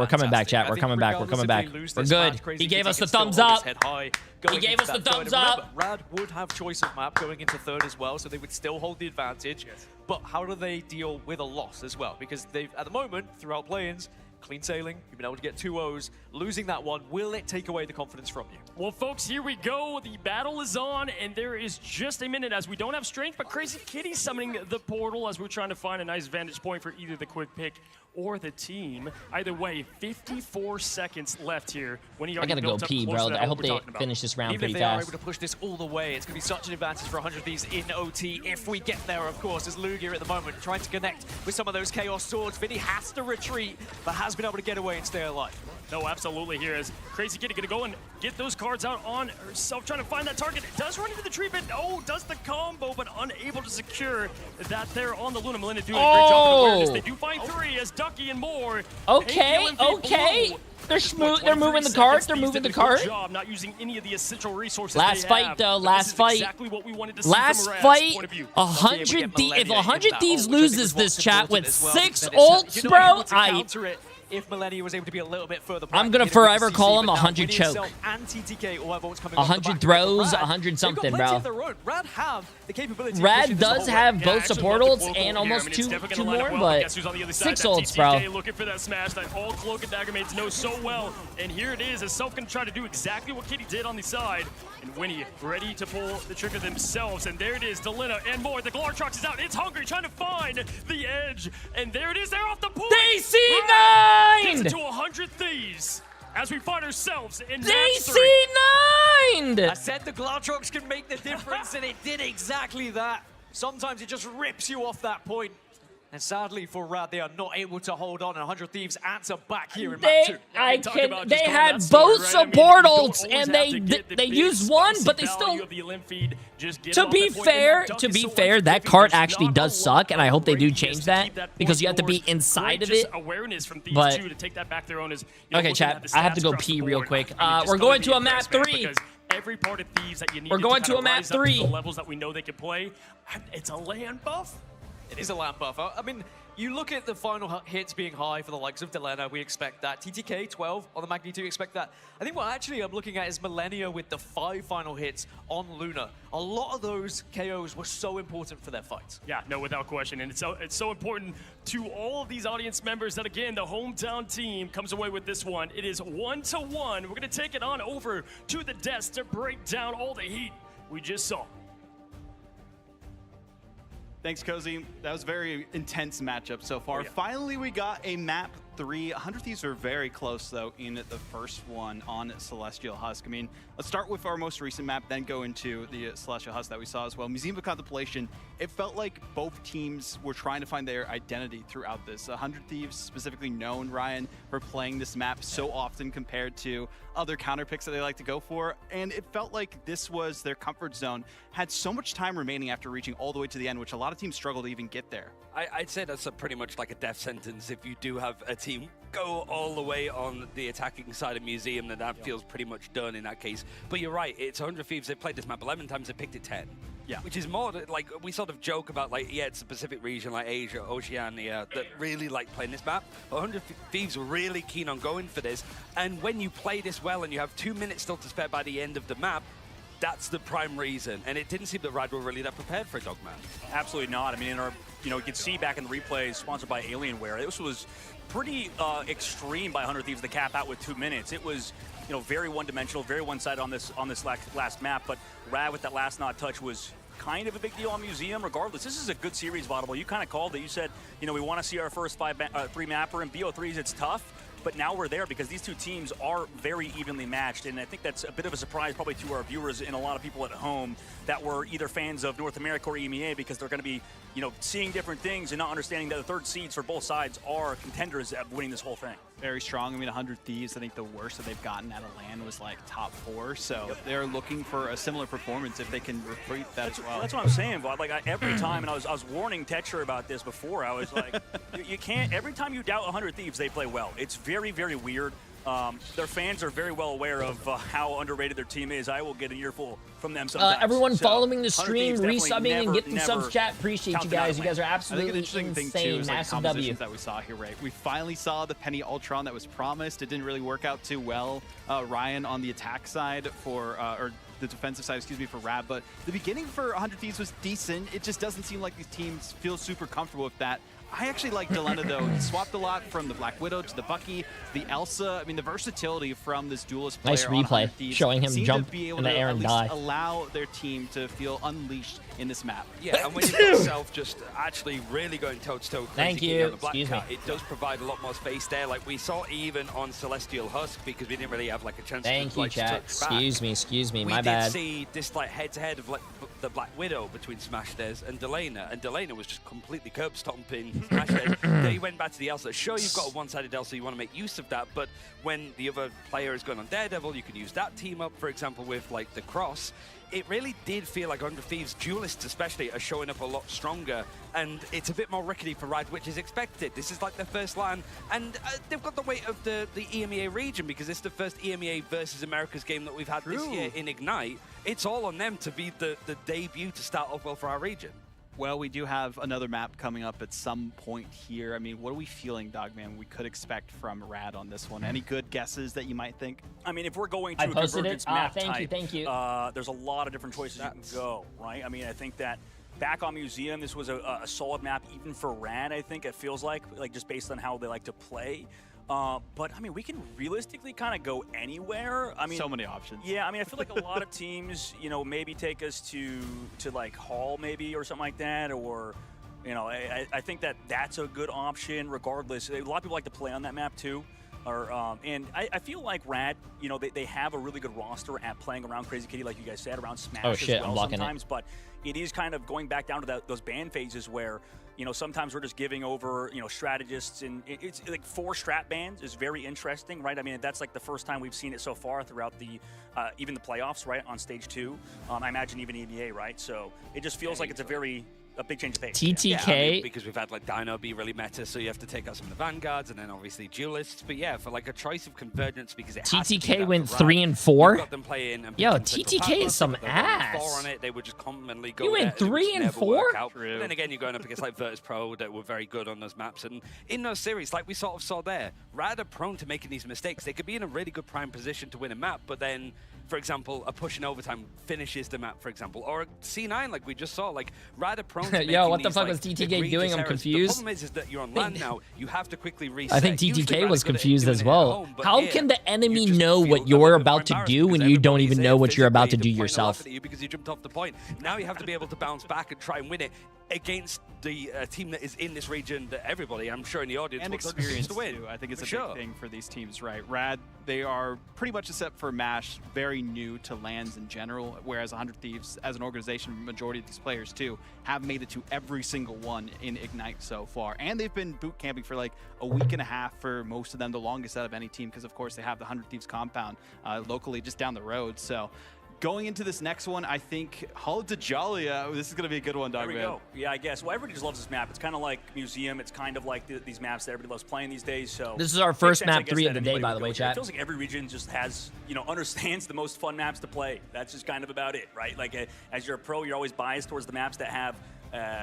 coming back, chat. We're coming back. We're coming back. We're good. He gave us the thumbs up. He gave us the thumbs up. Rad would have choice of map going into third as well, so they would still hold the advantage. But how do they deal with a loss as well? Because they've, at the moment, throughout play-ins, clean sailing. You've been able to get 2 O's. Losing that one, will it take away the confidence from you? Well, folks, here we go. The battle is on, and there is just a minute as we don't have strength, but Crazy Kitty summoning the portal as we're trying to find a nice vantage point for either the quick pick or the team. Either way, 54 seconds left here. When he I gotta go pee, bro. I hope they finish this round Even pretty if they are fast. able to push this all the way, it's going to be such an advantage for 100 Thieves in OT if we get there, of course, as Lugia at the moment trying to connect with some of those Chaos Swords. Vinny has to retreat, but has been able to get away and stay alive. No, absolutely here is Crazy Kitty going to go and get those cards out on herself, trying to find that target. Does run into the tree, but does the combo, but unable to secure that there on the Luna. Melinda doing a great job of awareness. They do find 3 as Ducky and more. Okay. They're moving the cart. They're moving the cart. Job not using any of the essential resources. Last fight, though. Last fight. Exactly what we wanted to see Last from Rad's fight. point of view. 100 If 100 Thieves loses this chat with 6 ults, bro, if Millennia was able to be a little bit further back, I'm gonna forever call him 100 choke. 100 throws, 100 something, bro. Rad have the capability. Rad does have both support ults and almost two more, but 6 ults, bro. Looking for that smash that all Cloak and Dagger mates know so well. And here it is, as Self gonna try to do exactly what Kitty did on the side. And Winnie ready to pull the trigger themselves. And there it is, Delina and more. The Glartrox is out. It's hungry, trying to find the edge. And there it is, they're off the point. DC9! Gets to 100 Thieves as we find ourselves in DC9! I said the Glartrox can make the difference, and it did exactly that. Sometimes it just rips you off that point. And sadly for Rad, they are not able to hold on. And 100 Thieves answer back here in map 2. They had both support ults, and they used one, but they still. To be fair, that cart actually does suck, and I hope they do change that because you have to be inside of it. But okay, chat, I have to go pee real quick. We're going to a map 3. Every part of Thieves that you need We're going to a map 3. The levels that we know they can play. It's a land buff. It is a lamp buffer. I mean, you look at the final hits being high for the likes of Delena, we expect that. TTK, 12 on the Magni 2, expect that. I think what actually I'm looking at is Millennia with the 5 final hits on Luna. A lot of those KOs were so important for their fights. Yeah, no, without question. And it's so important to all of these audience members that, again, the hometown team comes away with this one. It is 1-1. We're going to take it on over to the desk to break down all the heat we just saw. Thanks, Cozy. That was a very intense matchup so far. Yeah. Finally, we got a map 3. 100 Thieves were very close, though, in the first one on Celestial Husk. I mean, let's start with our most recent map, then go into the Celestial Husk that we saw as well. Museum of Contemplation, it felt like both teams were trying to find their identity throughout this. 100 Thieves, specifically known, Ryan, for playing this map so often compared to other counter picks that they like to go for, and it felt like this was their comfort zone. Had so much time remaining after reaching all the way to the end, which a lot of teams struggle to even get there. I'd say that's pretty much like a death sentence. If you do have a team go all the way on the attacking side of Museum, then that feels pretty much done in that case. But you're right, it's 100 Thieves. They've played this map 11 times, they picked it 10. Yeah. Which is more, like, we sort of joke about, like, yeah, it's the Pacific region, like Asia, Oceania, that really like playing this map. But 100 Thieves were really keen on going for this. And when you play this well and you have 2 minutes still to spare by the end of the map, that's the prime reason. And it didn't seem that Rad were really that prepared for a dog map. Absolutely not. I mean, you can see back in the replays sponsored by Alienware, this was pretty extreme by 100 Thieves to cap out with 2 minutes. It was, very one-dimensional, very one-sided on this last map. But Rad with that last not touch was kind of a big deal on Museum. Regardless, this is a good series, Vaudable. You kind of called it. You said, we want to see our first 3 mapper in BO3s. It's tough. But now we're there because these two teams are very evenly matched, and I think that's a bit of a surprise probably to our viewers and a lot of people at home that were either fans of North America or EMEA, because they're going to be, seeing different things and not understanding that the third seeds for both sides are contenders at winning this whole thing. Very strong. I mean, 100 Thieves, I think the worst that they've gotten out of LAN was like top 4. So they're looking for a similar performance if they can repeat that as well. That's what I'm saying, Vlad. Like every time, and I was warning Tetcher about this before. I was like, you can't. Every time you doubt 100 Thieves, they play well. It's very, very weird. Their fans are very well aware of how underrated their team is. I will get an earful from them sometimes. Everyone following the stream, resubbing, and getting subs, chat. Appreciate you guys. You guys are absolutely I think the interesting thing too is like Massive compositions that we saw here, right? We finally saw the Penny Ultron that was promised. It didn't really work out too well. Ryan on the attack side for, or the defensive side, excuse me, for Rab. But the beginning for 100 Thieves was decent. It just doesn't seem like these teams feel super comfortable with that. I actually like Delena, though. He swapped a lot from the Black Widow to the Bucky, the Elsa. I mean, the versatility from this duelist player Nice on replay, 100 Thieves showing him seemed jump to be able in the to air at and least die. allow their team to feel unleashed in this map. Yeah, and when you've got Self just actually really going toe-to-toe Thank crazy you. on the Black Excuse Cat, me. it does provide a lot more space there. Like we saw even on Celestial Husk, because we didn't really have like a chance Thank to you, like chat. touch back. Excuse me, We my did bad. see this like head-to-head of like the Black Widow between Smash Des and Delena, and Delena was just completely curb stomping Smash Des. Then he went back to the Elsa. Sure, you've got a one-sided Elsa, you want to make use of that, but when the other player is going on Daredevil, you can use that team up, for example, with like the Cross. It really did feel like 100 Thieves duelists especially are showing up a lot stronger, and it's a bit more rickety for Rad, which is expected. This is like the first LAN, and they've got the weight of the EMEA region, because it's the first EMEA versus America's game that we've had this year in Ignite. It's all on them to be the debut to start off well for our region. Well, we do have another map coming up at some point here. I mean, what are we feeling, Dogman, we could expect from Rad on this one? Any good guesses that you might think? I mean, if we're going to I a posted convergence it. map Thank you, type, thank you. There's a lot of different choices you can go, right? I mean, I think that back on Museum, this was a solid map even for Rad, I think. It feels like just based on how they like to play. But, I mean, we can realistically kind of go anywhere. I mean, so many options. Yeah, I mean, I feel like a lot of teams, maybe take us to like Hall maybe or something like that, or, I think that that's a good option regardless. A lot of people like to play on that map too. And I feel like Rad, they have a really good roster at playing around Crazy Kitty, like you guys said, around Smash Oh, shit, as well I'm blocking sometimes. But it is kind of going back down to those ban phases where, sometimes we're just giving over, strategists, and it's like 4 strat bans is very interesting, right? I mean, that's like the first time we've seen it so far throughout the, even the playoffs, right, on stage 2. I imagine even EMEA, right? So it just feels like it's a big change of pace. TTK. Yeah, I mean, because we've had like Dino be really meta, so you have to take out some of the Vanguards, and then obviously duelists. But yeah, for like a choice of convergence, because it has to be TTK that went for 3 Rad. and 4. You've got them playing and Yo, picking TTK Central is some Papa, they're running 4 ass. on it. They would just commonly go You went there, and it would 3 just and never 4? work out. True. But then again, you're going up against like Virtus Pro that were very good on those maps, and in those series, like we sort of saw there, Rad are prone to making these mistakes. They could be in a really good prime position to win a map, but then, for example, a push in overtime finishes the map, for example, or a C9 like we just saw. Like Rad are prone to making Yo, what the these, fuck like, was TTK egregious doing? I'm errors. confused. The problem is that you're on land now. You have to quickly reset. I think Usually TTK Rad was are good at confused doing as it at well. home, but How here, can the enemy you just know feel what a you're little bit more about to embarrassed do when because you don't everybody's even there know what you're about to physically do pointing a laugh yourself? at you because you jumped off the point. Now you have to be able to bounce back and try and win it against the team that is in this region that everybody, I'm sure in the audience, And wants experience to win. too. I think it's For a sure. big thing for these teams, right? Rad, they are pretty much, except for MASH, very new to LANs in general, whereas 100 Thieves, as an organization, majority of these players too, have made it to every single one in Ignite so far. And they've been boot camping for like a week and a half for most of them, the longest out of any team, because of course they have the 100 Thieves compound locally just down the road. So going into this next one, I think Hall of Dajalia, this is going to be a good one, Dog There we Man. go. Yeah, I guess. Well, everybody just loves this map. It's kind of like Museum. It's kind of like these maps that everybody loves playing these days. So This is our makes first sense, map I guess, 3 of that the day, anybody by would the go way, with it. chat. It feels like every region just has, understands the most fun maps to play. That's just kind of about it, right? Like as you're a pro, you're always biased towards the maps that have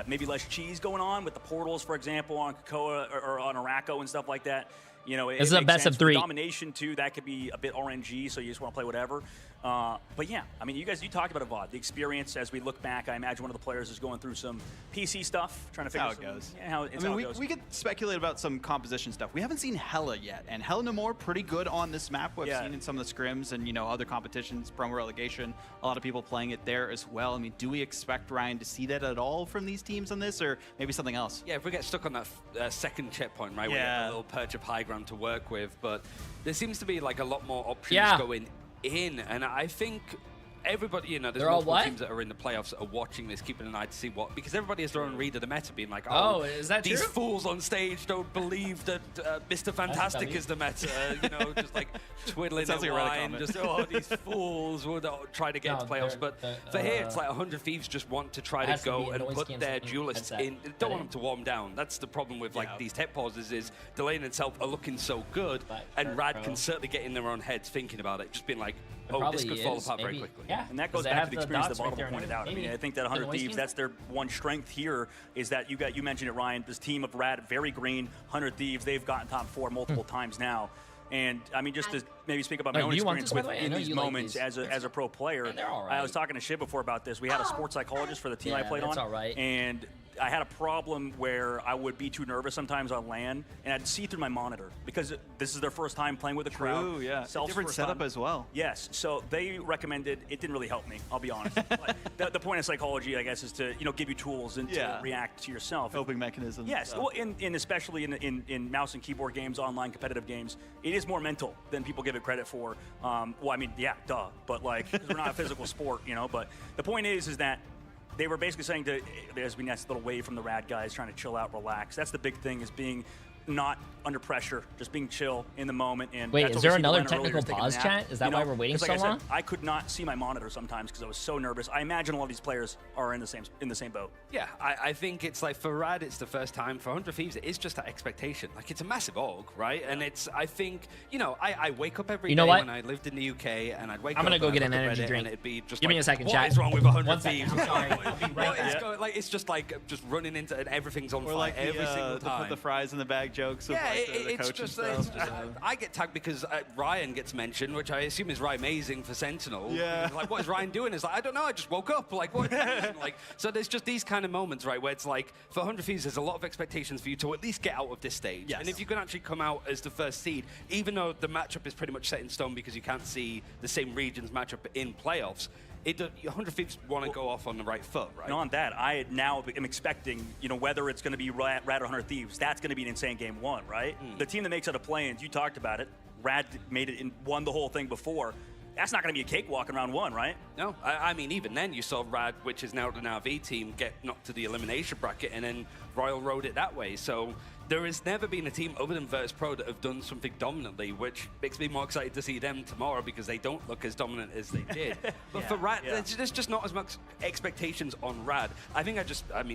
maybe less cheese going on, with the portals, for example, on Krakoa or on Araco and stuff like that. This is a best of 3. Domination too, that could be a bit RNG, so you just want to play whatever. But yeah, I mean, you talked about it, VOD. The experience as we look back, I imagine one of the players is going through some PC stuff, trying to figure How it goes. Yeah, how it goes. We could speculate about some composition stuff. We haven't seen Hella yet, and Hella Namor pretty good on this map. We've seen in some of the scrims and other competitions, promo relegation. A lot of people playing it there as well. I mean, do we expect Ryan to see that at all from these teams on this, or maybe something else? Yeah, if we get stuck on that second checkpoint, right, we have a little perch of high ground to work with, but there seems to be like a lot more options going in, and I think everybody, there's They're all multiple what? teams that are in the playoffs that are watching this, keeping an eye to see what, because everybody has their own read of the meta, being like, Oh, is that these true? fools on stage don't believe that Mr. Fantastic is the meta, just like twiddling Sounds their like a Reddit line, comment. just, these fools would try to get into playoffs, but for here, it's like 100 Thieves just want to try has to to be go a and noise put their cancelling duelists headset. in, they don't want them to warm down. That's the problem with like these tech pauses, is Delane and Self are looking so good, and Rad can certainly get in their own heads thinking about it, just being like, oh, this could fall apart very quickly. Yeah, And that goes back to the experience that Bottle pointed out. I mean, I think that 100 Thieves, that's their one strength here, is that you mentioned it, Ryan, this team of Rad, very green, 100 Thieves, they've gotten top 4 multiple times now. And I mean, just to maybe speak about my own experience in these moments as a pro player, I was talking to Shib before about this. We had a sports psychologist for the team I played on. All right. And I had a problem where I would be too nervous sometimes on LAN, and I'd see through my monitor because this is their first time playing with a crowd. True, yeah. Self's Different first setup time. as well. Yes, so they recommended, it didn't really help me, I'll be honest. the point of psychology, I guess, is to give you tools and to react to yourself. Coping mechanisms. Yes, well, in especially in mouse and keyboard games, online competitive games, it is more mental than people give it credit for. Well, I mean, yeah, duh, but like, 'cause we're not a physical sport, but the point is that they were basically saying there's been this little wave from the rad guys trying to chill out, relax. That's the big thing, is being not under pressure, just being chill in the moment. And wait, that's is what there we see another Atlanta earlier, technical just taking a pause, nap. chat? Is that why we're waiting 'cause so like I long? said, I could not see my monitor sometimes because I was so nervous. I imagine a lot of these players are in the same boat. Yeah, I think it's like for Rad, it's the first time. For 100 Thieves, it is just that expectation. Like, it's a massive org, right? And it's, I think, I wake up every day when I lived in the UK, and I'd wake up. I'm gonna go and get I'd an look at energy Reddit, drink. And it'd be just Give like, me a second, what chat. is wrong with 100 1 second. Thieves? I'm sorry. I'll be right It's just like just running into, and everything's on Or fire like every single to time. put the fries in the bag jokes. Yeah, the it's coach just, and stuff. I get tagged because Ryan gets mentioned, which I assume is right amazing for Sentinel. Yeah. It's like, what is Ryan doing? It's like, I don't know, I just woke up. Like, what? Like, so there's just these kind of moments, right, where it's like, for 100 Thieves, there's a lot of expectations for you to at least get out of this stage. Yes. And if you can actually come out as the first seed, even though the matchup is pretty much set in stone because you can't see the same regions matchup in playoffs, 100 Thieves want to go off on the right foot, right? And on that, I now am expecting, whether it's going to be Rad or 100 Thieves, that's going to be an insane game one, right? The team that makes it a play-ins, you talked about it. Rad made it and won the whole thing before. That's not going to be a cakewalk in round one, right? No, I mean, even then you saw Rad, which is now the RV team, get knocked to the elimination bracket, and then Royal rode it that way. So there has never been a team other than Virtus Pro that have done something dominantly, which makes me more excited to see them tomorrow because they don't look as dominant as they did. But for Rad, there's just not as much expectations on Rad. I think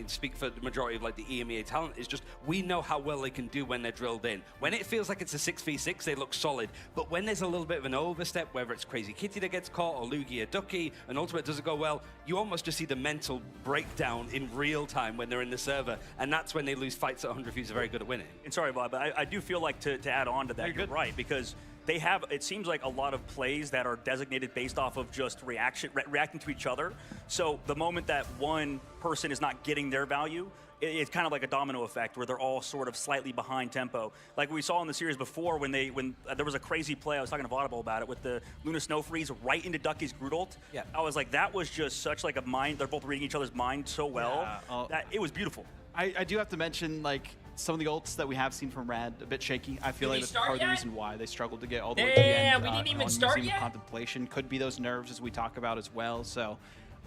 speak for the majority of like the EMEA talent, is just we know how well they can do when they're drilled in. When it feels like it's a 6v6, they look solid. But when there's a little bit of an overstep, whether it's Crazy Kitty that gets caught or Lugia Ducky, and Ultimate doesn't go well, you almost just see the mental breakdown in real time when they're in the server. And that's when they lose fights at 100 Thieves are very good at winning. And sorry, Bob, but I do feel like to add on to that, you're right, because they have, it seems like a lot of plays that are designated based off of just reacting to each other. So the moment that one person is not getting their value, it's kind of like a domino effect where they're all sort of slightly behind tempo. Like we saw in the series before when there was a crazy play, I was talking to Audible about it, with the Luna Snow Freeze right into Ducky's Groot ult. Yeah. I was like, that was just such like a mind, they're both reading each other's mind so well, that it was beautiful. I do have to mention, like, some of the ults that we have seen from Rad, a bit shaky. I feel like that's part of the reason why they struggled to get all the way to the end. We didn't even on start Museum of yet? Contemplation. Could be those nerves, as we talk about as well. So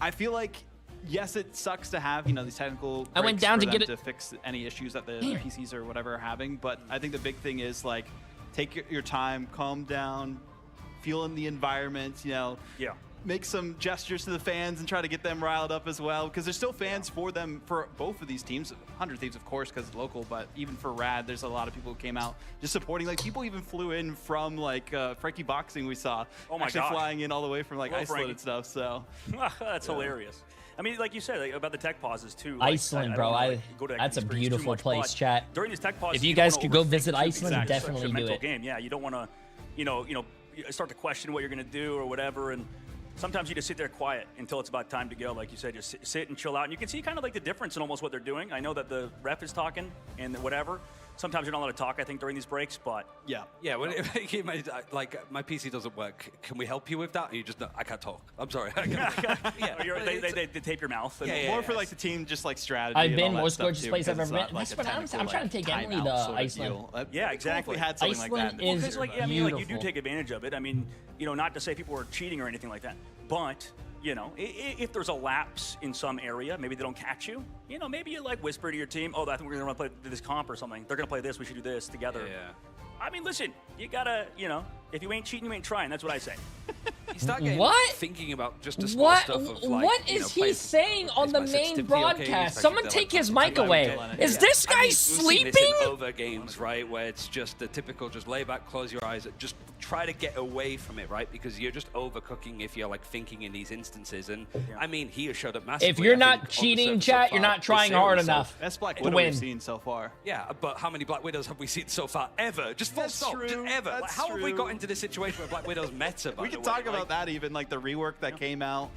I feel like, yes, it sucks to have, these technical I went breaks down for to them get it. to fix any issues that the PCs or whatever are having. But I think the big thing is, like, take your time, calm down, feel in the environment, make some gestures to the fans and try to get them riled up as well, because there's still fans for them, for both of these teams. 100 Thieves, of course, because it's local, but even for Rad, there's a lot of people who came out just supporting. Like, people even flew in from, like, Frankie Boxing, we saw. Oh my actually gosh. flying in all the way from, like, Hello, Iceland Frankie. and stuff, so. That's hilarious. I mean, like you said, like, about the tech pauses too. Iceland, I bro. don't wanna, go to That's a experience too beautiful much, place, but chat. During these tech pauses, If you don't guys wanna could go overthink visit it, too, Iceland, because it's such definitely a do mental it. game. Yeah, you don't want to, start to question what you're going to do or whatever, and sometimes you just sit there quiet until it's about time to go. Like you said, just sit and chill out, and you can see kind of like the difference in almost what they're doing. I know that the ref is talking and whatever. Sometimes you're not allowed to talk, I think, during these breaks, but yeah. When like my PC doesn't work, can we help you with that? Or you just I can't talk. I'm sorry. Or they tape your mouth. And More for, like, the team, just, like, strategy. I've and been all that most stuff, gorgeous too, place I've because ever it's been. not, That's like, what a I'm technical, trying to take like, Emily to timeout sort of Iceland. deal. Yeah, exactly. We had something Iceland like that. is Because, like, I mean, like, you do beautiful. take advantage of it. I mean, not to say people are cheating or anything like that, but if there's a lapse in some area, maybe they don't catch you. Maybe you like whisper to your team, "Oh, I think we're gonna play this comp or something. They're gonna play this. We should do this together." Yeah. I mean, listen, you gotta, if you ain't cheating, you ain't trying. That's what I say. You start getting What? thinking about just the small stuff of like, what is he saying on the main broadcast? Okay, Someone take his mic away. Is this guy we've seen sleeping? this in over games, right, where it's just the typical just lay back, close your eyes, just try to get away from it, right? Because you're just overcooking if you're like thinking in these instances. And I mean, he has showed up massively. If you're I not think, cheating, on the chat, so you're far not this trying series, hard so- enough. Best Black to Widow win. we've seen so far. Yeah, but how many Black Widows have we seen so far ever? Just full That's stop, true. just ever. Like, That's how have we true. got into this situation where Black Widow's meta? By We the can way? talk about about that even, like the rework that came out.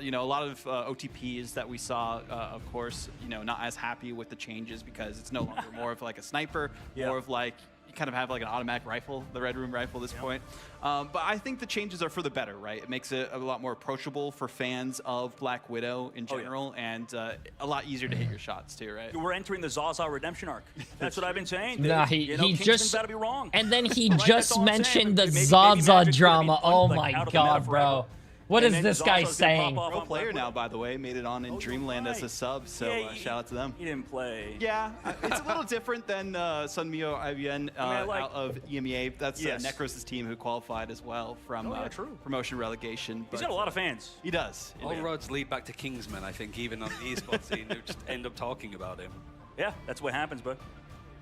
You know, a lot of OTPs that we saw, of course, you know, not as happy with the changes because it's no longer more of like a sniper, more of like, you kind of have like an automatic rifle, the Red Room rifle at this point. But I think the changes are for the better, right? It makes it a lot more approachable for fans of Black Widow in general, and a lot easier to hit your shots too, right? We're entering the Zaza redemption arc. That's what I've been saying. Dude. Nah, you know, he Kingston's just gotta be wrong. and then he Right? just That's all I'm saying. mentioned the Maybe Zaza Magic drama. could've been Oh like, my out of the god, meta bro. forever. What And is then this guy Zaza's gonna saying? pop off Pro on player Black now, Widow. by the way, made it on in Dreamland as a sub, so shout out to them. He didn't play. Yeah, it's a little different than Sunmyo IBN out of EMEA. That's Necros' team who qualified as well from promotion relegation. He's got a lot of fans. He does. All roads lead back to Kingsman, I think, even on the esports scene, who just end up talking about him. Yeah, that's what happens, bud.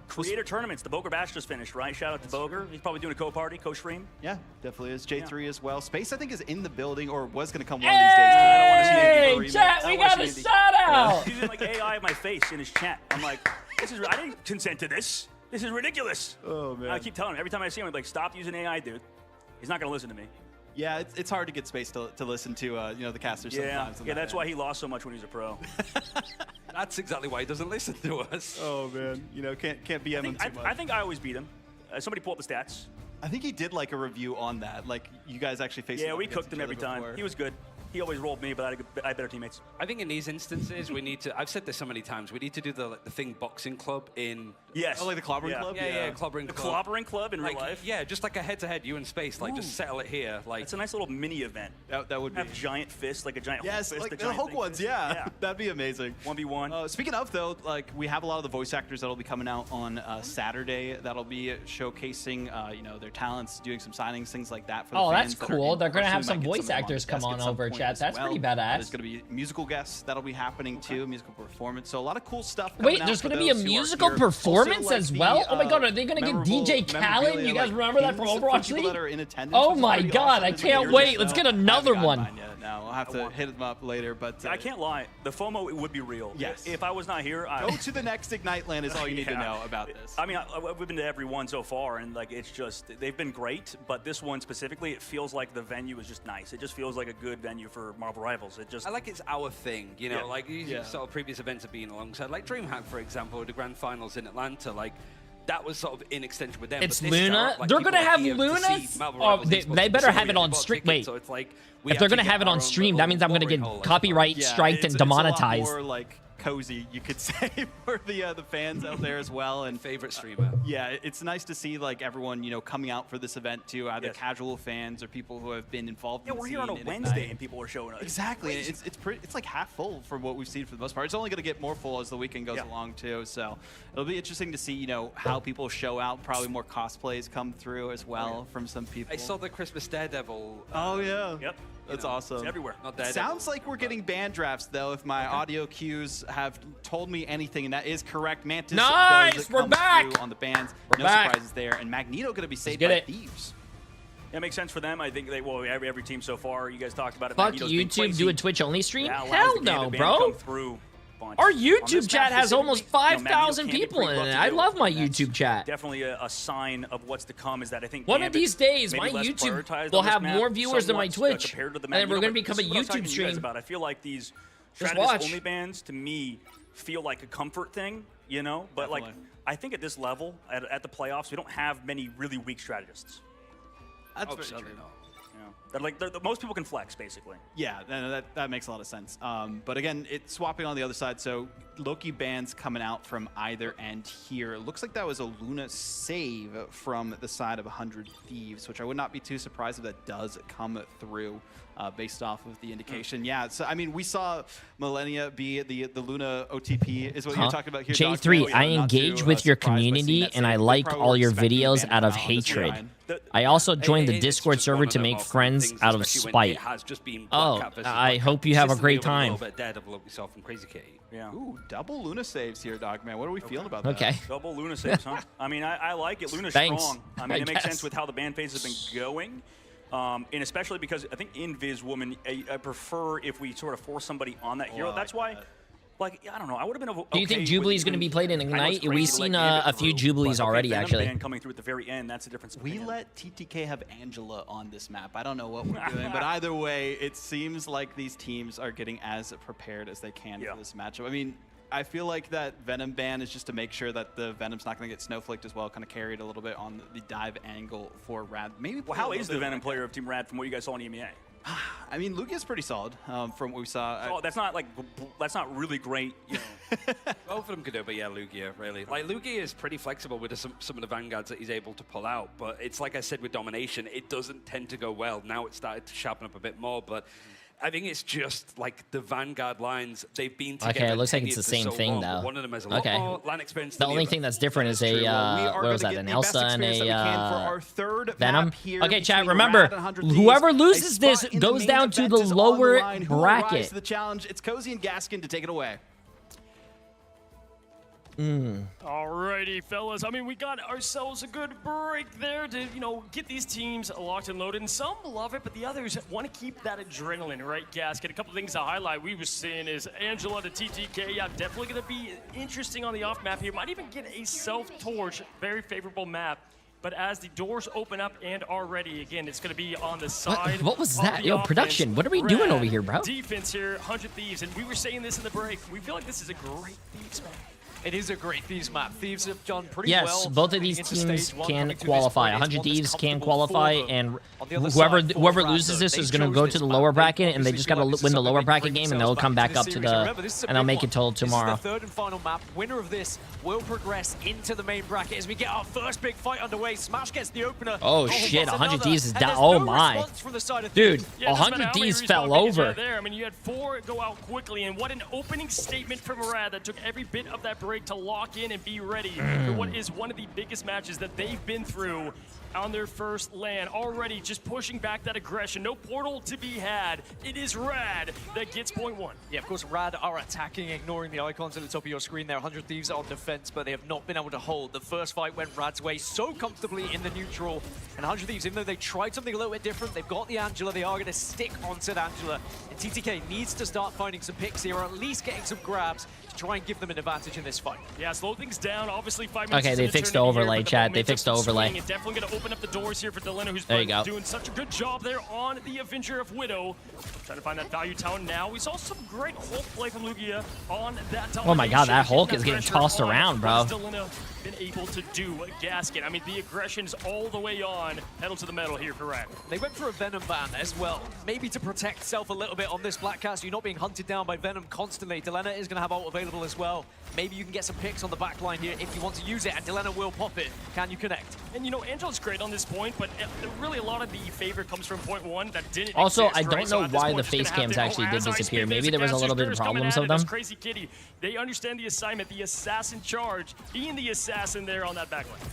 Creator tournaments. The Boger Bash just finished, right? Shout out to Boger. He's probably doing a co-party, co-stream. Yeah, definitely is. J3 as well. Space, I think, is in the building or was going to come one of these days. I don't want to see anything. Hey, chat, we got a shout out. He's using like AI in my face in his chat. I'm like, I didn't consent to this. This is ridiculous. Oh, man. I keep telling him every time I see him, I'm like, stop using AI, dude. He's not going to listen to me. Yeah, it's hard to get Space to listen to, you know, the casters sometimes. Yeah, that's why he lost so much when he was a pro. That's exactly why he doesn't listen to us. Oh, man. You know, can't BM him too much. I think I always beat him. Somebody pull up the stats. I think he did like a review on that. Like, you guys actually faced Yeah, we cooked him every time. He was good. He always rolled me, but I had better teammates. I think in these instances, we need to, I've said this so many times, we need to do the thing boxing club in... Yes. Oh, like the clobbering club? Yeah, clobbering the club. clobbering club in real life? Yeah, just like a head-to-head, you and Space, like just settle it here. Like it's a nice little mini event. That would be. Have giant fists, like a giant Yes, Hulk fist. like a the giant Hulk thing. ones, yeah. That'd be amazing. 1v1. Speaking of, though, like, we have a lot of the voice actors that'll be coming out on Saturday that'll be showcasing, you know, their talents, doing some signings, things like that for the fans. That's cool. They're going to have some voice actors come on over, chat. That's pretty badass. There's going to be musical guests that'll be happening, too, musical performance. So a lot of cool stuff coming out. Wait, there's going to be a musical performance as well? Oh my god, are they going to get DJ Khaled? You guys remember that from Overwatch League? Oh my god, I can't wait. Let's get another one. Now I'll have to hit them up later, but I can't lie. The FOMO it would be real. Yes. If I was not here, go to the next Ignite LAN is all you need to know about this. I mean, we've been to every one so far, and like it's just they've been great. But this one specifically, it feels like the venue is just nice. It just feels like a good venue for Marvel Rivals. It just I like it's our thing, you know. Like sort of previous events have been alongside, like DreamHack, for example, the grand finals in Atlanta, like. That was sort of in extension with them. It's but this is Luna. like They're gonna have here to Luna. see Marvel Oh, Rivals esports. they better So have it we on bought stream. tickets, Wait, so it's like if they're gonna have it on stream, that means I'm gonna get copyright striked and demonetized. It's a lot more like cozy, you could say, for the fans out there as well. And favorite streamer. Yeah, it's nice to see like everyone, you know, coming out for this event too, either casual fans or people who have been involved. Yeah, in the we're here on a scene Wednesday and people are showing up. Exactly, and it's like half full from what we've seen for the most part. It's only going to get more full as the weekend goes along too. So it'll be interesting to see, you know, how people show out. Probably more cosplays come through as well from some people. I saw the Christmas Daredevil. Oh yeah. Yep. That's awesome. It's everywhere. Not Daredevil. Sounds like we're getting band drafts though. If my audio cues have told me anything, and that is correct. Mantis does we're come back through on the bands. We're no back. surprises there. And Magneto going to be saved get by it. Thieves. Yeah, it makes sense for them. I think every team so far. You guys talked about it. Fuck Magneto's been YouTube, crazy. do a Twitch only stream? Yeah, allows Hell the no, Gambit band bro. come through a bunch. Our On YouTube this chat map has almost specifically, you know, 5,000 Magneto people can't in be it. buffed I to love my do it. YouTube chat. Definitely a sign of what's to come is that I think One of Gambit these days, maybe my less YouTube prioritized will on this have map more viewers than my somewhat, Twitch, compared to the and then we're Magneto, gonna become a but this is what I was talking YouTube to you guys stream. about. I feel like these Just strategist watch. only bands to me feel like a comfort thing, you know. But like I think at this level, at the playoffs, we don't have many really weak strategists. That's very true. Most people can flex, basically. Yeah, that makes a lot of sense. But again, it's swapping on the other side. So Loki bans coming out from either end here. It looks like that was a Luna save from the side of 100 Thieves, which I would not be too surprised if that does come through based off of the indication. Yeah, so I mean, we saw Millennia be the Luna OTP is what you're talking about here. J3, I engage with your community and I like all your videos out of hatred. I also joined the Discord server to make friends out of spite. Oh, I hope you have a great time. Yeah. Ooh, double Luna saves here, Dogman. What are we feeling about that? Okay. Double Luna saves, huh? I mean, I like it. Luna's Thanks, strong. I mean, I it makes guess. sense with how the ban phase has been going. And especially because I think in Viz Woman, I prefer if we sort of force somebody on that hero. That's why Like, I don't know. I would have been okay. Do you think Jubilee is going to be played in I know it's Ignite? crazy We've to seen let a few Gambit Jubilees through, but already, Venom actually. Band coming through at the very end, that's a difference. We let TTK have Angela on this map. I don't know what we're doing, but either way, it seems like these teams are getting as prepared as they can for this matchup. I mean, I feel like that Venom ban is just to make sure that the Venom's not going to get snowflaked as well, kind of carried a little bit on the dive angle for Rad. Maybe. Well, how is the Venom player of Team Rad from what you guys saw in EMEA? I mean, Lugia's pretty solid from what we saw. Oh, that's not really great. You know. Both of them could do it, but yeah, Lugia, really. Like, Lugia is pretty flexible with some of the Vanguards that he's able to pull out, but it's like I said with Domination, it doesn't tend to go well. Now it's started to sharpen up a bit more, but I think it's just like the Vanguard lines, they've been together. Okay, it looks like it's the for same so thing, long, though. but one of them has a lot more LAN experience The than only other. thing that's different is a, what was that, an Elsa and a Venom? Okay, chat, remember, whoever loses this goes down to the lower bracket. The challenge, it's Cozy and Gaskin to take it away. Alrighty, fellas. I mean, we got ourselves a good break there to, you know, get these teams locked and loaded. And some love it, but the others want to keep that adrenaline, right, Gasket? A couple things to highlight we were seeing is Angela to TTK. Yeah, definitely going to be interesting on the off map here. Might even get a self-torch, very favorable map. But as the doors open up and are ready, again, it's going to be on the side. What was of that? the Yo, offense. production, what are we doing over here, bro? Defense here, 100 Thieves. And we were saying this in the break. We feel like this is a great Thieves map. It is a great Thieves map. Thieves have done pretty well. Yes, both of these into teams stage one, can coming to this qualify. point. It's 100 one that's Thieves can comfortable qualify, for them. and On the other whoever side, whoever for loses Raptor, this they is going to chose go this to the map. lower They bracket, and they obviously just feel got to like this win is the something lower they bracket bring game, and they'll themselves come back to up the to series. the, Remember, this is a and they'll big make one. it till This is tomorrow. the third and final map. Winner of this will progress into the main bracket as we get our first big fight underway. Smash gets the opener. Oh shit, 100 Thieves is and down. there's Oh no my. response from the side of Dude, Thieves. Yeah, it doesn't matter 100 how many Thieves respawn fell pages you over. had there. I mean, you had 4 go out quickly, and what an opening statement from Rad that took every bit of that break to lock in and be ready for what is one of the biggest matches that they've been through on their first LAN. Already just pushing back that aggression. No portal to be had. It is Rad that gets point 1. Yeah, of course, Rad are attacking, ignoring the icons at the top of your screen there. 100 Thieves are on defense, but they have not been able to hold. The first fight went Rad's way so comfortably in the neutral. And 100 Thieves, even though they tried something a little bit different, they've got the Angela. They are going to stick onto the Angela. And TTK needs to start finding some picks here, or at least getting some grabs to try and give them an advantage in this fight. Yeah, slow things down. Obviously, 5 minutes. Okay, they fixed the overlay, chat. They fixed the overlay. It's definitely going to open up the doors here for Delena, who's There you go. doing such a good job there on the Avenger of Widow. Trying to find that value town now. We saw some great Hulk play from Lugia on that domination. Oh my god, that Hulk Keeping is getting pressure tossed on. around, bro. What has Delena been able to do? Gasket. I mean, the aggression's all the way on. Pedal to the metal here for Rad. They went for a Venom ban as well, maybe to protect self a little bit on this Black Cat, so you're not being hunted down by Venom constantly. Delena is going to have ult available as well. Maybe you can get some picks on the back line here if you want to use it, and Delena will pop it. Can you connect? And you know, Angela's great on this point, but really a lot of the favor comes from point 1 that didn't Also, exist, I don't right? So know at this why point, the just gonna face have cams to- actually did as I disappear. speak, Maybe there's there was a little bit of casters coming problems at of it. That's them. Crazy Kitty. They understand the assignment, the assassin charge, being the assassin there on that backline.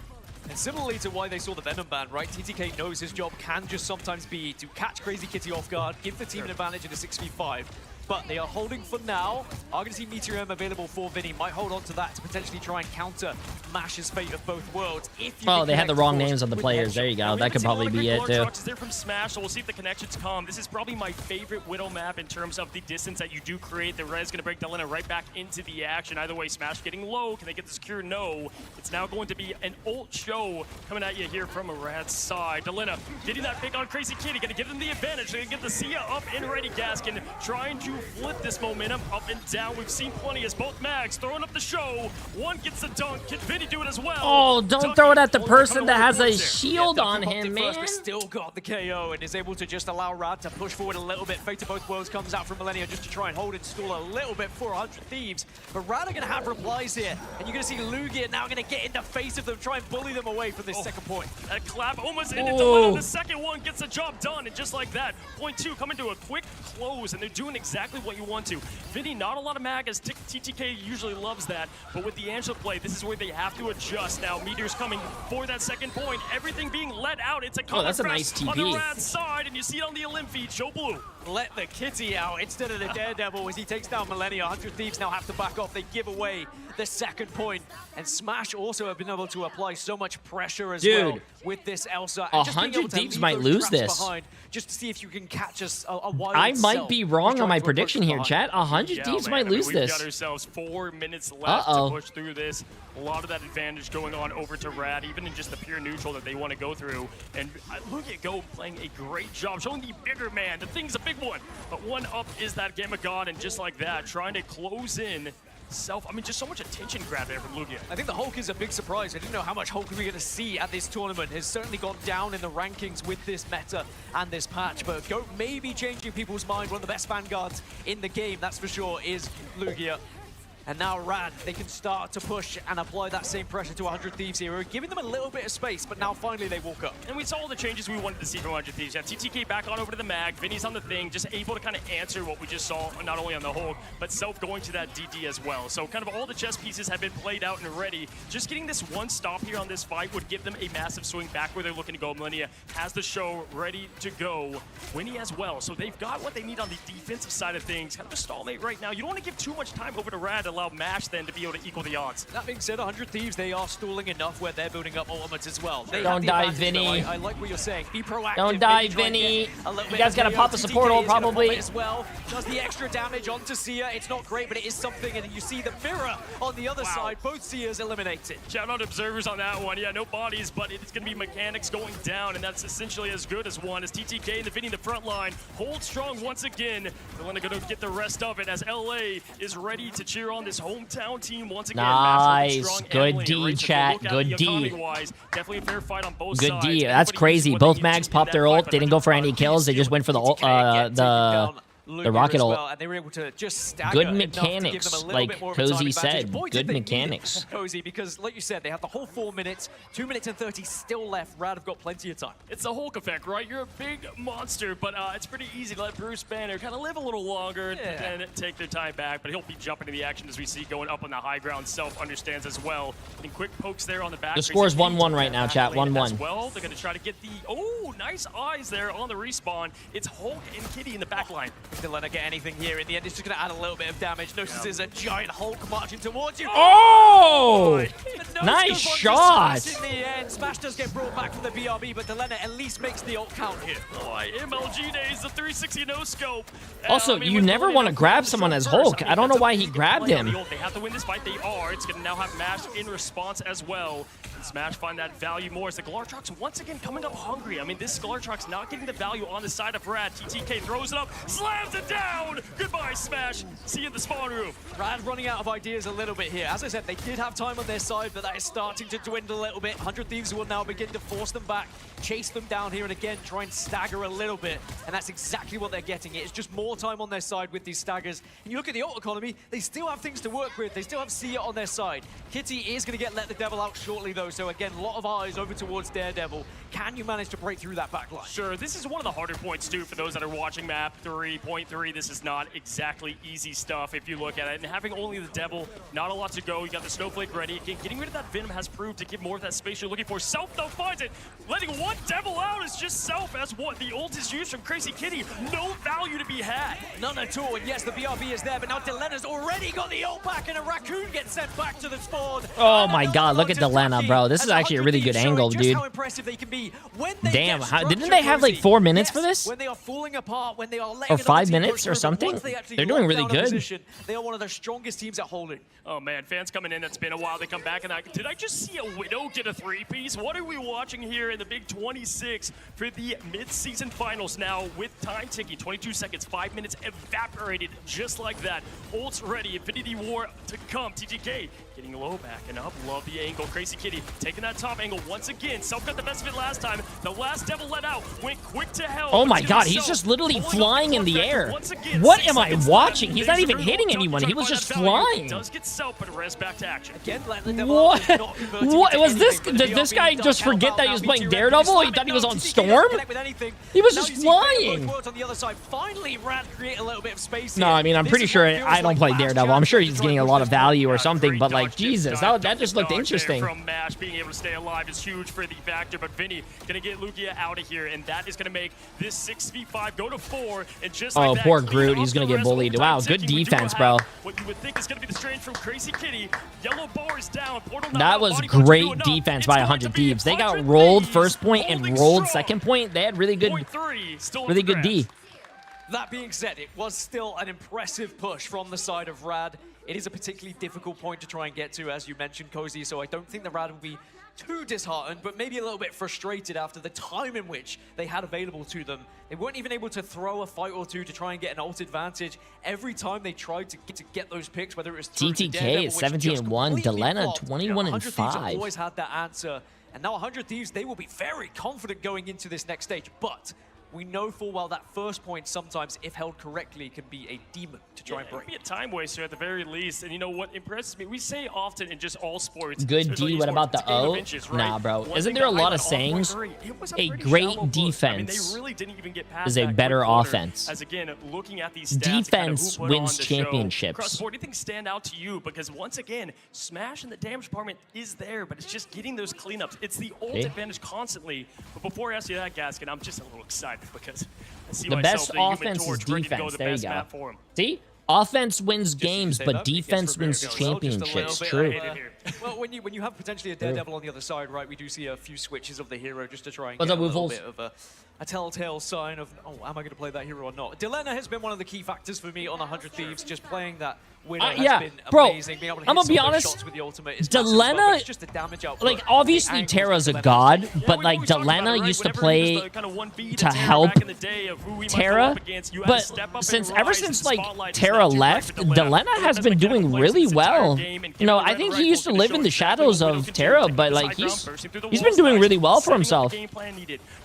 And similarly to why they saw the Venom ban, right? TTK knows his job can just sometimes be to catch Crazy Kitty off guard, give the team an advantage in a 6v5. But they are holding for now. Are going to see Meteorium available for Vinny. Might hold on to that to potentially try and counter Mash's fate of both worlds. If you Oh, can they had the connect, wrong of course, names on the with players. There you go. That could probably be it, too. There from Smash, so we'll see if the connections come. This is probably my favorite Widow map in terms of the distance that you do create. The res going to break Delena right back into the action. Either way, Smash getting low. Can they get the secure? No. It's now going to be an ult show coming at you here from a Rad's side. Delena getting that pick on Crazy Kitty. Going to give them the advantage. They're going to get the Sia up and ready. Gaskin trying to flip this momentum up and down. We've seen plenty as both Mags throwing up the show. One gets the dunk. Can Vinny do it as well? Oh, don't throw it at the person that has a shield on him, man. But still got the KO and is able to just allow Rad to push forward a little bit. Fate of both worlds comes out from Millennia just to try and hold and stall a little bit for 100 Thieves. But Rad are going to have replies here. And you're going to see Lugia now going to get in the face of them, try and bully them away from this second point. That clap almost ended. Delena, the second one gets the job done. And just like that, point 2 coming to a quick close. And they're doing exactly what you want to. Vinny, not a lot of mag, as TTK usually loves that. But with the Angela play, this is where they have to adjust. Now, Meteor's coming for that second point. Everything being let out. It's a common that's a press nice on the TP. Rad side. And you see it on the Elim feed. Show Blue. Let the Kitty out instead of the Daredevil as he takes down Millennia. 100 Thieves now have to back off. They give away the second point. And Smash also have been able to apply so much pressure as well with this Elsa. And just being 100 able to Thieves leave might those lose traps this. Behind, just to see if you can catch us a wild I might self be wrong who's on my trying to prediction here, chat. 100 Thieves might lose we've this. got ourselves 4 minutes left to push through this. A lot of that advantage going on over to Rad, even in just the pure neutral that they want to go through. And look at Go playing a great job, showing the bigger man. The thing's a big one, but one up is that Gamma God, and just like that, trying to close in Self. I mean, just so much attention grab there from Lugia. I think the Hulk is a big surprise. I didn't know how much Hulk we were going to see at this tournament. Has certainly gone down in the rankings with this meta and this patch, but Goat may be changing people's mind. One of the best vanguards in the game, that's for sure, is Lugia. And now Rad, they can start to push and apply that same pressure to 100 Thieves here. We're giving them a little bit of space, but now finally they walk up. And we saw all the changes we wanted to see from 100 Thieves. Yeah, TTK back on over to the mag, Vinny's on the thing, just able to kind of answer what we just saw, not only on the Hulk, but Self going to that DD as well. So kind of all the chess pieces have been played out and ready. Just getting this one stop here on this fight would give them a massive swing back where they're looking to go. Millennia has the show ready to go. Winnie as well. So they've got what they need on the defensive side of things. Kind of a stalemate right now. You don't want to give too much time over to Rad to allow Mash then to be able to equal the odds. That being said, 100 Thieves, they are stalling enough where they're building up ultimates as well. They Don't die, advantage, Vinny. I like what you're saying. Be proactive. Don't die, maybe try and Vinny. get a little You bit guys of gotta KO. pop the TTK support ult, is gonna probably. pop it as well. Does the extra damage onto Sia. It's not great, but it is something. And you see the mirror on the other side. Both Sias eliminated. Shout out observers on that one. Yeah, no bodies, but it's going to be mechanics going down, and that's essentially as good as one. As TTK and the Vinny in the front line hold strong once again. They're going to get the rest of it as LA is ready to cheer on this hometown team once again. Nice. Good D, chat. Good D. Definitely a fair fight on both Good sides. D. That's crazy. Both mags popped their ult. They didn't go for any kills. They just went for the rocket ult. Well, and they were able to just stagger Good enough to give mechanics, them a little like bit more of a time Cozy advantage. said. Boy, Good did they need it, mechanics. Cozy, because like you said, they have the whole 4 minutes, 2 minutes and 30 still left. Rad have got plenty of time. It's the Hulk effect, right? You're a big monster, but it's pretty easy to let Bruce Banner kind of live a little longer and take their time back, but he'll be jumping to the action as we see going up on the high ground. Self understands as well. Getting quick pokes there on the back. The score's 1-1 right now, chat. 1-1. Well, they're going to try to get the, nice eyes there on the respawn. It's Hulk and Kitty in the back line. Didn't let her get anything here. In the end, it's just going to add a little bit of damage. Notices a giant Hulk marching towards you. Oh! Nice shot! In the end, Smash does get brought back from the BRB, but Delena at least makes the ult count here. Boy, MLG days, the 360 no-scope. Also, you never want to grab someone as Hulk. I don't know why he grabbed him. They have to win this fight. They are. It's going to now have Mash in response as well. And Smash find that value more as the Galartrox once again coming up hungry. I mean, this Galartrox not getting the value on the side of Rad. TTK throws it up, slams it down. Goodbye, Smash. See you in the spawn room. Rad running out of ideas a little bit here. As I said, they did have time on their side, but that is starting to dwindle a little bit. 100 Thieves will now begin to force them back, chase them down here, and again, try and stagger a little bit. And that's exactly what they're getting. It's just more time on their side with these staggers. And you look at the ult economy, they still have things to work with. They still have Sia on their side. Kitty is going to get Let the Devil out shortly, though. So again, a lot of eyes over towards Daredevil. Can you manage to break through that back line? Sure, this is one of the harder points, too, for those that are watching map 3.3. This is not exactly easy stuff if you look at it. And having only the Devil, not a lot to go. You got the Snowflake ready. Again, getting rid of that Venom has proved to give more of that space you're looking for. Self, though, finds it. Letting one Devil out is just Self as what the ult is used from Crazy Kitty. No value to be had. None at all. And yes, the BRB is there, but now Delena's already got the ult back, and a Raccoon gets sent back to the spawn. Oh my god, look at Delena, bro. This is actually a really good angle, dude. How impressive they can be when they Damn, didn't they have like 4 minutes for this? When they are falling apart, when they are or 5 minutes or something? They're doing really good. They are one of the strongest teams at holding. Oh man, fans coming in, it's been a while. They come back and did I just see a Widow get a 3-piece? What are we watching here in the Big 26 for the mid-season finals now with time ticking? 22 seconds, 5 minutes evaporated just like that. Ult's ready, Infinity War to come. TGK getting low, backing up. Love the angle. Crazy Kitty taking that top angle once again. Self got the best of it last time. The last Devil let out, went quick to hell. Oh my god, he's just literally flying in the air. What am I watching? He's not even hitting anyone. He was just flying. Does get Self, but res back to action. Again, what? What was this? Did this guy just forget that he was playing Daredevil? He thought he was on Storm? He was just flying. No, I mean, I'm pretty sure I don't play Daredevil. I'm sure he's getting a lot of value or something, but like, Jesus, that just looked interesting. From Mash being able to stay alive is huge for the Factor, but Vinny gonna get Lugia out of here, and that is gonna make this 6v5 go to 4, and just like that, poor Groot, he's gonna get bullied. Wow, good defense, bro. What you would think is gonna be the strange from Crazy Kitty. Yellow bar is down. That was great defense by 100 Thieves. They got rolled first point and rolled second point. They had really good D. That being said, it was still an impressive push from the side of Rad. It is a particularly difficult point to try and get to, as you mentioned, Cozy, so I don't think the Rad will be too disheartened, but maybe a little bit frustrated after the time in which they had available to them. They weren't even able to throw a fight or two to try and get an ult advantage. Every time they tried to get those picks, whether it was through the TTK Daredevil, is which just 17-1, completely Delena flopped. 21 and 100 Thieves have 5. always had that answer, and now 100 Thieves, they will be very confident going into this next stage, but we know full well that first point sometimes, if held correctly, can be a demon to try and break. It can be a time waster at the very least. And you know what impresses me? We say often in just all sports. Good D, what about the O? Nah, bro. Isn't there a lot of sayings? A great defense is a better offense. As again, looking at these Defense wins championships. Cross-sport, anything stand out to you? Because once again, Smash and the damage department is there, but it's just getting those cleanups. It's the ult advantage constantly. But before I ask you that, Gaskin, I'm just a little excited because I see The best myself, offense is ready to go defense. the There you best go. map for him. See? Offense wins games, but defense wins championships. True. Well, when you have potentially a Daredevil on the other side, right, we do see a few switches of the hero just to try and What's get up, a little Woofles? bit of a telltale sign of, oh, am I going to play that hero or not? Delena has been one of the key factors for me on 100 Thieves, just playing that winner has yeah, been bro, amazing. Being able to hit I'm gonna some be of those honest, shots with the ultimate is massive, Delena, but it's just the damage output. like, obviously Terra's a god, but like Delena used to play to help Terra, but ever since like Terra left, Delena has been doing really well. You know, I think he used to live in the shadows of Terra, but like he's been doing really well for himself.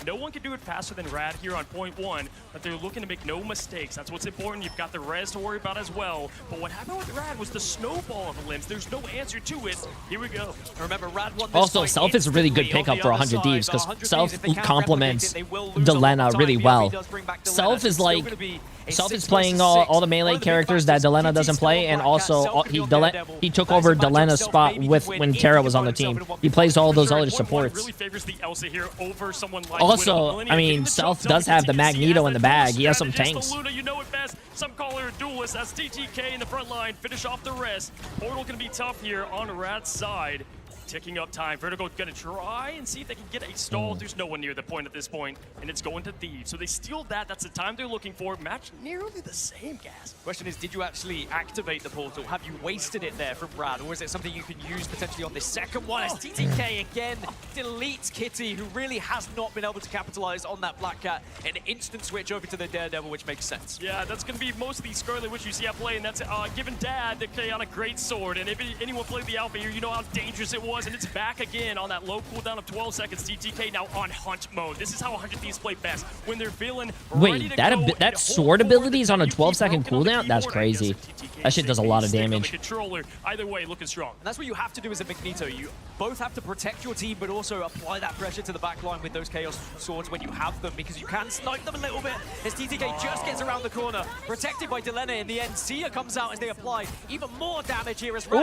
No one can do it faster than Rad here on point one, but they're looking to make no mistakes. That's what's important. You've got the res to worry about as well. But what happened with Rad was the snowball of the limbs. There's no answer to it. Here we go. Remember, Rad won this Also, fight Self is a really good pickup for 100 Thieves because 100 Self Thieves, if they can't complements replicate it, they will lose a lot Delena of really time. well. If he does bring back Delena, Self it's is still like gonna be a Self 6 is playing versus all 6. the melee One of the big characters that factors, Delena TT doesn't still play, and black also Self he could be on Daredevil. he took That is over a matchup Delena's Self spot maybe with could when win Terra if was he on the could find team. himself He plays all those Sure, other point one supports. really favors the Elsa here over someone like Also, Luna. I mean, Self does have the Magneto in the bag. He has some tanks. Luna, you know it best. Some call her a duelist. That's TTK in the front line. Finish off the rest. Portal can be tough here on Rad's side. Ticking up time. Vertigo gonna try and see if they can get a stall. There's no one near the point at this point, and it's going to Thieves. So they steal that. That's the time they're looking for. Match nearly the same, Gas. Question is, did you actually activate the portal? Have you wasted it there from Brad, or is it something you can use potentially on this second one? As TTK again deletes Kitty, who really has not been able to capitalize on that Black Cat. An instant switch over to the Daredevil, which makes sense. Yeah, that's going to be most of the Scarlet Witch you see at play, and that's giving Dad the chaotic great sword. And if anyone played the Alpha here, you know how dangerous it was, and it's back again on that low cooldown of 12 seconds. TTK now on hunt mode. This is how 100 Thieves play best. When they're feeling ready Wait, to that go that sword ability is on a 12-second cooldown? That's crazy. That shit does a lot of damage. Controller, either way, looking strong. And that's what you have to do as a Magneto. You both have to protect your team, but also apply that pressure to the backline with those Chaos Swords when you have them, because you can snipe them a little bit as TTK just gets around the corner. Protected by Delena in the end. Sia comes out as they apply even more damage here as Red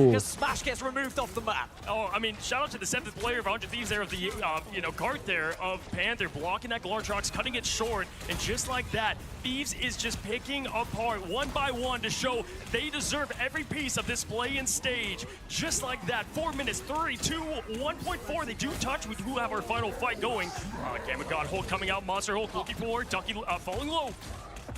because Smash gets removed off the map. Oh, I mean, shout out to the 7th player of 100 Thieves there of the, guard there of Panther, blocking that Glartrox, cutting it short, and just like that, Thieves is just picking apart one by one to show they deserve every piece of this play-in stage. Just like that, 4 minutes, 3, 2, 1.4, they do touch, we do have our final fight going. Gamma God Hulk coming out, Monster Hulk looking for, Ducky falling low.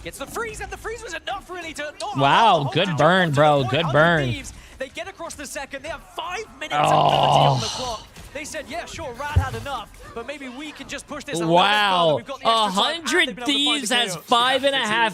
Gets the freeze, and the freeze was enough really to... Wow, good burn, bro, good burn. Thieves, they get across the second, they have 5 minutes and 30 on the clock. They said, yeah, sure, Rad had enough, but maybe we can just push this a little bit further. We've got the extra time, and they've 100 been able to find Thieves the has KO.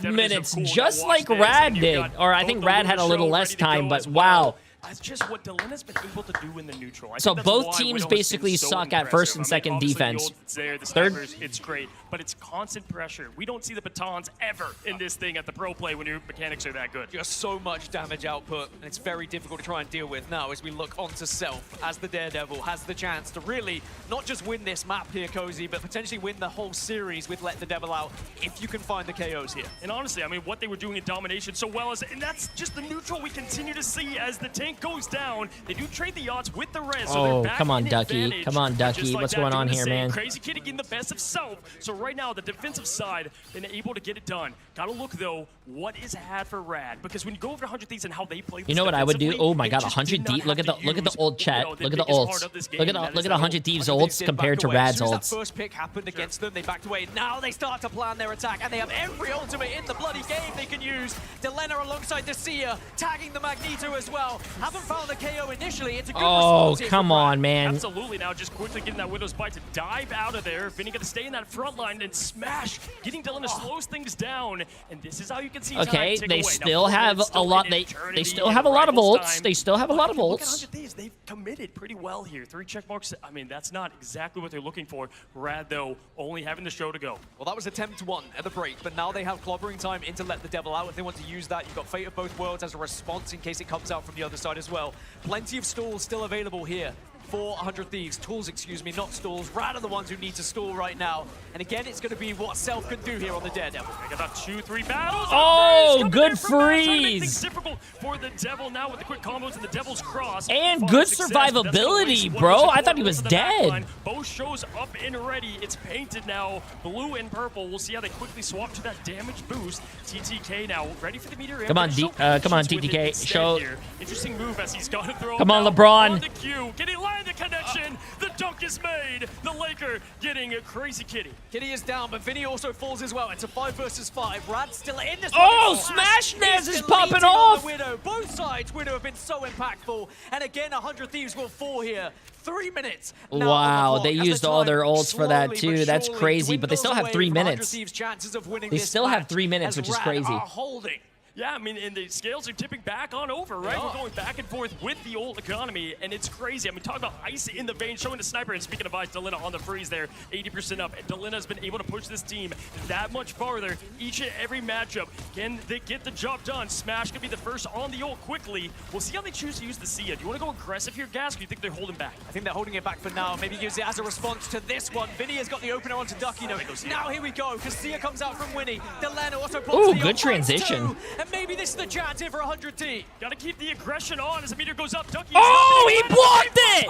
5.5 minutes, just like Rad did. Or I think Rad had a little less time, but wow. That's just what Delena's been able to do in the neutral. So both teams basically suck at first and second defense. The snipers, it's great, but it's constant pressure. We don't see the batons ever in this thing at the pro play when your mechanics are that good. Just so much damage output, and it's very difficult to try and deal with now as we look onto Self, as the Daredevil has the chance to really not just win this map here, Cozy, but potentially win the whole series with Let the Devil Out if you can find the KOs here. And honestly, I mean, what they were doing in domination so well is, and that's just the neutral we continue to see as the tank goes down. They do trade the odds with the res, so Oh, they're back come on, in Ducky. advantage. Come on, Ducky. Just like What's that, going on doing the here, same. man? Crazy Kitty getting the best of Self. So right now, the defensive side, been able to get it done. Gotta look, though, what is had for Rad? Because when you go over 100 Thieves and how they play, You know what I would do? Oh my God, 100 Thieves. Look at the old chat. Look at the ults. Look at 100 Thieves ults compared to Rad's As soon as ults. that first pick happened against them, they backed away. Now they start to plan their attack, and they have every ultimate in the bloody game they can use. Delena alongside the Seer, tagging the Magneto as well. Haven't found the KO initially. It's a good response here come from Rad. on, man. Absolutely. Now just quickly getting that Widow's Bite to dive out of there. Vinny gonna stay in that front line and smash. Getting Delena slows things down, and this is how you can see Okay, time tick they away. still Now, have a lot. They still have a lot of ults. They still have a lot of Look at ults. 100 Thieves. They've committed pretty well here. 3 check marks. I mean, that's not exactly what they're looking for. Rad, though, only having the show to go. Well, that was attempt 1 at the break, but now they have clobbering time in to let the devil out if they want to use that. You've got Fate of Both Worlds as a response in case it comes out from the other side as well. Plenty of stalls still available here for 100 Thieves. Tools, excuse me, not stalls. Rad are the ones who need to stall right now. And again, it's going to be what Self can do here on the Daredevil. They got about 2-3 battles. Oh, good Things freeze. difficult for the Devil now with the quick combos and the Devil's Cross. And Fun good success, but that's gonna survivability, waste one bro. much I thought he more was for the dead. backline. Both shows up and ready. It's painted now, blue and purple. We'll see how they quickly swap to that damage boost. TTK now ready for the meteor. Come on, come on, TTK. Show. Here. Interesting move as he's got to throw. Come on, down LeBron. On the Q. Can he land the connection? The dunk is made. The Laker getting a crazy kitty. Kitty is down, but Vinny also falls as well. It's a 5 versus 5. Rad's still in this Oh, one. Smash Nez is He's popping deleting on off. the Widow. Both sides, Widow have been so impactful. And again, 100 Thieves will fall here. 3 minutes. now Wow, on the they clock as used the all time their ults for that slowly too. but That's surely crazy, but they still have dwindles 3 away from 100 minutes. Thieves' chances of winning They this still have match 3 minutes, as which is Rad crazy. are holding. Yeah, I mean, and the scales are tipping back on over, right? Yeah. We're going back and forth with the old economy, and it's crazy. I mean, talk about ice in the vein, showing the sniper, and speaking of ice, Delena on the freeze there, 80% up. And Delena's been able to push this team that much farther each and every matchup. Can they get the job done? Smash could be the first on the ult quickly. We'll see how they choose to use the Sia. Do you want to go aggressive here, Gas, or do you think they're holding back? I think they're holding it back for now. Maybe use it as a response to this one. Vinny has got the opener onto Ducky. Now here we go, because Sia comes out from Winnie. Delena also pulls Ooh, the good ult, transition. finds 2, and maybe this is the chance here for 100 T. Gotta keep the aggression on as the meter goes up. Ducky. Oh, he blocked it!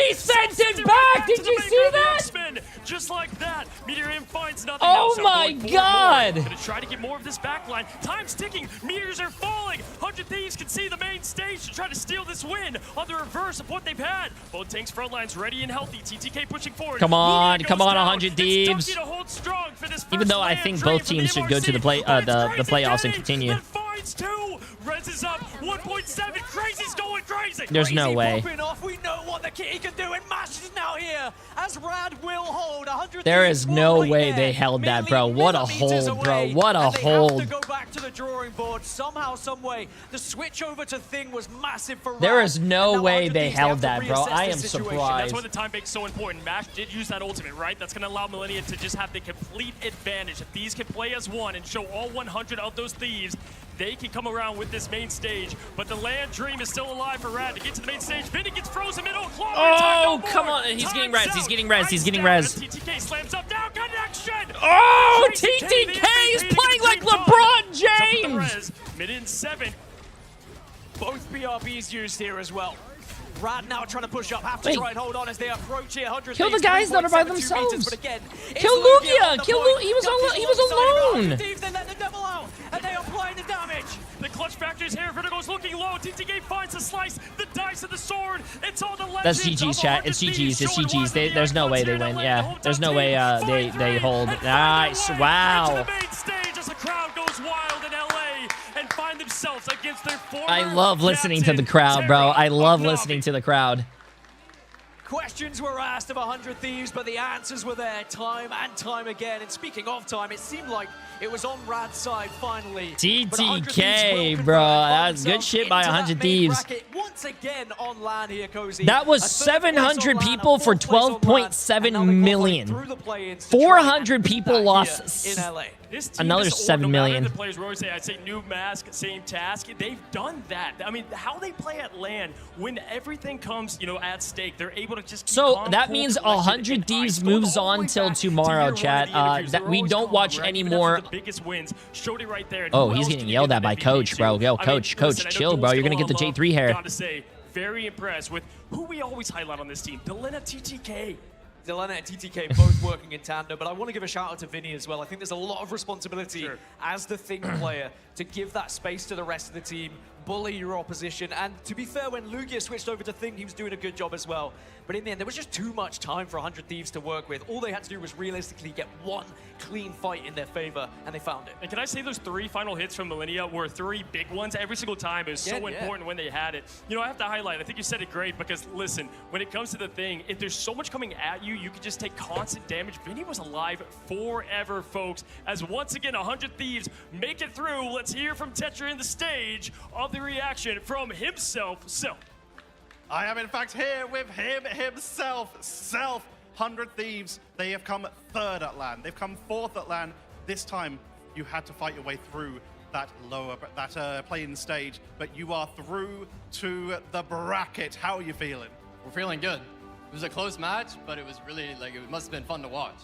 He sent it back! Did you see that? Spin, just like that. Meteor in finds nothing. Oh now, so my going God! forward. Gonna try to get more of this backline. Time's ticking. Meteors are falling. 100 Thieves can see the main stage to try to steal this win on the reverse of what they've had. Both tanks front lines ready and healthy. TTK pushing forward. Come on, Lugia come goes on, down. 100 It's Thieves. Ducky to hold strong for this Even first though I land think dream both for the teams should go to the MRC. playoffs and continue. Finds 2. Rez is up. 1.7. Crazy's going crazy. There's no way. Popping off. We know what the kitty can do, and Mash is now here as Rad will hold 100. There is no way they held that, bro. What a hold, bro. What a hold. Have to go back to the drawing board somehow, some way. The switch over to Thing was massive for Rad. There is no and now way 100 they Thieves held have that, to bro. reassess I the am situation. surprised. That's why the time bank's so important. Mash did use that ultimate, right? That's going to allow Millennia to just have the complete advantage. If these can play as one and show all 100 of those Thieves, they can come around with this main stage. But the land dream is still alive for Rad to get to the main stage. Vinny gets frozen middle. Oh, come on. He's getting res. He's getting res. He's getting res. TTK slams up down. Connection. Oh, TTK is playing like LeBron James. Mid in 7. Both BRBs used here as well. Rad now trying to push up, have to Wait. try and hold on as they approach here. 100 Kill the Thieves, guys that are by 3.72 themselves. meters, but again, it's Kill Lugia on Lugia. the Kill point. Lugia. He was Ducky's alone. 100 Thieves, they let the devil out, and they apply the damage. The clutch factor's here. Vertigo's looking low. TTK finds the slice. The dice of the sword. It's all the legends. That's GG's, chat. It's GG's. It's GG's. There's no way they win. Yeah, there's no way they hold. Nice. Wow. Main stage as the crowd goes wild in LA and find themselves against their former I love listening to the crowd, bro. I love listening to the crowd. Questions were asked of 100 Thieves, but the answers were there time and time again. And speaking of time, it seemed like it was on Rad's side finally. But 100 Thieves will TTK, convert bro. and find That's good themselves shit by into that 100 main Thieves. bracket once again on LAN here, Cozy. That was A third place 700 on LAN, people a for fourth place on LAN, and now they're 12.7 qualifying million. through the play-ins to try and 400 people that lost here in LA. This team another is 7 no matter million. The players always say, I say new mask, same task. They've done that. I mean, how they play at LAN when everything comes, at stake, they're able to just keep So calm, that cool, means collected, 100 and Thieves ice. Going moves all the on way till back to tomorrow, year one chat. of the interviews, That they're we always don't calm, watch right? any Even after more. the biggest wins, showed it right there. Oh, Who he's else getting can you yelled give at by MVP Coach, to? bro. Yo, I mean, Coach, listen, I know chill, bro. Duel's You're gonna get the going J3 hair. Gotta say, very impressed with who we always highlight on this team. Delena TTK. Delena and TTK both working in tandem, but I want to give a shout out to Vinny as well. I think there's a lot of responsibility as the Thing player to give that space to the rest of the team, bully your opposition, and to be fair, when Lugia switched over to Thing, he was doing a good job as well. But in the end, there was just too much time for 100 Thieves to work with. All they had to do was realistically get one clean fight in their favor, and they found it. And can I say those 3 final hits from Millennia were 3 big ones every single time? It was so important when they had it. You know, I have to highlight, I think you said it great, because listen, when it comes to the Thing, if there's so much coming at you, you can just take constant damage. Vinny was alive forever, folks, as once again, 100 Thieves make it through. Let's hear from Tetra in the stage of the reaction from himself. I am in fact here with him himself. 100 Thieves, they have come 3rd at LAN. They've come 4th at LAN. This time, you had to fight your way through that play-in stage, but you are through to the bracket. How are you feeling? We're feeling good. It was a close match, but it was really, like, it must have been fun to watch.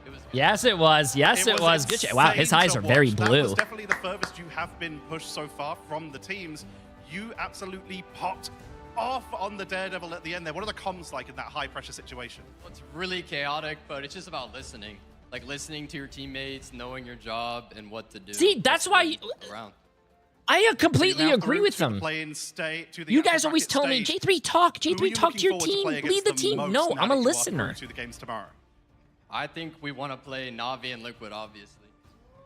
It was. Yes, it was. Yes, it was. Good. Wow, his eyes are very blue. That was definitely the furthest you have been pushed so far from the teams. You absolutely popped off on the Daredevil at the end there. What are the comms like in that high-pressure situation? Well, it's really chaotic, but it's just about listening. Like, listening to your teammates, knowing your job, and what to do. See, that's why... I completely agree with them. You guys always tell me, J3, talk. J3, talk to your team. Lead the team. No, I'm a listener. I think we want to play Na'Vi and Liquid, obviously.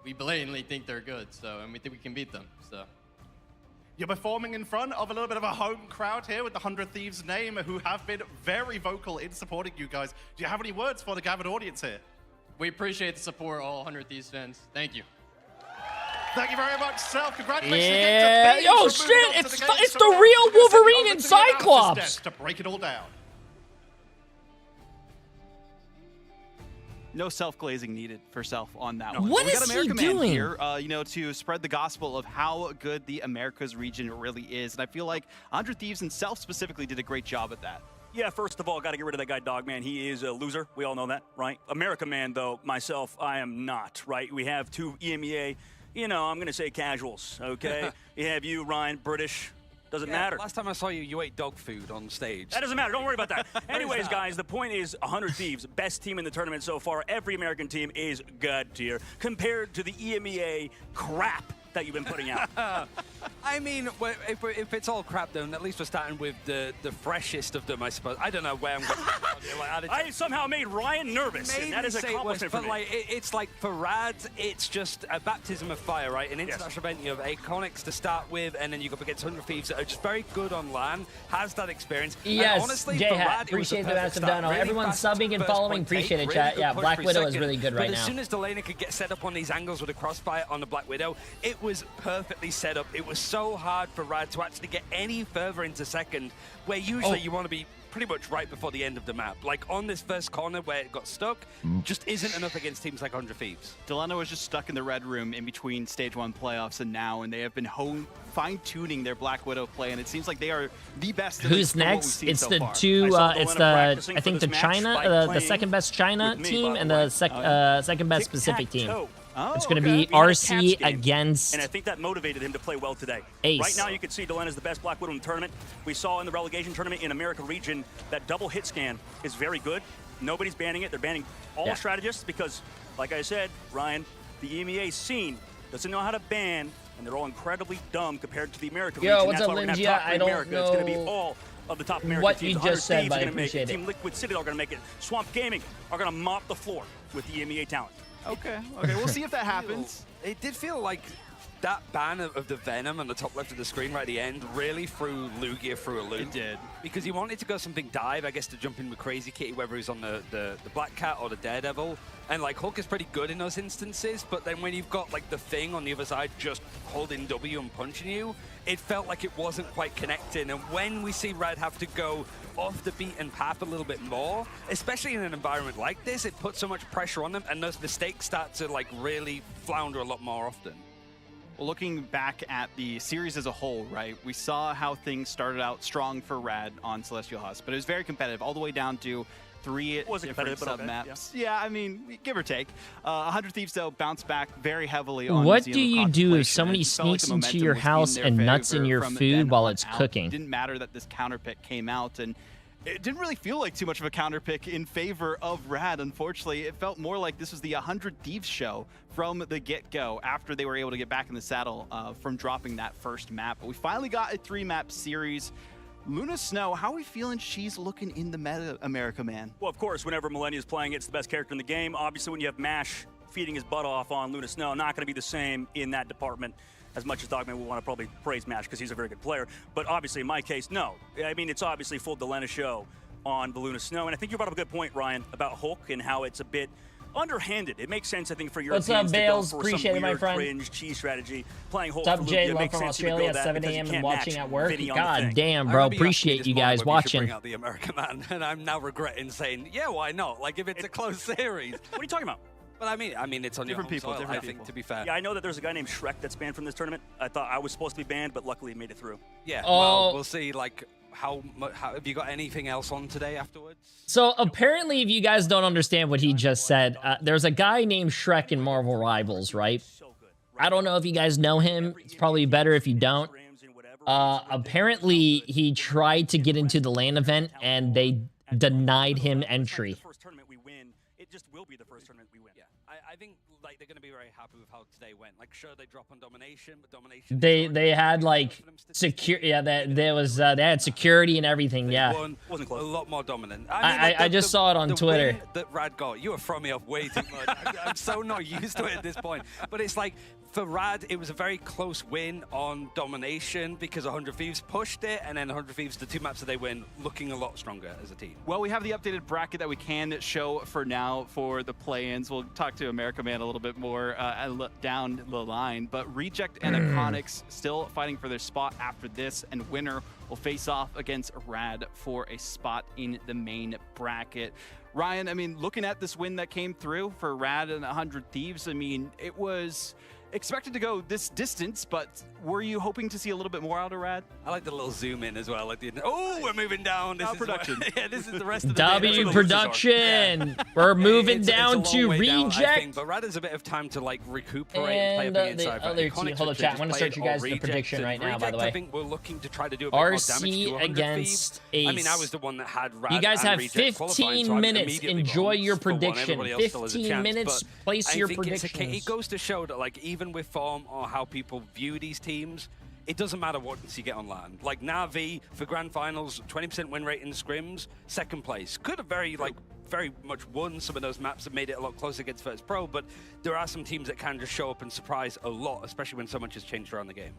We blatantly think they're good, and we think we can beat them, so... You're performing in front of a little bit of a home crowd here with the 100 Thieves name, who have been very vocal in supporting you guys. Do you have any words for the gathered audience here? We appreciate the support, all 100 Thieves fans. Thank you. Thank you very much, Self. Congratulations. Yeah. Oh, shit. It's the real Wolverine and Cyclops. To break it all down. No self-glazing needed for Self on that one. What we is got America he Man doing? here, you know, to spread the gospel of how good the Americas region really is. And I feel like 100 Thieves and Self specifically did a great job at that. Yeah, first of all, got to get rid of that guy, Dogman. He is a loser. We all know that, right? America Man, though, myself, I am not, right? We have 2 EMEA, you know, I'm going to say casuals, okay? You have you, Ryan, British. Doesn't matter. Last time I saw you, you ate dog food on stage. That doesn't matter. Don't worry about that. Anyways, guys, the point is 100 Thieves, best team in the tournament so far. Every American team is God tier compared to the EMEA crap that you've been putting out. I mean, if it's all crap, then at least we're starting with the freshest of them, I suppose. I don't know where I'm going. I somehow made Ryan nervous, and that is an accomplishment for me. Like, it's like for Rad, it's just a baptism of fire, right? An international event, you have Iconics to start with, and then you go up against 100 Thieves that are just very good on LAN, has that experience. Yes, and honestly, J-Hat, appreciate the massive dono. Really everyone subbing and following, appreciate it, chat. Yeah, Black Widow is really good right now. But as soon as Delena could get set up on these angles with a crossfire on the Black Widow, it was perfectly set up. It was so hard for Rad to actually get any further into second, where usually you want to be pretty much right before the end of the map. Like on this first corner where it got stuck, just isn't enough against teams like 100 Thieves. Delano was just stuck in the red room in between Stage 1 playoffs and now, and they have been fine-tuning their Black Widow play, and it seems like they are the best. Who's next? It's the I think the China, the second best China team and the second best Pacific team. It's going to be RC against... And I think that motivated him to play well today. Ace. Right now, you can see Delena is the best Black Widow in the tournament. We saw in the relegation tournament in America region that double hit scan is very good. Nobody's banning it. They're banning all strategists because, like I said, Ryan, the EMEA scene doesn't know how to ban, and they're all incredibly dumb compared to the America region. What's That's up, why we're going to Lingia? have top I don't America. know It's going to be all of the top American what teams. you just said, but I appreciate it. Team Liquid City are going to make it. Swamp Gaming are going to mop the floor with the EMEA talent. Okay, we'll see if that happens. It did feel like that ban of the Venom on the top left of the screen right at the end really threw Lugia through a loop. It did. Because he wanted to go something dive, I guess, to jump in with Crazy Kitty, whether he's on the Black Cat or the Daredevil. And like Hulk is pretty good in those instances, but then when you've got like the Thing on the other side just holding W and punching you, it felt like it wasn't quite connecting. And when we see Red have to go off the beaten path a little bit more, especially in an environment like this, it puts so much pressure on them, and those mistakes start to like really flounder a lot more often. Well, looking back at the series as a whole, right, we saw how things started out strong for Rad on Celestial Husk, but it was very competitive all the way down to 3 different sub-maps. Okay, yeah, I mean, give or take. 100 Thieves, though, bounced back very heavily on What Museum do of you do if Contemplation, somebody and it felt like sneaks the into momentum your was house in their and nuts in favor your from food then while on it's out. cooking? It didn't matter that this counter pick came out, and It didn't really feel like too much of a counter pick in favor of Rad, unfortunately. It felt more like this was the 100 Thieves show from the get-go after they were able to get back in the saddle from dropping that first map. But we finally got a 3-map series. Luna Snow, how are we feeling she's looking in the meta, America, man? Well, of course, whenever Millennia's playing, it's the best character in the game. Obviously, when you have Mash feeding his butt off on Luna Snow, not going to be the same in that department. As much as Dogman will want to probably praise Mash because he's a very good player. But obviously, in my case, no. I mean, it's obviously full Delena show on the Luna Snow. And I think you brought up a good point, Ryan, about Hulk and how it's a bit underhanded. It makes sense, I think, for Europeans What's up, to go Bales? for Appreciate it, some my weird, friend. cringe cheese strategy. Playing Hulk What's for up, Jay? Lugia Love makes from sense to go Australia at that 7 because you a.m. and can't watching match at work. Vinny on the God thing. damn, I bro. remember you asked me Appreciate this you morning guys whether you should watching. Bring out the American man, and I'm now regretting saying, yeah, why not? Like, if it's a close series. What are you talking about? But I mean, it's on Different your people, home soil, different I think, people. to be fair. Yeah, I know that there's a guy named Shrek that's banned from this tournament. I thought I was supposed to be banned, but luckily it made it through. Yeah, Oh. well, we'll see, like, how have you got anything else on today afterwards? So apparently, if you guys don't understand what he just said, there's a guy named Shrek in Marvel Rivals, right? I don't know if you guys know him. It's probably better if you don't. Apparently, he tried to get into the LAN event, and they denied him entry. First tournament we win, it just will be the first tournament we win. Yeah, I think like they're going to be very happy with how today went. Like, sure, they drop on domination, but domination. They had like yeah, they had security and everything. Yeah, wasn't close. A lot more dominant. I just saw it on Twitter. Win that Rad got, you were throwing me off way too much. I'm so not used to it at this point. But it's like, for Rad, it was a very close win on domination because 100 Thieves pushed it, and then 100 Thieves, the 2 maps that they win, looking a lot stronger as a team. Well, we have the updated bracket that we can show for now for the play-ins. We'll talk to America Man a little bit more down the line, but Reject and Iconics still fighting for their spot after this, and winner will face off against Rad for a spot in the main bracket. Ryan, I mean, looking at this win that came through for Rad and 100 Thieves, I mean, it was expected to go this distance, but were you hoping to see a little bit more out of Rad? I like the little zoom in as well. Like we're moving down. This is production. Yeah, this is the rest of the W production. We're moving down to Reject. But Rad has a bit of time to like recuperate and play up the inside. Other team. Hold on, chat. I want to search you guys the prediction right now, by the way. I think we're looking to try to do a bit more damage to RC 100 against Thieves. Ace. I mean, I was the one that had Rad. You guys and have Reject 15 qualifying, so I'm minutes. immediately Enjoy gone your for one. prediction. Everybody else still has a 15 chance, minutes. but Place I your think predictions. it goes to show that, like, even with form or how people view these teams, it doesn't matter what you get on land. Like Na'Vi for grand finals, 20% win rate in scrims, second place. Could have very much won some of those maps and made it a lot closer against First Pro, but there are some teams that can just show up and surprise a lot, especially when so much has changed around the game.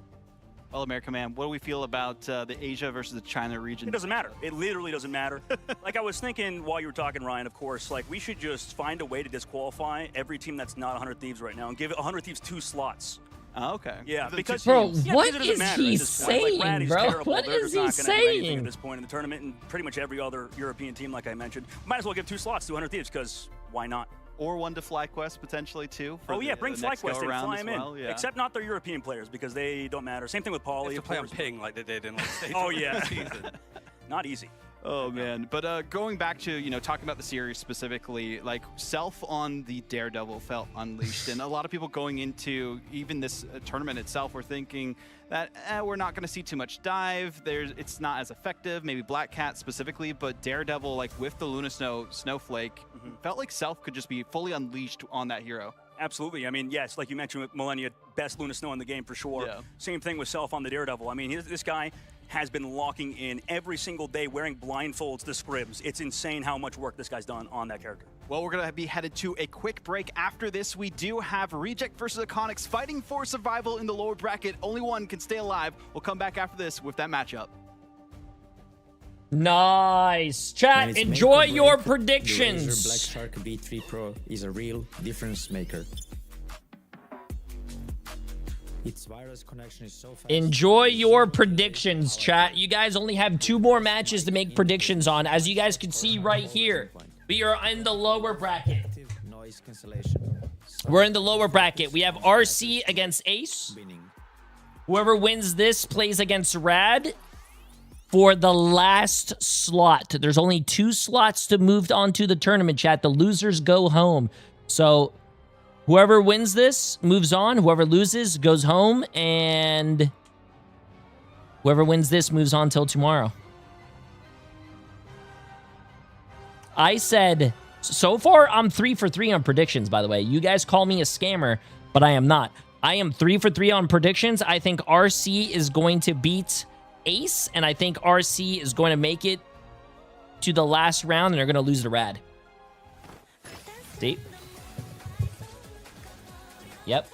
Well, America Man, what do we feel about the Asia versus the China region? It doesn't matter. It literally doesn't matter. Like I was thinking while you were talking, Ryan, of course, like we should just find a way to disqualify every team that's not 100 Thieves right now and give 100 Thieves 2 slots. Oh, okay. Yeah, because bro, yeah, what because it doesn't is matter he at this point. saying, like, Raddy's bro? terrible. What They're is just he not gonna have anything saying? at this point in the tournament, and pretty much every other European team, like I mentioned, might as well give 2 slots to 100 Thieves because why not? Or 1 to FlyQuest potentially too. Oh yeah, bring FlyQuest and fly them in. Well, yeah. Except not their European players because they don't matter. Same thing with Pauly. To play on ping like they did in like stage Oh yeah, not easy. Oh man, but going back to talking about the series specifically, like Self on the Daredevil felt unleashed, and a lot of people going into even this tournament itself were thinking that we're not going to see too much dive. It's not as effective. Maybe Black Cat specifically, but Daredevil, like with the Luna Snowflake, felt like Self could just be fully unleashed on that hero. Absolutely. I mean, yes, like you mentioned with Millennia, best Luna Snow in the game for sure. Yeah. Same thing with Self on the Daredevil. I mean, this guy has been locking in every single day wearing blindfolds to scrims. It's insane how much work this guy's done on that character. Well, we're going to be headed to a quick break. After this, we do have Reject versus Iconics fighting for survival in the lower bracket. Only one can stay alive. We'll come back after this with that matchup. Nice. Chat, enjoy your predictions. The Razer Black Shark V3 Pro is a real difference maker. Its wireless connection is so fast. Enjoy your predictions, chat. You guys only have 2 more matches to make predictions on. As you guys can see right here, we are in the lower bracket. Noise cancellation. We're in the lower bracket. We have RC against Ace. Whoever wins this plays against Rad for the last slot. There's only 2 slots to move on to the tournament, chat. The losers go home. So whoever wins this moves on. Whoever loses goes home. And whoever wins this moves on till tomorrow. I said, so far, I'm 3 for 3 on predictions, by the way. You guys call me a scammer, but I am not. I am 3 for 3 on predictions. I think RC is going to beat Ace, and I think RC is going to make it to the last round, and they're going to lose to Rad. See? Yep.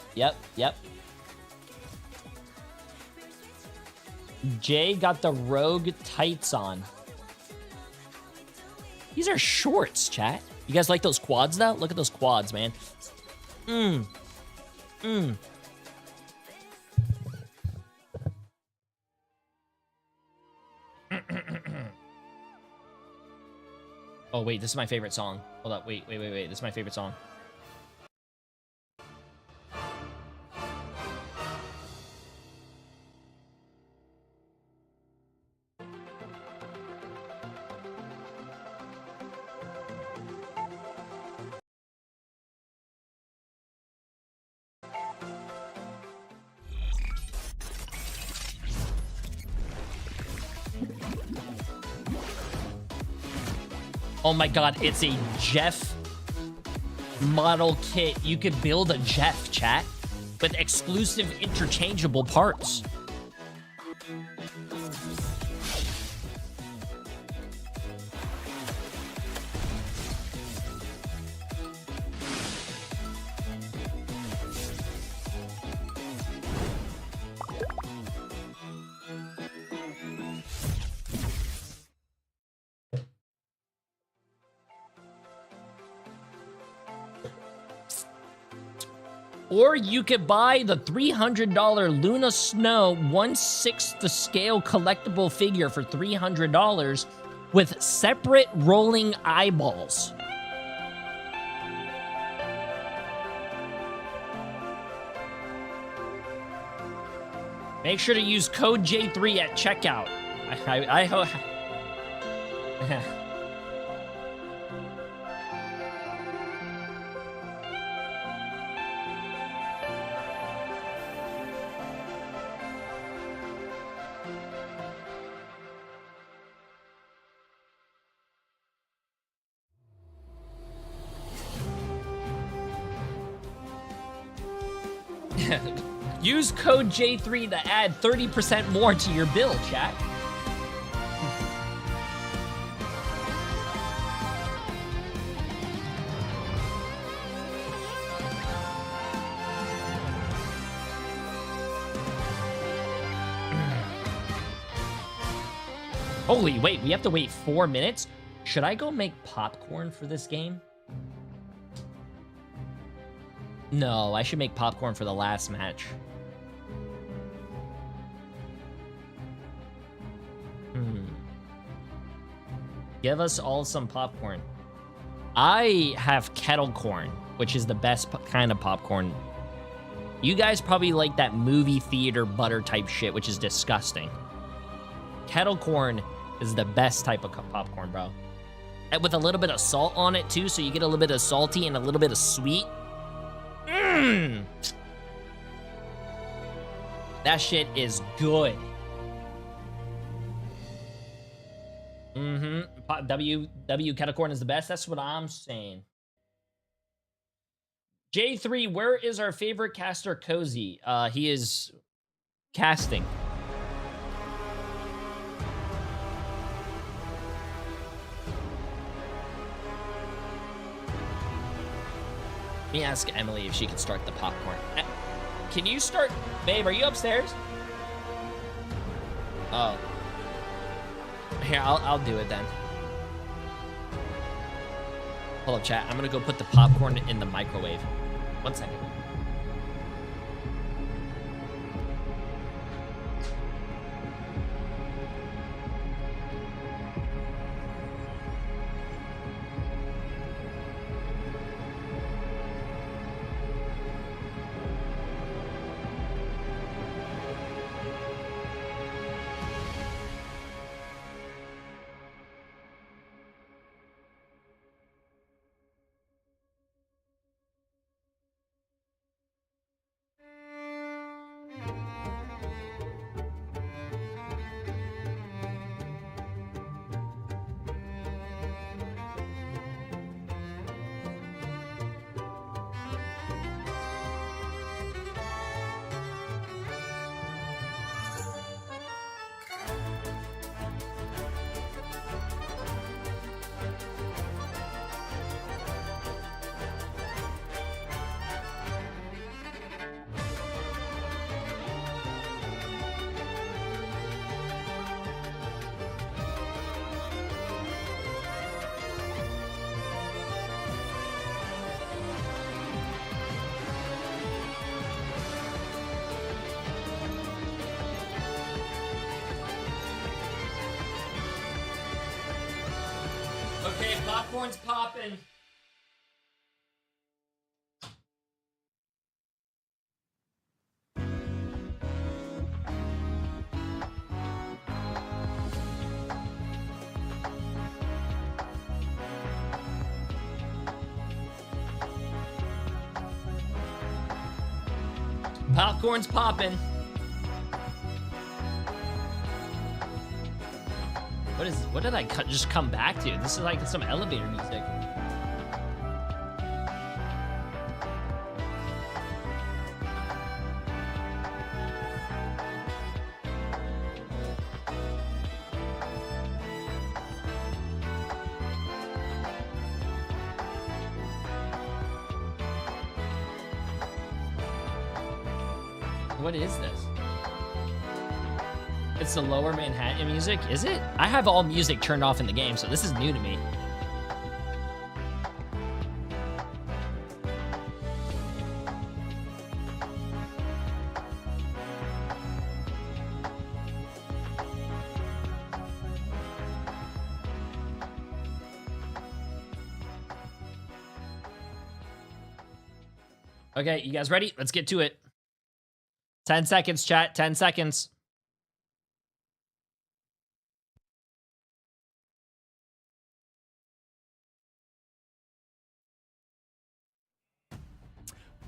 Jay got the rogue tights on. These are shorts, chat. You guys like those quads, though? Look at those quads, man. Oh, wait, this is my favorite song. Hold up, wait. This is my favorite song. Oh my god, it's a Jeff model kit. You could build a Jeff, chat, with exclusive interchangeable parts. Or you could buy the $300 Luna Snow 1/6 the scale collectible figure for $300 with separate rolling eyeballs. Make sure to use code J3 at checkout. I hope. Use code J3 to add 30% more to your bill, chat. Holy, wait, we have to wait 4 minutes? Should I go make popcorn for this game? No, I should make popcorn for the last match. Give us all some popcorn. I have kettle corn, which is the best kind of popcorn. You guys probably like that movie theater butter type shit, which is disgusting. Kettle corn is the best type of popcorn, bro. And with a little bit of salt on it, too, so you get a little bit of salty and a little bit of sweet. That shit is good. W kettle corn is the best. That's what I'm saying. J3, where is our favorite caster, Cozy? He is casting. Let me ask Emily if she can start the popcorn. Can you start? Babe, are you upstairs? Oh. Here, I'll do it then. Hold up, chat. I'm gonna go put the popcorn in the microwave. 1 second. Popcorn's popping. Popcorn's popping. What did I just come back to? This is like some elevator music. What is this? It's the Lower Manhattan music, is it? I have all music turned off in the game, so this is new to me. Okay, you guys ready? Let's get to it. 10 seconds, chat. 10 seconds.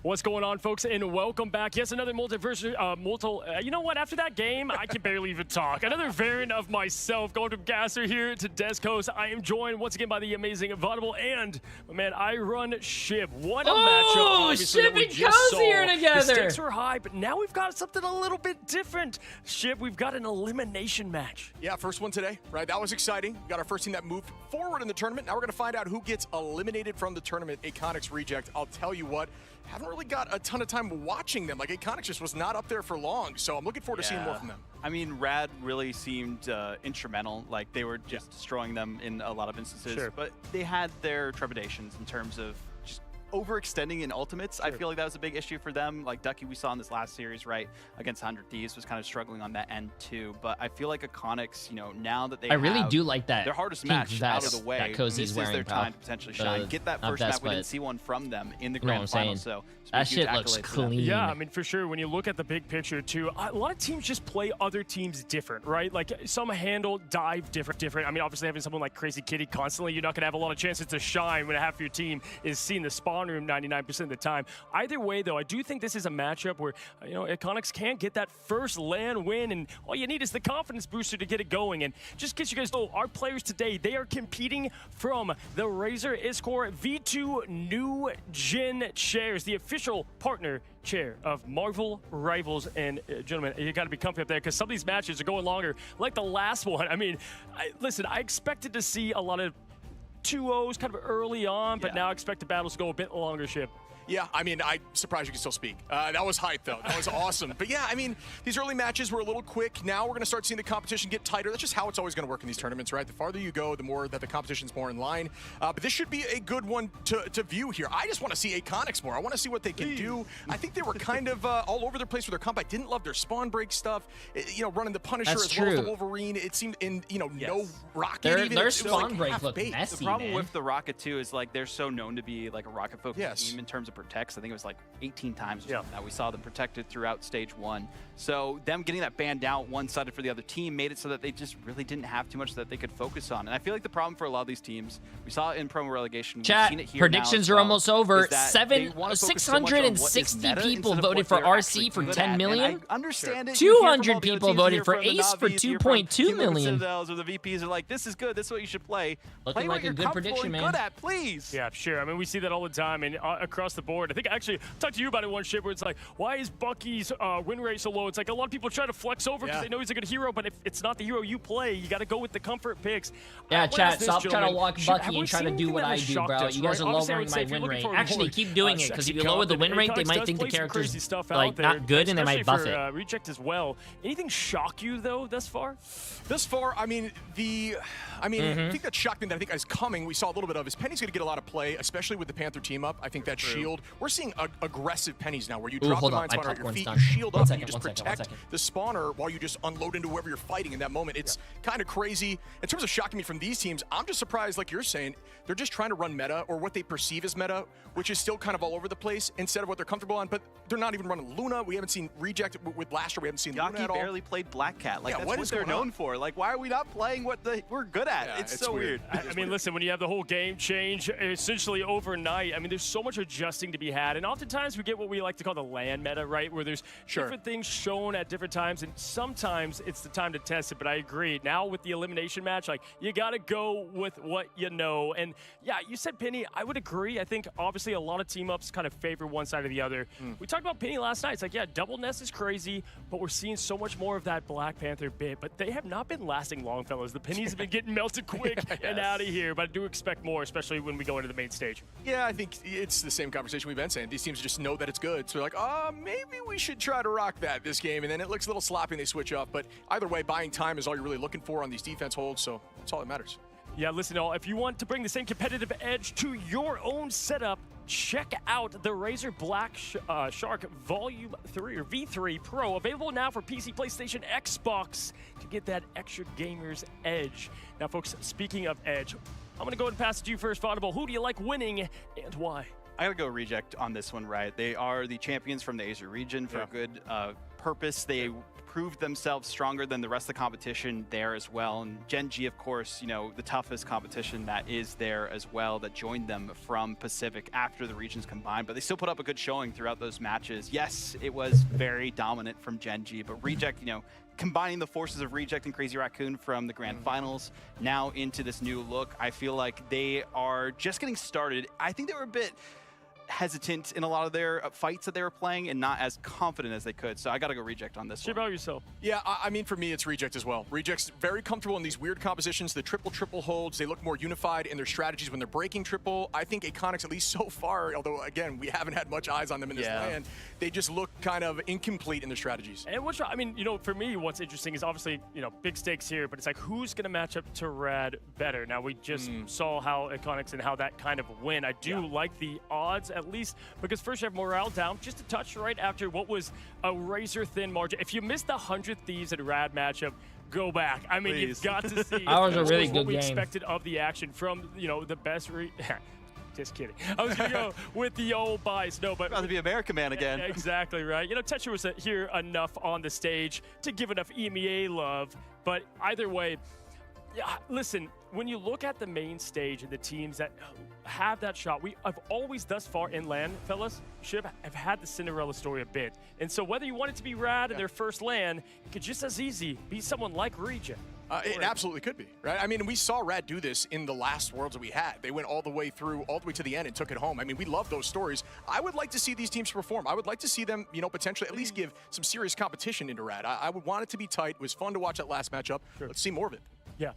What's going on, folks, and welcome back. Yes, another you know what? After that game, I can barely even talk. Another variant of myself, going from Gasser here to Descos. I am joined once again by the amazing Vaudable and my man, I run Shib. What a matchup! Shib and Cozy are together. The stakes were high, but now we've got something a little bit different. Shib, we've got an elimination match. Yeah, first one today, right? That was exciting. We got our first team that moved forward in the tournament. Now we're going to find out who gets eliminated from the tournament. Iconics Reject. I'll tell you what. Haven't really got a ton of time watching them. Like, Iconics just was not up there for long, so I'm looking forward to seeing more from them. I mean, Rad really seemed instrumental. Like, they were just destroying them in a lot of instances. Sure. But they had their trepidations in terms of just overextending in ultimates. I feel like that was a big issue for them. Like Ducky, we saw in this last series, right, against 100 Thieves, was kind of struggling on that end too. But I feel like Iconics, you know, now that they I really do like that. Their hardest pink match out of vest the way, that Cozy's this wearing, is their bro. time to potentially shine. Get that first map. We didn't see one from them in the grand final, so that shit looks clean. Yeah, I mean, for sure, when you look at the big picture too, a lot of teams just play other teams different, right? Like some handle, dive different. I mean, obviously having someone like Crazy Kitty constantly, you're not gonna have a lot of chances to shine when half your team is seeing the spawn room 99% of the time. Either way, though, I do think this is a matchup where, you know, Iconics can get that first LAN win, and all you need is the confidence booster to get it going. And just in case you guys know, our players today, they are competing from the Razer Iskor V2 New Gen chairs, the official partner chair of Marvel Rivals. And gentlemen, you got to be comfy up there because some of these matches are going longer, like the last one. I mean, listen, I expected to see a lot of 2-0s kind of early on, but now I expect the battles to go a bit longer, Shib. Yeah, I mean, I'm surprised you can still speak. That was hype, though. That was awesome. But yeah, I mean, these early matches were a little quick. Now we're going to start seeing the competition get tighter. That's just how it's always going to work in these tournaments, right? The farther you go, the more that the competition's more in line. But this should be a good one to view here. I just want to see Iconics more. I want to see what they can do. I think they were kind of all over their place with their comp. I didn't love their spawn break stuff. You know, running the Punisher as well as the Wolverine. It seemed in, you know, no Rocket. Their spawn break looked messy, The problem man. with the Rocket, too, is like they're so known to be like a Rocket-focused team in terms of protects. I think it was like 18 times or something that we saw them protected throughout stage 1. So them getting that banned out one-sided for the other team made it so that they just really didn't have too much that they could focus on. And I feel like the problem for a lot of these teams, we saw it in promo relegation. Chat, we've seen it here predictions now are almost over. 660 people voted for RC for 10 million. I understand it. 200 people voted for Ace for 2.2 million. Or the VPs are like, this is good. This is what you should play. Looking play like what a you're good prediction, man. good at, please. Yeah, sure. I mean, we see that all the time and across the board. I think actually I talked to you about it one shit where it's like, why is Bucky's win rate so low? It's like a lot of people try to flex over because they know he's a good hero, but if it's not the hero you play, you got to go with the comfort picks. Yeah, chat, stop trying to walk Bucky and try to do what I do, bro. You guys are lowering my win rate. Actually, keep doing it, because if you lower the win rate, they might think the character's like not good and they might buff it. Reject as well. Anything shock you though thus far? Thus far, I mean, the thing that shocked me that I think is coming, we saw a little bit of, is Penny's going to get a lot of play, especially with the Panther team up. I think that shield shield. We're seeing aggressive pennies now where you Ooh, drop the hold on, mine my spawner at your popcorn's feet, done. you shield One up, second, and you just one second, one protect second. the spawner while you just unload into whoever you're fighting in that moment. It's kind of crazy. In terms of shocking me from these teams, I'm just surprised, like you're saying, they're just trying to run meta or what they perceive as meta, which is still kind of all over the place instead of what they're comfortable on. But they're not even running Luna. We haven't seen Reject with Blaster. We haven't seen Luna Yaki at all. barely played Black Cat. Like, Yeah, that's what what is they're going on? known for. Like, why are we not playing what we're good at? Yeah, it's so weird. I mean, listen, when you have the whole game change essentially overnight, I mean, there's so much adjusting to be had. And oftentimes we get what we like to call the LAN meta, right? Where there's different things shown at different times. And sometimes it's the time to test it. But I agree. Now with the elimination match, like, you got to go with what you know. And yeah, you said Penny. I would agree. I think obviously a lot of team ups kind of favor one side or the other. We talked about Penny last night. It's like, yeah, double nest is crazy, but we're seeing so much more of that Black Panther bit. But they have not been lasting long, fellas. The pennies have been getting melted quick and out of here. But I do expect more, especially when we go into the main stage. Yeah, I think it's the same conversation we've been saying. These teams just know that it's good. So they're like, oh, maybe we should try to rock that this game. And then it looks a little sloppy and they switch up. But either way, buying time is all you're really looking for on these defense holds. So that's all that matters. Yeah, listen, all. If you want to bring the same competitive edge to your own setup, check out the Razer Black Shark Volume 3 or V3 Pro, available now for PC, PlayStation, Xbox, to get that extra gamer's edge. Now, folks, speaking of edge, I'm going to go ahead and pass it to you first, Audible. Who do you like winning and why? I gotta go Reject on this one, right? They are the champions from the Asia region for a good purpose. They proved themselves stronger than the rest of the competition there as well. And Gen G, of course, you know, the toughest competition that is there as well, that joined them from Pacific after the regions combined. But they still put up a good showing throughout those matches. Yes, it was very dominant from Gen G, but Reject, you know, combining the forces of Reject and Crazy Raccoon from the Grand Finals now into this new look, I feel like they are just getting started. I think they were a bit hesitant in a lot of their fights that they were playing and not as confident as they could. So I got to go Reject on this one. About yourself. Yeah, I mean, for me, it's Reject as well. Reject's very comfortable in these weird compositions, the triple holds. They look more unified in their strategies when they're breaking triple. I think Iconics, at least so far, although, again, we haven't had much eyes on them in this land, they just look kind of incomplete in their strategies. And which, I mean, you know, for me, what's interesting is obviously, you know, big stakes here, but it's like, who's going to match up to Rad better? Now, we just saw how Iconics and how that kind of win. I do like the odds, at least, because first you have morale down just a touch right after what was a razor-thin margin. If you missed the 100 Thieves and Rad matchup, go back. I mean, you've got to see That was a really what good we game. expected of the action from, you know, the best. Just kidding. I was going to go with the old bias. No, but About to be American Man again. Exactly right. You know, Tetra was here enough on the stage to give enough EMEA love. But either way, yeah, listen, when you look at the main stage and the teams that have that shot, we have always thus far in LAN, fellas, should have had the Cinderella story a bit. And so whether you want it to be Rad in their first LAN, it could just as easy be someone like Reject. It absolutely could be, right? I mean, we saw Rad do this in the last Worlds that we had. They went all the way through, all the way to the end and took it home. I mean, we love those stories. I would like to see these teams perform. I would like to see them, you know, potentially at least give some serious competition into Rad. I would want it to be tight. It was fun to watch that last matchup. Let's see more of it. Yeah.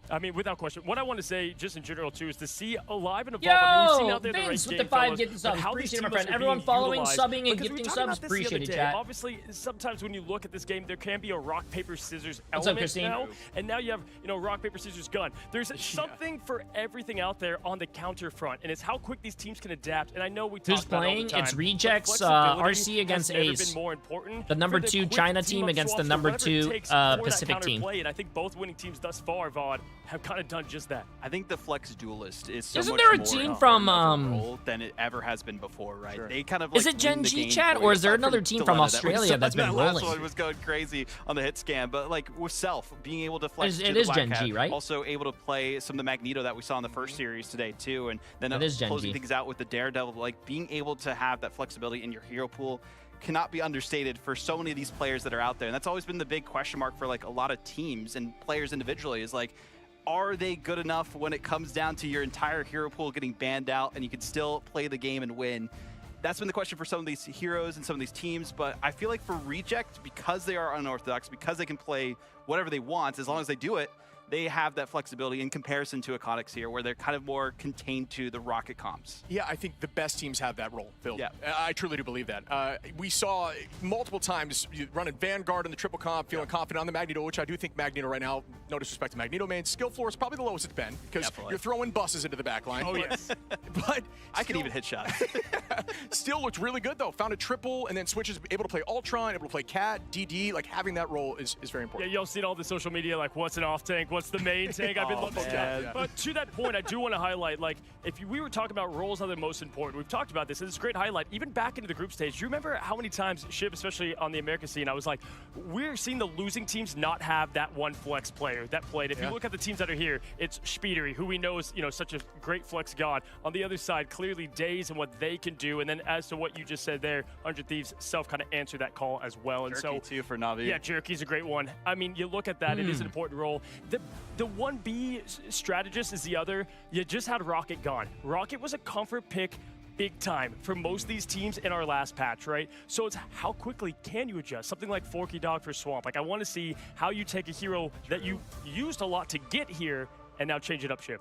I mean, without question. What I want to say, just in general, too, is to see alive and evolve. I mean, we've seen out there Vince the with race the 5 game, gifted fellas, subs. how Appreciate these it, my teams friend. are Everyone being following, utilized. subbing, and Because we gifting were talking subs. about this the Appreciate other it, day. chat. Obviously, sometimes when you look at this game, there can be a rock, paper, scissors What's up, element Christine? now. And now you have, you know, rock, paper, scissors, gun. There's something for everything out there on the counter front, and it's how quick these teams can adapt. And I know we Who's talk about it all playing? the time, It's but Rejects, flexibility RC against has never Ace. been more important The number for 2 quick China team team up against the swaps, number whatever it 2 takes for that Pacific counter team. play. And I think both winning teams thus far, Vaughn, have kind of done just that. I think the Flex Duelist is so Isn't much there a more team of from, a role than it ever has been before, right? They kind of Is like it Gen win the G game chat, for or you, is there aside another team from Delena Australia that's been that last rolling? one was going crazy on the hit scan, but like with Self being able to flex It to the is Black Gen Cat, G, right? also able to play some of the Magneto that we saw in the first series today too, and then It is Gen closing G. things out with the Daredevil, like being able to have that flexibility in your hero pool cannot be understated for so many of these players that are out there. And that's always been the big question mark for like a lot of teams and players individually, is like, are they good enough when it comes down to your entire hero pool getting banned out and you can still play the game and win? That's been the question for some of these heroes and some of these teams, but I feel like for Reject, because they are unorthodox, because they can play whatever they want, as long as they do it, they have that flexibility in comparison to Iconics here, where they're kind of more contained to the Rocket comps. Yeah, I think the best teams have that role, Phil. Yeah. I truly do believe that. We saw multiple times you running Vanguard in the triple comp, feeling confident on the Magneto, which I do think Magneto right now, no disrespect to Magneto, man, skill floor is probably the lowest it's been because you're throwing buses into the back line. Oh, yes. But I can even hit shots. Still looked really good, though. Found a triple and then switches, able to play Ultron, able to play Cat, DD. Like, having that role is very important. Yeah, y'all seen all the social media, like, what's an off tank, what's the main tank? I've been looking at that. But to that point, I do want to highlight, like, we were talking about roles are the most important. We've talked about this, and it's a great highlight. Even back into the group stage, do you remember how many times, Shib, especially on the America scene, I was like, we're seeing the losing teams not have that one flex player that played. If you look at the teams that are here, it's Speedery, who we know is, such a great flex god. On the other side, clearly Daze and what they can do. And then as to what you just said there, 100 Thieves self kind of answered that call as well. And Jerky too for Navi. Yeah, Jerky's a great one. I mean, you look at that, it is an important role. The 1B strategist is the other. You just had Rocket gone. Rocket was a comfort pick big time for most of these teams in our last patch, right? So it's how quickly can you adjust? Something like Forky Dog for Swamp. Like, I want to see how you take a hero that you used a lot to get here and now change it up, Ship.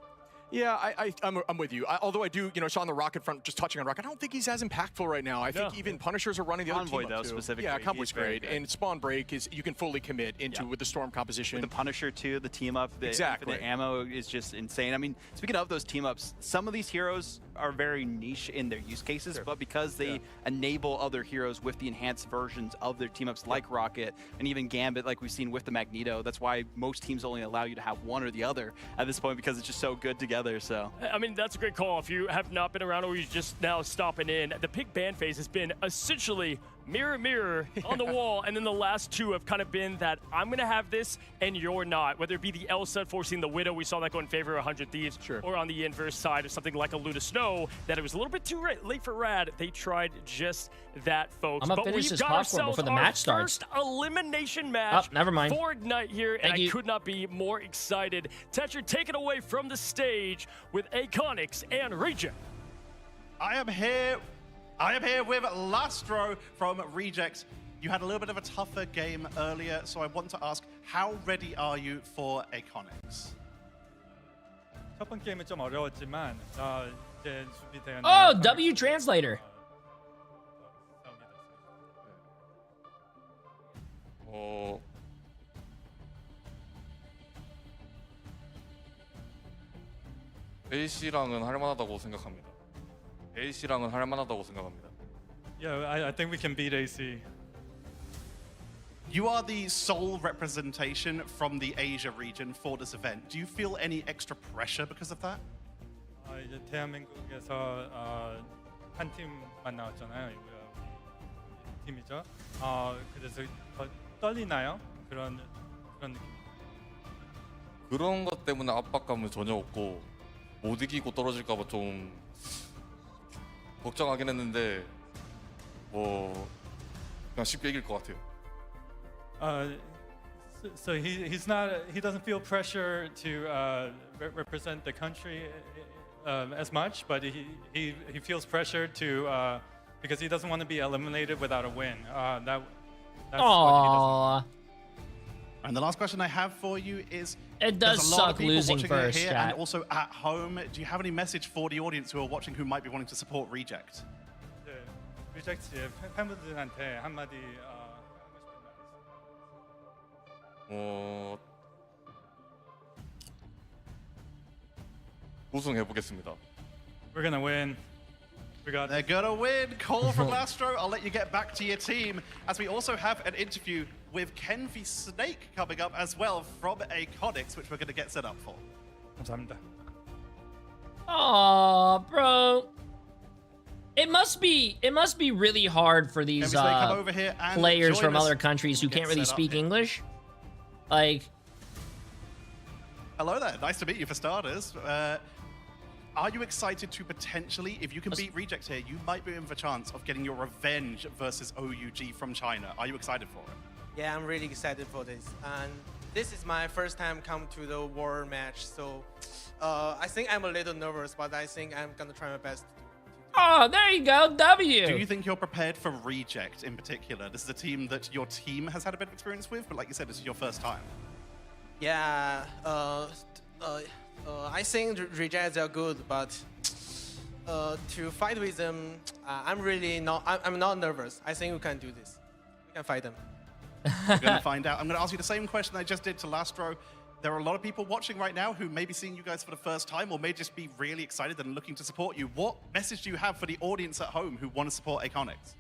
Yeah, I'm with you. Although I do, saw on the Rocket front, just touching on Rocket, I don't think he's as impactful right now. I think even Punishers are running the other Convoy, team though, up too. specifically. Yeah, Convoy's He's very great. good. And Spawn Break is, you can fully commit into with the Storm composition. With the Punisher, too, the team-up. The Exactly. infinite ammo is just insane. I mean, speaking of those team-ups, some of these heroes are very niche in their use cases, but because they enable other heroes with the enhanced versions of their team-ups like Rocket and even Gambit, like we've seen with the Magneto, that's why most teams only allow you to have one or the other at this point, because it's just so good together. So I mean, that's a great call. If you have not been around or you're just now stopping in, the pick ban phase has been essentially mirror, mirror on the wall, and then the last two have kind of been that I'm going to have this and you're not. Whether it be the Elsa forcing the Widow, we saw that go in favor of 100 Thieves, or on the inverse side of something like a Luda Snow, that it was a little bit too late for Rad. They tried just that, folks. I'm gonna finish this popcorn before the match starts. First elimination match never mind. for Ignite here, and I could not be more excited. Tetcher, take it away from the stage with Iconics and Reject. I am here with Lastro from Reject. You had a little bit of a tougher game earlier, so I want to ask, how ready are you for Iconics? 첫 번 게임은 좀 어려웠지만 이제 준비되었네요. Oh, W translator. AC랑은 할만하다고 생각합니다. AC랑은 할만하다고 생각합니다. Yeah, I think we can beat AC. You are the sole representation from the Asia region for this event. Do you feel any extra pressure because of that? 이제 대한민국에서 한 팀만 나왔잖아요. 우리 팀이죠. 그래서 더 떨리나요? 그런 느낌. 그런 것 때문에 압박감은 전혀 없고 못 이기고 떨어질까봐 좀 걱정하긴 했는데 뭐 그냥 쉽게 이길 것 같아요. So he doesn't feel pressure to represent the country as much, but he feels pressure to because he doesn't want to be eliminated without a win. That's what he doesn't. And the last question I have for you is: It there's does a lot suck of people losing watching first, here chat. and also at home. Do you have any message for the audience who are watching who might be wanting to support Reject? 네, 리젝트의 팬분들한테 한마디 우승해 보겠습니다. We're gonna win. They're gonna win. Call from Lastro. I'll let you get back to your team as we also have an interview with Ken v Snake coming up as well from Iconics, which we're gonna get set up for. 감사합니다. Aw, bro. It must be really hard for these Ken v Snake, come over here and players join from us. other countries who Get can't really set up speak here. English. Like, hello there. Nice to meet you for starters. Are you excited to potentially, if you can beat Reject here, you might be in for a chance of getting your revenge versus OUG from China? Are you excited for it? Yeah, I'm really excited for this. And this is my first time come to the World match, so I think I'm a little nervous, but I think I'm gonna try my best. oh, there you go, W. Do you think you're prepared for Reject in particular? This is a team that your team has had a bit of experience with, but like you said, this is your first time. Yeah, I think Rejects are good, but to fight with them, I'm not nervous. I think we can do this. We can fight them. We're going to find out. I'm going to ask you the same question I just did to Lastro. There are a lot of people watching right now who may be seeing you guys for the first time or may just be really excited and looking to support you. What message do you have for the audience at home who want to support Iconics?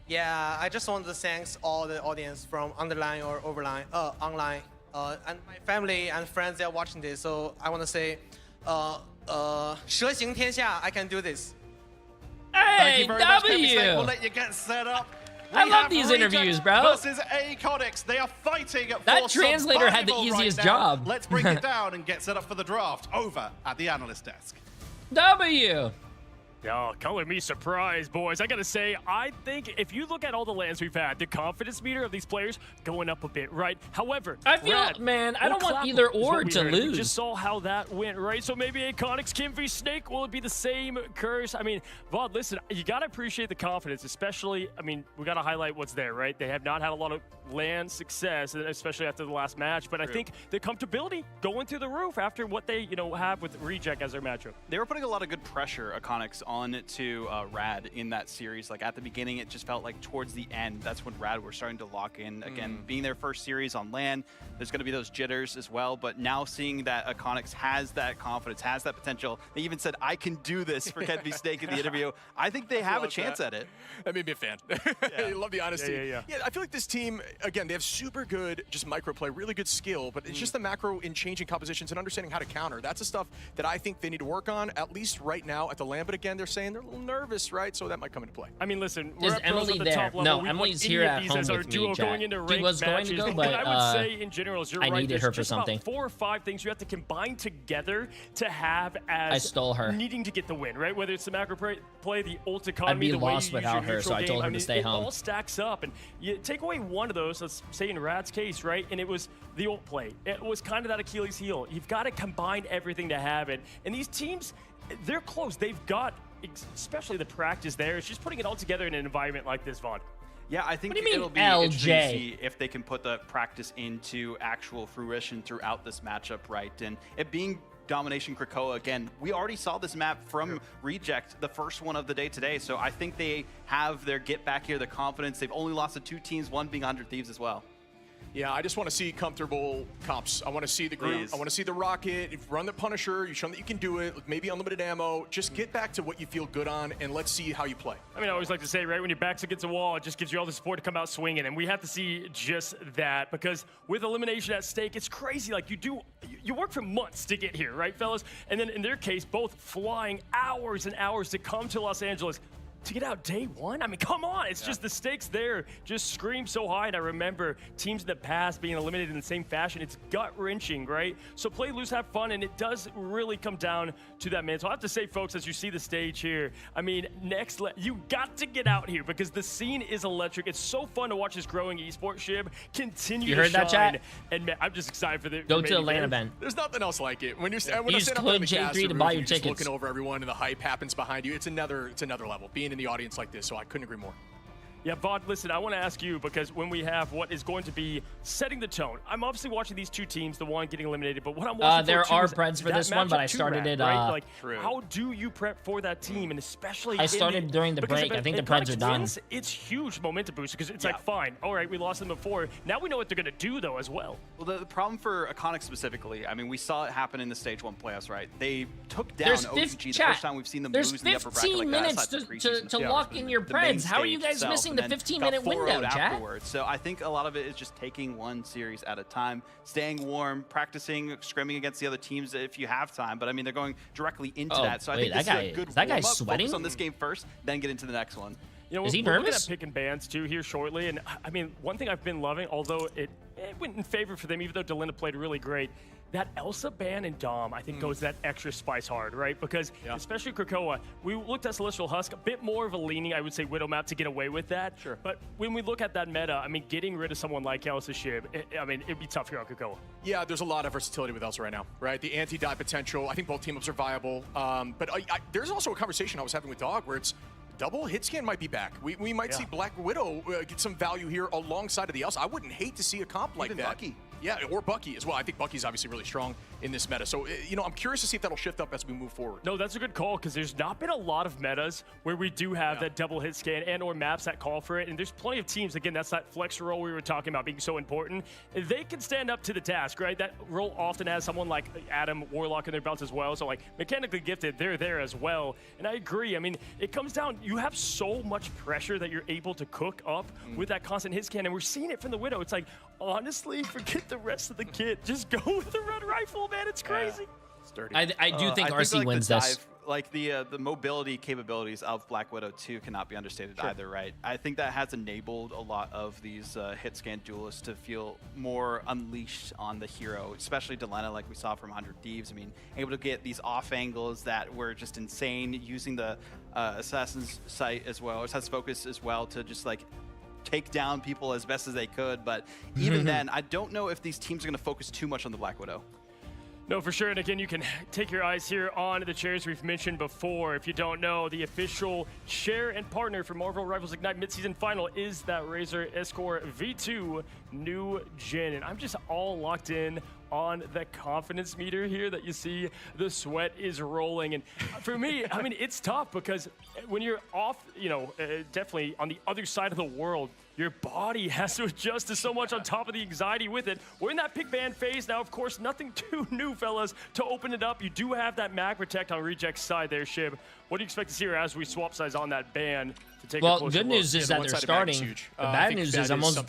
Yeah, I just want to thank all the audience from underline or online, and my family and friends that are watching this. So I want to say, 蛇行天下, I can do this. Thank you Hey, very much, Kevin Snake. W. We'll let you get set up. I We love have these Reject interviews, bro. Versus Iconics. They are fighting for That translator had the survival easiest right now. job. Let's break it down and get set up for the draft over at the analyst desk. W. Oh, color me surprised, boys. I gotta say, I think if you look at all the lands we've had, the confidence meter of these players going up a bit, right? However, I feel, Rad, man, I we'll don't want clap either is what or we to heard. lose. We just saw how that went, right? So maybe Iconics, Kim v Snake, will it be the same curse? I mean, Vaughn, listen, you gotta appreciate the confidence, especially, I mean, we gotta highlight what's there, right? They have not had a lot of land success, especially after the last match, but I think the comfortability going through the roof after what they, have with Reject as their matchup. They were putting a lot of good pressure, Iconics, on to Rad in that series. Like at the beginning, it just felt like towards the end, that's when Rad were starting to lock in. Again, being their first series on LAN, there's going to be those jitters as well. But now seeing that Iconics has that confidence, has that potential, they even said, I can do this for Ken V Snake in the interview. I think they have a chance at it. That made me a fan. I love the honesty. Yeah, I feel like this team, again, they have super good just micro play, really good skill, but it's just the macro in changing compositions and understanding how to counter. That's the stuff that I think they need to work on, at least right now at the LAN. But again, they're saying they're a little nervous, right? So that might come into play. I mean, listen, Is we're at pros Emily at the there? top level. No, We Emily's want here any of at these home as our with me, duo Jack. going into She ranked was going to matches. go, But but, I would say, in general, is you're I right. needed There's her for just about something. 4 or 5 things you have to combine together to have as I stole her. needing to get the win, right? Whether it's the macro play, the ult economy, I'd be the way lost you use without your her, so neutral I told game. her to stay it home. all stacks up, and you take away one of those, let's say in Rad's case, right? And it was the ult play. It was kind of that Achilles heel. You've got to combine everything to have it. And these teams, they're close. They've got, especially the practice there. It's just putting it all together in an environment like this, Vaughn. Yeah, I think What do you mean, it'll be interesting to LJ? see if they can put the practice into actual fruition throughout this matchup, right? And it being Domination Krakoa, again, we already saw this map from Reject, the first one of the day today, so I think they have their get back here, the confidence. They've only lost to 2 teams, one being 100 Thieves as well. Yeah, I just want to see comfortable comps. I want to see the group. Please. I want to see the rocket. Run the Punisher. You've shown that you can do it. Maybe unlimited ammo. Just get back to what you feel good on, and let's see how you play. I mean, I always like to say, right, when your back's against a wall, it just gives you all the support to come out swinging, and we have to see just that, because with elimination at stake, it's crazy. Like, you work for months to get here, right, fellas? And then in their case, both flying hours and hours to come to Los Angeles. To get out day one? I mean, come on. It's just the stakes there just scream so high. And I remember teams in the past being eliminated in the same fashion. It's gut-wrenching, right? So play, lose, have fun, and it does really come down to that, man. So I have to say, folks, as you see the stage here, I mean, you got to get out here because the scene is electric. It's so fun to watch this growing esports shib continue You to heard that, shine. chat? And man, I'm just excited for the Go to remaining Atlanta, games. Ben. There's nothing else like it. When you're Use standing up code on the Jay3 caster to roof buy and your you're just tickets. looking over everyone and the hype happens behind you. It's another level. Being in the audience like this, so I couldn't agree more. Yeah, Vaughn, listen, I want to ask you, because when we have what is going to be setting the tone, I'm obviously watching these 2 teams, the one getting eliminated, but what I'm watching there for too are is Preds for that this one, but matchup I too, started Rad, it, right? Like, True. how do you prep for that team, and especially I started during the because break. if I think the Iconics Preds are done. wins, it's huge momentum boost, because it's like, fine, all right, we lost them before. Now we know what they're going to do, though, as well. Well, the problem for Iconics specifically, I mean, we saw it happen in the Stage 1 playoffs, right? They took down There's OGG the chat. first time we've seen them There's lose in the upper bracket 15 like that. minutes aside from to preseason. lock in your The main Preds. How are you stage guys itself, missing and the then 15-minute got 4-0'd window, chat? afterwards. So I think a lot of it is just taking one series at a time, staying warm, practicing, scrimming against the other teams if you have time. But I mean, they're going directly into Oh, that. So I wait, think this that guy- is a good is that guy warm-up. sweating? Focus on this game first, then get into the next one. You know, Is he we're looking nervous? at picking bands too here shortly, and I mean, one thing I've been loving, although it went in favor for them, even though Delinda played really great, that Elsa ban and Dom, I think, goes that extra spice hard, right? Because especially Krakoa, we looked at Celestial Husk, a bit more of a leaning, I would say, Widow map to get away with that. Sure. But when we look at that meta, I mean, getting rid of someone like Elsa Shib, I mean, it'd be tough here on Krakoa. Yeah, there's a lot of versatility with Elsa right now, right? The anti-die potential, I think both team-ups are viable. But there's also a conversation I was having with Dog where it's double hit scan might be back. We might see Black Widow get some value here alongside of the Elsa. I wouldn't hate to see a comp like Even that. Bucky. Yeah, or Bucky as well. I think Bucky's obviously really strong in this meta. So, you know, I'm curious to see if that'll shift up as we move forward. No, that's a good call, because there's not been a lot of metas where we do have that double hit scan and or maps that call for it. And there's plenty of teams, again, that's that flex role we were talking about being so important. They can stand up to the task, right? That role often has someone like Adam Warlock in their belts as well. So, like, mechanically gifted, they're there as well. And I agree. I mean, it comes down, you have so much pressure that you're able to cook up with that constant hit scan. And we're seeing it from the Widow. It's like, honestly, forget the rest of the kit. Just go with the red rifle, man. It's crazy. I do think RC like wins the this. Like the mobility capabilities of Black Widow 2 cannot be understated either, right? I think that has enabled a lot of these hit scan duelists to feel more unleashed on the hero, especially Delena, like we saw from 100 Thieves. I mean, able to get these off angles that were just insane, using the Assassin's Sight as well, Assassin's Focus as well, to just like take down people as best as they could. But even then, I don't know if these teams are going to focus too much on the Black Widow. No, for sure. And again, you can take your eyes here on the chairs we've mentioned before. If you don't know, the official chair and partner for Marvel Rivals Ignite Midseason Final is that Razer Escort V2 New Gen. And I'm just all locked in on the confidence meter here that you see. The sweat is rolling. And for me, I mean, it's tough because when you're off, you know, definitely on the other side of the world, your body has to adjust to so much on top of the anxiety with it. We're in that pick ban phase now. Of course, nothing too new, fellas, to open it up. You do have that mag protect on Reject's side there, Shib. What do you expect to see here as we swap sides on that ban to take a closer good news look? is that they're starting. The bad news is I'm almost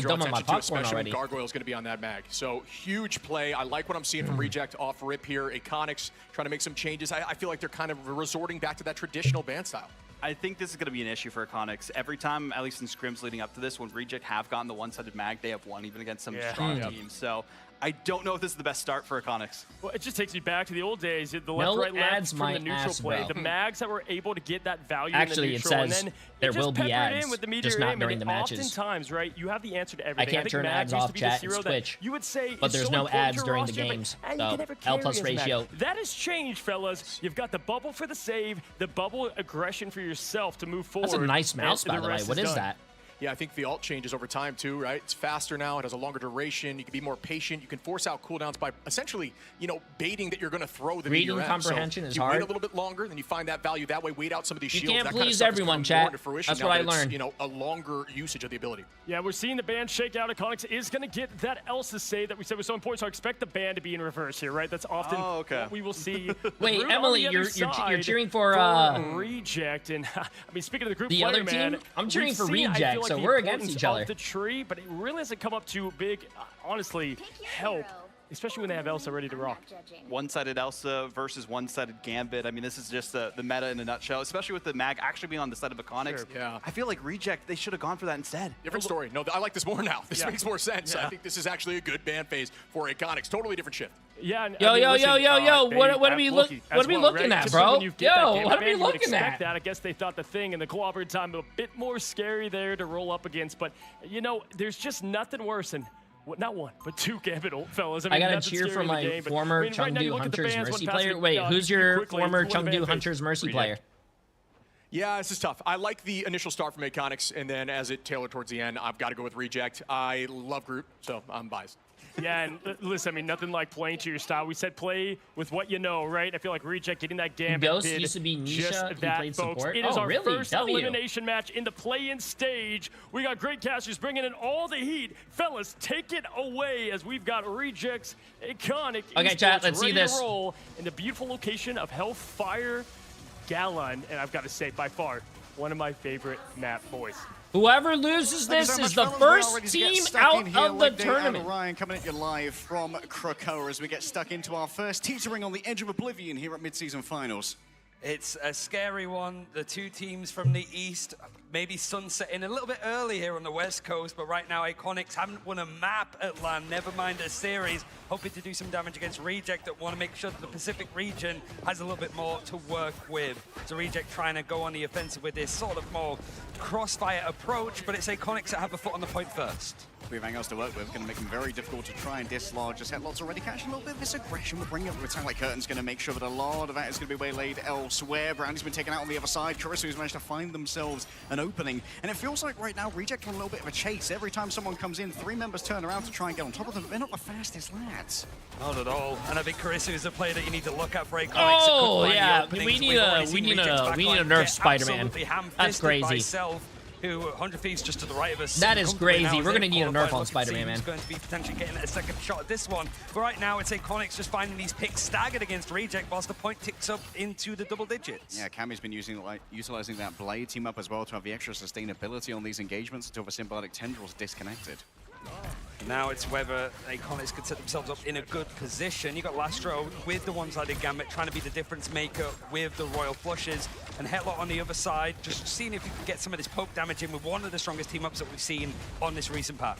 done with my popcorn already. Gargoyle is going to be on that mag. So huge play. I like what I'm seeing from Reject off rip here. Iconics trying to make some changes. I feel like they're kind of resorting back to that traditional ban style. I think this is going to be an issue for Iconics. Every time, at least in scrims leading up to this, when Reject have gotten the one-sided mag, they have won, even against some strong teams. So I don't know if this is the best start for Iconics. Well, it just takes me back to the old days. The left, No right, left ads, from my the neutral ass, play. bro. The mags that were able to get that value Actually, in the it neutral. says and then there will be pepper it ads, in with the meter just not aim, during and the matches. Oftentimes, right, you have the answer to I everything. can't think turn mags ads used off, to be chat. the It's hero that Twitch. you would say But is there's so no important ads to your during the roster, but, games. you So, can never L carry plus as mag. ratio. That has changed, fellas. You've got the bubble for the save, the bubble aggression for yourself to move forward. That's a nice mouse, and by the way. rest What is done. that? Yeah, I think the ult changes over time too, right? It's faster now, it has a longer duration, you can be more patient, you can force out cooldowns by essentially, you know, baiting that you're going to throw the Reading meteor at. comprehension so is you hard. wait a little bit longer, then you find that value that way, wait out some of these You shields. can't that kind of please stuff is everyone, coming chat. more into fruition That's now what I that it's, learned. you know, a longer usage of the ability. Yeah, we're seeing the band shake out. Iconics is going to get that Elsa save that we said was so important. So I expect the band to be in reverse here, right? That's often what we will see. Wait, Root on Emily, the other you're side cheering for Reject. And I mean, speaking of the group the player, other man, team? I'm cheering we've for seen, I Reject, feel like so the we're against importance each other. of the tree, but it really hasn't come up to big, honestly, help. Especially when they have Elsa ready to rock. One-sided Elsa versus one-sided Gambit. I mean, this is just the meta in a nutshell, especially with the mag actually being on the side of Iconics. Sure. Yeah. I feel like Reject, they should have gone for that instead. Different story. No, I like this more now. This makes more sense. I think this is actually a good ban phase for Iconics. Totally different shift. Yeah. And, Yo, I mean, yo, listen, what are we looking at, Just bro? when you get that Yo, Gambit what are we ban, you would looking expect at? that. I guess they thought the thing and the cooperative time a bit more scary there to roll up against. But, you know, there's just nothing worse than not one, but two Gambit fellas. I mean, gotta nothing cheer scary for in the my game, but, former I mean, right now you Chengdu look at the Hunters bands, Mercy one player. passing Wait, who's your quickly, former it's one Chengdu band Hunters phase. Mercy Reject. player? Yeah, this is tough. I like the initial start from Iconics, and then as it tailored towards the end, I've got to go with Reject. I love Group, so I'm biased. Yeah, and listen, I mean, nothing like playing to your style. We said play with what you know, right? I feel like Reject getting that Gambit Ghost did used to be Nisha. just He that, played folks. support. It is Oh, our really? first W. elimination match in the play-in stage. We got great casters bringing in all the heat. Fellas, take it away as we've got Reject's Iconic Okay, chat, Esports let's see ready this. to roll in the beautiful location of Hellfire Gallon. And I've got to say, by far, one of my favorite map boys. Whoever loses Thank you this so is much, the fellas. We're all first ready to get team stuck out in here. of the Leg day out tournament. Ryan coming at you live from Krakoa as we get stuck into our first teetering on the edge of oblivion here at mid-season finals. It's a scary one. The two teams from the East, maybe sunsetting a little bit early here on the West Coast, but right now Iconics haven't won a map at LAN, never mind a series. Hoping to do some damage against Reject that want to make sure that the Pacific region has a little bit more to work with. So Reject trying to go on the offensive with this sort of more crossfire approach, but it's Iconics that have a foot on the point first. We have anything else to work with. Going to make them very difficult to try and dislodge. As Headlock's already catching a little bit of this aggression. We're bringing up the attack like Curtain's going to make sure that a lot of that is going to be waylaid elsewhere. Brownie's been taken out on the other side. Karisu's managed to find themselves an opening. And it feels like right now Reject on a little bit of a chase. Every time someone comes in, 3 members turn around to try and get on top of them. They're not the fastest lads. Not at all. And I think Karisu is a player that you need to look at for Iconics. Oh, yeah. We need a nerf Spider-Man. That's crazy. Who 100 Thieves just to the right of us. That is crazy. We're going to need a nerf on Spider-Man, man. He's going to be potentially getting a second shot at this one. But right now, it's Iconics just finding these picks staggered against Reject whilst the point ticks up into the double digits. Yeah, Cammy's been utilizing that Blade team up as well to have the extra sustainability on these engagements until the Symbiotic Tendrils disconnected. Now it's whether Iconics could set themselves up in a good position. You got Lastro with the one-sided Gambit trying to be the difference maker with the Royal Flushes, and Hetlock on the other side just seeing if you can get some of this poke damage in with one of the strongest team-ups that we've seen on this recent patch.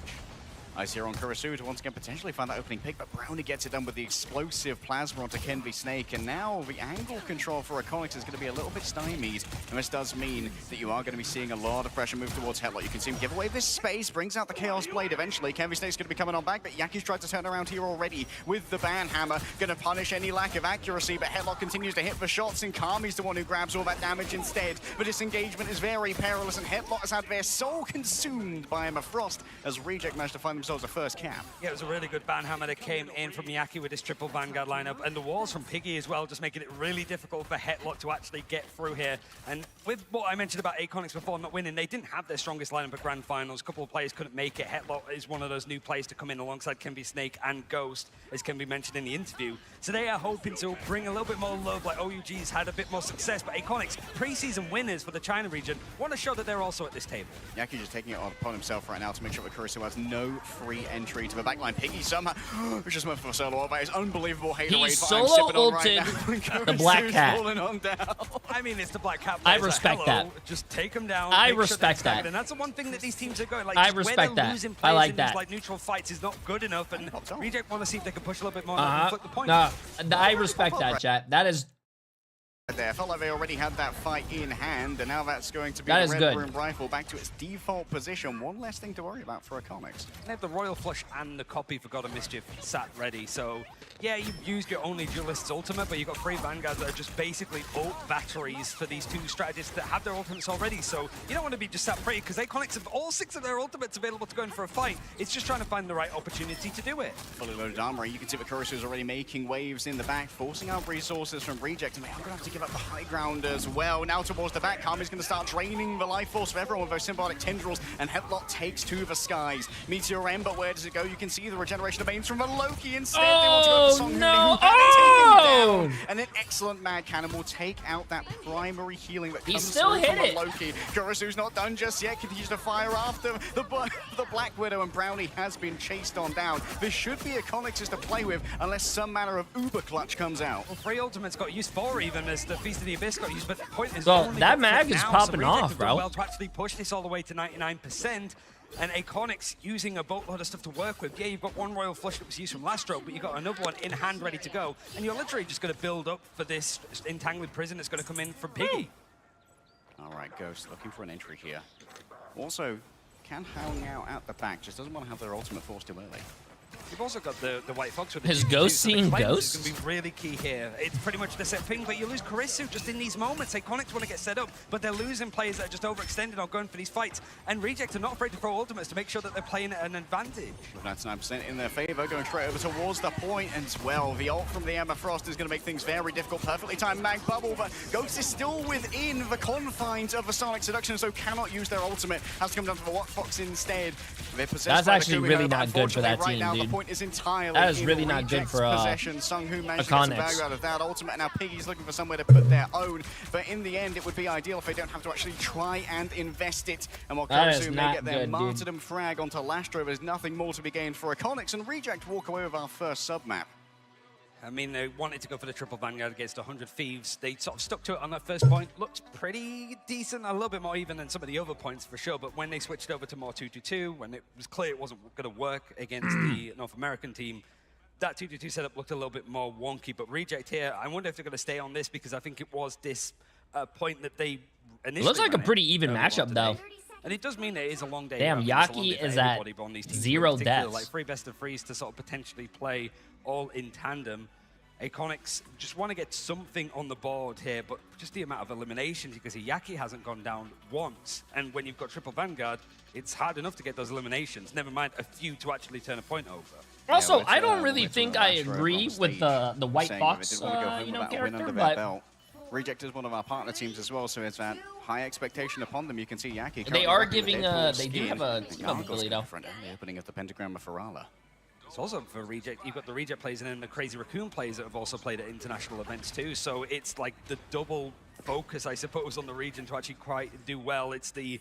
Ice here on Kurisu to once again potentially find that opening pick, but Brownie gets it done with the explosive plasma onto Kenvi Snake, and now the angle control for Iconics is going to be a little bit stymied, and this does mean that you are going to be seeing a lot of pressure move towards Headlock. You can see him give away this space, brings out the Chaos Blade eventually. Kenvi Snake's going to be coming on back, but Yaki's tried to turn around here already with the Ban Hammer, going to punish any lack of accuracy, but Headlock continues to hit the shots, and Kami's the one who grabs all that damage instead. The disengagement is very perilous, and Headlock has had their soul consumed by Emma Frost as Reject managed to find themselves a first cap. Yeah, it was a really good ban hammer that came in from Yaki with his triple Vanguard lineup, and the walls from Piggy as well, just making it really difficult for Hetlock to actually get through here. And with what I mentioned about Iconics before not winning, they didn't have their strongest lineup at Grand Finals. A couple of players couldn't make it. Hetlock is one of those new players to come in alongside Kenvi Snake and Ghost, as can be mentioned in the interview. So they are hoping to bring a little bit more love, like OUG's had a bit more success, but Iconics, pre-season winners for the China region, want to show that they're also at this table. Yaki just taking it upon himself right now to make sure that Kurisu has no free entry to the backline. Piggy somehow just went for a solo. That is unbelievable hate He rate solo ulted the Black Cat. On down. I mean, it's the Black Cat. I respect that. Just take them down. I respect that. And that's the one thing that these teams are going. Like, I respect that. I like that. Like neutral fights is not good enough, and Reject want to see if they can push a little bit more Uh-huh. and flip the point. No, I respect that, chat. That is. There. Felt like they already had that fight in hand, and now that's going to be That the is Red good. Room Rifle back to its default position. One less thing to worry about for Iconics. They have the Royal Flush and the copy for God of Mischief sat ready, so yeah, you've used your only duelist's ultimate, but you've got 3 Vanguards that are just basically ult batteries for these 2 strategists that have their ultimates already, so you don't want to be just sat pretty, because Iconics have all 6 of their ultimates available to go in for a fight. It's just trying to find the right opportunity to do it. Fully loaded armory. You can see that Kurisu is already making waves in the back, forcing out resources from Reject, and they are going to have to give up the high ground as well. Now towards the back, Kami's going to start draining the life force of everyone with those symbiotic tendrils, and Hetlock takes to the skies. Meteor M, but where does it go? You can see the regeneration of mains from the Loki instead. They want to go for Song no. Hoon, down. And an excellent Mad Cannon will take out that primary healing that comes still through hit from it. the Loki. Kurisu's not done just yet. Continues to fire after the Black Widow, and Brownie has been chased on down. This should be Iconics to play with unless some manner of uber clutch comes out. Well, 3 ultimates got used, 4 even, as the Feast of the Abyss got used, but the point is Well, only that got mag flipped is now, popping so off, Reject have done bro. well to actually push this all the way to 99%. And Iconics using a boatload of stuff to work with. Yeah, you've got 1 Royal Flush that was used from last stroke, but you've got another one in hand ready to go. And you're literally just going to build up for this entangled prison that's going to come in from Piggy. All right, Ghost looking for an entry here. Also, can hang out at the back, just doesn't want to have their ultimate force too early. You've also got the White Fox with the Has GG2, Ghost so the seen cleanse Ghosts? is going to be really key here. It's pretty much the same thing, but you lose Kurisu just in these moments. Iconics want to get set up, but they're losing players that are just overextended or going for these fights. And Reject are not afraid to throw ultimates to make sure that they're playing at an advantage. 99% in their favor, going straight over towards the point as well. The ult from the Emma Frost is going to make things very difficult. Perfectly timed mag bubble, but Ghost is still within the confines of the Sonic Seduction, so cannot use their ultimate. Has to come down to the White Fox instead. They're possessed That's by the actually Kumo, really but not good for that unfortunately, team, right now, dude. the point is entirely That is in really not good Reject's for possession. Sung Hoon managed to get some value out of that ultimate. Now Piggy's looking for somewhere to put their own, but in the end, it would be ideal if they don't have to actually try and invest it. And while That is Kurisu may not get their good, martyrdom frag onto Lastro, there's nothing more to be gained for Iconics, and Reject walk away with our first sub-map. I mean, they wanted to go for the triple Vanguard against 100 Thieves. They sort of stuck to it on that first point. Looked pretty decent, a little bit more even than some of the other points for sure. But when they switched over to more 2-2-2, when it was clear it wasn't going to work against the North American team, that 2-2-2 setup looked a little bit more wonky. But Reject here, I wonder if they're going to stay on this, because I think it was this point that they initially It looks like a ran pretty even early matchup, on though. today. And it does mean it is a long day. Damn, around. It's a long Yaki day for is at everybody, but on these teams in 0 particular, deaths. Like 3 best of 3s to sort of potentially play all in tandem. Iconics just want to get something on the board here, but just the amount of eliminations, you can see Yaki hasn't gone down once. And when you've got triple Vanguard, it's hard enough to get those eliminations, never mind a few to actually turn a point over. Also, I don't really think I agree with the White Fox, you know, character, but Reject is one of our partner teams as well, so it's that high expectation upon them. You can see Yaki. they are giving, they do have a team up ability, though. The opening of the pentagram of Ferala. It's also for Reject, you've got the Reject players and then the Crazy Raccoon players that have also played at international events too. So it's like the double focus, I suppose, on the region to actually quite do well. It's the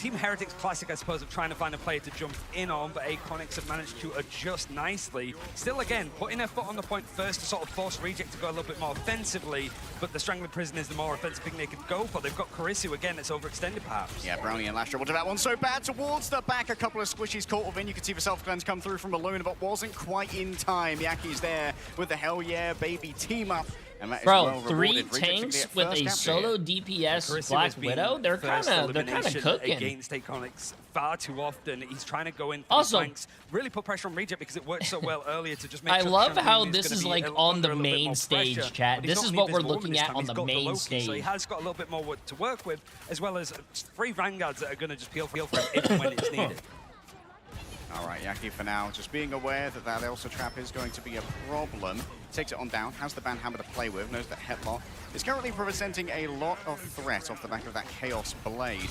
Team Heretics Classic, I suppose, of trying to find a player to jump in on, but Iconics have managed to adjust nicely. Still, again, putting their foot on the point first to sort of force Reject to go a little bit more offensively, but the Strangling Prison is the more offensive thing they could go for. They've got Karisu again, that's overextended perhaps. Yeah, Brownie and Lastra will do that one so bad towards the back. A couple of squishies caught within. You can see the self-cleanse come through from Balloon, but wasn't quite in time. Yaki's there with the Hell Yeah Baby team up. And that is bro, well 3 tanks with a solo DPS Black Widow. They're kind of cooking against Iconics far too often. He's trying to go in. Also, flanks, really put pressure on Reject because it worked so well earlier to just make. I sure love how Shanghai this is gonna like be on the under a little bit main more stage, pressure, chat. but he's This not is need what this we're Vulcan looking this at time. on He's the got main Loki, stage. So he has got a little bit more to work with, as well as 3 Vanguards that are going to just peel for him if and when it's needed. All right, Yaki for now, just being aware that that Elsa trap is going to be a problem. Takes it on down, has the Banhammer to play with, knows that Headlock is currently presenting a lot of threat off the back of that Chaos Blade.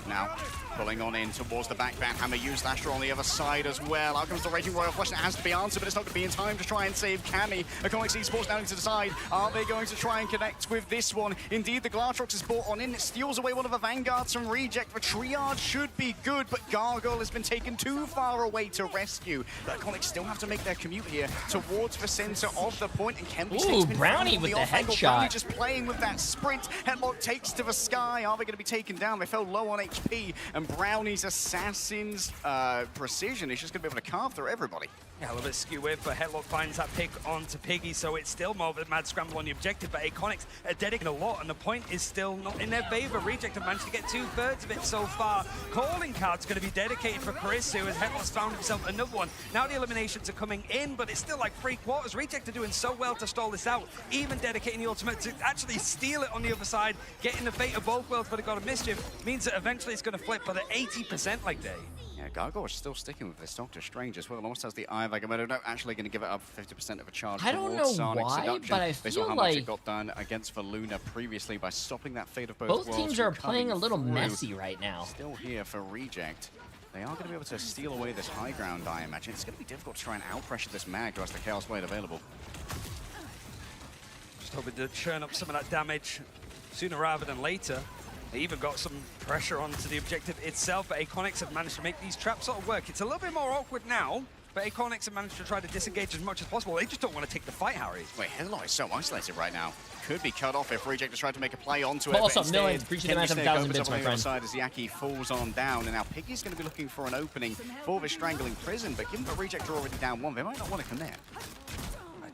Now, pulling on in towards the back, Banhammer used Astra on the other side as well. Out comes the Raging Royal Flush, that has to be answered, but it's not going to be in time to try and save Cammy. Iconics Esports down into the side. Are they going to try and connect with this one? Indeed, the Glatrox is brought on in. It steals away one of the Vanguards from Reject. The Triage should be good, but Gargoyle has been taken too far away to rescue. The Iconics still have to make their commute here towards the center of the point, and Kemby Ooh, Brownie with the headshot. Brownie just playing with that sprint. Headlock takes to the sky. Are they going to be taken down? They fell low on HP, and Brownie's Assassin's precision is just going to be able to carve through everybody. Yeah, a little bit skew with, but Headlock finds that pick onto Piggy, so it's still more of a mad scramble on the objective, but Iconics are dedicating a lot, and the point is still not in their favor. Reject have managed to get 2/3 of it so far. Calling card's going to be dedicated for Karisu, as Headlock's found himself another one. Now the eliminations are coming in, but it's still like 3/4. Reject are doing so well to stall this out, even dedicating the ultimate to actually steal it on the other side, getting the fate of both worlds for the God of Mischief, means that eventually it's going to flip for the 80% like day. Yeah, Gargoyle is still sticking with this Doctor Strange as well. Almost has the Eye of Agamotto. No, actually going to give it up 50% of a charge. I don't know towards Sonic why, Seduction. but I They saw feel how much like it got done against Valuna previously by stopping that fate of both both worlds teams from are playing a coming little through. messy right now. Still here for Reject. They are going to be able to steal away this high ground, I imagine. It's going to be difficult to try and out-pressure this Mag who has the Chaos Blade available. Just hoping to churn up some of that damage sooner rather than later. They even got some pressure onto the objective itself, but Iconics have managed to make these traps sort of work. It's a little bit more awkward now, but Iconics have managed to try to disengage as much as possible. They just don't want to take the fight, Harry. Wait, Headlock is so isolated right now. Could be cut off if Reject has tried to make a play onto it. But also, instead, Millions, appreciate the match of 1,000 bits, my friend. Side as Yaki falls on down, and now Piggy's going to be looking for an opening for the Strangling Prison, but given that Reject are already down one, they might not want to connect.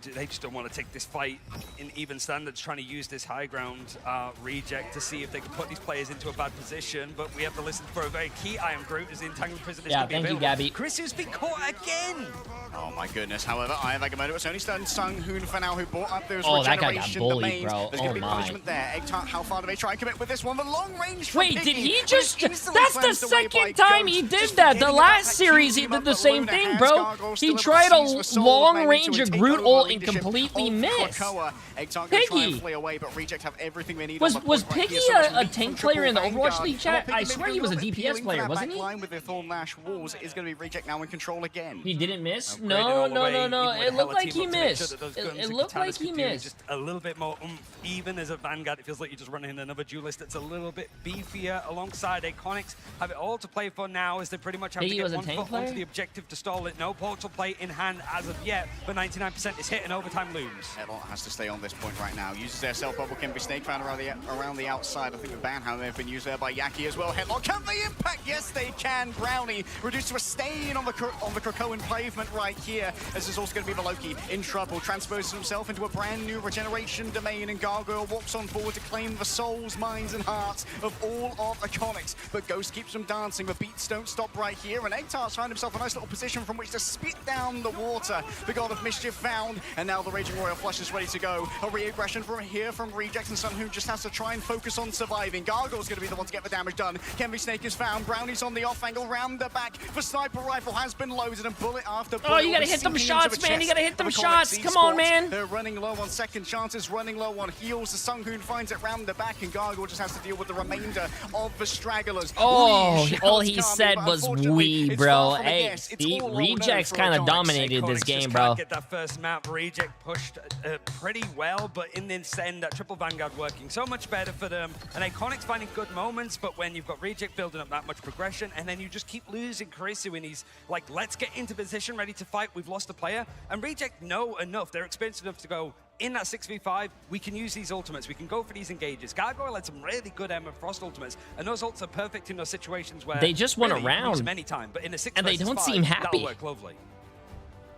They just don't want to take this fight in even standards, trying to use this high ground Reject to see if they can put these players into a bad position, but we have to listen for a very key Iron Groot as the Entanglement Prison is going to be available. Thank you, Gabby. Krisu's been caught again! Oh my goodness, however, Eye of Agamotto, it's only stunned Sung Hoon for now, who brought up those that guy got regeneration bullied, domains. bro. There's going to be punishment there. Egg-Tart, how far do they try and commit with this one? The long range from Wait, Piggy, did he but just... it's instantly That's the cleansed away by second time he Ghost. did Just that. The forgetting last that series, he team did up the that same Luna thing, has. bro. Gargoyle He still tried able to seize a the soul long of range Magneto of and take Groot over ult the and leadership completely of missed. Krakoa. Egg-Tart gonna try and Piggy! flee away, but Reject have everything they need. Was on the point right Piggy here, so much a meat tank from player in the Triple Overwatch Vanguard. League chat? Piggy I maybe swear a he was a little bit DPS peeling player, for that wasn't back he? line with their Thorn Lash Walls is going to be Reject now in control again. He didn't miss? Upgraded No, all the no, way, no, no. even with It looked Hella like team he up to make sure missed. that those It guns and looked like katanas he could do missed. Just a little bit more oomph. Even as a Vanguard, it feels like you're just running another duelist that's a little bit beefier alongside Iconics. Have it all to play for now as they pretty much have Piggy to was get a one tank foot player? onto the objective to stall it. No portal play in hand as of yet, but 99% is hit. it, and overtime looms. Headlock has to stay on this point right now. Uses their self bubble, can be snake found around the outside. I think the banhammer may have been used there by Yaki as well. Headlock, can they impact? Yes, they can. Brownie reduced to a stain on the Krakoan pavement right here. This is also going to be Loki in trouble. Transposes himself into a brand new regeneration domain, and Gargoyle walks on forward to claim the souls, minds, and hearts of all of Iconics. But Ghost keeps them dancing. The beats don't stop right here, and Egtar's found himself a nice little position from which to spit down the water. The God of Mischief found, and now the Raging Royal Flush is ready to go. A re-aggression from here from Reject, and Sunhoon just has to try and focus on surviving. Gargoyle's going to be the one to get the damage done. Kenvi Snake is found. Brownie's on the off angle, round the back. The sniper rifle has been loaded, and bullet after bullet. Oh, you gotta hit them shots, man. You gotta hit them shots. Come on, man. They're running low on second chances, running low on heals. The Sunhoon finds it round the back, and Gargoyle just has to deal with the remainder of the stragglers. Oh, all he said was "we," bro. Hey, the Rejects kind of dominated this game, bro. Get that first map. Reject pushed pretty well, but in this end, that triple Vanguard working so much better for them. And Iconics finding good moments, but when you've got Reject building up that much progression, and then you just keep losing Karisu, and he's like, let's get into position, ready to fight. We've lost a player. And Reject know enough. They're experienced enough to go, in that 6v5, we can use these ultimates. We can go for these engages. Gargoyle had some really good Emma Frost ultimates, and those ults are perfect in those situations where they just went really, around use them anytime, but in a 6 and they don't versus seem 5, happy. That'll work lovely.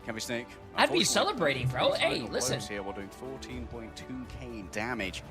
Kenvi Snake. I'd be celebrating, bro. Hey, listen. Here we're doing 14.2k damage.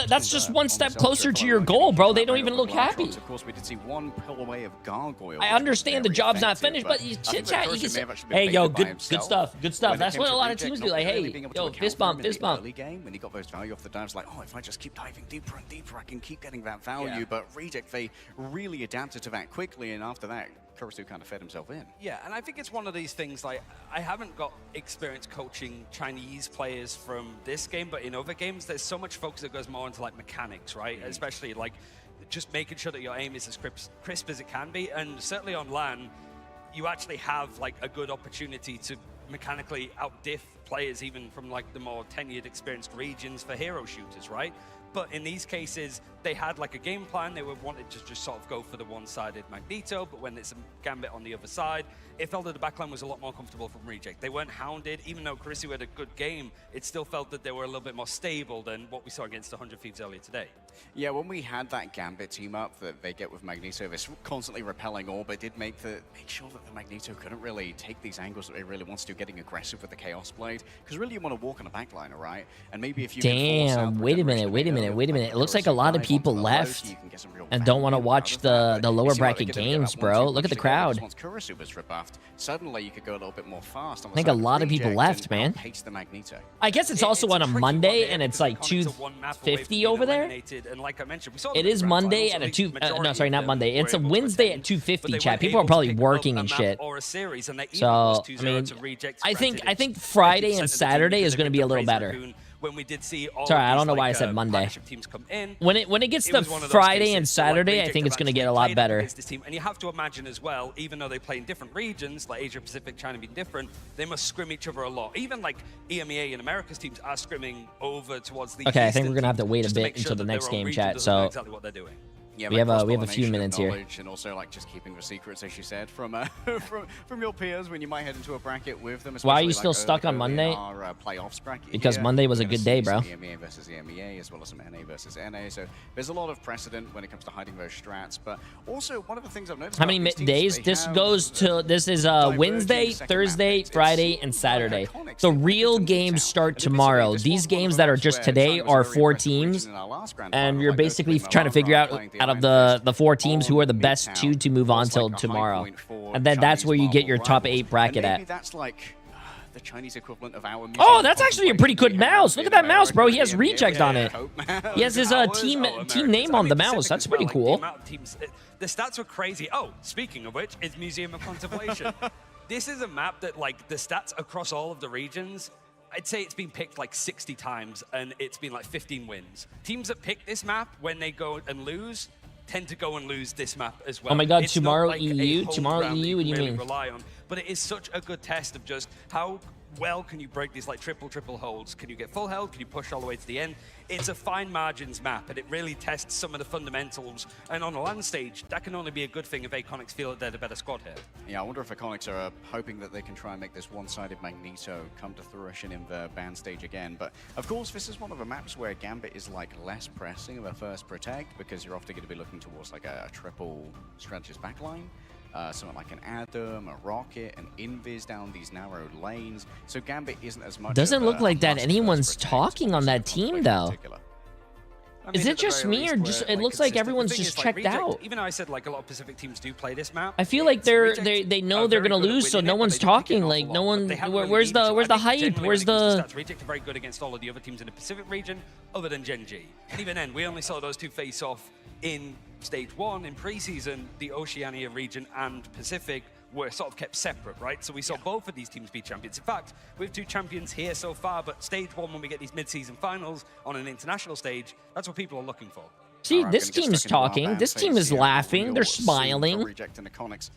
That's just one step closer to your goal, bro. They don't even look happy. Of course, we did see one pull away of Gargoyle. I understand the job's not finished, but you chit chat. You can say, "Hey, yo, good stuff, good stuff." That's what a lot of teams do. Like, "Hey, yo, fist bump, fist bump." Early game when he got those value off the dives, like, oh, if I just keep diving deeper and deeper, I can keep getting that value. Yeah. But Reject, they really adapted to that quickly, and after that, Karisu kind of fed himself in. Yeah, and I think it's one of these things, like, I haven't got experience coaching Chinese players from this game, but in other games, there's so much focus that goes more into, like, mechanics, right? Especially, like, just making sure that your aim is as crisp as it can be, and certainly on LAN, you actually have, like, a good opportunity to mechanically outdiff players even from, like, the more tenured, experienced regions for hero shooters, right? But in these cases, they had like a game plan. They wanted to just sort of go for the one-sided Magneto, but when it's a Gambit on the other side, it felt that the backline was a lot more comfortable from Reject. They weren't hounded. Even though Karisu had a good game, it still felt that they were a little bit more stable than what we saw against 100 Thieves earlier today. Yeah, when we had that Gambit team up that they get with Magneto, this constantly repelling orb, it did make sure that the Magneto couldn't really take these angles that they really wants to, getting aggressive with the Chaos Blade. Because really you want to walk on a backline, all right? And maybe if you Damn, wait a minute. It looks like a lot of people left and don't want to watch the lower bracket games, bro. Look at the crowd. Once Karisu was rebuffed, suddenly you could go a little bit more fast. I think a lot of people left, man. I guess it's also on a Monday and it's like 2:50 over there. And like I mentioned, we saw it is Monday at a 2. No, sorry, not Monday. It's a Wednesday at 2:50. Chat. People are probably working and shit. So I mean, I think Friday and Saturday is going to be a little better. When we did see all sorry, I don't know why I said Monday. Teams come in, when it gets to Friday and Saturday, I think it's going to get a lot better. This team. And you have to imagine as well, even though they play in different regions, like Asia Pacific, China being different, they must scrim each other a lot. Even like EMEA and America's teams are scrimming over towards the okay, I think we're going to have to wait a bit until the next game, chat. So exactly what they're doing. Yeah, we have a few minutes here. And also like just keeping the secrets, as you said, from from your peers when you might head into a bracket with them. Why are you still stuck on Monday? Our playoffs bracket because here. Monday was a good day, bro. EMEA versus EMEA, as well as some NA versus NA. So there's a lot of precedent when it comes to hiding those strats. But also one of the things I've noticed. How many days? This goes to this is Wednesday, Thursday, Friday, and Saturday. The real games start tomorrow. These games that are just today are 4 teams, and you're basically trying to figure out of the 4 teams who are the best 2 to move on till tomorrow, and then that's where you get your top 8 bracket at. That's like the Chinese equivalent of our. Oh, that's actually a pretty good mouse. Look at that mouse, bro. He has Reject on it. He has his team name on the mouse. That's pretty cool. The stats were crazy. Oh, speaking of which, it's Museum of Contemplation. This is a map that, like, the stats across all of the regions, I'd say it's been picked like 60 times, and it's been like 15 wins. Teams that pick this map, when they go and lose, tend to go and lose this map as well. Oh my god, it's tomorrow like EU? Tomorrow EU? What do you mean? Rely on, but it is such a good test of just how well can you break these like triple holds? Can you get full held? Can you push all the way to the end? It's a fine margins map, and it really tests some of the fundamentals. And on a LAN stage, that can only be a good thing if Aconics feel that they're the better squad here. Yeah, I wonder if Aconics are hoping that they can try and make this one-sided Magneto come to fruition in the ban stage again. But of course, this is one of the maps where Gambit is like less pressing of a first protect, because you're often going to be looking towards like a triple strategist backline. Something like an Adam, a Rocket, an Invis down these narrow lanes. So Gambit isn't as much. Doesn't look like that anyone's talking on that team, though. Is it just me, or just it looks like everyone's just checked out? Even though I said like a lot of Pacific teams do play this map, I feel like they know they're gonna lose, so no one's talking. Like no one. Where's the hype? Where's the? Reject are very good against all of the other teams in the Pacific region, other than Gen G. And even then, we only saw those two face off in Stage 1 in preseason. The Oceania region and Pacific were sort of kept separate, right? So we saw both of these teams be champions. In fact, we have 2 champions here so far, but Stage 1, when we get these mid-season finals on an international stage, that's what people are looking for. See, this team's talking. This team is laughing. They're smiling. Rejecting Aconics.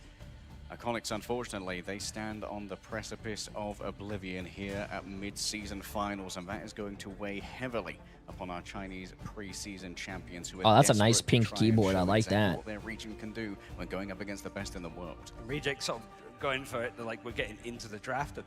Aconics, unfortunately, they stand on the precipice of oblivion here at mid-season finals, and that is going to weigh heavily upon our Chinese pre-season champions. Who are that's a nice pink keyboard. I like that. What their region can do when going up against the best in the world. Reject sort of going for it. They're like, we're getting into the draft.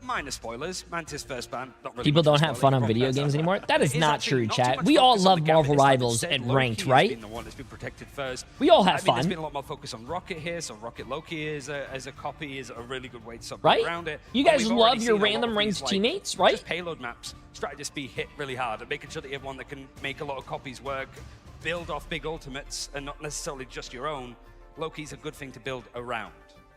Minor spoilers. Mantis first ban. Not really. People don't have fun on video games anymore. That is not true, chat. We all love Marvel Rivals and ranked, right? Been the one that's been protected first. We all have fun. There's been a lot more focus on Rocket here, so Rocket Loki as a copy is a really good way to sort right? around it. You guys love your random ranked teammates, right? Just payload maps. Strategists be hit really hard and making sure that you have one that can make a lot of copies work, build off big ultimates, and not necessarily just your own. Loki's a good thing to build around.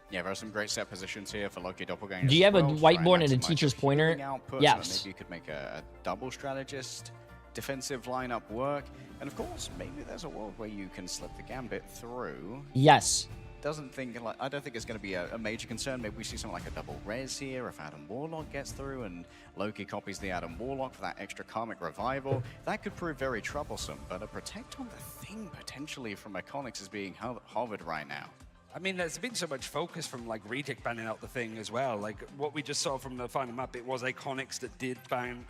Yeah, there are some great set positions here for Loki Doppelganger. Do you have a whiteboard and a teacher's pointer? Yes. Maybe you could make a double strategist defensive lineup work. And of course, maybe there's a world where you can slip the Gambit through. Yes. I don't think it's going to be a major concern. Maybe we see something like a double res here if Adam Warlock gets through and Loki copies the Adam Warlock for that extra karmic revival. That could prove very troublesome, but a protect on the thing potentially from Aconics is being hovered right now. I mean, there's been so much focus from like Reject banning out the thing as well. Like what we just saw from the final map, it was Aconics that did ban,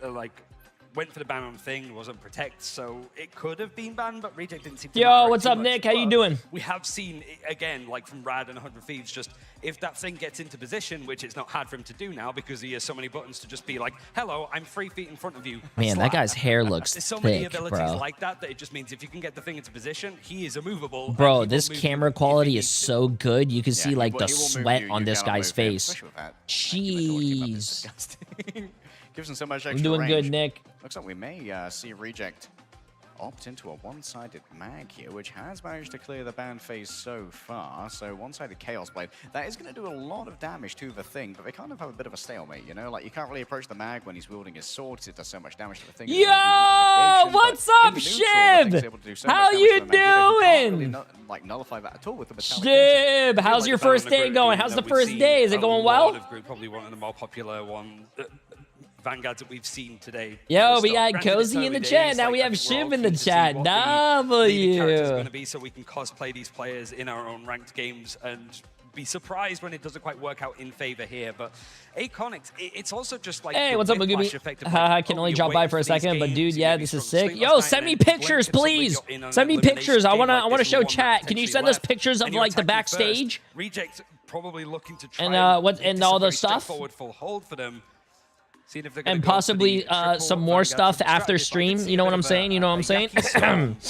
went for the ban on thing, wasn't protect, so it could have been banned, but Reject didn't seem to. Yo, what's up, Nick? How you doing? We have seen again, like from Rad and 100 Thieves, just if that thing gets into position, which it's not hard for him to do now because he has so many buttons to just be like, "Hello, I'm 3 feet in front of you." Man, that guy's hair looks There's so thick, many abilities bro. like that it just means if you can get the thing into position, he is immovable. Bro, this camera quality is so good. You can see like the sweat on this guy's face. Jeez. Gives him so much extra I'm doing range. good, Nick. Looks like we may see Reject opt into a one-sided mag here, which has managed to clear the ban phase so far. So one-sided Chaos Blade. That is going to do a lot of damage to the thing, but they kind of have a bit of a stalemate, you know? Like, you can't really approach the mag when he's wielding his sword because it does so much damage to the thing. Yo, what's up, Shib? How you doing? Like, nullify that at all with the Shib, how's your first day going? How's the first day? Is it going well? Probably one of the more popular Vanguards that we've seen today. Yo, we got Cozy in the chat. Now we have Shiv in the chat. W. Going to be so we can cosplay these players in our own ranked games and be surprised when it doesn't quite work out in favor here. But Aconics, it's also just like hey, what's up, Magooby? I can only drop by for a second, but dude, yeah, this is sick. Yo, send me pictures, please. Send me pictures. I wanna show chat. Can you send us pictures of like the backstage? Reject probably looking to try and all the stuff. Forward full hold for them. And possibly some more stuff after stream. You know what I'm saying? You know what I'm saying?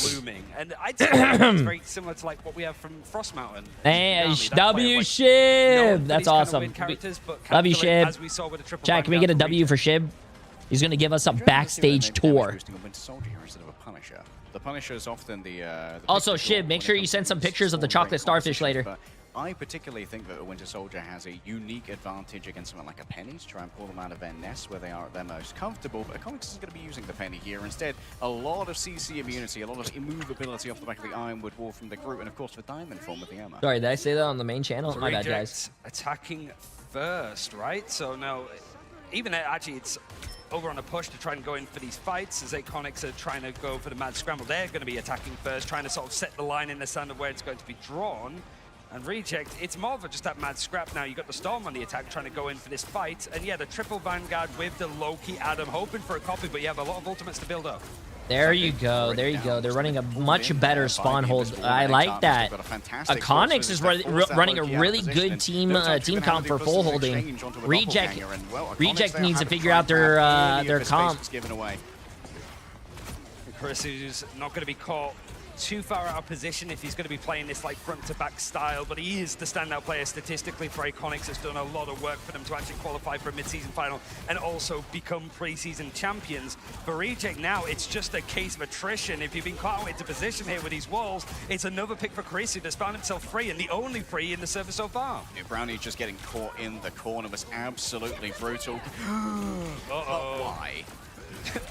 Blooming. And I'd say it's very similar to like what we have from Frost Mountain. Hey, W Shib. That's awesome. Love you, Shib. Chat, can we get a W for Shib? He's going to give us a backstage tour. The Punisher is often the also, Shib, make sure you send some pictures of the chocolate starfish later. I particularly think that the Winter Soldier has a unique advantage against someone like a Penny to try and pull them out of their nests where they are at their most comfortable. But Aconics is going to be using the Penny here. Instead, a lot of CC immunity, a lot of immovability off the back of the Ironwood Wall from the group, and of course the Diamond form with the armor. Sorry, did I say that on the main channel? So My bad, guys. Attacking first, right? So now, even actually, it's over on a push to try and go in for these fights as Aconics are trying to go for the mad scramble. They're going to be attacking first, trying to sort of set the line in the sand of where it's going to be drawn. And Reject, it's more of just that mad scrap now. You got the Storm on the attack trying to go in for this fight. And yeah, the triple Vanguard with the Loki Adam, hoping for a copy, but you have a lot of ultimates to build up. There you go. There you go. They're running a much better spawn hold. I like that. Iconics is running a really good team comp for full holding. Reject needs to figure out their comp. Chris is not going to be caught too far out of position if he's going to be playing this like front to back style, but he is the standout player statistically for Iconics. Has done a lot of work for them to actually qualify for a mid-season final and also become pre-season champions. For Reject now, it's just a case of attrition. If you've been caught out into position here with these walls, it's another pick for Chris, who has found himself free, and the only free in the server so far. Yeah, Brownie just getting caught in the corner was absolutely brutal. But why?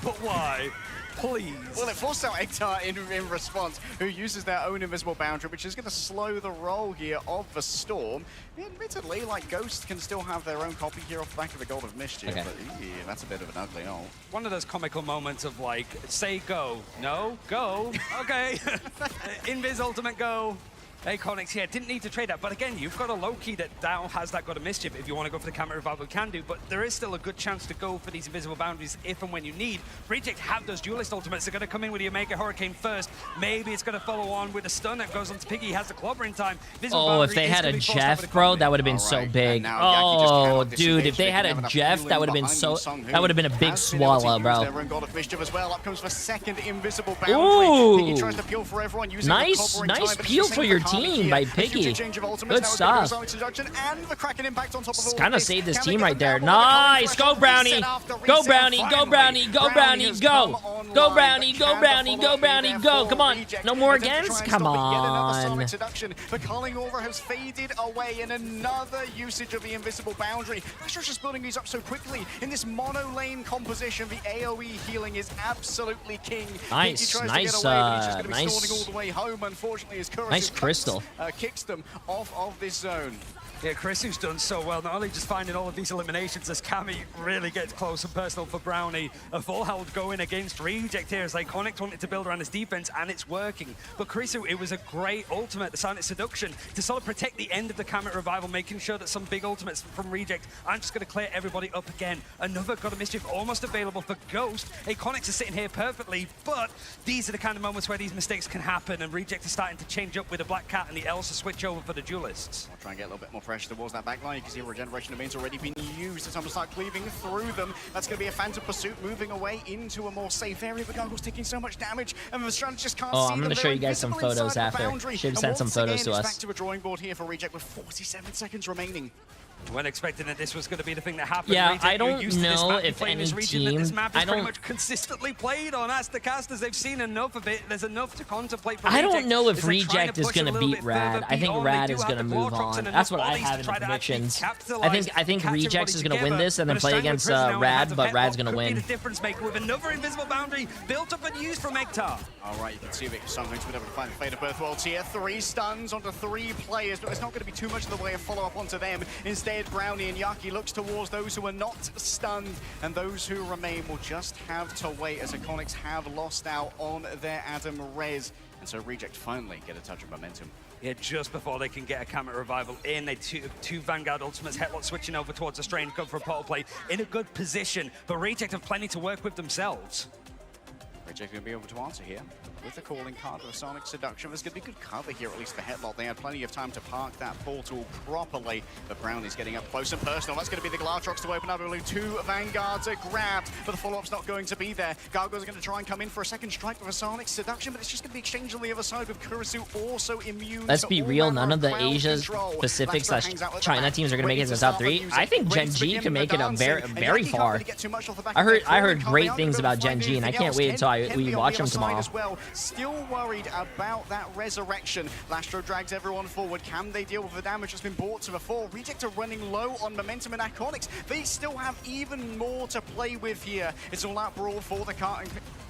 But why? Please. Well, it forced out Ektar in response, who uses their own invisible boundary, which is going to slow the roll here of the Storm. Admittedly, like Ghost can still have their own copy here off the back of the God of Mischief, but that's a bit of an ugly ult. One of those comical moments of like, say go, no, go, okay, Invis ultimate go. Iconics, yeah, didn't need to trade that, but again, you've got a Loki that now has that God of Mischief. If you want to go for the Camera Revival, you can do, but there is still a good chance to go for these invisible boundaries if and when you need. Reject have those duelist ultimates. They're going to come in with the Omega Hurricane first. Maybe it's going to follow on with a stun that goes on to Piggy. He has the clobber in time. Oh, if they had a Jeff, bro, that would have been so big. Oh, dude, if they had a Jeff, that would have been so. That would have been a big swallow, bro. Ooh, nice peel for your team by Piggy. Good stuff. Kind of saved this team right there. Nice. Go, Brownie. Go, Brownie. Go, Brownie. Go, Brownie. Go. Go, Brownie. Go, Brownie. Go, Brownie. Go. Come on. No more against? Come on. But Calling Aura has faded away in another usage of the invisible boundary. Astro's just building these up so quickly. In this mono lane composition, the AoE healing is absolutely king. Nice. Nice. All the way home, unfortunately, as nice crystal. Kicks them off of this zone. Yeah, Chris, who's done so well, not only just finding all of these eliminations as Cammy really gets close and personal for Brownie. A full hold going against Reject here as Iconics wanted to build around his defense, and it's working. But Chris, it was a great ultimate, the Silent Seduction, to sort of protect the end of the Camera Revival, making sure that some big ultimates from Reject aren't just going to clear everybody up again. Another God of Mischief almost available for Ghost. Iconics is sitting here perfectly, but these are the kind of moments where these mistakes can happen, and Reject is starting to change up with the Black Cat and the Elsa switch over for the Duelists. I'll try and get a little bit more pressure towards that back line. You can see regeneration domain's already been used. It's time to start cleaving through them. That's going to be a Phantom Pursuit moving away into a more safe area, but Gargoyle's taking so much damage, and the Strand just can't see them. I'm going to show you guys some photos after. Shiv sent some photos to us. Back to a drawing board here for Reject with 47 seconds remaining. Weren't expecting that this was going to be the thing that happened. Yeah, Reject, I don't know if any team. This map is pretty much consistently played on. As the casters, they've seen enough of it. There's enough to contemplate. For I don't know if Reject is going to beat Rad. I think Rad is going to move on. That's what I have in the predictions. I think Reject is going to win this and then play against Rad, but Rad's going to win. The difference maker with another invisible boundary built up and used from Ektar. All right, you can see that something's been able to find the Fate of Birth Worlds here. 3 stuns onto 3 players, but there's not going to be too much in the way of follow-up onto them. Instead, Brownie and Yaki looks towards those who are not stunned, and those who remain will just have to wait as Iconics have lost out on their Adam Rez. And so Reject finally get a touch of momentum. Yeah, just before they can get a Camera Revival in, they two Vanguard Ultimates, Headlock switching over towards the Strange, go for a portal play in a good position, but Reject have plenty to work with themselves. Reject going to be able to answer here with the calling card of the Sonic Seduction. There's going to be good cover here, at least for Headlock. They had plenty of time to park that portal properly, but Brownie's getting up close and personal. That's going to be the Glartrox to open up. Only 2 Vanguards are grabbed, but the follow-up's not going to be there. Gargoyles are going to try and come in for a second strike with a Sonic Seduction, but it's just going to be exchanged on the other side with Kurisu also immune. Let's be real, none of the Asia Pacific / China teams are going to make it to the top 3. I think Gen G can make it a very far. I heard great things about Gen G, and I can't wait until we watch them tomorrow. Still worried about that resurrection. Lastro drags everyone forward. Can they deal with the damage that's been brought to the fore? Reject are running low on momentum and Iconics. They still have even more to play with here. It's all out brawl for the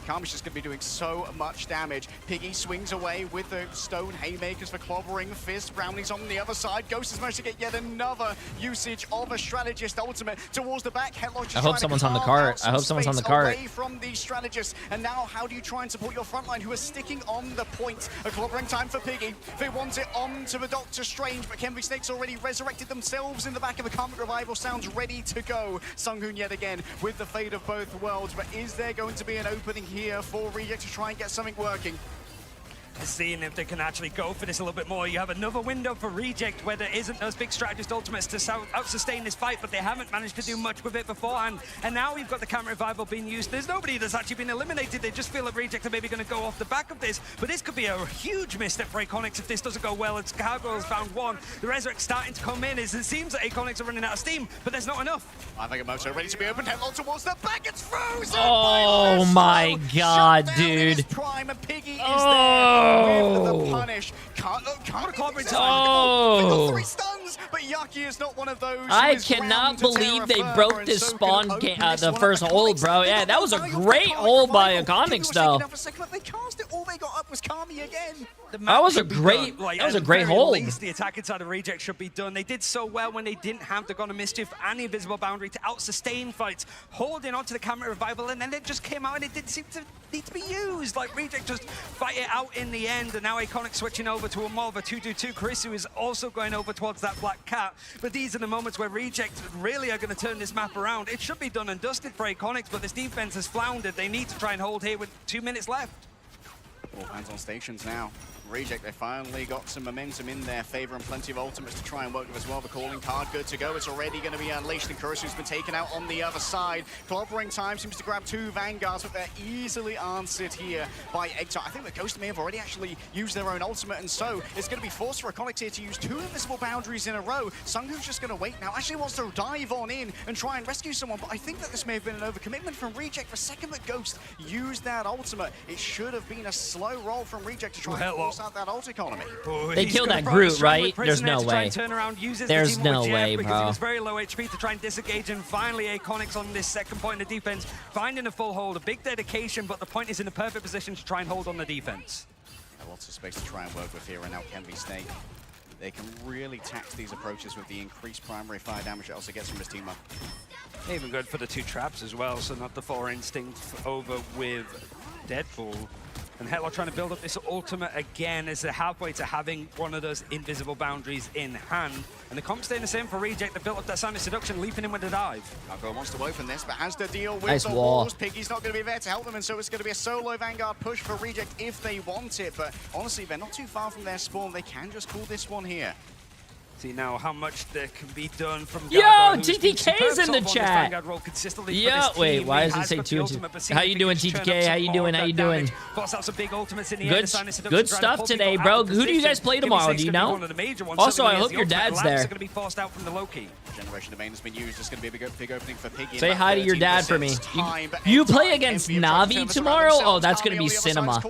Kami's just going to be doing so much damage. Piggy swings away with the stone haymakers for clobbering. Fist, Brownie's on the other side. Ghost has managed to get yet another usage of a strategist ultimate towards the back. Headlock just I hope someone's on the cart. I hope someone's on the cart. Away from the strategist. And now how do you try and support your frontline who are sticking on the point? A clobbering time for Piggy. They want it on to the Doctor Strange, but Kenvi Snake's already resurrected themselves in the back of a Karmic Revival. Sounds ready to go. Sunghoon yet again with the fate of both worlds, but is there going to be an opening here for Reject to try and get something working? Seeing if they can actually go for this a little bit more. You have another window for Reject where there isn't those big strategist ultimates to out-sustain this fight, but they haven't managed to do much with it beforehand. And now we've got the Karmic Revival being used. There's nobody that's actually been eliminated. They just feel that Reject are maybe going to go off the back of this, but this could be a huge misstep for Iconics if this doesn't go well. It's Gargoyle's found one. The Resurrect starting to come in. It seems that Iconics are running out of steam, but there's not enough. I think Emoto ready to be opened. Headlock towards the back. It's frozen. Oh my god, dude. Prime and Piggy is there with the punish. Can't clobbering time. They got 3 stuns, but Yaki is not one of those. I cannot believe they broke this spawn the first hold, bro. Yeah, that was a great hold by Iconics, though. They cast it. All they got up was Kami again. That was a great, hold. At least the attack inside of Reject should be done. They did so well when they didn't have the God of Mischief and the Invisible Boundary to out-sustain fights, holding onto the Karmic Revival, and then it just came out and it didn't seem to need to be used. Like, Reject just fight it out in the end, and now Iconic switching over to a more of a 2-2-2. Karisu is also going over towards that Black Cat, but these are the moments where Reject really are going to turn this map around. It should be done and dusted for Iconics, but this defense has floundered. They need to try and hold here with 2 minutes left. All hands on stations now. Reject, they finally got some momentum in their favor and plenty of ultimates to try and work with as well. The calling card good to go. It's already going to be unleashed, and Kurisu's been taken out on the other side. Clobbering time seems to grab 2 Vanguards, but they're easily answered here by Eggtar. I think the Ghost may have already actually used their own ultimate, and so it's going to be forced for Iconics here to use 2 invisible boundaries in a row. Sunghoon's just going to wait now. Actually wants to dive on in and try and rescue someone, but I think that this may have been an overcommitment from Reject for a second that Ghost used that ultimate. It should have been a slow roll from Reject to try and force out that ult economy. They killed that Groot, right? There's no way. There's no way, because bro. he was very low HP to try and disengage, and finally Iconics on this second point of defense, finding a full hold, a big dedication, but the point is in the perfect position to try and hold on the defense. Lots of space to try and work with here, and now Kenvi Snake. They can really tax these approaches with the increased primary fire damage it also gets from his team up. Even good for the 2 traps as well, so not the 4 instinct over with Deadpool. And Headlock trying to build up this ultimate again as they're halfway to having one of those invisible boundaries in hand. And the comp staying the same for Reject. They built up that Sound of Seduction, leaping in with the dive. Gargoyle wants to open this, but has to deal with nice the wall. walls. Piggy's not going to be there to help them, and so it's going to be a solo Vanguard push for Reject if they want it. But honestly, they're not too far from their spawn. They can just call this one here. See now how much there can be done from Yo, Gargoyle, TTK's in the chat. Yeah, wait, why does it say 2? How you doing, TTK? How you doing? How you doing? Good stuff today, bro. Who do you guys play tomorrow? Do you know? Also, I hope your dad's there. Generation Domain has been used. It's going to be a big opening for Piggy. Say hi to your dad for me. You play against Navi tomorrow? Oh, that's going to be cinema.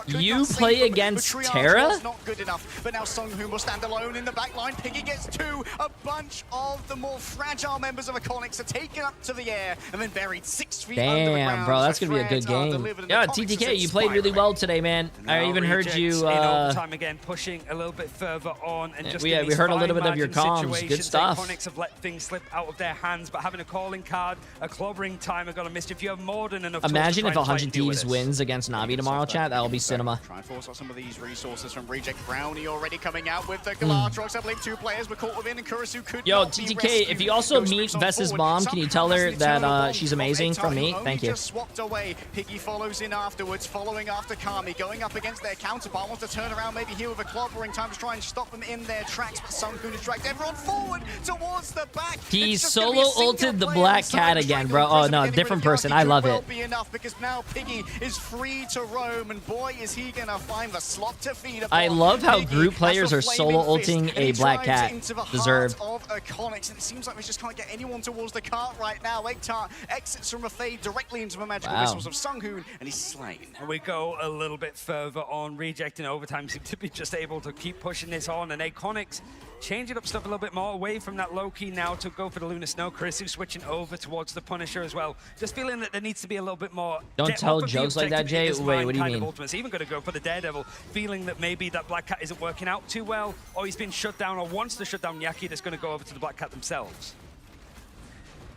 You play against Terra? Not good enough, but now Sunghoon will stand alone in the back line. Piggy gets 2. A bunch of the more fragile members of Iconics are taken up to the air and then buried 6 feet under the ground. Damn, bro, that's going to be a good game. Yeah, TTK, you played really well today, man. I even heard you... in overtime again, pushing a little bit further on. And just we heard a little bit of your comms. Good stuff. Iconics have let things slip out of their hands, but having a calling card, a clobbering time, are going to miss. If you have more than enough... Imagine if 100 Thieves wins against Navi tomorrow, chat. That'll be cinema. Try and force out some of these resources from Reject. Brownie already coming out with the Galadrox. I believe 2 players were caught within, and Kurisu could Yo, not be TTK, rescued. if you also meet Vess's mom, can you tell her that she's amazing from me? Thank you. Just swapped away. Piggy follows in afterwards, following after Kami, going up against their counterpart. Wants to turn around, maybe here with a clobbering time to try and stop them in their tracks. But Sunghoon has dragged everyone forward towards the back. He solo ulted the Black Cat again, bro. Oh no, different person. I love it. Be enough because now Piggy is free to roam, and boy, is he gonna find the slot to feed upon. I love how group players are solo ulting a Black Cat. Deserved. Of Iconics, and it seems like we just can't get anyone towards the cart right now. Eggtar exits from a fade directly into the magical whistles of Sunghoon, and he's slain. And we go a little bit further on. Reject in overtime seem to be just able to keep pushing this on, and Iconics changing up stuff a little bit more, away from that low-key now to go for the Lunar Snow. Karisu switching over towards the Punisher as well. Just feeling that there needs to be a little bit more... Don't tell jokes like that, Jay. Wait, what do you mean? Ultimates. Even going to go for the Daredevil, feeling that maybe that Black Cat isn't working out too well, or he's been shut down, or wants to shut down Yaki, that's going to go over to the Black Cat themselves.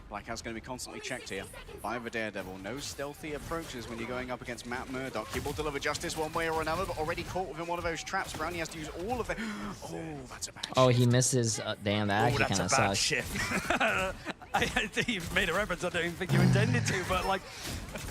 Black Cat's going to be constantly checked here by the Daredevil. No stealthy approaches when you're going up against Matt Murdock. He will deliver justice one way or another, but already caught within one of those traps. Brownie has to use all of the... Oh, that's a bad shift. Oh, he misses. Damn, that actually kind of sucks. That's a bad shift. I think you've made a reference I don't even think you intended to, but like,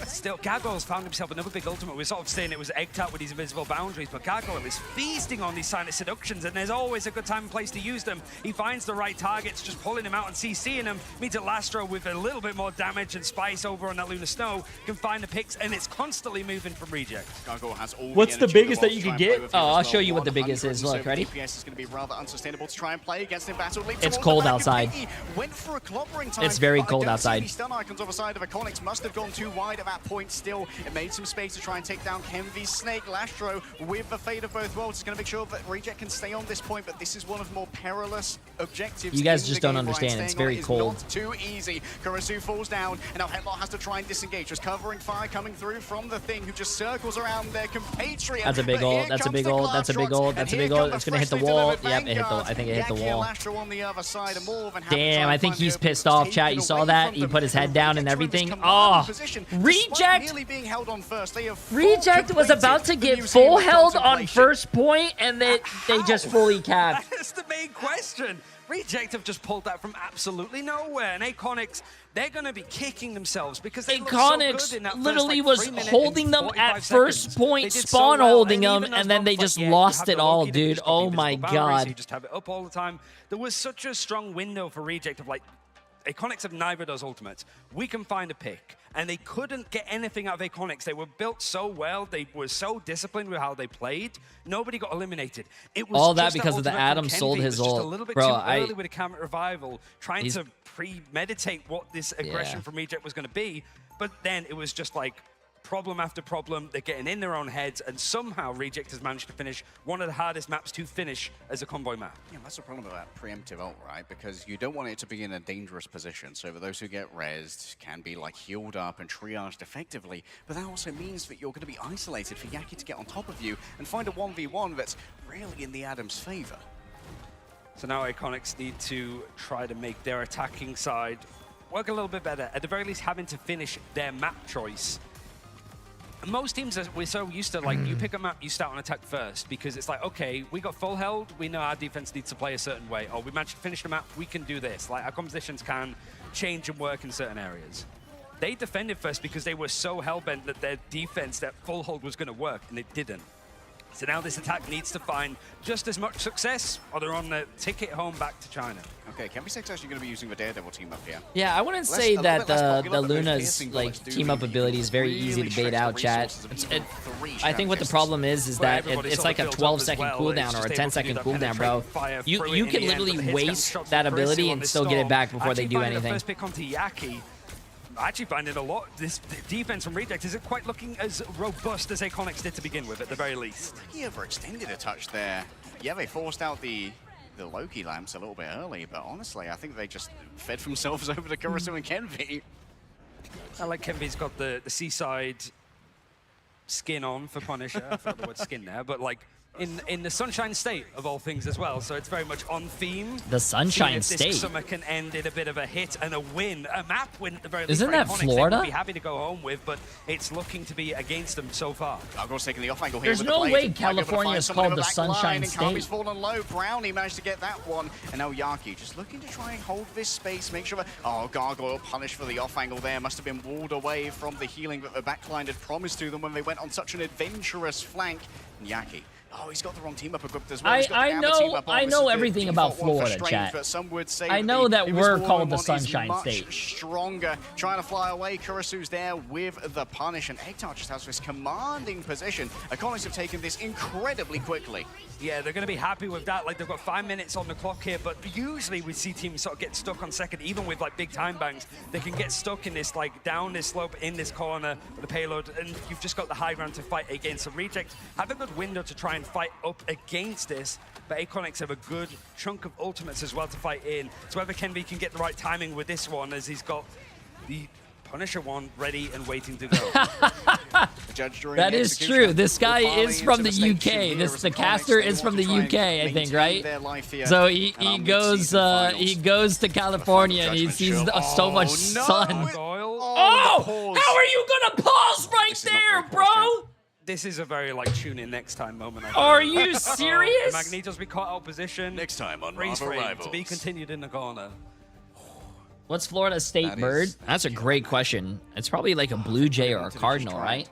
still, Gargoyle's found himself another big ultimate. We're sort of saying it was egged out with these invisible boundaries, but Gargoyle is feasting on these silent seductions, and there's always a good time and place to use them. He finds the right targets, just pulling him out and CCing him. Means that Lastro, with a little bit more damage and spice over on that Lunar Snow, can find the picks, and it's constantly moving from Reject. Gargoyle has all What's the biggest that you can could get? Oh, I'll show you what the biggest is. Look, ready? DPS is going to be rather unsustainable to try and play against him. Battle it's cold outside. Went for a clobbering time. It's very cold outside. Stun icons on the side of Iconics must have gone too wide at that point. Still, it made some space to try and take down Kenvy's Snake. Lastro, with the fate of both worlds, is going to make sure that Reject can stay on this point, but this is one of the more perilous objectives. You guys in just the don't game, understand. right? It's very cold. Not too easy. Karasu falls down, and now Headlock has to try and disengage. Just covering fire coming through from the Thing, who just circles around their compatriot. That's a big ult. That's a big ult. That's a big ult. That's a big ult. It's gonna hit the wall. Yep, it hit the. I think it hit the wall. Damn, I think he's pissed off. Chat, you saw that? He put his head down and everything. Oh, Reject! Reject was about to get full held on first point, and they just fully capped. That's the main question. Reject have just pulled that from absolutely nowhere, and Iconics, they're going to be kicking themselves because they Iconics literally was holding them at first point, spawn holding them, and then they just lost it all, dude. Oh my god. You just have it up all the time. There was such a strong window for Reject of like, Iconics have neither of those ultimates. We can find a pick. And they couldn't get anything out of Iconics. They were built so well. They were so disciplined with how they played. Nobody got eliminated. It was all that because of the Adam sold his ult. Just a little bit too early with a Camera Revival, trying to premeditate what this aggression from Reject was going to be. But then it was just like, problem after problem, they're getting in their own heads, and somehow Reject has managed to finish one of the hardest maps to finish as a convoy map. Yeah, that's the problem with that preemptive ult, right? Because you don't want it to be in a dangerous position. So for those who get rezzed, can be like healed up and triaged effectively. But that also means that you're going to be isolated for Yaki to get on top of you and find a 1v1 that's really in the Adam's favor. So now Iconics need to try to make their attacking side work a little bit better. At the very least, having to finish their map choice. Most teams, we're so used to, like, you pick a map, you start on attack first, because it's like, okay, we got full held, we know our defense needs to play a certain way, or we managed to finish the map, we can do this. Like, our compositions can change and work in certain areas. They defended first because they were so hell-bent that their defense, that full hold was going to work, and it didn't. So now this attack needs to find just as much success, or they're on the ticket home back to China. Okay, Kenvy's actually going to be using the Daredevil team up here. Yeah, I wouldn't say that the Luna's like team-up ability is very easy to bait out, chat. I think what the problem is that it's like a 12-second cooldown or a 10-second cooldown, bro. You can literally waste that ability and still get it back before they do anything. First pick onto Yaki. I actually find it a lot. This defense from Reject isn't quite looking as robust as Iconics did to begin with, at the very least. He overextended a touch there. Yeah, they forced out the Loki lamps a little bit early, but honestly, I think they just fed themselves over to Karasu and Kenvy. I like Kenvy's got the seaside skin on for Punisher. I forgot the word skin there, but like in the Sunshine State of all things as well, so it's very much on theme. The Sunshine State. This summer can end in a bit of a hit and a win, a map win at the very least. Isn't that Florida? They would be happy to go home with, but it's looking to be against them so far. Gargoyle's taking the off angle here. There's no way California is called the Sunshine State. He's fallen low. Brownie managed to get that one, and now Yaki just looking to try and hold this space, make sure that Gargoyle punished for the off angle there. Must have been walled away from the healing that the backline had promised to them when they went on such an adventurous flank. And Yaki. Oh, he's got the wrong team up equipped as well. I know everything about Florida, chat. Some would say I know that we're called the Sunshine State. Stronger, trying to fly away. Kurasu's there with the punish, and Ektar just has this commanding position. Iconics have taken this incredibly quickly. Yeah, they're going to be happy with that. Like, they've got 5 minutes on the clock here, but usually we see teams sort of get stuck on second, even with like big time bangs. They can get stuck in this, like, down this slope in this corner with the payload, and you've just got the high ground to fight against. So Reject have a good window to try and and fight up against this. But Aconics have a good chunk of ultimates as well to fight in. So whether Kenvi can get the right timing with this one, as he's got the Punisher one ready and waiting to go. That is true. This guy is from the UK. The caster is from the UK, I think, right? So he goes to California and he sees so much sun. Oh! How are you gonna pause right there, bro? This is a very tune in next time moment. Are you serious? Magneto's been caught out of position. Next time on Freeze Marvel frame Rivals. to be continued in the corner. What's Florida State bird? That's a great question. It's probably like a blue jay or a cardinal, right?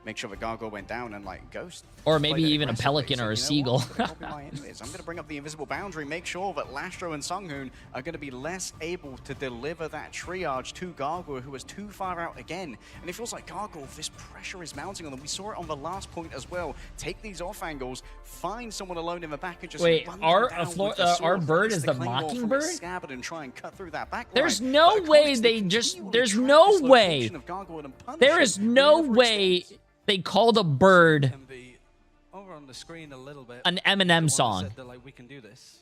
Make sure the Gargoyle went down and Ghost. Or maybe even a pelican or a seagull. I'm going to bring up the invisible boundary, make sure that Lastro and Sunghoon are going to be less able to deliver that triage to Gargoyle, who was too far out again. And it feels like Gargoyle, this pressure is mounting on them. We saw it on the last point as well. Take these off angles, find someone alone in the back and just wait, run our them down with the sword, our bird release is the Claymore from its Mockingbird? scabbard and try and cut through that back There's line. no way they just. There's no way. There is no way they called a bird Over on the screen a little bit. an Eminem song. We can do this.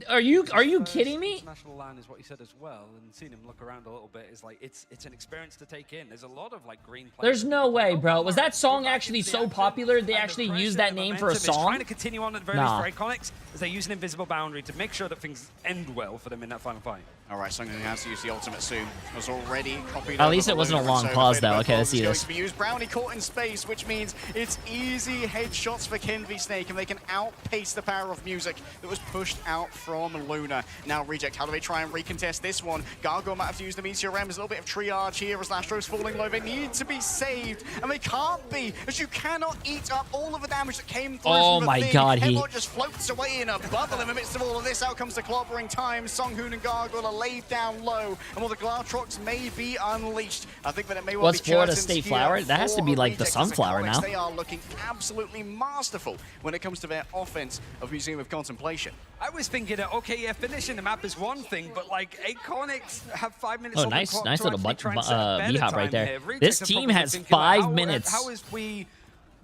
Are you kidding me? International line is what he said as well, and seeing him look around a little bit is it's an experience to take in. There's a lot of green players. There's no way, bro. Was that song actually so popular they actually used that name for a song? Trying to continue on at the very least for Iconics as they use an invisible boundary to make sure that things end well for them in that final fight. All right, Sunghoon has to use the ultimate soon. It was already copied. At least it wasn't a long pause, though. Okay, let's see this. Brownie caught in space, which means it's easy headshots for Kenvi Snake, and they can outpace the power of music that was pushed out from Luna. Now Reject, how do they try and recontest this one? Gargoyle might have to use the Meteor Ram. There's a little bit of triage here as Lastro's falling low. They need to be saved, and they can't be, as you cannot eat up all of the damage that came through from the thing. God, Headlock just floats away in a bubble in the midst of all of this. Out comes the clobbering time. Sunghoon and Gargoyle are laid down low, and while the Glatrox may be unleashed, I think that it may well What's be Florida curtains State here flower? That has to be like the Reject as sunflower Iconics. now. They are looking absolutely masterful when it comes to their offense of Museum of Contemplation. I was thinking that, okay, yeah, finishing the map is one thing, but Iconics have 5 minutes Oh, on the nice clock to little actually try and set a better B-hop right time there. here. Reject This are team probably has thinking, like, 5 minutes. How is we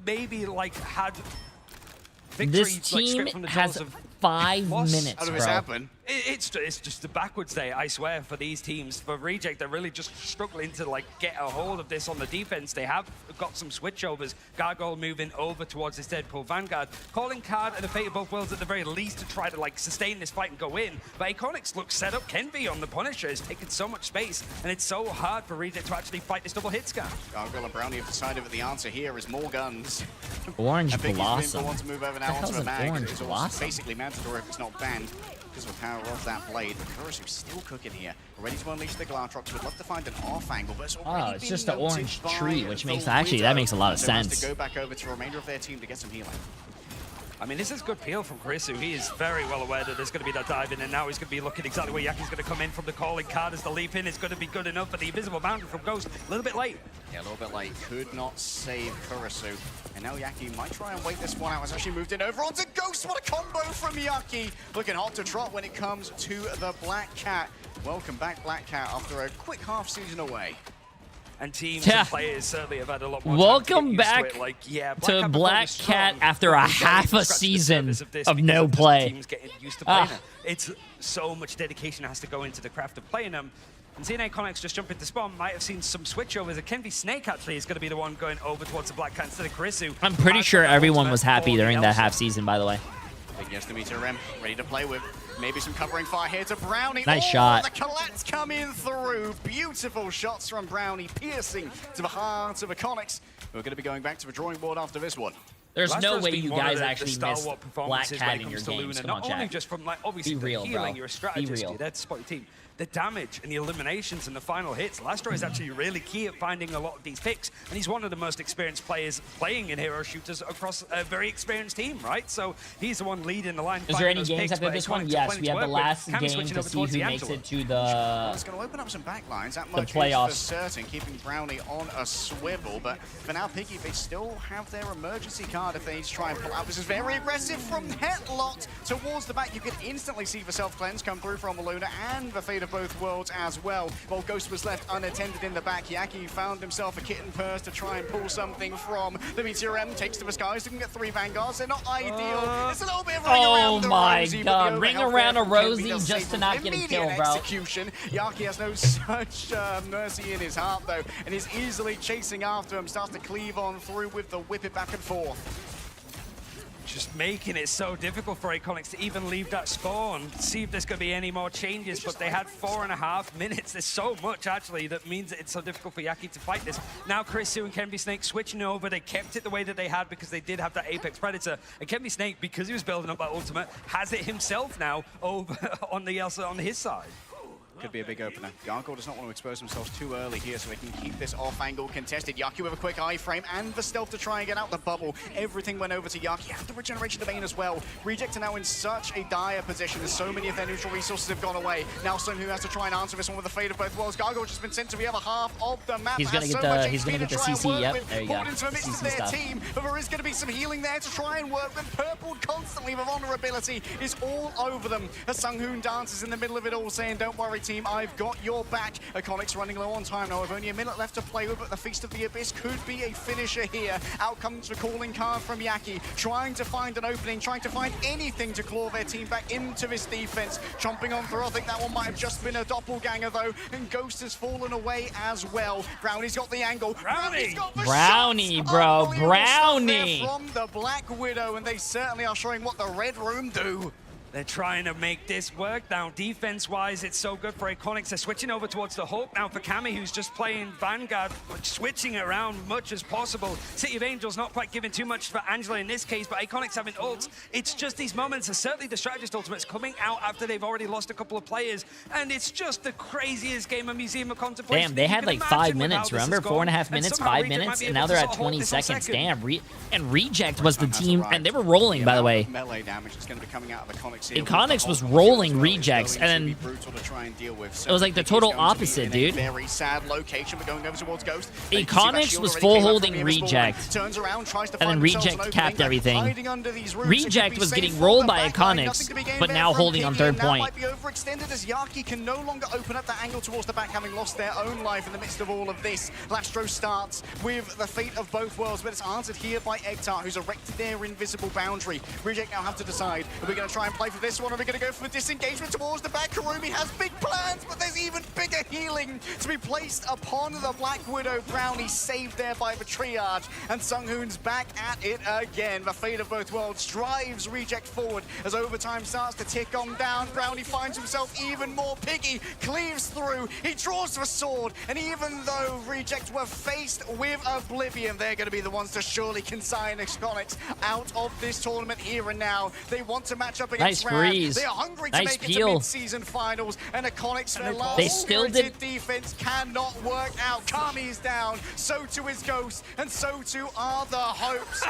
maybe had victory, This team stripped from the has jaws of 5 loss? minutes, How did this bro. happen? It's just a backwards day, I swear, for these teams. For Reject, they're really just struggling to get a hold of this on the defense. They have got some switchovers. Gargoyle moving over towards this Deadpool Vanguard. Calling card and a Fate of Both Worlds at the very least to try to sustain this fight and go in. But Iconics looks set up. Kenvi on the Punisher has taken so much space, and it's so hard for Reject to actually fight this double hit scan. Gargoyle and Brownie have decided that the answer here is more guns. Orange I think Blossom. wants to move over now What the onto hell's the an mag. Orange It's Blossom? basically mandatory if it's not banned because of the power of that blade. But Kurasu's still cooking here. Ready to unleash the Glatrox. Would love to find an off angle, but it's already it's been just an noted orange by tree, which the makes actually Widow. that makes a lot of So has sense. to go back over to the remainder of their team to get some healing. I mean, this is good peel from Kurisu. He is very well aware that there's going to be that dive in, and now he's going to be looking exactly where Yaki's going to come in from the calling card as the leap in is going to be good enough, but the invisible boundary from Ghost, a little bit late. Yeah, a little bit late. Could not save Kurisu. And now Yaki might try and wait this one out. It's actually moved in over onto Ghost. What a combo from Yaki. Looking hot to trot when it comes to the Black Cat. Welcome back, Black Cat, after a quick half season away. And teams Yeah. and players certainly have had a lot more Welcome time to get back used to it. to Black Cat after a half a season of no no play. Teams getting used to playing it. It's so much dedication that has to go into the craft of playing them. And seeing Iconics just jump into spawn, might have seen some switchovers. Kenvi Snake actually is going to be the one going over towards the Black Cat instead of Kurisu. I'm pretty sure everyone was happy during that half season, by the way. Big yes to Meteor Rim, ready to play with. Maybe some covering fire here to Brownie. Nice Oh, shot. The collects coming through. Beautiful shots from Brownie, piercing to the heart of Iconics. We're going to be going back to the drawing board after this one. There's no Lastro's way been you one of guys the actually stalwart missed Black performances Cat when it in your comes to games. Luna. Come on, Not only chat. just from obviously Be the real, healing, bro. you're a Be strategist, real. you're there to support your team. The damage and the eliminations and the final hits, Lastro is actually really key at finding a lot of these picks, and he's one of the most experienced players playing in hero shooters across a very experienced team, right? So he's the one leading the line. Is there any those games picks, after but this one? Iconics are Yes, plenty we to have the work with. last Cam's game switching to over see towards who the makes Angela. it to Well, it's going to open up some back lines. That much playoffs. is for certain, keeping Brownie on a swivel. But for now, Piggy, they still have their emergency card if they need to try and pull out. This is very aggressive from Hetlot towards the back. You can instantly see the self-cleanse come through from Luna and the Fate of of both worlds as well. While Ghost was left unattended in the back, Yaki found himself a kitten purse to try and pull something from the Meteor M. Takes to the skies, looking at 3 Vanguards. They're not ideal. It's a little bit of ring around the Rosie, God, ring around a Rosie does just save to not from get a immediate kill, bro. execution. Yaki has no such mercy in his heart, though, and is easily chasing after him. Starts to cleave on through with the whip it back and forth. Just making it so difficult for Iconics to even leave that spawn. See if there's going to be any more changes, but they had 4.5 minutes. There's so much, actually, that means that it's so difficult for Yaki to fight this. Now Chris and Kenby Snake switching over. They kept it the way that they had because they did have that Apex Predator. And Kenby Snake, because he was building up that ultimate, has it himself now over on his side. Could be a big opener. Gargoyle does not want to expose themselves too early here so they can keep this off-angle contested. Yaki with a quick iframe and the stealth to try and get out the bubble. Everything went over to Yaki and the regeneration domain as well. Reject are now in such a dire position as so many of their neutral resources have gone away. Now Sun Who has to try and answer this one with the fate of both worlds. Gargoyle just been sent to the other half of the map. He's gonna get the CC, yep. There you go. Into the midst of their team, but there is going to be some healing there to try and work with. Purple constantly, the vulnerability is all over them. As Sunghoon dances in the middle of it all, saying, "Don't worry, team, I've got your back." Iconics running low on time now with only a minute left to play with, but the Feast of the Abyss could be a finisher here. Out comes the calling card from Yaki, trying to find an opening, trying to find anything to claw their team back into this defense. Chomping on through, I think that one might have just been a doppelganger though, and Ghost has fallen away as well. Brownie's got the angle. Brownie's got the Brownie, shots. bro, Unbelievable Brownie. stuff there from the Black Widow, and they certainly are showing what the Red Room do. They're trying to make this work now. Defense-wise, it's so good for Iconics. They're switching over towards the Hulk now for Cammy, who's just playing Vanguard, switching it around much as possible. City of Angels not quite giving too much for Angela in this case, but Iconics having ults. It's just these moments, and certainly the Strategist ultimates coming out after they've already lost a couple of players, and it's just the craziest game of Museum of Contemplation. Damn, they had like 5 minutes, remember? 4.5 minutes, 5 minutes, and now they're at 20 seconds. Damn, and Reject was the team, and they were rolling, by the way. Melee damage is going to be coming out of Iconics here. Iconics was rolling Rejects, and then it was like the total opposite, dude. Very sad location, but going over towards Ghost. Iconics was full holding Reject, turns around, tries to and then Reject capped everything. Reject was getting rolled by Iconics, but now holding on third point. Might be overextended as Yaki can no longer open up that angle towards the back, having lost their own life in the midst of all of this. Lastro starts with the fate of both worlds, but it's answered here by Egtar, who's erected their invisible boundary. Reject now have to decide, are we going to try and play for this one, or are we going to go for disengagement towards the back? Karumi has big plans, but there's even bigger healing to be placed upon the Black Widow. Brownie saved there by the triage, and Sunghoon's back at it again. The fate of both worlds drives Reject forward as overtime starts to tick on down. Brownie finds himself even more piggy, cleaves through, he draws the sword, and even though Reject were faced with Oblivion, they're going to be the ones to surely consign Iconics out of this tournament here and now. They want to match up against Nice freeze. They are hungry to Nice make it to peel. mid-season finals, and Iconics, their last They still did. defense cannot work out. Kami's down, so too is Ghost, and so too are the hopes.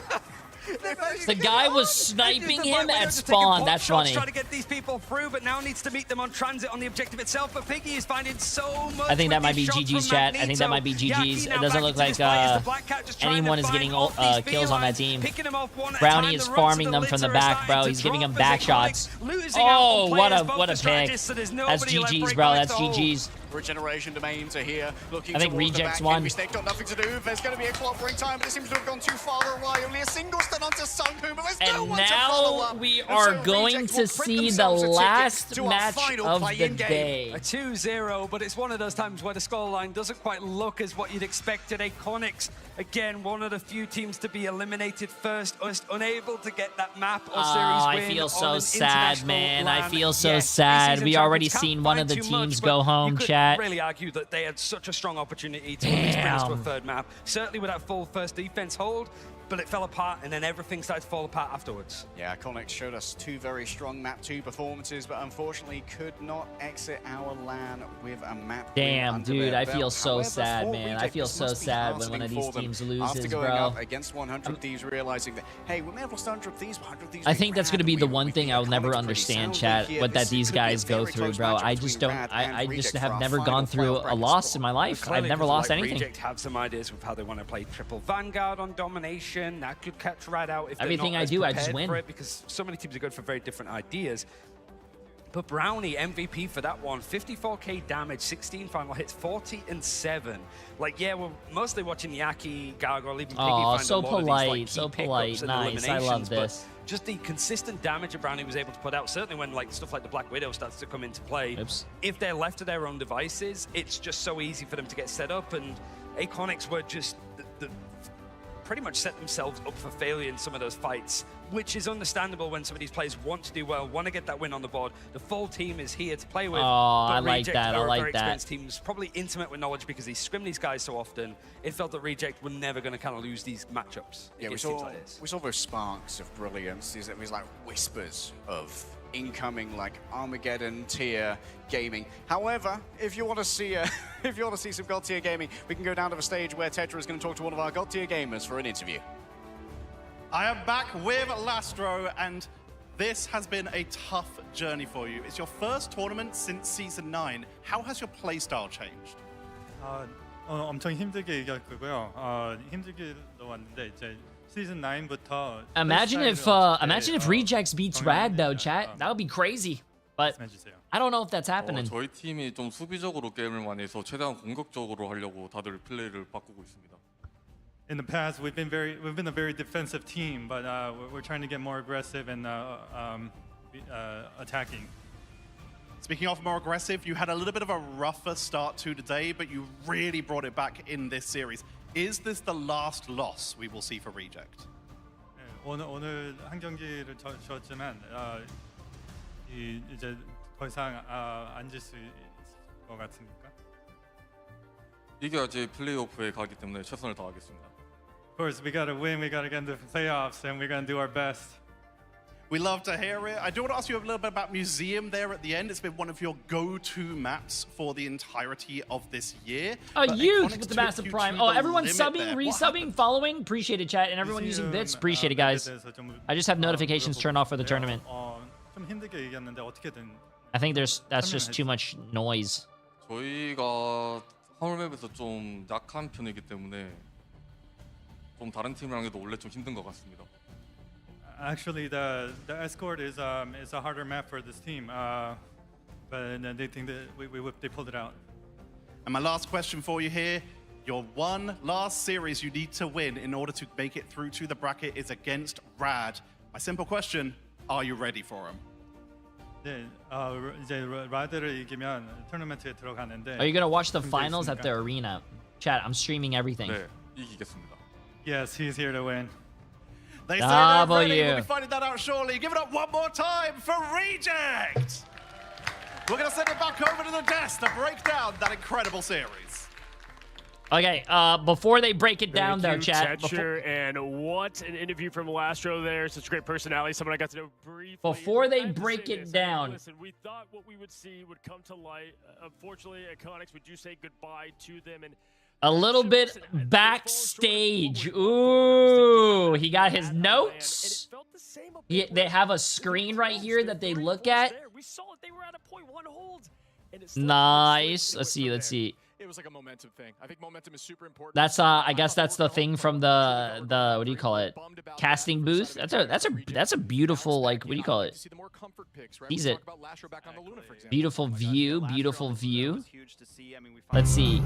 The guy was sniping him at spawn. That's funny. Trying to get these people through, but now needs to meet them on transit on the objective itself. But Piggy is finding so much. I think that might be with these GG's shots chat. from I think that might be Magneto. GG's. Yaki It now doesn't back look into like this fight as the Black Cat just trying anyone to is find getting all these kills on that felines, team. picking them off one at a Brownie time. is The road to farming the them from the litter is back, bro. starting He's to giving drop them as back Iconics shots. losing out Oh, on what players, a both what the a pick. strategists, so there's That's nobody left GG's, for bro. Iconics That's to hold. GG's. Regeneration domains are here, looking I think towards the Rejects back. won. Kenby Snake got nothing to do. There's going to be a clobbering time, but it seems to have gone too far away. Only a single stun onto Sunghoon, but there's no And one to follow now up. we And are so going Reject to will print see the themselves a ticket last to our match final of the play-in game. day. A 2-0, but it's one of those times where the scoreline doesn't quite look as what you'd expected. Iconics, again, one of the few teams to be eliminated first, unable to get that map or series win. I feel on so an sad, international man. I land. feel so Yes, sad. preseason We already champions seen can't one of find the too much, teams but go home, you could chat. really argue that they had such a strong opportunity to at least bring us to a Damn. third map. Certainly with that full first defense hold, but it fell apart, and then everything started to fall apart afterwards. Yeah, Iconics showed us two very strong map 2 performances, but unfortunately could not exit our LAN with a map win Damn, under dude, their I feel belt. so However, sad, for man. I Reject, feel this so must be sad when one heartening of these for them teams after loses, going bro. up against 100 Thieves, realizing that, hey, we may have lost 100 Thieves, but 100 Thieves I think that's going to be the one thing I'll never Iconics understand, pretty chat, soundly what here. that these This could be a guys go very through, close bro. matchup I just between don't, Rad and I just Reject have for our never final gone through playoff a bracket loss spot. in my life. I've Clearly, never people lost like anything. Reject have some ideas with how they want to play triple Vanguard on domination. That could catch Rad out if they're Everything not I as do, I just prepared win. for it, because so many teams are good for very different ideas. But Brownie, MVP for that one. 54k damage, 16 final hits, 40 and 7. Like, yeah, we're mostly watching Yaki, Gargoyle, even Piggy find so a lot polite, of these, like, so key polite. pickups and Nice, I love eliminations, but this. just the consistent damage that Brownie was able to put out, certainly when like stuff like the Black Widow starts to come into play. If they're left to their own devices, it's just so easy for them to get set up, and Aconics were just pretty much set themselves up for failure in some of those fights, which is understandable when some of these players want to do well, want to get that win on the board. The full team is here to play with. Oh, but I like Reject that. I are a like very that. experienced team who's probably intimate with knowledge because they scrim these guys so often. It felt that Reject were never going to kind of lose these matchups. Yeah, we saw those sparks of brilliance. It was like whispers of incoming, like Armageddon tier gaming. However, if you want to see some God tier gaming, we can go down to the stage where Tetra is going to talk to one of our God tier gamers for an interview. I am back with Lastro, and this has been a tough journey for you. It's your first tournament since Season 9. How has your playstyle changed? 엄청 힘들게 이겼고요. 힘들게도 왔는데 이제 Season 9부터 Imagine if Rejects beats Rad though, chat. That would be crazy. But I don't know if that's happening. 저희 팀이 좀 수비적으로 게임을 많이 해서 최대한 공격적으로 하려고 다들 플레이를 바꾸고 있습니다. In the past, we've been a very defensive team, but we're trying to get more aggressive and attacking. Speaking of more aggressive, you had a little bit of a rougher start to today, but you really brought it back in this series. Is this the last loss we will see for Reject? 오늘 한 경기를 졌지만 이제 더 이상 안 질 수 있을 것 같습니까? 이겨야지 플레이오프에 가기 때문에 최선을 다하겠습니다. Of course, we gotta win. We gotta get into the playoffs, and we're gonna do our best. We love to hear it. I do want to ask you a little bit about Museum there at the end. It's been one of your go-to maps for the entirety of this year. Youth with the massive prime. Oh, everone subbing, resubbing, following. Appreciate it, chat. And everyone using bits. Appreciate it, guys. I just have notifications turned off for the tournament. 좀 힘들게 이겼는데 어떻게든. I think that's just too much noise. 저희가 화물맵에서 좀 약한 편이기 때문에 좀 다른 팀이랑 해도 원래 좀 힘든 것 같습니다. Actually, the escort is a harder map for this team, but they think that they pulled it out. And my last question for you here, your one last series you need to win in order to make it through to the bracket is against Rad. My simple question, are you ready for him? 네, 이제 라드를 이기면 토너먼트에 들어가는데. Are you gonna watch the finals at the arena? Chat, I'm streaming everything. 네, 이기겠습니다. Yes, he's here to win. They say they're ready. We'll be finding that out shortly. Give it up one more time for Reject. We're going to send it back over to the desk to break down that incredible series. Okay, before they break it down, though, chat. And what an interview from Lastro there. Such a great personality. Someone I got to know briefly. Before they break it down. Listen, we thought what we would see would come to light. Unfortunately, Iconics, would you say goodbye to them? And a little bit backstage. Ooh, he got his notes. They have a screen right here that they look at. Nice. Let's see. It was like a momentum thing. I think momentum is super important. That's I guess that's the thing from the what do you call it? Casting booth. That's a beautiful, like, what do you call it? Sees it. Beautiful view. Let's see.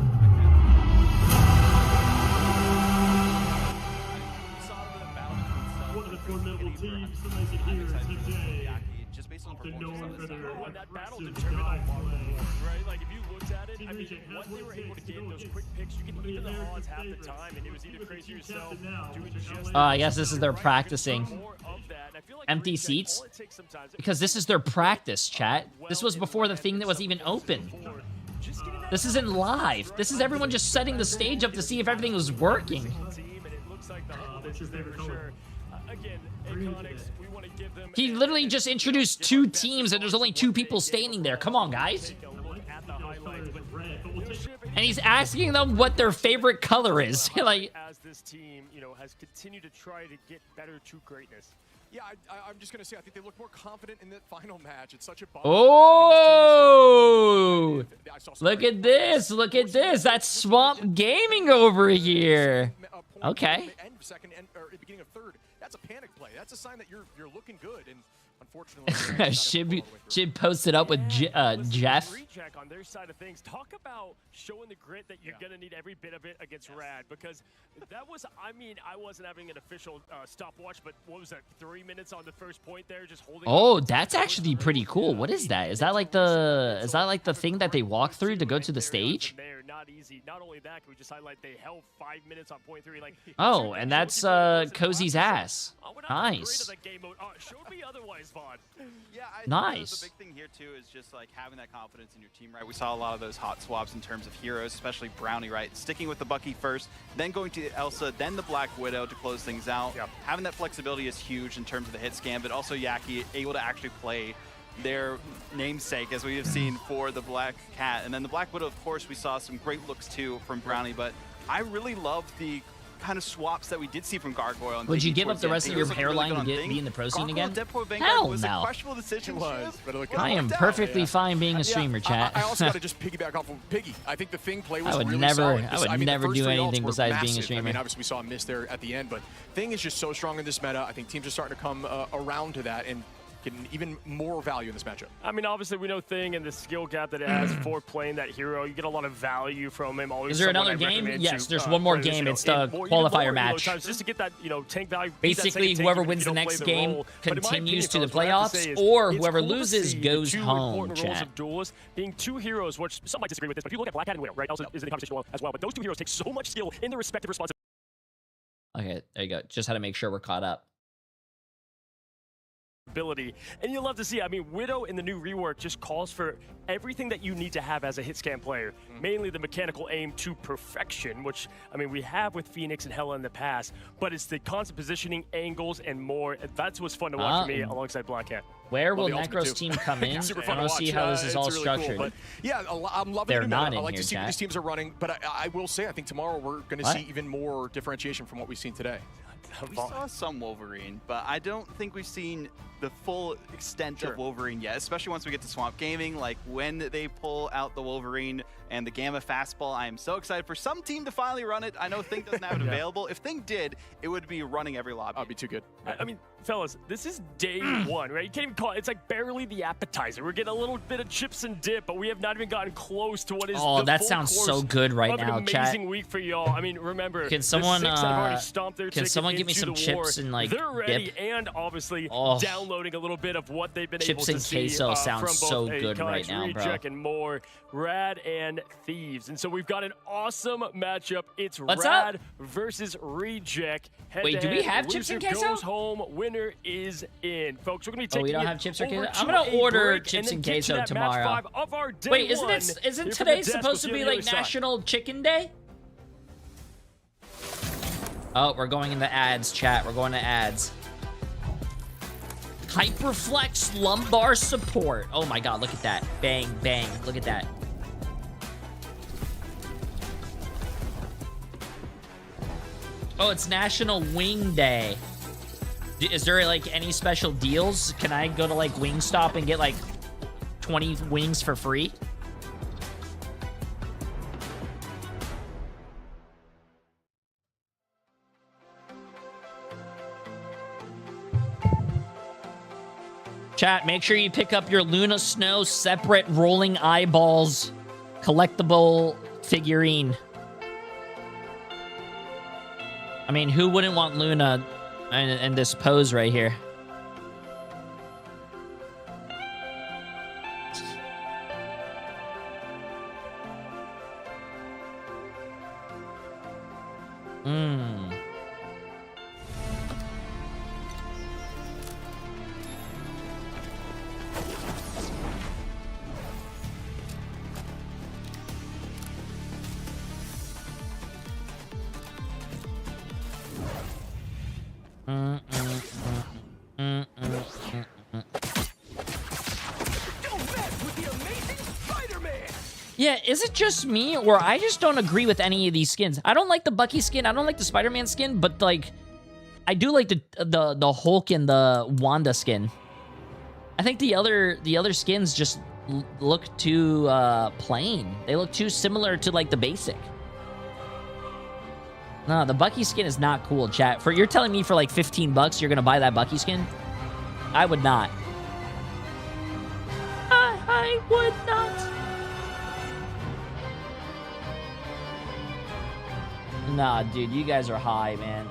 One of the formidable teams selected here today. Just based on that battle determined a lot, right? Like, if you looked at it, I mean, what they were able to get in those quick picks, you can even the odds half the time, and it was either crazy yourself, doing just I guess this is their practicing. Empty seats? Because this is their practice, chat. This was before the thing that was even open. This isn't live. This is everyone just setting the stage up to see if everything was working. He literally just introduced two teams and there's only two people standing there. Come on, guys. And he's asking them what their favorite color is. Like, as this team, has continued to try to get better to greatness. Yeah, I'm just going to say, I think they look more confident in the final match. It's such a bummer. Oh! Look at this. Look at this. That's Swamp Gaming over here. Okay. Second or beginning of third. That's a panic play. That's a sign that you're looking good. And Shib posted up with Jeff. Reject on their side of things. Talk about showing the grit that you're going to need every bit of it against Rad, because that was, I mean, I wasn't having an official stopwatch, but what was that, 3 minutes on the first point there, just holding. Oh, that's actually pretty cool. What is that? Is that like the thing that they walk through to go to the stage? Not easy. Not only that, can we just highlight they held 5 minutes on point 3. Like, Oh, and that's Cozy's ass. Nice. Yeah, Nice. The big thing here too is just like having that confidence in your team, right? We saw a lot of those hot swaps in terms of heroes, especially Brownie, right? Sticking with the Bucky first, then going to Elsa, then the Black Widow to close things out. Having that flexibility is huge in terms of the hit scan, but also Yaki able to actually play their namesake, as we have seen for the Black Cat. And then the Black Widow, of course, we saw some great looks too from Brownie, but I really love the kind of swaps that we did see from Gargoyle. Would you give up the rest of your hairline to be in the pro scene again? Hell no. I am perfectly fine being a streamer, chat. I also got to just piggyback off of Piggy. I think the Thing play was I would really never, solid. I would never do anything besides being a streamer. I mean, obviously we saw a miss there at the end, but Thing is just so strong in this meta. I think teams are starting to come around to that and getting even more value in this matchup. I mean, obviously, we know Thing and the skill gap that it has for playing that hero. You get a lot of value from him. Always is there another game? Yes, there's one more game. It's the qualifier match. Just to get that, tank value. Basically, whoever wins the next game continues to the playoffs, or whoever loses goes home, chat. Being two heroes, which some might disagree with this, but if you look at Black Cat and Widow, right, also is in the conversation as well, but those two heroes take so much skill in their respective responsibilities. Okay, there you go. Just had to make sure we're caught up. And you'll love to see, I mean, Widow in the new rework just calls for everything that you need to have as a hit scan player. Mainly the mechanical aim to perfection, which, I mean, we have with Phoenix and Hela in the past, but it's the constant positioning, angles, and more. That's what's fun to watch for me alongside Black Cat. Where will Necro's team come in? I want to see how this is all really structured. Cool, but yeah, I'm loving They're it. not I in like here, to see what these teams are running, but I will say, I think tomorrow we're going to see even more differentiation from what we've seen today. We saw some Wolverine, but I don't think we've seen the full extent of Wolverine yet, especially once we get to Swamp Gaming. Like when they pull out the Wolverine and the Gamma Fastball, I am so excited for some team to finally run it. I know Thing doesn't have it available. If Thing did, it would be running every lobby. That'd be too good. I mean, fellas, this is day one, right? You can't even call it. It's like barely the appetizer. We're getting a little bit of chips and dip, but we have not even gotten close to what is oh, the that full sounds course so good right of now, an chat. amazing week for y'all. I mean, remember, Can someone, the six have already stomped their can someone give me some chips and like they're ready dip? and obviously downloading a little bit of what they've been able Chips to and see queso sounds from both so good right now, bro. Reject and more, Rad and Thieves. And so we've got an awesome matchup. It's What's Rad up? versus Reject. Head Wait, to do we head. have chips and Loser queso? goes home. Winner is in. Folks, we're going to be taking we don't it have chips or over queso? I'm to gonna a order break chips and and then get to queso that match tomorrow. 5 of our day Wait, one. isn't Here from today the desk, supposed we'll to see you be on the like other side. National Chicken Day? Oh, we're going into ads, chat. We're going to ads. Hyperflex lumbar support. Oh my god, look at that. Bang, bang. Look at that. Oh, it's National Wing Day. Is there like any special deals? Can I go to like Wingstop and get like 20 wings for free? Chat, make sure you pick up your Luna Snow separate rolling eyeballs collectible figurine. I mean, who wouldn't want Luna in this pose right here? Mmm. Yeah, is it just me, or I just don't agree with any of these skins? I don't like the Bucky skin, I don't like the Spider-Man skin, but like, I do like the Hulk and the Wanda skin. I think the other skins just look too plain. They look too similar to like the basic. No, the Bucky skin is not cool, chat. You're telling me for like $15 you're gonna buy that Bucky skin? I would not. Nah, dude, you guys are high, man.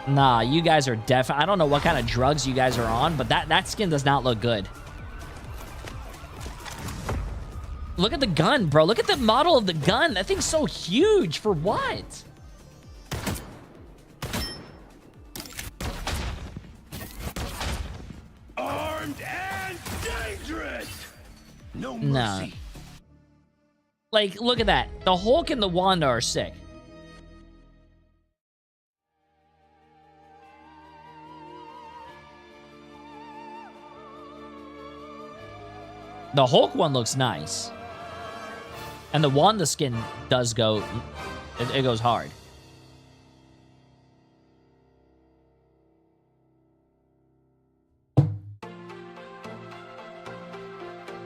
Nah, you guys are definitely... I don't know what kind of drugs you guys are on, but that skin does not look good. Look at the gun, bro. Look at the model of the gun. That thing's so huge. For what? Armed and dangerous. No mercy. Nah. Like, look at that. The Hulk and the Wanda are sick. The Hulk one looks nice. And the Wanda skin does go... It goes hard.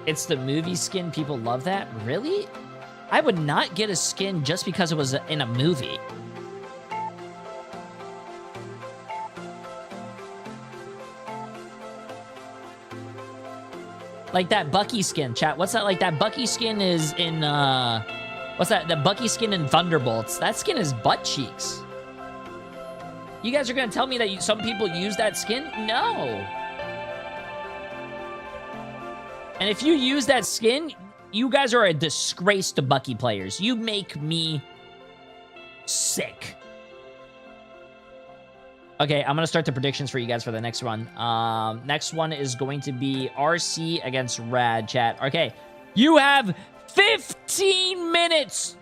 It's the movie skin. People love that. Really? I would not get a skin just because it was in a movie. Like that Bucky skin, chat. What's that? Like that Bucky skin is in, what's that? The Bucky skin in Thunderbolts. That skin is butt cheeks. You guys are gonna tell me that some people use that skin? No. And if you use that skin, you guys are a disgrace to Bucky players. You make me sick. Okay, I'm going to start the predictions for you guys for the next one. Next one is going to be RC against Rad, chat. Okay, you have 15 minutes.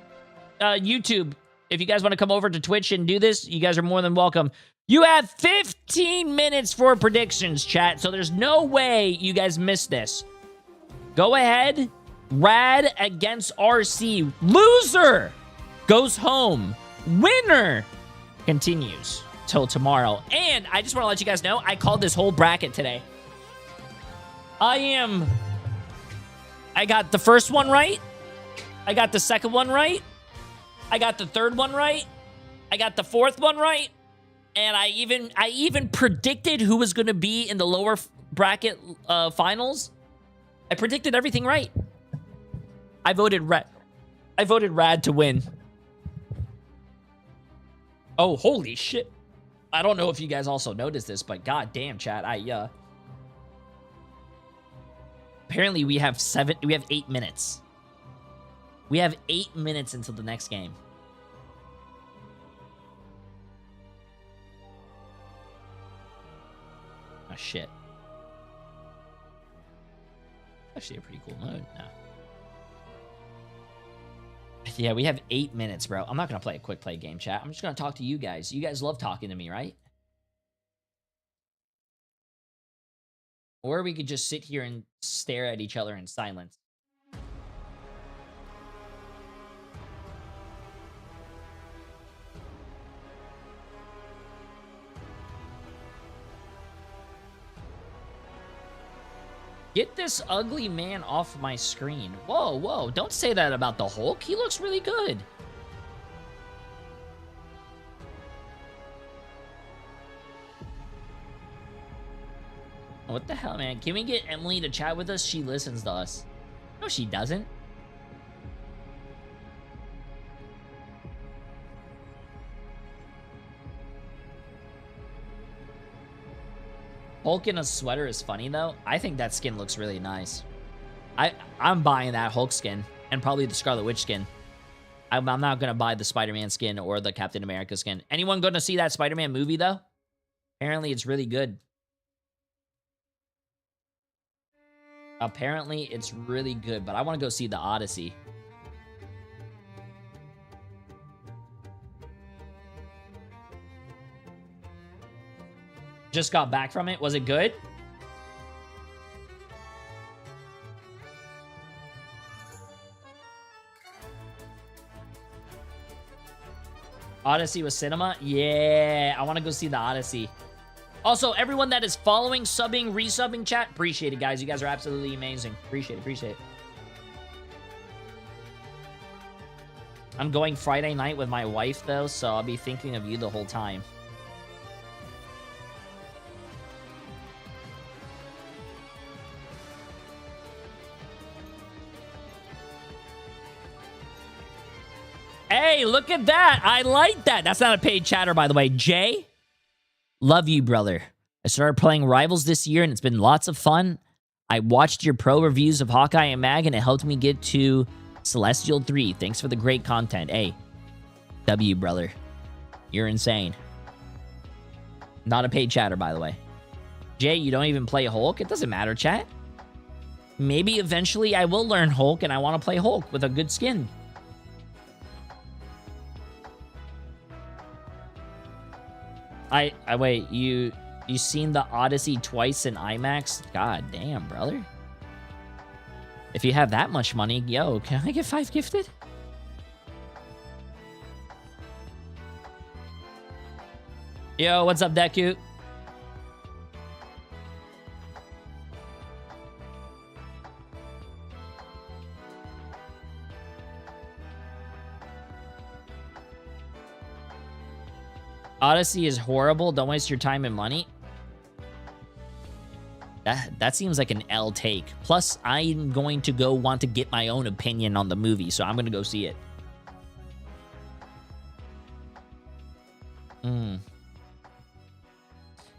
YouTube, if you guys want to come over to Twitch and do this, you guys are more than welcome. You have 15 minutes for predictions, chat, so there's no way you guys miss this. Go ahead. Rad against RC. Loser goes home. Winner continues till tomorrow. And I just want to let you guys know, I called this whole bracket today. I got the first one right. I got the second one right. I got the third one right. I got the fourth one right. And I even predicted who was going to be in the lower bracket finals. I predicted everything right. I voted Rad to win. Oh, holy shit. I don't know if you guys also noticed this, but goddamn, chat, apparently we have 8 minutes. We have 8 minutes until the next game. Oh shit. Actually a pretty cool mode. No. Yeah, we have 8 minutes, bro. I'm not going to play a quick play game, chat. I'm just going to talk to you guys. You guys love talking to me, right? Or we could just sit here and stare at each other in silence. Get this ugly man off my screen. Whoa, whoa. Don't say that about the Hulk. He looks really good. What the hell, man? Can we get Emily to chat with us? She listens to us. No, she doesn't. Hulk in a sweater is funny, though. I think that skin looks really nice. I'm buying that Hulk skin and probably the Scarlet Witch skin. I'm not going to buy the Spider-Man skin or the Captain America skin. Anyone going to see that Spider-Man movie, though? Apparently, it's really good. Apparently, it's really good, but I want to go see the Odyssey. Just got back from it. Was it good? Odyssey was cinema? Yeah, I want to go see the Odyssey. Also, everyone that is following, subbing, resubbing chat, appreciate it, guys. You guys are absolutely amazing. Appreciate it, appreciate it. I'm going Friday night with my wife, though, so I'll be thinking of you the whole time. Hey, look at that. I like that. That's not a paid chatter, by the way. Jay, love you, brother. I started playing Rivals this year, and it's been lots of fun. I watched your pro reviews of Hawkeye and Mag, and it helped me get to Celestial 3. Thanks for the great content. Hey, W, brother. You're insane. Not a paid chatter, by the way. Jay, you don't even play Hulk? It doesn't matter, chat. Maybe eventually I will learn Hulk, and I want to play Hulk with a good skin. I wait, you seen the Odyssey twice in IMAX? God damn, brother. If you have that much money, yo, can I get 5 gifted? Yo, what's up, Deku? Odyssey is horrible. Don't waste your time and money. That seems like an L take. Plus, I'm going to go want to get my own opinion on the movie, so I'm going to go see it.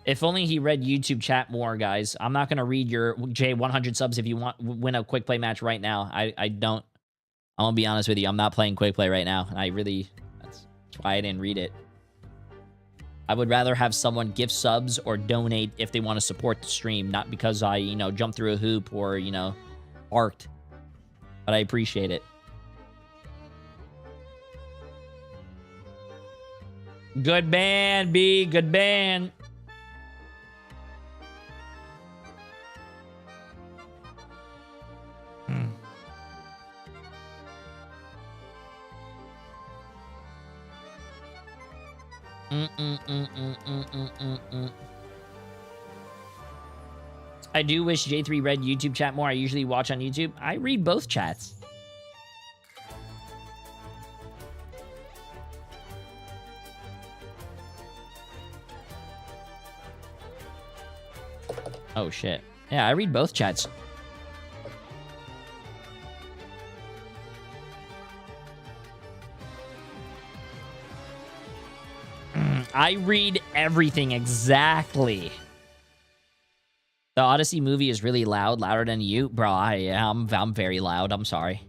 If only he read YouTube chat more, guys. I'm not going to read your J 100 subs if you want win a quick play match right now. I don't. I'm going to be honest with you. I'm not playing quick play right now. That's why I didn't read it. I would rather have someone gift subs or donate if they want to support the stream, not because I, jumped through a hoop or, arced. But I appreciate it. Good ban, B. Good ban. I do wish J3 read YouTube chat more. I usually watch on YouTube. I read both chats. Oh, shit. Yeah, I read both chats. I read everything exactly. The Odyssey movie is really loud, louder than you, bro. I'm very loud. I'm sorry.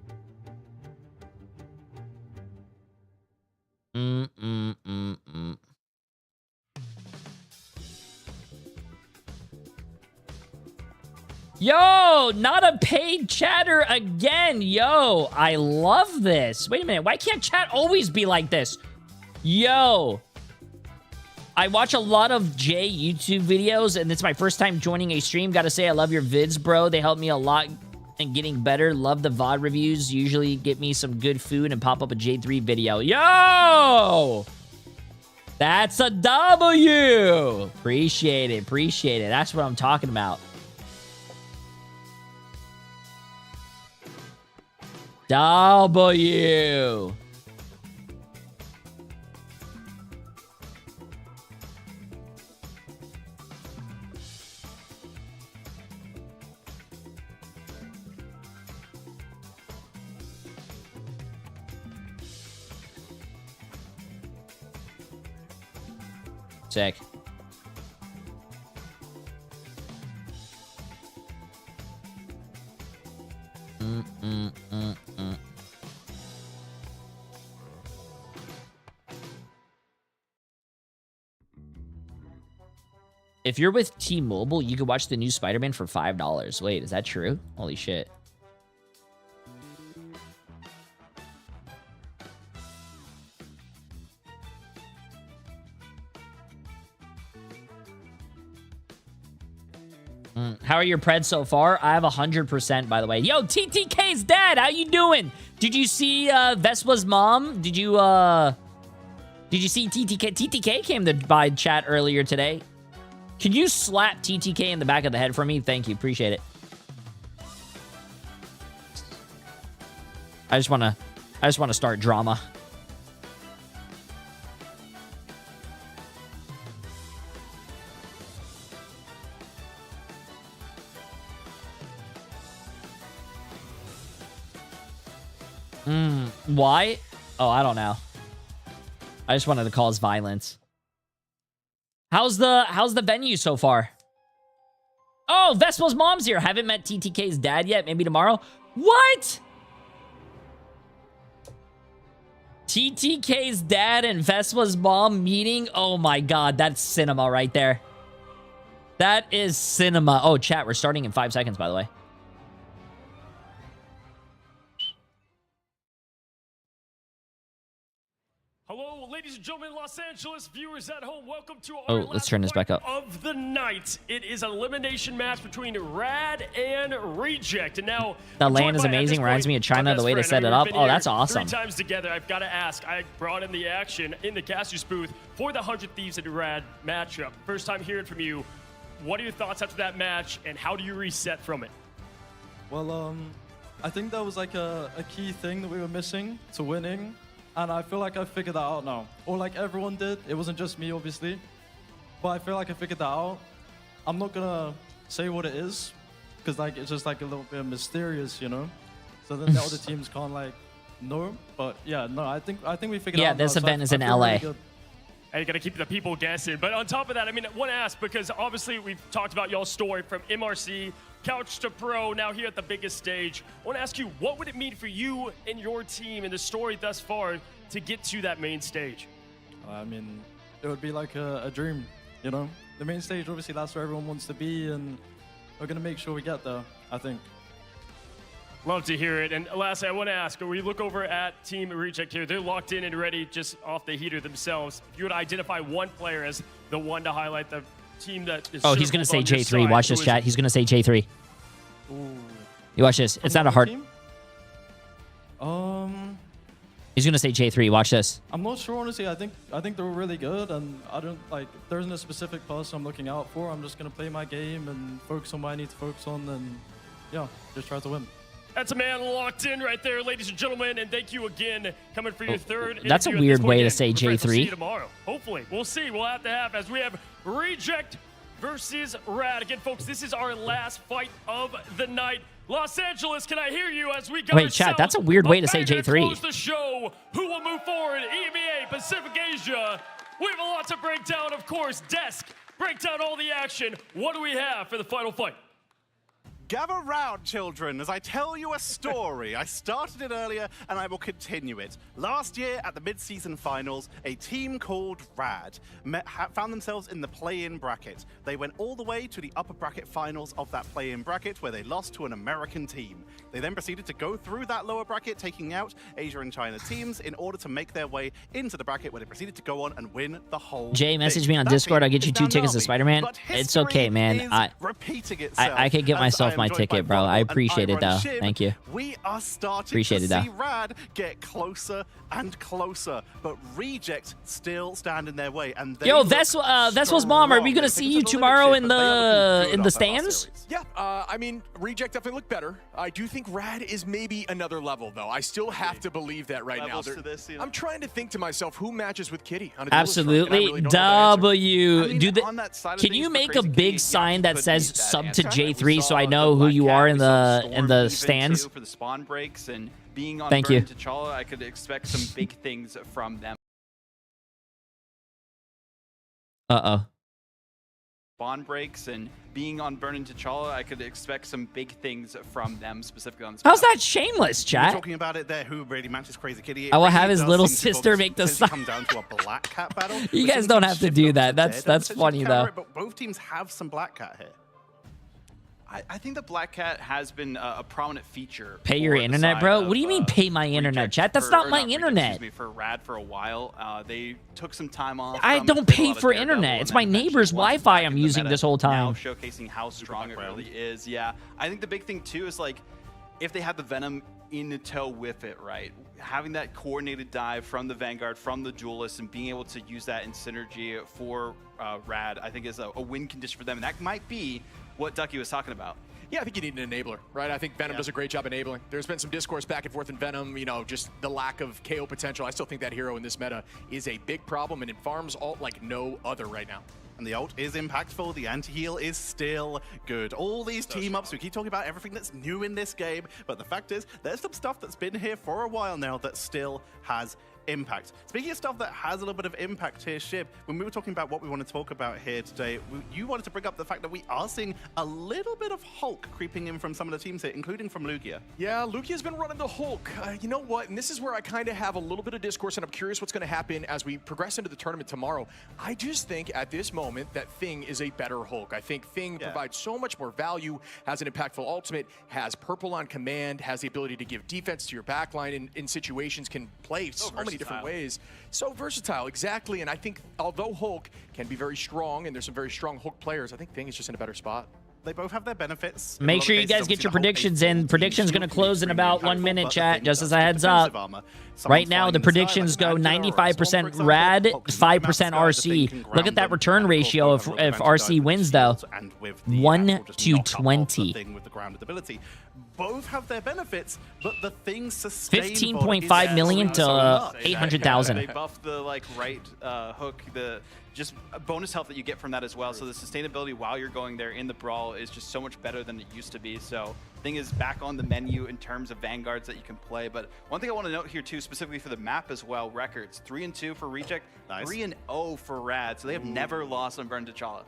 Yo, not a paid chatter again. Yo, I love this. Wait a minute. Why can't chat always be like this? Yo. I watch a lot of Jay YouTube videos, and it's my first time joining a stream. Gotta say, I love your vids, bro. They help me a lot in getting better. Love the VOD reviews. Usually get me some good food and pop up a J3 video. Yo! That's a W! Appreciate it. Appreciate it. That's what I'm talking about. W! Sick. If you're with T-Mobile, you could watch the new Spider-Man for $5. Wait, is that true? Holy shit. How are your Preds so far? I have 100%, by the way. Yo, TTK's dad, how you doing? Did you see Vespa's mom? Did you see TTK? TTK came to by chat earlier today. Can you slap TTK in the back of the head for me? Thank you, appreciate it. I just wanna start drama. Why? Oh, I don't know. I just wanted to cause violence. How's the venue so far? Oh, Vespa's mom's here. Haven't met TTK's dad yet. Maybe tomorrow. What? TTK's dad and Vespa's mom meeting? Oh my god, that's cinema right there. That is cinema. Oh, chat, we're starting in 5 seconds, by the way. Hello, ladies and gentlemen, Los Angeles viewers at home. Welcome to our Let's turn this back up. of the night. It is an elimination match between Rad and Reject. And now The land is amazing. Reminds me of China, the way they set it up. Oh, that's awesome. 3 times together. I've got to ask. I brought in the action in the Cassius booth for the 100 Thieves and Rad matchup. First time hearing from you. What are your thoughts after that match, and how do you reset from it? Well, I think that was like a key thing that we were missing to winning. And I feel like I figured that out now. Or like everyone did. It wasn't just me, obviously. But I feel like I figured that out. I'm not gonna say what it is, because like it's just like a little bit mysterious, you know? So then the other teams can't like know. But yeah, no, I think we figured it out. Yeah, this now, so event is in feel LA. really good. Hey, you got to keep the people guessing. But on top of that, I mean, I want to ask, because obviously we've talked about y'all's story from MRC, Couch to Pro, now here at the biggest stage. I want to ask you, what would it mean for you and your team and the story thus far to get to that main stage? I mean, it would be like a dream, you know? The main stage, obviously, that's where everyone wants to be, and we're going to make sure we get there, I think. Love to hear it. And lastly, I want to ask, when you look over at Team Reject here, they're locked in and ready just off the heater themselves. If you would identify one player as the one to highlight the team that is... Oh, he's going to say on your J3. side, Watch who this, is- chat. He's going to say J3. Ooh. You watch this. It's not a hard... Um, He's going to say J3. Watch this. I'm not sure, honestly. I think they're really good, and I don't like. There isn't a specific person I'm looking out for. I'm just gonna play my game and focus on what I need to focus on, and yeah, just try to win. That's a man locked in right there, ladies and gentlemen, and thank you again coming for your third That's a interview at weird this way point to say in. We'll see you J3. tomorrow. Hopefully. We'll see. We'll have to have, as we have Reject versus Rad. Again, folks, this is our last fight of the night. Los Angeles, can I hear you as we go? Wait, chat, that's a weird way to say J3. Close the show. Who will move forward? EMEA, Pacific Asia. We have a lot to break down, of course. Desk, break down all the action. What do we have for the final fight? Gather round, children, as I tell you a story. I started it earlier, and I will continue it. Last year, at the mid-season finals, a team called Rad found themselves in the play-in bracket. They went all the way to the upper bracket finals of that play-in bracket, where they lost to an American team. They then proceeded to go through that lower bracket, taking out Asia and China teams in order to make their way into the bracket, where they proceeded to go on and win the whole Jay, message thing. me on That Discord. team I'll get you is 2 now tickets to Navi, Spider-Man. but It's okay, man. history is repeating itself. I could get As myself I am my joined ticket, by bro. I Volvo appreciate and it, though. Iron Shim. Thank you. We are starting Appreciate to it, though. see Rad get closer and closer, but Reject still stand in their way. And they Yo, look Vespa's mom, are we strong. going to see you tomorrow in the stands? Yeah, I mean, Reject definitely looked better. I do think Rad is maybe another level, though. I still have to believe that right Levels now. to this, you know? I'm trying to think to myself, who matches with Kitty on a duelist front, and I Absolutely. really don't know the answer. W. Can you make a big sign that says sub to J3 so I know who you are in Storm the even stands? too for the spawn breaks, and being on Thank Burn you. T'Challa, I could expect some big things from them. Uh-oh. Spawn breaks and being on Burn T'Challa, I could expect some big things from them, specifically on the How's that shameless, We're chat? talking about it there. Who really matches Crazy Kitty? I will It have really his does little seem to sister make the potentially come down to a Black Cat battle. You which guys seems don't to have to shift do over that. to That's Dead and potentially funny, counter though. it, But both teams have some Black Cat here. I think the Black Cat has been a prominent feature. Pay your for the internet, side bro? of, What do you mean pay my internet, chat? That's not my internet. Excuse me, for Rad for a while. They took some time off. I from it, don't played a pay lot of for Daredevil, internet. and It's then my eventually neighbor's won Wi-Fi back I'm in the using meta, this whole Now time. showcasing how strong it really is. Yeah, I think the big thing too is like, if they had the Venom in the tow with it, right? Having that coordinated dive from the Vanguard, from the Duelist, and being able to use that in synergy for Rad, I think is a win condition for them. And that might be what Ducky was talking about. Yeah, I think you need an enabler, right? I think Venom does a great job enabling. There's been some discourse back and forth in Venom, you know, just the lack of KO potential. I still think that hero in this meta is a big problem, and it farms ult like no other right now. And the ult is impactful, the anti-heal is still good. All these team-ups, we keep talking about everything that's new in this game, but the fact is, there's some stuff that's been here for a while now that still has impact. Speaking of stuff that has a little bit of impact here, Shib, when we were talking about what we want to talk about here today, you wanted to bring up the fact that we are seeing a little bit of Hulk creeping in from some of the teams here, including from Lugia. Yeah, Lugia's been running the Hulk. You know what? And this is where I kind of have a little bit of discourse, and I'm curious what's going to happen as we progress into the tournament tomorrow. I just think at this moment that Thing is a better Hulk. I think Thing provides so much more value, has an impactful ultimate, has purple on command, has the ability to give defense to your backline in situations, can play so many different ways. So versatile, exactly. And I think although Hulk can be very strong, and there's some very strong Hulk players, I think Thing is just in a better spot. They both have their benefits. Make sure you guys get your predictions in. Predictions going to close in about 1 minute, chat, just as a heads up. Right now, the predictions go 95% Rad, 5% RC. Look at that return ratio if RC wins, though. 1 to 20. With the grounded ability. Both have their benefits, but the Thing sustain 15.5 million to 800,000. They buffed the right hook, the just bonus health that you get from that as well. So the sustainability while you're going there in the brawl is just so much better than it used to be. So Thing is back on the menu in terms of vanguards that you can play. But one thing I want to note here too, specifically for the map as well, records 3-2 for Reject, 3-0 for Rad. So they have never lost on Burn T'Challa.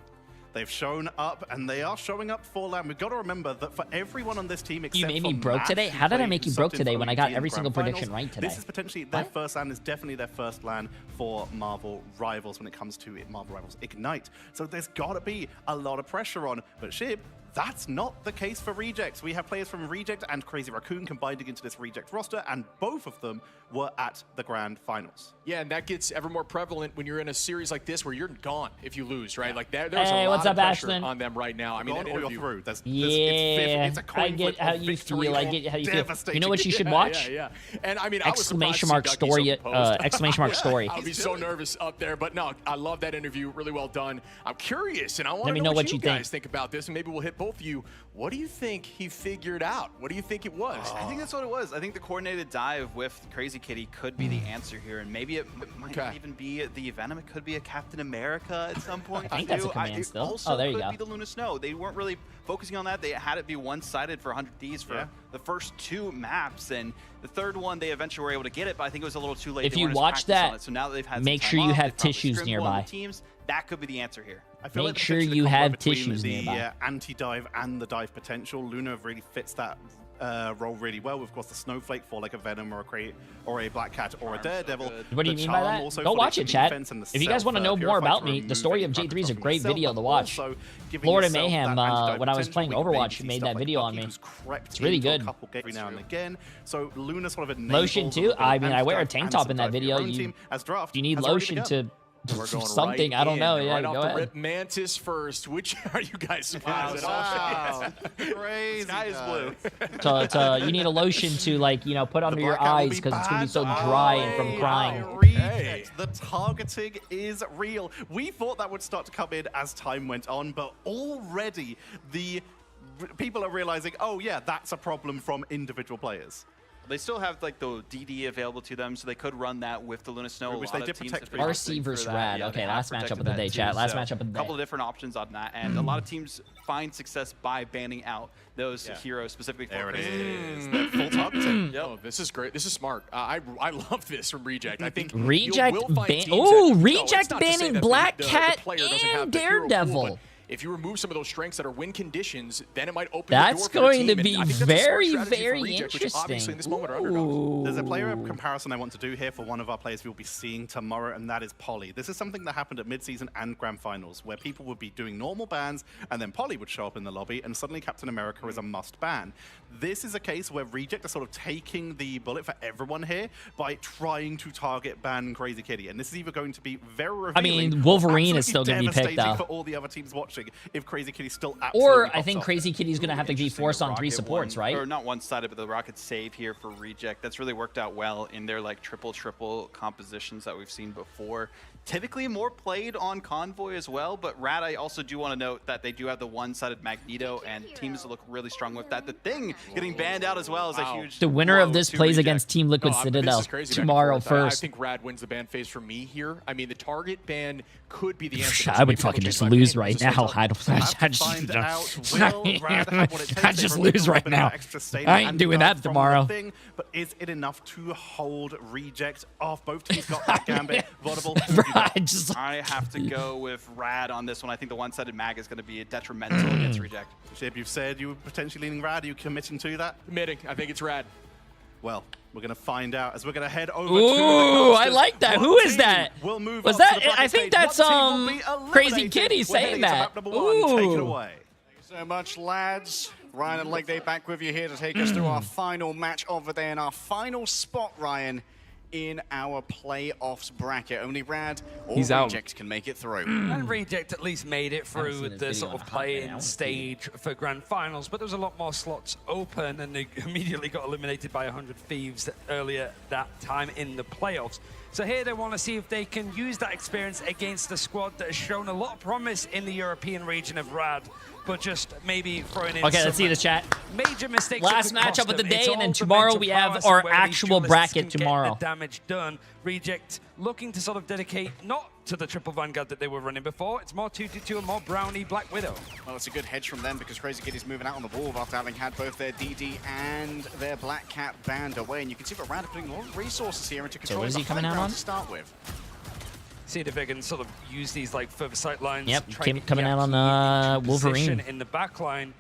They've shown up, and they are showing up for LAN. We've got to remember that for everyone on this team except You made me for broke Matt, today? who How did I played make you broke Sutton today for when I LEG got in every the single grand prediction finals? right today? This is potentially their first LAN, is definitely their first LAN for Marvel Rivals when it comes to Marvel Rivals Ignite. So there's got to be a lot of pressure on. But Shib, that's not the case for Rejects. We have players from Reject and Crazy Raccoon combining into this Reject roster, and both of them were at the grand finals. Yeah, and that gets ever more prevalent when you're in a series like this where you're gone if you lose, right? Like there's Hey, a what's lot up, of pressure Ashlyn? on them right now. I mean, Gone that or you're interview. through. Yeah, it's a I coin get flip how of you victory feel. I or get how you feel. You devastating. know what you should watch? Yeah. And I mean, I was Exclamation surprised mark to see Dougie story. so composed. Exclamation mark story. I would be so nervous up there, but no, I love that interview. Really well done. I'm curious, and I want Let to me know know what what you you think. guys think about this, and maybe we'll hit both of you. What do you think he figured out? What do you think it was? I think that's what it was. I think the coordinated dive with Crazy Kitty could be the answer here, and maybe it might not even be the Venom. It could be a Captain America at some point. I think that's a command It still. also Oh, there you could go. be the Luna Snow. They weren't really focusing on that. They had it be one-sided for 100 Ds for the first 2 maps, and the third one they eventually were able to get it, but I think it was a little too late. If They you weren't as watch practiced on that, it. So now that they've had make some sure time you off, have they've probably tissues scrimmed one of nearby. the teams. That could be the answer here. I feel Make like sure potentially you the combo have between tissues the nearby. anti-dive and the dive potential. Luna really fits that role really well. Of course, the Snowflake for like a Venom or a Black Cat or a Daredevil. What do you The mean by Charm that? also Go for watch the it, chat. defense and the If you guys want to know more Purify about to me, remove the story of any J3 is a from great yourself, video but to watch. also giving Florida yourself Mayhem, that anti-dive when I was potential playing where you maybe Overwatch, see made stuff that like video Bucky on me. who's crept It's really into a good. couple every now and again. So Luna sort of enables Lotion too? I mean, I wear a anti-dive tank and top some in that dive for video. your own team as draft You need has already lotion begun. to We're going something. right I don't know. in, Yeah, right go off the ahead. rip. Mantis first. Which are you guys surprised Wow. at? Crazy. Sky is blue. You need a lotion to put under your Black Cat will eyes be because it's gonna be bad. so dry and from Oh, crying. Reject. The targeting is real. We thought that would start to come in as time went on, but already the people are realizing, oh yeah, that's a problem from individual players. They still have like the DD available to them, so they could run that with the Luna Snow. Which A they lot did of teams protect have been RC opting for versus that. Rad. Yeah, Okay, they have last matchup protected of the that day, too. chat. Last So, matchup of the a couple day. of different options on that, and a lot of teams find success by banning out those heroes specifically for There it Crazy is. Kitty. The full targeting. Oh, this is great. This is smart. I love this from Reject. I think Reject you will find teams oh, that, Reject it's not to say banning that Black the Cat player doesn't have and the hero pool, Daredevil. but if you remove some of those strengths that are win conditions, then it might open That's the door for the going team, to be and I think that's a smart very, strategy for very Reject, which obviously in this moment are underdogs. interesting. There's a player comparison I want to do here for one of our players we'll be seeing tomorrow, and that is Polly. This is something that happened at mid-season and grand finals, where people would be doing normal bans, and then Polly would show up in the lobby, and suddenly Captain America is a must ban. This is a case where Reject are sort of taking the bullet for everyone here by trying to target ban Crazy Kitty, and this is either going to be very revealing I mean, Wolverine or is still going to be picked, devastating though. for all the other teams watching. watching if Crazy Kitty's still absolutely Or I pops think off. Crazy Kitty's going to have to be forced on 3 supports, right? Or not one-sided, but the Rocket save here for Reject. That's really worked out well in their like triple compositions that we've seen before. Typically more played on Convoy as well, but Rad, I also do want to note that they do have the one-sided Magneto, and teams look really strong with that. The Thing getting banned out as well is a huge The winner blow of this to plays Reject. against Team Liquid Citadel This is crazy back and tomorrow forth. first. I think Rad wins the ban phase for me here. I mean, the target ban could be the answer. I would fucking just lose right now. I don't. I just lose right now. I ain't doing that tomorrow. But is it enough to hold Reject off? Both teams got that gambit. Vaultable. I have to go with Rad on this one. I think the one-sided mag is going to be detrimental against Reject. Shib, you've said you were potentially leaning Rad. Are you committing to that? Committing. I think it's Rad. Well, we're going to find out as we're going to head over to Ooh, the I like that. Who is that? We'll move Was on to that? the bracket I think stage. that's One team will be Crazy eliminated. Kitty We're saying heading to that. map number 1. Take it Ooh. away. Thank you so much, lads. Ryan and Leg Day back with you here to take us through our final match of the day and our final spot, Ryan, in our playoffs bracket. Only Rad or Reject can make it through. And Reject at least made it seen through this the video sort in of a hot minute. I play-in wanna see stage for grand finals, but there was a lot more slots open, and they immediately got eliminated by 100 Thieves earlier that time in the playoffs. So here they want to see if they can use that experience against a squad that has shown a lot of promise in the European region of Rad, but just maybe throwing in Okay, let's see some this, chat. major mistakes. Last that could matchup cost of the them. day, It's and then all tomorrow the we mental have prowess our and where these actual duelists bracket can tomorrow. Get the damage done. Reject looking to sort of dedicate not to the triple Vanguard that they were running before. It's more 2-2 and more Brownie Black Widow. Well, it's a good hedge from them because Crazy Kitty's moving out on the wall after having had both their DD and their Black Cat banned away. And you can see that Rad are putting a lot of resources here into control what is he coming out on? to start with. See if they can sort of use these like further sight lines. Yep, try to coming get out key on into position Wolverine. in the back line.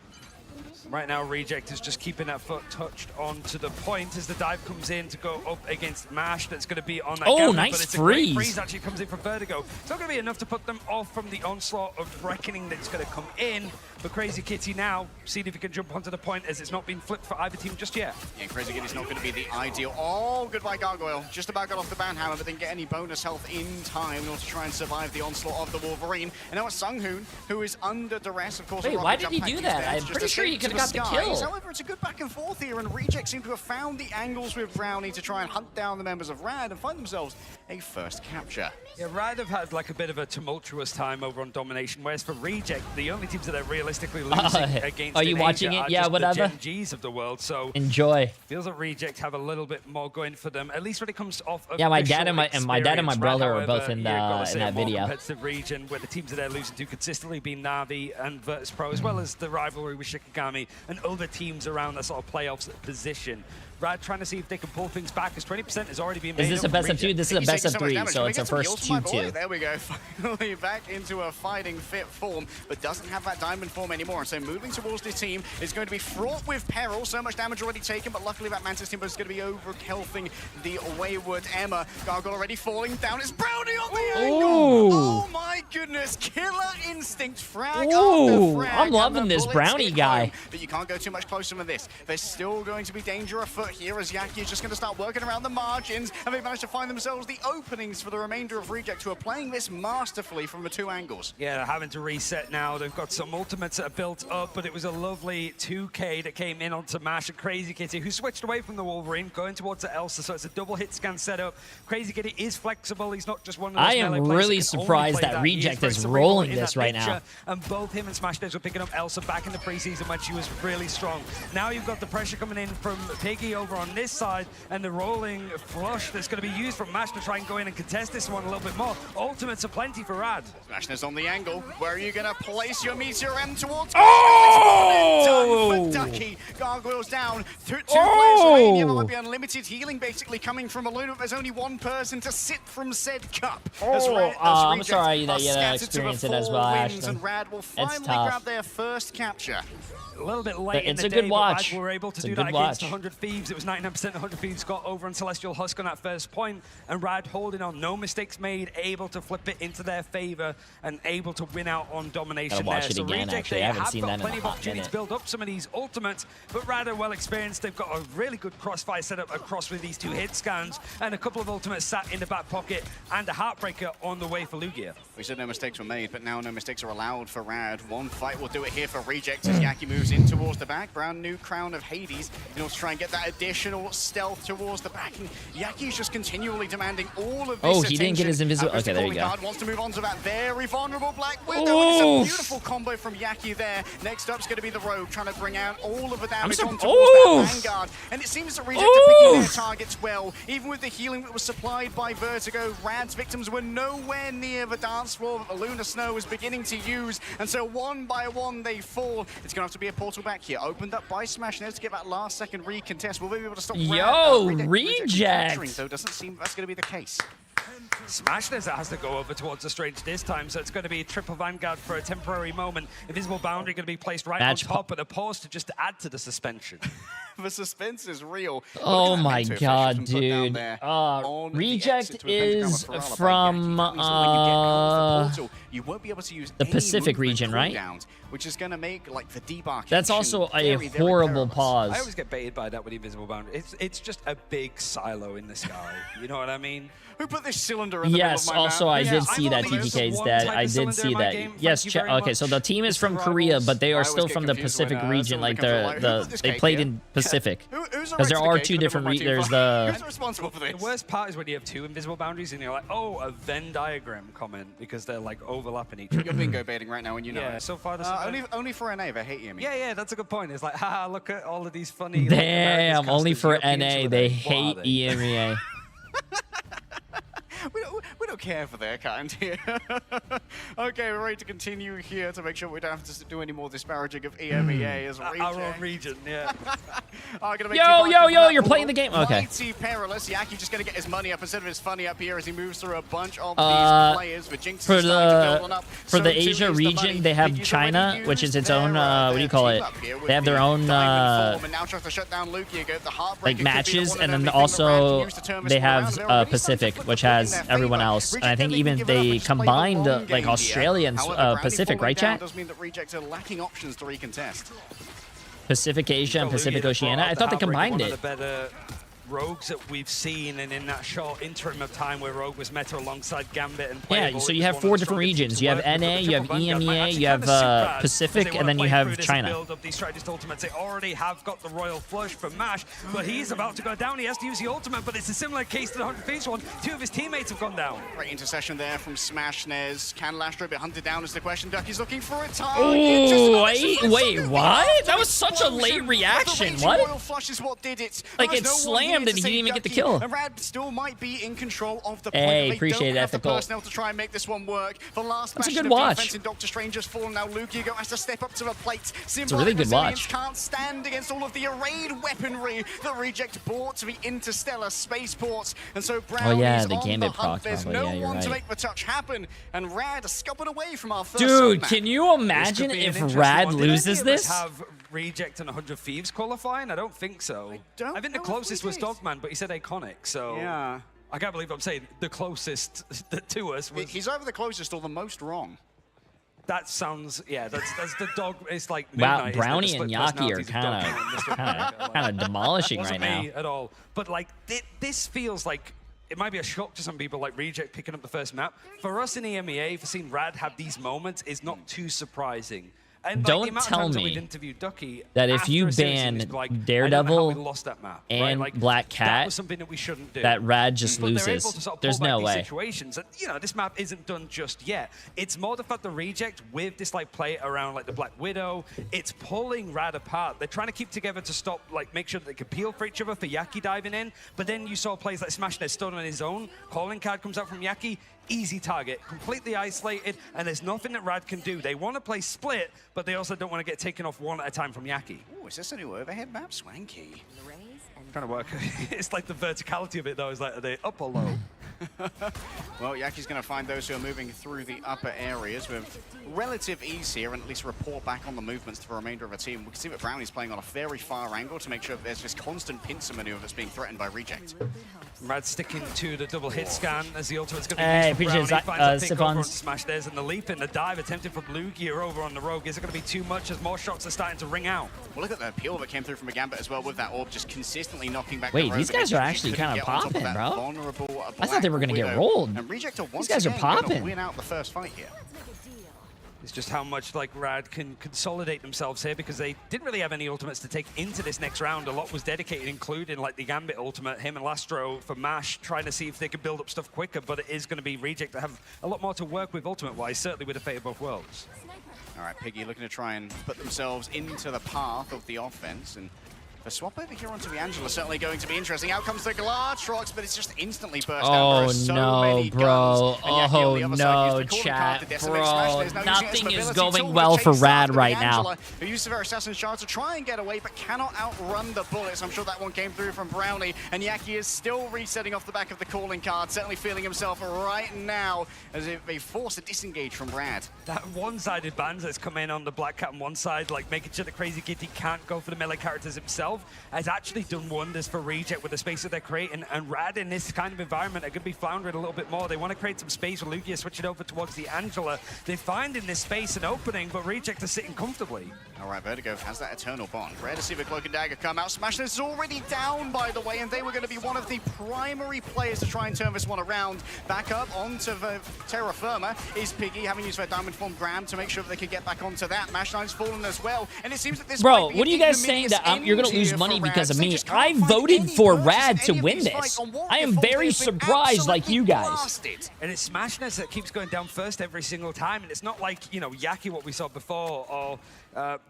Right now, Reject is just keeping that foot touched onto the point as the dive comes in to go up against Mash. That's going to be on that Oh, gamble, nice but it's a great freeze. freeze actually comes in from Vertigo. It's not going to be enough to put them off from the onslaught of Reckoning that's going to come in. But Crazy Kitty now, seeing if he can jump onto the point as it's not been flipped for either team just yet. Yeah, Crazy Kitty's not going to be the ideal. Oh, goodbye Gargoyle. Just about got off the banhammer, but didn't get any bonus health in time in order to try and survive the onslaught of the Wolverine. And now it's Sunghoon, who is under duress, of course. Wait, a why rocket did he jump do pack that? is there I'm to just pretty sure he escape could have to got the skies. kill. However, it's a good back and forth here, and Reject seem to have found the angles with Brownie to try and hunt down the members of Rad and find themselves a first capture. Yeah, Rad have had like a bit of a tumultuous time over on Domination, whereas for Reject, the only teams that they're realistically losing against are you in watching Asia it? are Yeah, just whatever. the Gen Gs of the world, so Enjoy. feels like Reject have a little bit more going for them, at least when it comes off of Yeah, my dad official and my dad and my experience. brother Rad, are both however, in you've gotta in say that a more video. competitive region where the teams that they're losing to consistently be Na'Vi and Virtus Pro, as well as the rivalry with Shikigami and other teams around the sort of playoffs position. Rad trying to see if they can pull things back, as 20% has already been made. Is this a best of 2? This is a best of 3, so it's our first 2-2. There we go, finally back into a fighting fit form, but doesn't have that diamond form anymore. And so moving towards this team is going to be fraught with peril. So much damage already taken, but luckily that Mantis Timber is going to be over-healthing the wayward Emma. Gargoyle already falling down. It's Brownie on the angle! Oh my goodness, killer instinct, frag after frag. I'm loving and the this bullets Brownie hit guy. home, but you can't go too much closer than this. There's still going to be danger afoot here as Yaki is just going to start working around the margins, and they've managed to find themselves the openings for the remainder of Reject, who are playing this masterfully from the two angles. Yeah, they're having to reset now. They've got some ultimates that are built up, but it was a lovely 2K that came in onto Mash and Crazy Kitty, who switched away from the Wolverine, going towards the Elsa, so it's a double hit scan setup. Crazy Kitty is flexible. He's not just one of those I am melee players really that can only surprised play that He Reject very is cerebral rolling in this that right now. picture, and both him and Smashdez were picking up Elsa back in the preseason when she was really strong. Now you've got the pressure coming in from Piggy over on this side, and the rolling flush that's going to be used from Mash to try and go in and contest this one a little bit more. Ultimates are plenty for Rad. Smashness on the angle. Where are you going to place your Meteor M towards? Oh! Done for Ducky. Gargoyles down. Two players remaining. There might be unlimited healing basically coming from a Luna, but there's only one person to sit from said cup. I'm sorry that you experienced it as well, Ashton. And Rad will finally It's tough. grab their first capture. A little bit late in It's the a day, good watch. but Rad were able to It's a do good that against watch. 100 Thieves. Thieves. It was 99% 100 Thieves got over on Celestial Husk on that first point, and Rad holding on, no mistakes made, able to flip it into their favor, and able to win out on domination Gotta watch there. it So again, Reject, actually. they I haven't have seen got that in a plenty of hot opportunity minute. to build up some of these ultimates, but Rad are well experienced. They've got a really good crossfire setup across with these 2 hit scans, and a couple of ultimates sat in the back pocket, and a Heartbreaker on the way for Lugia. We said no mistakes were made, but now no mistakes are allowed for Rad. One fight will do it here for Reject as Yaki moves in towards the back. Brand new Crown of Hades in order to try and get that additional stealth towards the back. And Yaki's just continually demanding all of this Oh, he didn't get his invisible. Okay, there you go. Wants to move on to that very vulnerable Black Widow. And it's a beautiful combo from Yaki there. Next up's going to be the Rogue, trying to bring out all of the damage on towards that Vanguard. And it seems that Reject are picking their targets well. Even with the healing that was supplied by Vertigo, Rad's victims were nowhere near the dance floor that the Lunar Snow was beginning to use. And so one by one they fall. It's going to have to be a portal back here. Opened up by Smashnez to get that last second recontest. Will they be able to stop Yo, Reject? Reject! Though doesn't seem that's going to be the case. Smashnez has to go over towards the Strange this time, so it's going to be a triple Vanguard for a temporary moment. Invisible Boundary going to be placed right on top, but a pause to just add to the suspension. The suspense is real. Oh my god, dude. Reject is from you won't be able to use the Pacific region, right? Which is going to make like the debarkation. That's also a horrible pause. I always get baited by that with Invisible Boundary. It's just a big silo in the sky. You know what I mean? Who put this cylinder in the middle of my also map? I did see that TTK's dead. I did see that. Yes, okay, so the team is from Korea, but they are still from the Pacific region. Like they played in Pacific. Because there are 2 different there's the Who's responsible for this? The worst part is when you have 2 invisible boundaries and you're like, oh, a Venn diagram comment, because they're like overlapping each other. You're bingo baiting right now, and you know Yeah, it. so far only for NA, they hate you. Yeah, that's a a good point. It's like, haha, look at all of these funny. Damn, only for NA, they hate EMEA. We don't care for their kind here. Okay, we're ready to continue here to make sure we don't have to do any more disparaging of EMEA as region. Our own region, yeah. Yo, you're playing the game. Okay. Mighty perilous. Yaki just going to get his money up instead of his funny up here as he moves through a bunch of these players. With Jinx for the Asia region, they have China, which is its own. What do you call it? They have their own like matches, and then also they have Pacific, which has everyone else. And I think even they combined like Australia and Pacific, right, chat? Does mean that Reject are lacking options to recontest. Pacific Asia and Pacific Oceania. I thought they combined it. Rogues that we've seen, and in that short interim of time where Rogue was meta alongside Gambit and Playable, yeah, so you have 4 different regions. You have NA, you have EMEA, you have Pacific, and then you have China. Build up these strategist ultimates. They already have got the Royal Flush from Mash, but he's about to go down. He has to use the ultimate, but it's a similar case to the 100 Thieves one. 2 of his teammates have gone down. Great intercession there from Smashnez. Can Lastro be hunted down is the question. Ducky's looking for a target. Oh, wait, what? That was such a late reaction. What? Royal Flush is what did it. Like it slammed and he didn't even get the kill. And Rad still might be in control of the point. Hey, they appreciate don't it, have the ethical. personnel to try and make this one work. The last That's a bastion good of watch. defense in Doctor Strange has fallen. Now Lugia has to step up to the plate. It's a really good watch. Can't stand against all of the arrayed weaponry that Reject brought to the interstellar spaceports. And so Brown is the on Gambit the hunt. proc, There's probably. no Yeah, you're one to right. make the touch happen. And Rad is scuppering away from our first Dude, submap. can you imagine if Rad loses this? Have Reject and 100 Thieves qualifying? I don't think so. I think the closest was Dogman, but he said Iconic, so yeah. I can't believe I'm saying the closest to us was. He's either the closest or the most wrong. That sounds, yeah, that's the dog. It's like Wow, Midnight, Brownie and Yaki are kind of demolishing right wasn't now. me at all. But like this feels like it might be a shock to some people, like Reject picking up the first map. For us in EMEA, for seeing Rad have these moments is not too surprising. And Don't like, the amount tell of times me that we've interviewed Ducky that if you after a series, ban he's like, Daredevil I don't know how we lost that map, right? and Like, Black that Cat, was something that we shouldn't do. that Rad just But they're loses. able to sort of There's pull back no these way. situations. And, you know, this map isn't done just yet. It's more the fact that Reject, with this like play around like the Black Widow, it's pulling Rad apart. They're trying to keep together to stop, like, make sure that they can peel for each other for Yaki diving in. But then you saw plays like Smashnez stun on his own. Calling card comes out from Yaki. Easy target, completely isolated, and there's nothing that Rad can do. They want to play split, but they also don't want to get taken off one at a time from Yaki. Oh, is this a new overhead map? Swanky. Trying to work. It's like the verticality of it, though. Is like, are they up or low? Well, Yaki's going to find those who are moving through the upper areas with relative ease here and at least report back on the movements to the remainder of the team. We can see that Brownie's playing on a very far angle to make sure that there's this constant pincer maneuver that's being threatened by Reject. Rad sticking to the double hit scan as the ultimate's going to be Hey, used for appreciate Brownie. it, Finds a pick over on Siphons. Smash. There's in the leap and the dive attempted from Lugia over on the Rogue. Is it going to be too much as more shots are starting to ring out? Well, look at the appeal that came through from a Gambit as well with that orb just consistently knocking back Wait, the Rogue. these guys are actually kind of popping, bro. I thought they were going to get rolled. And Reject are These once guys are again gonna popping. win out the first fight here. It's just how much like Rad can consolidate themselves here because they didn't really have any ultimates to take into this next round. A lot was dedicated, including like the Gambit ultimate, him and Lastro for MASH, trying to see if they could build up stuff quicker, but it is going to be Reject that have a lot more to work with ultimate-wise, certainly with the fate of both worlds. All right, Piggy looking to try and put themselves into the path of the offense, and the swap over here onto the Angela is certainly going to be interesting. Out comes the Glatrox, but it's just instantly burst out. There Oh are so no, many bro. guns, and Yaki on the other side No, used the calling card chat, to decimate Smash. bro. There's no Nothing using its is mobility going tool well to for chase Rad after right the now. Angela, who used their Assassin's Shard to try and get away, but cannot outrun the bullets. I'm sure that one came through from Brownie, and Yaki is still resetting off the back of the calling card, certainly feeling himself right now as if they force a disengage from Rad. That one-sided bans that's come in on the Black Cat on one side, like making sure the Crazy Kitty can't go for the melee characters himself, has actually done wonders for Reject with the space that they're creating. And Rad in this kind of environment are going to be floundering a little bit more. They want to create some space with Lugia switching over towards the Angela. They find in this space an opening, but Reject are sitting comfortably. All right, Vertigo has that Eternal Bond. Rare to see the Cloak and Dagger come out. Smashless is already down, by the way, and they were going to be one of the primary players to try and turn this one around. Back up onto the Terra Firma is Piggy, having used their Diamond Form Gram to make sure that they could get back onto that. Mash9's fallen as well, and it seems that this Bro, might be what are you guys saying that you're going to lose money because of me? I voted for Rad to win this. I am very surprised like you guys. And it's Smashness that keeps going down first every single time, and it's not like, you know, Yaki, what we saw before, or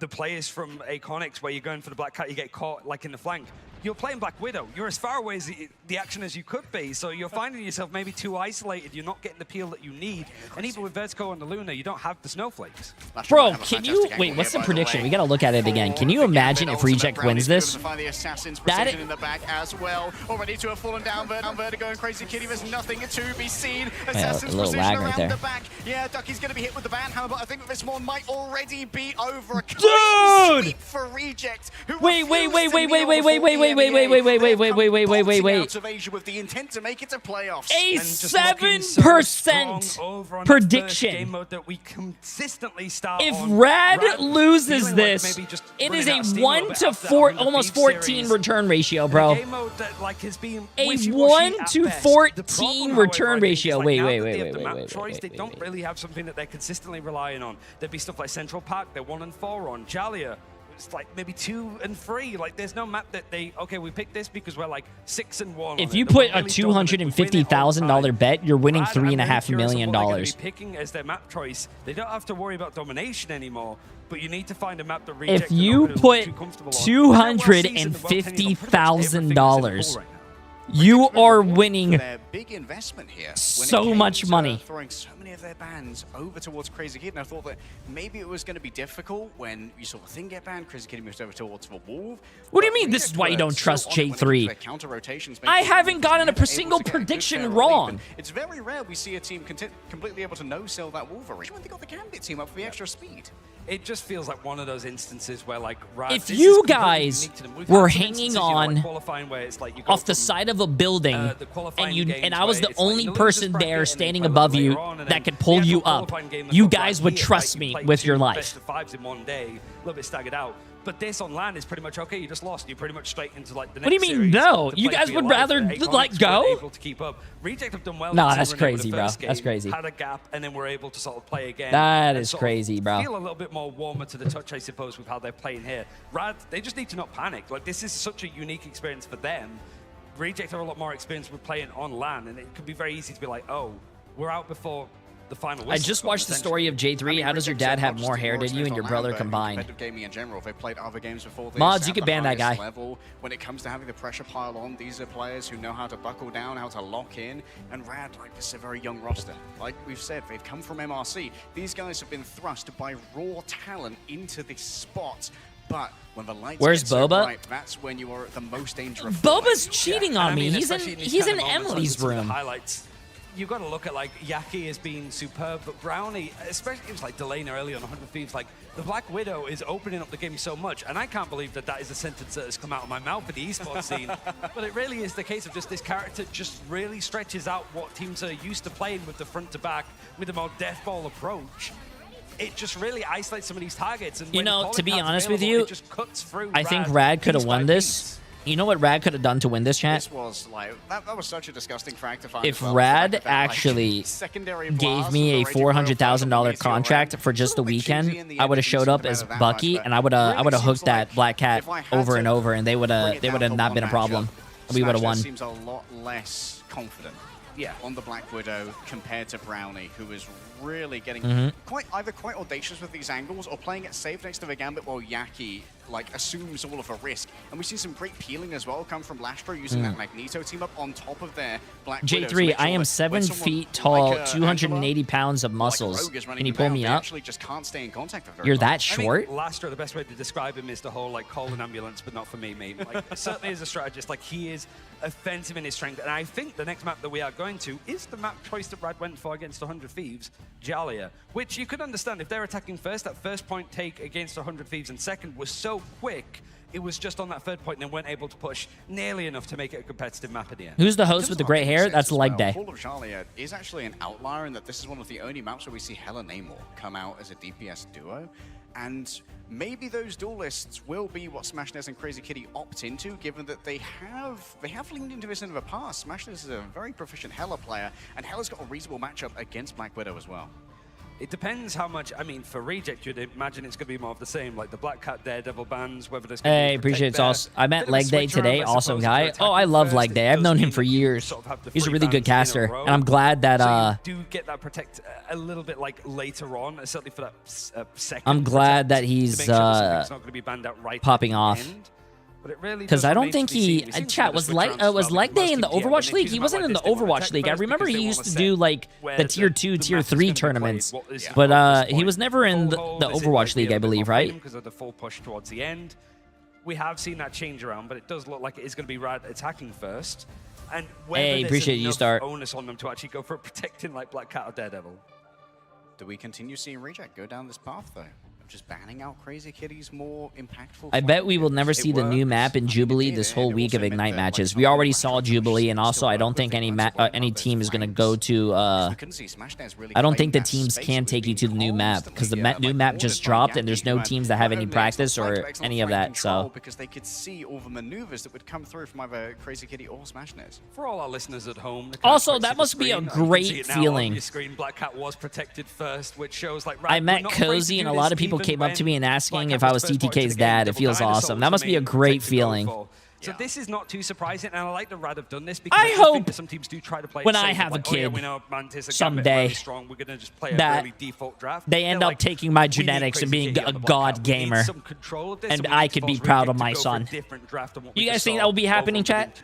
the players from Aconix where you're going for the Black Cat, you get caught like in the flank. You're playing Black Widow. You're as far away as the action as you could be, so you're finding yourself maybe too isolated. You're not getting the peel that you need. And even with Vertigo and the Luna, you don't have the snowflakes. Bro, can you... Wait, what's the prediction? We got to look at it again. Can you imagine if Reject wins this? The Assassin's That precision in the back as well. Already to have fallen down. Vertigo and Crazy Kitty, there's nothing to be seen. Assassin's a little precision lag around right there. the back. Yeah, Ducky's going to be hit with the banhammer, but I think that this one might already be over. A Dude! sweep for Reject. Wait. Out of Asia with the intent to make it to playoffs. A And just 7% prediction. Game mode that we consistently start If on. Rad loses feeling like this, maybe just it is running out a of steam 1 bit to after 4, having the almost Thief 14 series. return ratio, A bro. game mode that like has been A wishy-washy 1 at to best. 14 return ratio. Like Wait. now that they have the map choice, they don't really have something that they're consistently relying on. There'd be stuff like Central Park, they're 1 and 4 on. Jalia, it's like maybe 2 and 3. Like there's no map that they, okay, we picked this because we're like 6 and 1. If you put a $250,000 bet, you're winning $3.5 million. Picking as their map choice, they don't have to worry about domination anymore. But you need to find a map that Reject If you put $250,000, you are winning big investment here. so much money. Throwing so many of their bans over towards Crazy Kid, and I thought that maybe it was going to be difficult when you saw the Thing get banned. Crazy Kid moved over towards the Wolf. What do you mean this is why you don't trust Jay3? Counter rotations. I haven't gotten a single prediction wrong. It's very rare we see a team completely able to no-sell that Wolverine when they got the Gambit team up for the extra speed. It just feels like one of those instances where, like, If you guys were hanging on off the side of a building and I was the only person there standing above you that could pull you up, you guys would trust me with your life. Best of 5s in one day, a little bit staggered out. But this on land is pretty much okay. You just lost. You're pretty much straight into like the next. What do you mean? series No, to you play guys for your would life. rather Aconix like go. weren't able to keep up. Reject have done well. Nah, until that's they were in crazy, the bro. first That's game, crazy. Had a gap, and then were able to sort of play again. That and is sort of crazy, bro. Feel a little bit more warmer to the touch, I suppose, with how they're playing here. Rad, they just need to not panic. Like this is such a unique experience for them. Reject are a lot more experienced with playing on LAN, and it could be very easy to be like, oh, we're out before the final whistle. I just watched the story of J3. How does your dad have more hair than you and your brother combined? Competitive gaming in general. They've played other games before this. Mods, you at could the ban that highest guy. Level. When it comes to having the pressure pile on, these are players who know how to buckle down, how to lock in. And Rad, like, this is a very young roster. Like we've said, they've come from MRC. These guys have been thrust by raw talent into this spot. But when the lights Where's get so Boba? bright, that's when you are at the most dangerous. Boba's cheating on me. I mean, he's especially in these kind of moments, Emily's like, some of the room. highlights you got to look at like Yaki as being superb, but Brownie, especially it was like Delana early on 100 Thieves, like the Black Widow is opening up the game so much, and I can't believe that that is a sentence that has come out of my mouth for the esports scene. But it really is the case of just this character just really stretches out what teams are used to playing with the front to back, with a more death ball approach. It just really isolates some of these targets. And You know, to be honest with available, you, it just cuts through I think Rad could have piece by won this. You know what Rad could have done to win this, chat? This was like that was such a disgusting frag to find. If as well. Rad The fact that, like, actually secondary gave blast me a with the Raging Royal $400,000 contract for just the weekend, I would have showed up as Bucky, and I would have hooked that Black Cat over and over, and they would have not been a problem. We would have won. Seems a lot less confident. Yeah, on the Black Widow compared to Brownie, who is really getting quite audacious with these angles or playing it safe next to the Gambit while Yaki like assumes all of a risk. And we see some great peeling as well come from Lastro using that Magneto team up on top of their Black Widow. J3, I am 7 feet tall, 280 pounds of muscles. Can you pull me up? Just can't stay in contact with You're that short? I think Lastro, the best way to describe him is the whole like call an ambulance, but not for me, mate. Like certainly as a strategist, like he is offensive in his strength. And I think the next map that we are going to is the map choice that Rad went for against 100 Thieves, Jalia, which you could understand if they're attacking first. That first point take against 100 Thieves and second was so quick. It was just on that third point and they weren't able to push nearly enough to make it a competitive map at the end. Who's the host with the gray hair? That's Leg Day. Call of Jalia is actually an outlier in that this is one of the only maps where we see Hella Namor come out as a DPS duo. And maybe those duelists will be what Smashness and Crazy Kitty opt into, given that they have leaned into this in the past. Smashness is a very proficient Hella player, and Hella's got a reasonable matchup against Black Widow as well. It depends how much, I mean, for Reject, you'd imagine it's going to be more of the same, like the Black Cat Daredevil bans, whether there's going to Hey, appreciate it. Also, I met Leg Day today. Awesome guy. Oh, I love Leg Day. I've known him for years. He's a really good caster, and I'm glad that so you do get that protect a little bit like later on, certainly for that second. I'm glad that he's not going to be banned out right popping off. Because I don't think he chat was Leg Day in the Overwatch League. He wasn't in the Overwatch League. I remember he used to do like the tier 2, tier 3 tournaments, but he was never in the Overwatch League, I believe, right? Because of the full push towards the end, we have seen that change around, but it does look like it is going to be Rad attacking first. And hey, appreciate you, Start. Onus on them to actually go for protecting like Black Cat or Daredevil. Do we continue seeing Reject go down this path though? Just banning out Crazy Kitty's more impactful. I bet we will never see the new map in Jubilee this whole week of Ignite matches. We already saw Jubilee, and also I don't think any team is going to go to. I don't think the teams can take you to the new map because the new map just dropped, and there's no teams that have any practice or any of that. So because they could see all the maneuvers that would come through from either Crazy Kitty or Smashness. For all our listeners at home, also that must be a great feeling. Black Cat was protected first, which shows like I met Cozy, and a lot of people came up to me and asking if I was TTK's dad. It feels awesome. That must be a great feeling. So this is not too surprising, and I like that Rad have done this because I hope that some teams do try to play when I have a kid someday that they end up taking my genetics and being a god gamer, and I could be proud of my son. You guys think that will be happening, chat?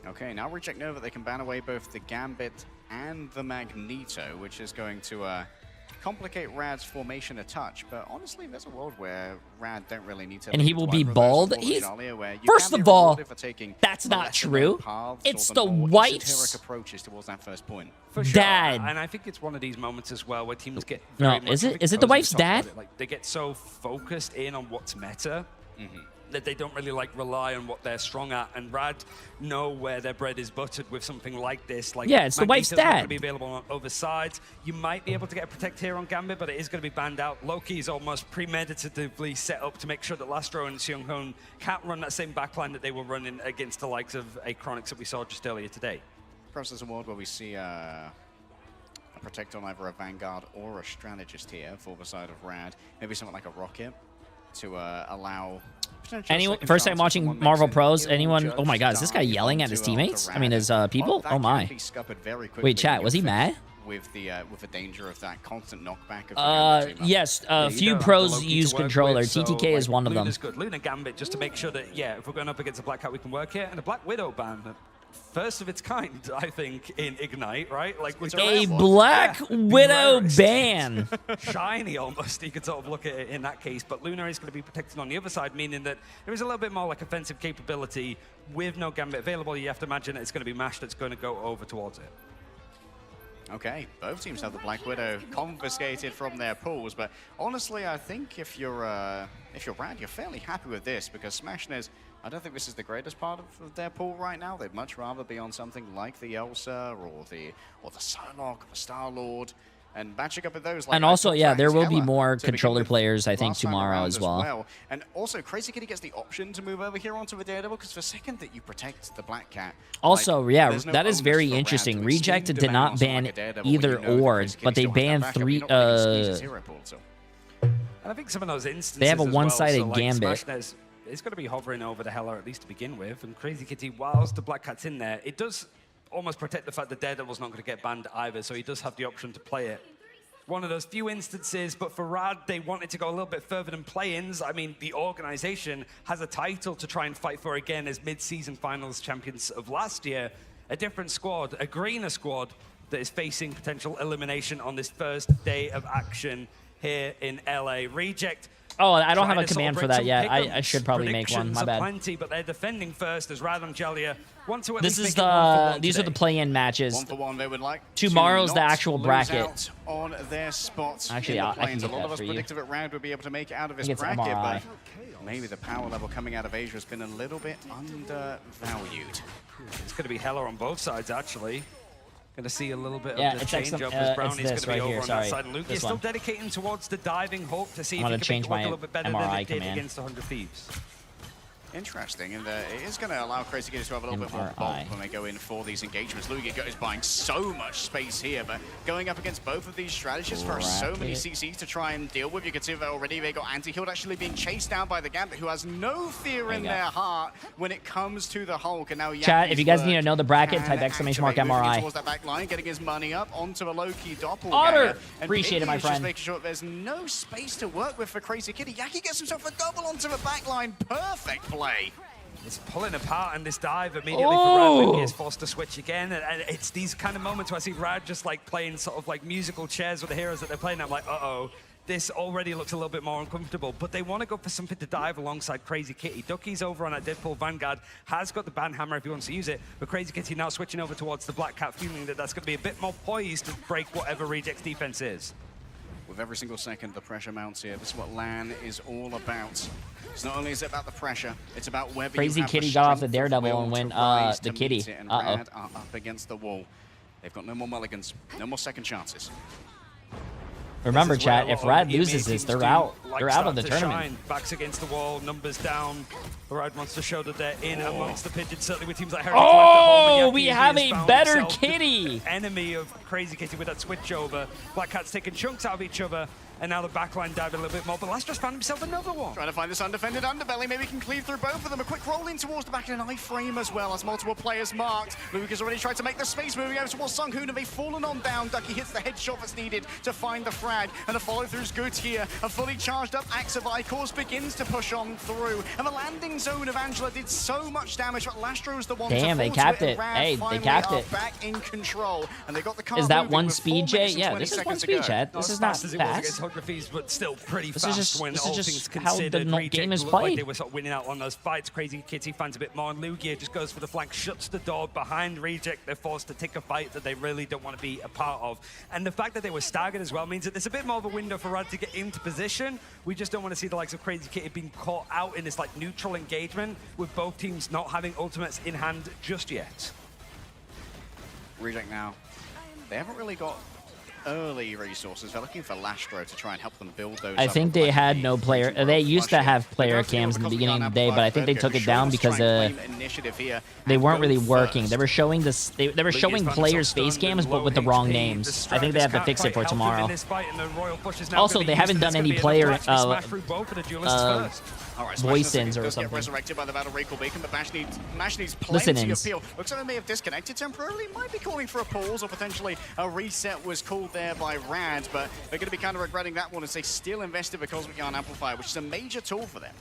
Okay, now Reject know that they can ban away both the Gambit and the Magneto, which is going to complicate Rad's formation a touch, but honestly, there's a world where Rad don't really need to. And he will be bald. He's first of all, that's not true. It's the wife's approaches towards that first point. Dad. And I think it's one of these moments as well where teams get no. Is it the wife's dad? Like they get so focused in on what's meta. That they don't really like rely on what they're strong at, and Rad know where their bread is buttered with something like this. Like yeah, it's the wife's dad. Not going to be available on other sides. You might be able to get a protect here on Gambit, but it is going to be banned out. Loki is almost premeditatively set up to make sure that Lastro and Seung Hoon can't run that same backline that they were running against the likes of Acronics that we saw just earlier today. Perhaps there's a world where we see a protect on either a Vanguard or a strategist here for the side of Rad. Maybe something like a Rocket to allow. Anyone first time watching Marvel Pros? Anyone? Oh my God, is this guy yelling at his teammates? I mean, his people? Oh my! Wait, chat. Was he mad? With the danger of that constant knockback. Of yes. A few pros use controller. TTK is one of them. Luna's good. Luna Gambit just to make sure that if we're going up against a Black Cat, we can work here, and a Black Widow ban. First of its kind, I think, in Ignite, right? Like a Black Widow ban. Shiny almost, you could sort of look at it in that case. But Luna is going to be protected on the other side, meaning that there is a little bit more like offensive capability with no Gambit available. You have to imagine that it's going to be Mash that's going to go over towards it. Okay, both teams have the Black Widow confiscated from their pools, but honestly, I think if you're Rad, you're fairly happy with this because Smashers, I don't think this is the greatest part of their pool right now. They'd much rather be on something like the Elsa or the Psylocke or the Star-Lord. And matching up with those, like and also, yeah, there will be more controller players, I think, tomorrow as well. And also, Crazy Kitty gets the option to move over here onto the Daredevil because for a second that you protect the Black Cat. Also, like, yeah, no that is very interesting. Reject did not ban either or, but they banned 3. And I think some of those instances they have a one-sided well, so, like, gambit. Smashers, it's going to be hovering over the Hela at least to begin with. And Crazy Kitty, whilst the Black Cat's in there, it does almost protect the fact that Daredevil's not going to get banned either, so he does have the option to play it. One of those few instances, but for Rad, they wanted to go a little bit further than play-ins. I mean, the organization has a title to try and fight for again as mid-season finals champions of last year. A different squad, a greener squad that is facing potential elimination on this first day of action here in LA. Reject. Oh, I don't have a command for that yet. I should probably make one. My bad. Plenty, but they're defending first as Rad and Jalia want to at This least is make these are the play-in matches. 1-for-1, they would like Tomorrow's to the not actual lose bracket. out on their spots. Actually, in the I can play-ins. get A lot that of us for you. predicted that Rad would be able to make it out of his I think it's bracket, MRI. but maybe the power level coming out of Asia has been a little bit undervalued. It's going to be Hela on both sides, actually. Going to see a little bit Yeah, of the it's like change some- up as it's Brownie's going this to be right over here, on sorry. that side. And Luke This is still one. dedicating towards the diving hook to see I'm if gonna he can change make it look my a little bit better than MRI it did command. against 100 Thieves. Interesting, and it is going to allow Crazy Kitty to have a little bit more bulk when they go in for these engagements. Lugia is buying so much space here, but going up against both of these strategists for so many CCs to try and deal with. You can see that already they got anti-healed actually being chased down by the Gambit, who has no fear in their heart when it comes to the Hulk. And now Chat, if you guys Yankees need to know the bracket, can type exclamation mark activate, moving MRI. towards that back line, getting his money up onto a low-key doppelganger. Otter! And Appreciate it, Piggy my is just friend. making sure that there's no space to work with for Crazy Kitty. Yaki gets himself a double onto the back line. Perfect play. It's pulling apart in this dive immediately for Oh! Rad. He is forced to switch again. And it's these kind of moments where I see Rad just like playing sort of like musical chairs with the heroes that they're playing. I'm like, uh-oh. This already looks a little bit more uncomfortable, but they want to go for something to dive alongside Crazy Kitty. Ducky's over on a Deadpool Vanguard, has got the ban hammer if he wants to use it, but Crazy Kitty now switching over towards the Black Cat, feeling that that's going to be a bit more poised to break whatever Reject's defense is. With every single second, the pressure mounts here. This is what LAN is all about. It's not only is it about the pressure, it's about whether Crazy you have Kitty the got off the strength of Daredevil will and to went rise the to Kitty. meet it, and Uh-oh. Rad are up against the wall. They've got no more mulligans, no more second chances. Remember, This is where chat, a if lot Rad of EMEA loses this, teams they're do, out. like, They're out of start the to tournament. shine. Backs against the wall, numbers down. Rad wants to show that they're in amongst the pigeons, certainly with teams like Heritage. Oh, we have a better Kitty. Enemy of Crazy Kitty with that switch over. Black Cat's taking chunks out of each other, and now the backline diving a little bit more. But Last just found himself another one. Trying to find this undefended underbelly. Maybe he can cleave through both of them. A quick roll in towards the back and an iframe as well as multiple players marked. Luke has already tried to make the space, moving over towards Sung Hoon, and they've fallen on down. Ducky hits the headshot that's needed to find the frag, and the follow-through is good here. A fully charged up Axe of Icors begins to push on through, and the landing zone of Angela did so much damage, but Lastro's the one Damn, to they fall capped to it. Rad Hey, they finally capped are it. back in control, and they got the car Is that moving one with 4 speed, Jay? minutes and Yeah, 20 this is one seconds to speed, go. chat. This is not As it was against fast. 100 Thieves, but still pretty This fast is just- when this is all just things how the considered. game Reject is looked like played. they were sort of winning out on those fights. Crazy Kitty finds a bit more, and Lugia just goes for the flank, shuts the door behind Reject. They're forced to take a fight that they really don't want to be a part of. And the fact that they were staggered as well means that there's a bit more of a window for Rad to get into position. We just don't want to see the likes of Crazy Kitty being caught out in this like neutral engagement with both teams not having ultimates in hand just yet. Reject now. They haven't really got early resources. They're looking for Lastro to try and help them build those. I think they had no player. They used to have player cams in the beginning of the day, but I think they took it down because they weren't really working. They were showing this. They were showing players' face cams, but with the wrong names. I think they have to fix it for tomorrow. Also, they haven't done any player voice-ins or something. Resurrected by the Battle Recall Beacon, but Mash needs plenty Listen-ins. of peel. Looks like they may have disconnected temporarily. Might be calling for a pause, or potentially a reset was called there by Rad, but they're going to be kind of regretting that one as they still invested the Cosmic Yarn Amplifier, which is a major tool for them.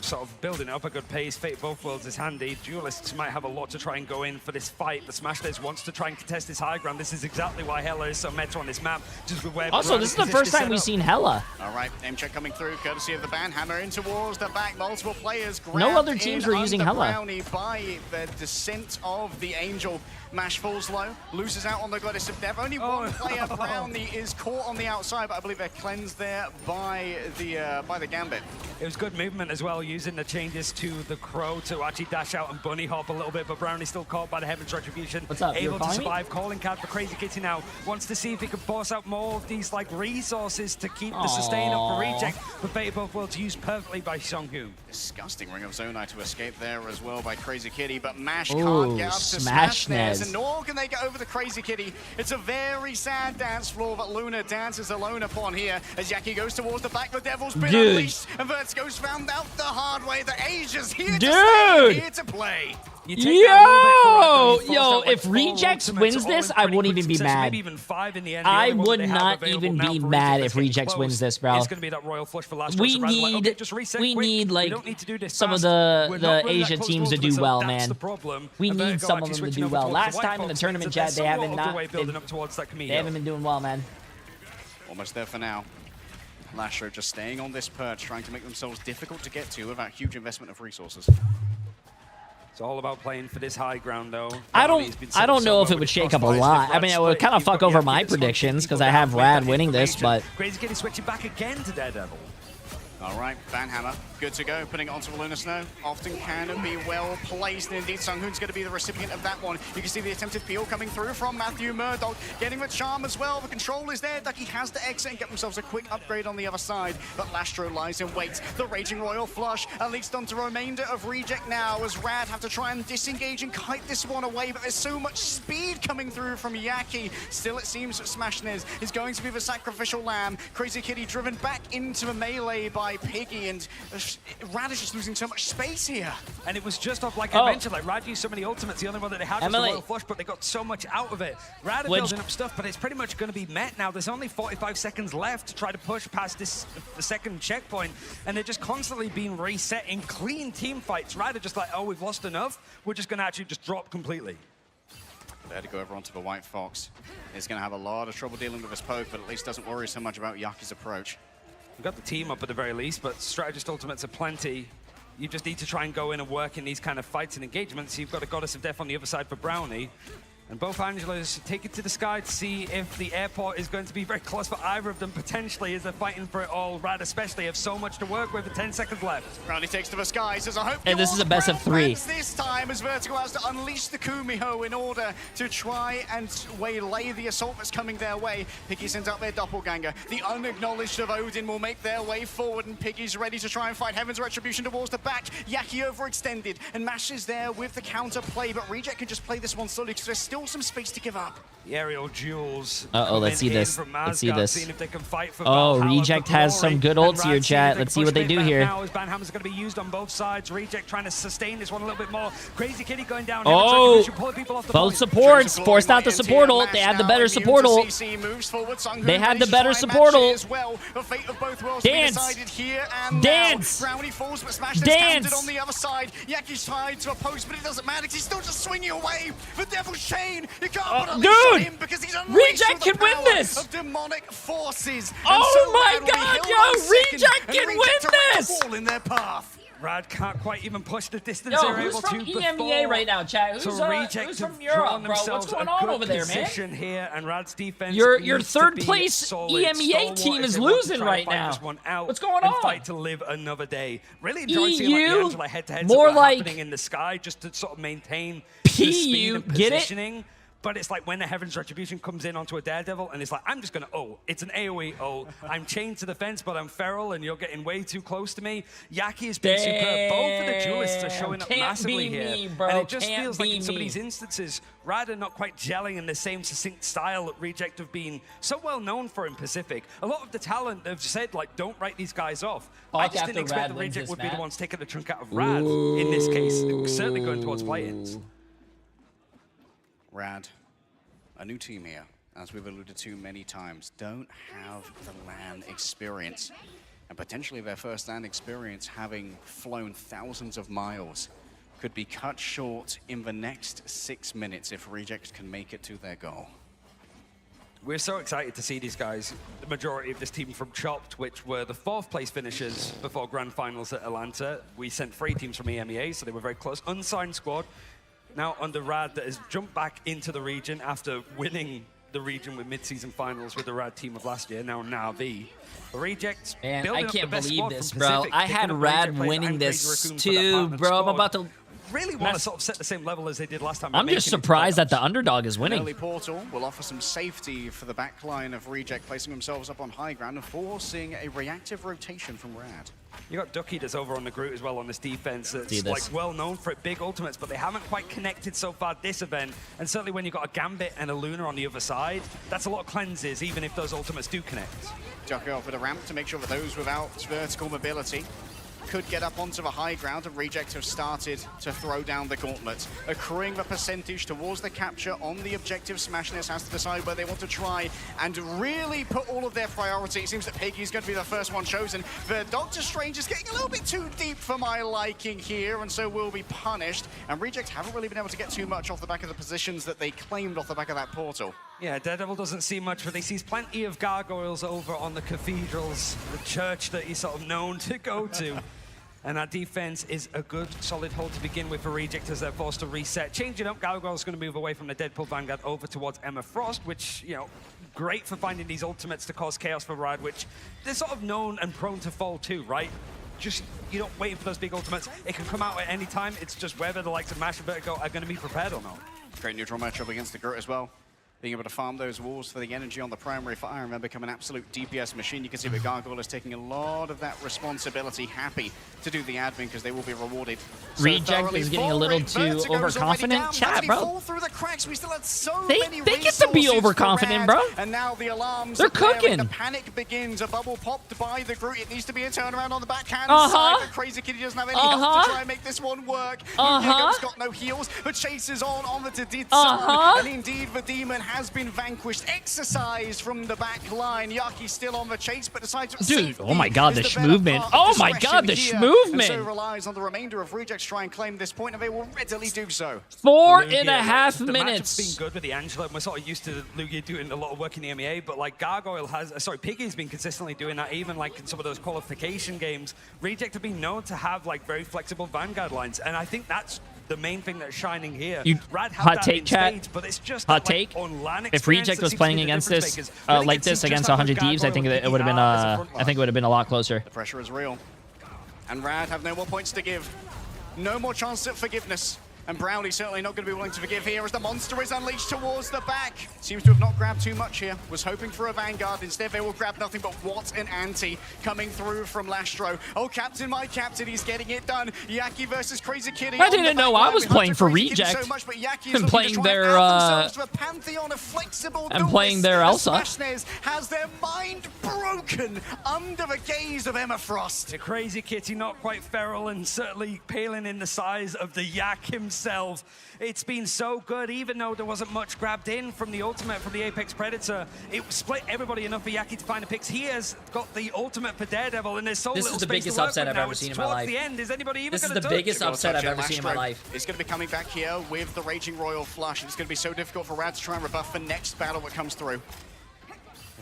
Sort of building up a good pace. Fate of both worlds is handy. Duelists might have a lot to try and go in for this fight, but Smashnez wants to try and contest this high ground. This is exactly why Hella is so meta on this map. Just with where Also, this is the first time we've seen Hella. All right, name check coming through, courtesy of the ban. Hammer in towards the back. Multiple players. No other teams were using Hella. Brownie by the descent of the Angel. Mash falls low, loses out on the Goddess of Death. Only one player, Brownie, is caught on the outside, but I believe they're cleansed there by the Gambit. It was good movement as well, using the changes to the Crow to actually dash out and bunny hop a little bit, but Brownie's still caught by the Heaven's Retribution. What's up? Able to survive. Calling card for Crazy Kitty now. Wants to see if he can force out more of these like resources to keep the sustain up for Reject, but Fate of both worlds used perfectly by Seonghoon. Disgusting Ring of Zonai to escape there as well by Crazy Kitty, but Mash Ooh, can't get up to Smashnez. and nor can they get over the Crazy Kitty. It's a very sad dance floor that Luna dances alone upon here as Yaki goes towards the back. The Devil's been unleashed, and Vertigo's found out the hard way that Asia's here to stay, here to play. Yo, if Rejects wins this, I wouldn't even be mad. Maybe even 5 in the end. I would not even be mad if Rejects wins this, bro. It's going to be that royal flush for last We need like some of the Asia teams to do well, man. We need some of them to do well. Last time in the tournament, Chad, they haven't been doing well, man. Almost there for now. Lashro just staying on this perch, trying to make themselves difficult to get to without huge investment of resources. It's all about playing for this high ground, though. I don't know if it would shake up a lot. I mean, it would kind of fuck over my predictions because I have Rad winning this, but Crazy Kitty switching back again to Daredevil. All right, Banhammer, good to go, putting it onto Luna Snow. Often can be well placed, and indeed Sunghoon's going to be the recipient of that one. You can see the attempted peel coming through from Matthew Murdoch, getting the charm as well. The control is there. Ducky has to exit and get themselves a quick upgrade on the other side, but Lastro lies in wait. The Raging Royal Flush, at least onto the remainder of Reject now, as Rad have to try and disengage and kite this one away, but there's so much speed coming through from Yaki. Still, it seems that Smashnez is going to be the sacrificial lamb. Crazy Kitty driven back into a melee by Piggy, and Rad is just losing so much space here. And it was just off, like I mentioned, like Rad used so many ultimates. The only one that they had was the Royal Flush, but they got so much out of it. Rad are building up stuff, but it's pretty much going to be met now. There's only 45 seconds left to try to push past the second checkpoint, and they're just constantly being reset in clean team fights. Rad are just like, oh, we've lost enough. We're just going to actually just drop completely. There to go over onto the White Fox. He's going to have a lot of trouble dealing with his poke, but at least doesn't worry so much about Yaki's approach. We've got the team up at the very least, but strategist ultimates are plenty. You just need to try and go in and work in these kind of fights and engagements. You've got a Goddess of Death on the other side for Brownie. And both Angelas take it to the sky to see if the airport is going to be very close for either of them, potentially, as they're fighting for it all. Rad especially have so much to work with, 10 seconds left. Brownie takes to the sky, says, I hope and this is a best of 3. This time, as Vertigo has to unleash the Kumiho in order to try and waylay the assault that's coming their way. Piggy sends out their doppelganger. The unacknowledged of Odin will make their way forward, and Piggy's ready to try and fight Heaven's Retribution towards the back. Yaki overextended, and Mash is there with the counter play, but Reject can just play this one slowly because there's still some space to give up. The aerial duels. Let's see this. Let's see this. If they can fight for Reject has some good ults here, chat. Let's see what they do here. Now as Banhammer's going to be used on both sides. Reject trying to sustain this one a little bit more. Crazy Kitty going down. Both supports forced out the support ult. They had the better support ult. They had the better support ult. Dance. Dance. Brownie falls, but Smash is on the other side. Yaki's tied to a post, but it doesn't matter. He's still just swinging away. The Devil's Chain. You can't put a him because he's Reject can win this. Of demonic forces. Oh my God, yo, Reject can win this. In their path. Rad can't quite even push the distance. Yo, who's from EMEA right now, chat? Who's from Europe, bro? What's going on over there, man? Here, and Rad's defense your third place EMEA team is losing right now. What's going on? Fight to live another day. Really enjoying seeing like the Angela head-to-heads more like happening in the sky, just to sort of maintain PU, the speed and positioning. Get it? But it's like when the Heaven's Retribution comes in onto a Daredevil, and it's like, I'm just going to, it's an AoE ult. I'm chained to the fence, but I'm feral, and you're getting way too close to me. Yaki has been superb. Both of the duelists are showing up massively here. And it just feels like in some of these instances, Rad are not quite gelling in the same succinct style that Reject have been so well known for in Pacific. A lot of the talent have said, like, don't write these guys off. I just didn't expect that Reject would be the ones taking the chunk out of Rad in this case. Certainly going towards play-ins. Rad, a new team here, as we've alluded to many times, don't have the LAN experience. and potentially their first-hand experience having flown thousands of miles could be cut short in the next 6 minutes if Reject can make it to their goal. We're so excited to see these guys. The majority of this team from Chopped, which were the 4th place finishers before Grand Finals at Atlanta. We sent 3 teams from EMEA, so they were very close. Unsigned squad, now under Rad, that has jumped back into the region after winning the region with mid-season finals with the Rad team of last year, now Na'Vi. Rejects. Man, I can't believe this, bro. I had Rad winning this too, bro. I'm about to... Really want to sort of set the same level as they did last time. I'm just surprised that the underdog is winning. Early portal will offer some safety for the back line of Reject, placing themselves up on high ground and forcing a reactive rotation from Rad. You got Ducky that's over on the Groot as well on this defense. That's like well known for big ultimates, but they haven't quite connected so far this event. And certainly when you've got a Gambit and a Luna on the other side, that's a lot of cleanses, even if those ultimates do connect. Ducky off with a ramp to make sure that those without vertical mobility could get up onto the high ground, and Reject have started to throw down the gauntlet. Accruing the percentage towards the capture on the objective, Smashness has to decide where they want to try and really put all of their priority. It seems that Piggy's going to be the first one chosen. The Doctor Strange is getting a little bit too deep for my liking here, and so will be punished. And Reject haven't really been able to get too much off the back of the positions that they claimed off the back of that portal. Yeah, Daredevil doesn't see much, but he sees plenty of gargoyles over on the cathedrals, the church that he's sort of known to go to. And our defense is a good, solid hold to begin with for Reject as they're forced to reset. Changing up, Gargoyle's going to move away from the Deadpool Vanguard over towards Emma Frost, which, you know, great for finding these ultimates to cause chaos for Rad, which they're sort of known and prone to fall too, right? Just, you're not waiting for those big ultimates. It can come out at any time. It's just whether the likes of Mash and Vertigo are going to be prepared or not. Great neutral matchup against the Groot as well. Being able to farm those walls for the energy on the primary fire and then become an absolute DPS machine. You can see that Gargoyle is taking a lot of that responsibility. Happy to do the admin because they will be rewarded. Reject is getting a little too overconfident. Chat, bro. They get to be overconfident, bro. And now the alarms They're cooking. The panic begins. A bubble popped by the Groot. It needs to be a turnaround on the backhand side. The Crazy Kitty doesn't have any health to try and make this one work. Diego's got no heals, but chases on the Taditsan. And indeed, the demon has been vanquished, exercised from the back line. Yaki's still on the chase, but decides to dude, oh my god, the movement. Oh my god, the movement. So relies on the remainder of Reject to try and claim this point, and they will readily do so. 4.5 minutes. The matchup's been good with the Angela. We're sort of used to Lugia doing a lot of work in the MEA, but like Gargoyle has, Piggy's been consistently doing that, even like in some of those qualification games. Reject have been known to have like very flexible Vanguard lines, and I think that's the main thing that's shining here. Rad hot take, chat. Spades, but it's just hot that, take. Like, if Reject was playing against this like this against 100 Thieves, I think it would have been I think it would have been a lot closer. The pressure is real, and Rad have no more points to give, no more chance at forgiveness. And Brownie certainly not going to be willing to forgive here as the monster is unleashed towards the back. Seems to have not grabbed too much here. Was hoping for a Vanguard. Instead, they will grab nothing, but what an ante coming through from Lastro. Oh, Captain, my Captain, he's getting it done. Yaki versus Crazy Kitty. I didn't know I was playing for Reject. So much, but and playing their pantheon of flexible and playing their Elsa. Smashness has their mind broken under the gaze of Emma Frost. The Crazy Kitty not quite feral and certainly paling in the size of the Yak himself. It's been so good, even though there wasn't much grabbed in from the ultimate from the Apex Predator. It split everybody enough for Yaki to find a picks. He has got the ultimate for Daredevil, and there's so little space to work with. This is the biggest upset I've ever seen in my life. The end. Is anybody even this is the biggest upset I've ever seen in my life. It's going to be coming back here with the Raging Royal Flush. It's going to be so difficult for Rad to try and rebuff the next battle that comes through.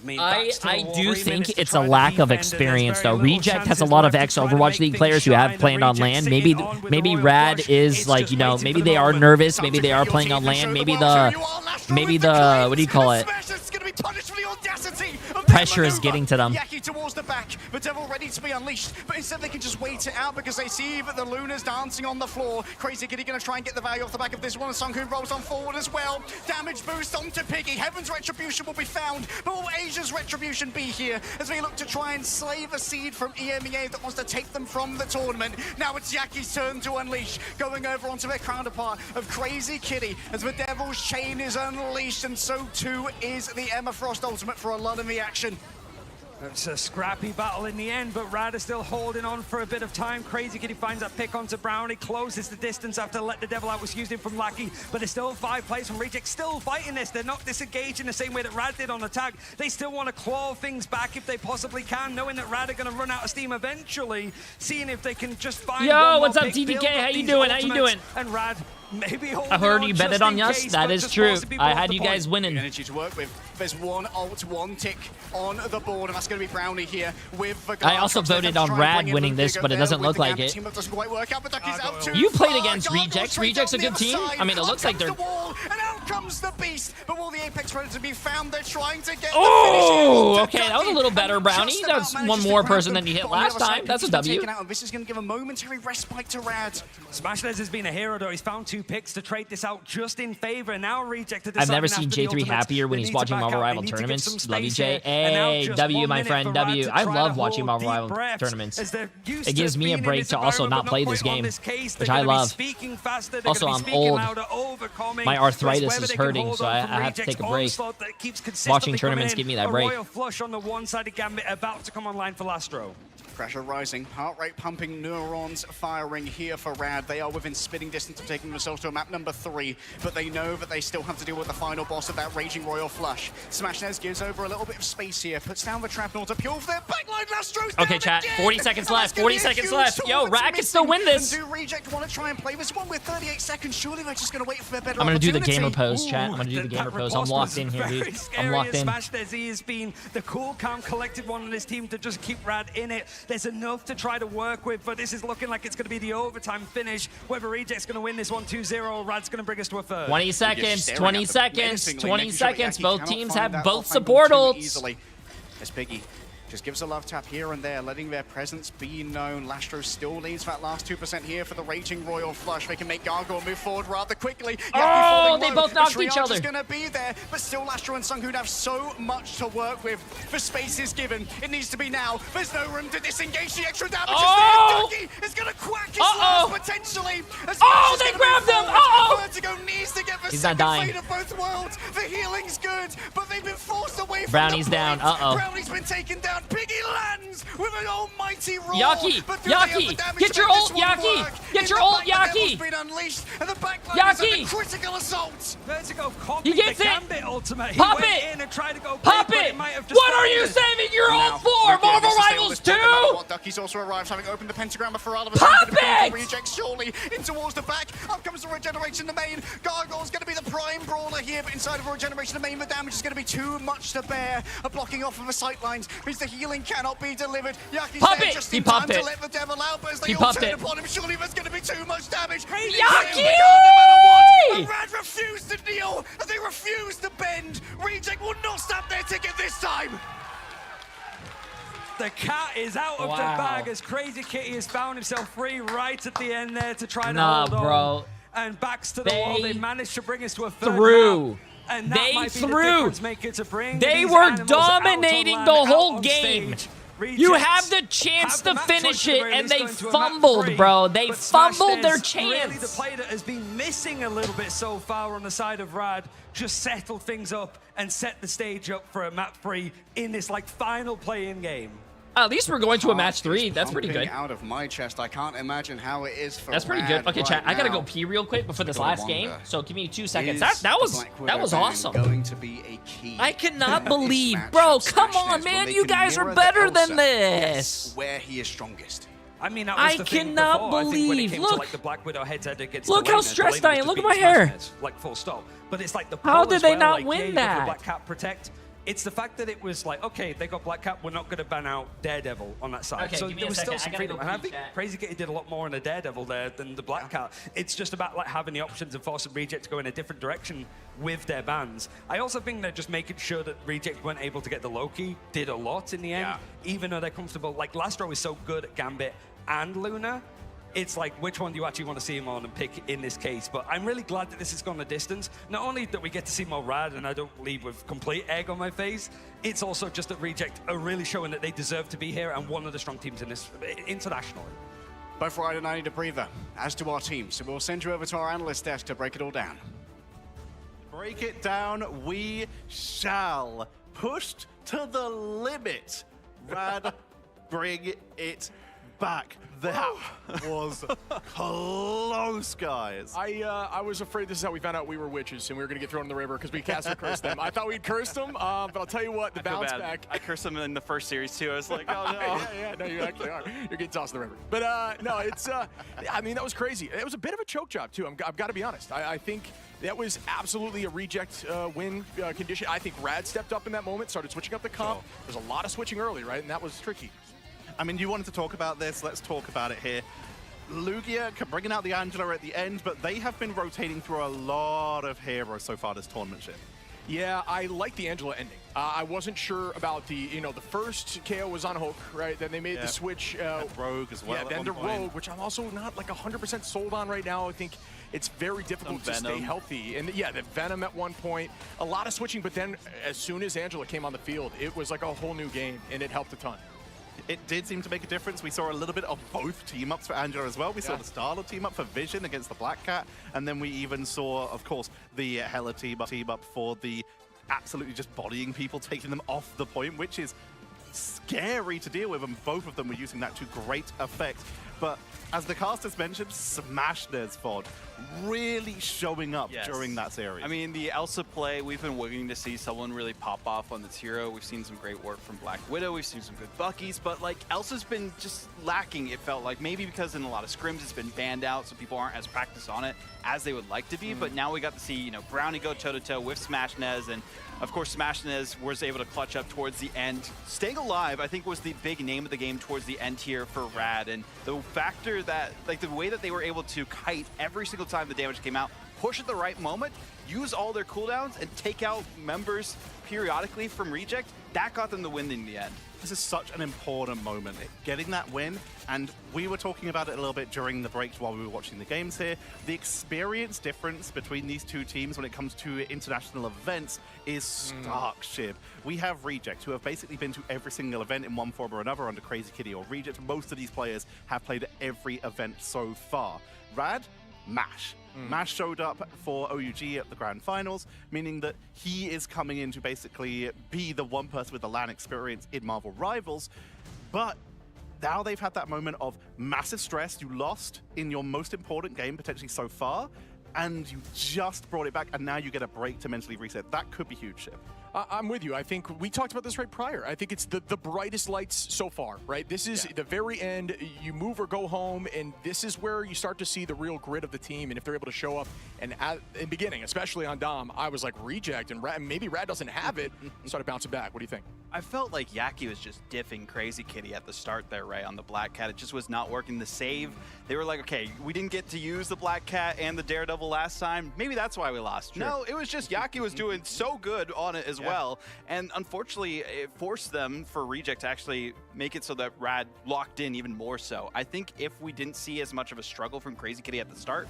I do think it's a lack of experience, though. Reject has a lot of ex-Overwatch League players who have played on LAN. Maybe Rad is like, you know, maybe they are nervous. Maybe they are playing on LAN. Maybe the what do you call it? Pressure is getting to them. Yaki towards the back, the Devil ready to be unleashed, but instead they can just wait it out because they see that the Luna's dancing on the floor. Crazy Kitty going to try and get the value off the back of this one, and Sunghoon rolls on forward as well. Damage boost onto Piggy. Heaven's Retribution will be found, but will Asia's Retribution be here as they look to try and slay the seed from EMEA that wants to take them from the tournament? Now it's Yaki's turn to unleash, going over onto their counterpart of Crazy Kitty as the Devil's Chain is unleashed, and so too is the Emma Frost ultimate for a lot of the action. It's a scrappy battle in the end, but Rad is still holding on for a bit of time. Crazy Kitty finds that pick onto Brownie, closes the distance after Let the Devil Out was used in from Lackey, but there's still 5 players from Reject still fighting this. They're not disengaged in the same way that Rad did on the tag. They still want to claw things back if they possibly can, knowing that Rad are going to run out of steam eventually, seeing if they can just find Yo, what's up, pick, TDK? How you doing? How you doing? And Rad maybe I heard you betted on us. That is true. I had you guys winning. Energy to work with. There's one ult, one tick on the board, and that's going to be Brownie here with the I also voted on Rad winning this, but it doesn't look like it. You played against Rejects. Rejects a good team. I mean, it looks like they're... And out comes the beast, but will the Apex Predator be found? They're trying to get Oh, okay, that was a little better, Brownie. That's one more person than you hit last time. That's a W. This is going to give a momentary respite to Rad. Smashless has been a hero, though. He's found 2 picks to trade this out just in favor. Now Rejected. I've never seen Jay3 happier when he's watching Marvel Rival tournaments. Love you, Jay. Hey, W, my friend, W. I love watching Marvel Rival tournaments. It gives me a break to also not play this game, which I love. Also, I'm old. My arthritis is hurting, so I have to take a break. Watching tournaments give me that break. Royal flush on the one side of Gambit about to come online for Lastro. Pressure rising, heart rate pumping, neurons firing here for Rad. They are within spitting distance of taking themselves to a map number 3, but they know that they still have to deal with the final boss of that Raging Royal Flush. Smashnez gives over a little bit of space here, puts down the trap in order to pure for their backline. Lastro's okay, chat, 40 seconds left, 40 seconds left. Yo, Rad can still win this. And do Reject want to try and play this one with 38 seconds? Surely they're just going to wait for their better I'm going to do the opportunity. gamer pose, chat. I'm going to do the gamer pose. I'm locked in here, dude. I'm locked in. Smashnez, he has been the cool, calm, collected one on his team to just keep Rad in it. There's enough to try to work with, but this is looking like it's going to be the overtime finish. Whether Reject's going to win this one 2-0 or Rad's going to bring us to a third. 20 seconds, 20 seconds, 20 seconds. Both teams have both support ults. As Piggy just gives a love tap here and there, letting their presence be known. Lastro still needs that last 2% here for the Raging Royal Flush. They can make Gargoyle move forward rather quickly. Oh, they both knocked each other. Is going to be there, but still Lastro and Sunghoon have so much to work with. The space is given. It needs to be now. There's no room to disengage. The extra damage is there. Ducky is going to quack his last potentially. Oh, they grabbed him. Vertigo needs to get the He's not dying. fate of both worlds. The healing's good, but they've been forced away from Brownie's the down. Brownie's been taken down. Piggy lands with an almighty roar. Yaki, Yaki, get your ult, Yaki, get your ult, Yaki. Yaki, critical assault. Vertigo he gets it. Ultimate. Pop he it. Went in and tried to go pop big, it. It what are you saving your ult for? Marvel Rivals 2. Ducky's also arrived, having opened the pentagram for all of us. Pop it. Reject surely in towards the back. Up comes the regeneration. The main Gargoyle's going to be the prime brawler here, but inside of regeneration, the main, the damage is going to be too much to bear. A blocking off of the sight lines means the healing cannot be delivered. Yaki's pop there it. just He in popped time it. to let the devil out, but as they He all popped turn it. upon him, surely there's going to be too much damage. Yaki! And Rad refused to kneel, and they refused to bend. Reject will not stop their ticket this time. The cat is out of the bag as Crazy Kitty has found himself free right at the end there to try to hold on. Bro. And backs to the wall. They managed to bring us to a third Through. And that might be the difference maker to bring They these were animals dominating out the on whole land, game. out on stage. You Rejects have the chance to match finish choice at it, the very and least they going to a fumbled, map 3, bro. They but fumbled their Smashnez, really the chance. play that has been missing a little bit so far on the side of Rad just settled things up and set the stage up for a map 3 in this like final play-in game. At least we're going to a match 3. That's pretty good. Out of my chest, I can't imagine how it is for That's pretty Rad good. Okay, right chat. I gotta now. go pee real quick before this last game. So give me 2 seconds. Is That was the Black Widow ban awesome. Going to be a key. I cannot in believe, this bro. matchup. Come Smashnez, on, man. when they You can guys are mirror better the than Elsa, this. yes, where he is strongest. I mean, that was I the thing cannot before. I think when it believe. came Look. to like the Black Widow head-to-head against Look how Delena, stressed Delena I am. just Look at beat my hair. Smashnez, like full stop. But it's like the How pull did as they well, not like, win yeah, you got the that? Black Cat protect. It's the fact that it was like, okay, they got Black Cat, we're not going to ban out Daredevil on that side. Okay, so give me there a was second. still some I gotta freedom. go And I pee, think chat. Crazy Kitty did a lot more on a Daredevil there than the Black Cat. It's just about like having the options and forcing Reject to go in a different direction with their bans. I also think they're just making sure that Reject weren't able to get the Loki, did a lot in the end, even though they're comfortable. Like Lastro is so good at Gambit and Luna. It's like, which one do you actually want to see him on and pick in this case? But I'm really glad that this has gone the distance. Not only that we get to see more Rad and I don't leave with complete egg on my face, it's also just that Reject are really showing that they deserve to be here and one of the strong teams in this internationally. Both Rad and I need a breather, as do our team. So we'll send you over to our analyst desk to break it all down. Break it down, we shall. Pushed to the limit Rad, bring it back. That was close, guys. I was afraid this is how we found out we were witches and we were going to get thrown in the river because we caster cursed them. I thought we'd cursed them, but I'll tell you what, the bounce back. I cursed them in the first series too. I was like, oh no. yeah, no, you actually are. You're getting tossed in the river. But no, it's, I mean, that was crazy. It was a bit of a choke job too. I've got to be honest. I think that was absolutely a reject win condition. I think Rad stepped up in that moment, started switching up the comp. There's a lot of switching early, right? And that was tricky. I mean, you wanted to talk about this. Let's talk about it here. Lugia bringing out the Angela at the end, but they have been rotating through a lot of heroes so far this tournament ship. Yeah, I like the Angela ending. I wasn't sure about the, the first KO was on Hulk, right? Then they made the switch. Rogue as well. Yeah, then to Rogue, which I'm also not like 100% sold on right now. I think it's very difficult to stay healthy. And yeah, the Venom at one point, a lot of switching, but then as soon as Angela came on the field, it was like a whole new game, and it helped a ton. It did seem to make a difference. We saw a little bit of both team-ups for Angela as well. We saw the Starlord team-up for Vision against the Black Cat, and then we even saw, of course, the Hela team-up for the absolutely just bodying people, taking them off the point, which is scary to deal with, and both of them were using that to great effect. But as the casters mentioned, Smashness VOD really showing up during that series. I mean, the Elsa play, we've been waiting to see someone really pop off on this hero. We've seen some great work from Black Widow. We've seen some good Buckies, but like Elsa's been just lacking, it felt like. Maybe because in a lot of scrims it's been banned out, so people aren't as practiced on it as they would like to be. But now we got to see, Brownie go toe-to-toe with Smashness, and of course, Smashness was able to clutch up towards the end. Staying alive, I think, was the big name of the game towards the end here for Rad. And the factor that, like, the way that they were able to kite every single time the damage came out, push at the right moment, use all their cooldowns, and take out members periodically from Reject, that got them the win in the end. This is such an important moment, getting that win, and we were talking about it a little bit during the breaks while we were watching the games here. The experience difference between these two teams when it comes to international events is stark, Shib. We have Reject, who have basically been to every single event in one form or another under Crazy Kitty or Reject. Most of these players have played every event so far. Rad, MASH. MASH showed up for OUG at the Grand Finals, meaning that he is coming in to basically be the one person with the LAN experience in Marvel Rivals. But now they've had that moment of massive stress. You lost in your most important game potentially so far, and you just brought it back, and now you get a break to mentally reset. That could be huge, Shib. I'm with you. I think we talked about this right prior. I think it's the brightest lights so far, right? This is the very end. You move or go home, and this is where you start to see the real grit of the team. And if they're able to show up, and in the beginning, especially on Dom, I was like, Reject, and maybe Rad doesn't have it, started bouncing back. What do you think? I felt like Yaki was just diffing Crazy Kitty at the start there, right, on the Black Cat. It just was not working. The save, they were like, okay, we didn't get to use the Black Cat and the Daredevil last time. Maybe that's why we lost. No, it was just Yaki was doing so good on it as well. And unfortunately, it forced them for Reject to actually make it so that Rad locked in even more so. I think if we didn't see as much of a struggle from Crazy Kitty at the start,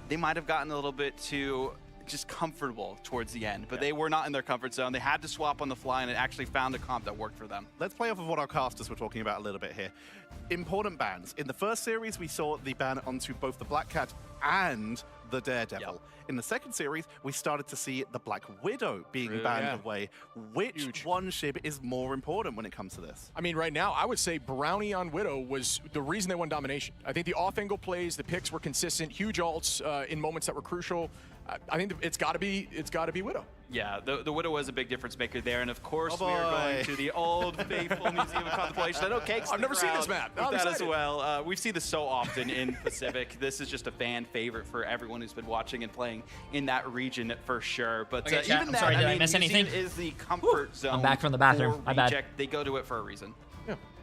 they might have gotten a little bit too just comfortable towards the end, but they were not in their comfort zone. They had to swap on the fly, and it actually found a comp that worked for them. Let's play off of what our casters were talking about a little bit here. Important bans. In the first series, we saw the ban onto both the Black Cat and the Daredevil. In the second series, we started to see the Black Widow being banned away. Which one, Shib, is more important when it comes to this? I mean, right now, I would say Brownie on Widow was the reason they won domination. I think the off-angle plays, the picks were consistent, huge ults in moments that were crucial. I think it's got to be Widow. Yeah, the Widow was a big difference maker there, and of course we are going to the old faithful Museum of Contemplation. I know Cake's I've never seen this map. With that as well. We see this so often in Pacific. This is just a fan favorite for everyone who's been watching and playing in that region for sure. But okay, chat, even that, sorry, did I mean, miss anything? is the comfort zone. I'm back from the bathroom. My bad. They go to it for a reason.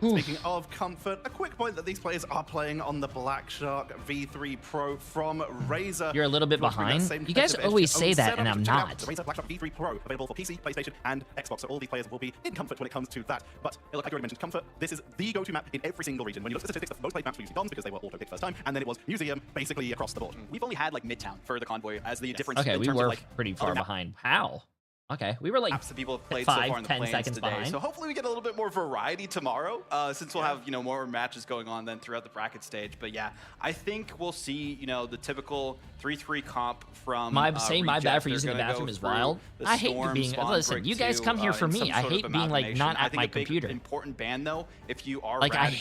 Speaking of comfort, a quick point that these players are playing on the Black Shark V3 Pro from Razer. You're a little bit behind. You guys always say that, and I'm not. The Razer Black Shark V3 Pro, available for PC, PlayStation, and Xbox. So all these players will be in comfort when it comes to that. But like I already mentioned, comfort, this is the go-to map in every single region. When you look at the statistics, the most played maps were usually Dons because they were auto-picked first time, and then it was Museum basically across the board. We've only had like Midtown for the Convoy as the difference. Okay, in we terms were of, like, pretty far behind. How? Okay, we were like maps that people have played 5, so far in the 10 plans seconds today. behind. So hopefully we get a little bit more variety tomorrow, since we'll have more matches going on then throughout the bracket stage. But yeah, I think we'll see the typical 3-3 comp from Saying my bad for using the bathroom is wild. I hate being. Listen, you guys come here for me. I hate being like not at my computer. Important ban though, if you are like Rad,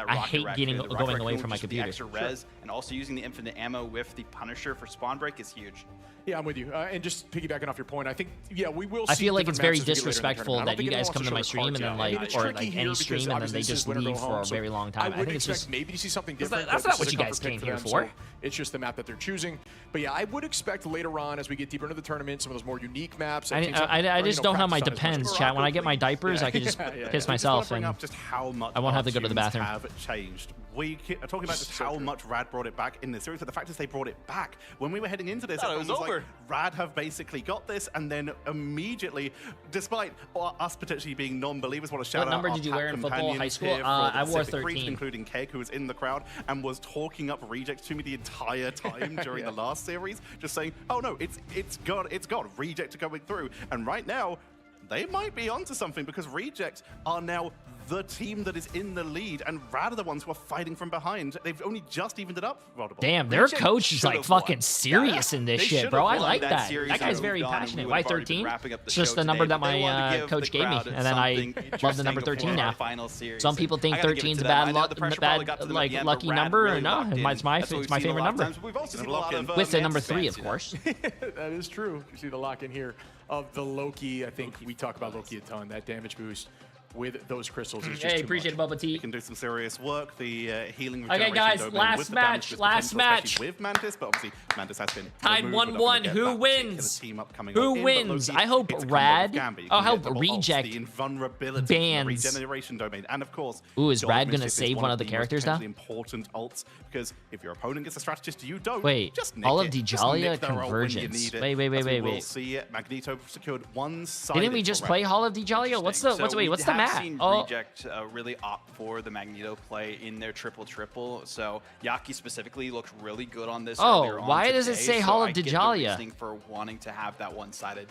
I hate going away from my computer. The extra res and also using the infinite ammo with the Punisher for spawn break is huge. Yeah, I'm with you. And just piggybacking off your point, I think, we will see. I feel like it's very different matches as we get later in the disrespectful tournament. I don't that think you guys anyone come to my wants stream and then I mean, it's or tricky like here any because stream and then obviously they this just is win or go leave for home, a so very long time. I I would think it's expect just maybe to see something That's different. not but this what is you a guys comfort pick came for here them, for. so it's just the map that they're choosing. But yeah, I would expect later on as we get deeper into the tournament, some of those more unique maps. I just don't have my depends, chat. When I get my diapers, I can just piss myself and up just how much I won't have to go to the our bathroom. tunes have changed. We are talking about just how much Rad brought it back in this series, but the fact is they brought it back. When we were heading into this, Thought it everyone was was over. like, Rad have basically got this, and then immediately, despite us potentially being non-believers, want to shout out number our did you pack wear in football, companions high school? here for the I wore Pacific region, 13. including Keg, who was in the crowd and was talking up Reject to me the entire time during the last series, just saying, oh no, it's God, Reject are going through. And right now, they might be onto something because Reject are now the team that is in the lead, and Rad are the ones who are fighting from behind. They've only just evened it up. Damn, their coach is like fucking serious in this shit, bro. I like that. That guy's very passionate. Why 13? It's just the number that my coach gave me, and then I love the number 13 now. Some people think 13 is a bad like lucky number, or no, it's my favorite number. With the number 3, of course. That is true. You see the lock in here of the Loki. I think we talk about Loki a ton. That damage boost with those crystals is just too appreciate it, Bubba T. You can do some serious work. The healing Okay, regeneration guys, domain last with the match, damage last potential, match. especially with Mantis, but obviously Mantis has been Tied removed. 1-1. Who wins? Who wins? I hope Rad. I hope Reject the invulnerability, bans. the regeneration domain, and of course, Ooh, is Rad gonna Dominus is save one of the characters now? Important ults, because if your opponent gets a strategist, you don't. Wait, just nick all it. of Just Dijalia nick their ult when you convergence. need it. Wait. As we will see it. Magneto secured one-sided. Didn't we just play Hall of Dijalia? What's the what's the map? Seen Oh, Reject really opt for the Magneto play in their triple. So Yaki specifically looked really good on this. Oh, earlier on why does it today, say so Hall of I get the Dijalia? reasoning for wanting to have that one-sided.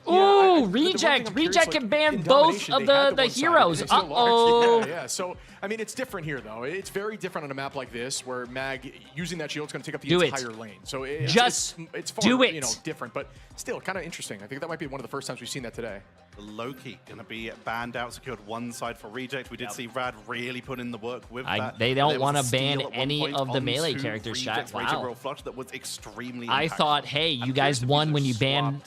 Ooh, Reject can ban both of the heroes. Uh-oh. Yeah. So, I mean, it's different here, though. It's very different on a map like this, where Mag using that shield is going to take up the entire lane. So it's far, do it. Different, but still kind of interesting. I think that might be one of the first times we've seen that today. Loki going to be banned out, secured one side for Reject. We did see Rad really put in the work with that. They don't want to ban any of the melee characters, chat. Wow. That was extremely I thought, hey, you guys won when you banned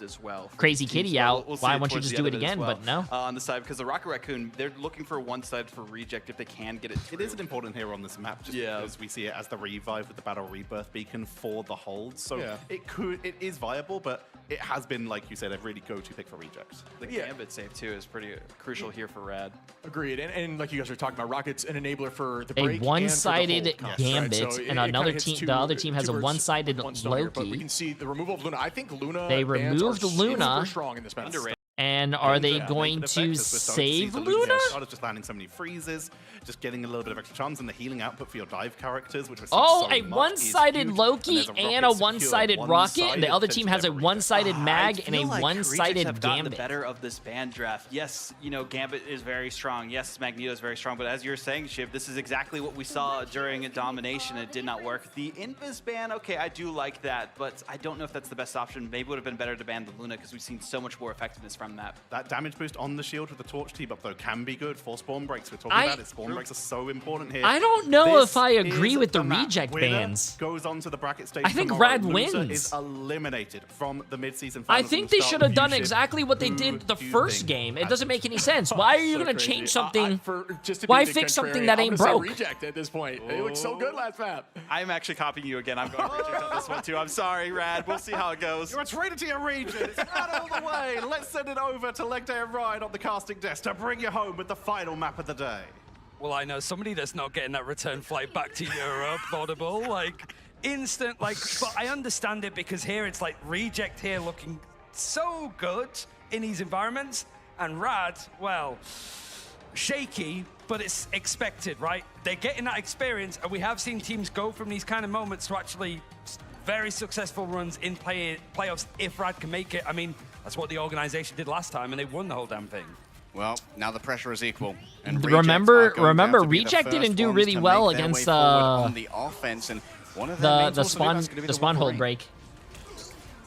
Crazy Kitty out. Why won't you just do it again? But no. On the side, because the Rocket Raccoon, they're looking for one side for Reject if they can get it through. It is an important hero on this map, just because we see it as the revive with the Battle Rebirth beacon for the hold. So it is viable, but it has been, like you said, a really go-to pick for Reject. The Gambit save too is pretty crucial here for Rad. Agreed, and like you guys are talking about, Rocket's an enabler for the break. A one-sided and for the hold. Gambit, Right? So and another team. The other team has a one-sided Loki. But we can see the removal of Luna. I think Luna. They removed Luna. Super strong in this match. And are they going to save Luna? Just landing so many freezes, just getting a little bit of extra charms, and the healing output for your dive characters, which was a one-sided Loki and a one-sided Rocket, and the other team has a one-sided Mag and a one-sided have gotten the Gambit. better of this ban draft. Yes, Gambit is very strong. Yes, Magneto is very strong. But as you were saying, Shiv, this is exactly what we saw during Domination. It did not work. The Invis ban, okay, I do like that, but I don't know if that's the best option. Maybe it would have been better to ban the Luna because we've seen so much more effectiveness from that. That damage boost on the shield with the torch team up though can be good for spawn breaks. We're talking about it. Spawn breaks are so important here. I don't know if I agree with the Reject bans. Goes on to the bracket stage. I think tomorrow. Rad Loser wins. Is eliminated from the mid-season I finals. think they should have done exactly what they did the first game. It doesn't make any sense. Why are you going to change something? Why fix something that ain't broke? Reject at this point. It looked so good last map. I'm actually copying you again. I'm going Reject on this one too. I'm sorry, Rad. We'll see how it goes. You're a traitor to your region. It's Rad all the way. Let's send it over to Leg Day and Ryan on the casting desk to bring you home with the final map of the day. Well, I know somebody that's not getting that return flight back to Europe, Audible, like instant, like, but I understand it because here it's like Reject here looking so good in these environments, and Rad, well, shaky, but it's expected, right? They're getting that experience, and we have seen teams go from these kind of moments to actually very successful runs in playoffs if Rad can make it. I mean, that's what the organization did last time, and they won the whole damn thing. Well, now the pressure is equal. And remember, Reject didn't do really well against on the offense, and one of the spawn hold break.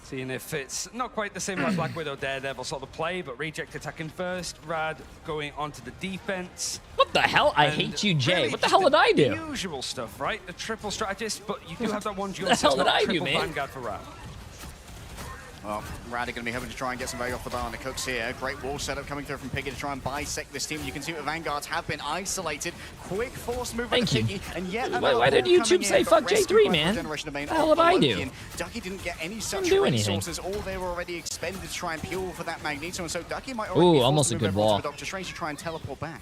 Seeing if it's not quite the same like Black Widow Daredevil sort of play, but Reject attacking first, Rad going onto the defense. What the hell? I hate you, Jay. Really what the hell did I do? The usual stuff, right? The triple strategist, but you do have that one dual What the hell did I do, triple man? Vanguard for Rad. Well, Rad are going to be having to try and get some value off the bar on the Cooks here. Great wall setup coming through from Piggy to try and bisect this team. You can see that Vanguards have been isolated. Quick force movement Thank from you. Piggy. And yet Why did YouTube say fuck Jay3, man? What the hell did I do? Ducky didn't get any such do anything. resources. All they were already expended to try and fuel for that Magneto. And so Ducky might Ooh, already be almost forced a to move good over wall. to Doctor Strange to try and teleport back.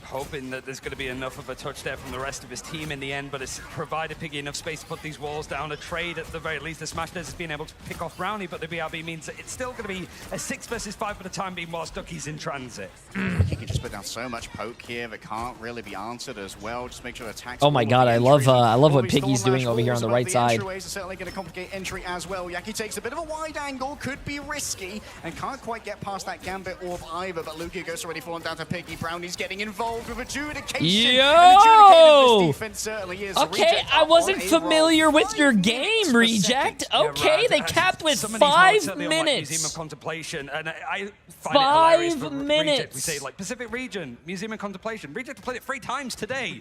Hoping that there's going to be enough of a touch there from the rest of his team in the end, but it's provided Piggy enough space to put these walls down. A trade at the very least. The Smash has been able to pick off Brownie, but the BRB means that it's still going to be a 6 versus 5 for the time being whilst Ducky's in transit. He can just put down so much poke here that can't really be answered as well. Just make sure the attacks. Oh my god, I love what Piggy's doing over here on the right side. Entryways are certainly going to complicate entry as well. Yaki takes a bit of a wide angle, could be risky, and can't quite get past that Gambit Orb either. But Lugia goes already fallen down to Piggy. Brownie's getting involved with adjudication. Yo! Okay, I wasn't familiar with your game, Reject. Okay, they capped with 5 minutes. Museum of Contemplation, and I find 5 minutes. Reject. We say like Pacific Region, Museum of Contemplation. Reject played it 3 times today.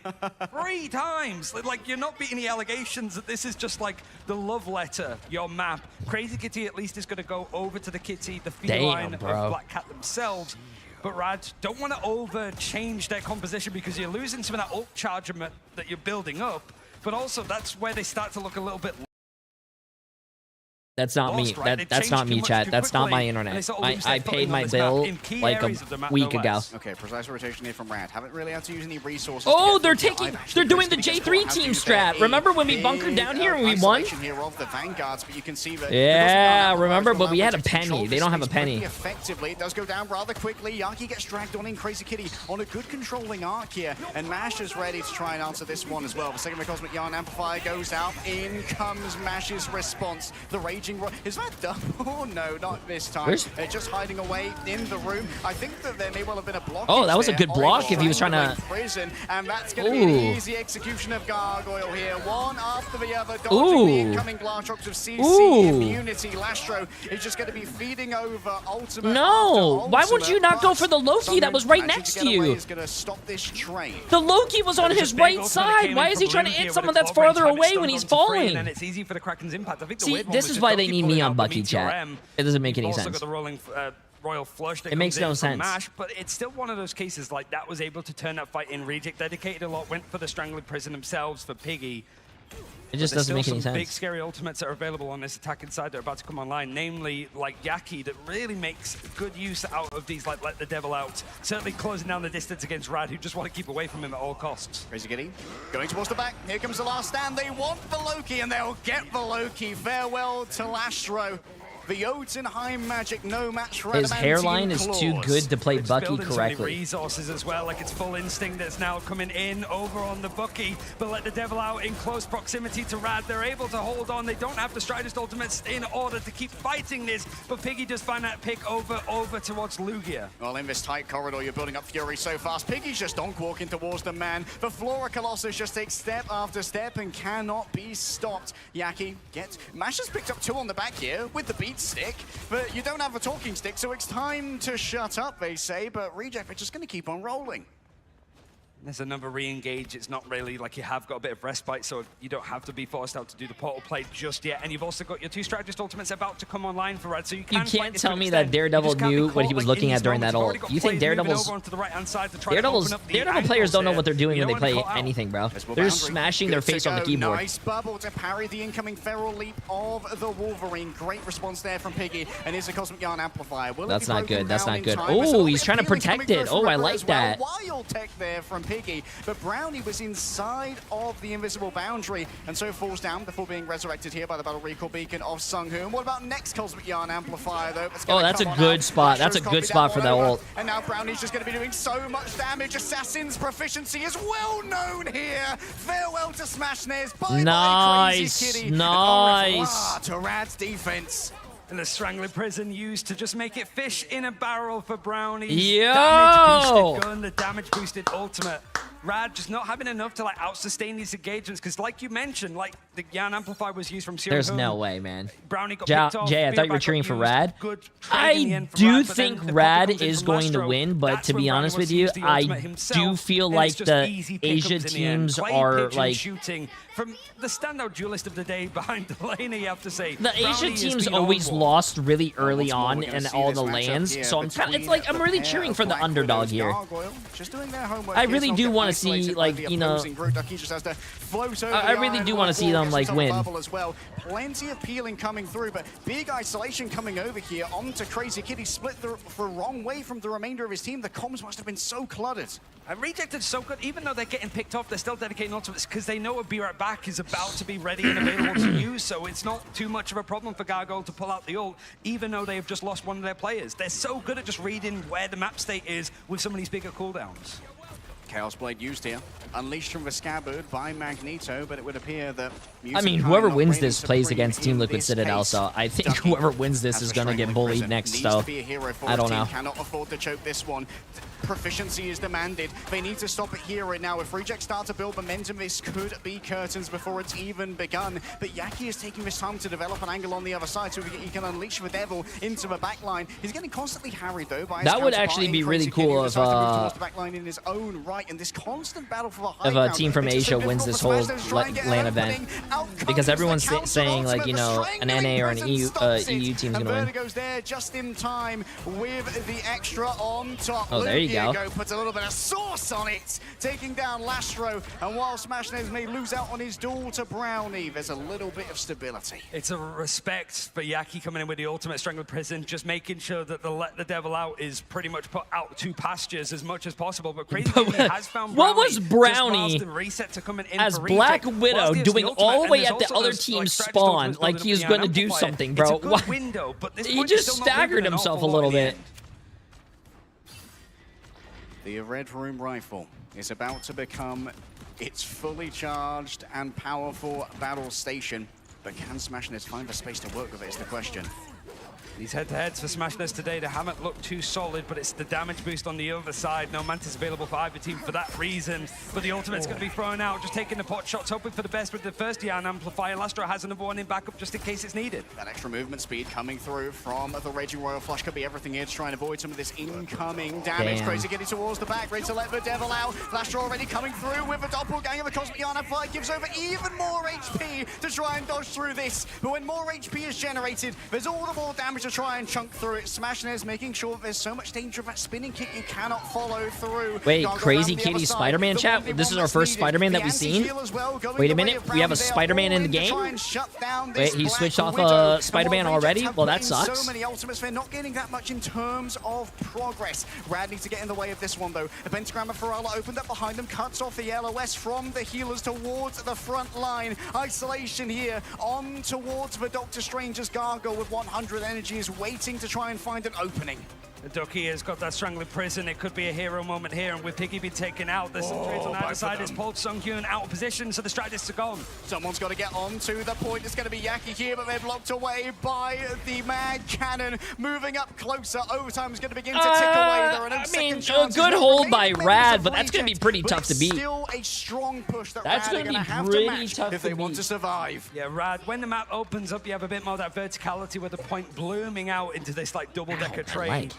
3 times. Like, you're not beating the allegations that this is just like the love letter, your map. Crazy Kitty at least is going to go over to the Kitty, the feline of Black Cat themselves. But Rad don't want to over-change their composition because you're losing some of that ult charge that you're building up. But also, that's where they start to look a little bit That's not me. That's not me, chat. That's not my internet. I paid my bill like a week ago. Okay, precise rotation here from Rad. Haven't really had to use any resources. Oh, they're doing the J3 team strat. Remember when we bunkered down here and we won? Yeah, remember, but we had a penny. They don't have a penny. Effectively, it does go down rather quickly. Yaki gets dragged on in. Crazy Kitty on a good controlling arc here, and Mash is ready to try and answer this one as well. The second Cosmic Yarn Amplifier goes out. In comes Mash's response. The rage. Is that done? Oh no, not this time. They're just hiding away in the room. I think that there may well have been a block. Oh, that was a good block if he was trying to. Prison, and that's going to be an easy execution of Gargoyle here. One after the other, dodging the incoming blast drops of CC immunity. Lastro is just going to be feeding over ultimate. No, why would you not go for the Loki that was right next to you? Is going to stop this train. The Loki was on his right side. Why is he trying to hit someone that's farther away when he's falling? And it's easy for the Kraken's impact. I think See, this is why they need me on Bucky, chat. It doesn't make any sense. Got the rolling, Royal Flush that it makes no sense. Mash, but it's still one of those cases like that was able to turn that fight in. Reject dedicated a lot, went for the Strangling Prison themselves for Piggy. It just doesn't make any sense. Big scary ultimates that are available on this attack inside that are about to come online, namely like Yaki that really makes good use out of these like Let the Devil Out. Certainly closing down the distance against Rad, who just want to keep away from him at all costs. Crazy Kitty going towards the back. Here comes the last stand. They want the Loki and they'll get the Loki. Farewell to Lastro. The Jotunheim magic, no match for his hairline is too good to play Bucky correctly. So many resources as well, like it's full instinct that's now coming in over on the Bucky, but Let the Devil Out in close proximity to Rad. They're able to hold on. They don't have the Strategist ultimates in order to keep fighting this, but Piggy does find that pick over towards Lugia. Well, in this tight corridor, you're building up Fury so fast. Piggy's just donk walking towards the man. The Flora Colossus just takes step after step and cannot be stopped. Yaki gets... Mash has picked up 2 on the back here with the beat stick, but you don't have a talking stick, so it's time to shut up, they say, but Reject are just going to keep on rolling. There's another re-engage. It's not really like you have got a bit of respite, so you don't have to be forced out to do the portal play just yet. And you've also got your 2 strategist ultimates about to come online for Rad, so you can't tell me that Daredevil knew what he was looking at during that ult. You think Daredevil players don't know what they're doing when they play anything, bro? They're just smashing their face on the keyboard. Nice bubble to parry the incoming feral leap of the Wolverine. Great response there from Piggy, and here's the Cosmic Yarn Amplifier. That's not good. That's not good. Oh, he's trying to protect it. Oh, I like that. Wild tech there from Piggy. Piggy, but Brownie was inside of the invisible boundary, and so falls down before being resurrected here by the Battle Recall Beacon of Sunghoon. What about next Cosmic Yarn Amplifier, though? Oh, that's a good spot. That's a good spot for that ult. And now Brownie's just going to be doing so much damage. Assassin's proficiency is well known here. Farewell to Smashness. Bye-bye, Crazy Kitty. Nice. To Rad's defense. And the Strangler Prison used to just make it fish in a barrel for Brownies. Yo! Damage boosted gun, the damage boosted ultimate. Rad just not having enough to like out-sustain these engagements, because like you mentioned, like the Yarn Amplifier was used from Sierra. There's no way, man. Brownie got picked off. Jay, I thought you were cheering for Rad. I do think Rad is going to win, but to be honest with you, I do feel like the Asia teams are like... shooting from the standout duelist of the day behind Delaney, you have to say. The Asia teams always lost really early on in all the lands, so it's like I'm really cheering for the underdog here. I really do want to see, like, you know, I really do want to see them like win. Plenty of peeling coming through, but big isolation coming over here onto Crazy Kitty, split the wrong way from the remainder of his team. The comms must have been so cluttered. And Rejected so good, even though they're getting picked off, they're still dedicating ultimates because they know a Be Right Back is about to be ready and available to use, so it's not too much of a problem for Gargoyle to pull out the ult, even though they have just lost one of their players. They're so good at just reading where the map state is with some of these bigger cooldowns. Chaos Blade used here, unleashed from the scabbard by Magneto, but it would appear that... I mean, whoever wins this plays against Team Liquid Citadel, so I think whoever wins this is going to get bullied next, so I don't know. Cannot afford to choke this one. Proficiency is demanded. They need to stop it here right now. If Reject start to build momentum, this could be curtains before it's even begun. But Yaki is taking this time to develop an angle on the other side so he can unleash the Devil into the backline. He's getting constantly harried, though, by his that would actually be really cool if the backline in his own right, and this constant battle for the high if a team from Asia wins this whole LAN event, because everyone's saying, like, you know, an NA or an EU team's gonna win. Goes there just in time with the extra on top. Oh, there you go. Puts a little bit of sauce on it, taking down Lastro, and while Smashnez may lose out on his duel to Brownie, there's a little bit of stability. It's a respect for Yaki coming in with the ultimate Strangler Prison, just making sure that the Let the Devil Out is pretty much put out to pastures as much as possible. But Crazy has found what was Brownie reset to coming in as Black Widow doing all the way at the other team's spawn like he was going to do something, bro? Window, but this he just staggered himself a little bit. The Red Room Rifle is about to become its fully charged and powerful battle station, but can Smashness find the space to work with it is the question. These head-to-heads for Smashness today, they haven't looked too solid, but it's the damage boost on the other side. No Mantis available for either team for that reason, but the ultimate's going to be thrown out, just taking the pot shots, hoping for the best with the first Yarn Amplifier. Lastro has another one in backup just in case it's needed. That extra movement speed coming through from the Raging Royal Flush could be everything here to try and avoid some of this incoming damage. Damn. Crazy getting towards the back, ready to let the Devil out. Lastro already coming through with a doppelganger. The Cosmic Yarn Amplifier gives over even more HP to try and dodge through this, but when more HP is generated, there's all the more damage to try and chunk through it. Smashnez making sure that there's so much danger of that spinning kick you cannot follow through. Wait, Crazy Kitty Spider-Man chat? This is our first Spider-Man that we've seen? Wait a minute, we have a Spider-Man in the game? Wait, he switched off Spider-Man already? Well, that sucks. So many ultimates, they're not getting that much in terms of progress. Rad needs to get in the way of this one, though. A Pentagram of Ferala opened up behind them, cuts off the LOS from the healers towards the front line. Isolation here on towards the Doctor Strange's Gargoyle with 100 energy is waiting to try and find an opening. The Ducky has got that Strangler Prison. It could be a hero moment here, and with Piggy being taken out, there's some trades on the other side. It's pulled Sunghyun out of position, so the strategists are gone. Someone's got to get on to the point. It's going to be Yaki here, but they're blocked away by the Mad Cannon. Moving up closer, overtime is going to begin to tick away. There are no second chances. A good hold by Rad, but that's going to be pretty tough to beat. Still a strong push that that's Rad are going to have to match if they want to survive. Yeah, Rad, when the map opens up, you have a bit more of that verticality with the point blooming out into this like double-decker train.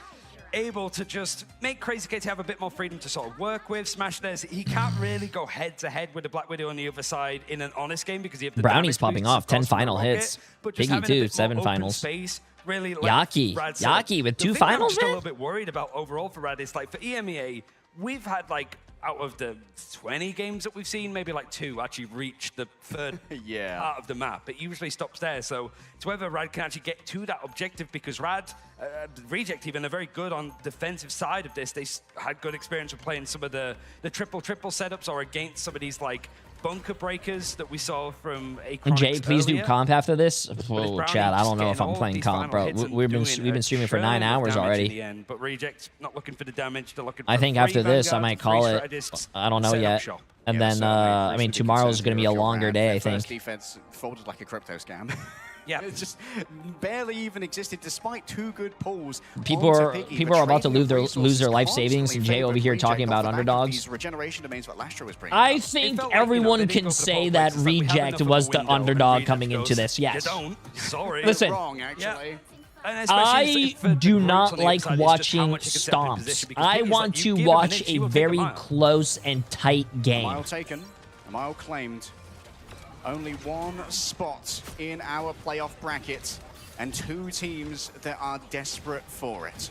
Able to just make Crazy Kitty have a bit more freedom to sort of work with. Smashness, he can't really go head-to-head with the Black Widow on the other side in an honest game because you have the Brownie's popping off, 10 final hits. Piggy too, 7 finals. Space, really, Yaki with 2 finals, I'm just man? a little bit worried about overall for Rad is like for EMEA, we've had like out of the 20 games that we've seen, maybe like 2 actually reach the third part of the map. It usually stops there. So it's whether Rad can actually get to that objective, because Reject even are very good on defensive side of this. They had good experience with playing some of the triple setups or against some of these like bunker breakers that we saw from Acronix Jay, please do earlier. comp after this. Whoa, Chad, I don't know if I'm playing comp, bro. We've been streaming for 9 hours already. But Reject not looking for the damage. They're looking for I think after this, I might call it. I don't know yet. And then, I mean, tomorrow's going to be a longer day, I think. First defense folded like a crypto scam. Yeah, it just barely even existed despite 2 good pulls. People are about to lose their life savings, and Jay over here talking about underdogs. I think everyone can say that Reject was the underdog coming into this. Yes. Listen. I do not like watching stomps. I want to watch a very close and tight game. A mile taken, a mile claimed. Only 1 spot in our playoff bracket, and 2 teams that are desperate for it.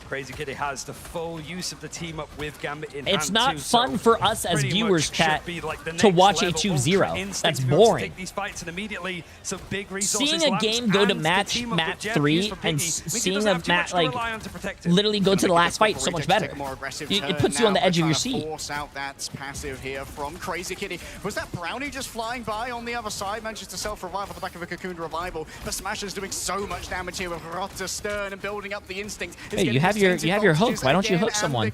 Crazy Kitty has the full use of the team up with Gambit in It's hand not too, fun so for us as pretty viewers, much chat, should be like the to next watch a level 2-0. ultra instinct That's to be able to boring. take these fights, and immediately some big resources Seeing a lands, game go to and the match team up map with Jeff 3 used for and Piggy means he seeing doesn't a have too match much to rely on to protect him. literally go to the last fight so much better. It puts you on the edge of your seat. Force out that passive here from Crazy Kitty. Was that Brownie just flying by on the other side? Manages to self-revive on the back of a Cocoon Revival. But Smasher's doing so much damage here with Rotter Stern and building up the instinct. Hey, you have your hook. Why don't you hook someone?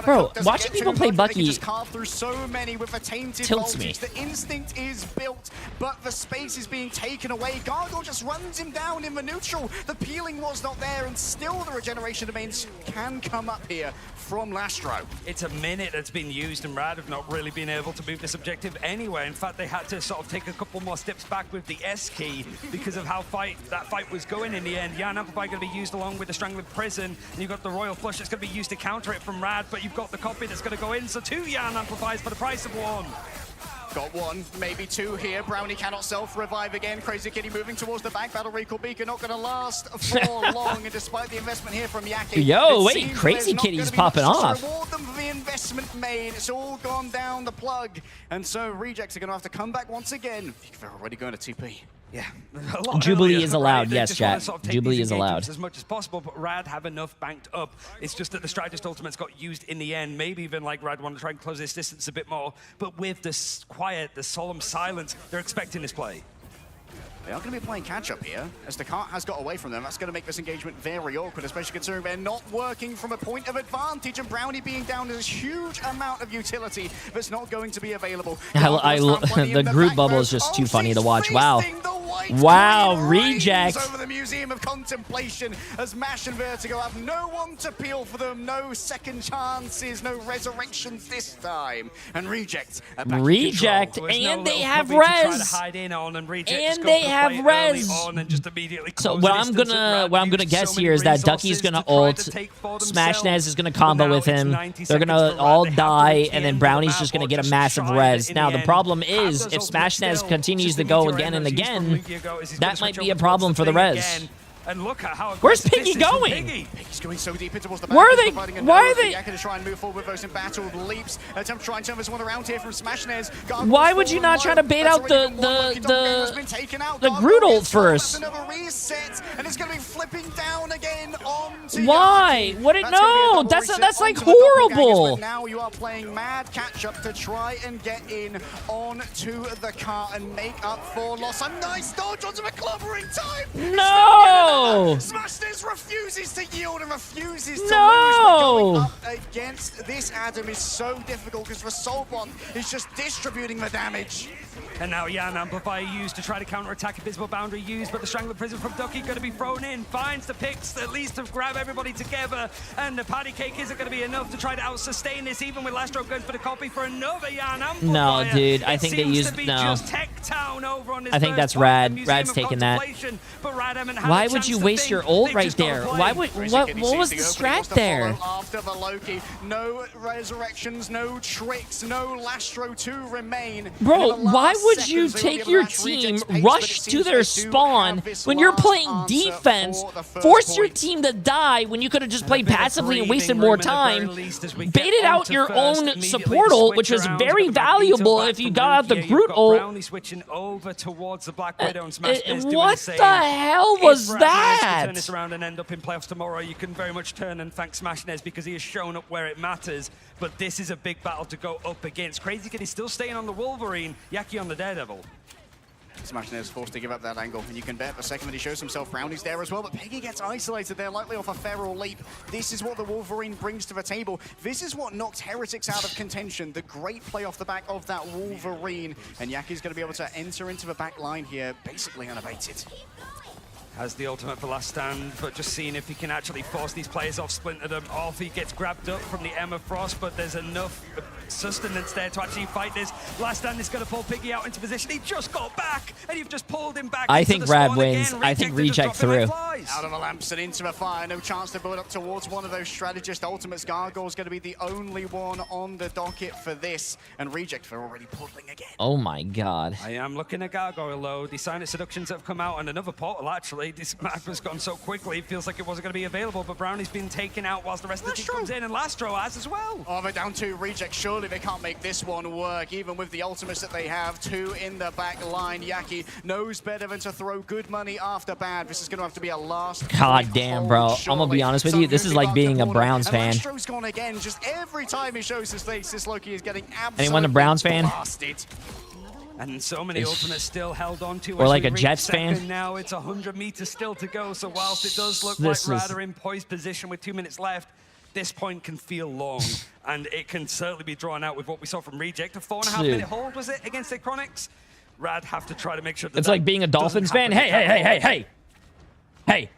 Bro, watching people play Bucky tilts me. The instinct is built, but the space is being taken away. Gargoyle just runs him down in the neutral. The peeling was not there, and still the regeneration domains can come up here from Lastro. It's a minute that's been used, and Rad have not really been able to move this objective anywhere. In fact, they had to sort of take a couple more steps back with the S key because of how that fight was going in the end. Yan Amplify going to be used along with the Strangling Prison, and you've got the Royal Flush that's going to be used to counter it from Rad, but you've got the copy that's going to go in, so 2 Yan Amplifies for the price of 1. Got 1, maybe 2 here. Brownie cannot self-revive again. Crazy Kitty moving towards the back. Battle Recall Beacon not going to last for long, and despite the investment here from Yaki, yo, wait, Crazy Kitty's popping off. Reward them for the investment made. It's all gone down the plug, and so Rejects are going to have to come back once again. They're already going to 2P. Yeah, Jubilee is allowed, right? yes, chat. Sort of Jubilee is allowed. As much as possible, but Rad have enough banked up. It's just that the Strategist Ultimates got used in the end. Maybe even like Rad want to try and close this distance a bit more, but with this quiet, the solemn silence, they're expecting this play. They are going to be playing catch-up here, as the cart has got away from them. That's going to make this engagement very awkward, especially considering they're not working from a point of advantage, and Brownie being down is a huge amount of utility that's not going to be available. The group bubble is just too funny to watch. Wow. Wow, Reject. Over the Museum of Contemplation, as Mash and Vertigo have no one to peel for them, no second chances, no resurrections this time. And Reject. And they have res. And they have res. So what I'm gonna guess here is that Ducky's gonna ult, Smashnaz is gonna combo with him. They're gonna all die, and then Brownie's just gonna get a massive res. Now the problem is, if Smashnaz continues to go again and again, that might be a problem for the res. And look at how where's Piggy going? Piggy's going so deep into towards the back. Where are they? Why are they? Going to try and move forward with those in battle. Leaps. Attempt to try and turn this one around here from Smashnaz. Why would you not try to bait out the Groot ult first? Another reset, and it's going to be flipping down again onto why? What it? No, that's like horrible. Now you are playing mad catch up to try and get in onto the car and make up for loss. A nice dodge onto the clobbering time. No. Smashnaz refuses to yield and refuses to lose. No! Going up against this Adam is so difficult because the Soul Bond is just distributing the damage. And now Yan Amplify used to try to counter-attack. Invisible Boundary used, but the Strangler Prison from Ducky going to be thrown in. Finds the picks, at least to grab everybody together. And the patty cake isn't going to be enough to try to out-sustain this, even with Lastro going for the copy for another Yan Amplifier. No, dude, I think they used... No. I think that's Rad. Rad's taking that. Why would you waste your ult right there? Why would what was the strat there? After the Loki, no resurrections, no tricks, no Lastro to remain. Bro, why would you take your team, rush to their spawn when you're playing defense, force your team to die when you could have just played passively and wasted more time, baited out your own support ult, which was very valuable if you got out the Groot ult. Brownie switching over towards the Black Widow and Smash is doing what the same. the hell was If Brad that? managed to turn this around and end up in playoffs tomorrow, you can very much turn and thank Smashnez because he has shown up where it matters. But this is a big battle to go up against. Crazy Kid is still staying on the Wolverine, Yaki on the Daredevil. Smashnez forced to give up that angle, and you can bet the second that he shows himself, Brownie's there as well, but Piggy gets isolated there, likely off a feral leap. This is what the Wolverine brings to the table. This is what knocked Heretics out of contention. The great play off the back of that Wolverine, and Yaki's going to be able to enter into the back line here, basically unabated. Has the ultimate for last stand, but just seeing if he can actually force these players off, splinter them off. He gets grabbed up from the Emma Frost, but there's enough sustenance there to actually fight this. Last stand is going to pull Piggy out into position. He just got back, and you've just pulled him back. I into think the Rad spawn wins. again. I think Reject Reject through. Out of the lamps and into the fire. No chance to build up towards one of those strategist ultimates. Gargoyle's going to be the only one on the docket for this. And Reject, they're already pulling again. Oh my god. I am looking at Gargoyle though. The Silent Seductions have come out, and another portal actually. This map has gone so quickly, it feels like it wasn't going to be available, but Brownie's been taken out whilst the rest of the team comes in, and Lastro has as well. Oh, they're down to Reject. Surely they can't make this one work, even with the ultimates that they have. Two in the back line. Yaki knows better than to throw good money after bad. This is going to have to be a last. God damn, bro. I'm gonna be honest with you. This is like being a Browns fan. Lastro's gone again. Just every time he shows his face, this Loki is getting absolutely Anyone a Browns fan? blasted. And so many ultimates still held on to. Or as like we a reach Jets second fan? Now it's 100 meters still to go. So whilst it does look This like is- Rad are in poised position with 2 minutes left, this point can feel long, and it can certainly be drawn out with what we saw from Reject. A 4.5 Dude. minute hold was it against the Chronics? Rad have to try to make sure that It's that like being a doesn't Dolphins fan. happen Hey, hey, again. hey, hey, hey. Hey.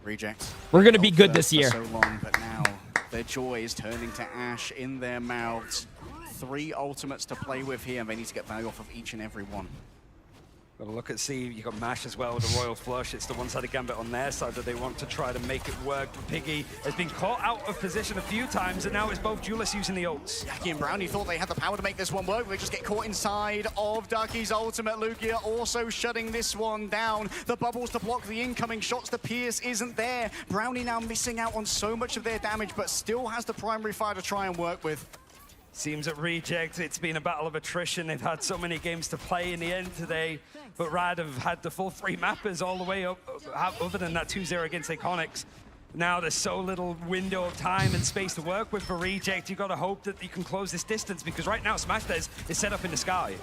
Reject. We're gonna be good For this year. so long, but now their joy is turning to ash in their mouths. 3 ultimates to play with here, and they need to get value off of each and every one. Got to look at see, you got Mash as well with the Royal Flush. It's the one-sided gambit on their side that they want to try to make it work. Piggy has been caught out of position a few times, and now it's both Julius using the ults. Yaki and Brownie thought they had the power to make this one work. They just get caught inside of Ducky's ultimate. Lugia also shutting this one down. The bubbles to block the incoming shots. The Pierce isn't there. Brownie now missing out on so much of their damage, but still has the primary fire to try and work with. Seems at Reject, it's been a battle of attrition. They've had so many games to play in the end today, but Rad have had the full 3 mappers all the way up, other than that 2-0 against Iconics. Now there's so little window of time and space to work with for Reject. You got to hope that you can close this distance, because right now Smashnez is set up in the sky.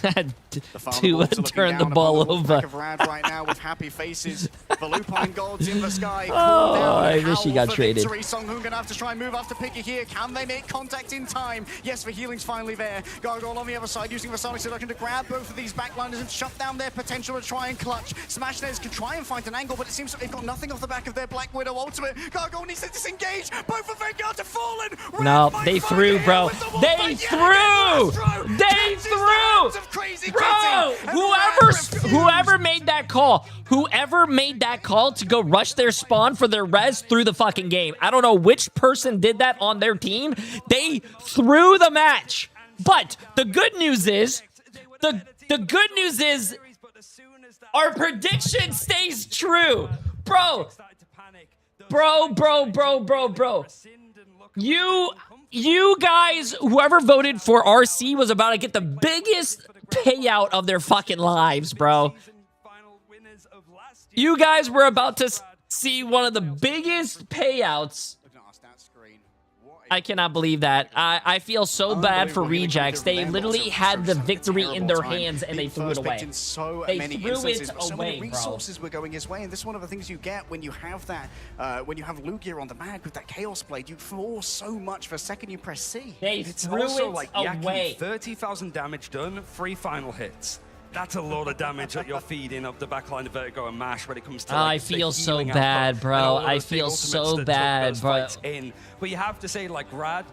to turn the ball over. Of Rad right now with happy faces. The Lupine Gold's in the sky. Oh, I wish he got traded. Songhun gonna have to try and move after Piggy here. Can they make contact in time? Yes, the healing's finally there. Gargoyle on the other side using the Sonic Seduction to grab both of these backliners and shut down their potential to try and clutch. Smashnez can try and find an angle, but it seems that they've got nothing off the back of their Black Widow ultimate. Gargoyle needs to disengage. Both of Vanguard have fallen. No, they threw, bro. They threw! They threw! Bro, whoever made that call to go rush their spawn for their res through the fucking game. I don't know which person did that on their team. They threw the match. But the good news is, our prediction stays true. Bro. You guys, whoever voted for RC was about to get the biggest payout of their fucking lives, bro. You guys were about to see one of the biggest payouts. I cannot believe that. I feel so bad for Rejects. They literally had the victory in their hands and they threw it away. They threw it So many away, bro. resources were going his way, and this is one of the things you get when you have that, when you have Lugia on the mag with that Chaos Blade. You force so much. For a second, you press C. It's also like Yaki, 30,000 damage done, 3 final hits. That's a lot of damage that you're feeding up the backline of Vertigo and Mash when it comes to I like, the feel so healing bad, output bro. and all I those big feel ultimates so that took bad, those bro. fights in. But you have to say, like, Rad,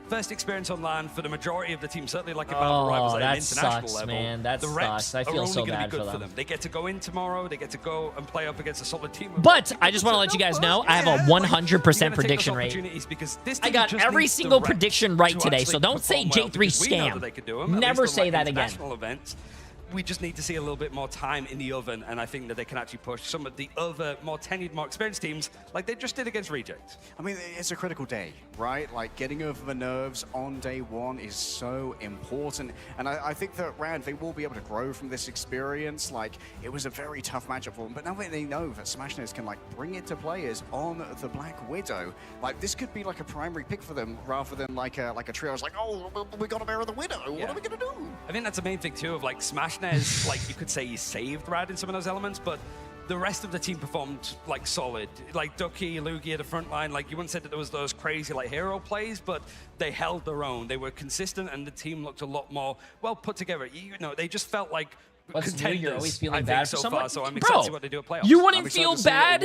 first experience on LAN for the majority of the team, certainly like in Battle Rivals at an that international sucks, level. man. That the reps sucks. I feel are only so gonna bad be good for for them. them. They get to go in tomorrow. They get to go and play up against a solid team. But I just want to let you guys know, I have a 100% prediction rate. Because this I team got just every needs the single reps prediction right to today, actually so don't say perform well, J3 because we know that scam. they could do 'em, at Never least on, say like, that again. international events. We just need to see a little bit more time in the oven, and I think that they can actually push some of the other more tenured, more experienced teams like they just did against Reject. I mean, it's a critical day, right? Like, getting over the nerves on day one is so important. And I think that Rad, they will be able to grow from this experience. Like, it was a very tough matchup for them, but now that they know that Smashers can, like, bring it to players on the Black Widow, like, this could be, like, a primary pick for them rather than, like a trio. It's like, oh, we got to bear the Widow. What are we going to do? I think that's the main thing, too, of, like, Smashnez, like, you could say he saved Rad in some of those elements, but the rest of the team performed like solid. Like Ducky, Lugia, the front line, like you wouldn't say that there was those crazy like hero plays, but they held their own. They were consistent and the team looked a lot more well put together. You know, they just felt like contenders. You're always feeling I bad think for so someone. far, so I'm excited to see what they do at playoffs. You wouldn't feel bad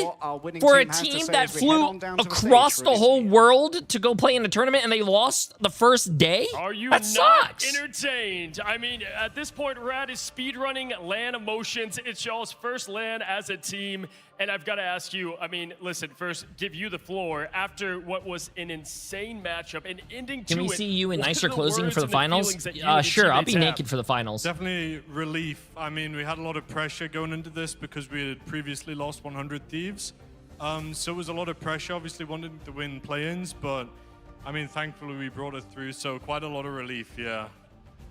for a team that flew across the whole world to go play in a tournament and they lost the first day? Are you that not sucks. entertained? I mean, at this point, Rad is speedrunning LAN emotions. It's y'all's first LAN as a team. And I've got to ask you, I mean, listen, first, give you the floor. After what was an insane matchup and ending to Can we it, see you in what are nicer the closing words for the and finals? feelings that you and your Sure, I'll be teammates have? naked for the finals. Definitely relief. I mean, we had a lot of pressure going into this because we had previously lost 100 Thieves. So it was a lot of pressure, obviously wanting to win play-ins, but I mean, thankfully we brought it through, so quite a lot of relief, yeah.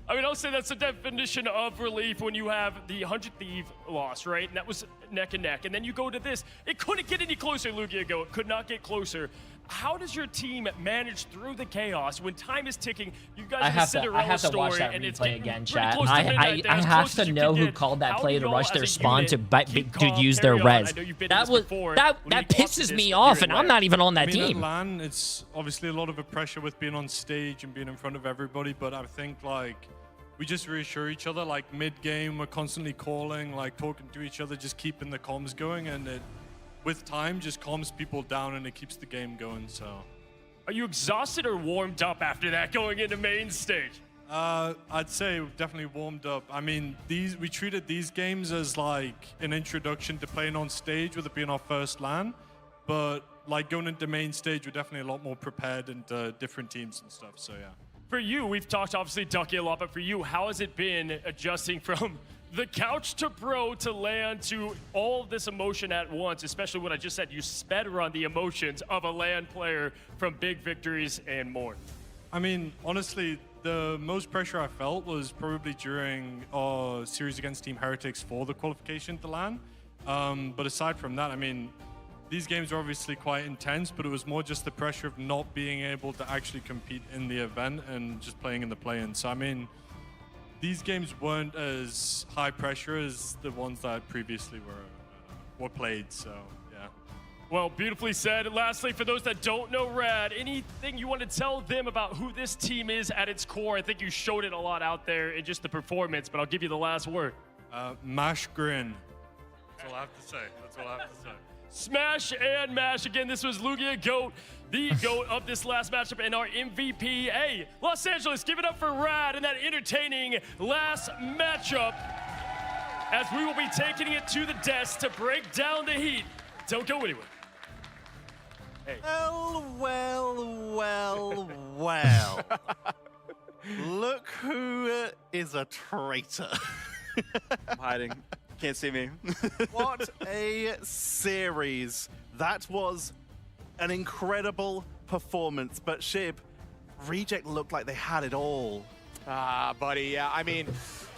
I mean, I'll say that's the definition of relief when you have the 100 Thief loss, right? And that was neck and neck. And then you go to this. It couldn't get any closer, Lugia Go. It could not get closer. How does your team manage through the chaos when time is ticking? You guys have a Cinderella story, watch that and it's replay getting again, pretty chat. close to midnight there, I as have close as to you know can who get. called that How play do to y'all rush as their a spawn to unit keep calm, use their carry on? res. I know you've been That in this was before. that Leading up to pisses this, me but off, you're and in I'm LAN. not even on that I mean, team. at LAN, it's obviously a lot of the pressure with being on stage and being in front of everybody, but I think like we just reassure each other, like mid-game, we're constantly calling, like talking to each other, just keeping the comms going, and it, with time, just calms people down and it keeps the game going, so. Are you exhausted or warmed up after that going into main stage? I'd say we've definitely warmed up. I mean, we treated these games as like an introduction to playing on stage with it being our first LAN, but like going into main stage, we're definitely a lot more prepared into different teams and stuff, so yeah. For you, we've talked obviously Ducky a lot, but for you, how has it been adjusting from the couch to pro to LAN to all of this emotion at once, especially what I just said, you sped run the emotions of a LAN player from big victories and more? I mean, honestly, the most pressure I felt was probably during our series against Team Heretics for the qualification to LAN. But aside from that, I mean, these games are obviously quite intense, but it was more just the pressure of not being able to actually compete in the event and just playing in the play-in. So, I mean, these games weren't as high pressure as the ones that previously were played, so yeah. Well, beautifully said. Lastly, for those that don't know Rad, anything you want to tell them about who this team is at its core? I think you showed it a lot out there in just the performance, but I'll give you the last word. Mash grin. That's all I have to say. That's all I have to say. Smash and mash. Again, this was Lugia Goat, the GOAT of this last matchup and our MVP. Hey, Los Angeles, give it up for Rad and that entertaining last matchup as we will be taking it to the desk to break down the heat. Don't go anywhere. Hey. Well. Look who is a traitor. I'm hiding. Can't see me. What a series. That was an incredible performance. But Shib, Reject looked like they had it all. Buddy, yeah. I mean,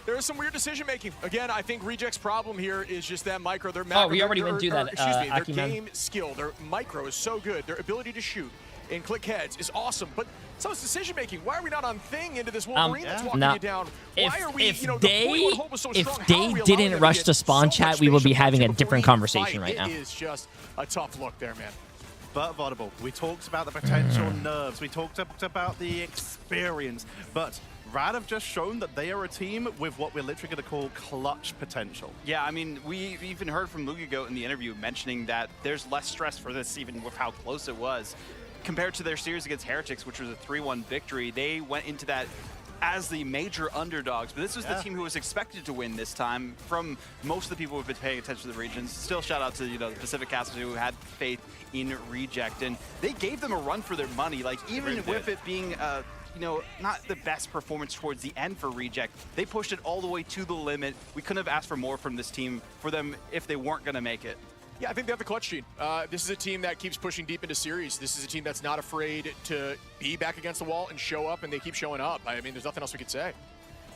there was some weird decision making. Again, I think Reject's problem here is just that micro. Their macro, we already went through that, excuse me, their Akiman. game skill, their micro is so good. Their ability to shoot and click heads is awesome. But so is decision making. Why are we not on Thing into this Wolverine that's walking you down? Why are we, If you know, they, the 41 hold was so if strong. How they are we allowing didn't them rush to to get spawn so chat, much we would be facial having a before different we even conversation fight? right now. It is just a tough look there, man. But Audible, we talked about the potential nerves. We talked about the experience. But Rad have just shown that they are a team with what we're literally going to call clutch potential. Yeah, I mean, we even heard from Lugia Goat in the interview mentioning that there's less stress for this, even with how close it was. compared to their series against Heretics, which was a 3-1 victory, they went into that as the major underdogs, but this was the team who was expected to win this time from most of the people who've been paying attention to the regions. Still shout out to the Pacific Castles who had faith in Reject, and they gave them a run for their money. Like, even with it being not the best performance towards the end for Reject, they pushed it all the way to the limit. We couldn't have asked for more from this team for them if they weren't going to make it. Yeah, I think they have the clutch gene. This is a team that keeps pushing deep into series. This is a team that's not afraid to be back against the wall and show up, and they keep showing up. I mean, there's nothing else we could say.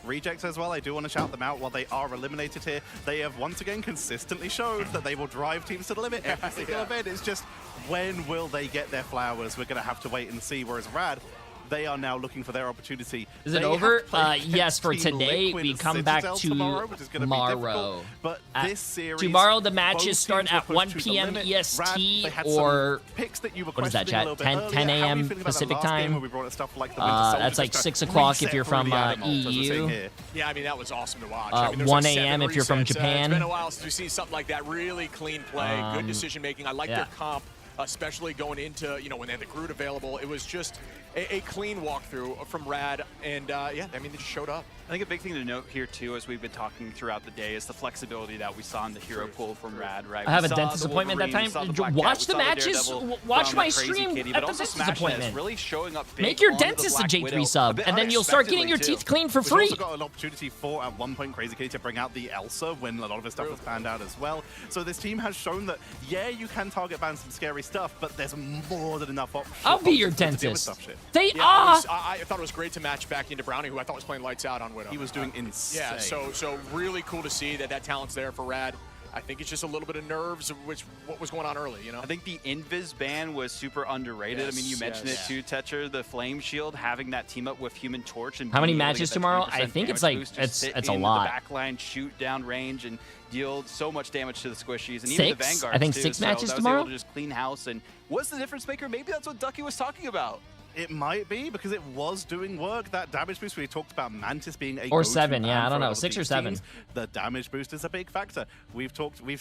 Rejects as well, I do want to shout them out. While they are eliminated here, they have once again consistently showed that they will drive teams to the limit every single event. It's just, when will they get their flowers? We're going to have to wait and see. Whereas Rad, they are now looking for their opportunity. Is it over? Yes, for today, we come back to tomorrow. But this series, tomorrow the matches start at 1 p.m. EST or picks that you were what is that, chat? 10 a.m. Pacific time. That's like 6 Just o'clock if you're from EU. Yeah, I mean, that was awesome to watch. I mean, 1 a.m. if you're from Japan. It's been a while since we've seen something like that. Really clean play, good decision making. I like their comp, especially going into, when they had the Groot available. It was just a clean walkthrough from Rad, and yeah, I mean, they just showed up. I think a big thing to note here, too, as we've been talking throughout the day, is the flexibility that we saw in the hero pool from Rad, right? I have a dentist appointment that time. Watch the matches. Watch my stream at the dentist appointment. Really showing up big. Make your dentist a J3 sub, and then you'll start getting your teeth cleaned for free. We've also got an opportunity for, at one point, Crazy Kitty to bring out the Elsa when a lot of his stuff was panned out as well. So this team has shown that, yeah, you can target ban some scary stuff, but there's more than enough options. I'll be your dentist. They are. I thought it was great to match back into Brownie, who I thought was playing lights out on Widow. He was doing insane. Yeah, so really cool to see that talent's there for Rad. I think it's just a little bit of nerves, which what was going on early, I think the Invis ban was super underrated. I mean, you mentioned it too, Tetcher. The Flame Shield, having that team up with Human Torch, and how many matches tomorrow? I think it's like it's a lot. The backline, shoot down range, and deal so much damage to the squishies, and 6? even the Vanguards. I think too. 6 matches so tomorrow. Able to just clean house, and what's the difference maker? Maybe that's what Ducky was talking about. It might be, because it was doing work. That damage boost, we talked about Mantis being a or 7, yeah, I don't know, 6 or 7. Teams. The damage boost is a big factor. We've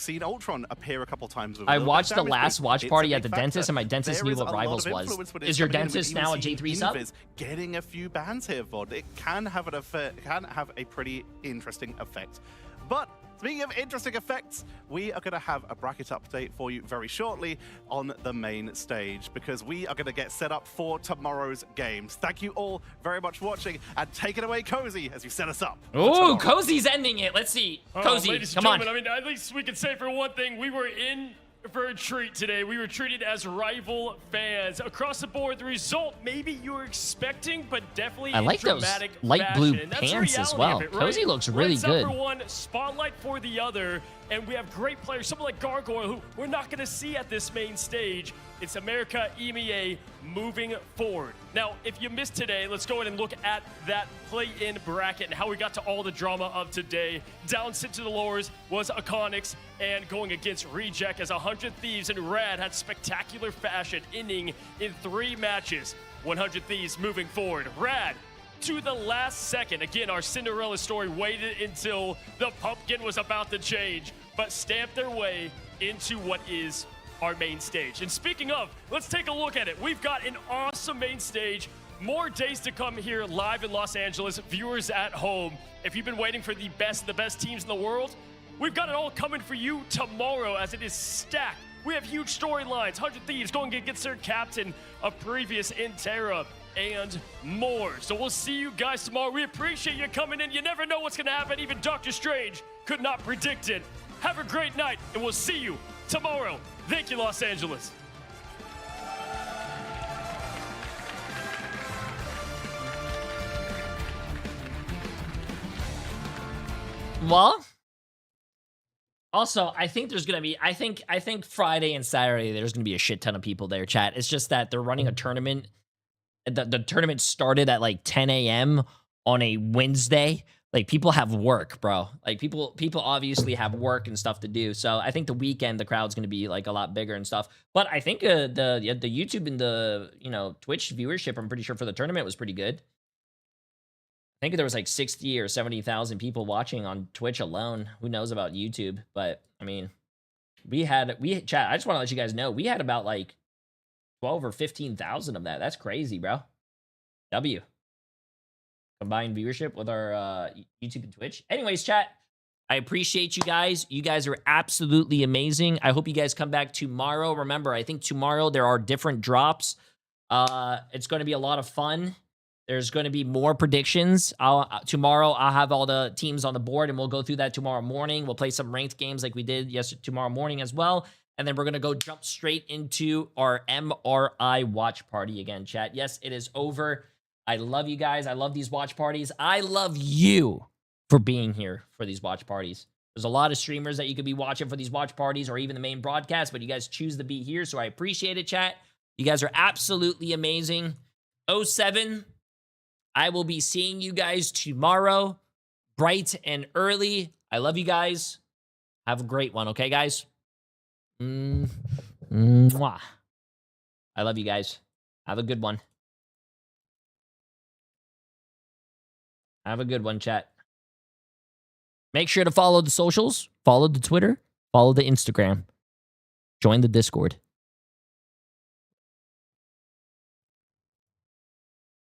seen Ultron appear a couple times. With I watched the last watch party at the dentist, and my dentist knew what Rivals was. Is your dentist now a J3 sub? Getting a few bans here, Vod. It can have an effect, can have a pretty interesting effect. But speaking of interesting effects, we are going to have a bracket update for you very shortly on the main stage, because we are going to get set up for tomorrow's games. Thank you all very much for watching, and take it away, Cozy, as you set us up. Oh, Cozy's ending it. Let's see. Cozy, ladies come and on. I mean, at least we can say for one thing, we were in for a treat today. We were treated as rival fans. Across the board, the result maybe you were expecting, but definitely I like those light blue pants as well. Cozy looks really good. For one, spotlight for the other, and we have great players, someone like Gargoyle, who we're not going to see at this main stage. It's America EMEA moving forward. Now, if you missed today, let's go ahead and look at that play-in bracket and how we got to all the drama of today. Down sit to the lowers was Iconics, and going against Reject as 100 Thieves and Rad had spectacular fashion, ending in 3 matches. 100 Thieves moving forward. Rad, to the last second. Again, our Cinderella story waited until the pumpkin was about to change, but stamped their way into what is our main stage. And speaking of, let's take a look at it. We've got an awesome main stage. More days to come here live in Los Angeles. Viewers at home, if you've been waiting for the best teams in the world, we've got it all coming for you tomorrow, as it is stacked. We have huge storylines. 100 Thieves going against their captain of previous Intera, and more. So we'll see you guys tomorrow. We appreciate you coming in. You never know what's going to happen. Even Doctor Strange could not predict it. Have a great night, and we'll see you tomorrow. Thank you, Los Angeles. Well, also, I think there's gonna be. I think Friday and Saturday there's gonna be a shit ton of people there. Chat. It's just that they're running a tournament. The tournament started at like 10 a.m. on a Wednesday. Like, people have work, bro. Like, people obviously have work and stuff to do. So I think the weekend the crowd's gonna be like a lot bigger and stuff. But I think the YouTube and the Twitch viewership, I'm pretty sure, for the tournament was pretty good. I think there was like 60 or 70,000 people watching on Twitch alone. Who knows about YouTube? But I mean, we chat. I just want to let you guys know we had about like 12 or 15,000 of that. That's crazy, bro. W. Combined viewership with our YouTube and Twitch. Anyways, chat, I appreciate you guys. You guys are absolutely amazing. I hope you guys come back tomorrow. Remember, I think tomorrow there are different drops. It's going to be a lot of fun. There's going to be more predictions. Tomorrow, I'll have all the teams on the board, and we'll go through that tomorrow morning. We'll play some ranked games like we did tomorrow morning as well. And then we're going to go jump straight into our MRI watch party again, chat. Yes, it is over. I love you guys. I love these watch parties. I love you for being here for these watch parties. There's a lot of streamers that you could be watching for these watch parties or even the main broadcast, but you guys choose to be here, so I appreciate it, chat. You guys are absolutely amazing. 07, I will be seeing you guys tomorrow, bright and early. I love you guys. Have a great one, okay, guys? Mwah. I love you guys. Have a good one. Have a good one, chat. Make sure to follow the socials, follow the Twitter, follow the Instagram. Join the Discord.